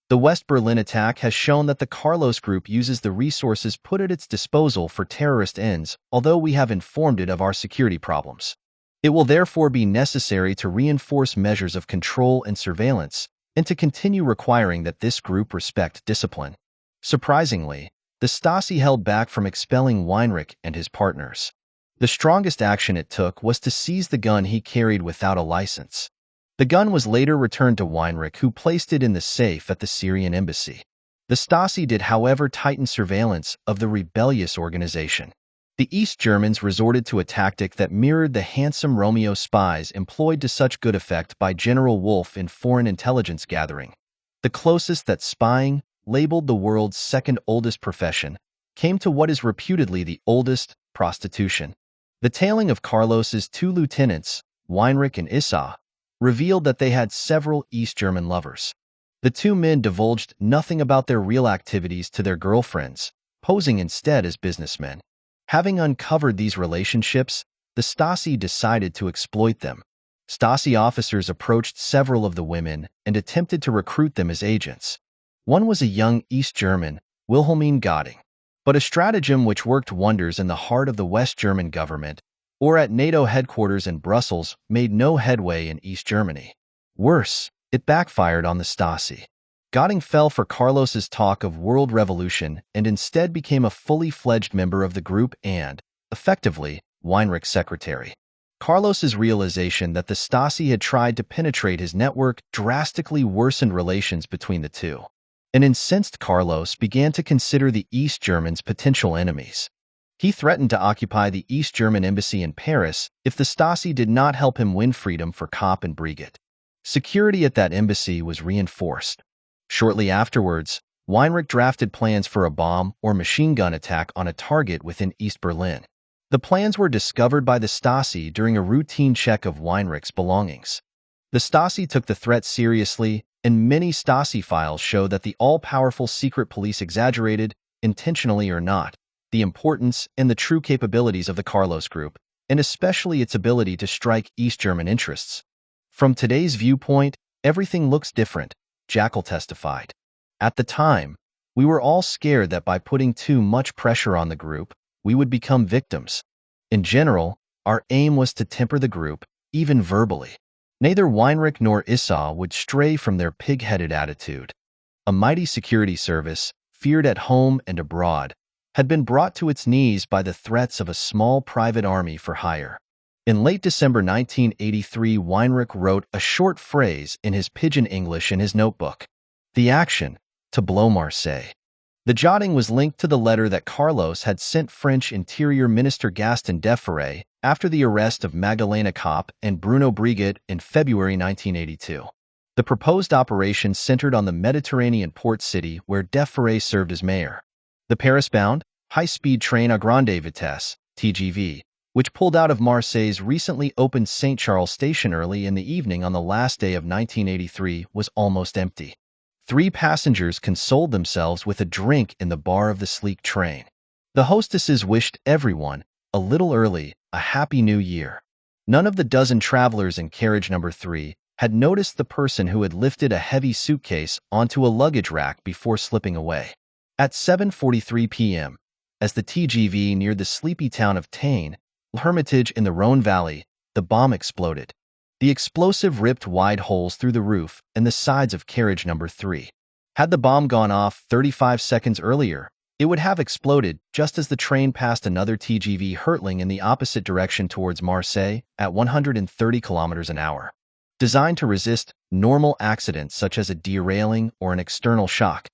the West Berlin attack has shown that the Carlos group uses the resources put at its disposal for terrorist ends, although we have informed it of our security problems. It will therefore be necessary to reinforce measures of control and surveillance, and to continue requiring that this group respect discipline. Surprisingly, the Stasi held back from expelling Weinrich and his partners. The strongest action it took was to seize the gun he carried without a license. The gun was later returned to Weinrich, who placed it in the safe at the Syrian embassy. The Stasi did, however, tighten surveillance of the rebellious organization. The East Germans resorted to a tactic that mirrored the handsome Romeo spies employed to such good effect by General Wolf in foreign intelligence gathering. The closest that spying, labeled the world's second oldest profession, came to what is reputedly the oldest, prostitution. The tailing of Carlos's two lieutenants, Weinrich and Issa, revealed that they had several East German lovers. The two men divulged nothing about their real activities to their girlfriends, posing instead as businessmen. Having uncovered these relationships, the Stasi decided to exploit them. Stasi officers approached several of the women and attempted to recruit them as agents. One was a young East German, Wilhelmine Göttingen. But a stratagem which worked wonders in the heart of the West German government, or at NATO headquarters in Brussels, made no headway in East Germany. Worse, it backfired on the Stasi. Göttingen fell for Carlos's talk of world revolution and instead became a fully fledged member of the group and, effectively, Weinrich's secretary. Carlos's realization that the Stasi had tried to penetrate his network drastically worsened relations between the two. An incensed Carlos began to consider the East Germans potential enemies. He threatened to occupy the East German embassy in Paris if the Stasi did not help him win freedom for Kopp and Brigade. Security at that embassy was reinforced. Shortly afterwards, Weinrich drafted plans for a bomb or machine gun attack on a target within East Berlin. The plans were discovered by the Stasi during a routine check of Weinrich's belongings. The Stasi took the threat seriously, and many Stasi files show that the all-powerful secret police exaggerated, intentionally or not, the importance and the true capabilities of the Carlos Group, and especially its ability to strike East German interests. From today's viewpoint, everything looks different, Jackal testified. At the time, we were all scared that by putting too much pressure on the group, we would become victims. In general, our aim was to temper the group, even verbally. Neither Weinrich nor Issa would stray from their pig-headed attitude. A mighty security service, feared at home and abroad, had been brought to its knees by the threats of a small private army for hire. In late December 1983, Weinrich wrote a short phrase in his pidgin English in his notebook. The action, to blow Marseille. The jotting was linked to the letter that Carlos had sent French Interior Minister Gaston Defferre after the arrest of Magdalena Kopp and Bruno Brigitte in February 1982. The proposed operation centered on the Mediterranean port city where Defferre served as mayor. The Paris-bound, high-speed train à grande vitesse, TGV, which pulled out of Marseille's recently opened St. Charles station early in the evening on the last day of 1983, was almost empty. 3 passengers consoled themselves with a drink in the bar of the sleek train. The hostesses wished everyone, a little early, a happy new year. None of the dozen travelers in carriage number 3 had noticed the person who had lifted a heavy suitcase onto a luggage rack before slipping away. At 7:43 p.m., as the TGV neared the sleepy town of Tain, Hermitage in the Rhone Valley, the bomb exploded. The explosive ripped wide holes through the roof and the sides of carriage number 3. Had the bomb gone off 35 seconds earlier, it would have exploded just as the train passed another TGV hurtling in the opposite direction towards Marseille at 130 kilometers an hour. Designed to resist normal accidents such as a derailing or an external shock,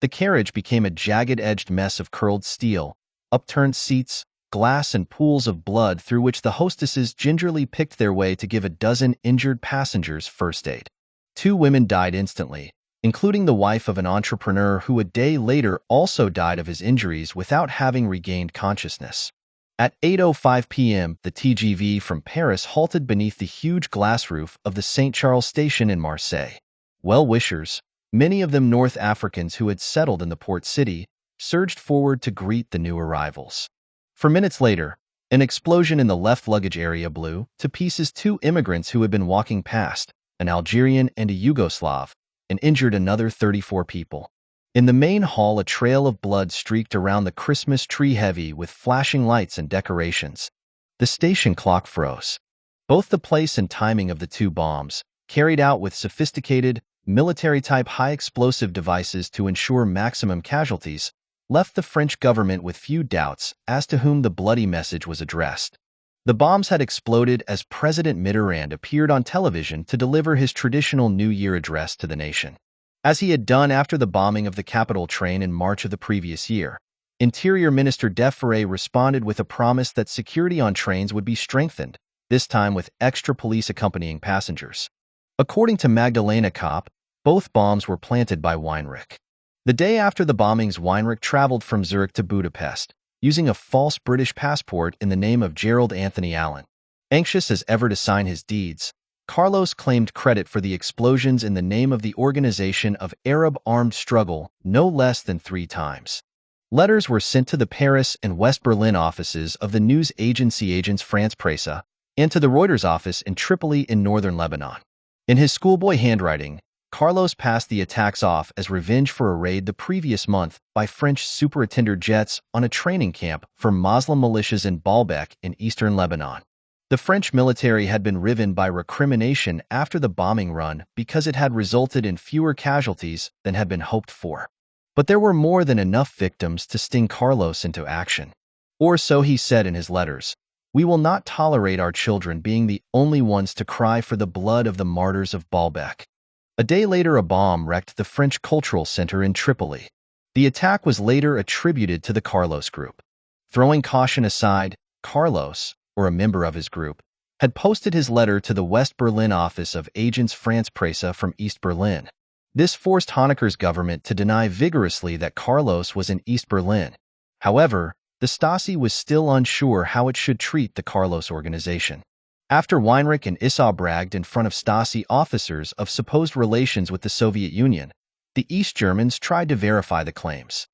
the carriage became a jagged-edged mess of curled steel, upturned seats, glass and pools of blood through which the hostesses gingerly picked their way to give a dozen injured passengers first aid. 2 women died instantly, including the wife of an entrepreneur who a day later also died of his injuries without having regained consciousness. At 8:05 p.m., the TGV from Paris halted beneath the huge glass roof of the St. Charles station in Marseille. Well-wishers, many of them North Africans who had settled in the port city, surged forward to greet the new arrivals. For minutes later, an explosion in the left luggage area blew to pieces 2 immigrants who had been walking past, an Algerian and a Yugoslav, and injured another 34 people. In the main hall, a trail of blood streaked around the Christmas tree heavy with flashing lights and decorations. The station clock froze. Both the place and timing of the 2 bombs, carried out with sophisticated, military-type high-explosive devices to ensure maximum casualties, left the French government with few doubts as to whom the bloody message was addressed. The bombs had exploded as President Mitterrand appeared on television to deliver his traditional New Year address to the nation. As he had done after the bombing of the capital train in March of the previous year, Interior Minister Defferre responded with a promise that security on trains would be strengthened, this time with extra police accompanying passengers. According to Magdalena Kopp, both bombs were planted by Weinrich. The day after the bombings, Weinrich traveled from Zurich to Budapest, using a false British passport in the name of Gerald Anthony Allen. Anxious as ever to sign his deeds, Carlos claimed credit for the explosions in the name of the Organization of Arab Armed Struggle no less than 3 times. Letters were sent to the Paris and West Berlin offices of the news agency Agence France Presse and to the Reuters office in Tripoli in northern Lebanon. In his schoolboy handwriting, Carlos passed the attacks off as revenge for a raid the previous month by French Super-Intended jets on a training camp for Muslim militias in Baalbek in eastern Lebanon. The French military had been riven by recrimination after the bombing run because it had resulted in fewer casualties than had been hoped for. But there were more than enough victims to sting Carlos into action. Or so he said in his letters, "We will not tolerate our children being the only ones to cry for the blood of the martyrs of Baalbek." A day later, a bomb wrecked the French Cultural Center in Tripoli. The attack was later attributed to the Carlos Group. Throwing caution aside, Carlos, or a member of his group, had posted his letter to the West Berlin office of Agence France Presse from East Berlin. This forced Honecker's government to deny vigorously that Carlos was in East Berlin. However, the Stasi was still unsure how it should treat the Carlos organization. After Weinrich and Issa bragged in front of Stasi officers of supposed relations with the Soviet Union, the East Germans tried to verify the claims.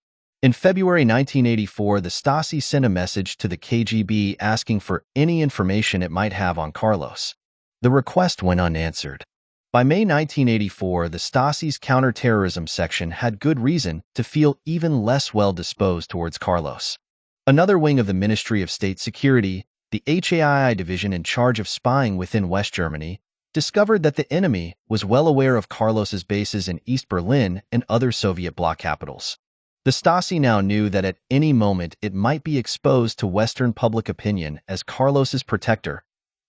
In February 1984, the Stasi sent a message to the KGB asking for any information it might have on Carlos. The request went unanswered. By May 1984, the Stasi's counterterrorism section had good reason to feel even less well-disposed towards Carlos. Another wing of the Ministry of State Security, the HAII division in charge of spying within West Germany, discovered that the enemy was well aware of Carlos's bases in East Berlin and other Soviet bloc capitals. The Stasi now knew that at any moment it might be exposed to Western public opinion as Carlos's protector,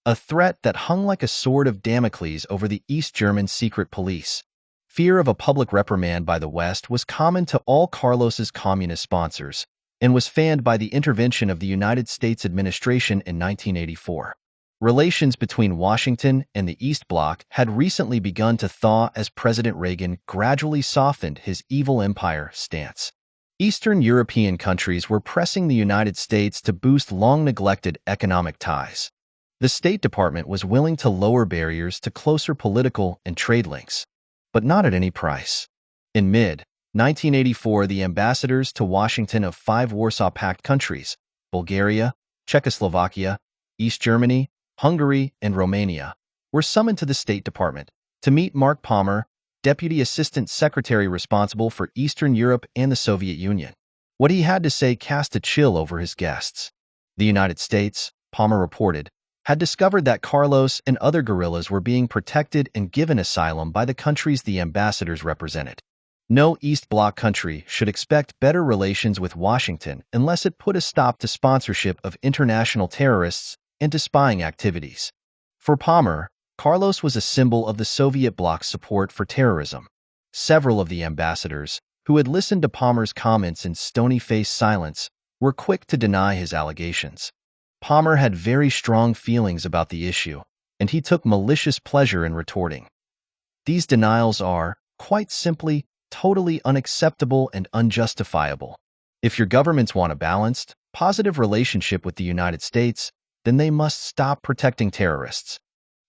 a threat that hung like a sword of Damocles over the East German secret police. Fear of a public reprimand by the West was common to all Carlos's communist sponsors and was fanned by the intervention of the United States administration in 1984. Relations between Washington and the East Bloc had recently begun to thaw as President Reagan gradually softened his evil empire stance. Eastern European countries were pressing the United States to boost long-neglected economic ties. The State Department was willing to lower barriers to closer political and trade links, but not at any price. In mid-1984, the ambassadors to Washington of 5 Warsaw Pact countries, Bulgaria, Czechoslovakia, East Germany, Hungary, and Romania, were summoned to the State Department to meet Mark Palmer, Deputy Assistant Secretary responsible for Eastern Europe and the Soviet Union. What he had to say cast a chill over his guests. The United States, Palmer reported, had discovered that Carlos and other guerrillas were being protected and given asylum by the countries the ambassadors represented. No East Bloc country should expect better relations with Washington unless it put a stop to sponsorship of international terrorists and to spying activities. For Palmer, Carlos was a symbol of the Soviet bloc's support for terrorism. Several of the ambassadors, who had listened to Palmer's comments in stony-faced silence, were quick to deny his allegations. Palmer had very strong feelings about the issue, and he took malicious pleasure in retorting. These denials are, quite simply, totally unacceptable and unjustifiable. If your governments want a balanced, positive relationship with the United States, then they must stop protecting terrorists.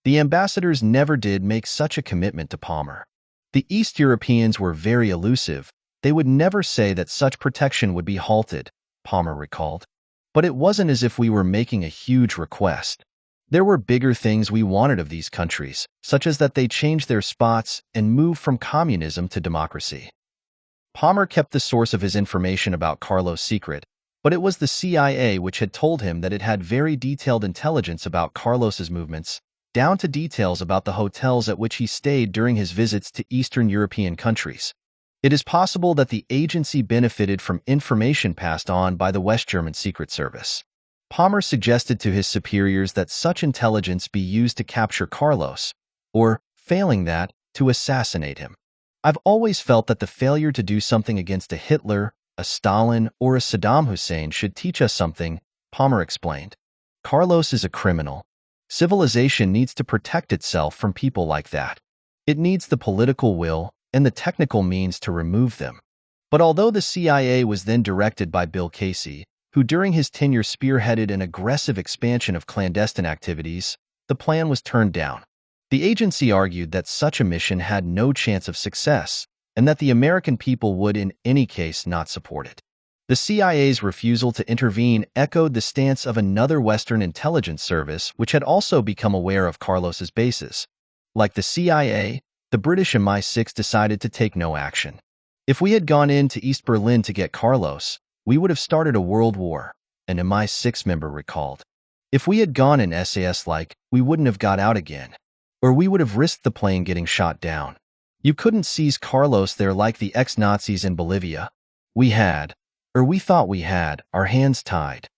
The ambassadors never did make such a commitment to Palmer. The East Europeans were very elusive. They would never say that such protection would be halted, Palmer recalled. But it wasn't as if we were making a huge request. There were bigger things we wanted of these countries, such as that they change their spots and move from communism to democracy. Palmer kept the source of his information about Carlos secret, but it was the CIA which had told him that it had very detailed intelligence about Carlos's movements, down to details about the hotels at which he stayed during his visits to Eastern European countries. It is possible that the agency benefited from information passed on by the West German Secret Service. Palmer suggested to his superiors that such intelligence be used to capture Carlos, or, failing that, to assassinate him. I've always felt that the failure to do something against a Hitler, a Stalin, or a Saddam Hussein should teach us something, Palmer explained. Carlos is a criminal. Civilization needs to protect itself from people like that. It needs the political will and the technical means to remove them. But although the CIA was then directed by Bill Casey, who during his tenure spearheaded an aggressive expansion of clandestine activities, the plan was turned down. The agency argued that such a mission had no chance of success, and that the American people would in any case not support it. The CIA's refusal to intervene echoed the stance of another Western intelligence service which had also become aware of Carlos's bases. Like the CIA, the British MI6 decided to take no action. If we had gone into East Berlin to get Carlos, we would have started a world war, an MI6 member recalled. If we had gone in SAS-like, we wouldn't have got out again. Or we would have risked the plane getting shot down. You couldn't seize Carlos there like the ex-Nazis in Bolivia. We thought we had, our hands tied.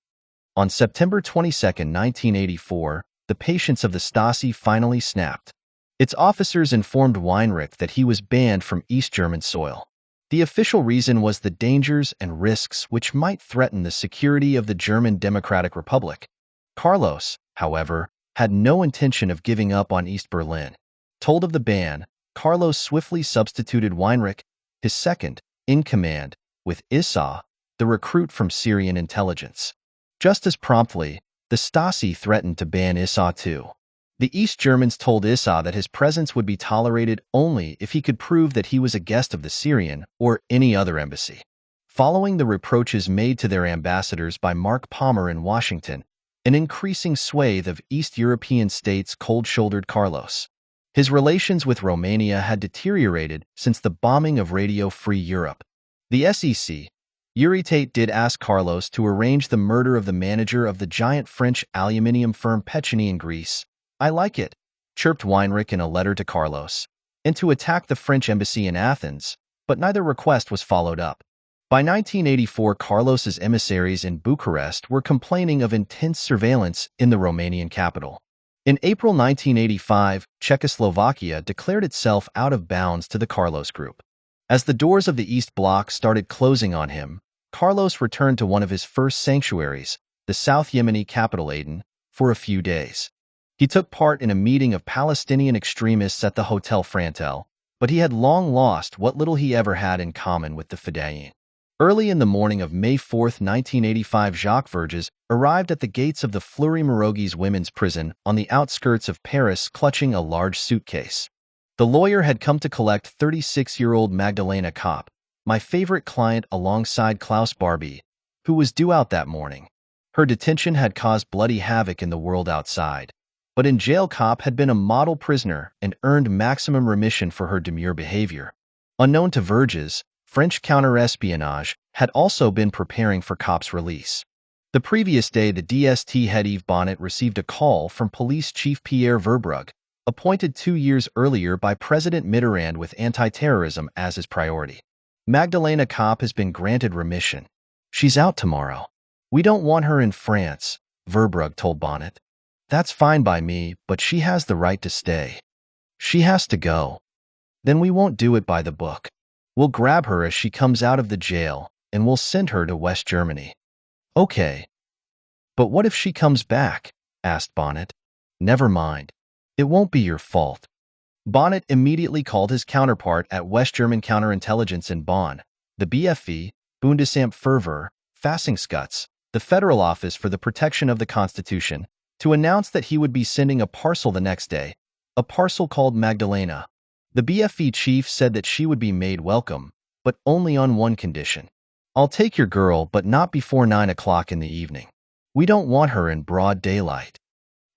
On September 22, 1984, the patience of the Stasi finally snapped. Its officers informed Weinrich that he was banned from East German soil. The official reason was the dangers and risks which might threaten the security of the German Democratic Republic. Carlos, however, had no intention of giving up on East Berlin. Told of the ban, Carlos swiftly substituted Weinrich, his second, in command, with Issa, the recruit from Syrian intelligence. Just as promptly, the Stasi threatened to ban Issa too. The East Germans told Issa that his presence would be tolerated only if he could prove that he was a guest of the Syrian or any other embassy. Following the reproaches made to their ambassadors by Mark Palmer in Washington, an increasing swathe of East European states cold-shouldered Carlos. His relations with Romania had deteriorated since the bombing of Radio Free Europe. The SEC, Uritate, did ask Carlos to arrange the murder of the manager of the giant French aluminium firm Pecini in Greece. "I like it," chirped Weinrich in a letter to Carlos, and to attack the French embassy in Athens, but neither request was followed up. By 1984, Carlos's emissaries in Bucharest were complaining of intense surveillance in the Romanian capital. In April 1985, Czechoslovakia declared itself out of bounds to the Carlos Group. As the doors of the East Bloc started closing on him, Carlos returned to one of his first sanctuaries, the South Yemeni capital Aden, for a few days. He took part in a meeting of Palestinian extremists at the Hotel Frantel, but he had long lost what little he ever had in common with the Fedayeen. Early in the morning of May 4, 1985, Jacques Verges arrived at the gates of the Fleury-Mérogis women's prison on the outskirts of Paris, clutching a large suitcase. The lawyer had come to collect 36-year-old Magdalena Kopp, my favorite client, alongside Klaus Barbie, who was due out that morning. Her detention had caused bloody havoc in the world outside, but in jail Kopp had been a model prisoner and earned maximum remission for her demure behavior. Unknown to Verges, French counter-espionage had also been preparing for Kopp's release. The previous day, the DST head Yves Bonnet received a call from Police Chief Pierre Verbrugge, appointed 2 years earlier by President Mitterrand with anti-terrorism as his priority. "Magdalena Kopp has been granted remission. She's out tomorrow. We don't want her in France," Verbrugge told Bonnet. "That's fine by me, but she has the right to stay. She has to go. Then we won't do it by the book. We'll grab her as she comes out of the jail, and we'll send her to West Germany." "Okay. But what if she comes back?" asked Bonnet. "Never mind. It won't be your fault." Bonnet immediately called his counterpart at West German counterintelligence in Bonn, the BFV, Bundesamt für Verfassungsschutz, the Federal Office for the Protection of the Constitution, to announce that he would be sending a parcel the next day, a parcel called Magdalena. The BFV chief said that she would be made welcome, but only on one condition. "I'll take your girl, but not before 9 o'clock in the evening. We don't want her in broad daylight."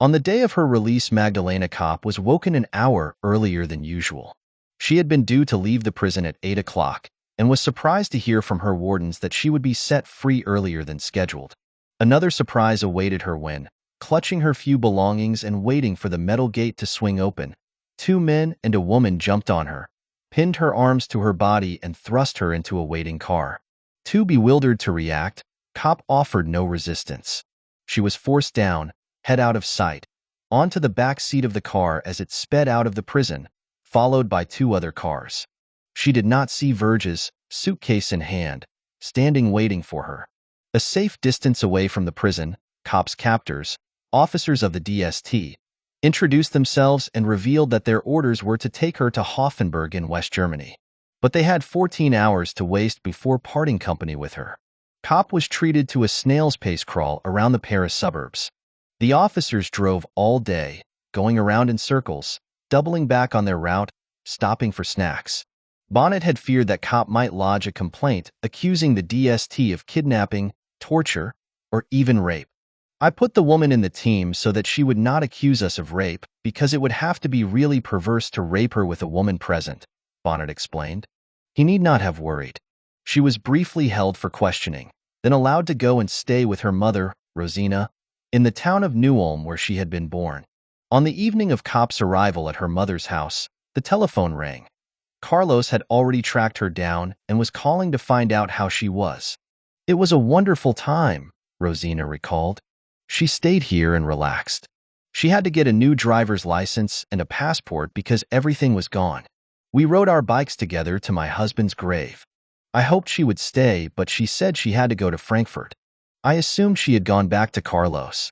On the day of her release, Magdalena Kopp was woken an hour earlier than usual. She had been due to leave the prison at 8 o'clock and was surprised to hear from her wardens that she would be set free earlier than scheduled. Another surprise awaited her when, clutching her few belongings and waiting for the metal gate to swing open, 2 men and a woman jumped on her, pinned her arms to her body, and thrust her into a waiting car. Too bewildered to react, Kopp offered no resistance. She was forced down, head out of sight, onto the back seat of the car as it sped out of the prison, followed by 2 other cars. She did not see Verges, suitcase in hand, standing waiting for her. A safe distance away from the prison, Kopp's captors, officers of the DST, introduced themselves and revealed that their orders were to take her to Hoffenburg in West Germany. But they had 14 hours to waste before parting company with her. Kopp was treated to a snail's pace crawl around the Paris suburbs. The officers drove all day, going around in circles, doubling back on their route, stopping for snacks. Bonnet had feared that Kopp might lodge a complaint accusing the DST of kidnapping, torture, or even rape. "I put the woman in the team so that she would not accuse us of rape, because it would have to be really perverse to rape her with a woman present," Bonnet explained. He need not have worried. She was briefly held for questioning, then allowed to go and stay with her mother, Rosina, in the town of New-Ulm where she had been born. On the evening of Kopp's arrival at her mother's house, the telephone rang. Carlos had already tracked her down and was calling to find out how she was. "It was a wonderful time," Rosina recalled. "She stayed here and relaxed. She had to get a new driver's license and a passport because everything was gone. We rode our bikes together to my husband's grave. I hoped she would stay, but she said she had to go to Frankfurt. I assumed she had gone back to Carlos."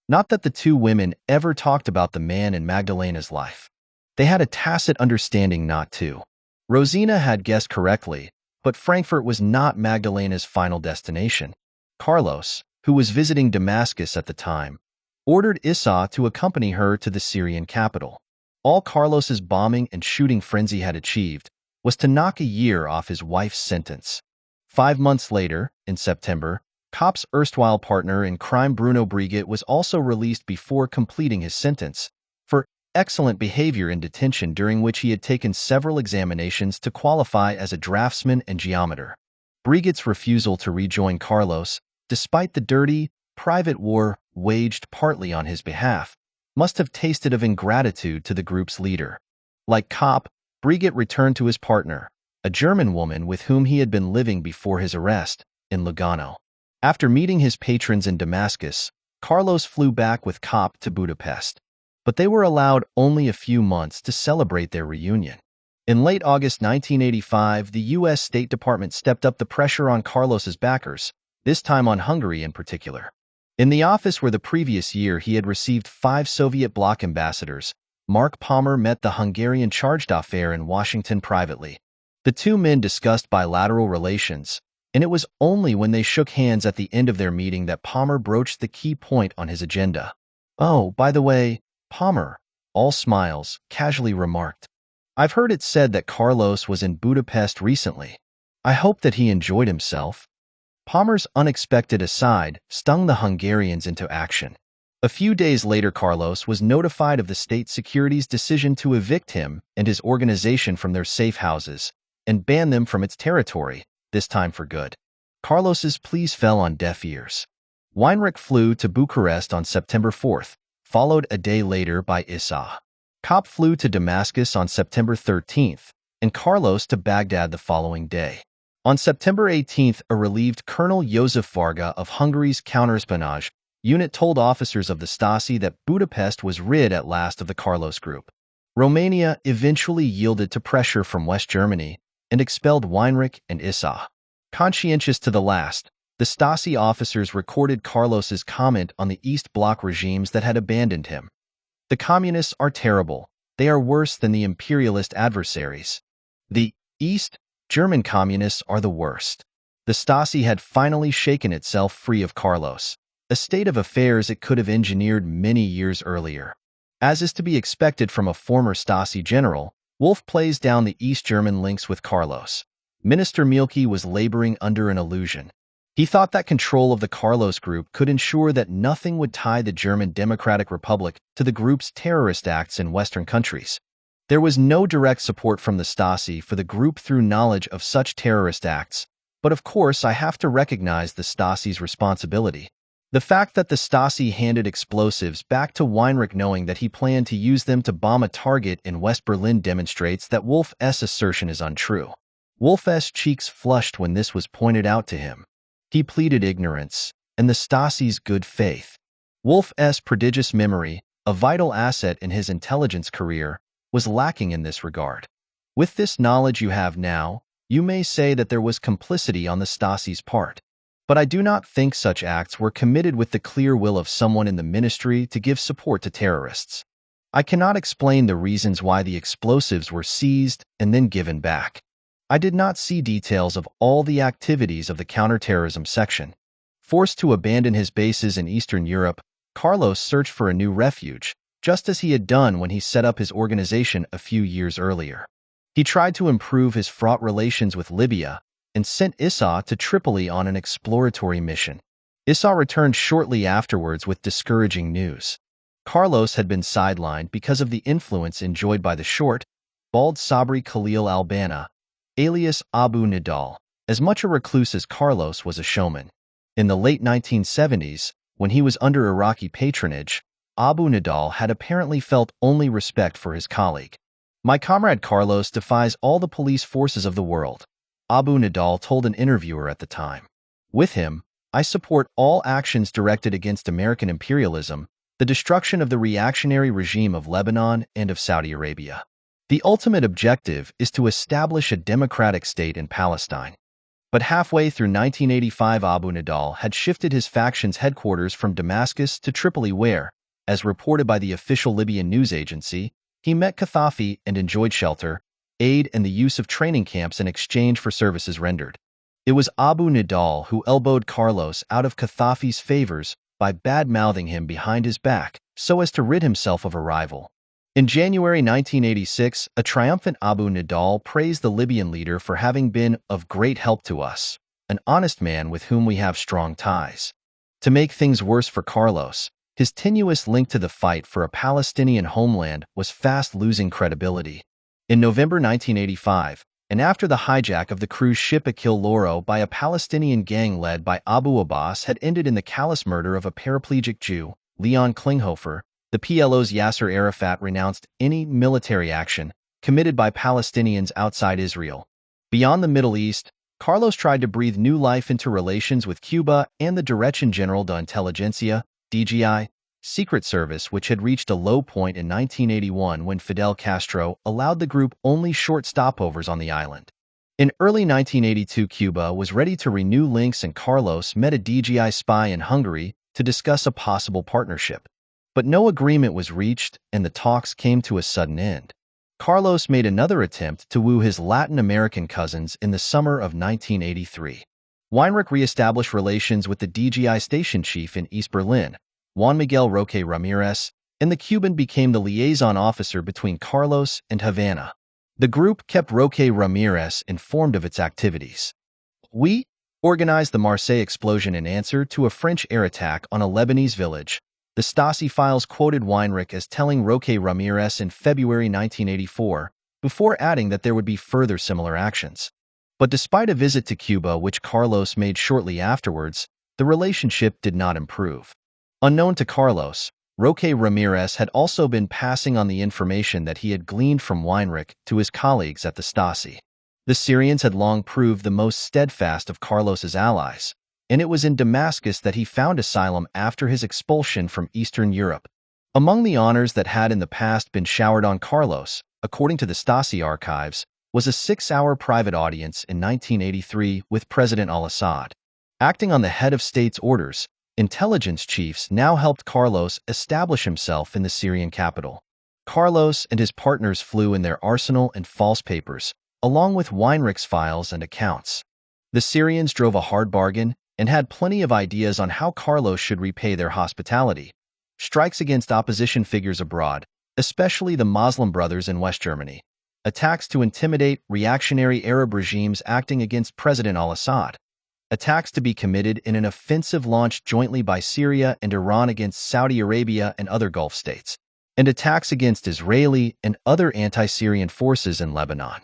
Not that the two women ever talked about the man in Magdalena's life. They had a tacit understanding not to. Rosina had guessed correctly, but Frankfurt was not Magdalena's final destination. Carlos, who was visiting Damascus at the time, ordered Issa to accompany her to the Syrian capital. All Carlos's bombing and shooting frenzy had achieved was to knock a year off his wife's sentence. 5 months later, in September, Kopp's erstwhile partner in crime Bruno Brigitte was also released before completing his sentence for excellent behavior in detention, during which he had taken several examinations to qualify as a draftsman and geometer. Brigitte's refusal to rejoin Carlos, despite the dirty, private war waged partly on his behalf, must have tasted of ingratitude to the group's leader. Like Kopp, Brigitte returned to his partner, a German woman with whom he had been living before his arrest, in Lugano. After meeting his patrons in Damascus, Carlos flew back with Kopp to Budapest, but they were allowed only a few months to celebrate their reunion. In late August 1985, the U.S. State Department stepped up the pressure on Carlos's backers, this time on Hungary in particular. In the office where the previous year he had received 5 Soviet bloc ambassadors, Mark Palmer met the Hungarian charge d'affaires in Washington privately. The two men discussed bilateral relations, and it was only when they shook hands at the end of their meeting that Palmer broached the key point on his agenda. "Oh, by the way, Palmer," all smiles, casually remarked, "I've heard it said that Carlos was in Budapest recently. I hope that he enjoyed himself." Palmer's unexpected aside stung the Hungarians into action. A few days later, Carlos was notified of the state security's decision to evict him and his organization from their safe houses and ban them from its territory, this time for good. Carlos's pleas fell on deaf ears. Weinrich flew to Bucharest on September 4th, followed a day later by Issa. Kopp flew to Damascus on September 13th, and Carlos to Baghdad the following day. On September 18th, a relieved Colonel Josef Varga of Hungary's counterespionage unit told officers of the Stasi that Budapest was rid at last of the Carlos group. Romania eventually yielded to pressure from West Germany and expelled Weinrich and Issa. Conscientious to the last, the Stasi officers recorded Carlos's comment on the East Bloc regimes that had abandoned him. "The communists are terrible. They are worse than the imperialist adversaries. The East German communists are the worst." The Stasi had finally shaken itself free of Carlos, a state of affairs it could have engineered many years earlier. As is to be expected from a former Stasi general, Wolf plays down the East German links with Carlos. Minister Mielke was laboring under an illusion. He thought that control of the Carlos group could ensure that nothing would tie the German Democratic Republic to the group's terrorist acts in Western countries. There was no direct support from the Stasi for the group through knowledge of such terrorist acts, but of course I have to recognize the Stasi's responsibility. The fact that the Stasi handed explosives back to Weinrich knowing that he planned to use them to bomb a target in West Berlin demonstrates that Wolf's assertion is untrue. Wolf's cheeks flushed when this was pointed out to him. He pleaded ignorance and the Stasi's good faith. Wolf's prodigious memory, a vital asset in his intelligence career, was lacking in this regard. With this knowledge you have now, you may say that there was complicity on the Stasi's part. But I do not think such acts were committed with the clear will of someone in the ministry to give support to terrorists. I cannot explain the reasons why the explosives were seized and then given back. I did not see details of all the activities of the counterterrorism section. Forced to abandon his bases in Eastern Europe, Carlos searched for a new refuge, just as he had done when he set up his organization a few years earlier. He tried to improve his fraught relations with Libya and sent Issa to Tripoli on an exploratory mission. Issa returned shortly afterwards with discouraging news. Carlos had been sidelined because of the influence enjoyed by the short, bald Sabri Khalil al-Banna, alias Abu Nidal, as much a recluse as Carlos was a showman. In the late 1970s, when he was under Iraqi patronage, Abu Nidal had apparently felt only respect for his colleague. "My comrade Carlos defies all the police forces of the world," Abu Nidal told an interviewer at the time. "With him, I support all actions directed against American imperialism, the destruction of the reactionary regime of Lebanon and of Saudi Arabia. The ultimate objective is to establish a democratic state in Palestine." But halfway through 1985, Abu Nidal had shifted his faction's headquarters from Damascus to Tripoli where, as reported by the official Libyan news agency, he met Gaddafi and enjoyed shelter, aid and the use of training camps in exchange for services rendered. It was Abu Nidal who elbowed Carlos out of Gaddafi's favors by bad-mouthing him behind his back so as to rid himself of a rival. In January 1986, a triumphant Abu Nidal praised the Libyan leader for having been of great help to us, an honest man with whom we have strong ties. To make things worse for Carlos, his tenuous link to the fight for a Palestinian homeland was fast losing credibility. In November 1985, and after the hijack of the cruise ship Akil Loro by a Palestinian gang led by Abu Abbas had ended in the callous murder of a paraplegic Jew, Leon Klinghoffer, the PLO's Yasser Arafat renounced any military action committed by Palestinians outside Israel. Beyond the Middle East, Carlos tried to breathe new life into relations with Cuba and the Dirección General de Inteligencia, DGI, Secret Service, which had reached a low point in 1981 when Fidel Castro allowed the group only short stopovers on the island. In early 1982, Cuba was ready to renew links and Carlos met a DGI spy in Hungary to discuss a possible partnership. But no agreement was reached and the talks came to a sudden end. Carlos made another attempt to woo his Latin American cousins in the summer of 1983. Weinrich re-established relations with the DGI station chief in East Berlin, Juan Miguel Roque Ramirez, and the Cuban became the liaison officer between Carlos and Havana. The group kept Roque Ramirez informed of its activities. We organized the Marseille explosion in answer to a French air attack on a Lebanese village. The Stasi files quoted Weinrich as telling Roque Ramirez in February 1984, before adding that there would be further similar actions. But despite a visit to Cuba which Carlos made shortly afterwards, the relationship did not improve. Unknown to Carlos, Roque Ramirez had also been passing on the information that he had gleaned from Weinrich to his colleagues at the Stasi. The Syrians had long proved the most steadfast of Carlos's allies, and it was in Damascus that he found asylum after his expulsion from Eastern Europe. Among the honors that had in the past been showered on Carlos, according to the Stasi archives, was a 6-hour private audience in 1983 with President al-Assad. Acting on the head of state's orders, intelligence chiefs now helped Carlos establish himself in the Syrian capital. Carlos and his partners flew in their arsenal and false papers, along with Weinrich's files and accounts. The Syrians drove a hard bargain and had plenty of ideas on how Carlos should repay their hospitality. Strikes against opposition figures abroad, especially the Muslim Brothers in West Germany. Attacks to intimidate reactionary Arab regimes acting against President al-Assad. Attacks to be committed in an offensive launched jointly by Syria and Iran against Saudi Arabia and other Gulf states. And attacks against Israeli and other anti-Syrian forces in Lebanon.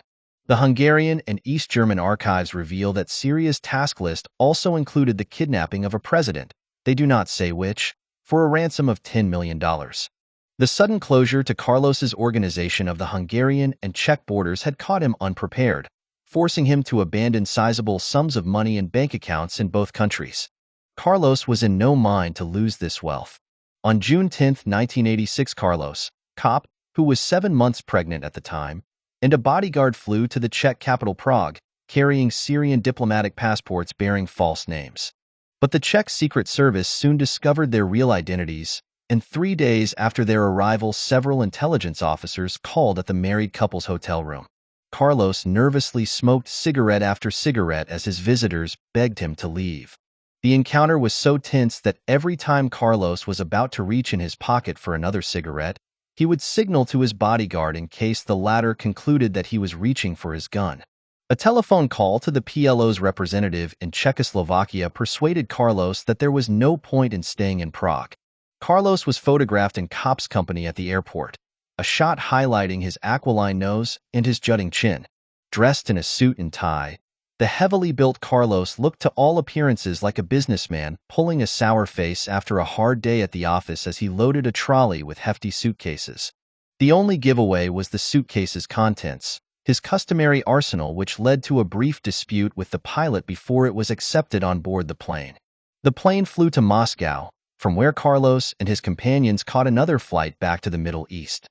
The Hungarian and East German archives reveal that Syria's task list also included the kidnapping of a president, they do not say which, for a ransom of $10 million. The sudden closure to Carlos's organization of the Hungarian and Czech borders had caught him unprepared, forcing him to abandon sizable sums of money in bank accounts in both countries. Carlos was in no mind to lose this wealth. On June 10, 1986, Carlos, cop, who was 7 months pregnant at the time, and a bodyguard flew to the Czech capital Prague, carrying Syrian diplomatic passports bearing false names. But the Czech Secret Service soon discovered their real identities, and 3 days after their arrival, several intelligence officers called at the married couple's hotel room. Carlos nervously smoked cigarette after cigarette as his visitors begged him to leave. The encounter was so tense that every time Carlos was about to reach in his pocket for another cigarette, he would signal to his bodyguard in case the latter concluded that he was reaching for his gun. A telephone call to the PLO's representative in Czechoslovakia persuaded Carlos that there was no point in staying in Prague. Carlos was photographed in cops' company at the airport, a shot highlighting his aquiline nose and his jutting chin. Dressed in a suit and tie, the heavily built Carlos looked to all appearances like a businessman pulling a sour face after a hard day at the office as he loaded a trolley with hefty suitcases. The only giveaway was the suitcase's contents, his customary arsenal, which led to a brief dispute with the pilot before it was accepted on board the plane. The plane flew to Moscow, from where Carlos and his companions caught another flight back to the Middle East.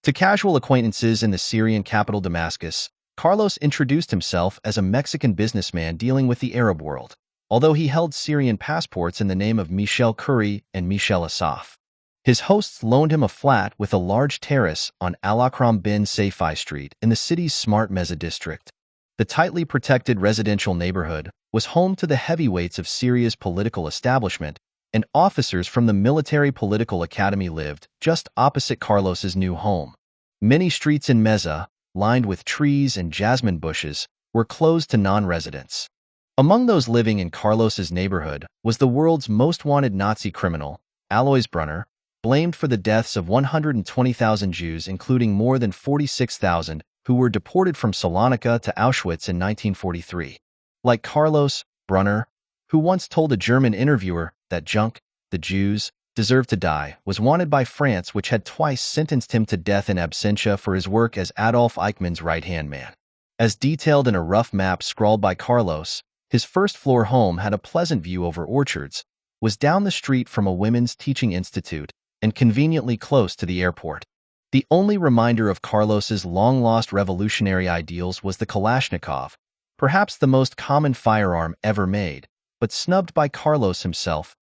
To casual acquaintances in the Syrian capital Damascus, Carlos introduced himself as a Mexican businessman dealing with the Arab world, although he held Syrian passports in the name of Michel Curry and Michel Asaf. His hosts loaned him a flat with a large terrace on Al-Akram bin Sayfi Street in the city's Smart Meza district. The tightly protected residential neighborhood was home to the heavyweights of Syria's political establishment, and officers from the military political academy lived just opposite Carlos's new home. Many streets in Meza, lined with trees and jasmine bushes, were closed to non-residents. Among those living in Carlos's neighborhood was the world's most wanted Nazi criminal, Alois Brunner, blamed for the deaths of 120,000 Jews, including more than 46,000 who were deported from Salonika to Auschwitz in 1943. Like Carlos, Brunner, who once told a German interviewer that junk, the Jews, deserved to die, was wanted by France, which had twice sentenced him to death in absentia for his work as Adolf Eichmann's right-hand man. As detailed in a rough map scrawled by Carlos, his first-floor home had a pleasant view over orchards, was down the street from a women's teaching institute, and conveniently close to the airport. The only reminder of Carlos's long-lost revolutionary ideals was the Kalashnikov, perhaps the most common firearm ever made, but snubbed by Carlos himself,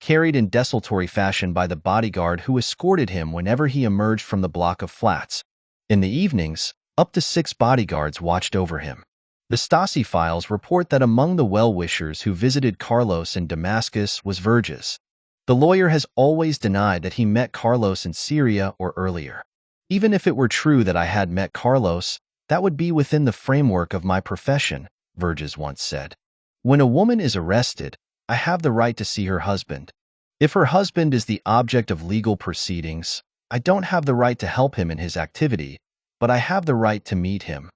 carried in desultory fashion by the bodyguard who escorted him whenever he emerged from the block of flats. In the evenings, up to 6 bodyguards watched over him. The Stasi files report that among the well-wishers who visited Carlos in Damascus was Verges. The lawyer has always denied that he met Carlos in Syria or earlier. Even if it were true that I had met Carlos, that would be within the framework of my profession, Verges once said. When a woman is arrested, I have the right to see her husband. If her husband is the object of legal proceedings, I don't have the right to help him in his activity, but I have the right to meet him.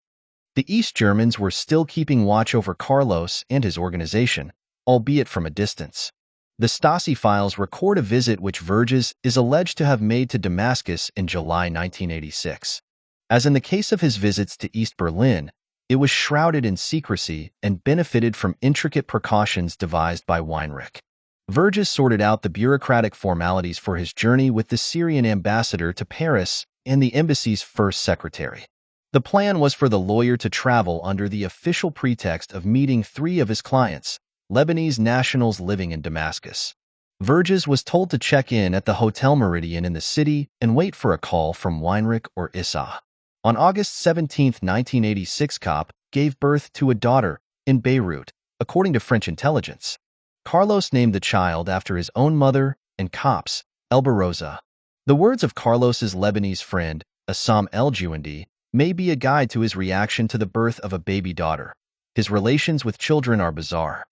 The East Germans were still keeping watch over Carlos and his organization, albeit from a distance. The Stasi files record a visit which Verges is alleged to have made to Damascus in July 1986. As in the case of his visits to East Berlin, it was shrouded in secrecy and benefited from intricate precautions devised by Weinrich. Verges sorted out the bureaucratic formalities for his journey with the Syrian ambassador to Paris and the embassy's first secretary. The plan was for the lawyer to travel under the official pretext of meeting 3 of his clients, Lebanese nationals living in Damascus. Verges was told to check in at the Hotel Meridian in the city and wait for a call from Weinrich or Issa. On August 17, 1986, Kopp gave birth to a daughter in Beirut, according to French intelligence. Carlos named the child after his own mother and Kopp's, Elba Rosa. The words of Carlos's Lebanese friend, Assam El-Juandi, may be a guide to his reaction to the birth of a baby daughter. His relations with children are bizarre.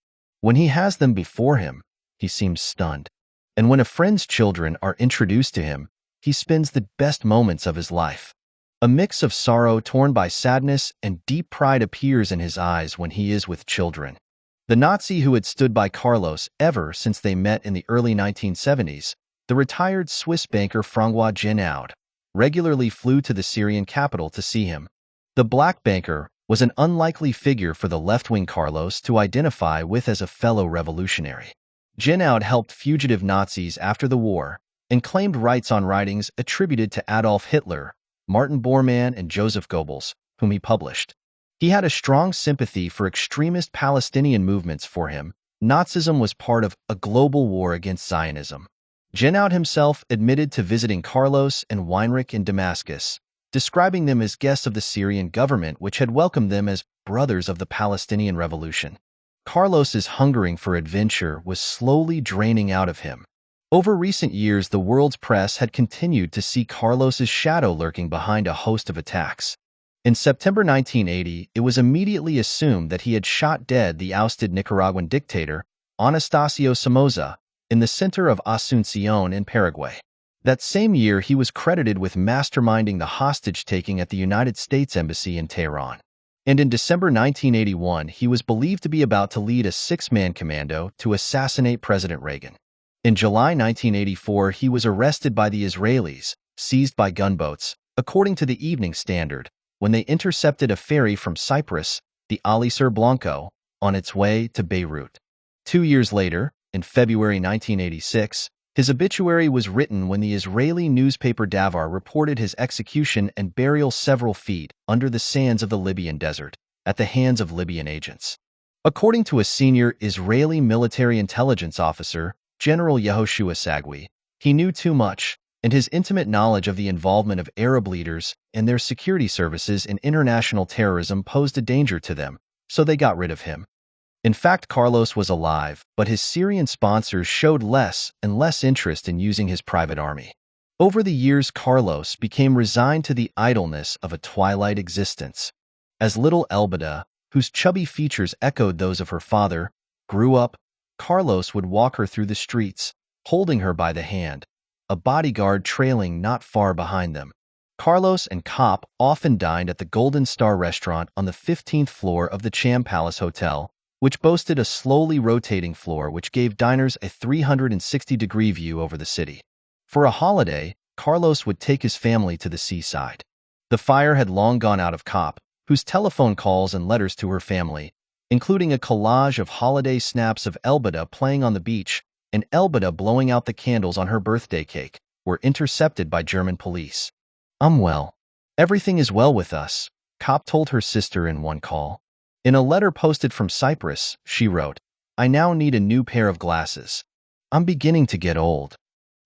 When he has them before him, he seems stunned. And when a friend's children are introduced to him, he spends the best moments of his life. A mix of sorrow torn by sadness and deep pride appears in his eyes when he is with children. The Nazi who had stood by Carlos ever since they met in the early 1970s, the retired Swiss banker François Genaud, regularly flew to the Syrian capital to see him. The black banker was an unlikely figure for the left-wing Carlos to identify with as a fellow revolutionary. Genaud helped fugitive Nazis after the war and claimed rights on writings attributed to Adolf Hitler, Martin Bormann, and Joseph Goebbels, whom he published. He had a strong sympathy for extremist Palestinian movements. For him, Nazism was part of a global war against Zionism. Genaud himself admitted to visiting Carlos and Weinrich in Damascus, describing them as guests of the Syrian government which had welcomed them as brothers of the Palestinian Revolution. Carlos's hungering for adventure was slowly draining out of him. Over recent years, the world's press had continued to see Carlos's shadow lurking behind a host of attacks. In September 1980, it was immediately assumed that he had shot dead the ousted Nicaraguan dictator, Anastasio Somoza, in the center of Asunción in Paraguay. That same year, he was credited with masterminding the hostage-taking at the United States Embassy in Tehran. And in December 1981, he was believed to be about to lead a 6-man commando to assassinate President Reagan. In July 1984, he was arrested by the Israelis, seized by gunboats, according to the Evening Standard, when they intercepted a ferry from Cyprus, the Alisher Blanco, on its way to Beirut. 2 years later, in February 1986, His obituary was written when the Israeli newspaper Davar reported his execution and burial several feet under the sands of the Libyan desert, at the hands of Libyan agents. According to a senior Israeli military intelligence officer, General Yehoshua Sagui, he knew too much, and his intimate knowledge of the involvement of Arab leaders and their security services in international terrorism posed a danger to them, so they got rid of him. In fact, Carlos was alive, but his Syrian sponsors showed less and less interest in using his private army. Over the years, Carlos became resigned to the idleness of a twilight existence. As little Elbada, whose chubby features echoed those of her father, grew up, Carlos would walk her through the streets, holding her by the hand, a bodyguard trailing not far behind them. Carlos and Kopp often dined at the Golden Star restaurant on the 15th floor of the Cham Palace Hotel, which boasted a slowly rotating floor which gave diners a 360-degree view over the city. For a holiday, Carlos would take his family to the seaside. The fire had long gone out of Kopp, whose telephone calls and letters to her family, including a collage of holiday snaps of Elbada playing on the beach and Elbada blowing out the candles on her birthday cake, were intercepted by German police. Well. Everything is well with us, Kopp told her sister in one call. In a letter posted from Cyprus, she wrote, "I now need a new pair of glasses. I'm beginning to get old."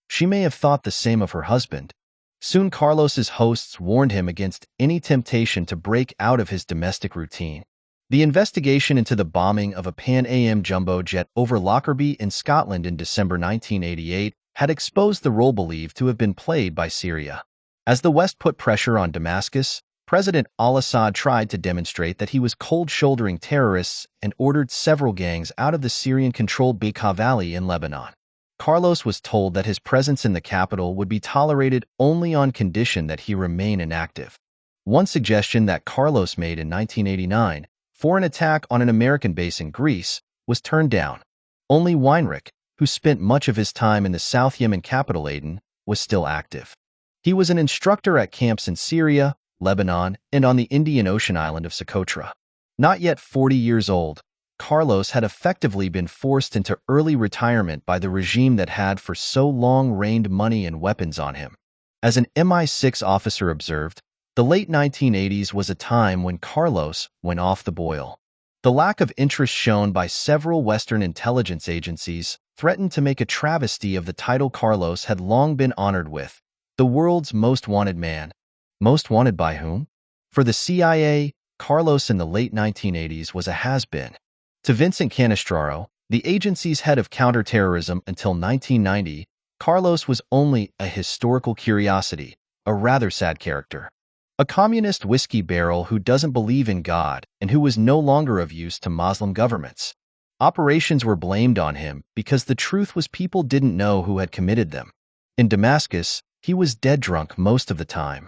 She may have thought the same of her husband. Soon Carlos's hosts warned him against any temptation to break out of his domestic routine. The investigation into the bombing of a Pan Am jumbo jet over Lockerbie in Scotland in December 1988 had exposed the role believed to have been played by Syria. As the West put pressure on Damascus, President al-Assad tried to demonstrate that he was cold-shouldering terrorists and ordered several gangs out of the Syrian-controlled Bekaa Valley in Lebanon. Carlos was told that his presence in the capital would be tolerated only on condition that he remain inactive. One suggestion that Carlos made in 1989, for an attack on an American base in Greece, was turned down. Only Weinrich, who spent much of his time in the South Yemen capital Aden, was still active. He was an instructor at camps in Syria, Lebanon, and on the Indian Ocean island of Socotra. Not yet 40 years old, Carlos had effectively been forced into early retirement by the regime that had for so long rained money and weapons on him. As an MI6 officer observed, the late 1980s was a time when Carlos went off the boil. The lack of interest shown by several Western intelligence agencies threatened to make a travesty of the title Carlos had long been honored with, the world's most wanted man. Most wanted by whom? For the CIA, Carlos in the late 1980s was a has-been. To Vincent Canestraro, the agency's head of counterterrorism until 1990, Carlos was only a historical curiosity, a rather sad character. A communist whiskey barrel who doesn't believe in God and who was no longer of use to Muslim governments. Operations were blamed on him because the truth was people didn't know who had committed them. In Damascus, he was dead drunk most of the time.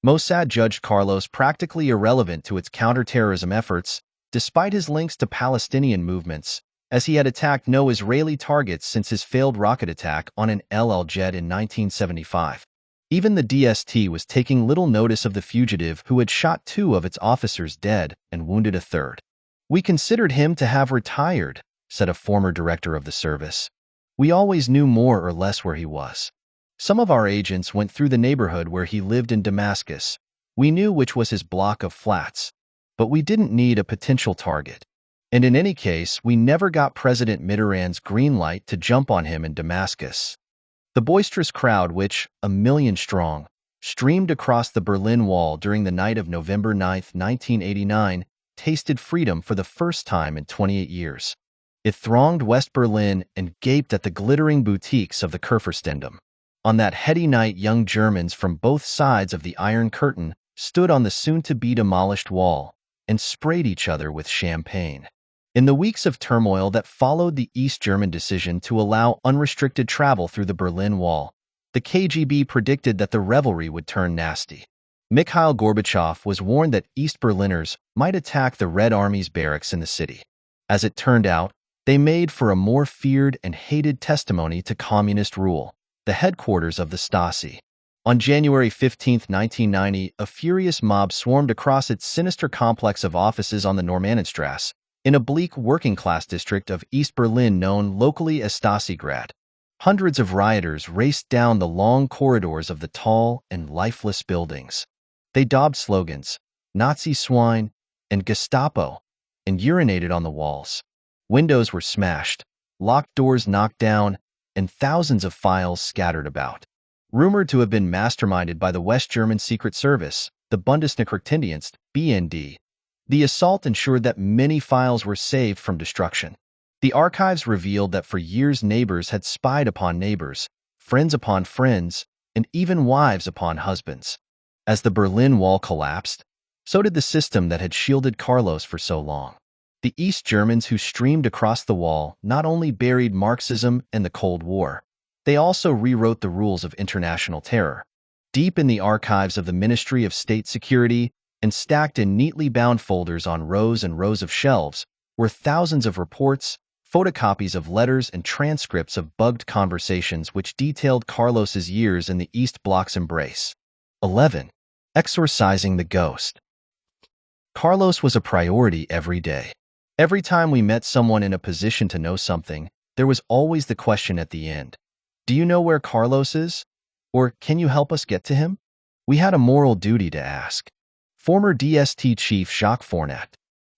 Mossad judged Carlos practically irrelevant to its counterterrorism efforts, despite his links to Palestinian movements, as he had attacked no Israeli targets since his failed rocket attack on an El Al jet in 1975. Even the DST was taking little notice of the fugitive who had shot 2 of its officers dead and wounded a 3rd. "We considered him to have retired," said a former director of the service. "We always knew more or less where he was. Some of our agents went through the neighborhood where he lived in Damascus. We knew which was his block of flats. But we didn't need a potential target. And in any case, we never got President Mitterrand's green light to jump on him in Damascus." The boisterous crowd which, 1 million strong, streamed across the Berlin Wall during the night of November 9, 1989, tasted freedom for the first time in 28 years. It thronged West Berlin and gaped at the glittering boutiques of the Kurfürstentum. On that heady night, young Germans from both sides of the Iron Curtain stood on the soon-to-be-demolished wall and sprayed each other with champagne. In the weeks of turmoil that followed the East German decision to allow unrestricted travel through the Berlin Wall, the KGB predicted that the revelry would turn nasty. Mikhail Gorbachev was warned that East Berliners might attack the Red Army's barracks in the city. As it turned out, they made for a more feared and hated testimony to communist rule, the headquarters of the Stasi. On January 15, 1990, a furious mob swarmed across its sinister complex of offices on the Normannenstrasse, in a bleak working-class district of East Berlin known locally as Stasigrad. Hundreds of rioters raced down the long corridors of the tall and lifeless buildings. They daubed slogans, "Nazi swine," and "Gestapo," and urinated on the walls. Windows were smashed, locked doors knocked down, and thousands of files scattered about. Rumored to have been masterminded by the West German Secret Service, the Bundesnachrichtendienst, BND, the assault ensured that many files were saved from destruction. The archives revealed that for years neighbors had spied upon neighbors, friends upon friends, and even wives upon husbands. As the Berlin Wall collapsed, so did the system that had shielded Carlos for so long. The East Germans who streamed across the wall not only buried Marxism and the Cold War, they also rewrote the rules of international terror. Deep in the archives of the Ministry of State Security and stacked in neatly bound folders on rows and rows of shelves were thousands of reports, photocopies of letters, and transcripts of bugged conversations which detailed Carlos's years in the East Bloc's embrace. 11. Exorcising the ghost. Carlos was a priority every day. Every time we met someone in a position to know something, there was always the question at the end, "Do you know where Carlos is? Or can you help us get to him?" We had a moral duty to ask. Former DST chief Jacques Fournet.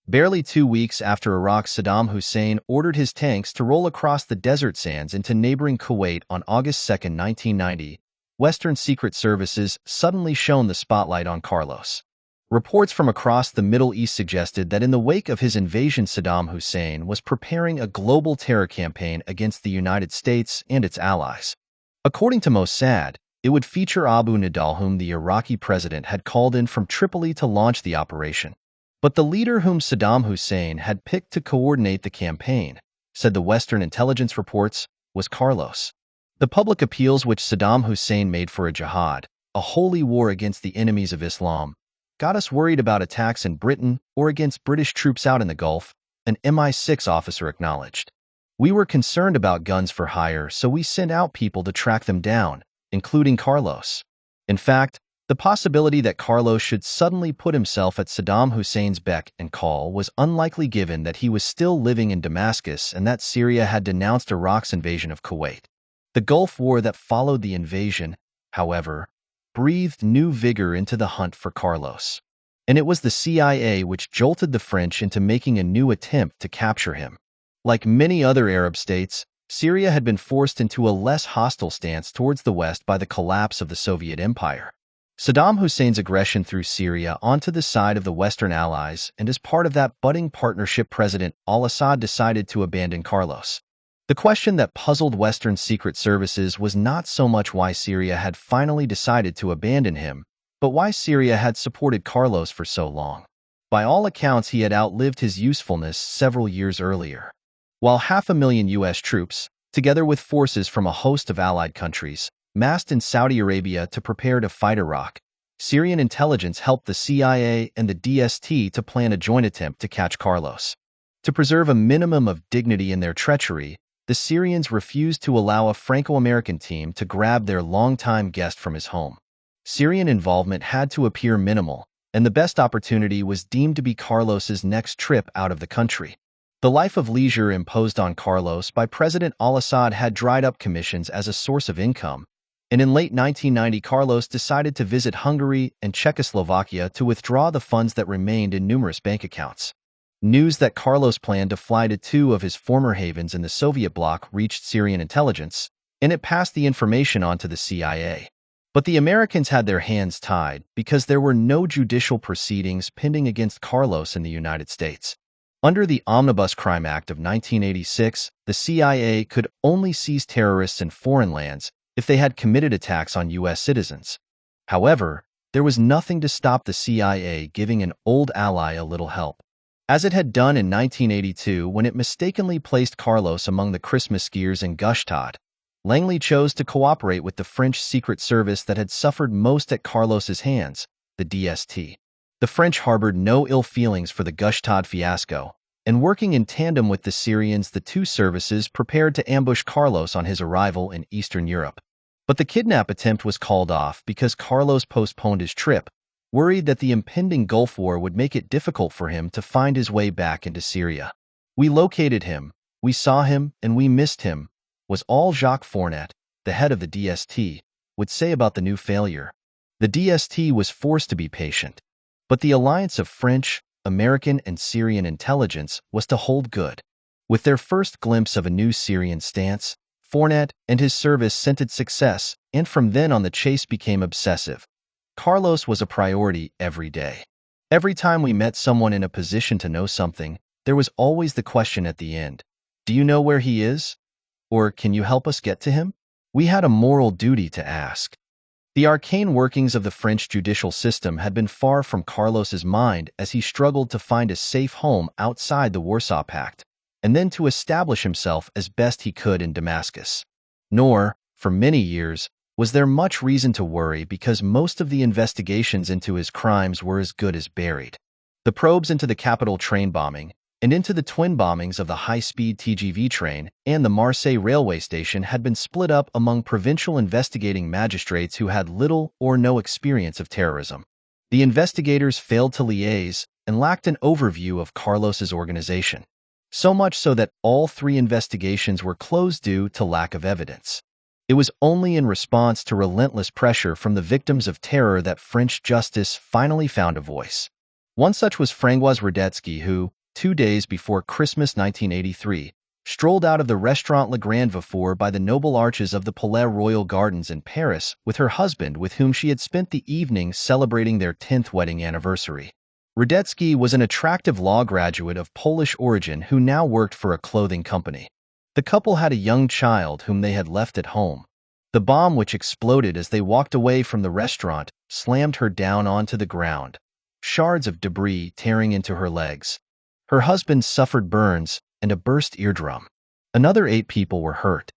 Barely 2 weeks after Iraq's Saddam Hussein ordered his tanks to roll across the desert sands into neighboring Kuwait on August 2, 1990, Western secret services suddenly shone the spotlight on Carlos. Reports from across the Middle East suggested that in the wake of his invasion, Saddam Hussein was preparing a global terror campaign against the United States and its allies. According to Mossad, it would feature Abu Nidal, whom the Iraqi president had called in from Tripoli to launch the operation. But the leader whom Saddam Hussein had picked to coordinate the campaign, said the Western intelligence reports, was Carlos. The public appeals which Saddam Hussein made for a jihad, a holy war against the enemies of Islam, got us worried about attacks in Britain or against British troops out in the Gulf, an MI6 officer acknowledged. We were concerned about guns for hire, so we sent out people to track them down, including Carlos. In fact, the possibility that Carlos should suddenly put himself at Saddam Hussein's beck and call was unlikely given that he was still living in Damascus and that Syria had denounced Iraq's invasion of Kuwait. The Gulf War that followed the invasion, however, breathed new vigor into the hunt for Carlos. And it was the CIA which jolted the French into making a new attempt to capture him. Like many other Arab states, Syria had been forced into a less hostile stance towards the West by the collapse of the Soviet Empire. Saddam Hussein's aggression threw Syria onto the side of the Western allies, and as part of that budding partnership, President al-Assad decided to abandon Carlos. The question that puzzled Western secret services was not so much why Syria had finally decided to abandon him, but why Syria had supported Carlos for so long. By all accounts, he had outlived his usefulness several years earlier. While 500,000 U.S. troops, together with forces from a host of allied countries, massed in Saudi Arabia to prepare to fight Iraq, Syrian intelligence helped the CIA and the DST to plan a joint attempt to catch Carlos. To preserve a minimum of dignity in their treachery, the Syrians refused to allow a Franco-American team to grab their longtime guest from his home. Syrian involvement had to appear minimal, and the best opportunity was deemed to be Carlos's next trip out of the country. The life of leisure imposed on Carlos by President al-Assad had dried up commissions as a source of income, and in late 1990 Carlos decided to visit Hungary and Czechoslovakia to withdraw the funds that remained in numerous bank accounts. News that Carlos planned to fly to 2 of his former havens in the Soviet bloc reached Syrian intelligence, and it passed the information on to the CIA. But the Americans had their hands tied because there were no judicial proceedings pending against Carlos in the United States. Under the Omnibus Crime Act of 1986, the CIA could only seize terrorists in foreign lands if they had committed attacks on U.S. citizens. However, there was nothing to stop the CIA giving an old ally a little help. As it had done in 1982 when it mistakenly placed Carlos among the Christmas skiers in Gstaad, Langley chose to cooperate with the French Secret Service that had suffered most at Carlos's hands, the DST. The French harbored no ill feelings for the Gstaad fiasco, and working in tandem with the Syrians, the two services prepared to ambush Carlos on his arrival in Eastern Europe. But the kidnap attempt was called off because Carlos postponed his trip, worried that the impending Gulf War would make it difficult for him to find his way back into Syria. "We located him, we saw him, and we missed him," was all Jacques Fournet, the head of the DST, would say about the new failure. The DST was forced to be patient, but the alliance of French, American, and Syrian intelligence was to hold good. With their first glimpse of a new Syrian stance, Fournet and his service scented success, and from then on the chase became obsessive. Carlos was a priority every day. Every time we met someone in a position to know something, there was always the question at the end, "Do you know where he is? Or can you help us get to him?" We had a moral duty to ask. The arcane workings of the French judicial system had been far from Carlos's mind as he struggled to find a safe home outside the Warsaw Pact, and then to establish himself as best he could in Damascus. Nor, for many years, was there much reason to worry because most of the investigations into his crimes were as good as buried. The probes into the capital train bombing, and into the twin bombings of the high-speed TGV train and the Marseille railway station had been split up among provincial investigating magistrates who had little or no experience of terrorism. The investigators failed to liaise and lacked an overview of Carlos's organization, so much so that all 3 investigations were closed due to lack of evidence. It was only in response to relentless pressure from the victims of terror that French justice finally found a voice. One such was François Radetzky, who, 2 days before Christmas 1983, strolled out of the Restaurant Le Grand Vefour by the noble arches of the Palais Royal Gardens in Paris with her husband, with whom she had spent the evening celebrating their 10th wedding anniversary. Radetzky was an attractive law graduate of Polish origin who now worked for a clothing company. The couple had a young child whom they had left at home. The bomb, which exploded as they walked away from the restaurant, slammed her down onto the ground, shards of debris tearing into her legs. Her husband suffered burns and a burst eardrum. Another 8 people were hurt.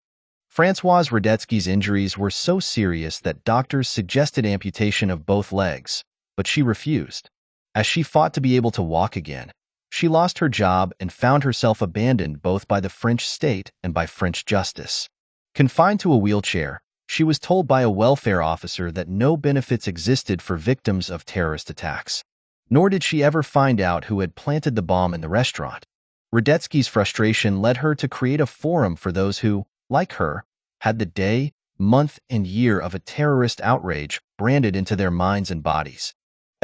François Radetzky's injuries were so serious that doctors suggested amputation of both legs, but she refused. As she fought to be able to walk again, she lost her job and found herself abandoned both by the French state and by French justice. Confined to a wheelchair, she was told by a welfare officer that no benefits existed for victims of terrorist attacks. Nor did she ever find out who had planted the bomb in the restaurant. Radetzky's frustration led her to create a forum for those who, like her, had the day, month, and year of a terrorist outrage branded into their minds and bodies.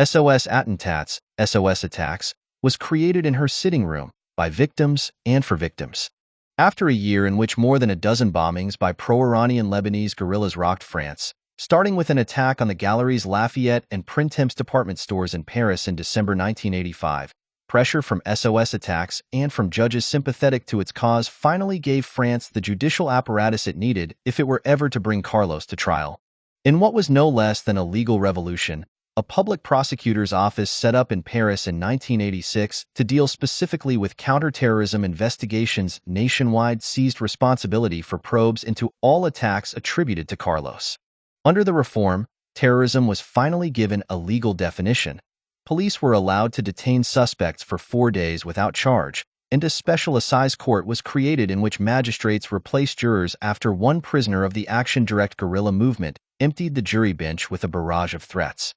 SOS Attentats, SOS Attacks, was created in her sitting room, by victims and for victims. After a year in which more than a dozen bombings by pro-Iranian Lebanese guerrillas rocked France, starting with an attack on the Galeries Lafayette and Printemps department stores in Paris in December 1985, pressure from SOS Attacks and from judges sympathetic to its cause finally gave France the judicial apparatus it needed if it were ever to bring Carlos to trial. In what was no less than a legal revolution, a public prosecutor's office set up in Paris in 1986 to deal specifically with counterterrorism investigations nationwide seized responsibility for probes into all attacks attributed to Carlos. Under the reform, terrorism was finally given a legal definition. Police were allowed to detain suspects for 4 days without charge, and a special assize court was created in which magistrates replaced jurors after one prisoner of the Action Direct guerrilla movement emptied the jury bench with a barrage of threats.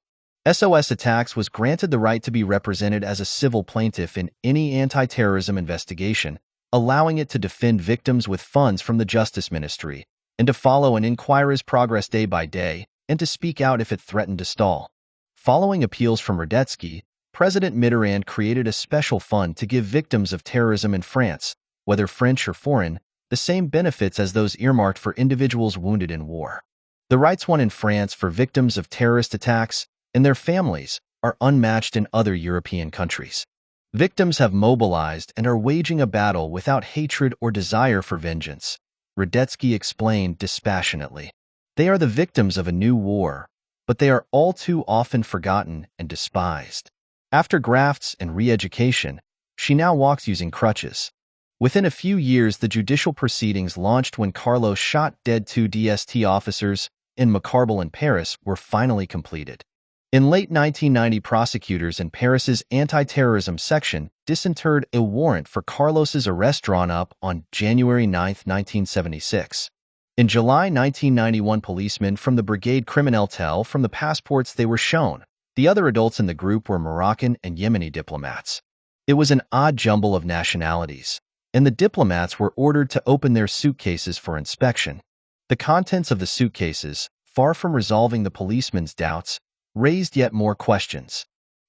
SOS Attacks was granted the right to be represented as a civil plaintiff in any anti-terrorism investigation, allowing it to defend victims with funds from the Justice Ministry, and to follow an inquiry's progress day by day, and to speak out if it threatened to stall. Following appeals from Radetzky, President Mitterrand created a special fund to give victims of terrorism in France, whether French or foreign, the same benefits as those earmarked for individuals wounded in war. The rights won in France for victims of terrorist attacks and their families are unmatched in other European countries. Victims have mobilized and are waging a battle without hatred or desire for vengeance, Radetzky explained dispassionately. They are the victims of a new war, but they are all too often forgotten and despised. After grafts and re-education, she now walks using crutches. Within a few years, the judicial proceedings launched when Carlos shot dead 2 DST officers in Macarbal in Paris were finally completed. In late 1990, prosecutors in Paris's anti-terrorism section disinterred a warrant for Carlos's arrest drawn up on January 9, 1976. In July 1991, policemen from the Brigade Criminelle tell from the passports they were shown. The other adults in the group were Moroccan and Yemeni diplomats. It was an odd jumble of nationalities, and the diplomats were ordered to open their suitcases for inspection. The contents of the suitcases, far from resolving the policeman's doubts, raised yet more questions.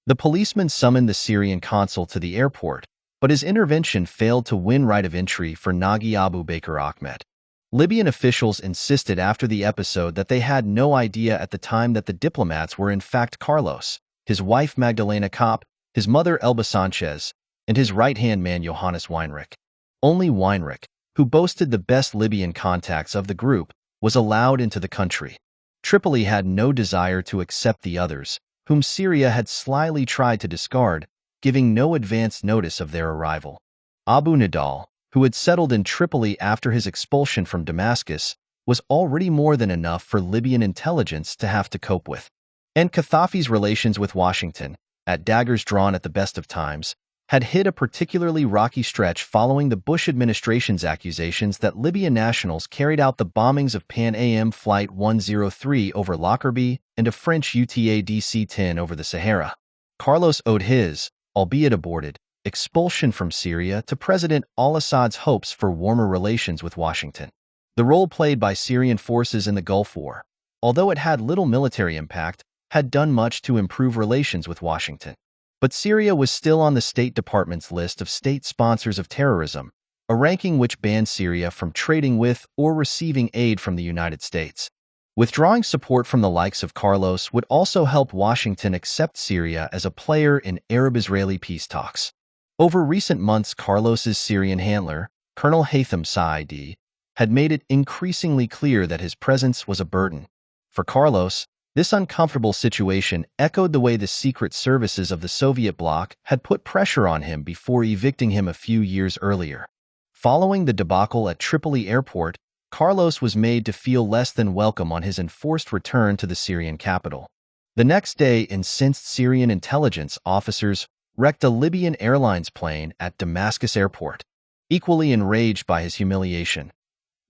The policeman summoned the Syrian consul to the airport, but his intervention failed to win right of entry for Nagi Abu Bakr Ahmed. Libyan officials insisted after the episode that they had no idea at the time that the diplomats were in fact Carlos, his wife Magdalena Kopp, his mother Elba Sanchez, and his right-hand man Johannes Weinrich. Only Weinrich, who boasted the best Libyan contacts of the group, was allowed into the country. Tripoli had no desire to accept the others, whom Syria had slyly tried to discard, giving no advance notice of their arrival. Abu Nidal, who had settled in Tripoli after his expulsion from Damascus, was already more than enough for Libyan intelligence to have to cope with. And Gaddafi's relations with Washington, at daggers drawn at the best of times, had hit a particularly rocky stretch following the Bush administration's accusations that Libyan nationals carried out the bombings of Pan Am Flight 103 over Lockerbie and a French UTA DC-10 over the Sahara. Carlos owed his, albeit aborted, expulsion from Syria to President al-Assad's hopes for warmer relations with Washington. The role played by Syrian forces in the Gulf War, although it had little military impact, had done much to improve relations with Washington. But Syria was still on the State Department's list of state sponsors of terrorism, a ranking which banned Syria from trading with or receiving aid from the United States. Withdrawing support from the likes of Carlos would also help Washington accept Syria as a player in Arab-Israeli peace talks. Over recent months, Carlos's Syrian handler, Colonel Haytham Saidi, had made it increasingly clear that his presence was a burden. For Carlos, this uncomfortable situation echoed the way the secret services of the Soviet bloc had put pressure on him before evicting him a few years earlier. Following the debacle at Tripoli airport, Carlos was made to feel less than welcome on his enforced return to the Syrian capital. The next day, incensed Syrian intelligence officers wrecked a Libyan Airlines plane at Damascus airport. Equally enraged by his humiliation,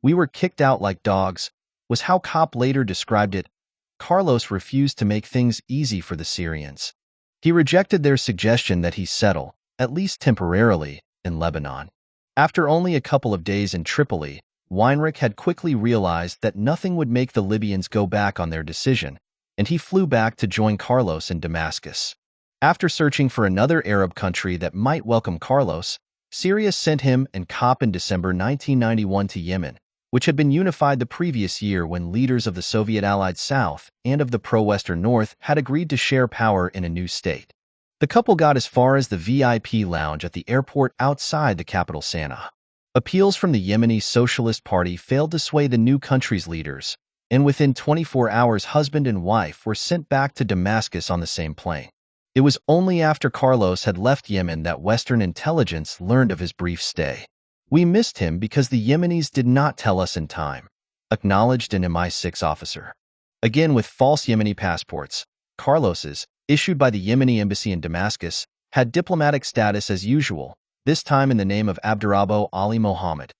"We were kicked out like dogs," was how Kopp later described it. Carlos refused to make things easy for the Syrians. He rejected their suggestion that he settle, at least temporarily, in Lebanon. After only a couple of days in Tripoli, Weinrich had quickly realized that nothing would make the Libyans go back on their decision, and he flew back to join Carlos in Damascus. After searching for another Arab country that might welcome Carlos, Syria sent him and Kopp in December 1991 to Yemen, which had been unified the previous year when leaders of the Soviet-allied South and of the pro-Western North had agreed to share power in a new state. The couple got as far as the VIP lounge at the airport outside the capital Sana'a. Appeals from the Yemeni Socialist Party failed to sway the new country's leaders, and within 24 hours husband and wife were sent back to Damascus on the same plane. It was only after Carlos had left Yemen that Western intelligence learned of his brief stay. "We missed him because the Yemenis did not tell us in time," acknowledged an MI6 officer. Again with false Yemeni passports, Carlos's, issued by the Yemeni embassy in Damascus, had diplomatic status as usual, this time in the name of Abdurrabbo Ali Mohammed.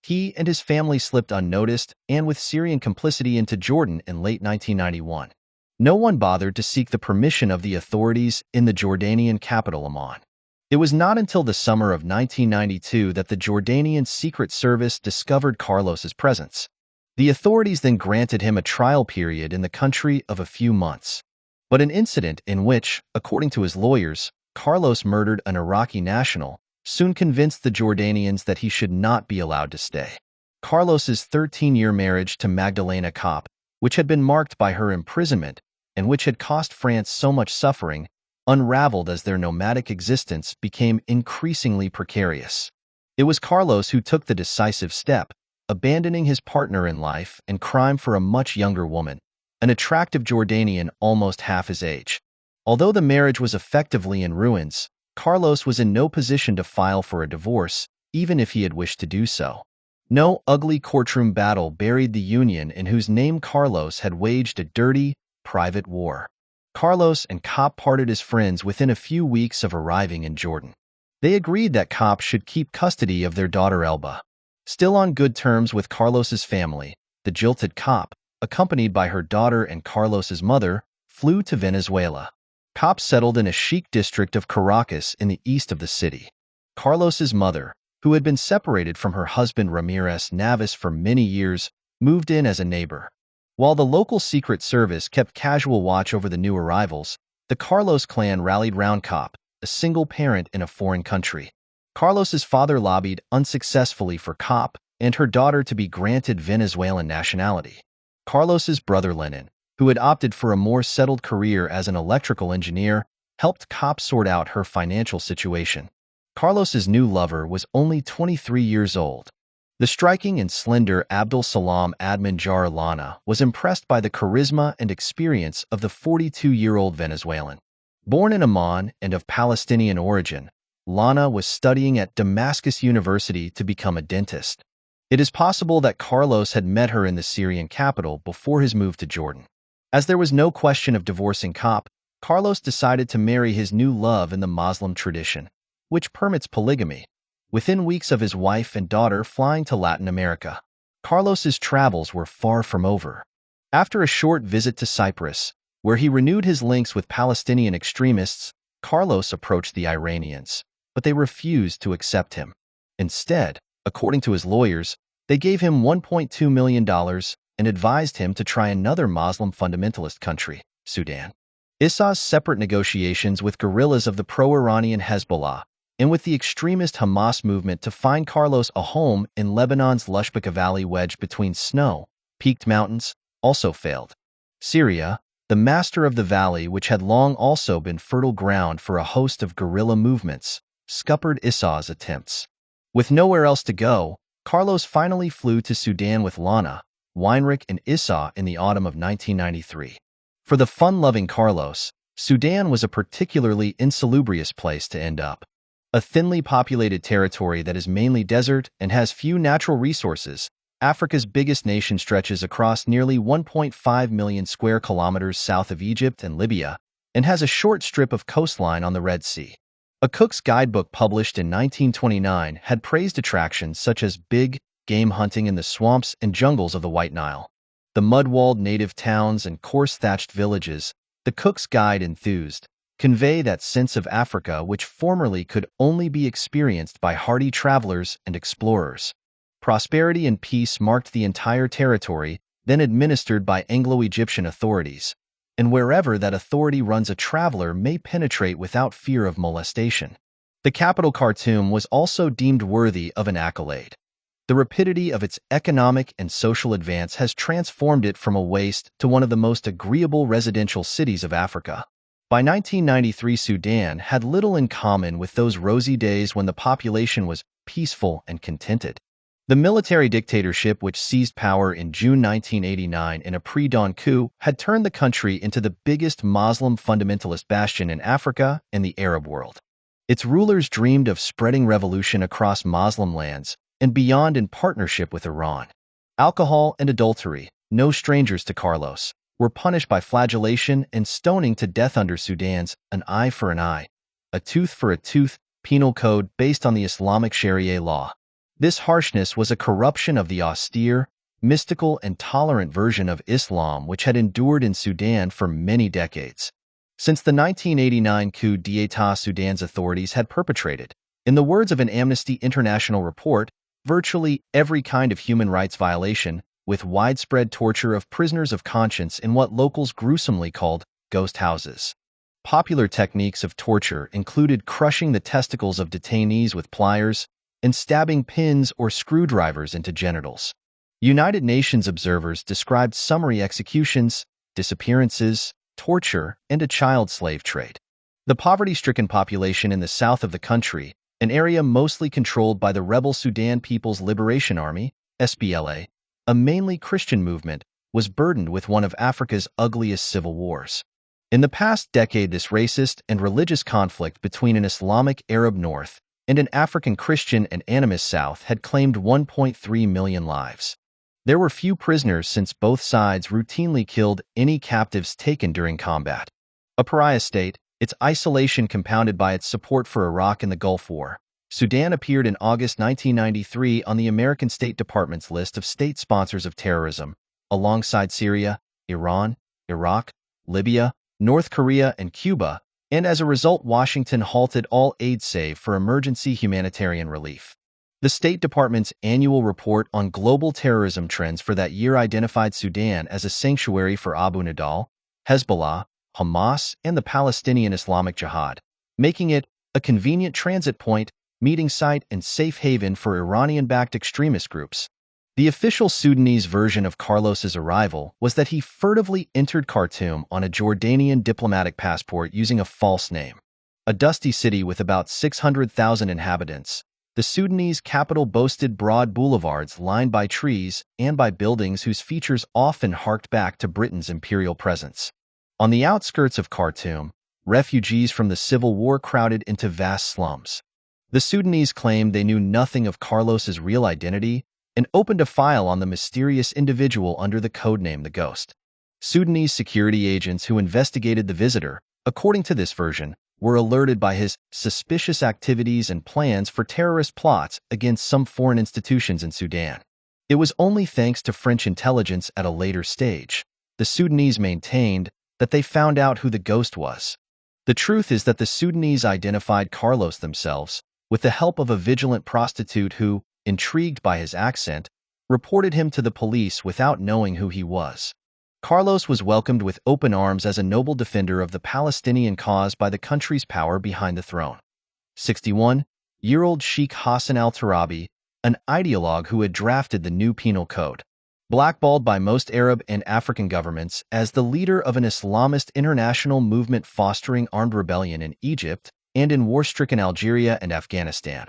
He and his family slipped unnoticed and with Syrian complicity into Jordan in late 1991. No one bothered to seek the permission of the authorities in the Jordanian capital Amman. It was not until the summer of 1992 that the Jordanian Secret Service discovered Carlos's presence. The authorities then granted him a trial period in the country of a few months. But an incident in which, according to his lawyers, Carlos murdered an Iraqi national soon convinced the Jordanians that he should not be allowed to stay. Carlos's 13-year marriage to Magdalena Kopp, which had been marked by her imprisonment and which had cost France so much suffering, unraveled as their nomadic existence became increasingly precarious. It was Carlos who took the decisive step, abandoning his partner in life and crime for a much younger woman, an attractive Jordanian almost half his age. Although the marriage was effectively in ruins, Carlos was in no position to file for a divorce, even if he had wished to do so. No ugly courtroom battle buried the union in whose name Carlos had waged a dirty, private war. Carlos and Kopp parted as friends within a few weeks of arriving in Jordan. They agreed that Kopp should keep custody of their daughter Elba. Still on good terms with Carlos's family, the jilted Kopp, accompanied by her daughter and Carlos's mother, flew to Venezuela. Kopp settled in a chic district of Caracas in the east of the city. Carlos's mother, who had been separated from her husband Ramirez Navas for many years, moved in as a neighbor. While the local Secret Service kept casual watch over the new arrivals, the Carlos clan rallied round Cop, a single parent in a foreign country. Carlos's father lobbied unsuccessfully for Cop and her daughter to be granted Venezuelan nationality. Carlos's brother Lenin, who had opted for a more settled career as an electrical engineer, helped Cop sort out her financial situation. Carlos's new lover was only 23 years old. The striking and slender Abdul Salam Admanjar Lana was impressed by the charisma and experience of the 42-year-old Venezuelan. Born in Amman and of Palestinian origin, Lana was studying at Damascus University to become a dentist. It is possible that Carlos had met her in the Syrian capital before his move to Jordan. As there was no question of divorcing Cop, Carlos decided to marry his new love in the Muslim tradition, which permits polygamy. Within weeks of his wife and daughter flying to Latin America, Carlos's travels were far from over. After a short visit to Cyprus, where he renewed his links with Palestinian extremists, Carlos approached the Iranians, but they refused to accept him. Instead, according to his lawyers, they gave him $1.2 million and advised him to try another Muslim fundamentalist country, Sudan. Issa's separate negotiations with guerrillas of the pro-Iranian Hezbollah and with the extremist Hamas movement to find Carlos a home in Lebanon's Lushbaka Valley wedged between snow-peaked mountains also failed. Syria, the master of the valley which had long also been fertile ground for a host of guerrilla movements, scuppered Issa's attempts. With nowhere else to go, Carlos finally flew to Sudan with Lana, Weinrich, and Issa in the autumn of 1993. For the fun-loving Carlos, Sudan was a particularly insalubrious place to end up. A thinly populated territory that is mainly desert and has few natural resources, Africa's biggest nation stretches across nearly 1.5 million square kilometers south of Egypt and Libya, and has a short strip of coastline on the Red Sea. A Cook's guidebook published in 1929 had praised attractions such as big game hunting in the swamps and jungles of the White Nile, the mud-walled native towns and coarse-thatched villages. The Cook's Guide enthused convey that sense of Africa which formerly could only be experienced by hardy travelers and explorers. Prosperity and peace marked the entire territory, then administered by Anglo-Egyptian authorities, and wherever that authority runs, a traveler may penetrate without fear of molestation. The capital Khartoum was also deemed worthy of an accolade. The rapidity of its economic and social advance has transformed it from a waste to one of the most agreeable residential cities of Africa. By 1993, Sudan had little in common with those rosy days when the population was peaceful and contented. The military dictatorship which seized power in June 1989 in a pre-dawn coup had turned the country into the biggest Muslim fundamentalist bastion in Africa and the Arab world. Its rulers dreamed of spreading revolution across Muslim lands and beyond in partnership with Iran. Alcohol and adultery, no strangers to Carlos, were punished by flagellation and stoning to death under Sudan's an eye for an eye, a tooth for a tooth penal code based on the Islamic Sharia law. This harshness was a corruption of the austere, mystical, and tolerant version of Islam which had endured in Sudan for many decades. Since the 1989 coup d'état, Sudan's authorities had perpetrated, in the words of an Amnesty International report, virtually every kind of human rights violation, with widespread torture of prisoners of conscience in what locals gruesomely called ghost houses. Popular techniques of torture included crushing the testicles of detainees with pliers and stabbing pins or screwdrivers into genitals. United Nations observers described summary executions, disappearances, torture, and a child slave trade. The poverty-stricken population in the south of the country, an area mostly controlled by the rebel Sudan People's Liberation Army, SPLA, a mainly Christian movement, was burdened with one of Africa's ugliest civil wars. In the past decade, this racist and religious conflict between an Islamic Arab north and an African Christian and animist south had claimed 1.3 million lives. There were few prisoners since both sides routinely killed any captives taken during combat. A pariah state, its isolation compounded by its support for Iraq in the Gulf War, Sudan appeared in August 1993 on the American State Department's list of state sponsors of terrorism, alongside Syria, Iran, Iraq, Libya, North Korea, and Cuba, and as a result, Washington halted all aid save for emergency humanitarian relief. The State Department's annual report on global terrorism trends for that year identified Sudan as a sanctuary for Abu Nidal, Hezbollah, Hamas, and the Palestinian Islamic Jihad, making it a convenient transit point, meeting site, and safe haven for Iranian-backed extremist groups. The official Sudanese version of Carlos's arrival was that he furtively entered Khartoum on a Jordanian diplomatic passport using a false name. A dusty city with about 600,000 inhabitants, the Sudanese capital boasted broad boulevards lined by trees and by buildings whose features often harked back to Britain's imperial presence. On the outskirts of Khartoum, refugees from the civil war crowded into vast slums. The Sudanese claimed they knew nothing of Carlos's real identity and opened a file on the mysterious individual under the codename The Ghost. Sudanese security agents who investigated the visitor, according to this version, were alerted by his suspicious activities and plans for terrorist plots against some foreign institutions in Sudan. It was only thanks to French intelligence at a later stage. The Sudanese maintained that they found out who the ghost was. The truth is that the Sudanese identified Carlos themselves with the help of a vigilant prostitute who, intrigued by his accent, reported him to the police without knowing who he was. Carlos was welcomed with open arms as a noble defender of the Palestinian cause by the country's power behind the throne. 61-year-old Sheikh Hassan al-Turabi, an ideologue who had drafted the new penal code, blackballed by most Arab and African governments as the leader of an Islamist international movement fostering armed rebellion in Egypt and in war-stricken Algeria and Afghanistan.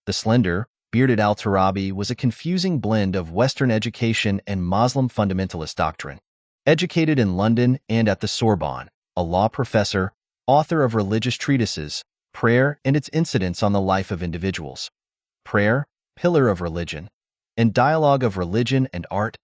The slender, bearded al-Turabi was a confusing blend of Western education and Muslim fundamentalist doctrine. Educated in London and at the Sorbonne, a law professor, author of religious treatises, Prayer and its Incidence on the Life of Individuals, Prayer, Pillar of Religion, and Dialogue of Religion and Art,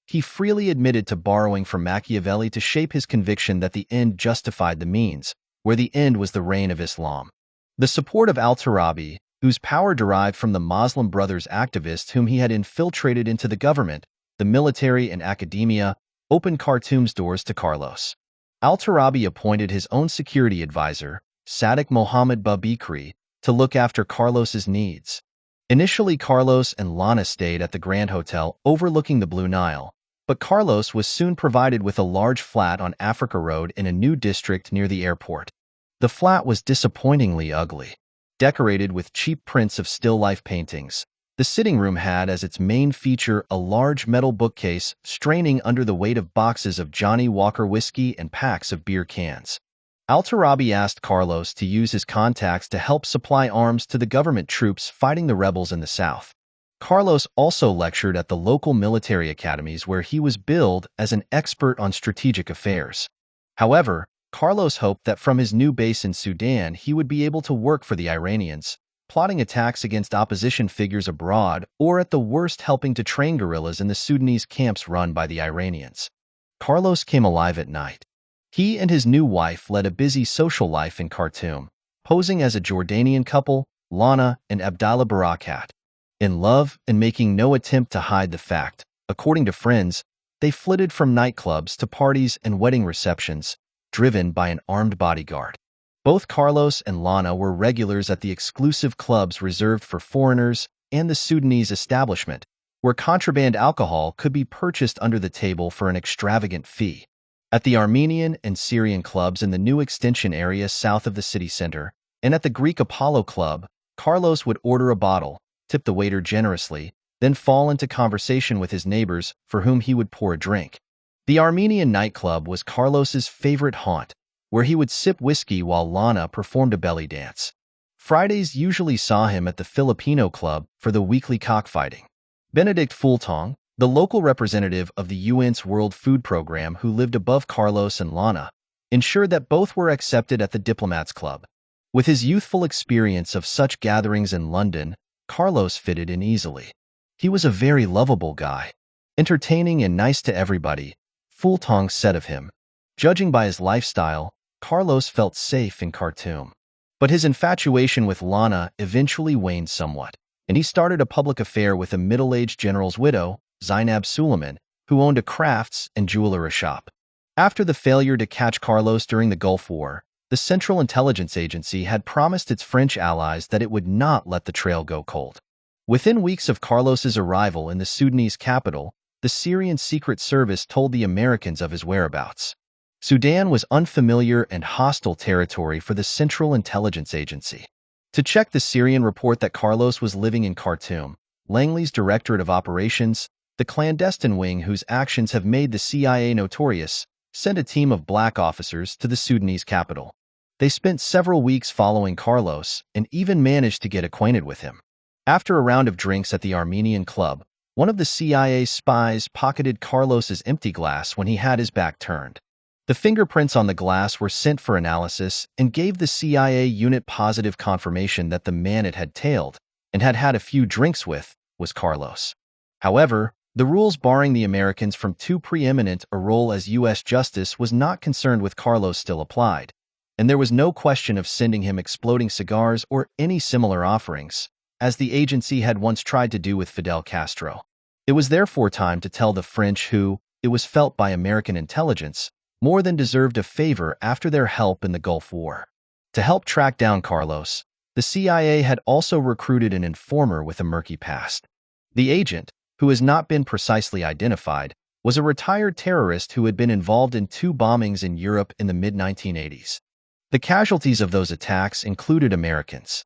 he freely admitted to borrowing from Machiavelli to shape his conviction that the end justified the means, where the end was the reign of Islam. The support of al-Turabi, whose power derived from the Muslim Brothers activists whom he had infiltrated into the government, the military and academia, opened Khartoum's doors to Carlos. Al-Turabi appointed his own security advisor, Sadiq Mohammed Babikri, to look after Carlos's needs. Initially, Carlos and Lana stayed at the Grand Hotel overlooking the Blue Nile, but Carlos was soon provided with a large flat on Africa Road in a new district near the airport. The flat was disappointingly ugly. Decorated with cheap prints of still-life paintings, the sitting room had as its main feature a large metal bookcase straining under the weight of boxes of Johnny Walker whiskey and packs of beer cans. Al-Turabi asked Carlos to use his contacts to help supply arms to the government troops fighting the rebels in the south. Carlos also lectured at the local military academies where he was billed as an expert on strategic affairs. However, Carlos hoped that from his new base in Sudan he would be able to work for the Iranians, plotting attacks against opposition figures abroad or at the worst helping to train guerrillas in the Sudanese camps run by the Iranians. Carlos came alive at night. He and his new wife led a busy social life in Khartoum, posing as a Jordanian couple, Lana and Abdallah Barakat. In love and making no attempt to hide the fact, according to friends, they flitted from nightclubs to parties and wedding receptions, driven by an armed bodyguard. Both Carlos and Lana were regulars at the exclusive clubs reserved for foreigners and the Sudanese establishment, where contraband alcohol could be purchased under the table for an extravagant fee. At the Armenian and Syrian clubs in the new extension area south of the city center, and at the Greek Apollo Club, Carlos would order a bottle, tip the waiter generously, then fall into conversation with his neighbors for whom he would pour a drink. The Armenian nightclub was Carlos's favorite haunt, where he would sip whiskey while Lana performed a belly dance. Fridays usually saw him at the Filipino club for the weekly cockfighting. Benedict Fultong, the local representative of the UN's World Food Program who lived above Carlos and Lana, ensured that both were accepted at the Diplomats Club. With his youthful experience of such gatherings in London, Carlos fitted in easily. He was a very lovable guy, entertaining and nice to everybody, Fultong said of him. Judging by his lifestyle, Carlos felt safe in Khartoum. But his infatuation with Lana eventually waned somewhat, and he started a public affair with a middle-aged general's widow, Zainab Suleiman, who owned a crafts and jewelry shop. After the failure to catch Carlos during the Gulf War, the Central Intelligence Agency had promised its French allies that it would not let the trail go cold. Within weeks of Carlos's arrival in the Sudanese capital, the Syrian Secret Service told the Americans of his whereabouts. Sudan was unfamiliar and hostile territory for the Central Intelligence Agency. To check the Syrian report that Carlos was living in Khartoum, Langley's Directorate of Operations, the clandestine wing whose actions have made the CIA notorious, sent a team of black officers to the Sudanese capital. They spent several weeks following Carlos and even managed to get acquainted with him. After a round of drinks at the Armenian club, one of the CIA spies pocketed Carlos's empty glass when he had his back turned. The fingerprints on the glass were sent for analysis and gave the CIA unit positive confirmation that the man it had tailed and had had a few drinks with was Carlos. However, the rules barring the Americans from too preeminent a role as U.S. Justice was not concerned with Carlos still applied, and there was no question of sending him exploding cigars or any similar offerings, as the agency had once tried to do with Fidel Castro. It was therefore time to tell the French who, it was felt by American intelligence, more than deserved a favor after their help in the Gulf War. To help track down Carlos, the CIA had also recruited an informer with a murky past. The agent, who has not been precisely identified, was a retired terrorist who had been involved in 2 bombings in Europe in the mid-1980s. The casualties of those attacks included Americans.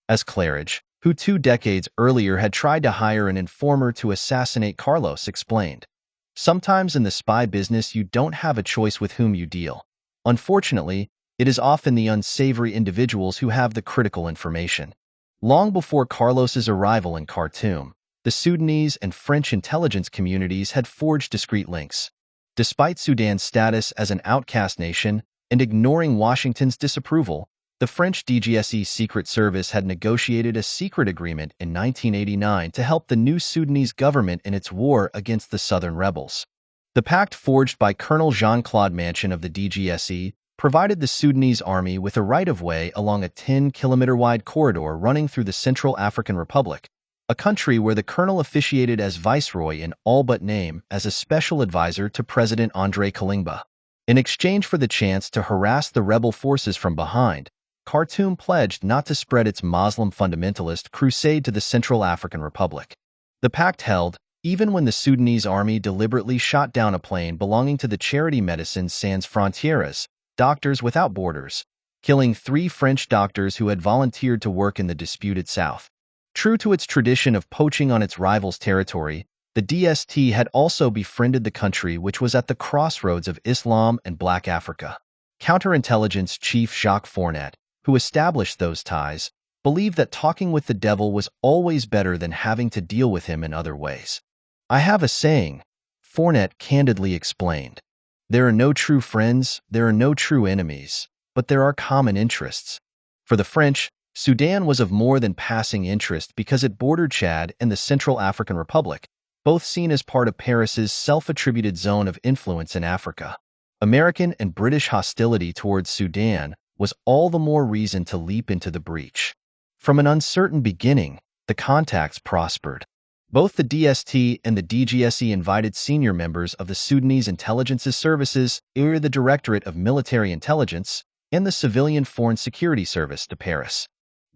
As Claridge, who 2 decades earlier had tried to hire an informer to assassinate Carlos, explained, "Sometimes in the spy business you don't have a choice with whom you deal. Unfortunately, it is often the unsavory individuals who have the critical information." Long before Carlos's arrival in Khartoum, the Sudanese and French intelligence communities had forged discreet links. Despite Sudan's status as an outcast nation and ignoring Washington's disapproval, the French DGSE Secret Service had negotiated a secret agreement in 1989 to help the new Sudanese government in its war against the southern rebels. The pact forged by Colonel Jean-Claude Manchin of the DGSE provided the Sudanese army with a right-of-way along a 10-kilometer-wide corridor running through the Central African Republic, a country where the colonel officiated as viceroy in all but name as a special advisor to President André Kalingba. In exchange for the chance to harass the rebel forces from behind, Khartoum pledged not to spread its Muslim fundamentalist crusade to the Central African Republic. The pact held, even when the Sudanese army deliberately shot down a plane belonging to the charity Médecins Sans Frontières, Doctors Without Borders, killing 3 French doctors who had volunteered to work in the disputed South. True to its tradition of poaching on its rivals' territory, the DST had also befriended the country which was at the crossroads of Islam and Black Africa. Counterintelligence Chief Jacques Fournet, who established those ties, believed that talking with the devil was always better than having to deal with him in other ways. "I have a saying," Fournet candidly explained. "There are no true friends, there are no true enemies, but there are common interests." For the French, Sudan was of more than passing interest because it bordered Chad and the Central African Republic, both seen as part of Paris's self-attributed zone of influence in Africa. American and British hostility towards Sudan was all the more reason to leap into the breach. From an uncertain beginning, the contacts prospered. Both the DST and the DGSE invited senior members of the Sudanese intelligence services, the Directorate of Military Intelligence, and the Civilian Foreign Security Service to Paris.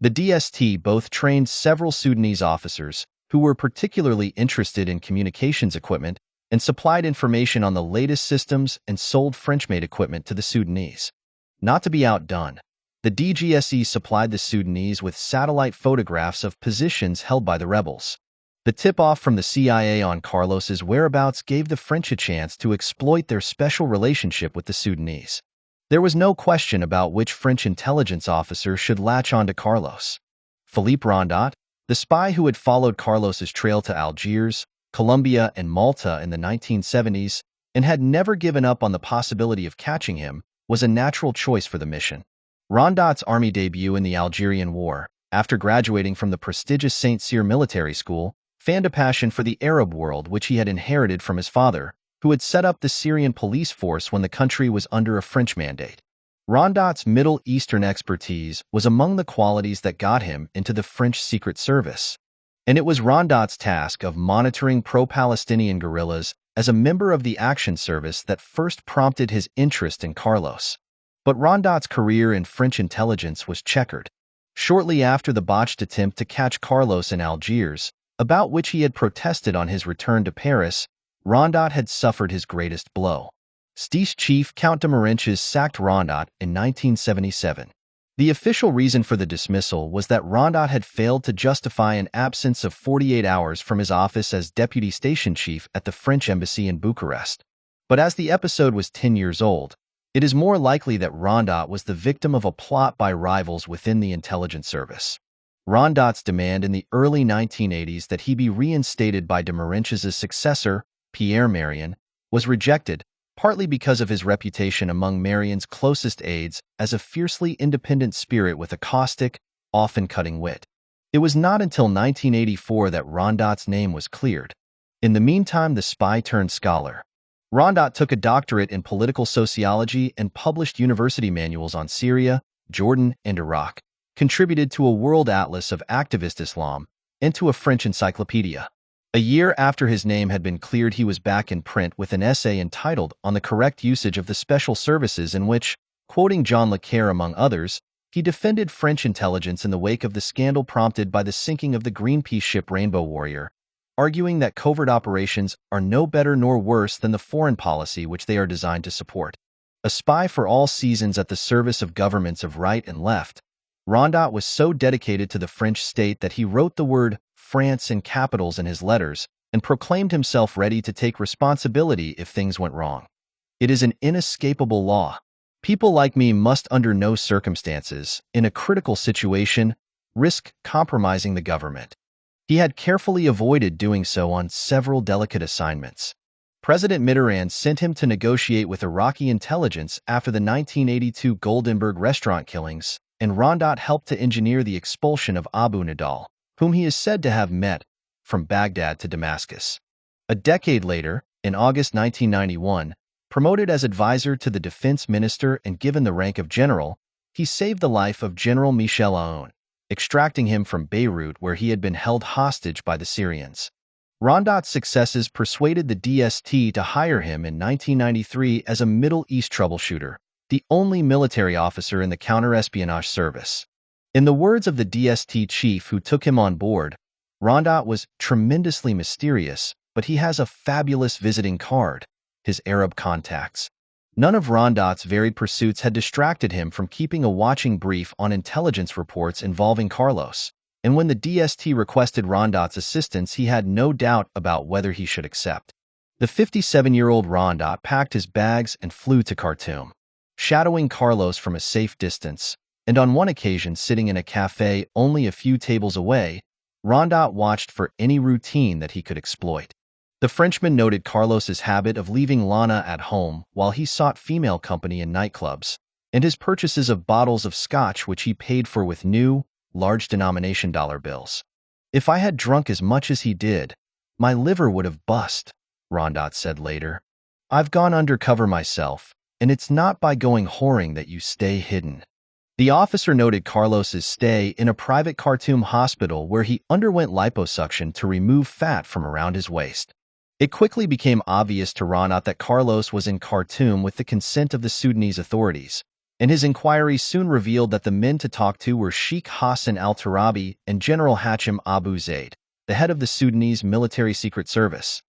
The DST both trained several Sudanese officers who were particularly interested in communications equipment and supplied information on the latest systems and sold French-made equipment to the Sudanese. Not to be outdone, the DGSE supplied the Sudanese with satellite photographs of positions held by the rebels. The tip-off from the CIA on Carlos's whereabouts gave the French a chance to exploit their special relationship with the Sudanese. There was no question about which French intelligence officer should latch on to Carlos. Philippe Rondat, the spy who had followed Carlos's trail to Algiers, Colombia, and Malta in the 1970s and had never given up on the possibility of catching him, was a natural choice for the mission. Rondat's army debut in the Algerian War, after graduating from the prestigious Saint Cyr military school, fanned a passion for the Arab world which he had inherited from his father, who had set up the Syrian police force when the country was under a French mandate. Rondat's Middle Eastern expertise was among the qualities that got him into the French Secret Service, and it was Rondat's task of monitoring pro-Palestinian guerrillas as a member of the Action Service that first prompted his interest in Carlos. But Rondat's career in French intelligence was checkered. Shortly after the botched attempt to catch Carlos in Algiers, about which he had protested on his return to Paris, Rondat had suffered his greatest blow. Stich chief Count de Marenches sacked Rondat in 1977. The official reason for the dismissal was that Rondat had failed to justify an absence of 48 hours from his office as deputy station chief at the French embassy in Bucharest. But as the episode was 10 years old, it is more likely that Rondat was the victim of a plot by rivals within the intelligence service. Rondat's demand in the early 1980s that he be reinstated by de Marenches' successor, Pierre Marion, was rejected, partly because of his reputation among Marion's closest aides as a fiercely independent spirit with a caustic, often cutting wit. It was not until 1984 that Rondat's name was cleared. In the meantime, the spy turned scholar. Rondat took a doctorate in political sociology and published university manuals on Syria, Jordan, and Iraq, contributed to a world atlas of activist Islam, and to a French encyclopedia. A year after his name had been cleared, he was back in print with an essay entitled On the Correct Usage of the Special Services, in which, quoting John Le Carre among others, he defended French intelligence in the wake of the scandal prompted by the sinking of the Greenpeace ship Rainbow Warrior, arguing that covert operations are no better nor worse than the foreign policy which they are designed to support. A spy for all seasons at the service of governments of right and left, Rondat was so dedicated to the French state that he wrote the word France in capitals in his letters and proclaimed himself ready to take responsibility if things went wrong. It is an inescapable law. People like me must under no circumstances, in a critical situation, risk compromising the government. He had carefully avoided doing so on several delicate assignments. President Mitterrand sent him to negotiate with Iraqi intelligence after the 1982 Goldenberg restaurant killings, and Rondat helped to engineer the expulsion of Abu Nidal, whom he is said to have met, from Baghdad to Damascus. A decade later, in August 1991, promoted as advisor to the defense minister and given the rank of general, he saved the life of General Michel Aoun, extracting him from Beirut where he had been held hostage by the Syrians. Rondat's successes persuaded the DST to hire him in 1993 as a Middle East troubleshooter, the only military officer in the counter-espionage service. In the words of the DST chief who took him on board, Rondat was tremendously mysterious, but he has a fabulous visiting card, his Arab contacts. None of Rondat's varied pursuits had distracted him from keeping a watching brief on intelligence reports involving Carlos, and when the DST requested Rondat's assistance, he had no doubt about whether he should accept. The 57-year-old Rondat packed his bags and flew to Khartoum, shadowing Carlos from a safe distance, and on one occasion sitting in a cafe only a few tables away, Rondat watched for any routine that he could exploit. The Frenchman noted Carlos's habit of leaving Lana at home while he sought female company in nightclubs, and his purchases of bottles of scotch which he paid for with new, large-denomination dollar bills. "If I had drunk as much as he did, my liver would have bust," Rondat said later. "I've gone undercover myself, and it's not by going whoring that you stay hidden." The officer noted Carlos's stay in a private Khartoum hospital where he underwent liposuction to remove fat from around his waist. It quickly became obvious to Rondat that Carlos was in Khartoum with the consent of the Sudanese authorities, and his inquiries soon revealed that the men to talk to were Sheikh Hassan al-Turabi and General Hachim Abu Zaid, the head of the Sudanese military secret service.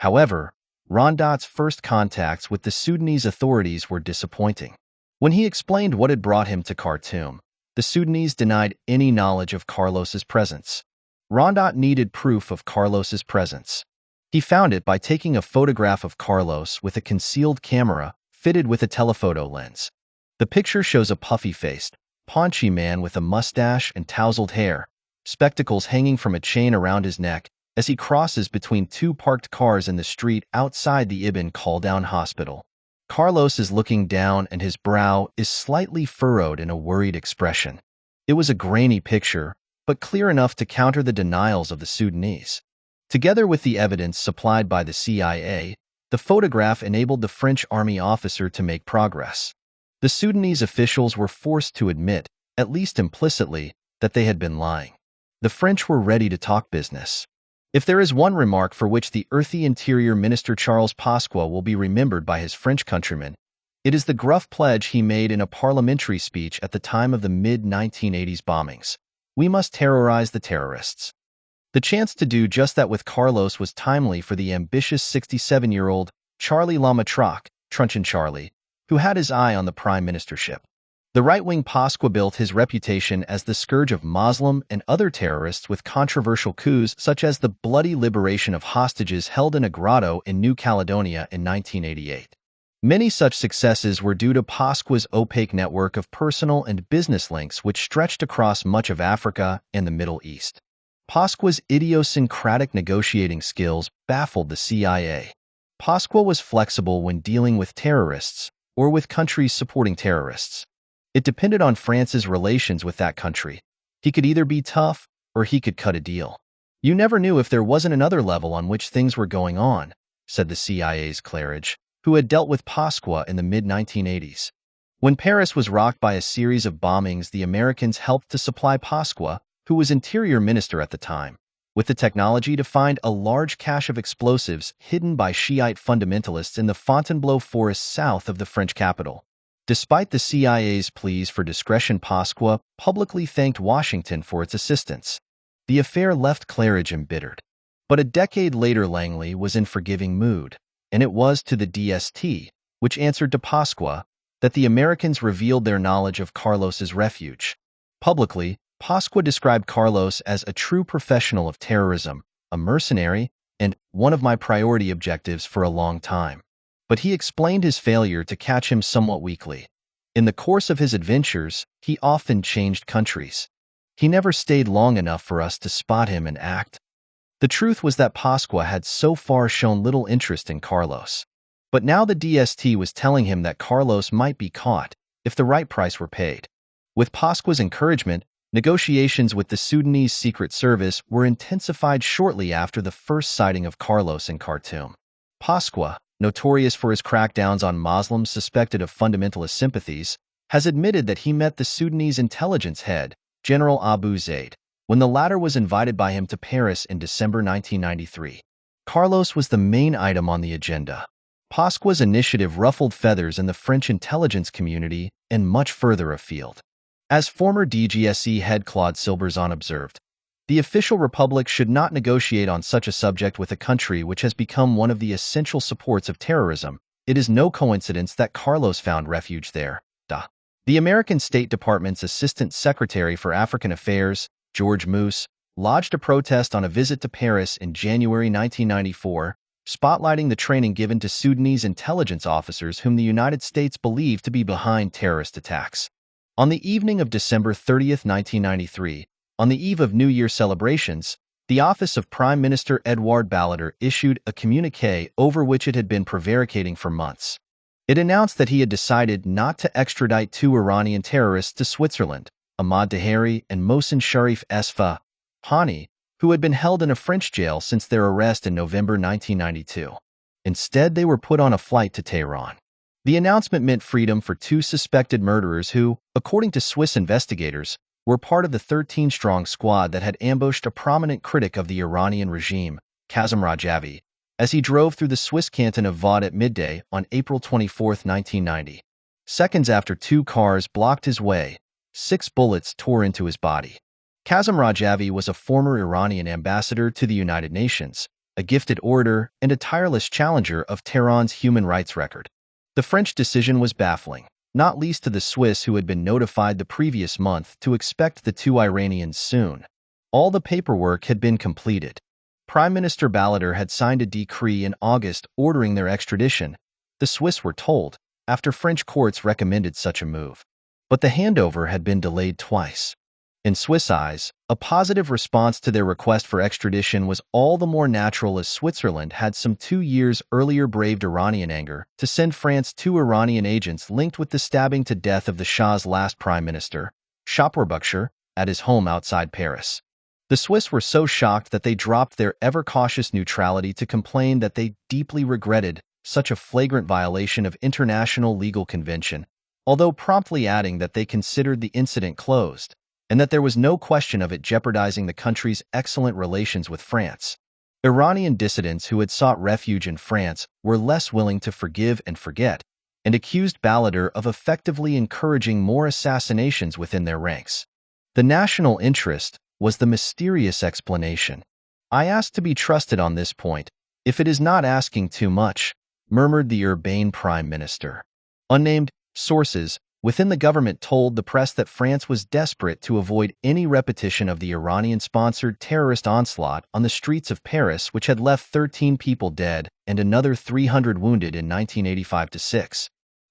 However, Rondat's first contacts with the Sudanese authorities were disappointing. When he explained what had brought him to Khartoum, the Sudanese denied any knowledge of Carlos's presence. Rondat needed proof of Carlos's presence. He found it by taking a photograph of Carlos with a concealed camera fitted with a telephoto lens. The picture shows a puffy-faced, paunchy man with a mustache and tousled hair, spectacles hanging from a chain around his neck, as he crosses between two parked cars in the street outside the Ibn Khaldun hospital. Carlos is looking down and his brow is slightly furrowed in a worried expression. It was a grainy picture, but clear enough to counter the denials of the Sudanese. Together with the evidence supplied by the CIA, the photograph enabled the French army officer to make progress. The Sudanese officials were forced to admit, at least implicitly, that they had been lying. The French were ready to talk business. If there is one remark for which the earthy Interior Minister Charles Pasqua will be remembered by his French countrymen, it is the gruff pledge he made in a parliamentary speech at the time of the mid-1980s bombings: "We must terrorize the terrorists." The chance to do just that with Carlos was timely for the ambitious 67-year-old Charlie Truncheon Charlie, who had his eye on the prime ministership. The right-wing Pasqua built his reputation as the scourge of Muslim and other terrorists with controversial coups such as the bloody liberation of hostages held in a grotto in New Caledonia in 1988. Many such successes were due to Pasqua's opaque network of personal and business links which stretched across much of Africa and the Middle East. Pasqua's idiosyncratic negotiating skills baffled the CIA. Pasqua was flexible when dealing with terrorists or with countries supporting terrorists. It depended on France's relations with that country. He could either be tough or he could cut a deal. You never knew if there wasn't another level on which things were going on, said the CIA's Claridge, who had dealt with Pasqua in the mid-1980s. When Paris was rocked by a series of bombings, the Americans helped to supply Pasqua, who was Interior Minister at the time, with the technology to find a large cache of explosives hidden by Shiite fundamentalists in the Fontainebleau forest south of the French capital. Despite the CIA's pleas for discretion, Pasqua publicly thanked Washington for its assistance. The affair left Claridge embittered. But a decade later, Langley was in forgiving mood, and it was to the DST, which answered to Pasqua, that the Americans revealed their knowledge of Carlos's refuge. Publicly, Pasqua described Carlos as a true professional of terrorism, a mercenary, and one of my priority objectives for a long time. But he explained his failure to catch him somewhat weakly. In the course of his adventures, he often changed countries. He never stayed long enough for us to spot him and act. The truth was that Pasqua had so far shown little interest in Carlos. But now the DST was telling him that Carlos might be caught if the right price were paid. With Pasqua's encouragement, negotiations with the Sudanese Secret Service were intensified shortly after the first sighting of Carlos in Khartoum. Pasqua, notorious for his crackdowns on Muslims suspected of fundamentalist sympathies, has admitted that he met the Sudanese intelligence head, General Abu Zaid, when the latter was invited by him to Paris in December 1993. Carlos was the main item on the agenda. Pasqua's initiative ruffled feathers in the French intelligence community and much further afield. As former DGSE head Claude Silberzon observed, the official republic should not negotiate on such a subject with a country which has become one of the essential supports of terrorism. It is no coincidence that Carlos found refuge there. The American State Department's Assistant Secretary for African Affairs, George Moose, lodged a protest on a visit to Paris in January 1994, spotlighting the training given to Sudanese intelligence officers whom the United States believed to be behind terrorist attacks. On the evening of December 30, 1993, on the eve of New Year celebrations, the office of Prime Minister Edouard Balladur issued a communiqué over which it had been prevaricating for months. It announced that he had decided not to extradite two Iranian terrorists to Switzerland, Ahmad Taheri and Mohsen Sharif Esfa Hani, who had been held in a French jail since their arrest in November 1992. Instead, they were put on a flight to Tehran. The announcement meant freedom for two suspected murderers who, according to Swiss investigators, were part of the 13-strong squad that had ambushed a prominent critic of the Iranian regime, Kazem Rajavi, as he drove through the Swiss canton of Vaud at midday on April 24, 1990. Seconds after two cars blocked his way, 6 bullets tore into his body. Kazem Rajavi was a former Iranian ambassador to the United Nations, a gifted orator, and a tireless challenger of Tehran's human rights record. The French decision was baffling, not least to the Swiss who had been notified the previous month to expect the two Iranians soon. All the paperwork had been completed. Prime Minister Balladur had signed a decree in August ordering their extradition, the Swiss were told, after French courts recommended such a move. But the handover had been delayed twice. In Swiss eyes, a positive response to their request for extradition was all the more natural as Switzerland had some 2 years earlier braved Iranian anger to send France 2 Iranian agents linked with the stabbing to death of the Shah's last prime minister, Shapur at his home outside Paris. The Swiss were so shocked that they dropped their ever-cautious neutrality to complain that they deeply regretted such a flagrant violation of international legal convention, although promptly adding that they considered the incident closed, and that there was no question of it jeopardizing the country's excellent relations with France. Iranian dissidents who had sought refuge in France were less willing to forgive and forget, and accused Balladur of effectively encouraging more assassinations within their ranks. The national interest was the mysterious explanation. I ask to be trusted on this point, if it is not asking too much, murmured the urbane prime minister. Unnamed sources within the government told the press that France was desperate to avoid any repetition of the Iranian-sponsored terrorist onslaught on the streets of Paris, which had left 13 people dead and another 300 wounded in 1985-6.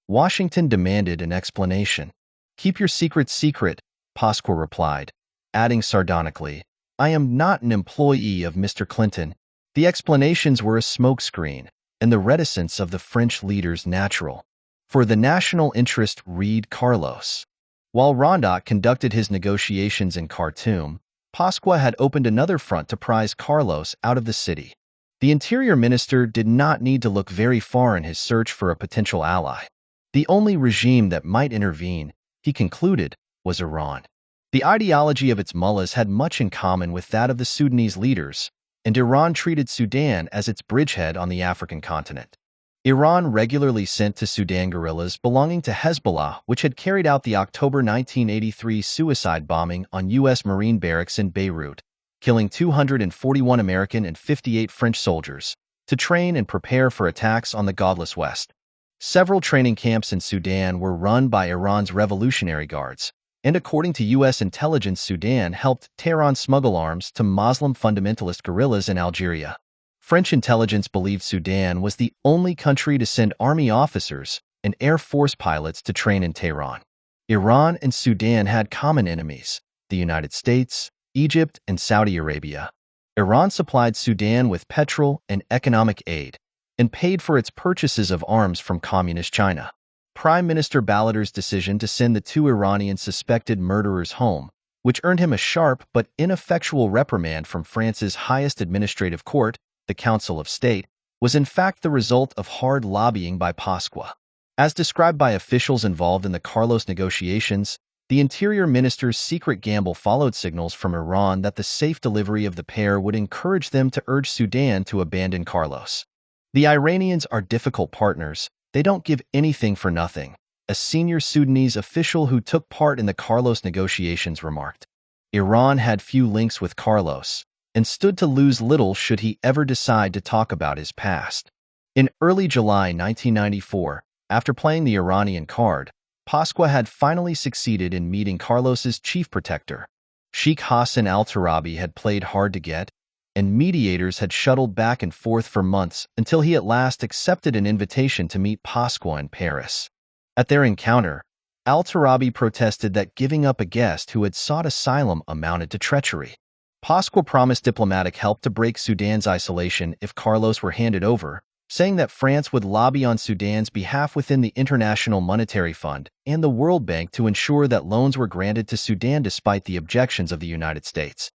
Washington demanded an explanation. "Keep your secret secret," Pasqua replied, adding sardonically, "I am not an employee of Mr. Clinton." The explanations were a smokescreen, and the reticence of the French leaders natural. For the national interest, read Carlos. While Rondat conducted his negotiations in Khartoum, Pasqua had opened another front to prise Carlos out of the city. The interior minister did not need to look very far in his search for a potential ally. The only regime that might intervene, he concluded, was Iran. The ideology of its mullahs had much in common with that of the Sudanese leaders, and Iran treated Sudan as its bridgehead on the African continent. Iran regularly sent to Sudan guerrillas belonging to Hezbollah, which had carried out the October 1983 suicide bombing on U.S. Marine barracks in Beirut, killing 241 American and 58 French soldiers, to train and prepare for attacks on the godless West. Several training camps in Sudan were run by Iran's Revolutionary Guards, and according to U.S. intelligence, Sudan helped Tehran smuggle arms to Muslim fundamentalist guerrillas in Algeria. French intelligence believed Sudan was the only country to send army officers and Air Force pilots to train in Tehran. Iran and Sudan had common enemies, the United States, Egypt, and Saudi Arabia. Iran supplied Sudan with petrol and economic aid, and paid for its purchases of arms from Communist China. Prime Minister Ballader's decision to send the two Iranian suspected murderers home, which earned him a sharp but ineffectual reprimand from France's highest administrative court, the Council of State, was in fact the result of hard lobbying by Pasqua. As described by officials involved in the Carlos negotiations, the interior minister's secret gamble followed signals from Iran that the safe delivery of the pair would encourage them to urge Sudan to abandon Carlos. "The Iranians are difficult partners. They don't give anything for nothing," a senior Sudanese official who took part in the Carlos negotiations remarked. Iran had few links with Carlos, and stood to lose little should he ever decide to talk about his past. In early July 1994, after playing the Iranian card, Pasqua had finally succeeded in meeting Carlos's chief protector. Sheikh Hassan al-Turabi had played hard to get, and mediators had shuttled back and forth for months until he at last accepted an invitation to meet Pasqua in Paris. At their encounter, al-Turabi protested that giving up a guest who had sought asylum amounted to treachery. Pasqua promised diplomatic help to break Sudan's isolation if Carlos were handed over, saying that France would lobby on Sudan's behalf within the International Monetary Fund and the World Bank to ensure that loans were granted to Sudan despite the objections of the United States.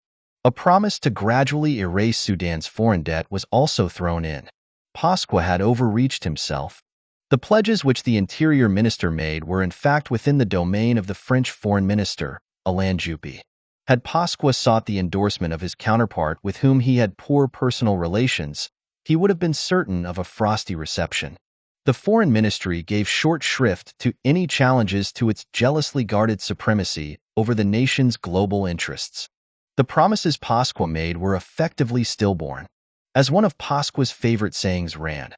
A promise to gradually erase Sudan's foreign debt was also thrown in. Pasqua had overreached himself. The pledges which the Interior Minister made were in fact within the domain of the French Foreign Minister, Alain Juppé. Had Pasqua sought the endorsement of his counterpart with whom he had poor personal relations, he would have been certain of a frosty reception. The Foreign Ministry gave short shrift to any challenges to its jealously guarded supremacy over the nation's global interests. The promises Pasqua made were effectively stillborn. As one of Pasqua's favorite sayings ran,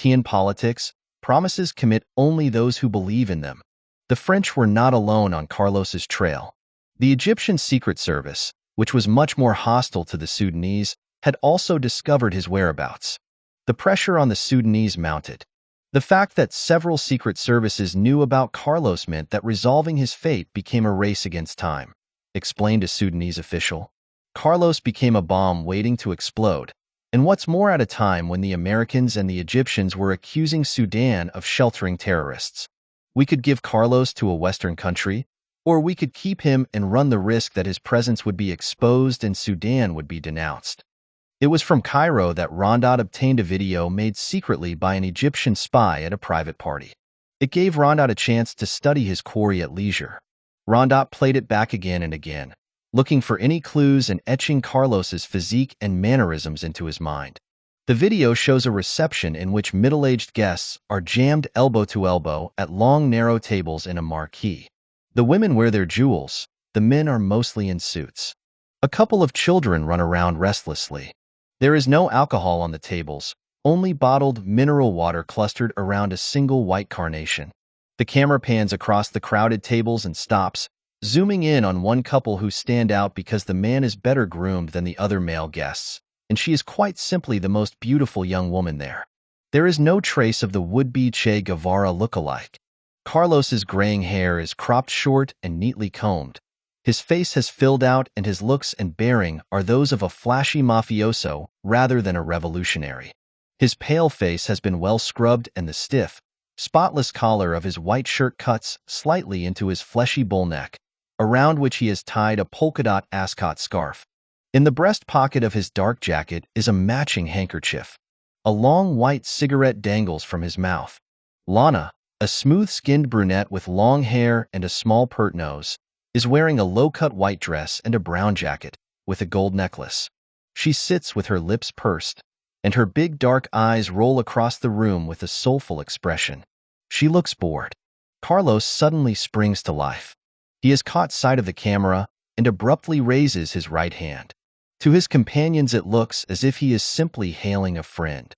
"In politics, promises commit only those who believe in them." The French were not alone on Carlos's trail. The Egyptian Secret Service, which was much more hostile to the Sudanese, had also discovered his whereabouts. The pressure on the Sudanese mounted. The fact that several secret services knew about Carlos meant that resolving his fate became a race against time, explained a Sudanese official. Carlos became a bomb waiting to explode, and what's more, at a time when the Americans and the Egyptians were accusing Sudan of sheltering terrorists. We could give Carlos to a Western country, or we could keep him and run the risk that his presence would be exposed and Sudan would be denounced. It was from Cairo that Rondat obtained a video made secretly by an Egyptian spy at a private party. It gave Rondat a chance to study his quarry at leisure. Rondat played it back again and again, looking for any clues and etching Carlos's physique and mannerisms into his mind. The video shows a reception in which middle-aged guests are jammed elbow to elbow at long, narrow tables in a marquee. The women wear their jewels, the men are mostly in suits. A couple of children run around restlessly. There is no alcohol on the tables, only bottled mineral water clustered around a single white carnation. The camera pans across the crowded tables and stops, zooming in on one couple who stand out because the man is better groomed than the other male guests, and she is quite simply the most beautiful young woman there. There is no trace of the would-be Che Guevara look-alike. Carlos's graying hair is cropped short and neatly combed. His face has filled out and his looks and bearing are those of a flashy mafioso rather than a revolutionary. His pale face has been well scrubbed and the stiff, spotless collar of his white shirt cuts slightly into his fleshy bull neck, around which he has tied a polka-dot ascot scarf. In the breast pocket of his dark jacket is a matching handkerchief. A long white cigarette dangles from his mouth. Lana, a smooth-skinned brunette with long hair and a small pert nose, is wearing a low-cut white dress and a brown jacket, with a gold necklace. She sits with her lips pursed, and her big dark eyes roll across the room with a soulful expression. She looks bored. Carlos suddenly springs to life. He has caught sight of the camera and abruptly raises his right hand. To his companions it looks as if he is simply hailing a friend.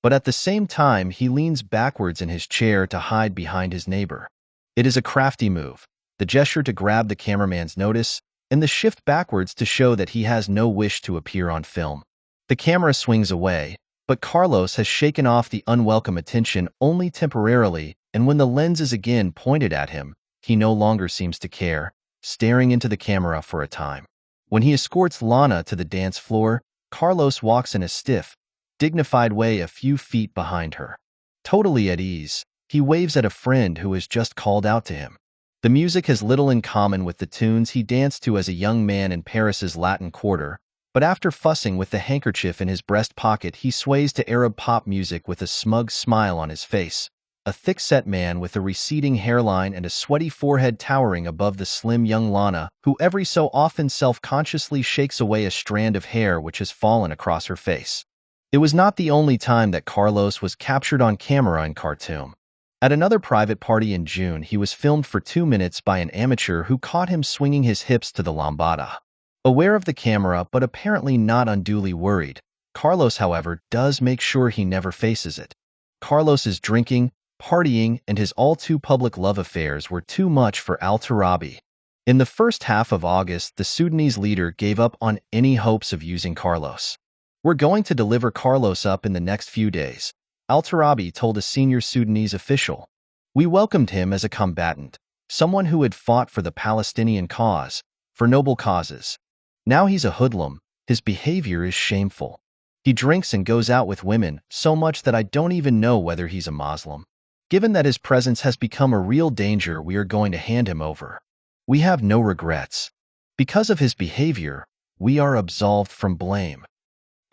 But at the same time he leans backwards in his chair to hide behind his neighbor. It is a crafty move, the gesture to grab the cameraman's notice, and the shift backwards to show that he has no wish to appear on film. The camera swings away, but Carlos has shaken off the unwelcome attention only temporarily, and when the lens is again pointed at him, he no longer seems to care, staring into the camera for a time. When he escorts Lana to the dance floor, Carlos walks in a stiff, dignified way a few feet behind her. Totally at ease, he waves at a friend who has just called out to him. The music has little in common with the tunes he danced to as a young man in Paris's Latin Quarter, but after fussing with the handkerchief in his breast pocket, he sways to Arab pop music with a smug smile on his face. A thick-set man with a receding hairline and a sweaty forehead towering above the slim young Lana, who every so often self-consciously shakes away a strand of hair which has fallen across her face. It was not the only time that Carlos was captured on camera in Khartoum. At another private party in June, he was filmed for 2 minutes by an amateur who caught him swinging his hips to the lambada. Aware of the camera but apparently not unduly worried, Carlos, however, does make sure he never faces it. Carlos is drinking, partying, and his all-too-public love affairs were too much for Al-Turabi. In the first half of August, the Sudanese leader gave up on any hopes of using Carlos. "We're going to deliver Carlos up in the next few days," Al-Turabi told a senior Sudanese official. "We welcomed him as a combatant, someone who had fought for the Palestinian cause, for noble causes. Now he's a hoodlum, his behavior is shameful. He drinks and goes out with women, so much that I don't even know whether he's a Muslim. Given that his presence has become a real danger, we are going to hand him over. We have no regrets. Because of his behavior, we are absolved from blame."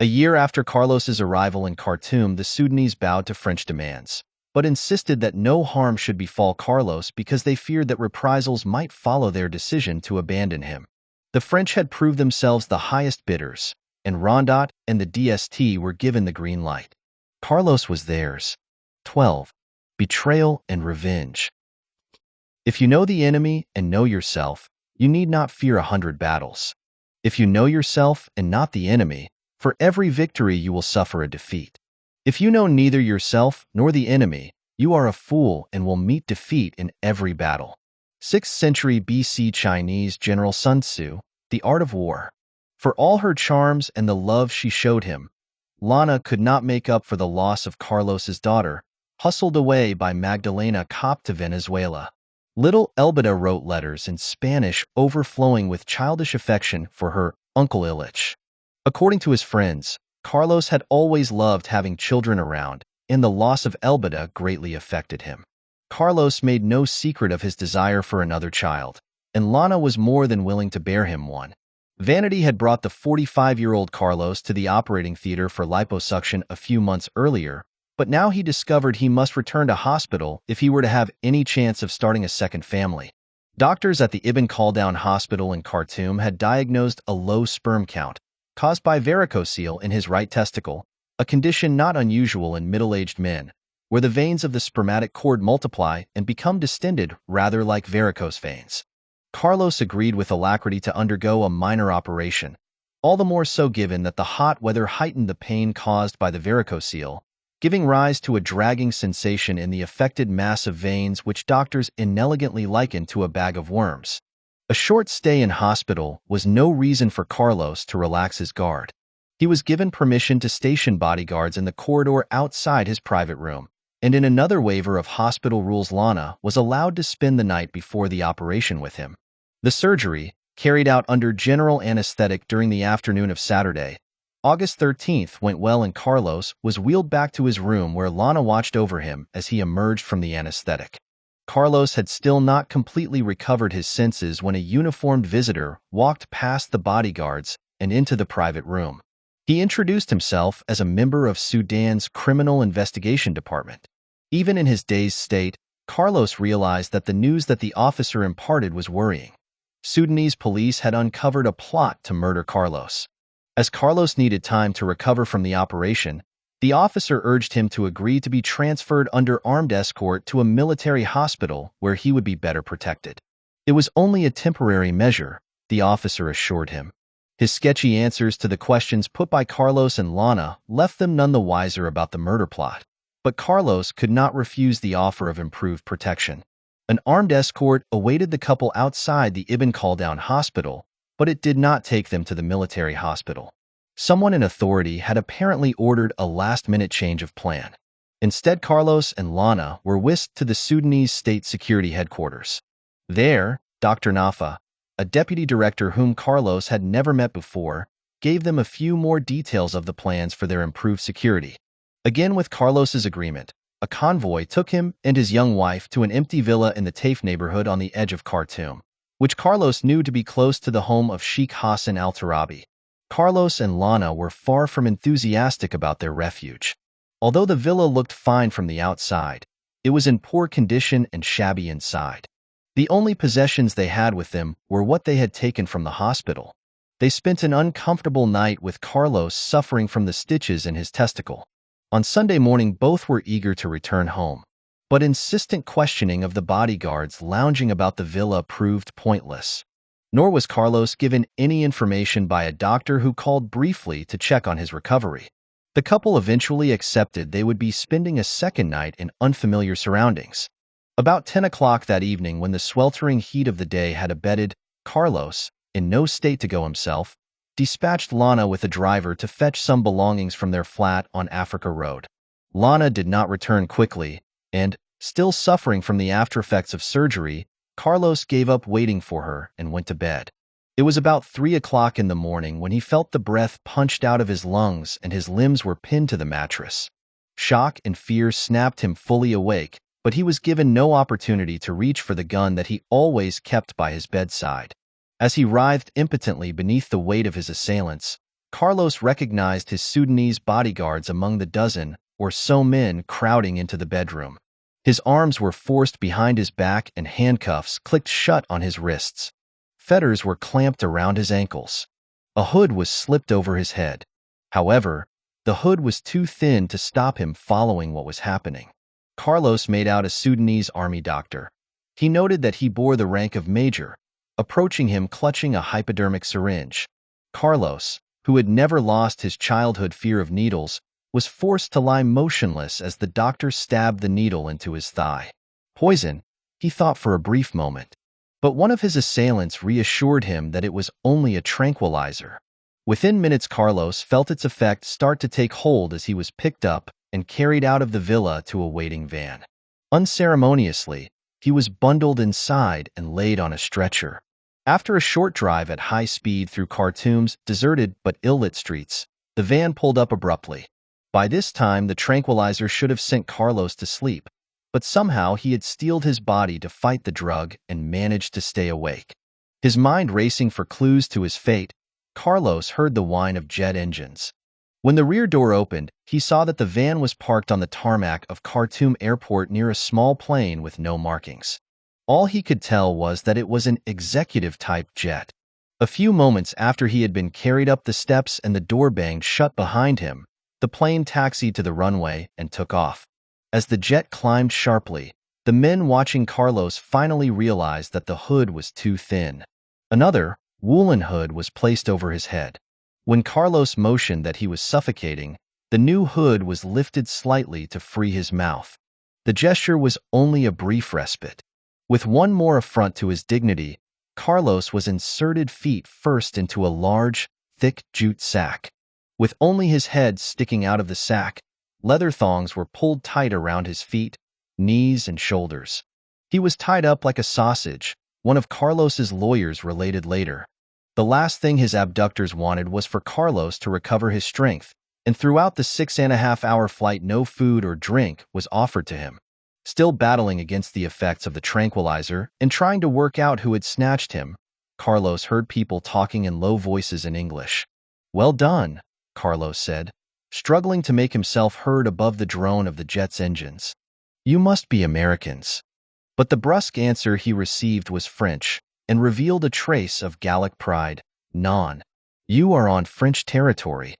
A year after Carlos's arrival in Khartoum, the Sudanese bowed to French demands, but insisted that no harm should befall Carlos because they feared that reprisals might follow their decision to abandon him. The French had proved themselves the highest bidders, and Rondat and the DST were given the green light. Carlos was theirs. 12. Betrayal and revenge. If you know the enemy and know yourself, you need not fear 100 battles. If you know yourself and not the enemy, for every victory you will suffer a defeat. If you know neither yourself nor the enemy, you are a fool and will meet defeat in every battle. 6th century BC Chinese General Sun Tzu, The Art of War. For all her charms and the love she showed him, Lana could not make up for the loss of Carlos's daughter, hustled away by Magdalena Kopp to Venezuela. Little Elbida wrote letters in Spanish overflowing with childish affection for her Uncle Illich. According to his friends, Carlos had always loved having children around, and the loss of Elbida greatly affected him. Carlos made no secret of his desire for another child, and Lana was more than willing to bear him one. Vanity had brought the 45-year-old Carlos to the operating theater for liposuction a few months earlier, but now he discovered he must return to hospital if he were to have any chance of starting a second family. Doctors at the Ibn Khaldun Hospital in Khartoum had diagnosed a low sperm count, caused by varicocele in his right testicle, a condition not unusual in middle-aged men, where the veins of the spermatic cord multiply and become distended rather like varicose veins. Carlos agreed with alacrity to undergo a minor operation, all the more so given that the hot weather heightened the pain caused by the varicocele, giving rise to a dragging sensation in the affected mass of veins which doctors inelegantly likened to a bag of worms. A short stay in hospital was no reason for Carlos to relax his guard. He was given permission to station bodyguards in the corridor outside his private room, and in another waiver of hospital rules, Lana was allowed to spend the night before the operation with him. The surgery, carried out under general anesthetic during the afternoon of Saturday, August 13th, went well, and Carlos was wheeled back to his room where Lana watched over him as he emerged from the anesthetic. Carlos had still not completely recovered his senses when a uniformed visitor walked past the bodyguards and into the private room. He introduced himself as a member of Sudan's Criminal Investigation Department. Even in his dazed state, Carlos realized that the news that the officer imparted was worrying. Sudanese police had uncovered a plot to murder Carlos. As Carlos needed time to recover from the operation, the officer urged him to agree to be transferred under armed escort to a military hospital where he would be better protected. It was only a temporary measure, the officer assured him. His sketchy answers to the questions put by Carlos and Lana left them none the wiser about the murder plot. But Carlos could not refuse the offer of improved protection. An armed escort awaited the couple outside the Ibn Khaldun hospital, but it did not take them to the military hospital. Someone in authority had apparently ordered a last-minute change of plan. Instead, Carlos and Lana were whisked to the Sudanese State Security Headquarters. There, Dr. Nafa, a deputy director whom Carlos had never met before, gave them a few more details of the plans for their improved security. Again, with Carlos's agreement, a convoy took him and his young wife to an empty villa in the Taif neighborhood on the edge of Khartoum, which Carlos knew to be close to the home of Sheikh Hassan al-Turabi. Carlos and Lana were far from enthusiastic about their refuge. Although the villa looked fine from the outside, it was in poor condition and shabby inside. The only possessions they had with them were what they had taken from the hospital. They spent an uncomfortable night with Carlos suffering from the stitches in his testicle. On Sunday morning, both were eager to return home, but insistent questioning of the bodyguards lounging about the villa proved pointless. Nor was Carlos given any information by a doctor who called briefly to check on his recovery. The couple eventually accepted they would be spending a second night in unfamiliar surroundings. About 10 o'clock that evening, when the sweltering heat of the day had abated, Carlos, in no state to go himself, dispatched Lana with a driver to fetch some belongings from their flat on Africa Road. Lana did not return quickly, and, still suffering from the aftereffects of surgery, Carlos gave up waiting for her and went to bed. It was about 3 o'clock in the morning when he felt the breath punched out of his lungs and his limbs were pinned to the mattress. Shock and fear snapped him fully awake, but he was given no opportunity to reach for the gun that he always kept by his bedside. As he writhed impotently beneath the weight of his assailants, Carlos recognized his Sudanese bodyguards among the dozen or so men crowding into the bedroom. His arms were forced behind his back and handcuffs clicked shut on his wrists. Fetters were clamped around his ankles. A hood was slipped over his head. However, the hood was too thin to stop him following what was happening. Carlos made out a Sudanese army doctor. He noted that he bore the rank of major, approaching him clutching a hypodermic syringe. Carlos, who had never lost his childhood fear of needles, was forced to lie motionless as the doctor stabbed the needle into his thigh. Poison, he thought for a brief moment. But one of his assailants reassured him that it was only a tranquilizer. Within minutes, Carlos felt its effect start to take hold as he was picked up and carried out of the villa to a waiting van. Unceremoniously, he was bundled inside and laid on a stretcher. After a short drive at high speed through Khartoum's deserted but ill-lit streets, the van pulled up abruptly. By this time, the tranquilizer should have sent Carlos to sleep, but somehow he had steeled his body to fight the drug and managed to stay awake. His mind racing for clues to his fate, Carlos heard the whine of jet engines. When the rear door opened, he saw that the van was parked on the tarmac of Khartoum Airport near a small plane with no markings. All he could tell was that it was an executive-type jet. A few moments after he had been carried up the steps and the door banged shut behind him, the plane taxied to the runway and took off. As the jet climbed sharply, the men watching Carlos finally realized that the hood was too thin. Another, woolen hood was placed over his head. When Carlos motioned that he was suffocating, the new hood was lifted slightly to free his mouth. The gesture was only a brief respite. With one more affront to his dignity, Carlos was inserted feet first into a large, thick jute sack. With only his head sticking out of the sack, leather thongs were pulled tight around his feet, knees, and shoulders. He was tied up like a sausage, one of Carlos's lawyers related later. The last thing his abductors wanted was for Carlos to recover his strength, and throughout the 6.5-hour flight no food or drink was offered to him. Still battling against the effects of the tranquilizer and trying to work out who had snatched him, Carlos heard people talking in low voices in English. "Well done," Carlos said, struggling to make himself heard above the drone of the jet's engines. "You must be Americans." But the brusque answer he received was French and revealed a trace of Gallic pride. "Non. You are on French territory."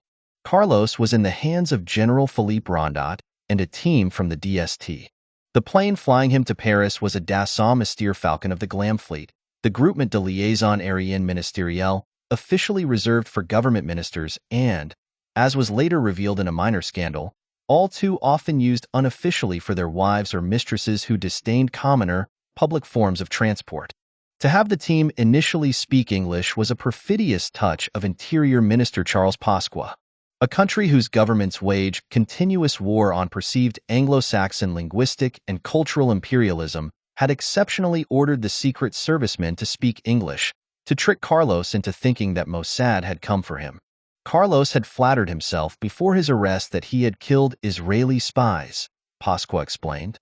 Carlos was in the hands of General Philippe Rondat and a team from the DST. The plane flying him to Paris was a Dassault Mystère Falcon of the Glam Fleet, the Groupement de Liaison Aérienne Ministérielle, officially reserved for government ministers and, as was later revealed in a minor scandal, all too often used unofficially for their wives or mistresses who disdained commoner, public forms of transport. To have the team initially speak English was a perfidious touch of Interior Minister Charles Pasqua. A country whose governments wage continuous war on perceived Anglo-Saxon linguistic and cultural imperialism had exceptionally ordered the Secret Servicemen to speak English, to trick Carlos into thinking that Mossad had come for him. Carlos had flattered himself before his arrest that he had killed Israeli spies, Pasqua explained.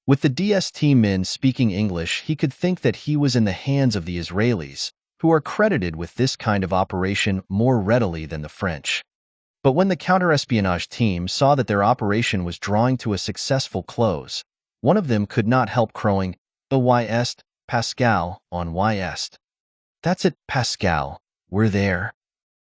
With the DST men speaking English, he could think that he was in the hands of the Israelis, who are credited with this kind of operation more readily than the French. But when the counterespionage team saw that their operation was drawing to a successful close, one of them could not help crowing, "Y est, Pascal, on y est." "That's it, Pascal, we're there."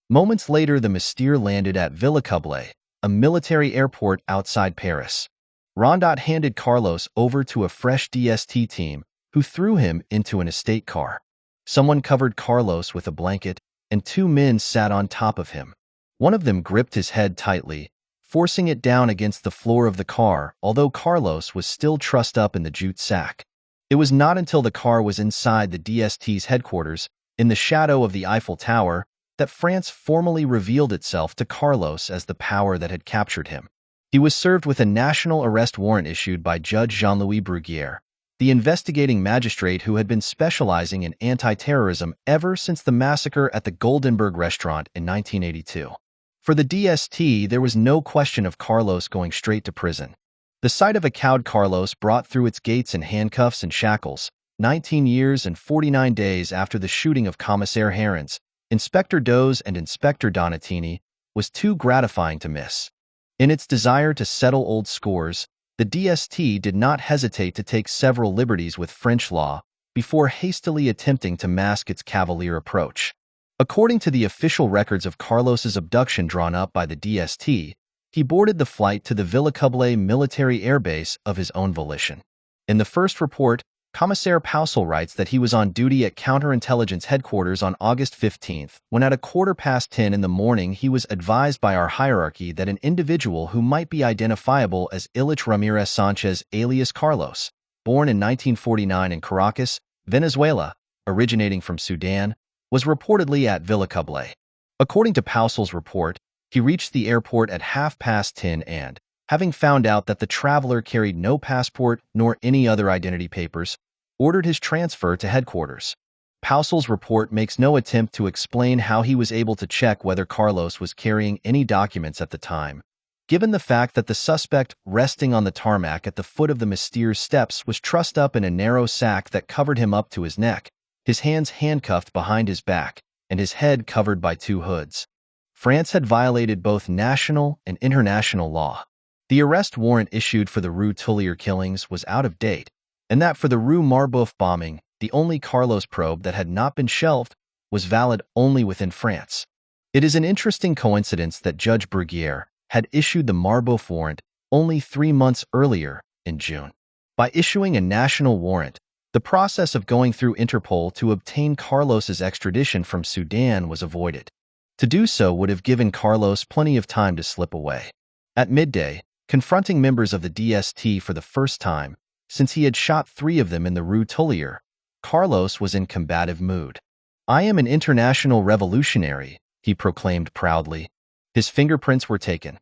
Moments later, the Mystère landed at Villacoublay, a military airport outside Paris. Rondat handed Carlos over to a fresh DST team, who threw him into an estate car. Someone covered Carlos with a blanket, and two men sat on top of him. One of them gripped his head tightly, forcing it down against the floor of the car, although Carlos was still trussed up in the jute sack. It was not until the car was inside the DST's headquarters, in the shadow of the Eiffel Tower, that France formally revealed itself to Carlos as the power that had captured him. He was served with a national arrest warrant issued by Judge Jean-Louis Bruguière, the investigating magistrate who had been specializing in anti-terrorism ever since the massacre at the Goldenberg restaurant in 1982. For the DST, there was no question of Carlos going straight to prison. The sight of a cowed Carlos brought through its gates in handcuffs and shackles, 19 years and 49 days after the shooting of Commissaire Herons, Inspector Doze and Inspector Donatini, was too gratifying to miss. In its desire to settle old scores, the DST did not hesitate to take several liberties with French law before hastily attempting to mask its cavalier approach. According to the official records of Carlos's abduction drawn up by the DST, he boarded the flight to the Villacoublay military airbase of his own volition. In the first report, Commissaire Pausel writes that he was on duty at counterintelligence headquarters on August 15th, when at 10:15 in the morning he was advised by our hierarchy that an individual who might be identifiable as Ilich Ramirez Sanchez alias Carlos, born in 1949 in Caracas, Venezuela, originating from Sudan, was reportedly at Villacoublay. According to Pausel's report, he reached the airport at 10:30 and, having found out that the traveler carried no passport nor any other identity papers, ordered his transfer to headquarters. Pausel's report makes no attempt to explain how he was able to check whether Carlos was carrying any documents at the time, given the fact that the suspect resting on the tarmac at the foot of the Mystère steps was trussed up in a narrow sack that covered him up to his neck, his hands handcuffed behind his back, and his head covered by two hoods. France had violated both national and international law. The arrest warrant issued for the Rue Tullier killings was out of date, and that for the Rue Marboeuf bombing, the only Carlos probe that had not been shelved, was valid only within France. It is an interesting coincidence that Judge Bruguière had issued the Marboeuf warrant only 3 months earlier, in June. By issuing a national warrant, the process of going through Interpol to obtain Carlos's extradition from Sudan was avoided. To do so would have given Carlos plenty of time to slip away. At midday, confronting members of the DST for the first time, since he had shot 3 of them in the Rue Tullier, Carlos was in combative mood. "I am an international revolutionary," he proclaimed proudly. His fingerprints were taken,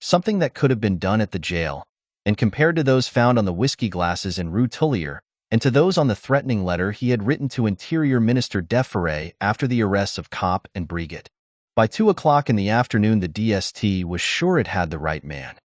something that could have been done at the jail, and compared to those found on the whiskey glasses in Rue Tullier, and to those on the threatening letter he had written to Interior Minister Defferre after the arrests of Kopp and Brigitte. By 2 o'clock in the afternoon, the DST was sure it had the right man.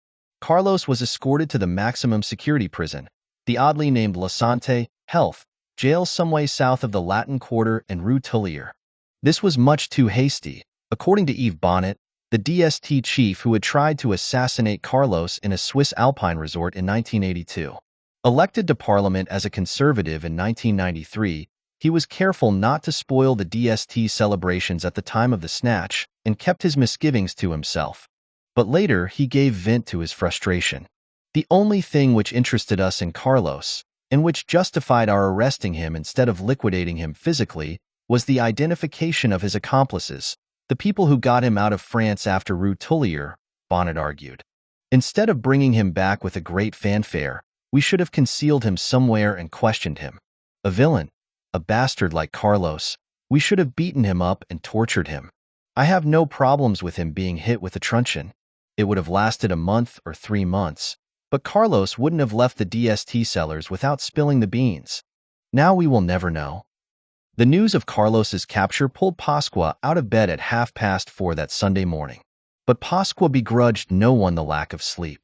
Carlos was escorted to the maximum security prison, the oddly named La Santé Health jail some way south of the Latin Quarter and Rue Tullier. This was much too hasty, according to Yves Bonnet, the DST chief who had tried to assassinate Carlos in a Swiss alpine resort in 1982. Elected to parliament as a conservative in 1993, he was careful not to spoil the DST celebrations at the time of the snatch and kept his misgivings to himself. But later, he gave vent to his frustration. "The only thing which interested us in Carlos, and which justified our arresting him instead of liquidating him physically, was the identification of his accomplices, the people who got him out of France after Rue Tullier," Bonnet argued. "Instead of bringing him back with a great fanfare, we should have concealed him somewhere and questioned him. A villain, a bastard like Carlos, we should have beaten him up and tortured him. I have no problems with him being hit with a truncheon. It would have lasted a month or 3 months, but Carlos wouldn't have left the DST cellars without spilling the beans. Now we will never know." The news of Carlos's capture pulled Pasqua out of bed at 4:30 that Sunday morning. But Pasqua begrudged no one the lack of sleep.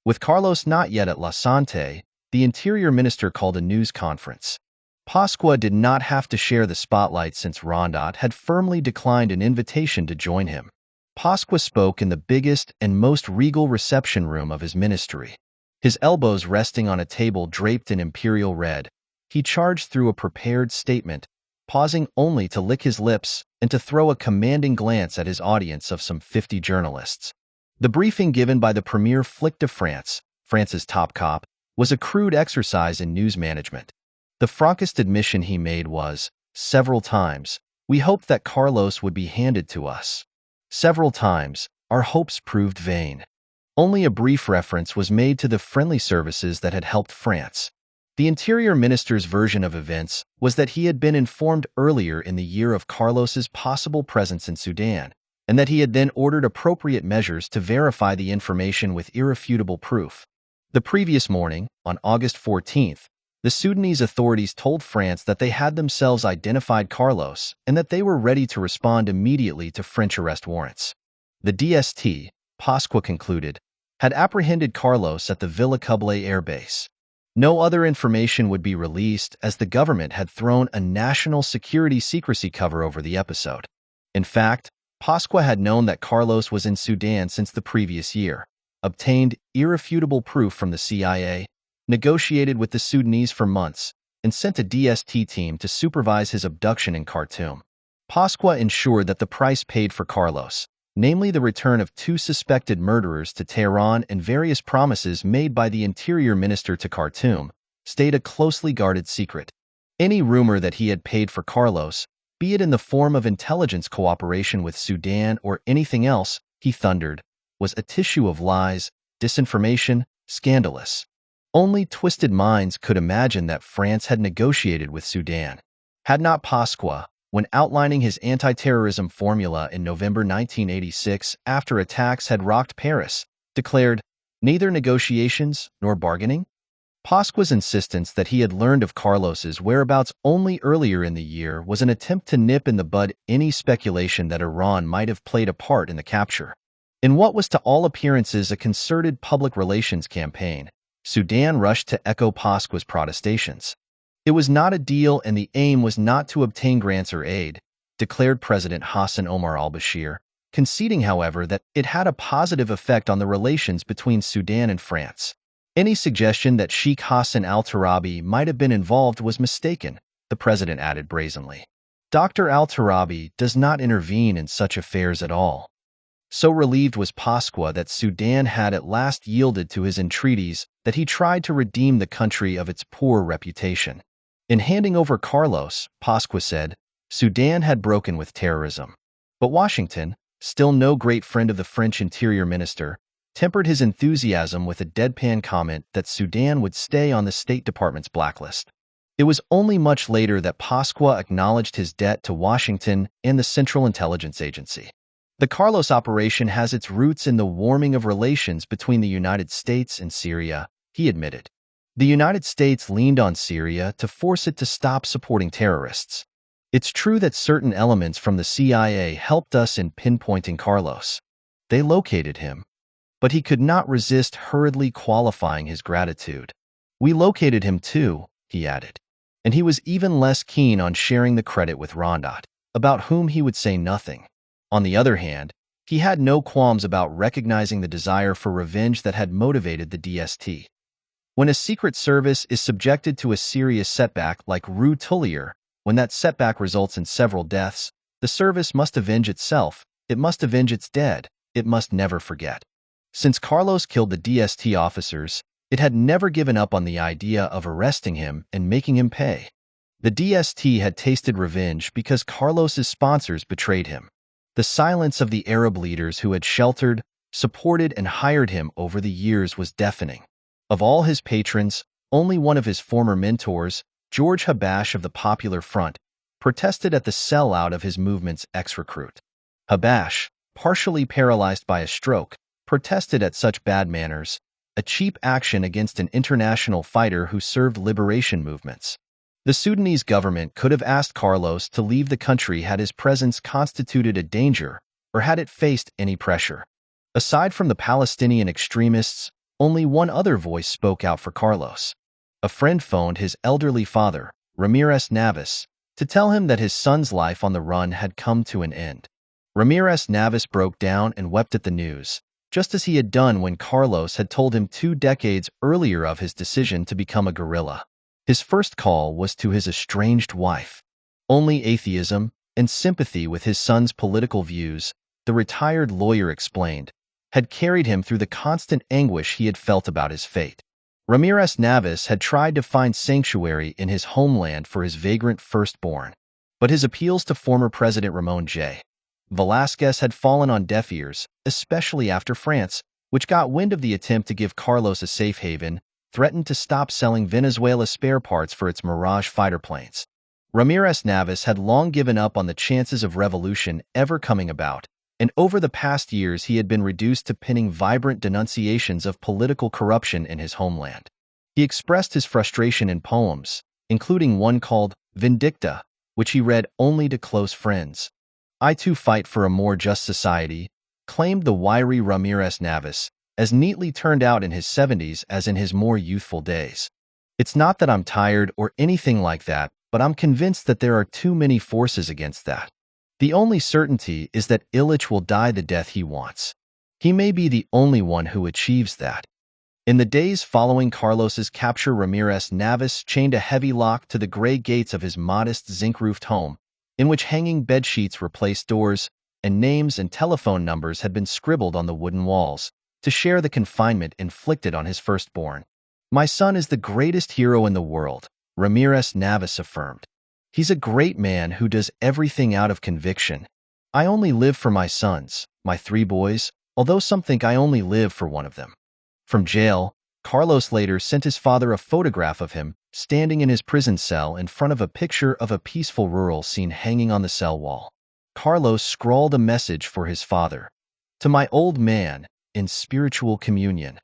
With Carlos not yet at La Santé, the Interior Minister called a news conference. Pasqua did not have to share the spotlight since Rondat had firmly declined an invitation to join him. Pasqua spoke in the biggest and most regal reception room of his ministry. His elbows resting on a table draped in imperial red, he charged through a prepared statement, pausing only to lick his lips and to throw a commanding glance at his audience of some 50 journalists. The briefing given by the Premier Flic de France, France's top cop, was a crude exercise in news management. The frankest admission he made was, several times, "We hoped that Carlos would be handed to us." Several times, our hopes proved vain. Only a brief reference was made to the friendly services that had helped France. The Interior Minister's version of events was that he had been informed earlier in the year of Carlos's possible presence in Sudan, and that he had then ordered appropriate measures to verify the information with irrefutable proof. The previous morning, on August 14th, the Sudanese authorities told France that they had themselves identified Carlos and that they were ready to respond immediately to French arrest warrants. The DST, Pasqua concluded, had apprehended Carlos at the Villa Kubla air base. No other information would be released as the government had thrown a national security secrecy cover over the episode. In fact, Pasqua had known that Carlos was in Sudan since the previous year, obtained irrefutable proof from the CIA, negotiated with the Sudanese for months, and sent a DST team to supervise his abduction in Khartoum. Pasqua ensured that the price paid for Carlos, namely the return of 2 suspected murderers to Tehran and various promises made by the Interior Minister to Khartoum, stayed a closely guarded secret. Any rumor that he had paid for Carlos, be it in the form of intelligence cooperation with Sudan or anything else, he thundered, was a tissue of lies, disinformation, scandalous. Only twisted minds could imagine that France had negotiated with Sudan. Had not Pasqua, when outlining his anti-terrorism formula in November 1986 after attacks had rocked Paris, declared, "Neither negotiations nor bargaining"? Pasqua's insistence that he had learned of Carlos's whereabouts only earlier in the year was an attempt to nip in the bud any speculation that Iran might have played a part in the capture. In what was to all appearances a concerted public relations campaign, Sudan rushed to echo Pasqua's protestations. It was not a deal and the aim was not to obtain grants or aid, declared President Hassan Omar al-Bashir, conceding, however, that it had a positive effect on the relations between Sudan and France. Any suggestion that Sheikh Hassan al-Turabi might have been involved was mistaken, the president added brazenly. Dr. al-Turabi does not intervene in such affairs at all. So relieved was Pasqua that Sudan had at last yielded to his entreaties that he tried to redeem the country of its poor reputation. In handing over Carlos, Pasqua said, Sudan had broken with terrorism. But Washington, still no great friend of the French Interior Minister, tempered his enthusiasm with a deadpan comment that Sudan would stay on the State Department's blacklist. It was only much later that Pasqua acknowledged his debt to Washington and the Central Intelligence Agency. The Carlos operation has its roots in the warming of relations between the United States and Syria, he admitted. The United States leaned on Syria to force it to stop supporting terrorists. It's true that certain elements from the CIA helped us in pinpointing Carlos. They located him. But he could not resist hurriedly qualifying his gratitude. We located him too, he added. And he was even less keen on sharing the credit with Rondat, about whom he would say nothing. On the other hand, he had no qualms about recognizing the desire for revenge that had motivated the DST. When a secret service is subjected to a serious setback like Rue Tullier, when that setback results in several deaths, the service must avenge itself, it must avenge its dead, it must never forget. Since Carlos killed the DST officers, it had never given up on the idea of arresting him and making him pay. The DST had tasted revenge because Carlos's sponsors betrayed him. The silence of the Arab leaders who had sheltered, supported, and hired him over the years was deafening. Of all his patrons, only one of his former mentors, George Habash of the Popular Front, protested at the sellout of his movement's ex-recruit. Habash, partially paralyzed by a stroke, protested at such bad manners, a cheap action against an international fighter who served liberation movements. The Sudanese government could have asked Carlos to leave the country had his presence constituted a danger or had it faced any pressure. Aside from the Palestinian extremists, only one other voice spoke out for Carlos. A friend phoned his elderly father, Ramirez Navas, to tell him that his son's life on the run had come to an end. Ramirez Navas broke down and wept at the news, just as he had done when Carlos had told him 2 decades earlier of his decision to become a guerrilla. His first call was to his estranged wife. Only atheism and sympathy with his son's political views, the retired lawyer explained, had carried him through the constant anguish he had felt about his fate. Ramirez Navas had tried to find sanctuary in his homeland for his vagrant firstborn, but his appeals to former President Ramon J. Velasquez had fallen on deaf ears, especially after France, which got wind of the attempt to give Carlos a safe haven, threatened to stop selling Venezuela spare parts for its Mirage fighter planes. Ramirez Navas had long given up on the chances of revolution ever coming about, and over the past years he had been reduced to penning vibrant denunciations of political corruption in his homeland. He expressed his frustration in poems, including one called Vindicta, which he read only to close friends. I too fight for a more just society, claimed the wiry Ramirez Navas, as neatly turned out in his 70s as in his more youthful days. It's not that I'm tired or anything like that, but I'm convinced that there are too many forces against that. The only certainty is that Illich will die the death he wants. He may be the only one who achieves that. In the days following Carlos's capture, Ramirez Navas chained a heavy lock to the gray gates of his modest zinc-roofed home, in which hanging bedsheets replaced doors, and names and telephone numbers had been scribbled on the wooden walls, to share the confinement inflicted on his firstborn. My son is the greatest hero in the world, Ramirez Navas affirmed. He's a great man who does everything out of conviction. I only live for my sons, my 3 boys, although some think I only live for one of them. From jail, Carlos later sent his father a photograph of him standing in his prison cell in front of a picture of a peaceful rural scene hanging on the cell wall. Carlos scrawled a message for his father. To my old man, in spiritual communion.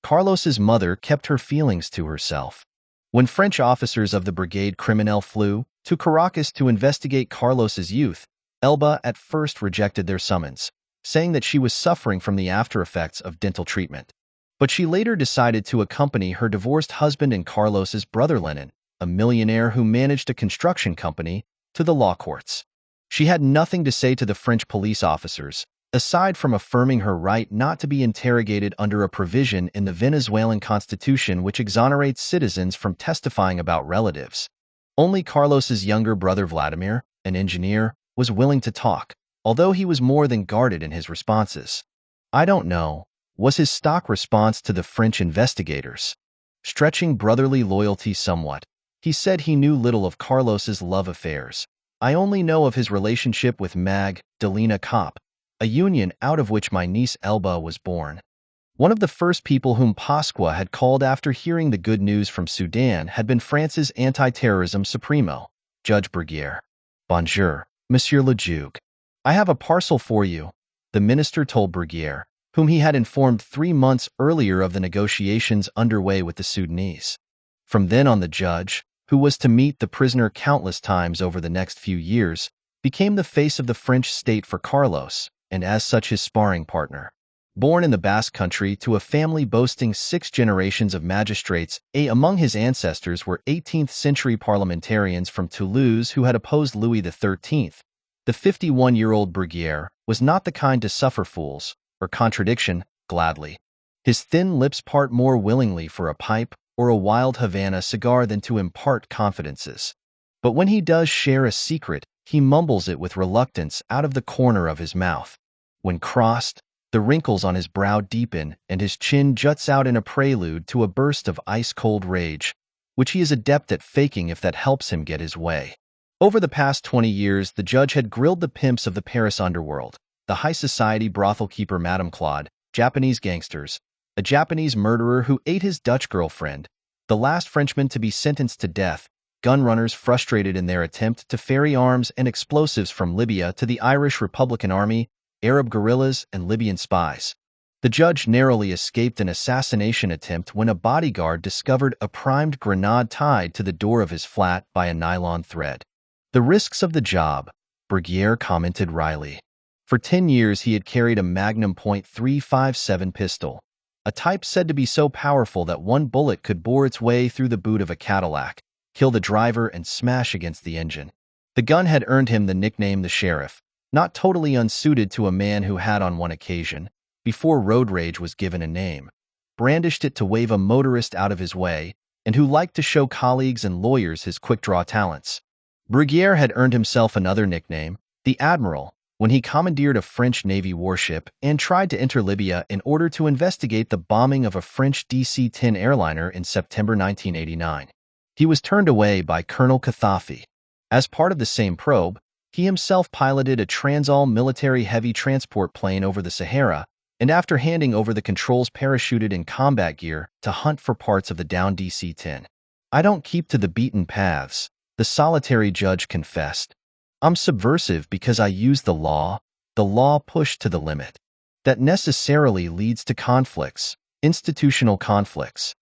Carlos's mother kept her feelings to herself. When French officers of the Brigade Criminelle flew to Caracas to investigate Carlos's youth, Elba at first rejected their summons, saying that she was suffering from the after-effects of dental treatment. But she later decided to accompany her divorced husband and Carlos's brother Lenin, a millionaire who managed a construction company, to the law courts. She had nothing to say to the French police officers, aside from affirming her right not to be interrogated under a provision in the Venezuelan constitution which exonerates citizens from testifying about relatives. Only Carlos's younger brother Vladimir, an engineer, was willing to talk, although he was more than guarded in his responses. I don't know, was his stock response to the French investigators. Stretching brotherly loyalty somewhat, he said he knew little of Carlos's love affairs. I only know of his relationship with Magdalena Kopp, a union out of which my niece Elba was born. One of the first people whom Pasqua had called after hearing the good news from Sudan had been France's anti-terrorism supremo, Judge Bruguière. Bonjour, Monsieur le Juge. I have a parcel for you, the minister told Bruguière, whom he had informed 3 months earlier of the negotiations underway with the Sudanese. From then on, the judge, who was to meet the prisoner countless times over the next few years, became the face of the French state for Carlos, and as such his sparring partner. Born in the Basque Country to a family boasting 6 generations of magistrates, among his ancestors were 18th-century parliamentarians from Toulouse who had opposed Louis XIII. The 51-year-old Bruguière was not the kind to suffer fools, or contradiction, gladly. His thin lips part more willingly for a pipe or a wild Havana cigar than to impart confidences. But when he does share a secret, he mumbles it with reluctance out of the corner of his mouth. When crossed, the wrinkles on his brow deepen and his chin juts out in a prelude to a burst of ice-cold rage, which he is adept at faking if that helps him get his way. Over the past 20 years, the judge had grilled the pimps of the Paris underworld, the high society brothel keeper Madame Claude, Japanese gangsters, a Japanese murderer who ate his Dutch girlfriend, the last Frenchman to be sentenced to death, gun runners frustrated in their attempt to ferry arms and explosives from Libya to the Irish Republican Army, Arab guerrillas, and Libyan spies. The judge narrowly escaped an assassination attempt when a bodyguard discovered a primed grenade tied to the door of his flat by a nylon thread. The risks of the job, Bruguière commented wryly. For 10 years he had carried a Magnum .357 pistol, a type said to be so powerful that one bullet could bore its way through the boot of a Cadillac, kill the driver, and smash against the engine. The gun had earned him the nickname the Sheriff, not totally unsuited to a man who had on one occasion, before road rage was given a name, brandished it to wave a motorist out of his way, and who liked to show colleagues and lawyers his quick-draw talents. Bruguière had earned himself another nickname, the Admiral, when he commandeered a French Navy warship and tried to enter Libya in order to investigate the bombing of a French DC-10 airliner in September 1989. He was turned away by Colonel Gaddafi. As part of the same probe, he himself piloted a Transall military heavy transport plane over the Sahara, and after handing over the controls parachuted in combat gear to hunt for parts of the downed DC-10. I don't keep to the beaten paths, the solitary judge confessed. I'm subversive because I use the law pushed to the limit. That necessarily leads to conflicts, institutional conflicts.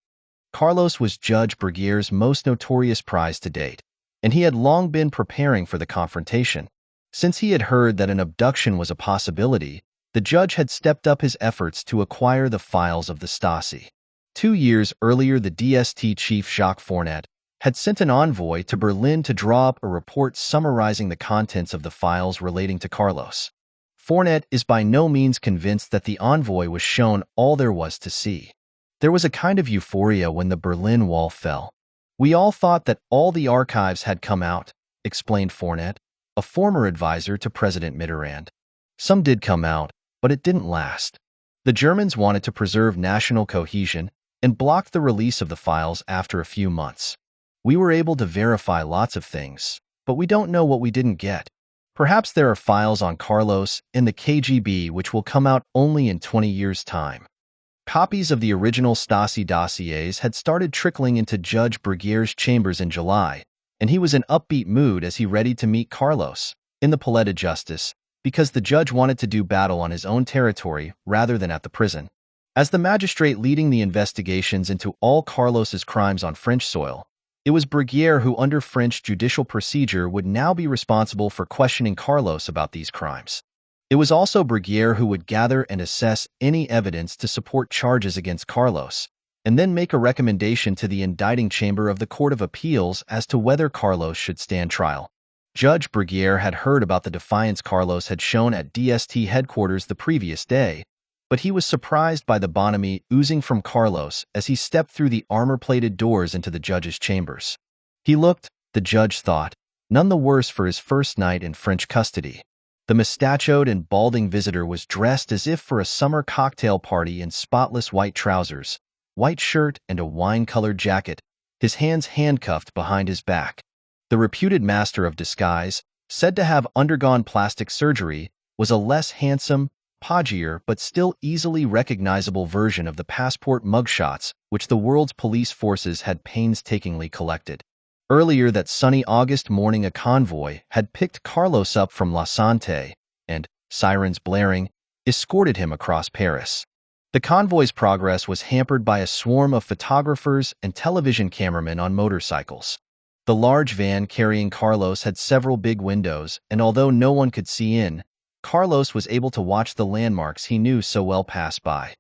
Carlos was Judge Bruguière's most notorious prize to date, and he had long been preparing for the confrontation. Since he had heard that an abduction was a possibility, the judge had stepped up his efforts to acquire the files of the Stasi. 2 years earlier, the DST chief Jacques Fournet had sent an envoy to Berlin to draw up a report summarizing the contents of the files relating to Carlos. Fournet is by no means convinced that the envoy was shown all there was to see. There was a kind of euphoria when the Berlin Wall fell. We all thought that all the archives had come out, explained Fournet, a former advisor to President Mitterrand. Some did come out, but it didn't last. The Germans wanted to preserve national cohesion and blocked the release of the files after a few months. We were able to verify lots of things, but we don't know what we didn't get. Perhaps there are files on Carlos and the KGB which will come out only in 20 years' time. Copies of the original Stasi dossiers had started trickling into Judge Bruguière's chambers in July, and he was in upbeat mood as he readied to meet Carlos in the Palais de Justice, because the judge wanted to do battle on his own territory rather than at the prison. As the magistrate leading the investigations into all Carlos's crimes on French soil, it was Bruguière who, under French judicial procedure, would now be responsible for questioning Carlos about these crimes. It was also Bruguière who would gather and assess any evidence to support charges against Carlos, and then make a recommendation to the indicting chamber of the Court of Appeals as to whether Carlos should stand trial. Judge Bruguière had heard about the defiance Carlos had shown at DST headquarters the previous day, but he was surprised by the bonhomie oozing from Carlos as he stepped through the armor-plated doors into the judge's chambers. He looked, the judge thought, none the worse for his first night in French custody. The mustachioed and balding visitor was dressed as if for a summer cocktail party in spotless white trousers, white shirt, and a wine-colored jacket, his hands handcuffed behind his back. The reputed master of disguise, said to have undergone plastic surgery, was a less handsome, podgier but still easily recognizable version of the passport mugshots which the world's police forces had painstakingly collected. Earlier that sunny August morning, a convoy had picked Carlos up from La Santé and, sirens blaring, escorted him across Paris. The convoy's progress was hampered by a swarm of photographers and television cameramen on motorcycles. The large van carrying Carlos had several big windows, and although no one could see in, Carlos was able to watch the landmarks he knew so well pass by.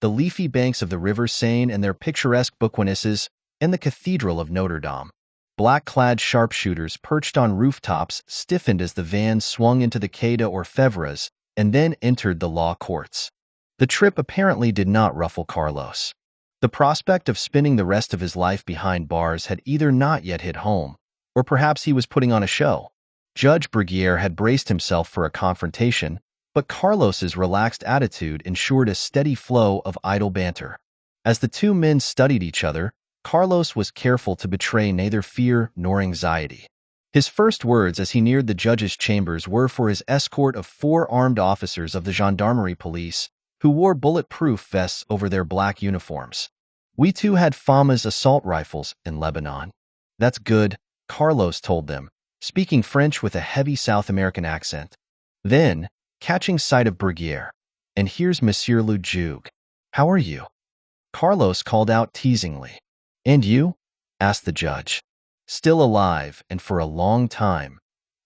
The leafy banks of the River Seine and their picturesque buicknesses, and the Cathedral of Notre Dame. Black-clad sharpshooters perched on rooftops stiffened as the van swung into the Quai d'Orfèvres and then entered the law courts. The trip apparently did not ruffle Carlos. The prospect of spending the rest of his life behind bars had either not yet hit home, or perhaps he was putting on a show. Judge Bruguière had braced himself for a confrontation, but Carlos's relaxed attitude ensured a steady flow of idle banter. As the two men studied each other, Carlos was careful to betray neither fear nor anxiety. His first words as he neared the judge's chambers were for his escort of 4 armed officers of the gendarmerie police, who wore bulletproof vests over their black uniforms. "We too had FAMA's assault rifles in Lebanon." "That's good," Carlos told them, speaking French with a heavy South American accent. Then, catching sight of Bruguière, "And here's Monsieur le Juge. How are you?" Carlos called out teasingly. "And you?" asked the judge. "Still alive, and for a long time."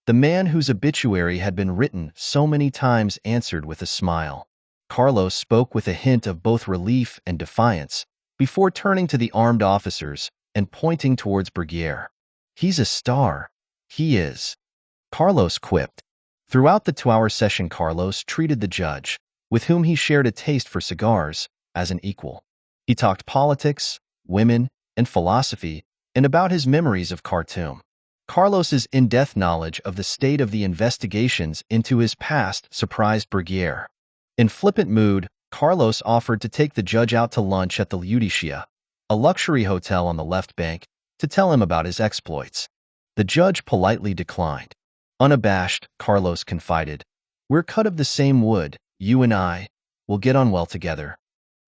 The man whose obituary had been written so many times answered with a smile. Carlos spoke with a hint of both relief and defiance, before turning to the armed officers and pointing towards Bruguière. "He's a star. He is," Carlos quipped. Throughout the 2-hour session, Carlos treated the judge, with whom he shared a taste for cigars, as an equal. He talked politics, women, and philosophy, and about his memories of Khartoum. Carlos's in-depth knowledge of the state of the investigations into his past surprised Bruguière. In flippant mood, Carlos offered to take the judge out to lunch at the Lutetia, a luxury hotel on the left bank, to tell him about his exploits. The judge politely declined. Unabashed, Carlos confided, "We're cut of the same wood, you and I. We'll get on well together."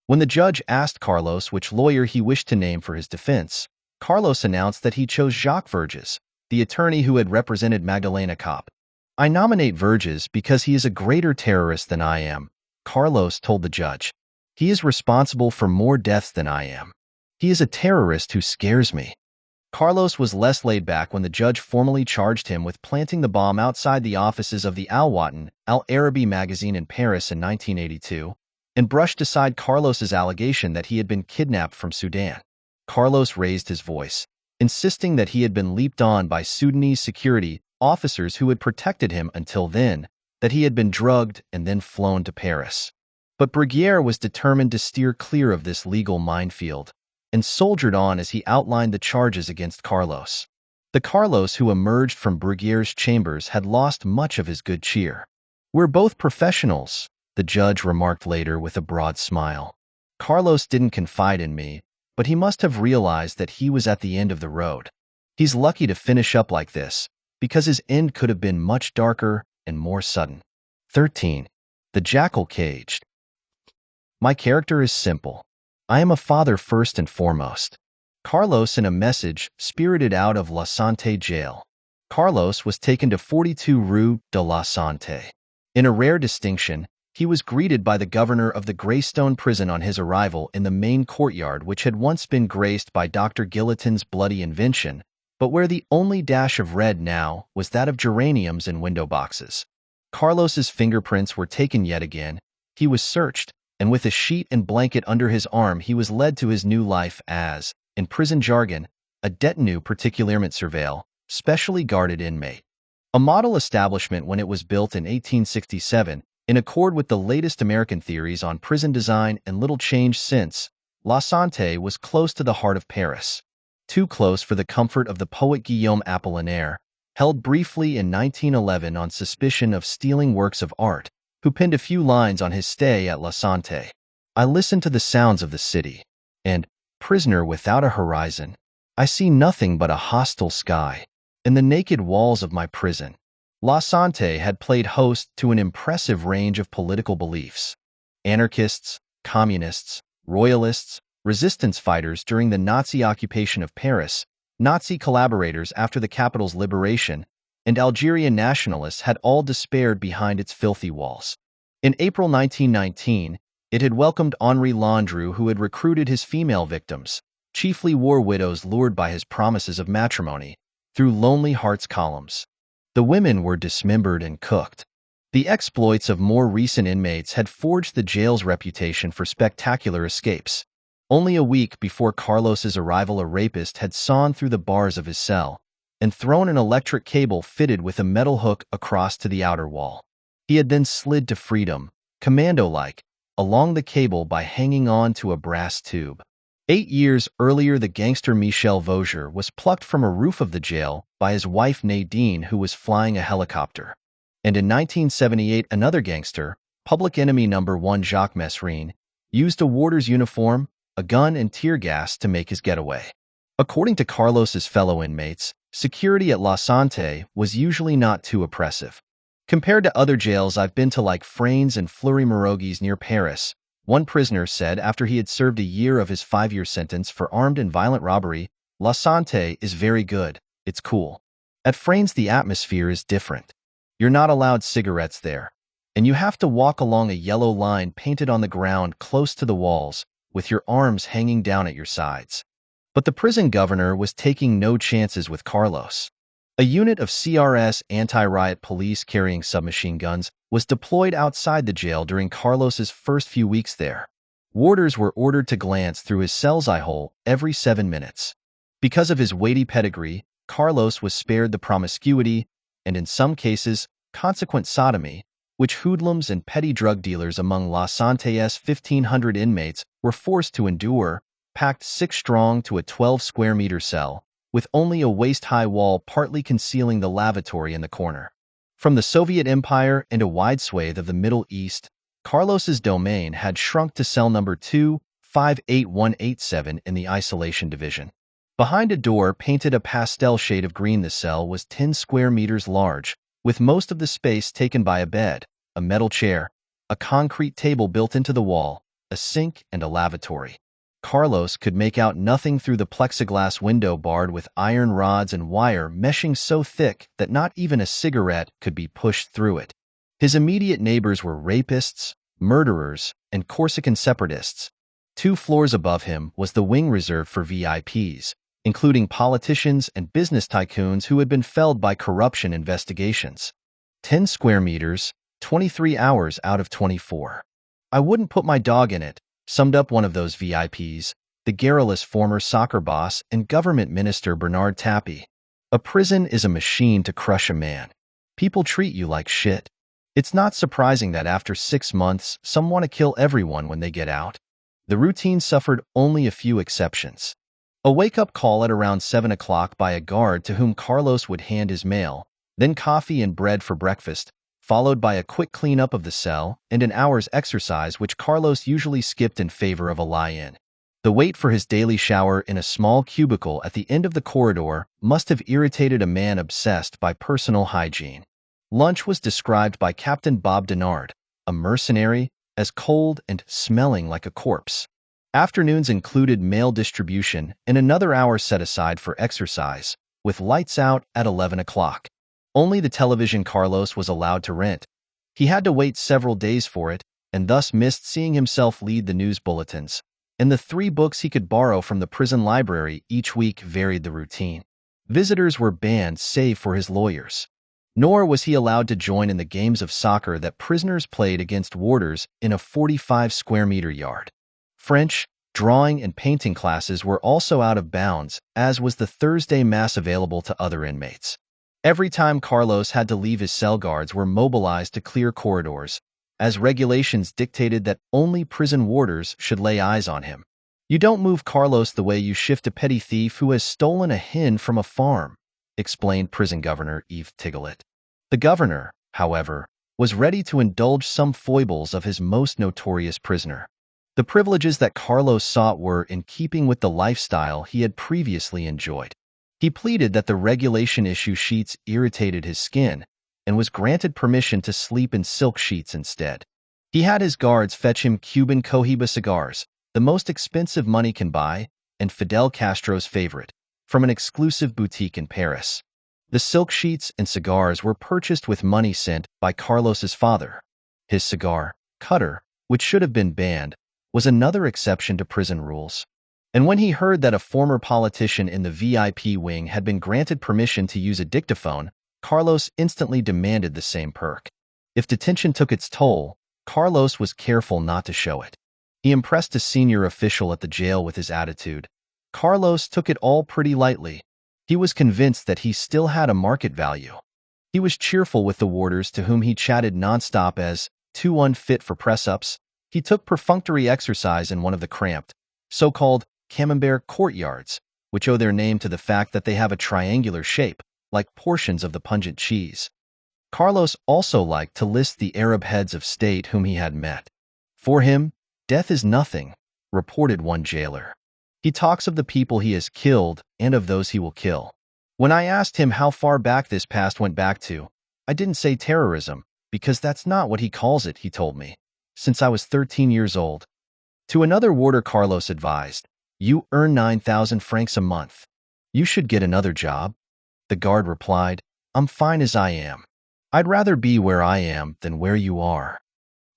When the judge asked Carlos which lawyer he wished to name for his defense, Carlos announced that he chose Jacques Verges, the attorney who had represented Magdalena Kopp. "I nominate Verges because he is a greater terrorist than I am," Carlos told the judge. "He is responsible for more deaths than I am. He is a terrorist who scares me." Carlos was less laid back when the judge formally charged him with planting the bomb outside the offices of the Al Watan, Al Arabi magazine in Paris in 1982, and brushed aside Carlos's allegation that he had been kidnapped from Sudan. Carlos raised his voice, insisting that he had been leaped on by Sudanese security officers who had protected him until then, that he had been drugged and then flown to Paris. But Bruguière was determined to steer clear of this legal minefield, and soldiered on as he outlined the charges against Carlos. The Carlos who emerged from Bruguière's chambers had lost much of his good cheer. "We're both professionals," the judge remarked later with a broad smile. "Carlos didn't confide in me, but he must have realized that he was at the end of the road. He's lucky to finish up like this, because his end could have been much darker and more sudden." 13. The Jackal Caged. "My character is simple. I am a father first and foremost." Carlos in a message spirited out of La Santé jail. Carlos was taken to 42 Rue de la Santé. In a rare distinction, he was greeted by the governor of the Greystone prison on his arrival in the main courtyard, which had once been graced by Dr. Guillotin's bloody invention, but where the only dash of red now was that of geraniums in window boxes. Carlos's fingerprints were taken yet again. He was searched, and with a sheet and blanket under his arm he was led to his new life as, in prison jargon, a détenu particulièrement surveillé, specially guarded inmate. A model establishment when it was built in 1867, in accord with the latest American theories on prison design and little changed since, La Santé was close to the heart of Paris. Too close for the comfort of the poet Guillaume Apollinaire, held briefly in 1911 on suspicion of stealing works of art, who penned a few lines on his stay at La Santé. "I listen to the sounds of the city, and, prisoner without a horizon, I see nothing but a hostile sky, and the naked walls of my prison. La Sante had played host to an impressive range of political beliefs. Anarchists, communists, royalists, resistance fighters during the Nazi occupation of Paris, Nazi collaborators after the capital's liberation, and Algerian nationalists had all despaired behind its filthy walls. In April 1919, it had welcomed Henri Landru, who had recruited his female victims, chiefly war widows lured by his promises of matrimony, through Lonely Hearts columns. The women were dismembered and cooked. The exploits of more recent inmates had forged the jail's reputation for spectacular escapes. Only a week before Carlos's arrival, a rapist had sawn through the bars of his cell and thrown an electric cable fitted with a metal hook across to the outer wall. He had then slid to freedom, commando-like, along the cable by hanging on to a brass tube. 8 years earlier, the gangster Michel Vaugier was plucked from a roof of the jail by his wife Nadine, who was flying a helicopter. And in 1978, another gangster, public enemy number 1 Jacques Mesrine, used a warder's uniform, a gun, and tear gas to make his getaway. According to Carlos's fellow inmates, security at La Sante was usually not too oppressive. Compared to other jails I've been to like Fraines and Fleury-Mérogis near Paris, one prisoner said after he had served a year of his 5-year sentence for armed and violent robbery, La Sante is very good, it's cool. At Fraines the atmosphere is different. You're not allowed cigarettes there, and you have to walk along a yellow line painted on the ground close to the walls, with your arms hanging down at your sides. But the prison governor was taking no chances with Carlos. A unit of CRS anti-riot police carrying submachine guns was deployed outside the jail during Carlos's first few weeks there. Warders were ordered to glance through his cell's eye hole every 7 minutes. Because of his weighty pedigree, Carlos was spared the promiscuity, and in some cases, consequent sodomy, which hoodlums and petty drug dealers among La Sante's 1,500 inmates were forced to endure, packed 6 strong to a 12-square-meter cell, with only a waist-high wall partly concealing the lavatory in the corner. From the Soviet Empire and a wide swathe of the Middle East, Carlos's domain had shrunk to cell number 258187 in the isolation division. Behind a door painted a pastel shade of green, the cell was 10 square meters large, with most of the space taken by a bed, a metal chair, a concrete table built into the wall, a sink, and a lavatory. Carlos could make out nothing through the plexiglass window barred with iron rods and wire meshing so thick that not even a cigarette could be pushed through it. His immediate neighbors were rapists, murderers, and Corsican separatists. 2 floors above him was the wing reserved for VIPs, including politicians and business tycoons who had been felled by corruption investigations. 10 square meters, 23 hours out of 24. I wouldn't put my dog in it, summed up one of those VIPs, the garrulous former soccer boss and government minister Bernard Tapie. A prison is a machine to crush a man. People treat you like shit. It's not surprising that after 6 months, some want to kill everyone when they get out. The routine suffered only a few exceptions. A wake-up call at around 7 o'clock by a guard to whom Carlos would hand his mail, then coffee and bread for breakfast, followed by a quick cleanup of the cell and an hour's exercise which Carlos usually skipped in favor of a lie-in. The wait for his daily shower in a small cubicle at the end of the corridor must have irritated a man obsessed by personal hygiene. Lunch was described by Captain Bob Denard, a mercenary, as cold and smelling like a corpse. Afternoons included mail distribution and another hour set aside for exercise, with lights out at 11 o'clock. Only the television Carlos was allowed to rent. He had to wait several days for it, and thus missed seeing himself lead the news bulletins. And the 3 books he could borrow from the prison library each week varied the routine. Visitors were banned save for his lawyers. Nor was he allowed to join in the games of soccer that prisoners played against warders in a 45-square-meter yard. French, drawing, and painting classes were also out of bounds, as was the Thursday Mass available to other inmates. Every time Carlos had to leave, his cell guards were mobilized to clear corridors, as regulations dictated that only prison warders should lay eyes on him. You don't move Carlos the way you shift a petty thief who has stolen a hen from a farm, explained prison governor Yves Tigalet. The governor, however, was ready to indulge some foibles of his most notorious prisoner. The privileges that Carlos sought were in keeping with the lifestyle he had previously enjoyed. He pleaded that the regulation issue sheets irritated his skin, and was granted permission to sleep in silk sheets instead. He had his guards fetch him Cuban Cohiba cigars, the most expensive money can buy, and Fidel Castro's favorite, from an exclusive boutique in Paris. The silk sheets and cigars were purchased with money sent by Carlos's father. His cigar cutter, which should have been banned, was another exception to prison rules. And when he heard that a former politician in the VIP wing had been granted permission to use a dictaphone, Carlos instantly demanded the same perk. If detention took its toll, Carlos was careful not to show it. He impressed a senior official at the jail with his attitude. Carlos took it all pretty lightly. He was convinced that he still had a market value. He was cheerful with the warders to whom he chatted nonstop as too unfit for press-ups. He took perfunctory exercise in one of the cramped, so-called camembert courtyards, which owe their name to the fact that they have a triangular shape, like portions of the pungent cheese. Carlos also liked to list the Arab heads of state whom he had met. For him, death is nothing, reported one jailer. He talks of the people he has killed and of those he will kill. When I asked him how far back this past went back to, I didn't say terrorism, because that's not what he calls it, he told me. Since I was 13 years old. To another warder, Carlos advised, "You earn 9,000 francs a month. You should get another job." The guard replied, "I'm fine as I am. I'd rather be where I am than where you are."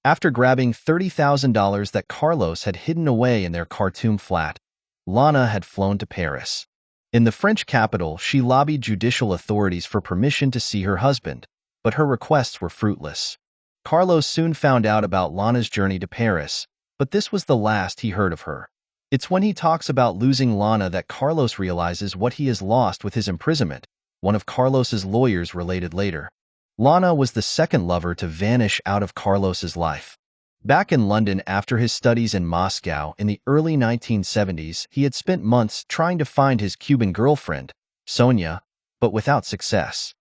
After grabbing $30,000 that Carlos had hidden away in their Khartoum flat, Lana had flown to Paris. In the French capital, she lobbied judicial authorities for permission to see her husband, but her requests were fruitless. Carlos soon found out about Lana's journey to Paris, but this was the last he heard of her. It's when he talks about losing Lana that Carlos realizes what he has lost with his imprisonment, one of Carlos's lawyers related later. Lana was the second lover to vanish out of Carlos's life. Back in London after his studies in Moscow in the early 1970s, he had spent months trying to find his Cuban girlfriend, Sonia, but without success.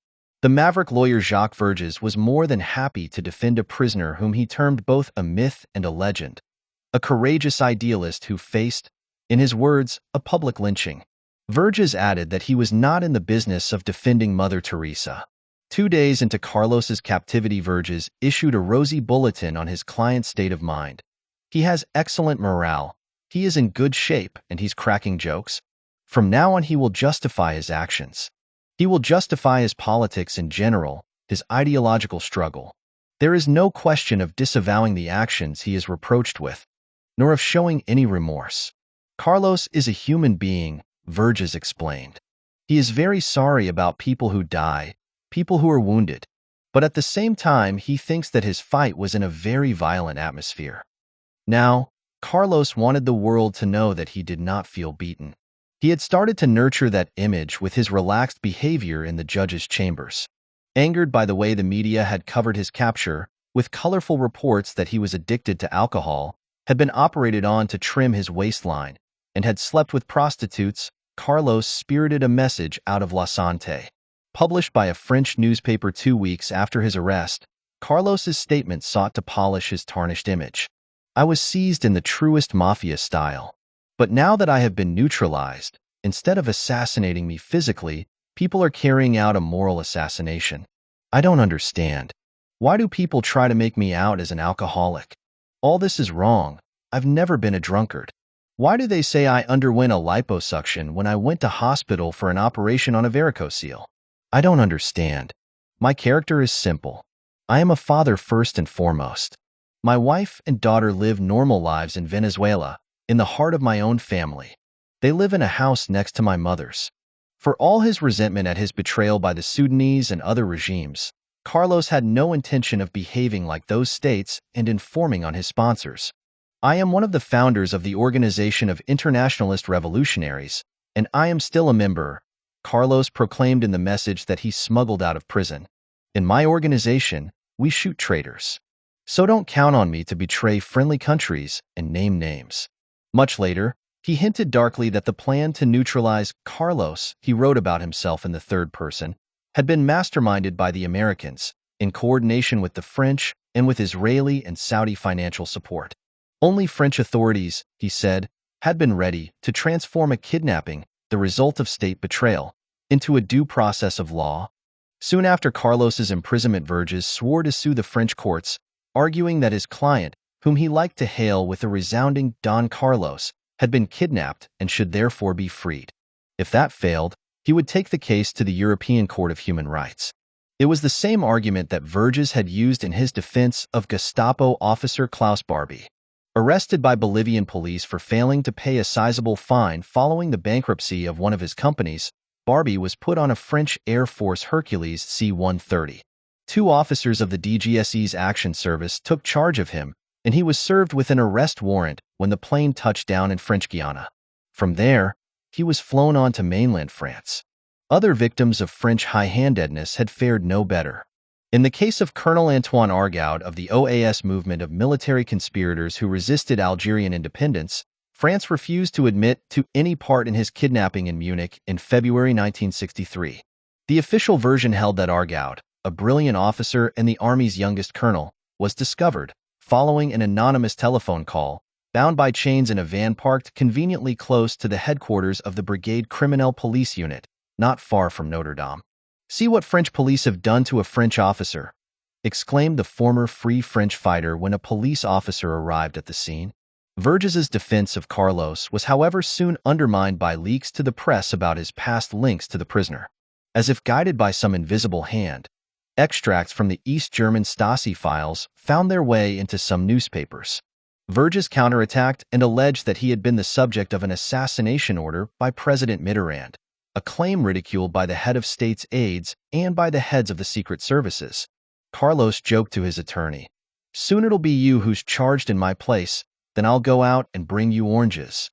The maverick lawyer Jacques Verges was more than happy to defend a prisoner whom he termed both a myth and a legend, a courageous idealist who faced, in his words, a public lynching. Verges added that he was not in the business of defending Mother Teresa. 2 days into Carlos's captivity, Verges issued a rosy bulletin on his client's state of mind. He has excellent morale, he is in good shape, and he's cracking jokes. From now on, he will justify his actions. He will justify his politics in general, his ideological struggle. There is no question of disavowing the actions he is reproached with, nor of showing any remorse. Carlos is a human being, Verges explained. He is very sorry about people who die, people who are wounded, but at the same time he thinks that his fight was in a very violent atmosphere. Now, Carlos wanted the world to know that he did not feel beaten. He had started to nurture that image with his relaxed behavior in the judge's chambers. Angered by the way the media had covered his capture, with colorful reports that he was addicted to alcohol, had been operated on to trim his waistline, and had slept with prostitutes, Carlos spirited a message out of La Santé. Published by a French newspaper 2 weeks after his arrest, Carlos's statement sought to polish his tarnished image. "I was seized in the truest mafia style. But now that I have been neutralized, instead of assassinating me physically, people are carrying out a moral assassination. I don't understand. Why do people try to make me out as an alcoholic? All this is wrong. I've never been a drunkard. Why do they say I underwent a liposuction when I went to hospital for an operation on a varicocele? I don't understand. My character is simple. I am a father first and foremost. My wife and daughter live normal lives in Venezuela, in the heart of my own family. They live in a house next to my mother's." For all his resentment at his betrayal by the Sudanese and other regimes, Carlos had no intention of behaving like those states and informing on his sponsors. "I am one of the founders of the Organization of Internationalist Revolutionaries, and I am still a member," Carlos proclaimed in the message that he smuggled out of prison. "In my organization, we shoot traitors. So don't count on me to betray friendly countries and name names." Much later, he hinted darkly that the plan to neutralize Carlos, he wrote about himself in the third person, had been masterminded by the Americans, in coordination with the French and with Israeli and Saudi financial support. Only French authorities, he said, had been ready to transform a kidnapping, the result of state betrayal, into a due process of law. Soon after Carlos's imprisonment, Verges swore to sue the French courts, arguing that his client, whom he liked to hail with a resounding Don Carlos, had been kidnapped and should therefore be freed. If that failed, he would take the case to the European Court of Human Rights. It was the same argument that Verges had used in his defense of Gestapo officer Klaus Barbie. Arrested by Bolivian police for failing to pay a sizable fine following the bankruptcy of one of his companies, Barbie was put on a French Air Force Hercules C-130. Two officers of the DGSE's Action Service took charge of him, and he was served with an arrest warrant when the plane touched down in French Guiana. From there, he was flown on to mainland France. Other victims of French high-handedness had fared no better. In the case of Colonel Antoine Argaud of the OAS movement of military conspirators who resisted Algerian independence, France refused to admit to any part in his kidnapping in Munich in February 1963. The official version held that Argaud, a brilliant officer and the army's youngest colonel, was discovered, following an anonymous telephone call, bound by chains in a van parked conveniently close to the headquarters of the Brigade Criminelle Police Unit, not far from Notre Dame. "See what French police have done to a French officer," exclaimed the former Free French fighter when a police officer arrived at the scene. Verges's defense of Carlos was, however, soon undermined by leaks to the press about his past links to the prisoner. As if guided by some invisible hand, extracts from the East German Stasi files found their way into some newspapers. Verges counterattacked and alleged that he had been the subject of an assassination order by President Mitterrand, a claim ridiculed by the head of state's aides and by the heads of the secret services. Carlos joked to his attorney, "Soon it'll be you who's charged in my place, then I'll go out and bring you oranges."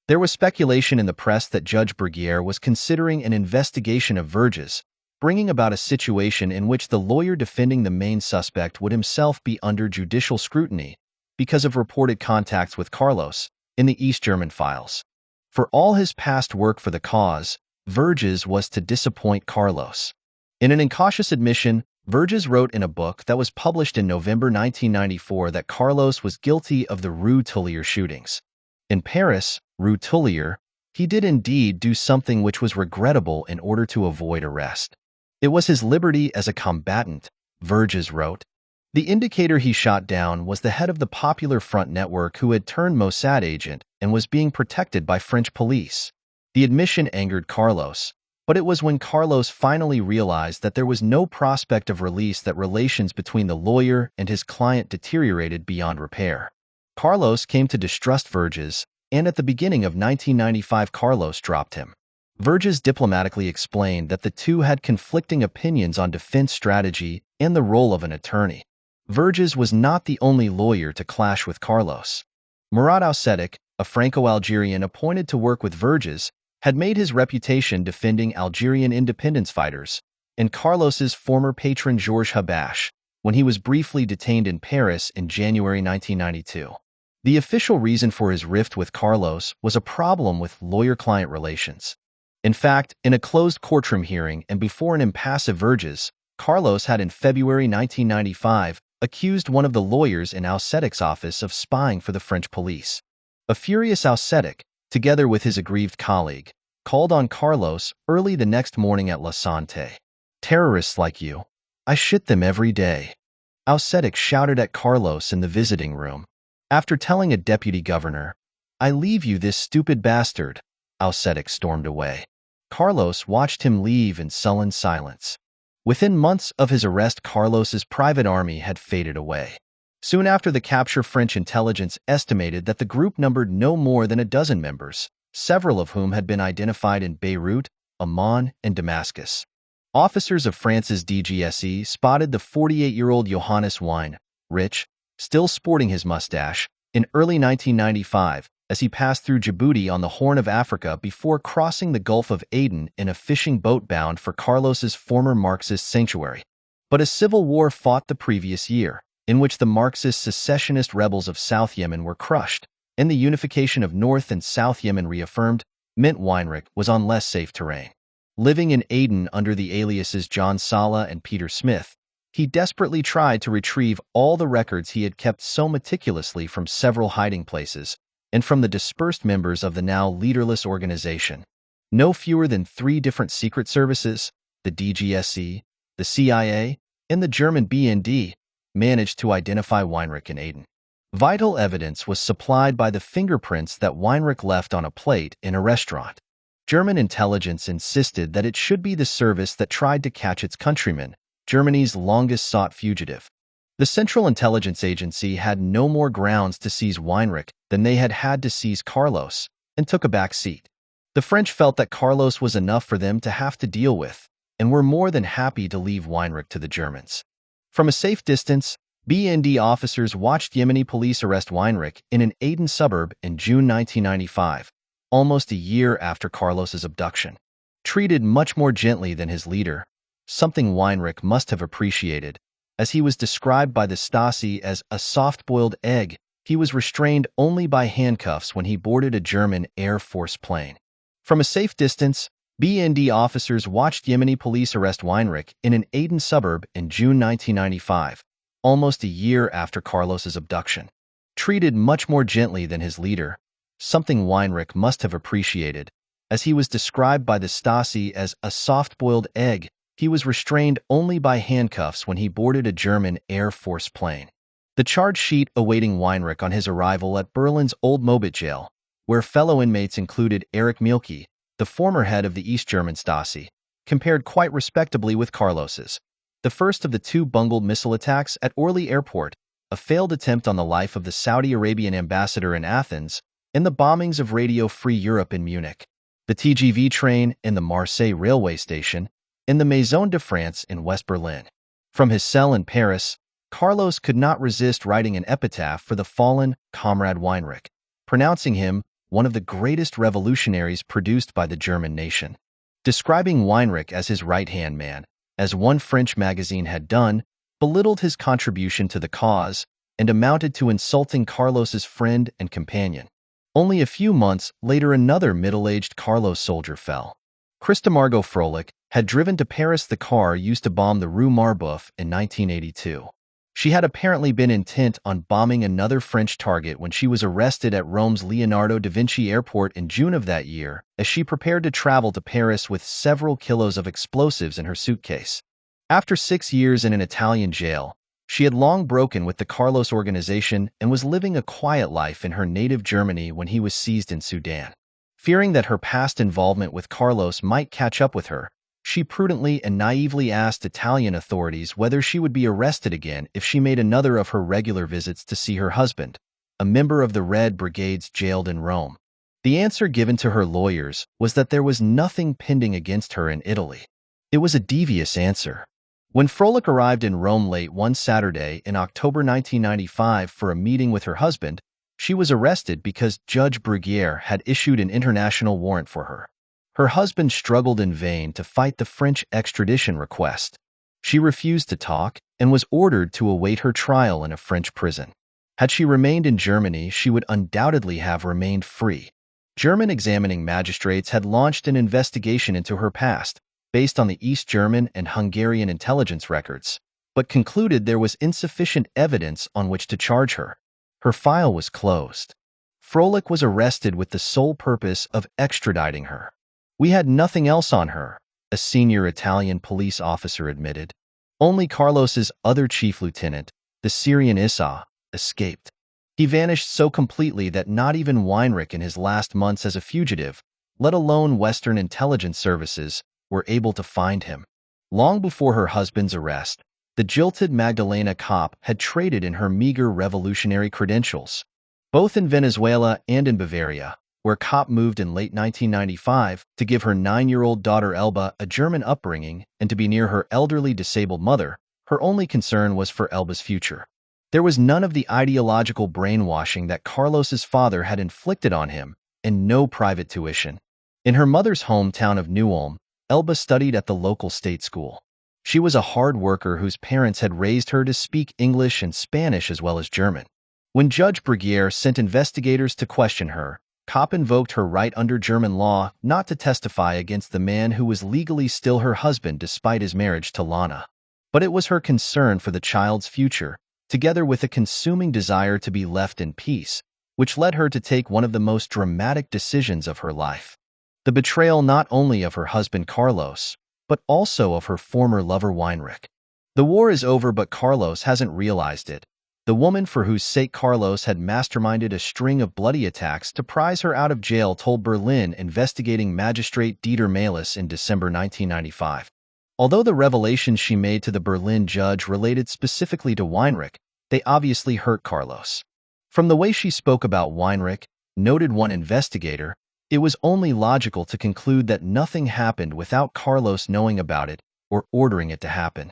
There was speculation in the press that Judge Bruguière was considering an investigation of Verges, bringing about a situation in which the lawyer defending the main suspect would himself be under judicial scrutiny because of reported contacts with Carlos in the East German files. For all his past work for the cause, Verges was to disappoint Carlos. In an incautious admission, Verges wrote in a book that was published in November 1994 that Carlos was guilty of the Rue Tullier shootings. In Paris, Rue Tullier, he did indeed do something which was regrettable in order to avoid arrest. It was his liberty as a combatant, Verges wrote. The indicator he shot down was the head of the Popular Front network who had turned Mossad agent and was being protected by French police. The admission angered Carlos, but it was when Carlos finally realized that there was no prospect of release that relations between the lawyer and his client deteriorated beyond repair. Carlos came to distrust Verges, and at the beginning of 1995 Carlos dropped him. Verges diplomatically explained that the two had conflicting opinions on defense strategy and the role of an attorney. Verges was not the only lawyer to clash with Carlos. Murat Aucetic, a Franco-Algerian appointed to work with Verges, had made his reputation defending Algerian independence fighters, and Carlos's former patron Georges Habash, when he was briefly detained in Paris in January 1992. The official reason for his rift with Carlos was a problem with lawyer-client relations. In fact, in a closed courtroom hearing and before an impassive Verges, Carlos had in February 1995 accused one of the lawyers in Aucetic's office of spying for the French police. A furious Aucetic, together with his aggrieved colleague, called on Carlos early the next morning at La Santé. "Terrorists like you. I shit them every day," Aucetic shouted at Carlos in the visiting room. After telling a deputy governor, "I leave you this stupid bastard," Aucetic stormed away. Carlos watched him leave in sullen silence. Within months of his arrest, Carlos's private army had faded away. Soon after the capture, French intelligence estimated that the group numbered no more than a dozen members, several of whom had been identified in Beirut, Amman, and Damascus. Officers of France's DGSE spotted the 48-year-old Johannes Wein, rich, still sporting his mustache, in early 1995 as he passed through Djibouti on the Horn of Africa before crossing the Gulf of Aden in a fishing boat bound for Carlos's former Marxist sanctuary. But a civil war fought the previous year, in which the Marxist secessionist rebels of South Yemen were crushed, and the unification of North and South Yemen reaffirmed, meant Weinrich was on less safe terrain. Living in Aden under the aliases John Sala and Peter Smith, he desperately tried to retrieve all the records he had kept so meticulously from several hiding places, and from the dispersed members of the now leaderless organization. No fewer than 3 different secret services, the DGSE, the CIA, and the German BND managed to identify Weinrich in Aden. Vital evidence was supplied by the fingerprints that Weinrich left on a plate in a restaurant. German intelligence insisted that it should be the service that tried to catch its countryman, Germany's longest-sought fugitive. The Central Intelligence Agency had no more grounds to seize Weinrich than they had had to seize Carlos, and took a back seat. The French felt that Carlos was enough for them to have to deal with, and were more than happy to leave Weinrich to the Germans. From a safe distance, BND officers watched Yemeni police arrest Weinrich in an Aden suburb in June 1995, almost a year after Carlos's abduction. Treated much more gently than his leader, something Weinrich must have appreciated, as he was described by the Stasi as a soft-boiled egg. He was restrained only by handcuffs when he boarded a German Air Force plane. From a safe distance, BND officers watched Yemeni police arrest Weinrich in an Aden suburb in June 1995, almost a year after Carlos's abduction. Treated much more gently than his leader, something Weinrich must have appreciated, as he was described by the Stasi as a soft-boiled egg. He was restrained only by handcuffs when he boarded a German Air Force plane. The charge sheet awaiting Weinrich on his arrival at Berlin's Old Mobit jail, where fellow inmates included Erich Mielke, the former head of the East German Stasi, compared quite respectably with Carlos's. The first of the two bungled missile attacks at Orly Airport, a failed attempt on the life of the Saudi Arabian ambassador in Athens, and the bombings of Radio Free Europe in Munich, the TGV train in the Marseille railway station, and the Maison de France in West Berlin. From his cell in Paris, Carlos could not resist writing an epitaph for the fallen Comrade Weinrich, pronouncing him one of the greatest revolutionaries produced by the German nation. Describing Weinrich as his right-hand man, as one French magazine had done, belittled his contribution to the cause and amounted to insulting Carlos's friend and companion. Only a few months later, another middle-aged Carlos soldier fell. Christa Margot Froelich had driven to Paris the car used to bomb the Rue Marboeuf in 1982. She had apparently been intent on bombing another French target when she was arrested at Rome's Leonardo da Vinci Airport in June of that year, as she prepared to travel to Paris with several kilos of explosives in her suitcase. After 6 years in an Italian jail, she had long broken with the Carlos organization and was living a quiet life in her native Germany when he was seized in Sudan. Fearing that her past involvement with Carlos might catch up with her, she prudently and naively asked Italian authorities whether she would be arrested again if she made another of her regular visits to see her husband, a member of the Red Brigades jailed in Rome. The answer given to her lawyers was that there was nothing pending against her in Italy. It was a devious answer. When Froelich arrived in Rome late one Saturday in October 1995 for a meeting with her husband, she was arrested because Judge Bruguiere had issued an international warrant for her. Her husband struggled in vain to fight the French extradition request. She refused to talk and was ordered to await her trial in a French prison. Had she remained in Germany, she would undoubtedly have remained free. German examining magistrates had launched an investigation into her past, based on the East German and Hungarian intelligence records, but concluded there was insufficient evidence on which to charge her. Her file was closed. Froelich was arrested with the sole purpose of extraditing her. "We had nothing else on her," a senior Italian police officer admitted. Only Carlos's other chief lieutenant, the Syrian Issa, escaped. He vanished so completely that not even Weinrich in his last months as a fugitive, let alone Western intelligence services, were able to find him. Long before her husband's arrest, the jilted Magdalena Kopp had traded in her meager revolutionary credentials. Both in Venezuela and in Bavaria, where Kopp moved in late 1995 to give her 9-year-old daughter Elba a German upbringing and to be near her elderly disabled mother, her only concern was for Elba's future. There was none of the ideological brainwashing that Carlos's father had inflicted on him, and no private tuition. In her mother's hometown of New-Ulm, Elba studied at the local state school. She was a hard worker whose parents had raised her to speak English and Spanish as well as German. When Judge Bruguiere sent investigators to question her, Kopp invoked her right under German law not to testify against the man who was legally still her husband despite his marriage to Lana. But it was her concern for the child's future, together with a consuming desire to be left in peace, which led her to take one of the most dramatic decisions of her life. The betrayal not only of her husband Carlos, but also of her former lover Weinrich. The war is over, but Carlos hasn't realized it. The woman for whose sake Carlos had masterminded a string of bloody attacks to prise her out of jail told Berlin investigating magistrate Dieter Melis in December 1995. Although the revelations she made to the Berlin judge related specifically to Weinrich, they obviously hurt Carlos. From the way she spoke about Weinrich, noted one investigator, it was only logical to conclude that nothing happened without Carlos knowing about it or ordering it to happen.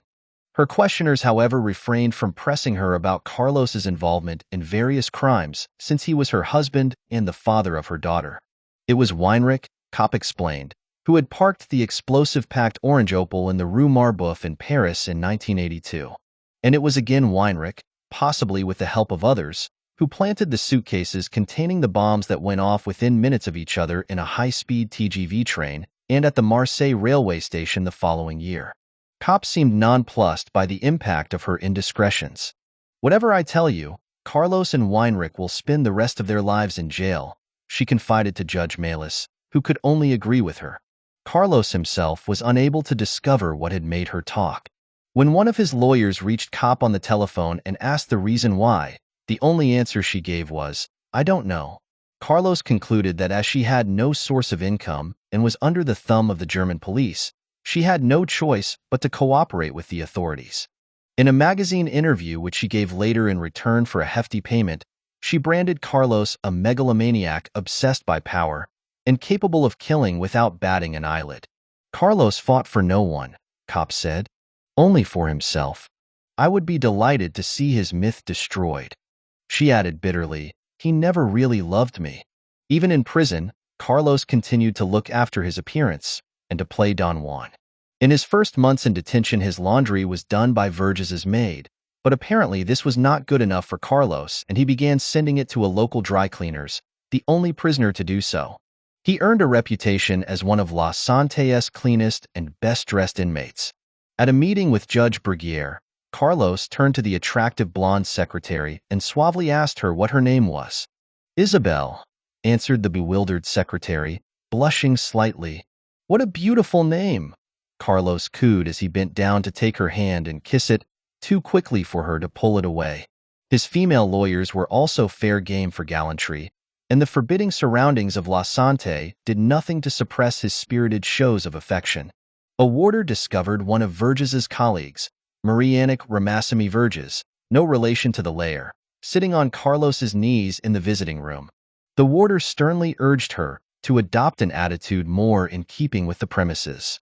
Her questioners, however, refrained from pressing her about Carlos's involvement in various crimes since he was her husband and the father of her daughter. It was Weinrich, Kopp explained, who had parked the explosive-packed orange Opel in the Rue Marbeuf in Paris in 1982. And it was again Weinrich, possibly with the help of others, who planted the suitcases containing the bombs that went off within minutes of each other in a high-speed TGV train and at the Marseille railway station the following year. Kopp seemed nonplussed by the impact of her indiscretions. "Whatever I tell you, Carlos and Weinrich will spend the rest of their lives in jail," she confided to Judge Melis, who could only agree with her. Carlos himself was unable to discover what had made her talk. When one of his lawyers reached Kopp on the telephone and asked the reason why, the only answer she gave was, "I don't know." Carlos concluded that as she had no source of income and was under the thumb of the German police, she had no choice but to cooperate with the authorities. In a magazine interview which she gave later in return for a hefty payment, she branded Carlos a megalomaniac obsessed by power and capable of killing without batting an eyelid. "Carlos fought for no one," Kopp said, "only for himself. I would be delighted to see his myth destroyed." She added bitterly, "He never really loved me." Even in prison, Carlos continued to look after his appearance and to play Don Juan. In his first months in detention, his laundry was done by Verges's maid, but apparently this was not good enough for Carlos, and he began sending it to a local dry cleaners, the only prisoner to do so. He earned a reputation as one of La Santé's cleanest and best-dressed inmates. At a meeting with Judge Bruguière, Carlos turned to the attractive blonde secretary and suavely asked her what her name was. "Isabel," answered the bewildered secretary, blushing slightly. "What a beautiful name!" Carlos cooed as he bent down to take her hand and kiss it, too quickly for her to pull it away. His female lawyers were also fair game for gallantry, and the forbidding surroundings of La Santé did nothing to suppress his spirited shows of affection. A warder discovered one of Verges's colleagues, Marie-Annick Ramassamy Verges, no relation to the layer, sitting on Carlos's knees in the visiting room. The warder sternly urged her to adopt an attitude more in keeping with the premises.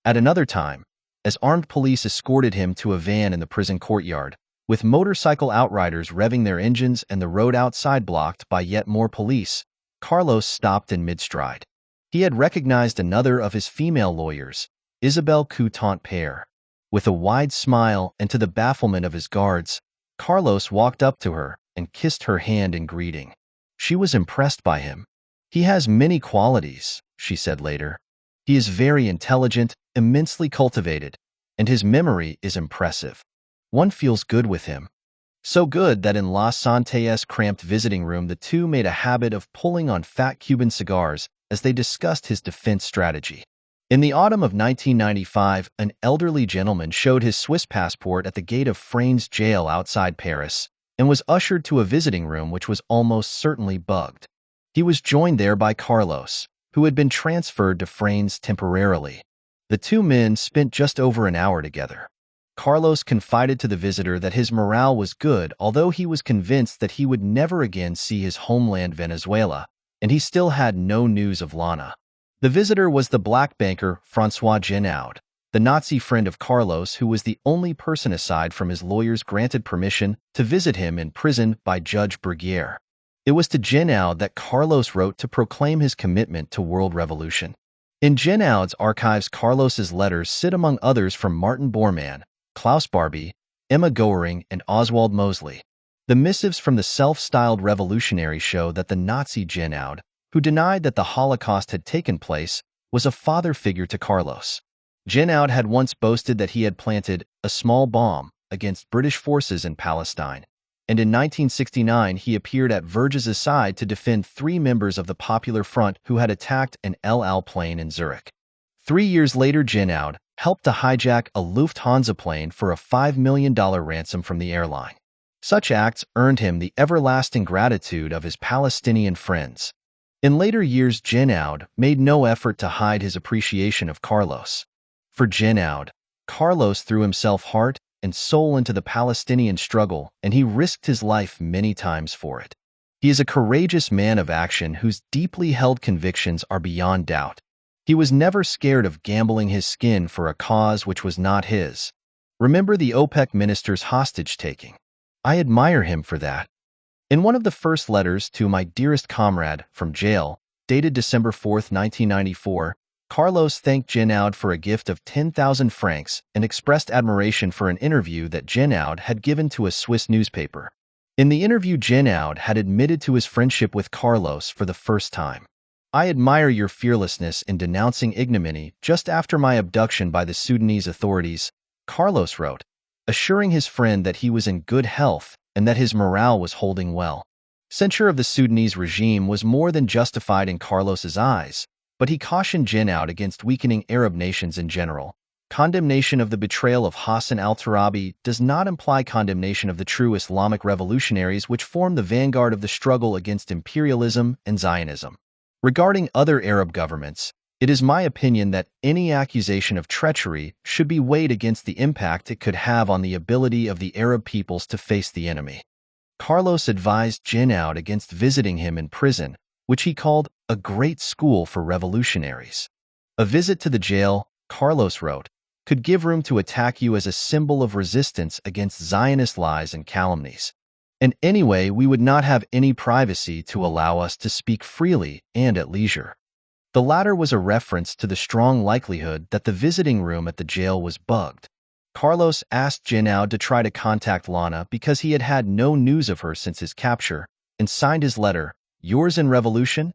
At another time, as armed police escorted him to a van in the prison courtyard, with motorcycle outriders revving their engines and the road outside blocked by yet more police, Carlos stopped in mid-stride. He had recognized another of his female lawyers, Isabelle Coutant-Père. With a wide smile and to the bafflement of his guards, Carlos walked up to her and kissed her hand in greeting. She was impressed by him. "He has many qualities," she said later. "He is very intelligent, immensely cultivated, and his memory is impressive. One feels good with him." So good that in La Santé's cramped visiting room the two made a habit of pulling on fat Cuban cigars as they discussed his defense strategy. In the autumn of 1995, an elderly gentleman showed his Swiss passport at the gate of Freyne's jail outside Paris and was ushered to a visiting room which was almost certainly bugged. He was joined there by Carlos, who had been transferred to Freyne's temporarily. The two men spent just over an hour together. Carlos confided to the visitor that his morale was good, although he was convinced that he would never again see his homeland Venezuela, and he still had no news of Lana. The visitor was the black banker François Genaud, the Nazi friend of Carlos, who was the only person aside from his lawyers granted permission to visit him in prison by Judge Bruguière. It was to Genaud that Carlos wrote to proclaim his commitment to world revolution. In Genaud's archives, Carlos's letters sit among others from Martin Bormann, Klaus Barbie, Emma Goering, and Oswald Mosley. The missives from the self-styled revolutionary show that the Nazi Genaud, who denied that the Holocaust had taken place, was a father figure to Carlos. Genaud had once boasted that he had planted a small bomb against British forces in Palestine, and in 1969 he appeared at Verges's side to defend 3 members of the Popular Front who had attacked an El Al plane in Zurich. 3 years later, Jinaud helped to hijack a Lufthansa plane for a $5 million ransom from the airline. Such acts earned him the everlasting gratitude of his Palestinian friends. In later years, Jinaud made no effort to hide his appreciation of Carlos. For Jinaud, Carlos threw himself heart and soul into the Palestinian struggle, and he risked his life many times for it. He is a courageous man of action whose deeply held convictions are beyond doubt. He was never scared of gambling his skin for a cause which was not his. Remember the OPEC minister's hostage-taking. I admire him for that. In one of the first letters to my dearest comrade from jail, dated December 4, 1994, Carlos thanked Jinaud for a gift of 10,000 francs and expressed admiration for an interview that Jinaud had given to a Swiss newspaper. In the interview, Jinaud had admitted to his friendship with Carlos for the first time. I admire your fearlessness in denouncing ignominy just after my abduction by the Sudanese authorities, Carlos wrote, assuring his friend that he was in good health and that his morale was holding well. Censure of the Sudanese regime was more than justified in Carlos's eyes, but he cautioned Jinaud against weakening Arab nations in general. Condemnation of the betrayal of Hassan al-Turabi does not imply condemnation of the true Islamic revolutionaries which form the vanguard of the struggle against imperialism and Zionism. Regarding other Arab governments, it is my opinion that any accusation of treachery should be weighed against the impact it could have on the ability of the Arab peoples to face the enemy. Carlos advised Jinaud against visiting him in prison, which he called a great school for revolutionaries. A visit to the jail, Carlos wrote, could give room to attack you as a symbol of resistance against Zionist lies and calumnies. And anyway, we would not have any privacy to allow us to speak freely and at leisure. The latter was a reference to the strong likelihood that the visiting room at the jail was bugged. Carlos asked Jinaud to try to contact Lana because he had had no news of her since his capture, and signed his letter, "Yours in Revolution."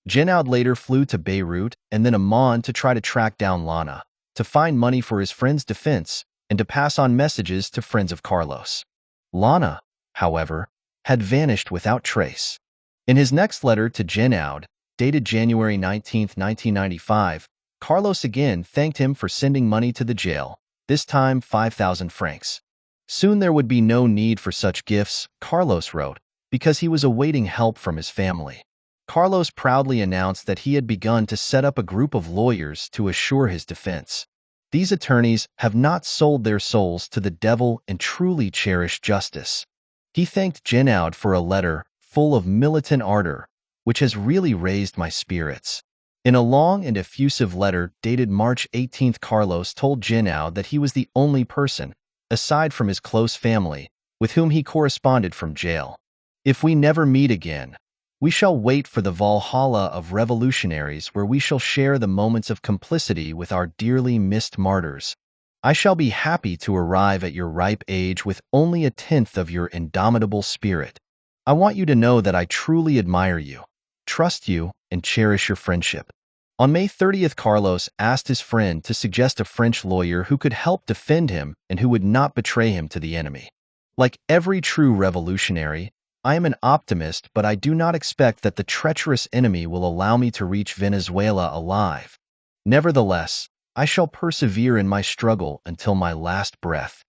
Jinaud later flew to Beirut and then Amman to try to track down Lana, to find money for his friend's defense, and to pass on messages to friends of Carlos. Lana, however, had vanished without trace. In his next letter to Jinaud, dated January 19, 1995, Carlos again thanked him for sending money to the jail, this time 5,000 francs. Soon there would be no need for such gifts, Carlos wrote, because he was awaiting help from his family. Carlos proudly announced that he had begun to set up a group of lawyers to assure his defense. These attorneys have not sold their souls to the devil and truly cherish justice. He thanked Jinaud for a letter full of militant ardor, which has really raised my spirits. In a long and effusive letter dated March 18, Carlos told Jinaud that he was the only person, aside from his close family, with whom he corresponded from jail. If we never meet again, we shall wait for the Valhalla of revolutionaries where we shall share the moments of complicity with our dearly missed martyrs. I shall be happy to arrive at your ripe age with only a tenth of your indomitable spirit. I want you to know that I truly admire you, trust you, and cherish your friendship. On May 30th, Carlos asked his friend to suggest a French lawyer who could help defend him and who would not betray him to the enemy. Like every true revolutionary, I am an optimist, but I do not expect that the treacherous enemy will allow me to reach Venezuela alive. Nevertheless, I shall persevere in my struggle until my last breath.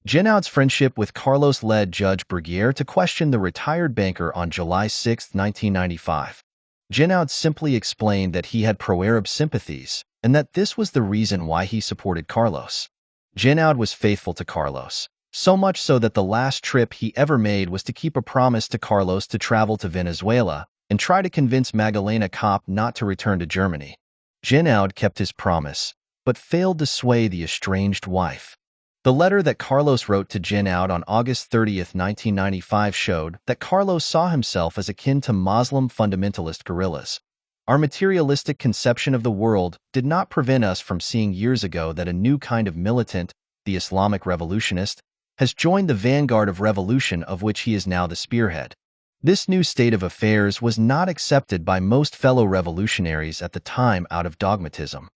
Jinaud's friendship with Carlos led Judge Bruguiere to question the retired banker on July 6, 1995. Jinaud simply explained that he had pro-Arab sympathies and that this was the reason why he supported Carlos. Jinaud was faithful to Carlos, so much so that the last trip he ever made was to keep a promise to Carlos to travel to Venezuela and try to convince Magdalena Kopp not to return to Germany. Jinaud kept his promise, but failed to sway the estranged wife. The letter that Carlos wrote to Jinaud on August 30, 1995 showed that Carlos saw himself as akin to Muslim fundamentalist guerrillas. Our materialistic conception of the world did not prevent us from seeing years ago that a new kind of militant, the Islamic revolutionist, has joined the vanguard of revolution of which he is now the spearhead. This new state of affairs was not accepted by most fellow revolutionaries at the time out of dogmatism.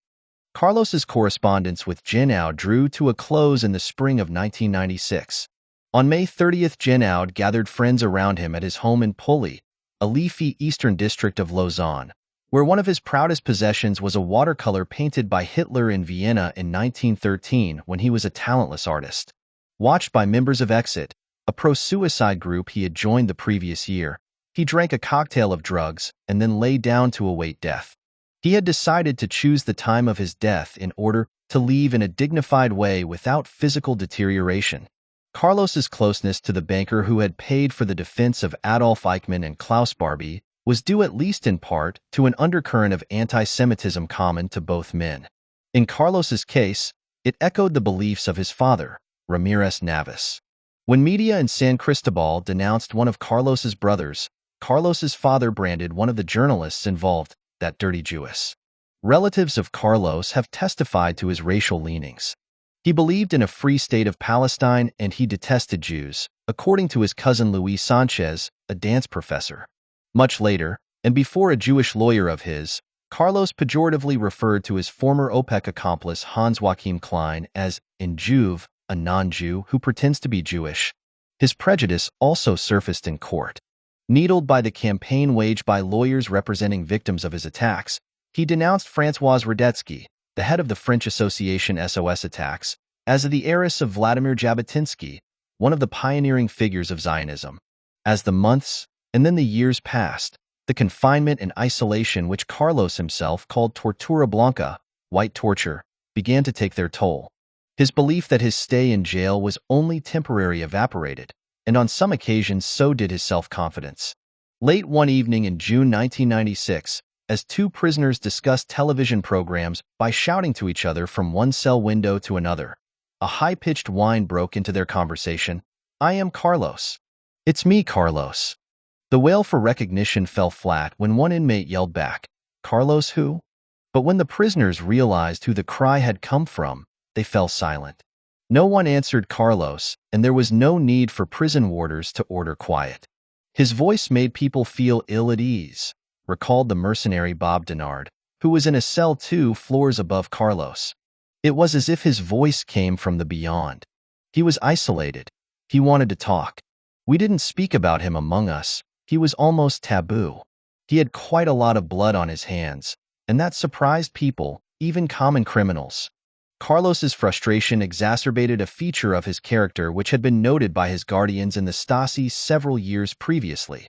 Carlos's correspondence with Jinaud drew to a close in the spring of 1996. On May 30th, Jinaud gathered friends around him at his home in Pully, a leafy eastern district of Lausanne, where one of his proudest possessions was a watercolor painted by Hitler in Vienna in 1913 when he was a talentless artist. Watched by members of Exit, a pro-suicide group he had joined the previous year, he drank a cocktail of drugs and then lay down to await death. He had decided to choose the time of his death in order to leave in a dignified way without physical deterioration. Carlos's closeness to the banker who had paid for the defense of Adolf Eichmann and Klaus Barbie was due at least in part to an undercurrent of anti-Semitism common to both men. In Carlos's case, it echoed the beliefs of his father, Ramirez Navas. When media in San Cristobal denounced one of Carlos's brothers, Carlos's father branded one of the journalists involved that dirty Jewess. Relatives of Carlos have testified to his racial leanings. He believed in a free state of Palestine and he detested Jews, according to his cousin Luis Sanchez, a dance professor. Much later, and before a Jewish lawyer of his, Carlos pejoratively referred to his former OPEC accomplice Hans Joachim Klein as in Juve, a non-Jew who pretends to be Jewish. His prejudice also surfaced in court. Needled by the campaign waged by lawyers representing victims of his attacks, he denounced Françoise Radetzky, the head of the French Association SOS Attacks, as the heiress of Vladimir Jabotinsky, one of the pioneering figures of Zionism. As the months and then the years passed, the confinement and isolation which Carlos himself called tortura blanca, white torture, began to take their toll. His belief that his stay in jail was only temporary evaporated, and on some occasions so did his self-confidence. Late one evening in June 1996, as two prisoners discussed television programs by shouting to each other from one cell window to another, a high-pitched whine broke into their conversation. "I am Carlos. It's me, Carlos." The wail for recognition fell flat when one inmate yelled back, "Carlos who?" But when the prisoners realized who the cry had come from, they fell silent. No one answered Carlos, and there was no need for prison warders to order quiet. His voice made people feel ill at ease, recalled the mercenary Bob Denard, who was in a cell 2 floors above Carlos. It was as if his voice came from the beyond. He was isolated. He wanted to talk. We didn't speak about him among us. He was almost taboo. He had quite a lot of blood on his hands, and that surprised people, even common criminals. Carlos's frustration exacerbated a feature of his character which had been noted by his guardians in the Stasi several years previously.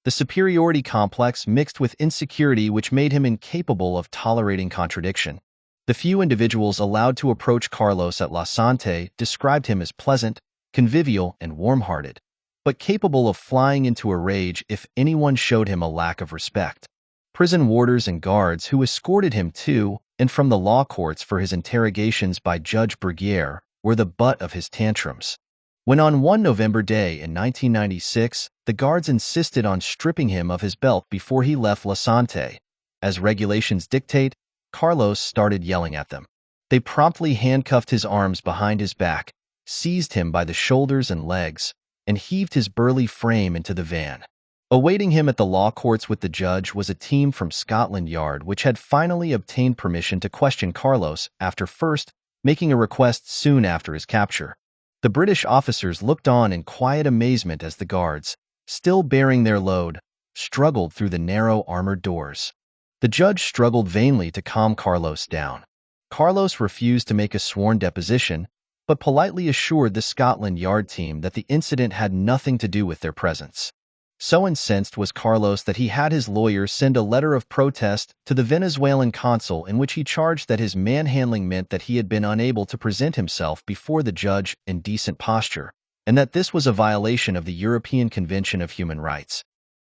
The superiority complex mixed with insecurity which made him incapable of tolerating contradiction. The few individuals allowed to approach Carlos at La Sante described him as pleasant, convivial, and warm-hearted, but capable of flying into a rage if anyone showed him a lack of respect. Prison warders and guards who escorted him to and from the law courts for his interrogations by Judge Bruguiere were the butt of his tantrums. When on one November day in 1996, the guards insisted on stripping him of his belt before he left La Sante, as regulations dictate, Carlos started yelling at them. They promptly handcuffed his arms behind his back, seized him by the shoulders and legs, and heaved his burly frame into the van. Awaiting him at the law courts with the judge was a team from Scotland Yard which had finally obtained permission to question Carlos after first making a request soon after his capture. The British officers looked on in quiet amazement as the guards, still bearing their load, struggled through the narrow armored doors. The judge struggled vainly to calm Carlos down. Carlos refused to make a sworn deposition, but politely assured the Scotland Yard team that the incident had nothing to do with their presence. So incensed was Carlos that he had his lawyer send a letter of protest to the Venezuelan consul in which he charged that his manhandling meant that he had been unable to present himself before the judge in decent posture, and that this was a violation of the European Convention of Human Rights.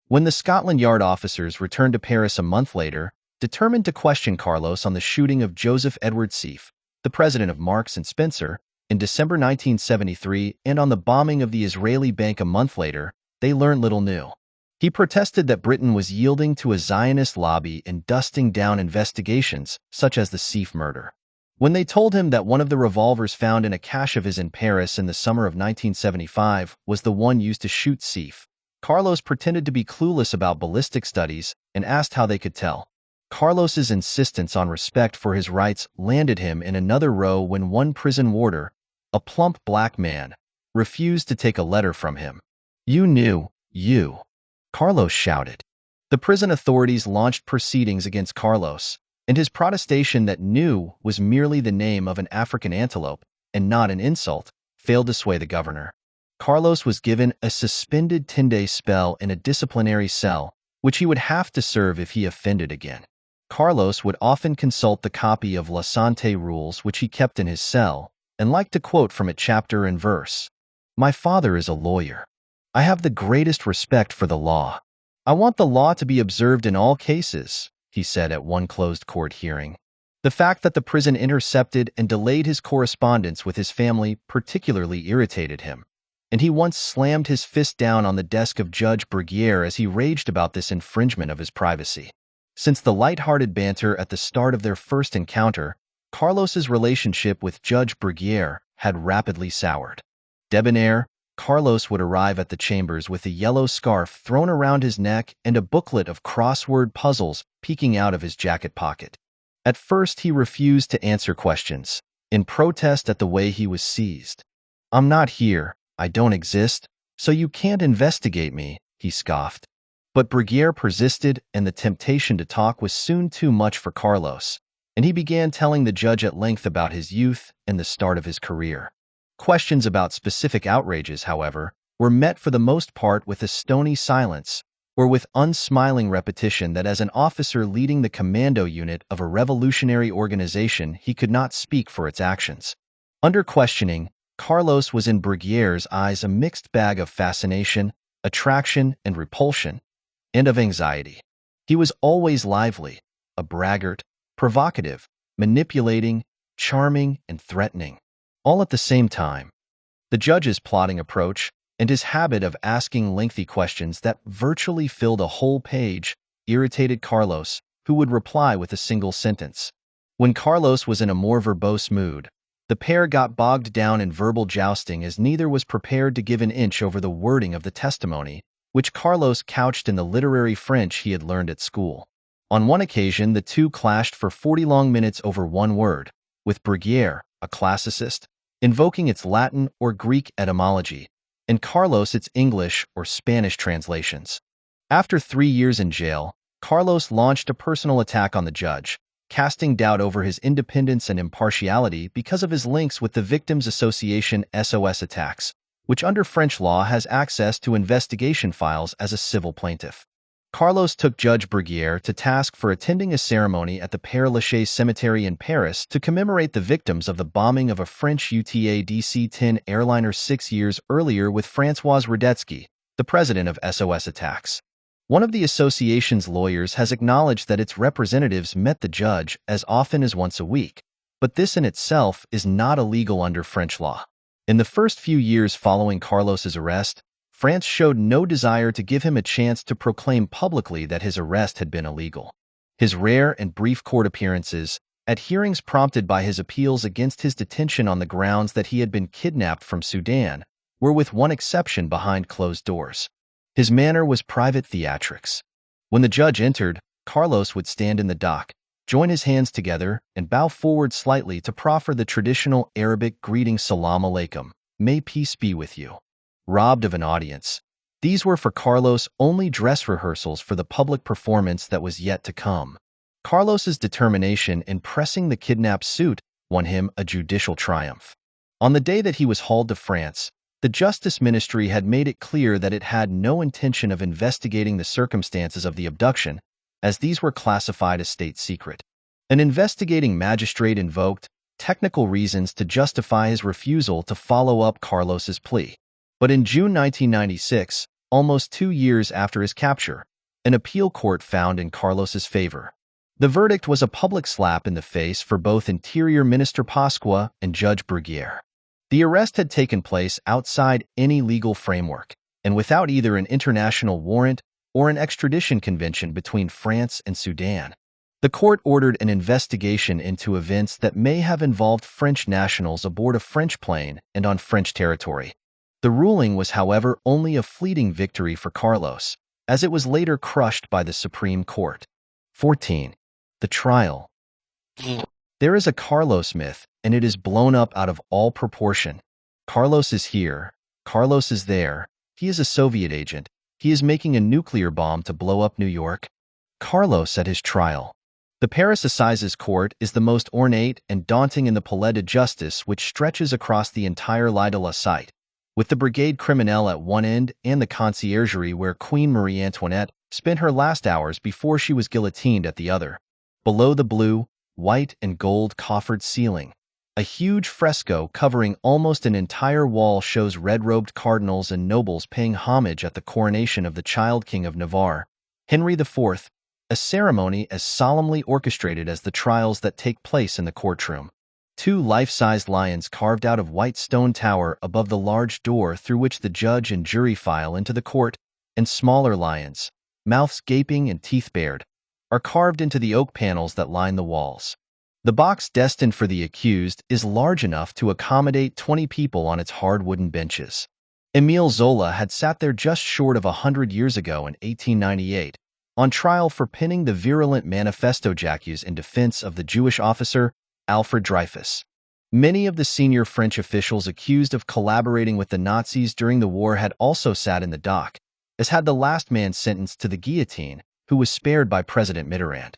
When the Scotland Yard officers returned to Paris a month later, determined to question Carlos on the shooting of Joseph Edward Sieff, the president of Marks and Spencer, in December 1973, and on the bombing of the Israeli bank a month later, they learned little new. He protested that Britain was yielding to a Zionist lobby and dusting down investigations, such as the Sieff murder. When they told him that one of the revolvers found in a cache of his in Paris in the summer of 1975 was the one used to shoot Sieff, Carlos pretended to be clueless about ballistic studies and asked how they could tell. Carlos's insistence on respect for his rights landed him in another row when one prison warder, a plump black man, refused to take a letter from him. "You knew, you," Carlos shouted. The prison authorities launched proceedings against Carlos, and his protestation that "new" was merely the name of an African antelope and not an insult failed to sway the governor. Carlos was given a suspended 10-day spell in a disciplinary cell, which he would have to serve if he offended again. Carlos would often consult the copy of La Santé rules which he kept in his cell, and liked to quote from it chapter and verse. "My father is a lawyer. I have the greatest respect for the law. I want the law to be observed in all cases," he said at one closed court hearing. The fact that the prison intercepted and delayed his correspondence with his family particularly irritated him, and he once slammed his fist down on the desk of Judge Bruguière as he raged about this infringement of his privacy. Since the light-hearted banter at the start of their first encounter, Carlos's relationship with Judge Bruguière had rapidly soured. Debonair, Carlos would arrive at the chambers with a yellow scarf thrown around his neck and a booklet of crossword puzzles peeking out of his jacket pocket. At first, he refused to answer questions, in protest at the way he was seized. "I'm not here, I don't exist, so you can't investigate me," he scoffed. But Bruguière persisted, and the temptation to talk was soon too much for Carlos, and he began telling the judge at length about his youth and the start of his career. Questions about specific outrages, however, were met for the most part with a stony silence, or with unsmiling repetition that as an officer leading the commando unit of a revolutionary organization he could not speak for its actions. Under questioning, Carlos was in Bruguière's eyes a mixed bag of fascination, attraction, and repulsion, and of anxiety. He was always lively, a braggart, provocative, manipulating, charming, and threatening, all at the same time. The judge's plotting approach and his habit of asking lengthy questions that virtually filled a whole page irritated Carlos, who would reply with a single sentence. When Carlos was in a more verbose mood, the pair got bogged down in verbal jousting as neither was prepared to give an inch over the wording of the testimony, which Carlos couched in the literary French he had learned at school. On one occasion, the two clashed for 40 long minutes over one word, with Bruguière, a classicist, invoking its Latin or Greek etymology, and Carlos its English or Spanish translations. After 3 years in jail, Carlos launched a personal attack on the judge, casting doubt over his independence and impartiality because of his links with the Victims Association SOS Attacks, which under French law has access to investigation files as a civil plaintiff. Carlos took Judge Bruguière to task for attending a ceremony at the Père Lachaise Cemetery in Paris to commemorate the victims of the bombing of a French UTA DC-10 airliner 6 years earlier with François Radetzky, the president of SOS Attacks. One of the association's lawyers has acknowledged that its representatives met the judge as often as once a week, but this in itself is not illegal under French law. In the first few years following Carlos's arrest, France showed no desire to give him a chance to proclaim publicly that his arrest had been illegal. His rare and brief court appearances, at hearings prompted by his appeals against his detention on the grounds that he had been kidnapped from Sudan, were with one exception behind closed doors. His manner was private theatrics. When the judge entered, Carlos would stand in the dock, join his hands together, and bow forward slightly to proffer the traditional Arabic greeting "Salam alaikum," "May peace be with you." Robbed of an audience, these were for Carlos only dress rehearsals for the public performance that was yet to come. Carlos's determination in pressing the kidnapped suit won him a judicial triumph. On the day that he was hauled to France, the Justice Ministry had made it clear that it had no intention of investigating the circumstances of the abduction, as these were classified as state secret. An investigating magistrate invoked technical reasons to justify his refusal to follow up Carlos's plea. But in June 1996, almost 2 years after his capture, an appeal court found in Carlos's favor. The verdict was a public slap in the face for both Interior Minister Pasqua and Judge Bruguière. The arrest had taken place outside any legal framework, and without either an international warrant or an extradition convention between France and Sudan. The court ordered an investigation into events that may have involved French nationals aboard a French plane and on French territory. The ruling was, however, only a fleeting victory for Carlos, as it was later crushed by the Supreme Court. 14. The trial. There is a Carlos myth, and it is blown up out of all proportion. Carlos is here, Carlos is there, he is a Soviet agent, He is making a nuclear bomb to blow up New York. Carlos at his trial. The Paris Assizes Court is the most ornate and daunting in the Palais de Justice, which stretches across the entire Lie de la Cite, with the Brigade Criminelle at one end and the Conciergerie where Queen Marie Antoinette spent her last hours before she was guillotined at the other. Below the blue, white, and gold coffered ceiling, a huge fresco covering almost an entire wall shows red-robed cardinals and nobles paying homage at the coronation of the child king of Navarre, Henry IV, a ceremony as solemnly orchestrated as the trials that take place in the courtroom. Two life-sized lions carved out of white stone tower above the large door through which the judge and jury file into the court, and smaller lions, mouths gaping and teeth bared, are carved into the oak panels that line the walls. The box destined for the accused is large enough to accommodate 20 people on its hard wooden benches. Émile Zola had sat there just short of 100 years ago in 1898, on trial for penning the virulent Manifesto J'accuse in defense of the Jewish officer Alfred Dreyfus. Many of the senior French officials accused of collaborating with the Nazis during the war had also sat in the dock, as had the last man sentenced to the guillotine, who was spared by President Mitterrand.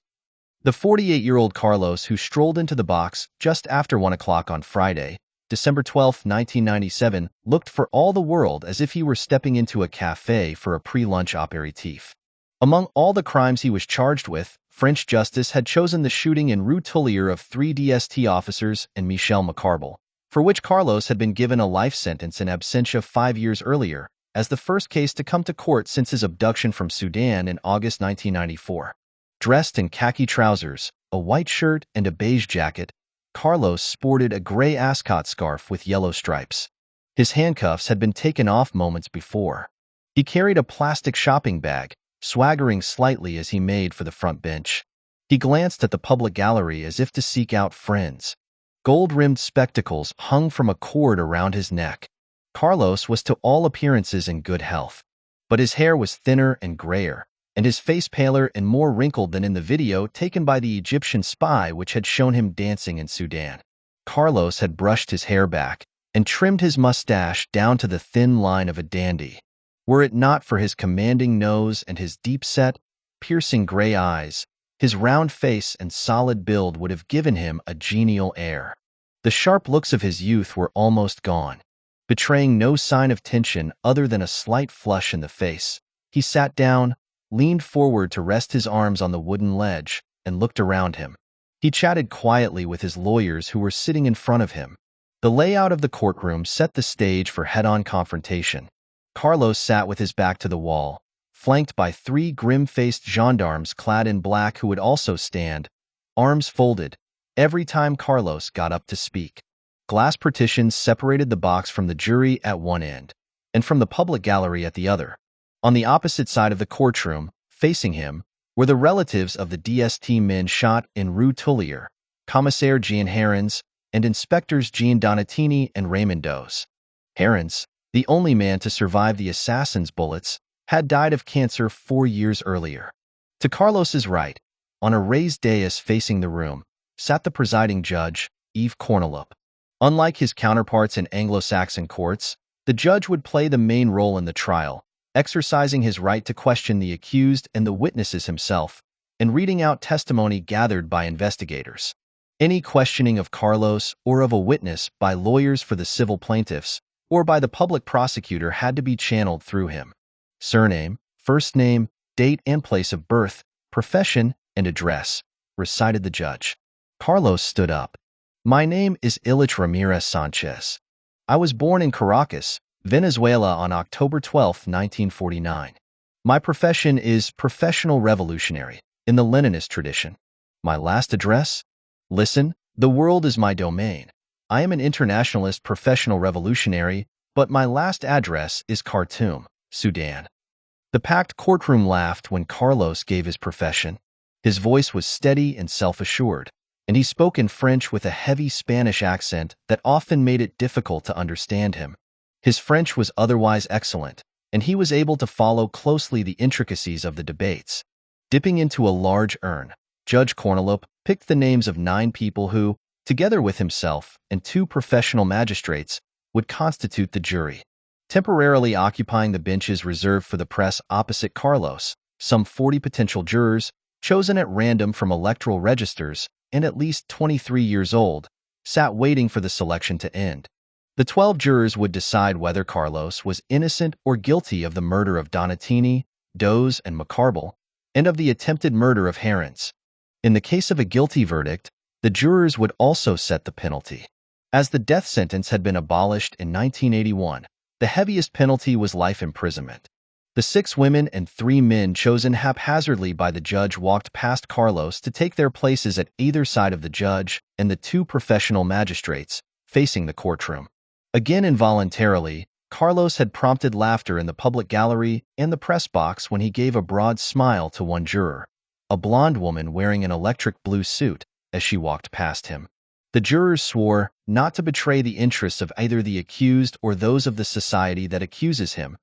The 48-year-old Carlos, who strolled into the box just after 1 o'clock on Friday, December 12, 1997, looked for all the world as if he were stepping into a café for a pre-lunch aperitif. Among all the crimes he was charged with, French justice had chosen the shooting in Rue Tullier of 3 DST officers and Michel Macarbal, for which Carlos had been given a life sentence in absentia 5 years earlier, as the first case to come to court since his abduction from Sudan in August 1994. Dressed in khaki trousers, a white shirt, and a beige jacket, Carlos sported a gray ascot scarf with yellow stripes. His handcuffs had been taken off moments before. He carried a plastic shopping bag, swaggering slightly as he made for the front bench. He glanced at the public gallery as if to seek out friends. Gold-rimmed spectacles hung from a cord around his neck. Carlos was to all appearances in good health, but his hair was thinner and grayer, and his face paler and more wrinkled than in the video taken by the Egyptian spy which had shown him dancing in Sudan. Carlos had brushed his hair back and trimmed his mustache down to the thin line of a dandy. Were it not for his commanding nose and his deep-set, piercing gray eyes, his round face and solid build would have given him a genial air. The sharp looks of his youth were almost gone. Betraying no sign of tension other than a slight flush in the face, he sat down, leaned forward to rest his arms on the wooden ledge, and looked around him. He chatted quietly with his lawyers who were sitting in front of him. The layout of the courtroom set the stage for head-on confrontation. Carlos sat with his back to the wall, flanked by 3 grim-faced gendarmes clad in black who would also stand, arms folded, every time Carlos got up to speak. Glass partitions separated the box from the jury at one end, and from the public gallery at the other. On the opposite side of the courtroom, facing him, were the relatives of the DST men shot in Rue Tullier, Commissaire Jean Herons, and Inspectors Jean Donatini and Raymond Does. Herons, the only man to survive the assassin's bullets, had died of cancer 4 years earlier. To Carlos's right, on a raised dais facing the room, sat the presiding judge, Yves Corneloup. Unlike his counterparts in Anglo-Saxon courts, the judge would play the main role in the trial, exercising his right to question the accused and the witnesses himself, and reading out testimony gathered by investigators. Any questioning of Carlos or of a witness by lawyers for the civil plaintiffs or by the public prosecutor had to be channeled through him. Surname, first name, date and place of birth, profession, and address, recited the judge. Carlos stood up. My name is Ilich Ramirez Sanchez. I was born in Caracas, Venezuela on October 12, 1949. My profession is professional revolutionary, in the Leninist tradition. My last address? Listen, the world is my domain. I am an internationalist professional revolutionary, but my last address is Khartoum, Sudan. The packed courtroom laughed when Carlos gave his profession. His voice was steady and self-assured, and he spoke in French with a heavy Spanish accent that often made it difficult to understand him. His French was otherwise excellent, and he was able to follow closely the intricacies of the debates. Dipping into a large urn, Judge Corneloup picked the names of 9 people who, together with himself and 2 professional magistrates, would constitute the jury. temporarily occupying the benches reserved for the press opposite Carlos. Some 40 potential jurors, chosen at random from electoral registers and at least 23 years old, sat waiting for the selection to end. The 12 jurors would decide whether Carlos was innocent or guilty of the murder of Donatini, Doze, and Macarbal, and of the attempted murder of Herons. In the case of a guilty verdict, the jurors would also set the penalty. As the death sentence had been abolished in 1981, the heaviest penalty was life imprisonment. The 6 women and 3 men chosen haphazardly by the judge walked past Carlos to take their places at either side of the judge and the 2 professional magistrates facing the courtroom. Again involuntarily, Carlos had prompted laughter in the public gallery and the press box when he gave a broad smile to one juror, a blonde woman wearing an electric blue suit, as she walked past him. The jurors swore not to betray the interests of either the accused or those of the society that accuses him,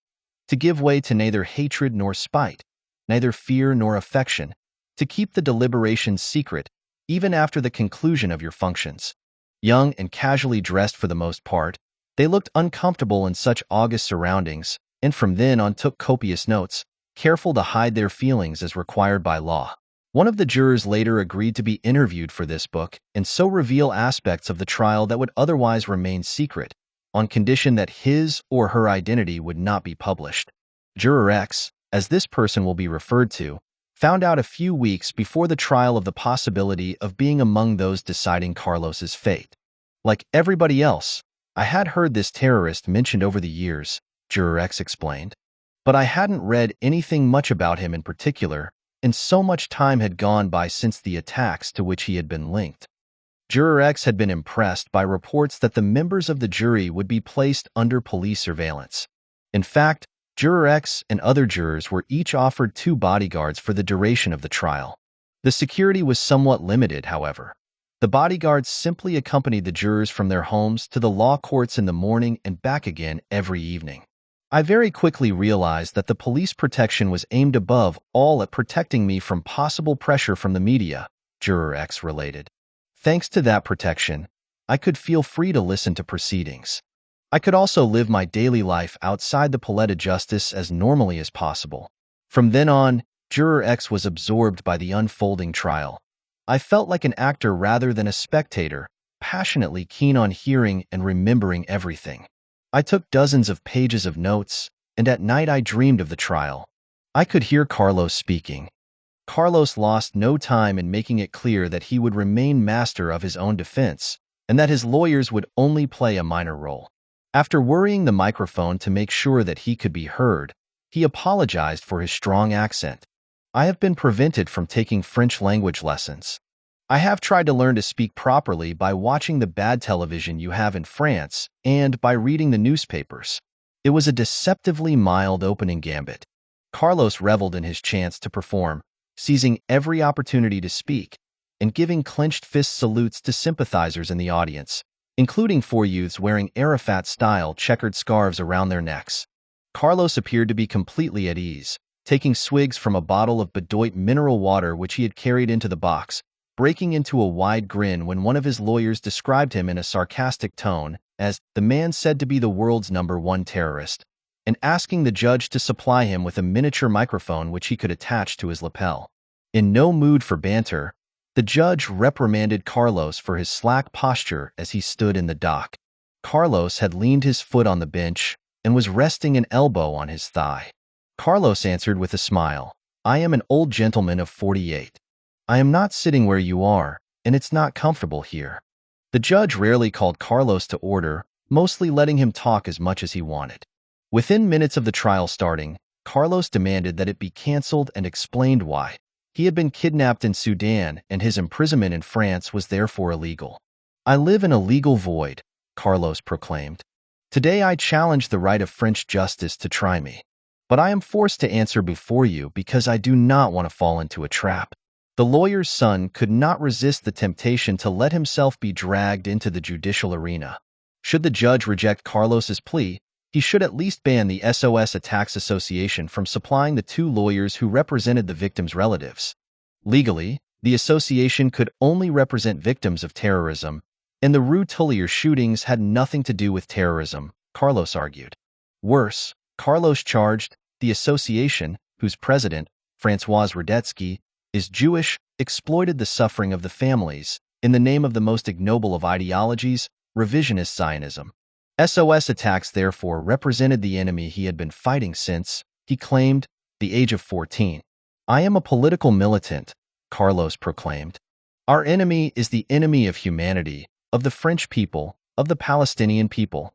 to give way to neither hatred nor spite, neither fear nor affection, to keep the deliberations secret, even after the conclusion of your functions. Young and casually dressed for the most part, they looked uncomfortable in such august surroundings, and from then on took copious notes, careful to hide their feelings as required by law. One of the jurors later agreed to be interviewed for this book and so reveal aspects of the trial that would otherwise remain secret, on condition that his or her identity would not be published. Juror X, as this person will be referred to, found out a few weeks before the trial of the possibility of being among those deciding Carlos's fate. Like everybody else, I had heard this terrorist mentioned over the years, Juror X explained, but I hadn't read anything much about him in particular, and so much time had gone by since the attacks to which he had been linked. Juror X had been impressed by reports that the members of the jury would be placed under police surveillance. In fact, Juror X and other jurors were each offered 2 bodyguards for the duration of the trial. The security was somewhat limited, however. The bodyguards simply accompanied the jurors from their homes to the law courts in the morning and back again every evening. I very quickly realized that the police protection was aimed above all at protecting me from possible pressure from the media, Juror X related. Thanks to that protection, I could feel free to listen to proceedings. I could also live my daily life outside the Palais de Justice as normally as possible. From then on, Juror X was absorbed by the unfolding trial. I felt like an actor rather than a spectator, passionately keen on hearing and remembering everything. I took dozens of pages of notes, and at night I dreamed of the trial. I could hear Carlos speaking. Carlos lost no time in making it clear that he would remain master of his own defense, and that his lawyers would only play a minor role. After worrying the microphone to make sure that he could be heard, he apologized for his strong accent. I have been prevented from taking French language lessons. I have tried to learn to speak properly by watching the bad television you have in France and by reading the newspapers. It was a deceptively mild opening gambit. Carlos reveled in his chance to perform, seizing every opportunity to speak, and giving clenched fist salutes to sympathizers in the audience, including 4 youths wearing Arafat-style checkered scarves around their necks. Carlos appeared to be completely at ease, taking swigs from a bottle of Bedoit mineral water which he had carried into the box, breaking into a wide grin when one of his lawyers described him in a sarcastic tone as the man said to be the world's #1 terrorist, and asking the judge to supply him with a miniature microphone which he could attach to his lapel. In no mood for banter, the judge reprimanded Carlos for his slack posture as he stood in the dock. Carlos had leaned his foot on the bench and was resting an elbow on his thigh. Carlos answered with a smile, "I am an old gentleman of 48. I am not sitting where you are, and it's not comfortable here." The judge rarely called Carlos to order, mostly letting him talk as much as he wanted. Within minutes of the trial starting, Carlos demanded that it be cancelled and explained why. He had been kidnapped in Sudan, and his imprisonment in France was therefore illegal. "I live in a legal void," Carlos proclaimed. "Today I challenge the right of French justice to try me. But I am forced to answer before you because I do not want to fall into a trap." The lawyer's son could not resist the temptation to let himself be dragged into the judicial arena. Should the judge reject Carlos's plea, he should at least ban the SOS Attacks Association from supplying the 2 lawyers who represented the victims' relatives. Legally, the association could only represent victims of terrorism, and the Rue Tullier shootings had nothing to do with terrorism, Carlos argued. Worse, Carlos charged the association, whose president, François Radetzky, is Jewish, exploited the suffering of the families in the name of the most ignoble of ideologies, revisionist Zionism. SOS attacks therefore represented the enemy he had been fighting since, he claimed, the age of 14. "I am a political militant," Carlos proclaimed. "Our enemy is the enemy of humanity, of the French people, of the Palestinian people,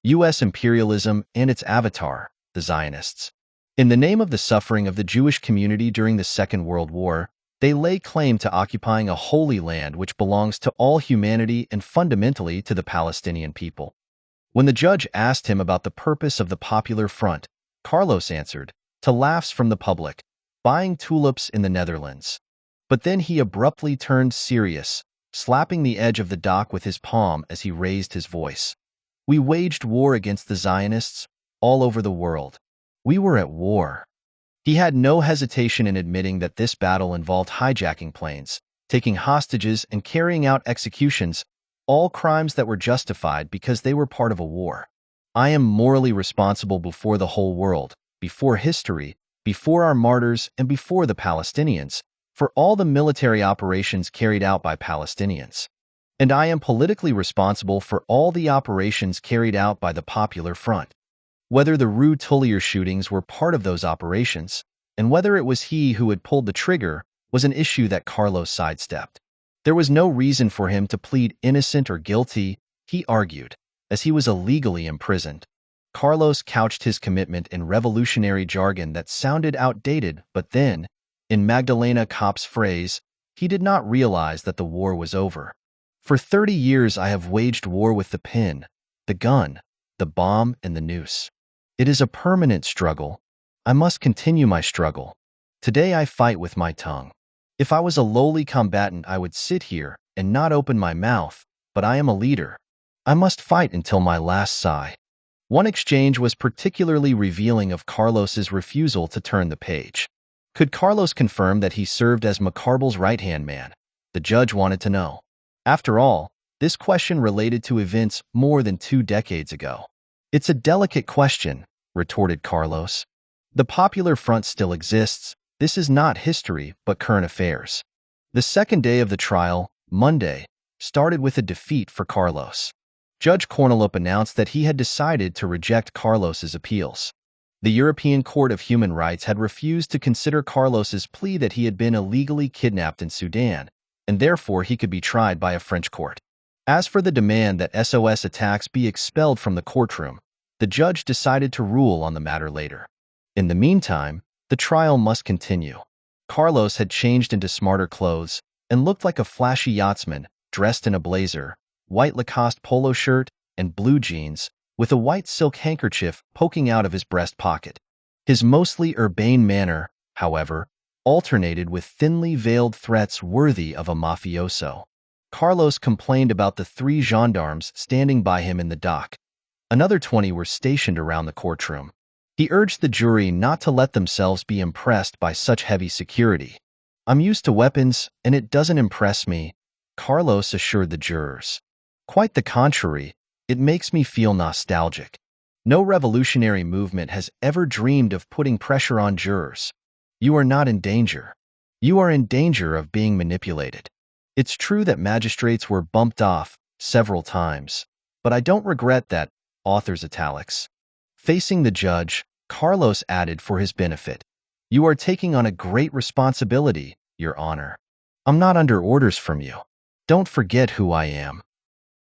U.S. imperialism and its avatar, the Zionists. In the name of the suffering of the Jewish community during the Second World War, they lay claim to occupying a holy land which belongs to all humanity and fundamentally to the Palestinian people." When the judge asked him about the purpose of the Popular Front, Carlos answered, to laughs from the public, "Buying tulips in the Netherlands." But then he abruptly turned serious, slapping the edge of the dock with his palm as he raised his voice. "We waged war against the Zionists all over the world. We were at war." He had no hesitation in admitting that this battle involved hijacking planes, taking hostages, and carrying out executions, all crimes that were justified because they were part of a war. "I am morally responsible before the whole world, before history, before our martyrs, and before the Palestinians, for all the military operations carried out by Palestinians. And I am politically responsible for all the operations carried out by the Popular Front." Whether the Rue Tullier shootings were part of those operations, and whether it was he who had pulled the trigger, was an issue that Carlos sidestepped. There was no reason for him to plead innocent or guilty, he argued, as he was illegally imprisoned. Carlos couched his commitment in revolutionary jargon that sounded outdated, but then, in Magdalena Kopp's phrase, he did not realize that the war was over. "For 30 years I have waged war with the pen, the gun, the bomb, and the noose. It is a permanent struggle. I must continue my struggle. Today I fight with my tongue. If I was a lowly combatant, I would sit here and not open my mouth, but I am a leader. I must fight until my last sigh." One exchange was particularly revealing of Carlos's refusal to turn the page. Could Carlos confirm that he served as Macarbal's right-hand man? The judge wanted to know. After all, this question related to events more than 2 decades ago. "It's a delicate question," retorted Carlos. "The Popular Front still exists. This is not history, but current affairs." The second day of the trial, Monday, started with a defeat for Carlos. Judge Kornilov announced that he had decided to reject Carlos's appeals. The European Court of Human Rights had refused to consider Carlos's plea that he had been illegally kidnapped in Sudan, and therefore he could be tried by a French court. As for the demand that SOS attacks be expelled from the courtroom, the judge decided to rule on the matter later. In the meantime, the trial must continue. Carlos had changed into smarter clothes and looked like a flashy yachtsman, dressed in a blazer, white Lacoste polo shirt, and blue jeans, with a white silk handkerchief poking out of his breast pocket. His mostly urbane manner, however, alternated with thinly veiled threats worthy of a mafioso. Carlos complained about the 3 gendarmes standing by him in the dock. Another 20 were stationed around the courtroom. He urged the jury not to let themselves be impressed by such heavy security. "I'm used to weapons, and it doesn't impress me," Carlos assured the jurors. "Quite the contrary, it makes me feel nostalgic. No revolutionary movement has ever dreamed of putting pressure on jurors. You are not in danger. You are in danger of being manipulated. It's true that magistrates were bumped off several times, but I don't regret that." Author's italics. Facing the judge, Carlos added for his benefit, "You are taking on a great responsibility, Your Honor. I'm not under orders from you. Don't forget who I am."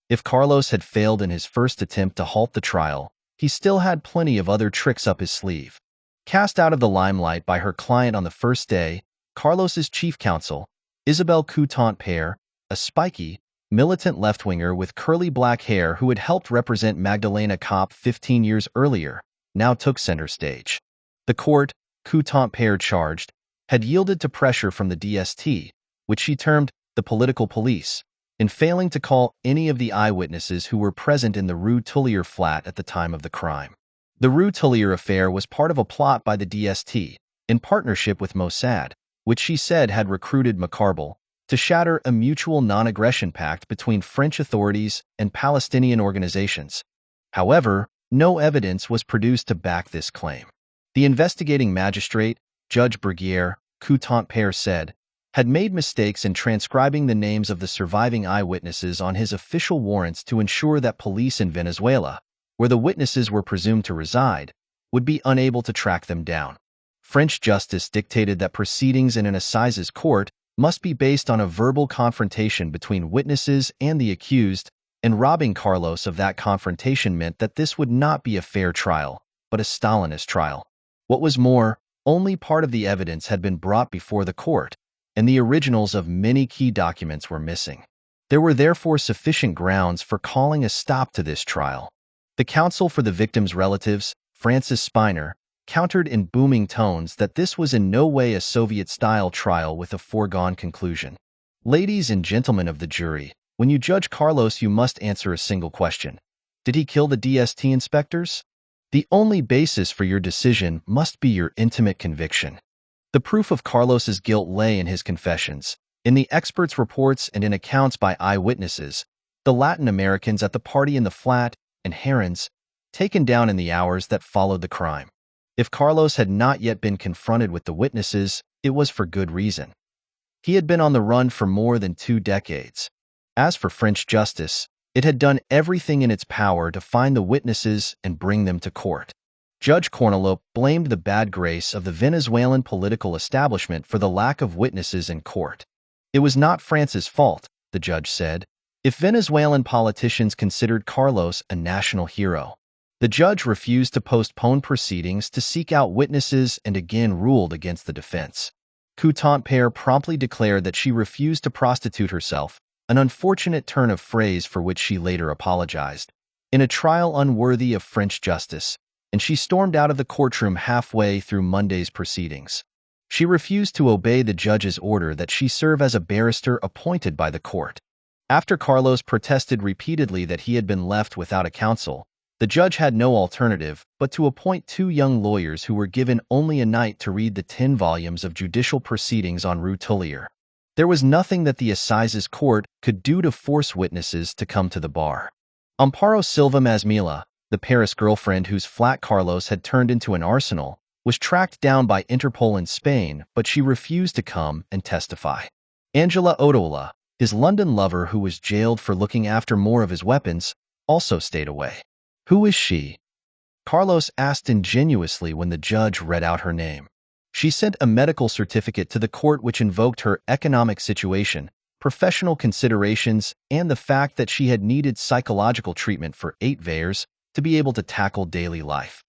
If Carlos had failed in his first attempt to halt the trial, he still had plenty of other tricks up his sleeve. Cast out of the limelight by her client on the first day, Carlos's chief counsel, Isabelle Coutant-Pere, a spiky, militant left-winger with curly black hair who had helped represent Magdalena Kopp 15 years earlier, now took center stage. The court, Coutant-Pere charged, had yielded to pressure from the DST, which she termed the political police, in failing to call any of the eyewitnesses who were present in the Rue Tullier flat at the time of the crime. The Rue Tullier affair was part of a plot by the DST, in partnership with Mossad, which she said had recruited Macarbal, to shatter a mutual non-aggression pact between French authorities and Palestinian organizations. However, no evidence was produced to back this claim. The investigating magistrate, Judge Bruguière Coutant-Père said, had made mistakes in transcribing the names of the surviving eyewitnesses on his official warrants to ensure that police in Venezuela, where the witnesses were presumed to reside, would be unable to track them down. French justice dictated that proceedings in an assize court must be based on a verbal confrontation between witnesses and the accused, and robbing Carlos of that confrontation meant that this would not be a fair trial, but a Stalinist trial. What was more, only part of the evidence had been brought before the court, and the originals of many key documents were missing. There were therefore sufficient grounds for calling a stop to this trial. The counsel for the victims' relatives, Francis Spiner, countered in booming tones that this was in no way a Soviet-style trial with a foregone conclusion. Ladies and gentlemen of the jury, when you judge Carlos, you must answer a single question. Did he kill the DST inspectors? The only basis for your decision must be your intimate conviction. The proof of Carlos's guilt lay in his confessions, in the experts' reports and in accounts by eyewitnesses, the Latin Americans at the party in the flat, and herons, taken down in the hours that followed the crime. If Carlos had not yet been confronted with the witnesses, it was for good reason. He had been on the run for more than 2 decades. As for French justice, it had done everything in its power to find the witnesses and bring them to court. Judge Corneloup blamed the bad grace of the Venezuelan political establishment for the lack of witnesses in court. It was not France's fault, the judge said, if Venezuelan politicians considered Carlos a national hero. The judge refused to postpone proceedings to seek out witnesses and again ruled against the defense. Coutant-Père promptly declared that she refused to prostitute herself, an unfortunate turn of phrase for which she later apologized, in a trial unworthy of French justice, and she stormed out of the courtroom halfway through Monday's proceedings. She refused to obey the judge's order that she serve as a barrister appointed by the court. After Carlos protested repeatedly that he had been left without a counsel, the judge had no alternative but to appoint 2 young lawyers who were given only a night to read the 10 volumes of judicial proceedings on Rue Tullier. There was nothing that the Assises Court could do to force witnesses to come to the bar. Amparo Silva Masmila, the Paris girlfriend whose flat Carlos had turned into an arsenal, was tracked down by Interpol in Spain, but she refused to come and testify. Angela Odola, his London lover who was jailed for looking after more of his weapons, also stayed away. Who is she? Carlos asked ingenuously when the judge read out her name. She sent a medical certificate to the court which invoked her economic situation, professional considerations, and the fact that she had needed psychological treatment for 8 years to be able to tackle daily life.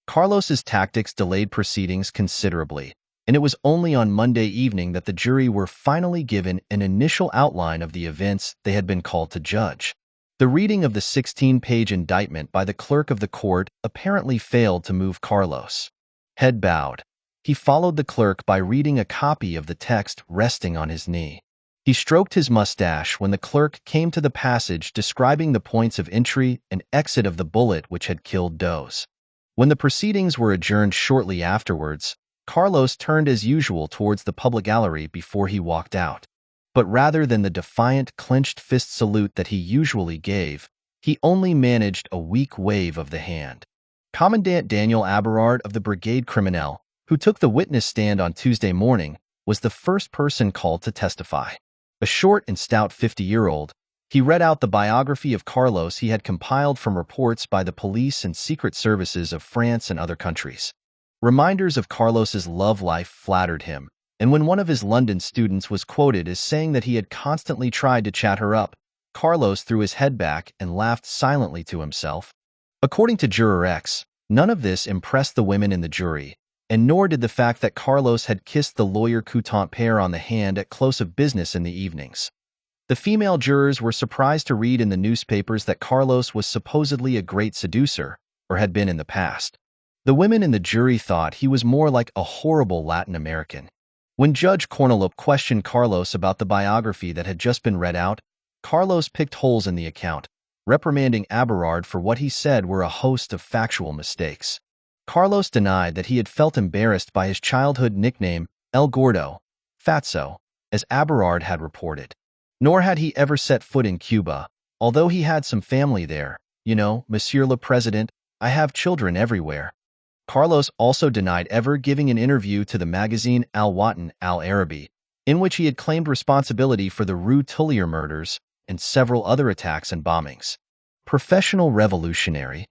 Carlos's tactics delayed proceedings considerably, and it was only on Monday evening that the jury were finally given an initial outline of the events they had been called to judge. The reading of the 16-page indictment by the clerk of the court apparently failed to move Carlos. Head bowed. He followed the clerk by reading a copy of the text resting on his knee. He stroked his mustache when the clerk came to the passage describing the points of entry and exit of the bullet which had killed Does. When the proceedings were adjourned shortly afterwards, Carlos turned as usual towards the public gallery before he walked out. But rather than the defiant clenched fist salute that he usually gave, he only managed a weak wave of the hand. Commandant Daniel Aberard of the Brigade Criminelle, who took the witness stand on Tuesday morning, was the first person called to testify. A short and stout 50-year-old, he read out the biography of Carlos he had compiled from reports by the police and secret services of France and other countries. Reminders of Carlos's love life flattered him, and when one of his London students was quoted as saying that he had constantly tried to chat her up, Carlos threw his head back and laughed silently to himself. According to Juror X, none of this impressed the women in the jury, and nor did the fact that Carlos had kissed the lawyer Coutant-Père on the hand at close of business in the evenings. The female jurors were surprised to read in the newspapers that Carlos was supposedly a great seducer, or had been in the past. The women in the jury thought he was more like a horrible Latin American. When Judge Corneloup questioned Carlos about the biography that had just been read out, Carlos picked holes in the account, reprimanding Aberard for what he said were a host of factual mistakes. Carlos denied that he had felt embarrassed by his childhood nickname, El Gordo, Fatso, as Aberard had reported. Nor had he ever set foot in Cuba, although he had some family there, you know, Monsieur le Président, I have children everywhere. Carlos also denied ever giving an interview to the magazine Al-Watan Al-Arabi, in which he had claimed responsibility for the Rue Tullier murders and several other attacks and bombings. Professional revolutionary.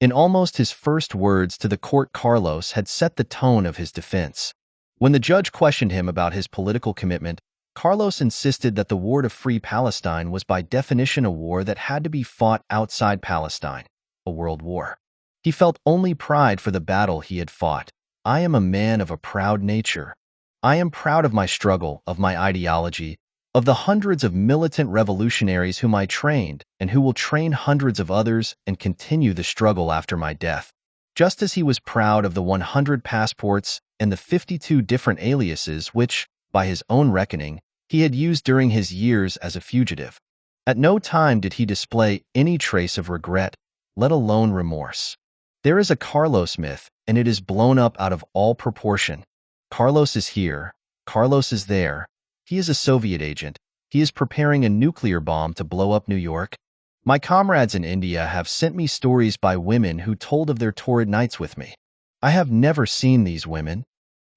In almost his first words to the court, Carlos had set the tone of his defense. When the judge questioned him about his political commitment, Carlos insisted that the war to free Palestine was by definition a war that had to be fought outside Palestine, a world war. He felt only pride for the battle he had fought. I am a man of a proud nature. I am proud of my struggle, of my ideology, of the hundreds of militant revolutionaries whom I trained and who will train hundreds of others and continue the struggle after my death. Just as he was proud of the 100 passports and the 52 different aliases which, by his own reckoning, he had used during his years as a fugitive. At no time did he display any trace of regret, let alone remorse. There is a Carlos myth, and it is blown up out of all proportion. Carlos is here, Carlos is there. He is a Soviet agent. He is preparing a nuclear bomb to blow up New York. My comrades in India have sent me stories by women who told of their torrid nights with me. I have never seen these women.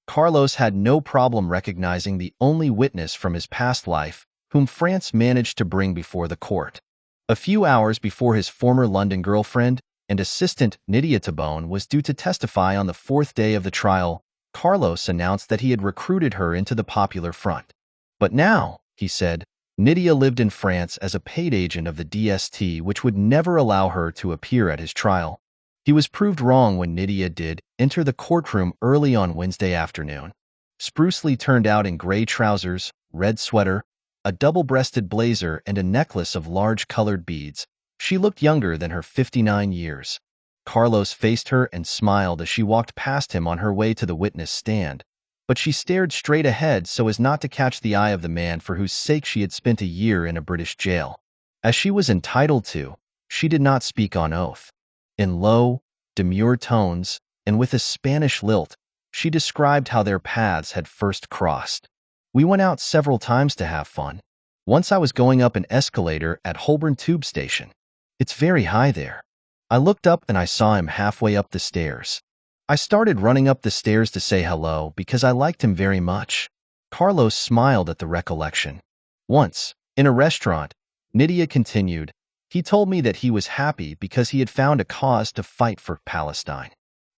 Carlos had no problem recognizing the only witness from his past life, whom France managed to bring before the court. A few hours before his former London girlfriend and assistant Nydia Tabone was due to testify on the fourth day of the trial, Carlos announced that he had recruited her into the Popular Front. But now, he said, Nydia lived in France as a paid agent of the DST, which would never allow her to appear at his trial. He was proved wrong when Nydia did enter the courtroom early on Wednesday afternoon. Sprucely turned out in gray trousers, red sweater, a double-breasted blazer, and a necklace of large colored beads, she looked younger than her 59 years. Carlos faced her and smiled as she walked past him on her way to the witness stand, but she stared straight ahead so as not to catch the eye of the man for whose sake she had spent a year in a British jail. As she was entitled to, she did not speak on oath. In low, demure tones, and with a Spanish lilt, she described how their paths had first crossed. We went out several times to have fun. Once I was going up an escalator at Holborn Tube Station. It's very high there. I looked up and I saw him halfway up the stairs. I started running up the stairs to say hello because I liked him very much. Carlos smiled at the recollection. Once, in a restaurant, Nydia continued, he told me that he was happy because he had found a cause to fight for Palestine.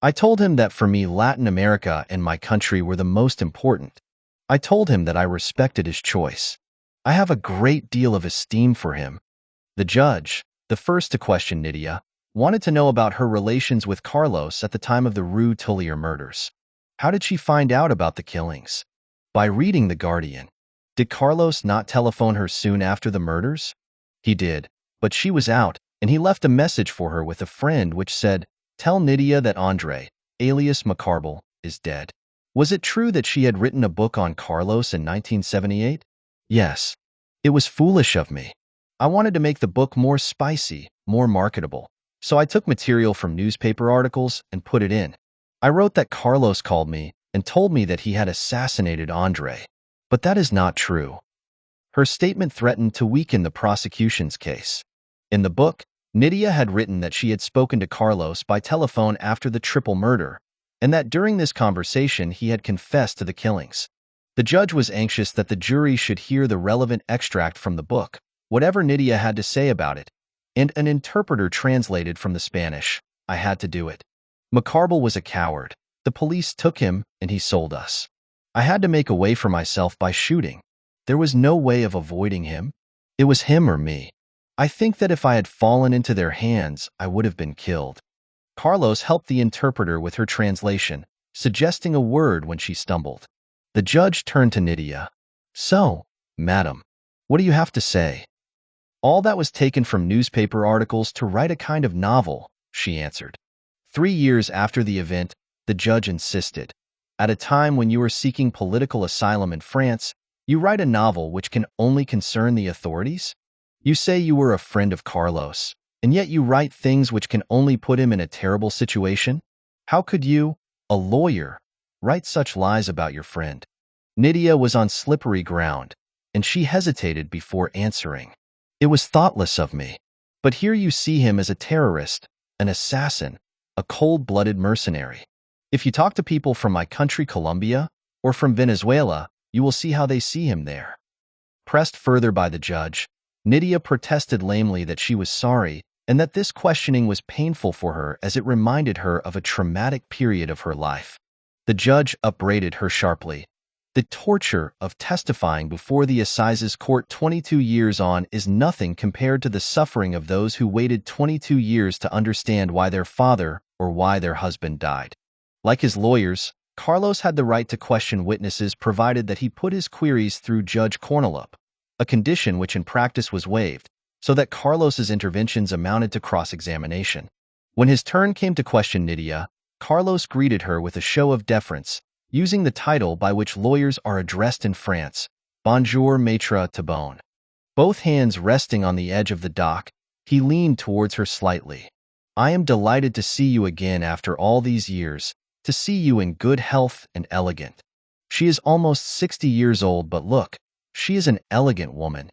I told him that for me Latin America and my country were the most important. I told him that I respected his choice. I have a great deal of esteem for him. The judge, the first to question Nydia, wanted to know about her relations with Carlos at the time of the Rue Tullier murders. How did she find out about the killings? By reading The Guardian. Did Carlos not telephone her soon after the murders? He did, but she was out, and he left a message for her with a friend which said, "Tell Nydia that Andre, alias Macarbal, is dead." Was it true that she had written a book on Carlos in 1978? Yes. It was foolish of me. I wanted to make the book more spicy, more marketable. So I took material from newspaper articles and put it in. I wrote that Carlos called me and told me that he had assassinated Andre. But that is not true. Her statement threatened to weaken the prosecution's case. In the book, Nydia had written that she had spoken to Carlos by telephone after the triple murder, and that during this conversation he had confessed to the killings. The judge was anxious that the jury should hear the relevant extract from the book, whatever Nydia had to say about it, and an interpreter translated from the Spanish. I had to do it. Macarbal was a coward. The police took him, and he sold us. I had to make a way for myself by shooting. There was no way of avoiding him. It was him or me. I think that if I had fallen into their hands, I would have been killed. Carlos helped the interpreter with her translation, suggesting a word when she stumbled. The judge turned to Nydia. So, madam, what do you have to say? All that was taken from newspaper articles to write a kind of novel, she answered. 3 years after the event, the judge insisted. At a time when you are seeking political asylum in France, you write a novel which can only concern the authorities? You say you were a friend of Carlos, and yet you write things which can only put him in a terrible situation? How could you, a lawyer, write such lies about your friend? Nydia was on slippery ground, and she hesitated before answering. It was thoughtless of me. But here you see him as a terrorist, an assassin, a cold-blooded mercenary. If you talk to people from my country, Colombia, or from Venezuela, you will see how they see him there." Pressed further by the judge, Nydia protested lamely that she was sorry and that this questioning was painful for her as it reminded her of a traumatic period of her life. The judge upbraided her sharply. "The torture of testifying before the Assizes Court 22 years on is nothing compared to the suffering of those who waited 22 years to understand why their father or why their husband died." Like his lawyers, Carlos had the right to question witnesses provided that he put his queries through Judge Cornelup, a condition which in practice was waived, so that Carlos's interventions amounted to cross-examination. When his turn came to question Nydia, Carlos greeted her with a show of deference, using the title by which lawyers are addressed in France, Bonjour Maître Tabone. Both hands resting on the edge of the dock, he leaned towards her slightly. "I am delighted to see you again after all these years, to see you in good health and elegant." She is almost 60 years old, but look, she is an elegant woman.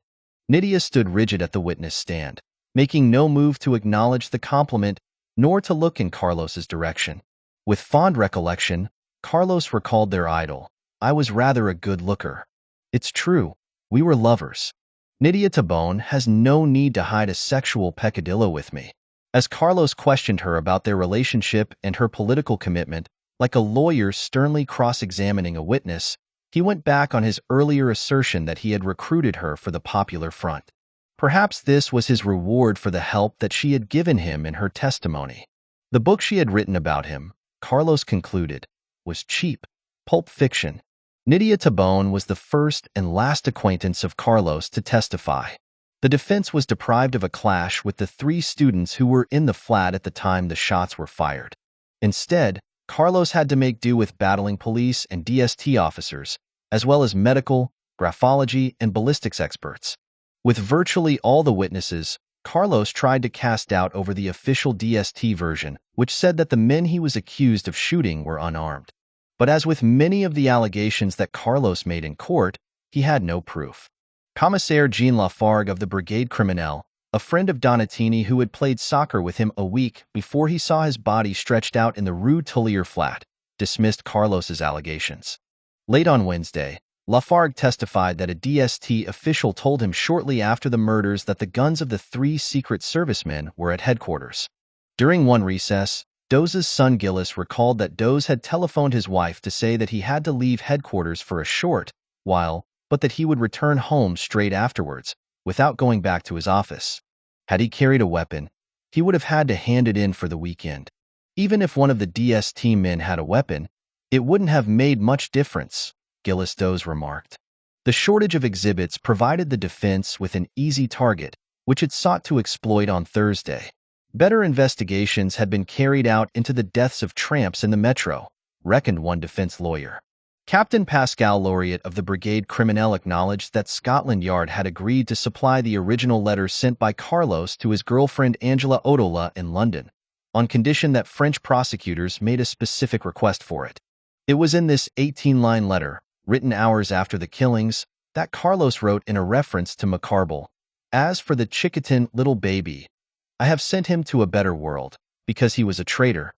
Nydia stood rigid at the witness stand, making no move to acknowledge the compliment nor to look in Carlos's direction. With fond recollection, Carlos recalled their idol. "I was rather a good looker. It's true, we were lovers. Nydia Tabone has no need to hide a sexual peccadillo with me." As Carlos questioned her about their relationship and her political commitment, like a lawyer sternly cross-examining a witness, he went back on his earlier assertion that he had recruited her for the Popular Front. Perhaps this was his reward for the help that she had given him in her testimony. The book she had written about him, Carlos concluded, was cheap, pulp fiction. Nydia Tabone was the first and last acquaintance of Carlos to testify. The defense was deprived of a clash with the 3 students who were in the flat at the time the shots were fired. Instead, Carlos had to make do with battling police and DST officers, as well as medical, graphology, and ballistics experts. With virtually all the witnesses, Carlos tried to cast doubt over the official DST version, which said that the men he was accused of shooting were unarmed. But as with many of the allegations that Carlos made in court, he had no proof. Commissaire Jean Lafargue of the Brigade Criminelle, a friend of Donatini who had played soccer with him a week before he saw his body stretched out in the Rue Tullier flat, dismissed Carlos's allegations. Late on Wednesday, Lafargue testified that a DST official told him shortly after the murders that the guns of the 3 Secret Servicemen were at headquarters. During one recess, Doze's son Gillis recalled that Doze had telephoned his wife to say that he had to leave headquarters for a short while, but that he would return home straight afterwards, without going back to his office. Had he carried a weapon, he would have had to hand it in for the weekend. Even if one of the DST men had a weapon, it wouldn't have made much difference, Gillis Doze remarked. The shortage of exhibits provided the defense with an easy target, which it sought to exploit on Thursday. Better investigations had been carried out into the deaths of tramps in the metro, reckoned one defense lawyer. Captain Pascal Laureate of the Brigade Criminelle acknowledged that Scotland Yard had agreed to supply the original letter sent by Carlos to his girlfriend Angela Odola in London, on condition that French prosecutors made a specific request for it. It was in this 18-line letter, written hours after the killings, that Carlos wrote in a reference to Macarbal, "As for the Chiquitin little baby, I have sent him to a better world, because he was a traitor."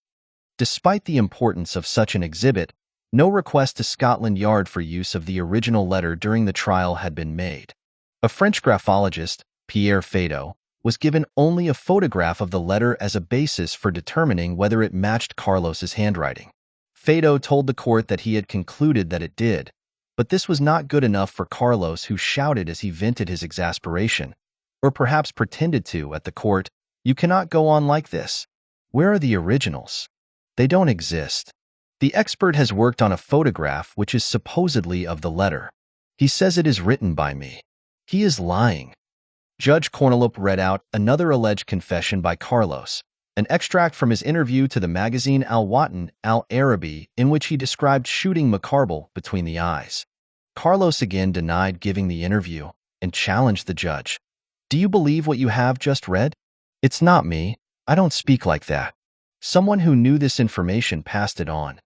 Despite the importance of such an exhibit, no request to Scotland Yard for use of the original letter during the trial had been made. A French graphologist, Pierre Feydeau, was given only a photograph of the letter as a basis for determining whether it matched Carlos's handwriting. Feydeau told the court that he had concluded that it did, but this was not good enough for Carlos, who shouted as he vented his exasperation, or perhaps pretended to, at the court, "You cannot go on like this. Where are the originals? They don't exist. The expert has worked on a photograph which is supposedly of the letter. He says it is written by me. He is lying." Judge Cornelup read out another alleged confession by Carlos, an extract from his interview to the magazine Al-Watan Al-Arabi, in which he described shooting Macarbal between the eyes. Carlos again denied giving the interview and challenged the judge. "Do you believe what you have just read? It's not me. I don't speak like that. Someone who knew this information passed it on."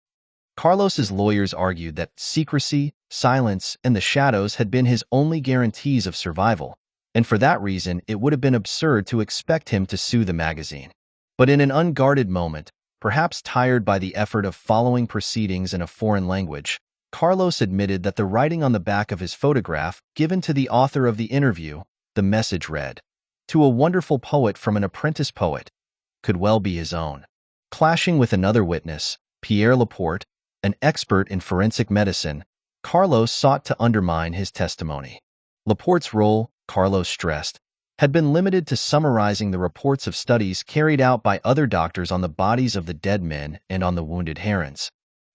Carlos's lawyers argued that secrecy, silence, and the shadows had been his only guarantees of survival, and for that reason it would have been absurd to expect him to sue the magazine. But in an unguarded moment, Perhaps tired by the effort of following proceedings in a foreign language, Carlos admitted that the writing on the back of his photograph, given to the author of the interview, the message read, "To a wonderful poet from an apprentice poet," could well be his own. Clashing with another witness, Pierre Laporte, an expert in forensic medicine, Carlos sought to undermine his testimony. Laporte's role, Carlos stressed, had been limited to summarizing the reports of studies carried out by other doctors on the bodies of the dead men and on the wounded herons.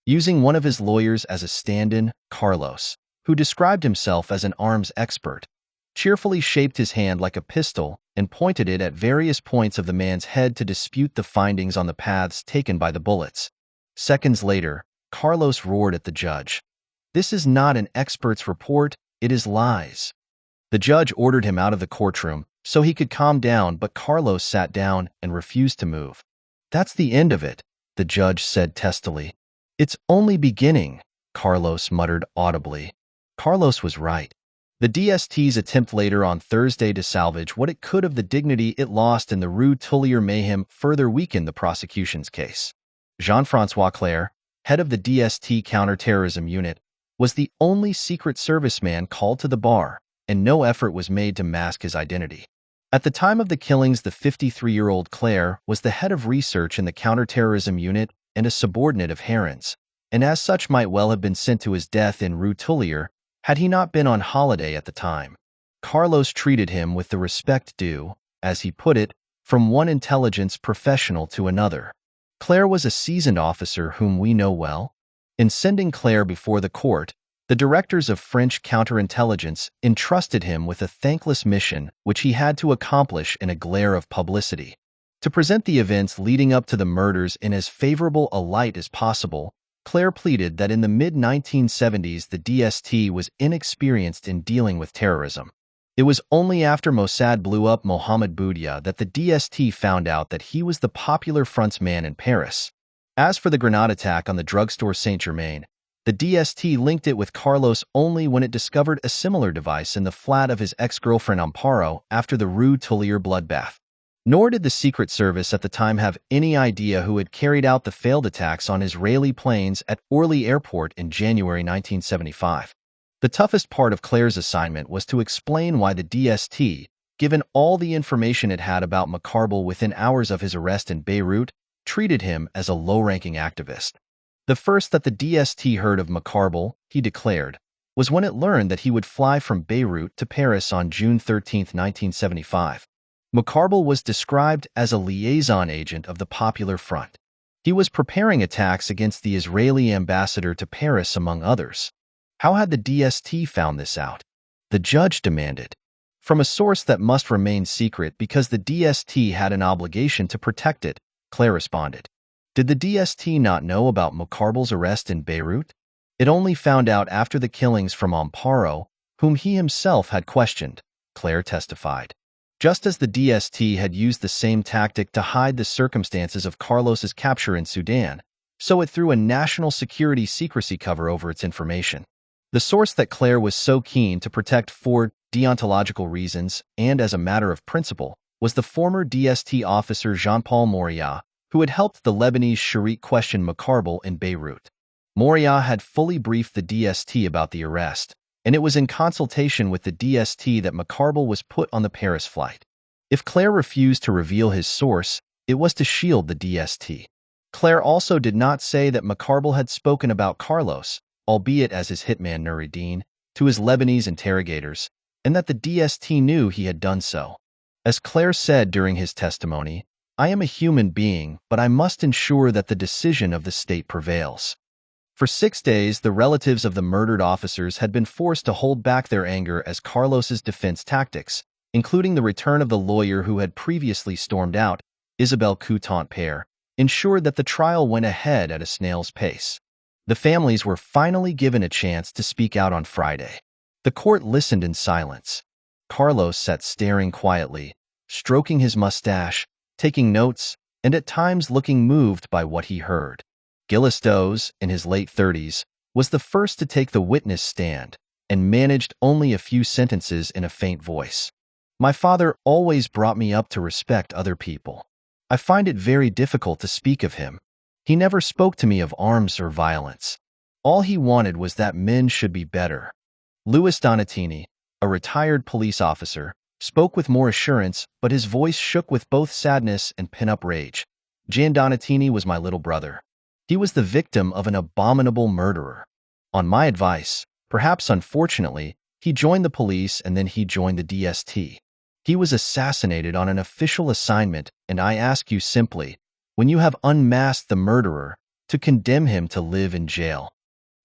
Using one of his lawyers as a stand-in, Carlos, who described himself as an arms expert, cheerfully shaped his hand like a pistol and pointed it at various points of the man's head to dispute the findings on the paths taken by the bullets. Seconds later, Carlos roared at the judge, "This is not an expert's report, it is lies." The judge ordered him out of the courtroom so he could calm down, but Carlos sat down and refused to move. "That's the end of it," the judge said testily. "It's only beginning," Carlos muttered audibly. Carlos was right. The DST's attempt later on Thursday to salvage what it could of the dignity it lost in the Rue Tullier mayhem further weakened the prosecution's case. Jean-François Clair, head of the DST counterterrorism unit, was the only Secret Service man called to the bar, and no effort was made to mask his identity. At the time of the killings, the 53-year-old Clair was the head of research in the counterterrorism unit and a subordinate of Heron's, and as such might well have been sent to his death in Rue Tullier had he not been on holiday at the time. Carlos treated him with the respect due, as he put it, from one intelligence professional to another. Clair was a seasoned officer whom we know well. In sending Clair before the court, the directors of French counterintelligence entrusted him with a thankless mission which he had to accomplish in a glare of publicity. To present the events leading up to the murders in as favorable a light as possible, Clair pleaded that in the mid-1970s the DST was inexperienced in dealing with terrorism. It was only after Mossad blew up Mohamed Boudia that the DST found out that he was the Popular Front's man in Paris. As for the grenade attack on the drugstore Saint-Germain, the DST linked it with Carlos only when it discovered a similar device in the flat of his ex-girlfriend Amparo after the Rue Tullier bloodbath. Nor did the Secret Service at the time have any idea who had carried out the failed attacks on Israeli planes at Orly Airport in January 1975. The toughest part of Clair's assignment was to explain why the DST, given all the information it had about Macarbal within hours of his arrest in Beirut, treated him as a low-ranking activist. The first that the DST heard of Macarbal, he declared, was when it learned that he would fly from Beirut to Paris on June 13, 1975. Macarbal was described as a liaison agent of the Popular Front. He was preparing attacks against the Israeli ambassador to Paris, among others. How had the DST found this out? The judge demanded. From a source that must remain secret because the DST had an obligation to protect it, Clair responded. Did the DST not know about Macarbal's arrest in Beirut? It only found out after the killings from Amparo, whom he himself had questioned, Clair testified. Just as the DST had used the same tactic to hide the circumstances of Carlos's capture in Sudan, so it threw a national security secrecy cover over its information. The source that Clair was so keen to protect for deontological reasons and as a matter of principle was the former DST officer Jean-Paul Moria, who had helped the Lebanese Sharik question Macarbal in Beirut. Moria had fully briefed the DST about the arrest, and it was in consultation with the DST that Macarbal was put on the Paris flight. If Clair refused to reveal his source, it was to shield the DST. Clair also did not say that Macarbal had spoken about Carlos, albeit as his hitman Nuruddin, to his Lebanese interrogators, and that the DST knew he had done so. As Clair said during his testimony, "I am a human being, but I must ensure that the decision of the state prevails." For 6 days, the relatives of the murdered officers had been forced to hold back their anger as Carlos's defense tactics, including the return of the lawyer who had previously stormed out, Isabelle Coutant-Pere, ensured that the trial went ahead at a snail's pace. The families were finally given a chance to speak out on Friday. The court listened in silence. Carlos sat staring quietly, stroking his mustache, taking notes, and at times looking moved by what he heard. Gilles Doze, in his late 30s, was the first to take the witness stand and managed only a few sentences in a faint voice. "My father always brought me up to respect other people. I find it very difficult to speak of him," He never spoke to me of arms or violence. All he wanted was that men should be better. Louis Donatini, a retired police officer, spoke with more assurance, but his voice shook with both sadness and pent-up rage. Gian Donatini was my little brother. He was the victim of an abominable murderer. On my advice, perhaps unfortunately, he joined the police and then he joined the DST. He was assassinated on an official assignment, and I ask you simply, when you have unmasked the murderer, to condemn him to live in jail.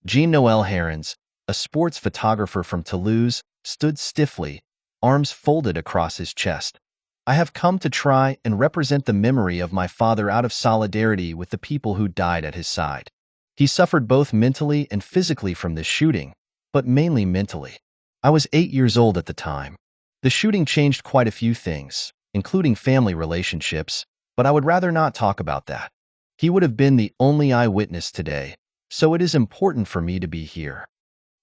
Jean-Noël Herons, a sports photographer from Toulouse, stood stiffly, arms folded across his chest. I have come to try and represent the memory of my father out of solidarity with the people who died at his side. He suffered both mentally and physically from this shooting, but mainly mentally. I was 8 years old at the time. The shooting changed quite a few things, including family relationships, but I would rather not talk about that. He would have been the only eyewitness today, so it is important for me to be here.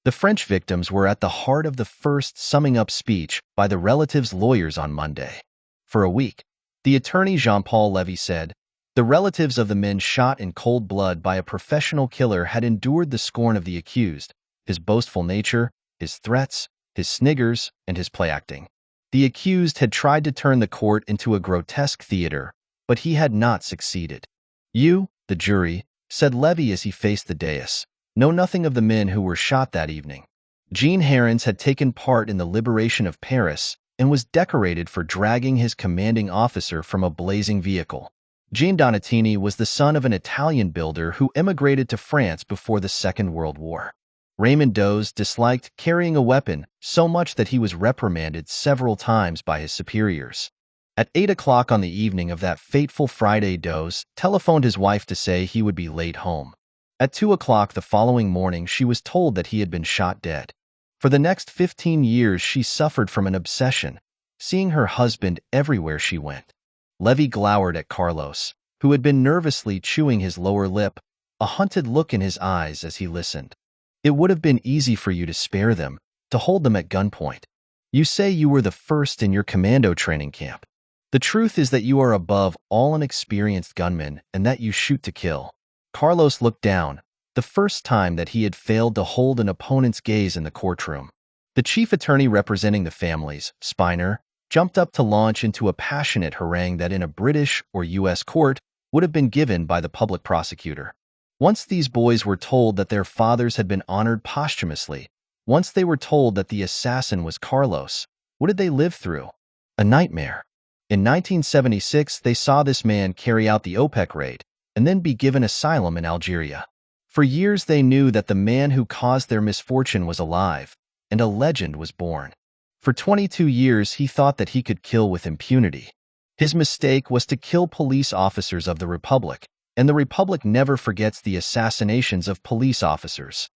The French victims were at the heart of the first summing up speech by the relatives' lawyers on Monday. For a week, the attorney Jean-Paul Lévy said, the relatives of the men shot in cold blood by a professional killer had endured the scorn of the accused, his boastful nature, his threats, his sniggers, and his play-acting. The accused had tried to turn the court into a grotesque theater, but he had not succeeded. You, the jury, said Lévy as he faced the dais, know nothing of the men who were shot that evening. Jean Herons had taken part in the liberation of Paris and was decorated for dragging his commanding officer from a blazing vehicle. Gian Donatini was the son of an Italian builder who emigrated to France before the Second World War. Raymond Doze disliked carrying a weapon so much that he was reprimanded several times by his superiors. At 8 o'clock on the evening of that fateful Friday, Doze telephoned his wife to say he would be late home. At 2 o'clock the following morning, she was told that he had been shot dead. For the next 15 years, she suffered from an obsession, seeing her husband everywhere she went. Lévy glowered at Carlos, who had been nervously chewing his lower lip, a hunted look in his eyes as he listened. It would have been easy for you to spare them, to hold them at gunpoint. You say you were the first in your commando training camp. The truth is that you are above all an experienced gunman and that you shoot to kill. Carlos looked down, the first time that he had failed to hold an opponent's gaze in the courtroom. The chief attorney representing the families, Spiner, jumped up to launch into a passionate harangue that in a British or U.S. court would have been given by the public prosecutor. Once these boys were told that their fathers had been honored posthumously, once they were told that the assassin was Carlos, what did they live through? A nightmare. In 1976, they saw this man carry out the OPEC Raid and then be given asylum in Algeria. For years they knew that the man who caused their misfortune was alive, and a legend was born. For 22 years he thought that he could kill with impunity. His mistake was to kill police officers of the Republic, and the Republic never forgets the assassinations of police officers.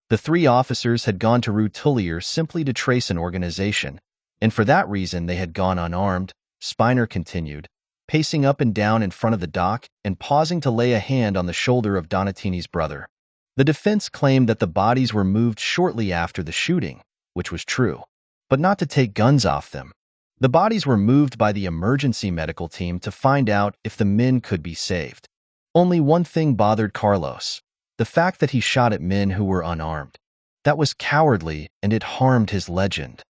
The 3 officers had gone to Rue Tullier simply to trace an organization, and for that reason they had gone unarmed, Spiner continued, pacing up and down in front of the dock and pausing to lay a hand on the shoulder of Donatini's brother. The defense claimed that the bodies were moved shortly after the shooting, which was true, but not to take guns off them. The bodies were moved by the emergency medical team to find out if the men could be saved. Only one thing bothered Carlos, the fact that he shot at men who were unarmed. That was cowardly and it harmed his legend.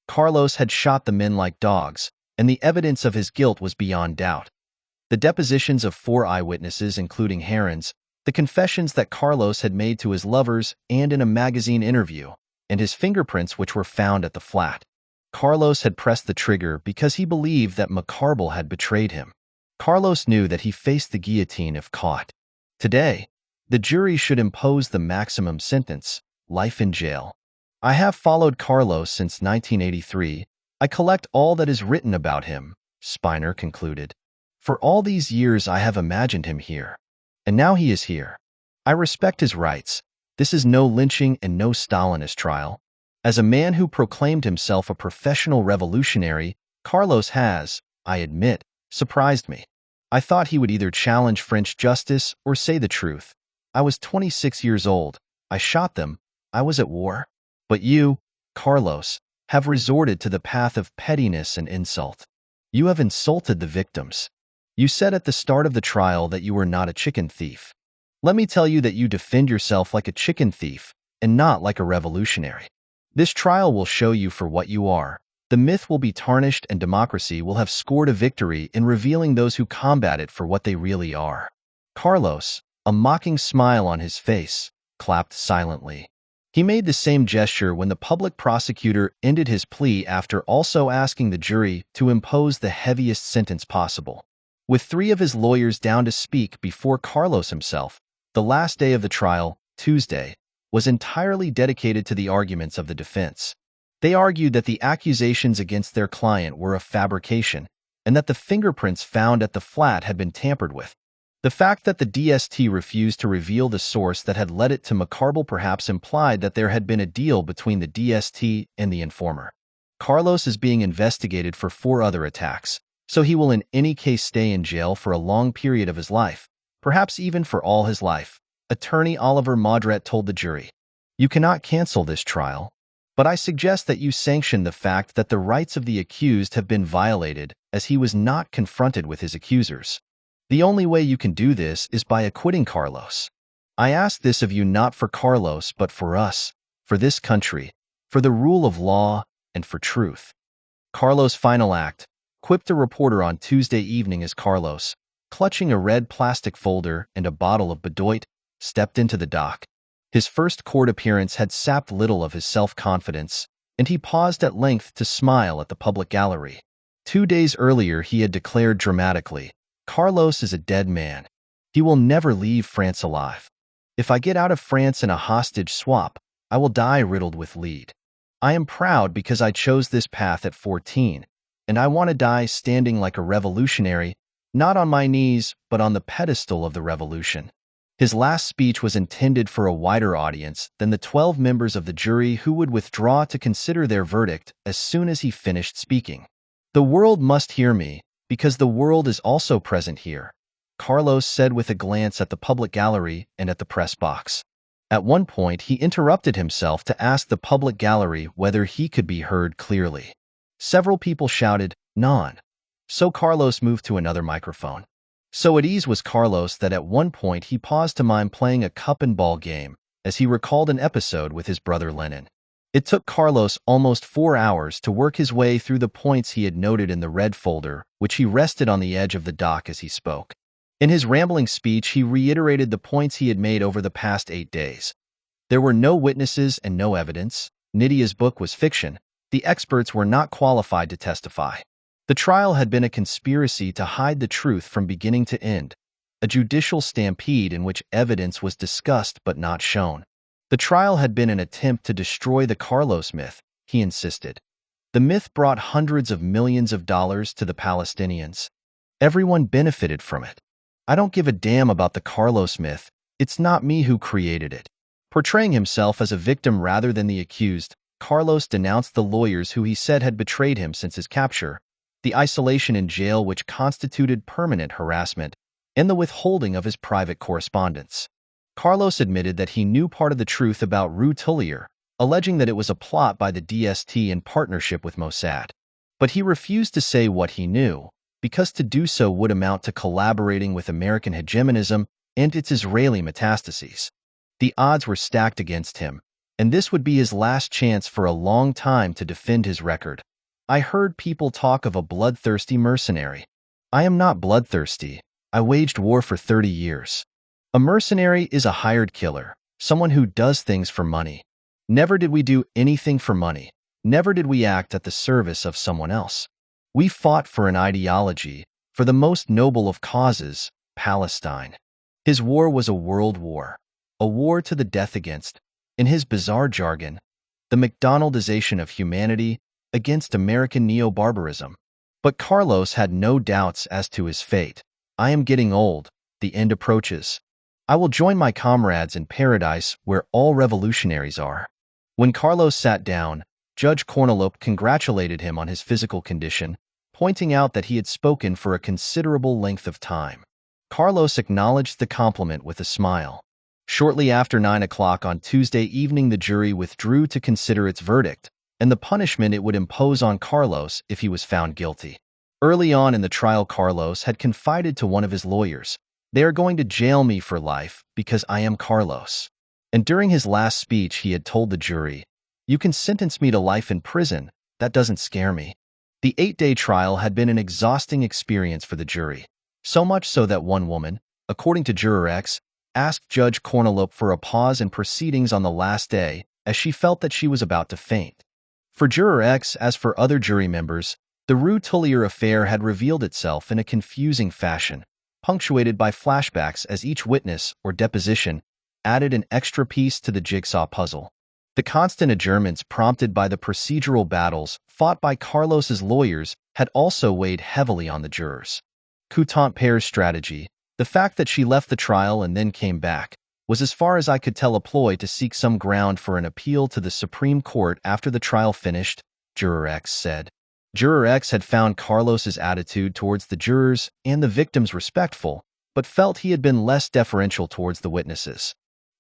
Carlos had shot the men like dogs, and the evidence of his guilt was beyond doubt. The depositions of 4 eyewitnesses, including Herons, the confessions that Carlos had made to his lovers and in a magazine interview, and his fingerprints which were found at the flat. Carlos had pressed the trigger because he believed that Macarbal had betrayed him. Carlos knew that he faced the guillotine if caught. Today, the jury should impose the maximum sentence, life in jail. I have followed Carlos since 1983. I collect all that is written about him, Spiner concluded. For all these years I have imagined him here. And now he is here. I respect his rights. This is no lynching and no Stalinist trial. As a man who proclaimed himself a professional revolutionary, Carlos has, I admit, surprised me. I thought he would either challenge French justice or say the truth. I was 26 years old. I shot them. I was at war. But you, Carlos, have resorted to the path of pettiness and insult. You have insulted the victims. You said at the start of the trial that you were not a chicken thief. Let me tell you that you defend yourself like a chicken thief and not like a revolutionary. This trial will show you for what you are. The myth will be tarnished and democracy will have scored a victory in revealing those who combat it for what they really are." Carlos, a mocking smile on his face, clapped silently. He made the same gesture when the public prosecutor ended his plea after also asking the jury to impose the heaviest sentence possible. With 3 of his lawyers down to speak before Carlos himself, the last day of the trial, Tuesday, was entirely dedicated to the arguments of the defense. They argued that the accusations against their client were a fabrication and that the fingerprints found at the flat had been tampered with. The fact that the DST refused to reveal the source that had led it to Macarbal perhaps implied that there had been a deal between the DST and the informer. Carlos is being investigated for 4 other attacks, so he will in any case stay in jail for a long period of his life, perhaps even for all his life, Attorney Oliver Modret told the jury. "You cannot cancel this trial, but I suggest that you sanction the fact that the rights of the accused have been violated as he was not confronted with his accusers. The only way you can do this is by acquitting Carlos. I ask this of you not for Carlos but for us, for this country, for the rule of law, and for truth." Carlos' final act, quipped a reporter on Tuesday evening as Carlos, clutching a red plastic folder and a bottle of Bedoit, stepped into the dock. His first court appearance had sapped little of his self-confidence, and he paused at length to smile at the public gallery. 2 days earlier he had declared dramatically, "Carlos is a dead man. He will never leave France alive. If I get out of France in a hostage swap, I will die riddled with lead. I am proud because I chose this path at 14, and I want to die standing like a revolutionary, not on my knees, but on the pedestal of the revolution." His last speech was intended for a wider audience than the 12 members of the jury who would withdraw to consider their verdict as soon as he finished speaking. "The world must hear me, because the world is also present here," Carlos said with a glance at the public gallery and at the press box. At one point, he interrupted himself to ask the public gallery whether he could be heard clearly. Several people shouted, "Non." So Carlos moved to another microphone. So at ease was Carlos that at one point he paused to mime playing a cup and ball game as he recalled an episode with his brother Lenin. It took Carlos almost 4 hours to work his way through the points he had noted in the red folder, which he rested on the edge of the dock as he spoke. In his rambling speech, he reiterated the points he had made over the past 8 days. There were no witnesses and no evidence. Nydia's book was fiction. The experts were not qualified to testify. The trial had been a conspiracy to hide the truth from beginning to end, a judicial stampede in which evidence was discussed but not shown. The trial had been an attempt to destroy the Carlos myth, he insisted. The myth brought hundreds of millions of dollars to the Palestinians. Everyone benefited from it. I don't give a damn about the Carlos myth. It's not me who created it. Portraying himself as a victim rather than the accused, Carlos denounced the lawyers who he said had betrayed him since his capture, the isolation in jail which constituted permanent harassment, and the withholding of his private correspondence. Carlos admitted that he knew part of the truth about Rue Tullier, alleging that it was a plot by the DST in partnership with Mossad. But he refused to say what he knew, because to do so would amount to collaborating with American hegemonism and its Israeli metastases. The odds were stacked against him, and this would be his last chance for a long time to defend his record. I heard people talk of a bloodthirsty mercenary. I am not bloodthirsty. I waged war for 30 years. A mercenary is a hired killer, someone who does things for money. Never did we do anything for money. Never did we act at the service of someone else. We fought for an ideology, for the most noble of causes, Palestine. His war was a world war, a war to the death against, in his bizarre jargon, the McDonaldization of humanity against American neo-barbarism. But Carlos had no doubts as to his fate. I am getting old. The end approaches. I will join my comrades in paradise where all revolutionaries are. When Carlos sat down, Judge Corneloup congratulated him on his physical condition, pointing out that he had spoken for a considerable length of time. Carlos acknowledged the compliment with a smile. Shortly after 9 o'clock on Tuesday evening, the jury withdrew to consider its verdict and the punishment it would impose on Carlos if he was found guilty. Early on in the trial, Carlos had confided to one of his lawyers, They are going to jail me for life because I am Carlos. And during his last speech, he had told the jury, "You can sentence me to life in prison. That doesn't scare me." The 8-day trial had been an exhausting experience for the jury, so much so that one woman, according to Juror X, asked Judge Kornelop for a pause in proceedings on the last day as she felt that she was about to faint. For Juror X, as for other jury members, the Rue Tullier affair had revealed itself in a confusing fashion, punctuated by flashbacks as each witness or deposition added an extra piece to the jigsaw puzzle. The constant adjournments prompted by the procedural battles fought by Carlos's lawyers had also weighed heavily on the jurors. Coutance's strategy, the fact that she left the trial and then came back, was as far as I could tell a ploy to seek some ground for an appeal to the Supreme Court after the trial finished, Juror X said. Juror X had found Carlos's attitude towards the jurors and the victims respectful, but felt he had been less deferential towards the witnesses.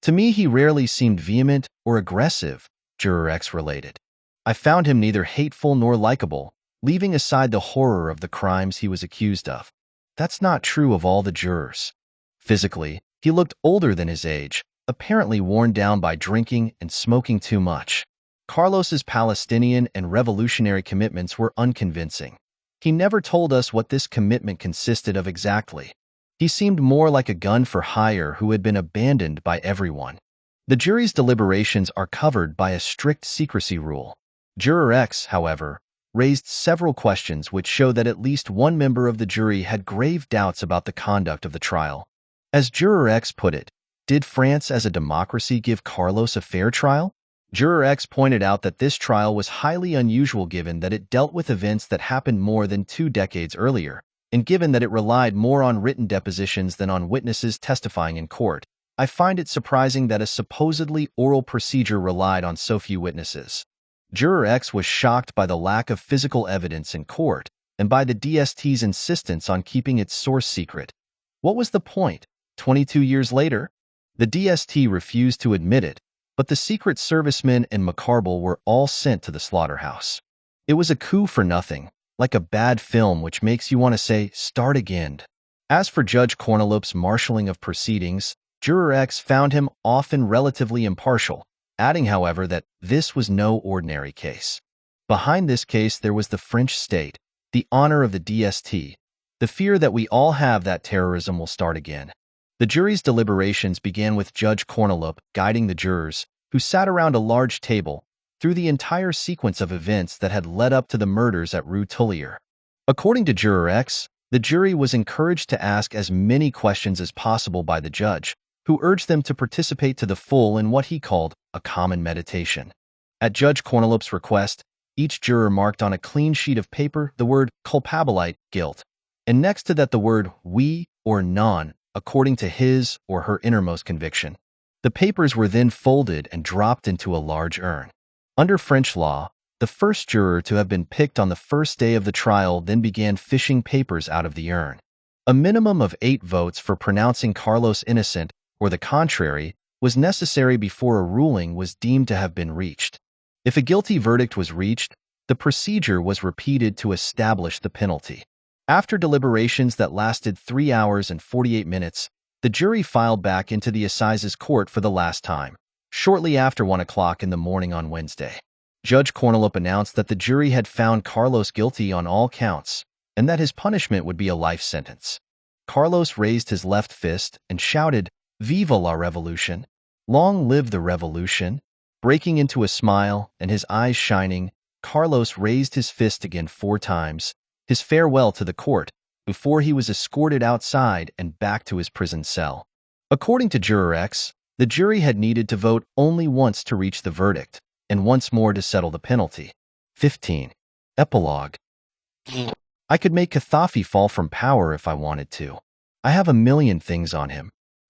"To me, he rarely seemed vehement or aggressive," Juror X related. "I found him neither hateful nor likable, leaving aside the horror of the crimes he was accused of." That's not true of all the jurors. Physically, he looked older than his age, apparently worn down by drinking and smoking too much. Carlos's Palestinian and revolutionary commitments were unconvincing. He never told us what this commitment consisted of exactly. He seemed more like a gun for hire who had been abandoned by everyone. The jury's deliberations are covered by a strict secrecy rule. Juror X, however, raised several questions which show that at least one member of the jury had grave doubts about the conduct of the trial. As Juror X put it, "Did France as a democracy give Carlos a fair trial?" Juror X pointed out that this trial was highly unusual given that it dealt with events that happened more than 2 decades earlier, and given that it relied more on written depositions than on witnesses testifying in court. "I find it surprising that a supposedly oral procedure relied on so few witnesses." Juror X was shocked by the lack of physical evidence in court and by the DST's insistence on keeping its source secret. What was the point? 22 years later? The DST refused to admit it, but the Secret Servicemen and Macarbal were all sent to the slaughterhouse. It was a coup for nothing, like a bad film which makes you want to say, "Start again." As for Judge Kornelop's marshalling of proceedings, Juror X found him often relatively impartial, adding, however, that this was no ordinary case. Behind this case there was the French state, the honor of the DST, the fear that we all have that terrorism will start again. The jury's deliberations began with Judge Kornelop guiding the jurors, who sat around a large table, through the entire sequence of events that had led up to the murders at Rue Tullier. According to Juror X, the jury was encouraged to ask as many questions as possible by the judge, who urged them to participate to the full in what he called a common meditation. At Judge Kornelop's request, each juror marked on a clean sheet of paper the word culpabilite, guilt, and next to that the word oui or non, according to his or her innermost conviction. The papers were then folded and dropped into a large urn. Under French law, the first juror to have been picked on the first day of the trial then began fishing papers out of the urn. A minimum of 8 votes for pronouncing Carlos innocent or the contrary was necessary before a ruling was deemed to have been reached. If a guilty verdict was reached, the procedure was repeated to establish the penalty. After deliberations that lasted 3 hours and 48 minutes, the jury filed back into the Assizes Court for the last time, shortly after 1 o'clock in the morning on Wednesday. Judge Kornelop announced that the jury had found Carlos guilty on all counts, and that his punishment would be a life sentence. Carlos raised his left fist and shouted, "Viva la Revolution! Long live the revolution!" Breaking into a smile and his eyes shining, Carlos raised his fist again 4 times, his farewell to the court, before he was escorted outside and back to his prison cell. According to Juror X, the jury had needed to vote only once to reach the verdict, and once more to settle the penalty. 15. Epilogue. I could make Gaddafi fall from power if I wanted to. I have a million things on him.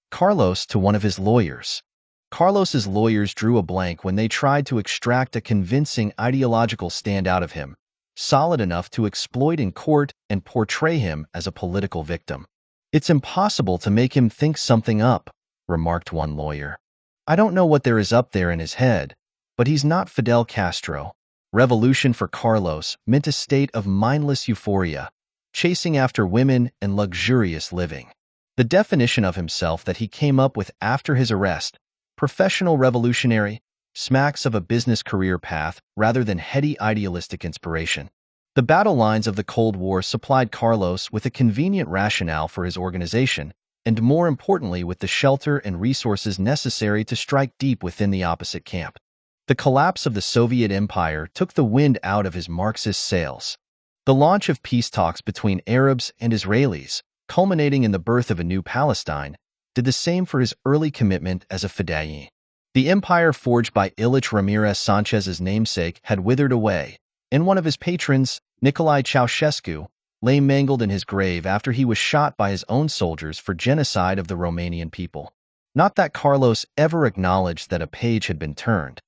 Carlos to one of his lawyers. Carlos's lawyers drew a blank when they tried to extract a convincing ideological stand out of him, solid enough to exploit in court and portray him as a political victim. "It's impossible to make him think something up," remarked one lawyer. "I don't know what there is up there in his head, but he's not Fidel Castro." Revolution for Carlos meant a state of mindless euphoria, chasing after women and luxurious living. The definition of himself that he came up with after his arrest, professional revolutionary, smacks of a business career path rather than heady idealistic inspiration. The battle lines of the Cold War supplied Carlos with a convenient rationale for his organization, and more importantly with the shelter and resources necessary to strike deep within the opposite camp. The collapse of the Soviet Empire took the wind out of his Marxist sails. The launch of peace talks between Arabs and Israelis, culminating in the birth of a new Palestine, did the same for his early commitment as a fedayeen. The empire forged by Ilich Ramirez Sanchez's namesake had withered away, and one of his patrons, Nicolae Ceausescu, lay mangled in his grave after he was shot by his own soldiers for genocide of the Romanian people. Not that Carlos ever acknowledged that a page had been turned.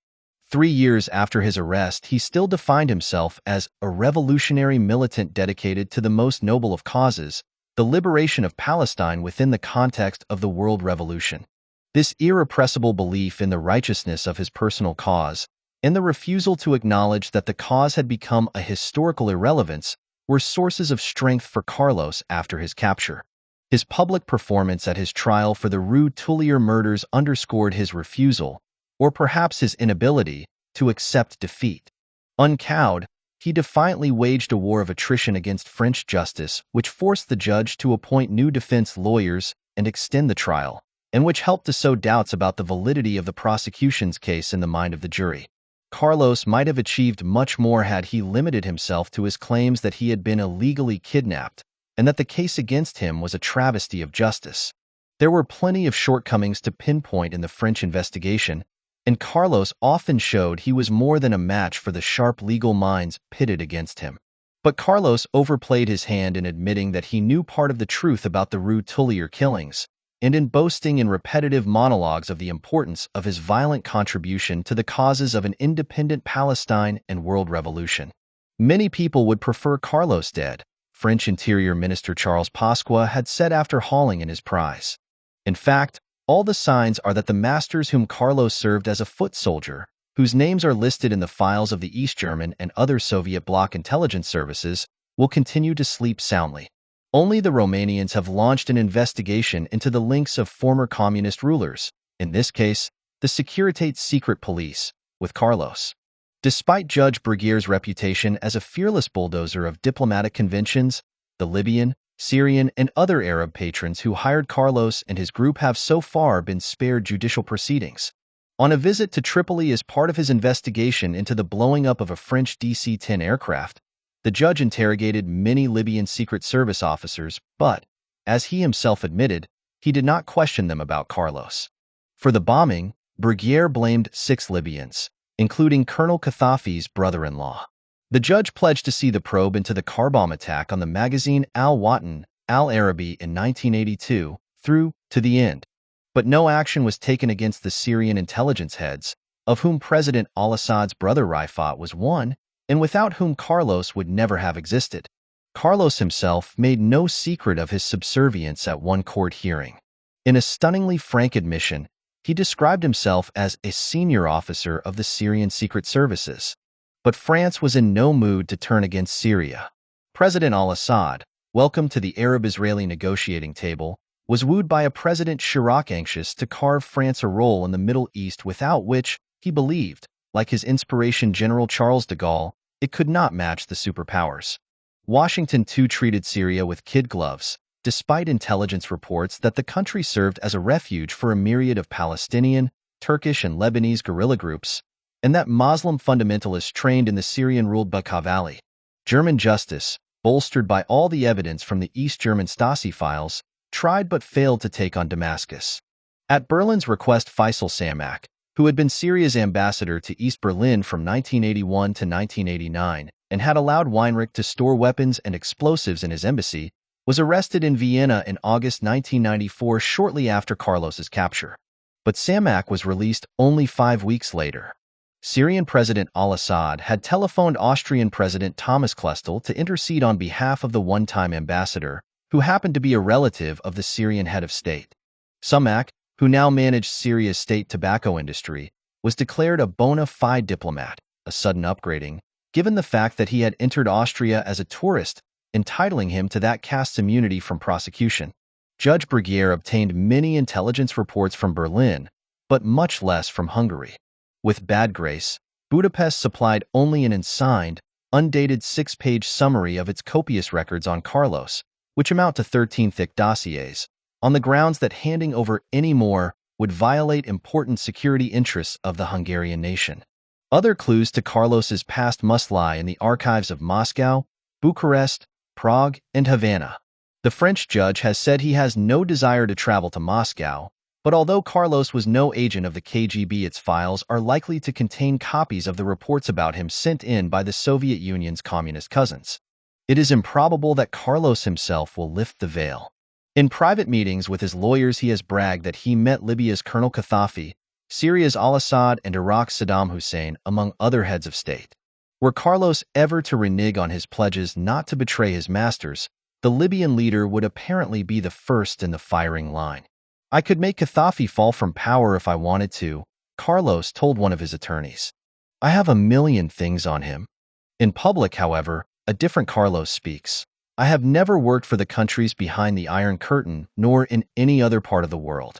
3 years after his arrest, he still defined himself as a revolutionary militant dedicated to the most noble of causes, the liberation of Palestine within the context of the world revolution. This irrepressible belief in the righteousness of his personal cause, and the refusal to acknowledge that the cause had become a historical irrelevance, were sources of strength for Carlos after his capture. His public performance at his trial for the Rue Tullier murders underscored his refusal, or perhaps his inability, to accept defeat. Uncowed, he defiantly waged a war of attrition against French justice, which forced the judge to appoint new defense lawyers and extend the trial, and which helped to sow doubts about the validity of the prosecution's case in the mind of the jury. Carlos might have achieved much more had he limited himself to his claims that he had been illegally kidnapped and that the case against him was a travesty of justice. There were plenty of shortcomings to pinpoint in the French investigation, and Carlos often showed he was more than a match for the sharp legal minds pitted against him. But Carlos overplayed his hand in admitting that he knew part of the truth about the Rue Tullier killings, and in boasting in repetitive monologues of the importance of his violent contribution to the causes of an independent Palestine and world revolution. Many people would prefer Carlos dead, French Interior Minister Charles Pasqua had said after hauling in his prize. In fact, all the signs are that the masters whom Carlos served as a foot soldier, whose names are listed in the files of the East German and other Soviet bloc intelligence services, will continue to sleep soundly. Only the Romanians have launched an investigation into the links of former communist rulers, in this case, the Securitate's secret police, with Carlos. Despite Judge Bruguiere's reputation as a fearless bulldozer of diplomatic conventions, the Libyan, Syrian, and other Arab patrons who hired Carlos and his group have so far been spared judicial proceedings. On a visit to Tripoli as part of his investigation into the blowing up of a French DC-10 aircraft, the judge interrogated many Libyan Secret Service officers, but, as he himself admitted, he did not question them about Carlos. For the bombing, Bruguiere blamed 6 Libyans, including Colonel Gaddafi's brother-in-law. The judge pledged to see the probe into the car bomb attack on the magazine Al-Watan, Al-Arabi in 1982 through to the end. But no action was taken against the Syrian intelligence heads, of whom President al-Assad's brother Rifat was one, and without whom Carlos would never have existed. Carlos himself made no secret of his subservience at one court hearing. In a stunningly frank admission, he described himself as a senior officer of the Syrian Secret Services. But France was in no mood to turn against Syria. President al-Assad, welcome to the Arab-Israeli negotiating table, was wooed by a President Chirac anxious to carve France a role in the Middle East without which, he believed, like his inspiration General Charles de Gaulle, it could not match the superpowers. Washington too treated Syria with kid gloves, despite intelligence reports that the country served as a refuge for a myriad of Palestinian, Turkish, and Lebanese guerrilla groups, and that Muslim fundamentalists trained in the Syrian-ruled Bekaa Valley. German justice, bolstered by all the evidence from the East German Stasi files, tried but failed to take on Damascus. At Berlin's request, Faisal Samak, who had been Syria's ambassador to East Berlin from 1981 to 1989 and had allowed Weinreich to store weapons and explosives in his embassy, was arrested in Vienna in August 1994 shortly after Carlos's capture. But Samak was released only 5 weeks later. Syrian President al-Assad had telephoned Austrian President Thomas Klestel to intercede on behalf of the one-time ambassador, who happened to be a relative of the Syrian head of state. Samak, who now managed Syria's state tobacco industry, was declared a bona fide diplomat, a sudden upgrading, given the fact that he had entered Austria as a tourist, entitling him to that caste's immunity from prosecution. Judge Bruguière obtained many intelligence reports from Berlin, but much less from Hungary. With bad grace, Budapest supplied only an unsigned, undated 6-page summary of its copious records on Carlos, which amount to 13 thick dossiers, on the grounds that handing over any more would violate important security interests of the Hungarian nation. Other clues to Carlos's past must lie in the archives of Moscow, Bucharest, Prague, and Havana. The French judge has said he has no desire to travel to Moscow, but although Carlos was no agent of the KGB, its files are likely to contain copies of the reports about him sent in by the Soviet Union's communist cousins. It is improbable that Carlos himself will lift the veil. In private meetings with his lawyers, he has bragged that he met Libya's Colonel Gaddafi, Syria's al-Assad, and Iraq's Saddam Hussein, among other heads of state. Were Carlos ever to renege on his pledges not to betray his masters, the Libyan leader would apparently be the first in the firing line. "I could make Gaddafi fall from power if I wanted to," Carlos told one of his attorneys. "I have a million things on him." In public, however, a different Carlos speaks. "I have never worked for the countries behind the Iron Curtain, nor in any other part of the world."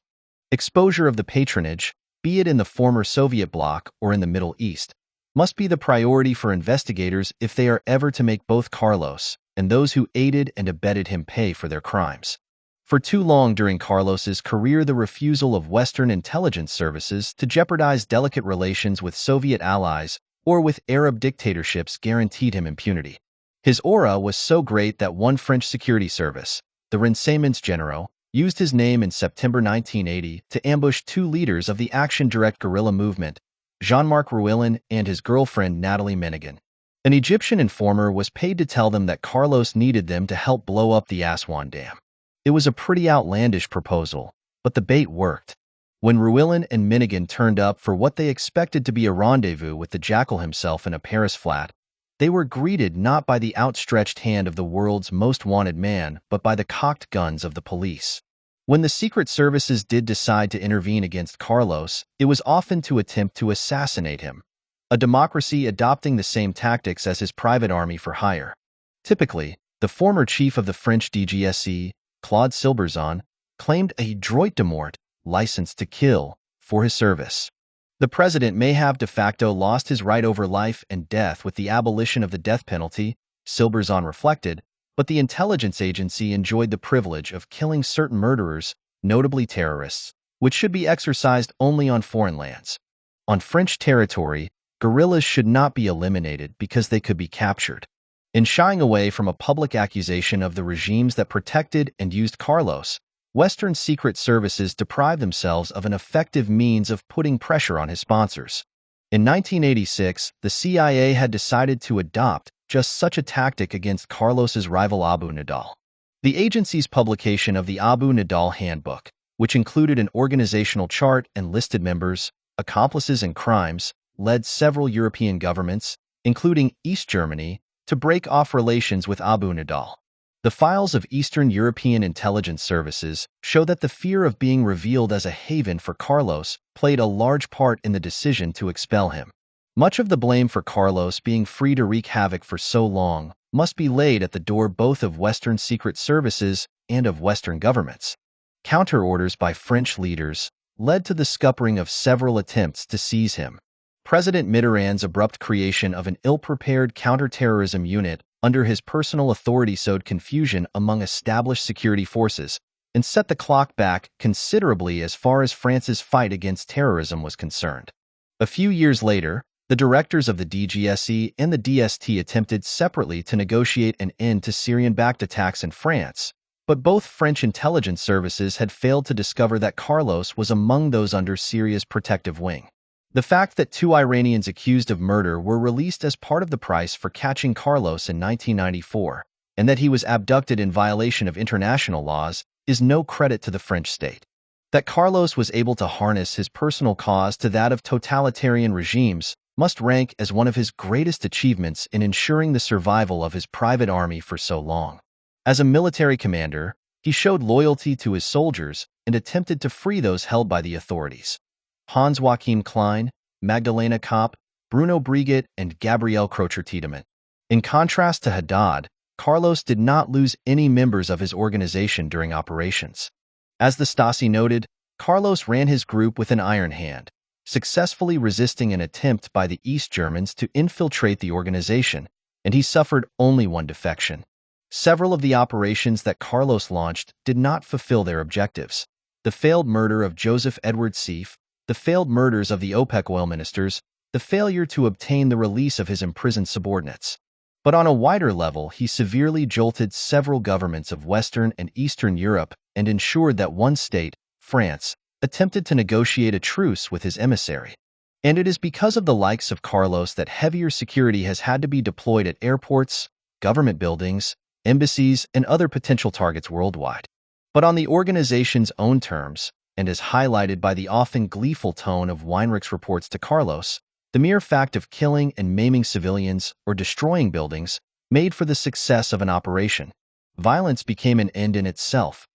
Exposure of the patronage, be it in the former Soviet bloc or in the Middle East, must be the priority for investigators if they are ever to make both Carlos and those who aided and abetted him pay for their crimes. For too long during Carlos's career, the refusal of Western intelligence services to jeopardize delicate relations with Soviet allies or with Arab dictatorships guaranteed him impunity. His aura was so great that one French security service, the Renseignements Généraux, used his name in September 1980 to ambush two leaders of the action-direct guerrilla movement, Jean-Marc Rouillin and his girlfriend Nathalie Menegan. An Egyptian informer was paid to tell them that Carlos needed them to help blow up the Aswan Dam. It was a pretty outlandish proposal, but the bait worked. When Rouillin and Menegan turned up for what they expected to be a rendezvous with the Jackal himself in a Paris flat, they were greeted not by the outstretched hand of the world's most wanted man, but by the cocked guns of the police. When the secret services did decide to intervene against Carlos, it was often to attempt to assassinate him, a democracy adopting the same tactics as his private army for hire. Typically, the former chief of the French DGSE, Claude Silberzon, claimed a droit de mort, license to kill, for his service. The president may have de facto lost his right over life and death with the abolition of the death penalty, Silberzon reflected, but the intelligence agency enjoyed the privilege of killing certain murderers, notably terrorists, which should be exercised only on foreign lands. On French territory, guerrillas should not be eliminated because they could be captured. In shying away from a public accusation of the regimes that protected and used Carlos, Western secret services deprived themselves of an effective means of putting pressure on his sponsors. In 1986, the CIA had decided to adopt just such a tactic against Carlos's rival Abu Nidal. The agency's publication of the Abu Nidal Handbook, which included an organizational chart and listed members, accomplices, and crimes, led several European governments, including East Germany, to break off relations with Abu Nidal. The files of Eastern European intelligence services show that the fear of being revealed as a haven for Carlos played a large part in the decision to expel him. Much of the blame for Carlos being free to wreak havoc for so long must be laid at the door both of Western secret services and of Western governments. Counter-orders by French leaders led to the scuppering of several attempts to seize him. President Mitterrand's abrupt creation of an ill-prepared counterterrorism unit under his personal authority sowed confusion among established security forces and set the clock back considerably as far as France's fight against terrorism was concerned. A few years later, the directors of the DGSE and the DST attempted separately to negotiate an end to Syrian-backed attacks in France, but both French intelligence services had failed to discover that Carlos was among those under Syria's protective wing. The fact that two Iranians accused of murder were released as part of the price for catching Carlos in 1994, and that he was abducted in violation of international laws, is no credit to the French state. That Carlos was able to harness his personal cause to that of totalitarian regimes must rank as one of his greatest achievements in ensuring the survival of his private army for so long. As a military commander, he showed loyalty to his soldiers and attempted to free those held by the authorities. Hans Joachim Klein, Magdalena Kopp, Bruno Brigitte, and Gabrielle Crocher-Tiedemann. In contrast to Haddad, Carlos did not lose any members of his organization during operations. As the Stasi noted, Carlos ran his group with an iron hand, successfully resisting an attempt by the East Germans to infiltrate the organization, and he suffered only one defection. Several of the operations that Carlos launched did not fulfill their objectives. The failed murder of Joseph Edward Sieff, the failed murders of the OPEC oil ministers, the failure to obtain the release of his imprisoned subordinates. But on a wider level, he severely jolted several governments of Western and Eastern Europe and ensured that one state, France, attempted to negotiate a truce with his emissary. And it is because of the likes of Carlos that heavier security has had to be deployed at airports, government buildings, embassies, and other potential targets worldwide. But on the organization's own terms, and as highlighted by the often gleeful tone of Weinreich's reports to Carlos, the mere fact of killing and maiming civilians or destroying buildings made for the success of an operation. Violence became an end in itself.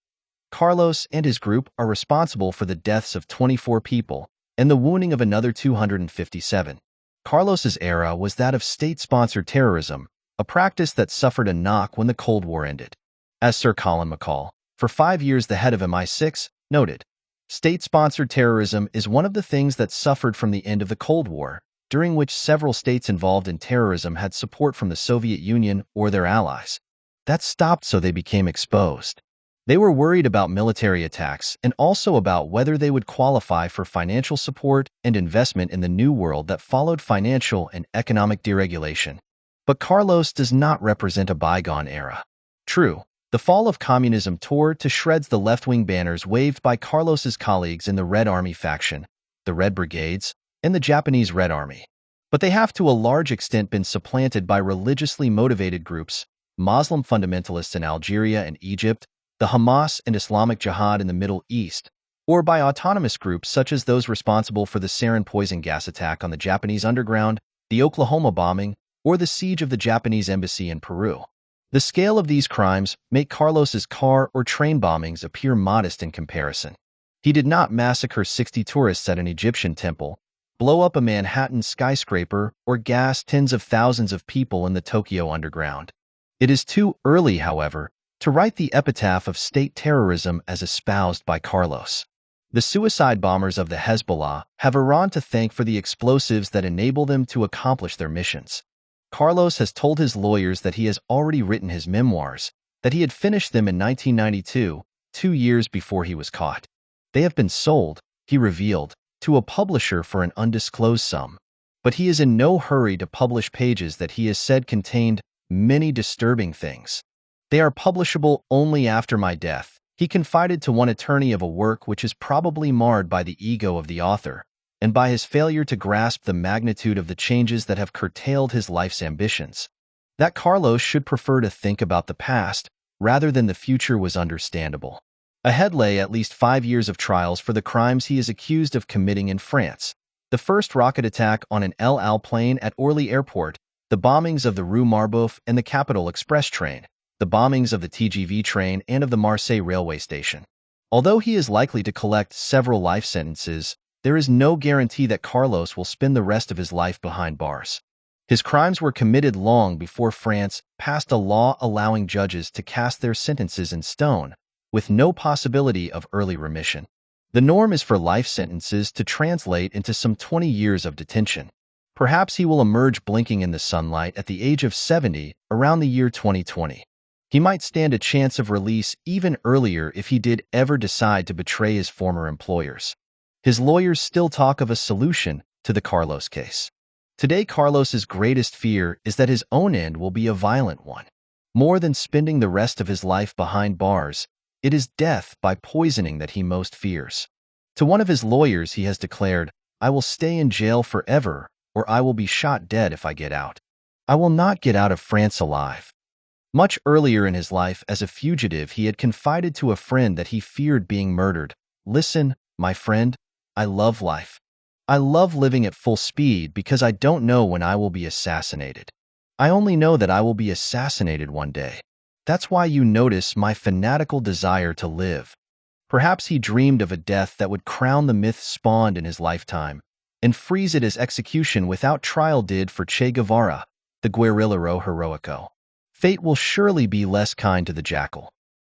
Carlos and his group are responsible for the deaths of 24 people and the wounding of another 257. Carlos's era was that of state-sponsored terrorism, a practice that suffered a knock when the Cold War ended. As Sir Colin McCall, for 5 years the head of MI6, noted, state-sponsored terrorism is one of the things that suffered from the end of the Cold War, during which several states involved in terrorism had support from the Soviet Union or their allies. That stopped, so they became exposed. They were worried about military attacks and also about whether they would qualify for financial support and investment in the new world that followed financial and economic deregulation. But Carlos does not represent a bygone era. True, the Fall of Communism tore to shreds the left-wing banners waved by Carlos's colleagues in the Red Army faction, the Red Brigades, and the Japanese Red Army. But they have to a large extent been supplanted by religiously motivated groups, Muslim fundamentalists in Algeria and Egypt, the Hamas and Islamic Jihad in the Middle East, or by autonomous groups such as those responsible for the sarin poison gas attack on the Japanese underground, the Oklahoma bombing, or the siege of the Japanese embassy in Peru. The scale of these crimes make Carlos's car or train bombings appear modest in comparison. He did not massacre 60 tourists at an Egyptian temple, blow up a Manhattan skyscraper, or gas tens of thousands of people in the Tokyo underground. It is too early, however, to write the epitaph of state terrorism as espoused by Carlos. The suicide bombers of the Hezbollah have Iran to thank for the explosives that enable them to accomplish their missions. Carlos has told his lawyers that he has already written his memoirs, that he had finished them in 1992, 2 years before he was caught. They have been sold, he revealed, to a publisher for an undisclosed sum. But he is in no hurry to publish pages that he has said contained many disturbing things. They are publishable only after my death, he confided to one attorney of a work which is probably marred by the ego of the author, and by his failure to grasp the magnitude of the changes that have curtailed his life's ambitions. That Carlos should prefer to think about the past rather than the future was understandable. Ahead lay at least 5 years of trials for the crimes he is accused of committing in France. The first rocket attack on an El Al plane at Orly Airport, the bombings of the Rue Marbeuf and the Capital Express train, the bombings of the TGV train and of the Marseille railway station. Although he is likely to collect several life sentences, there is no guarantee that Carlos will spend the rest of his life behind bars. His crimes were committed long before France passed a law allowing judges to cast their sentences in stone, with no possibility of early remission. The norm is for life sentences to translate into some 20 years of detention. Perhaps he will emerge blinking in the sunlight at the age of 70 around the year 2020. He might stand a chance of release even earlier if he did ever decide to betray his former employers. His lawyers still talk of a solution to the Carlos case. Today, Carlos's greatest fear is that his own end will be a violent one. More than spending the rest of his life behind bars, it is death by poisoning that he most fears. To one of his lawyers he has declared, "I will stay in jail forever, or I will be shot dead if I get out. I will not get out of France alive." Much earlier in his life as a fugitive, he had confided to a friend that he feared being murdered. "Listen, my friend, I love life. I love living at full speed because I don't know when I will be assassinated. I only know that I will be assassinated one day. That's why you notice my fanatical desire to live." Perhaps he dreamed of a death that would crown the myth spawned in his lifetime and freeze it as execution without trial did for Che Guevara, the guerrillero heroico. fate will surely be less kind to the Jackal.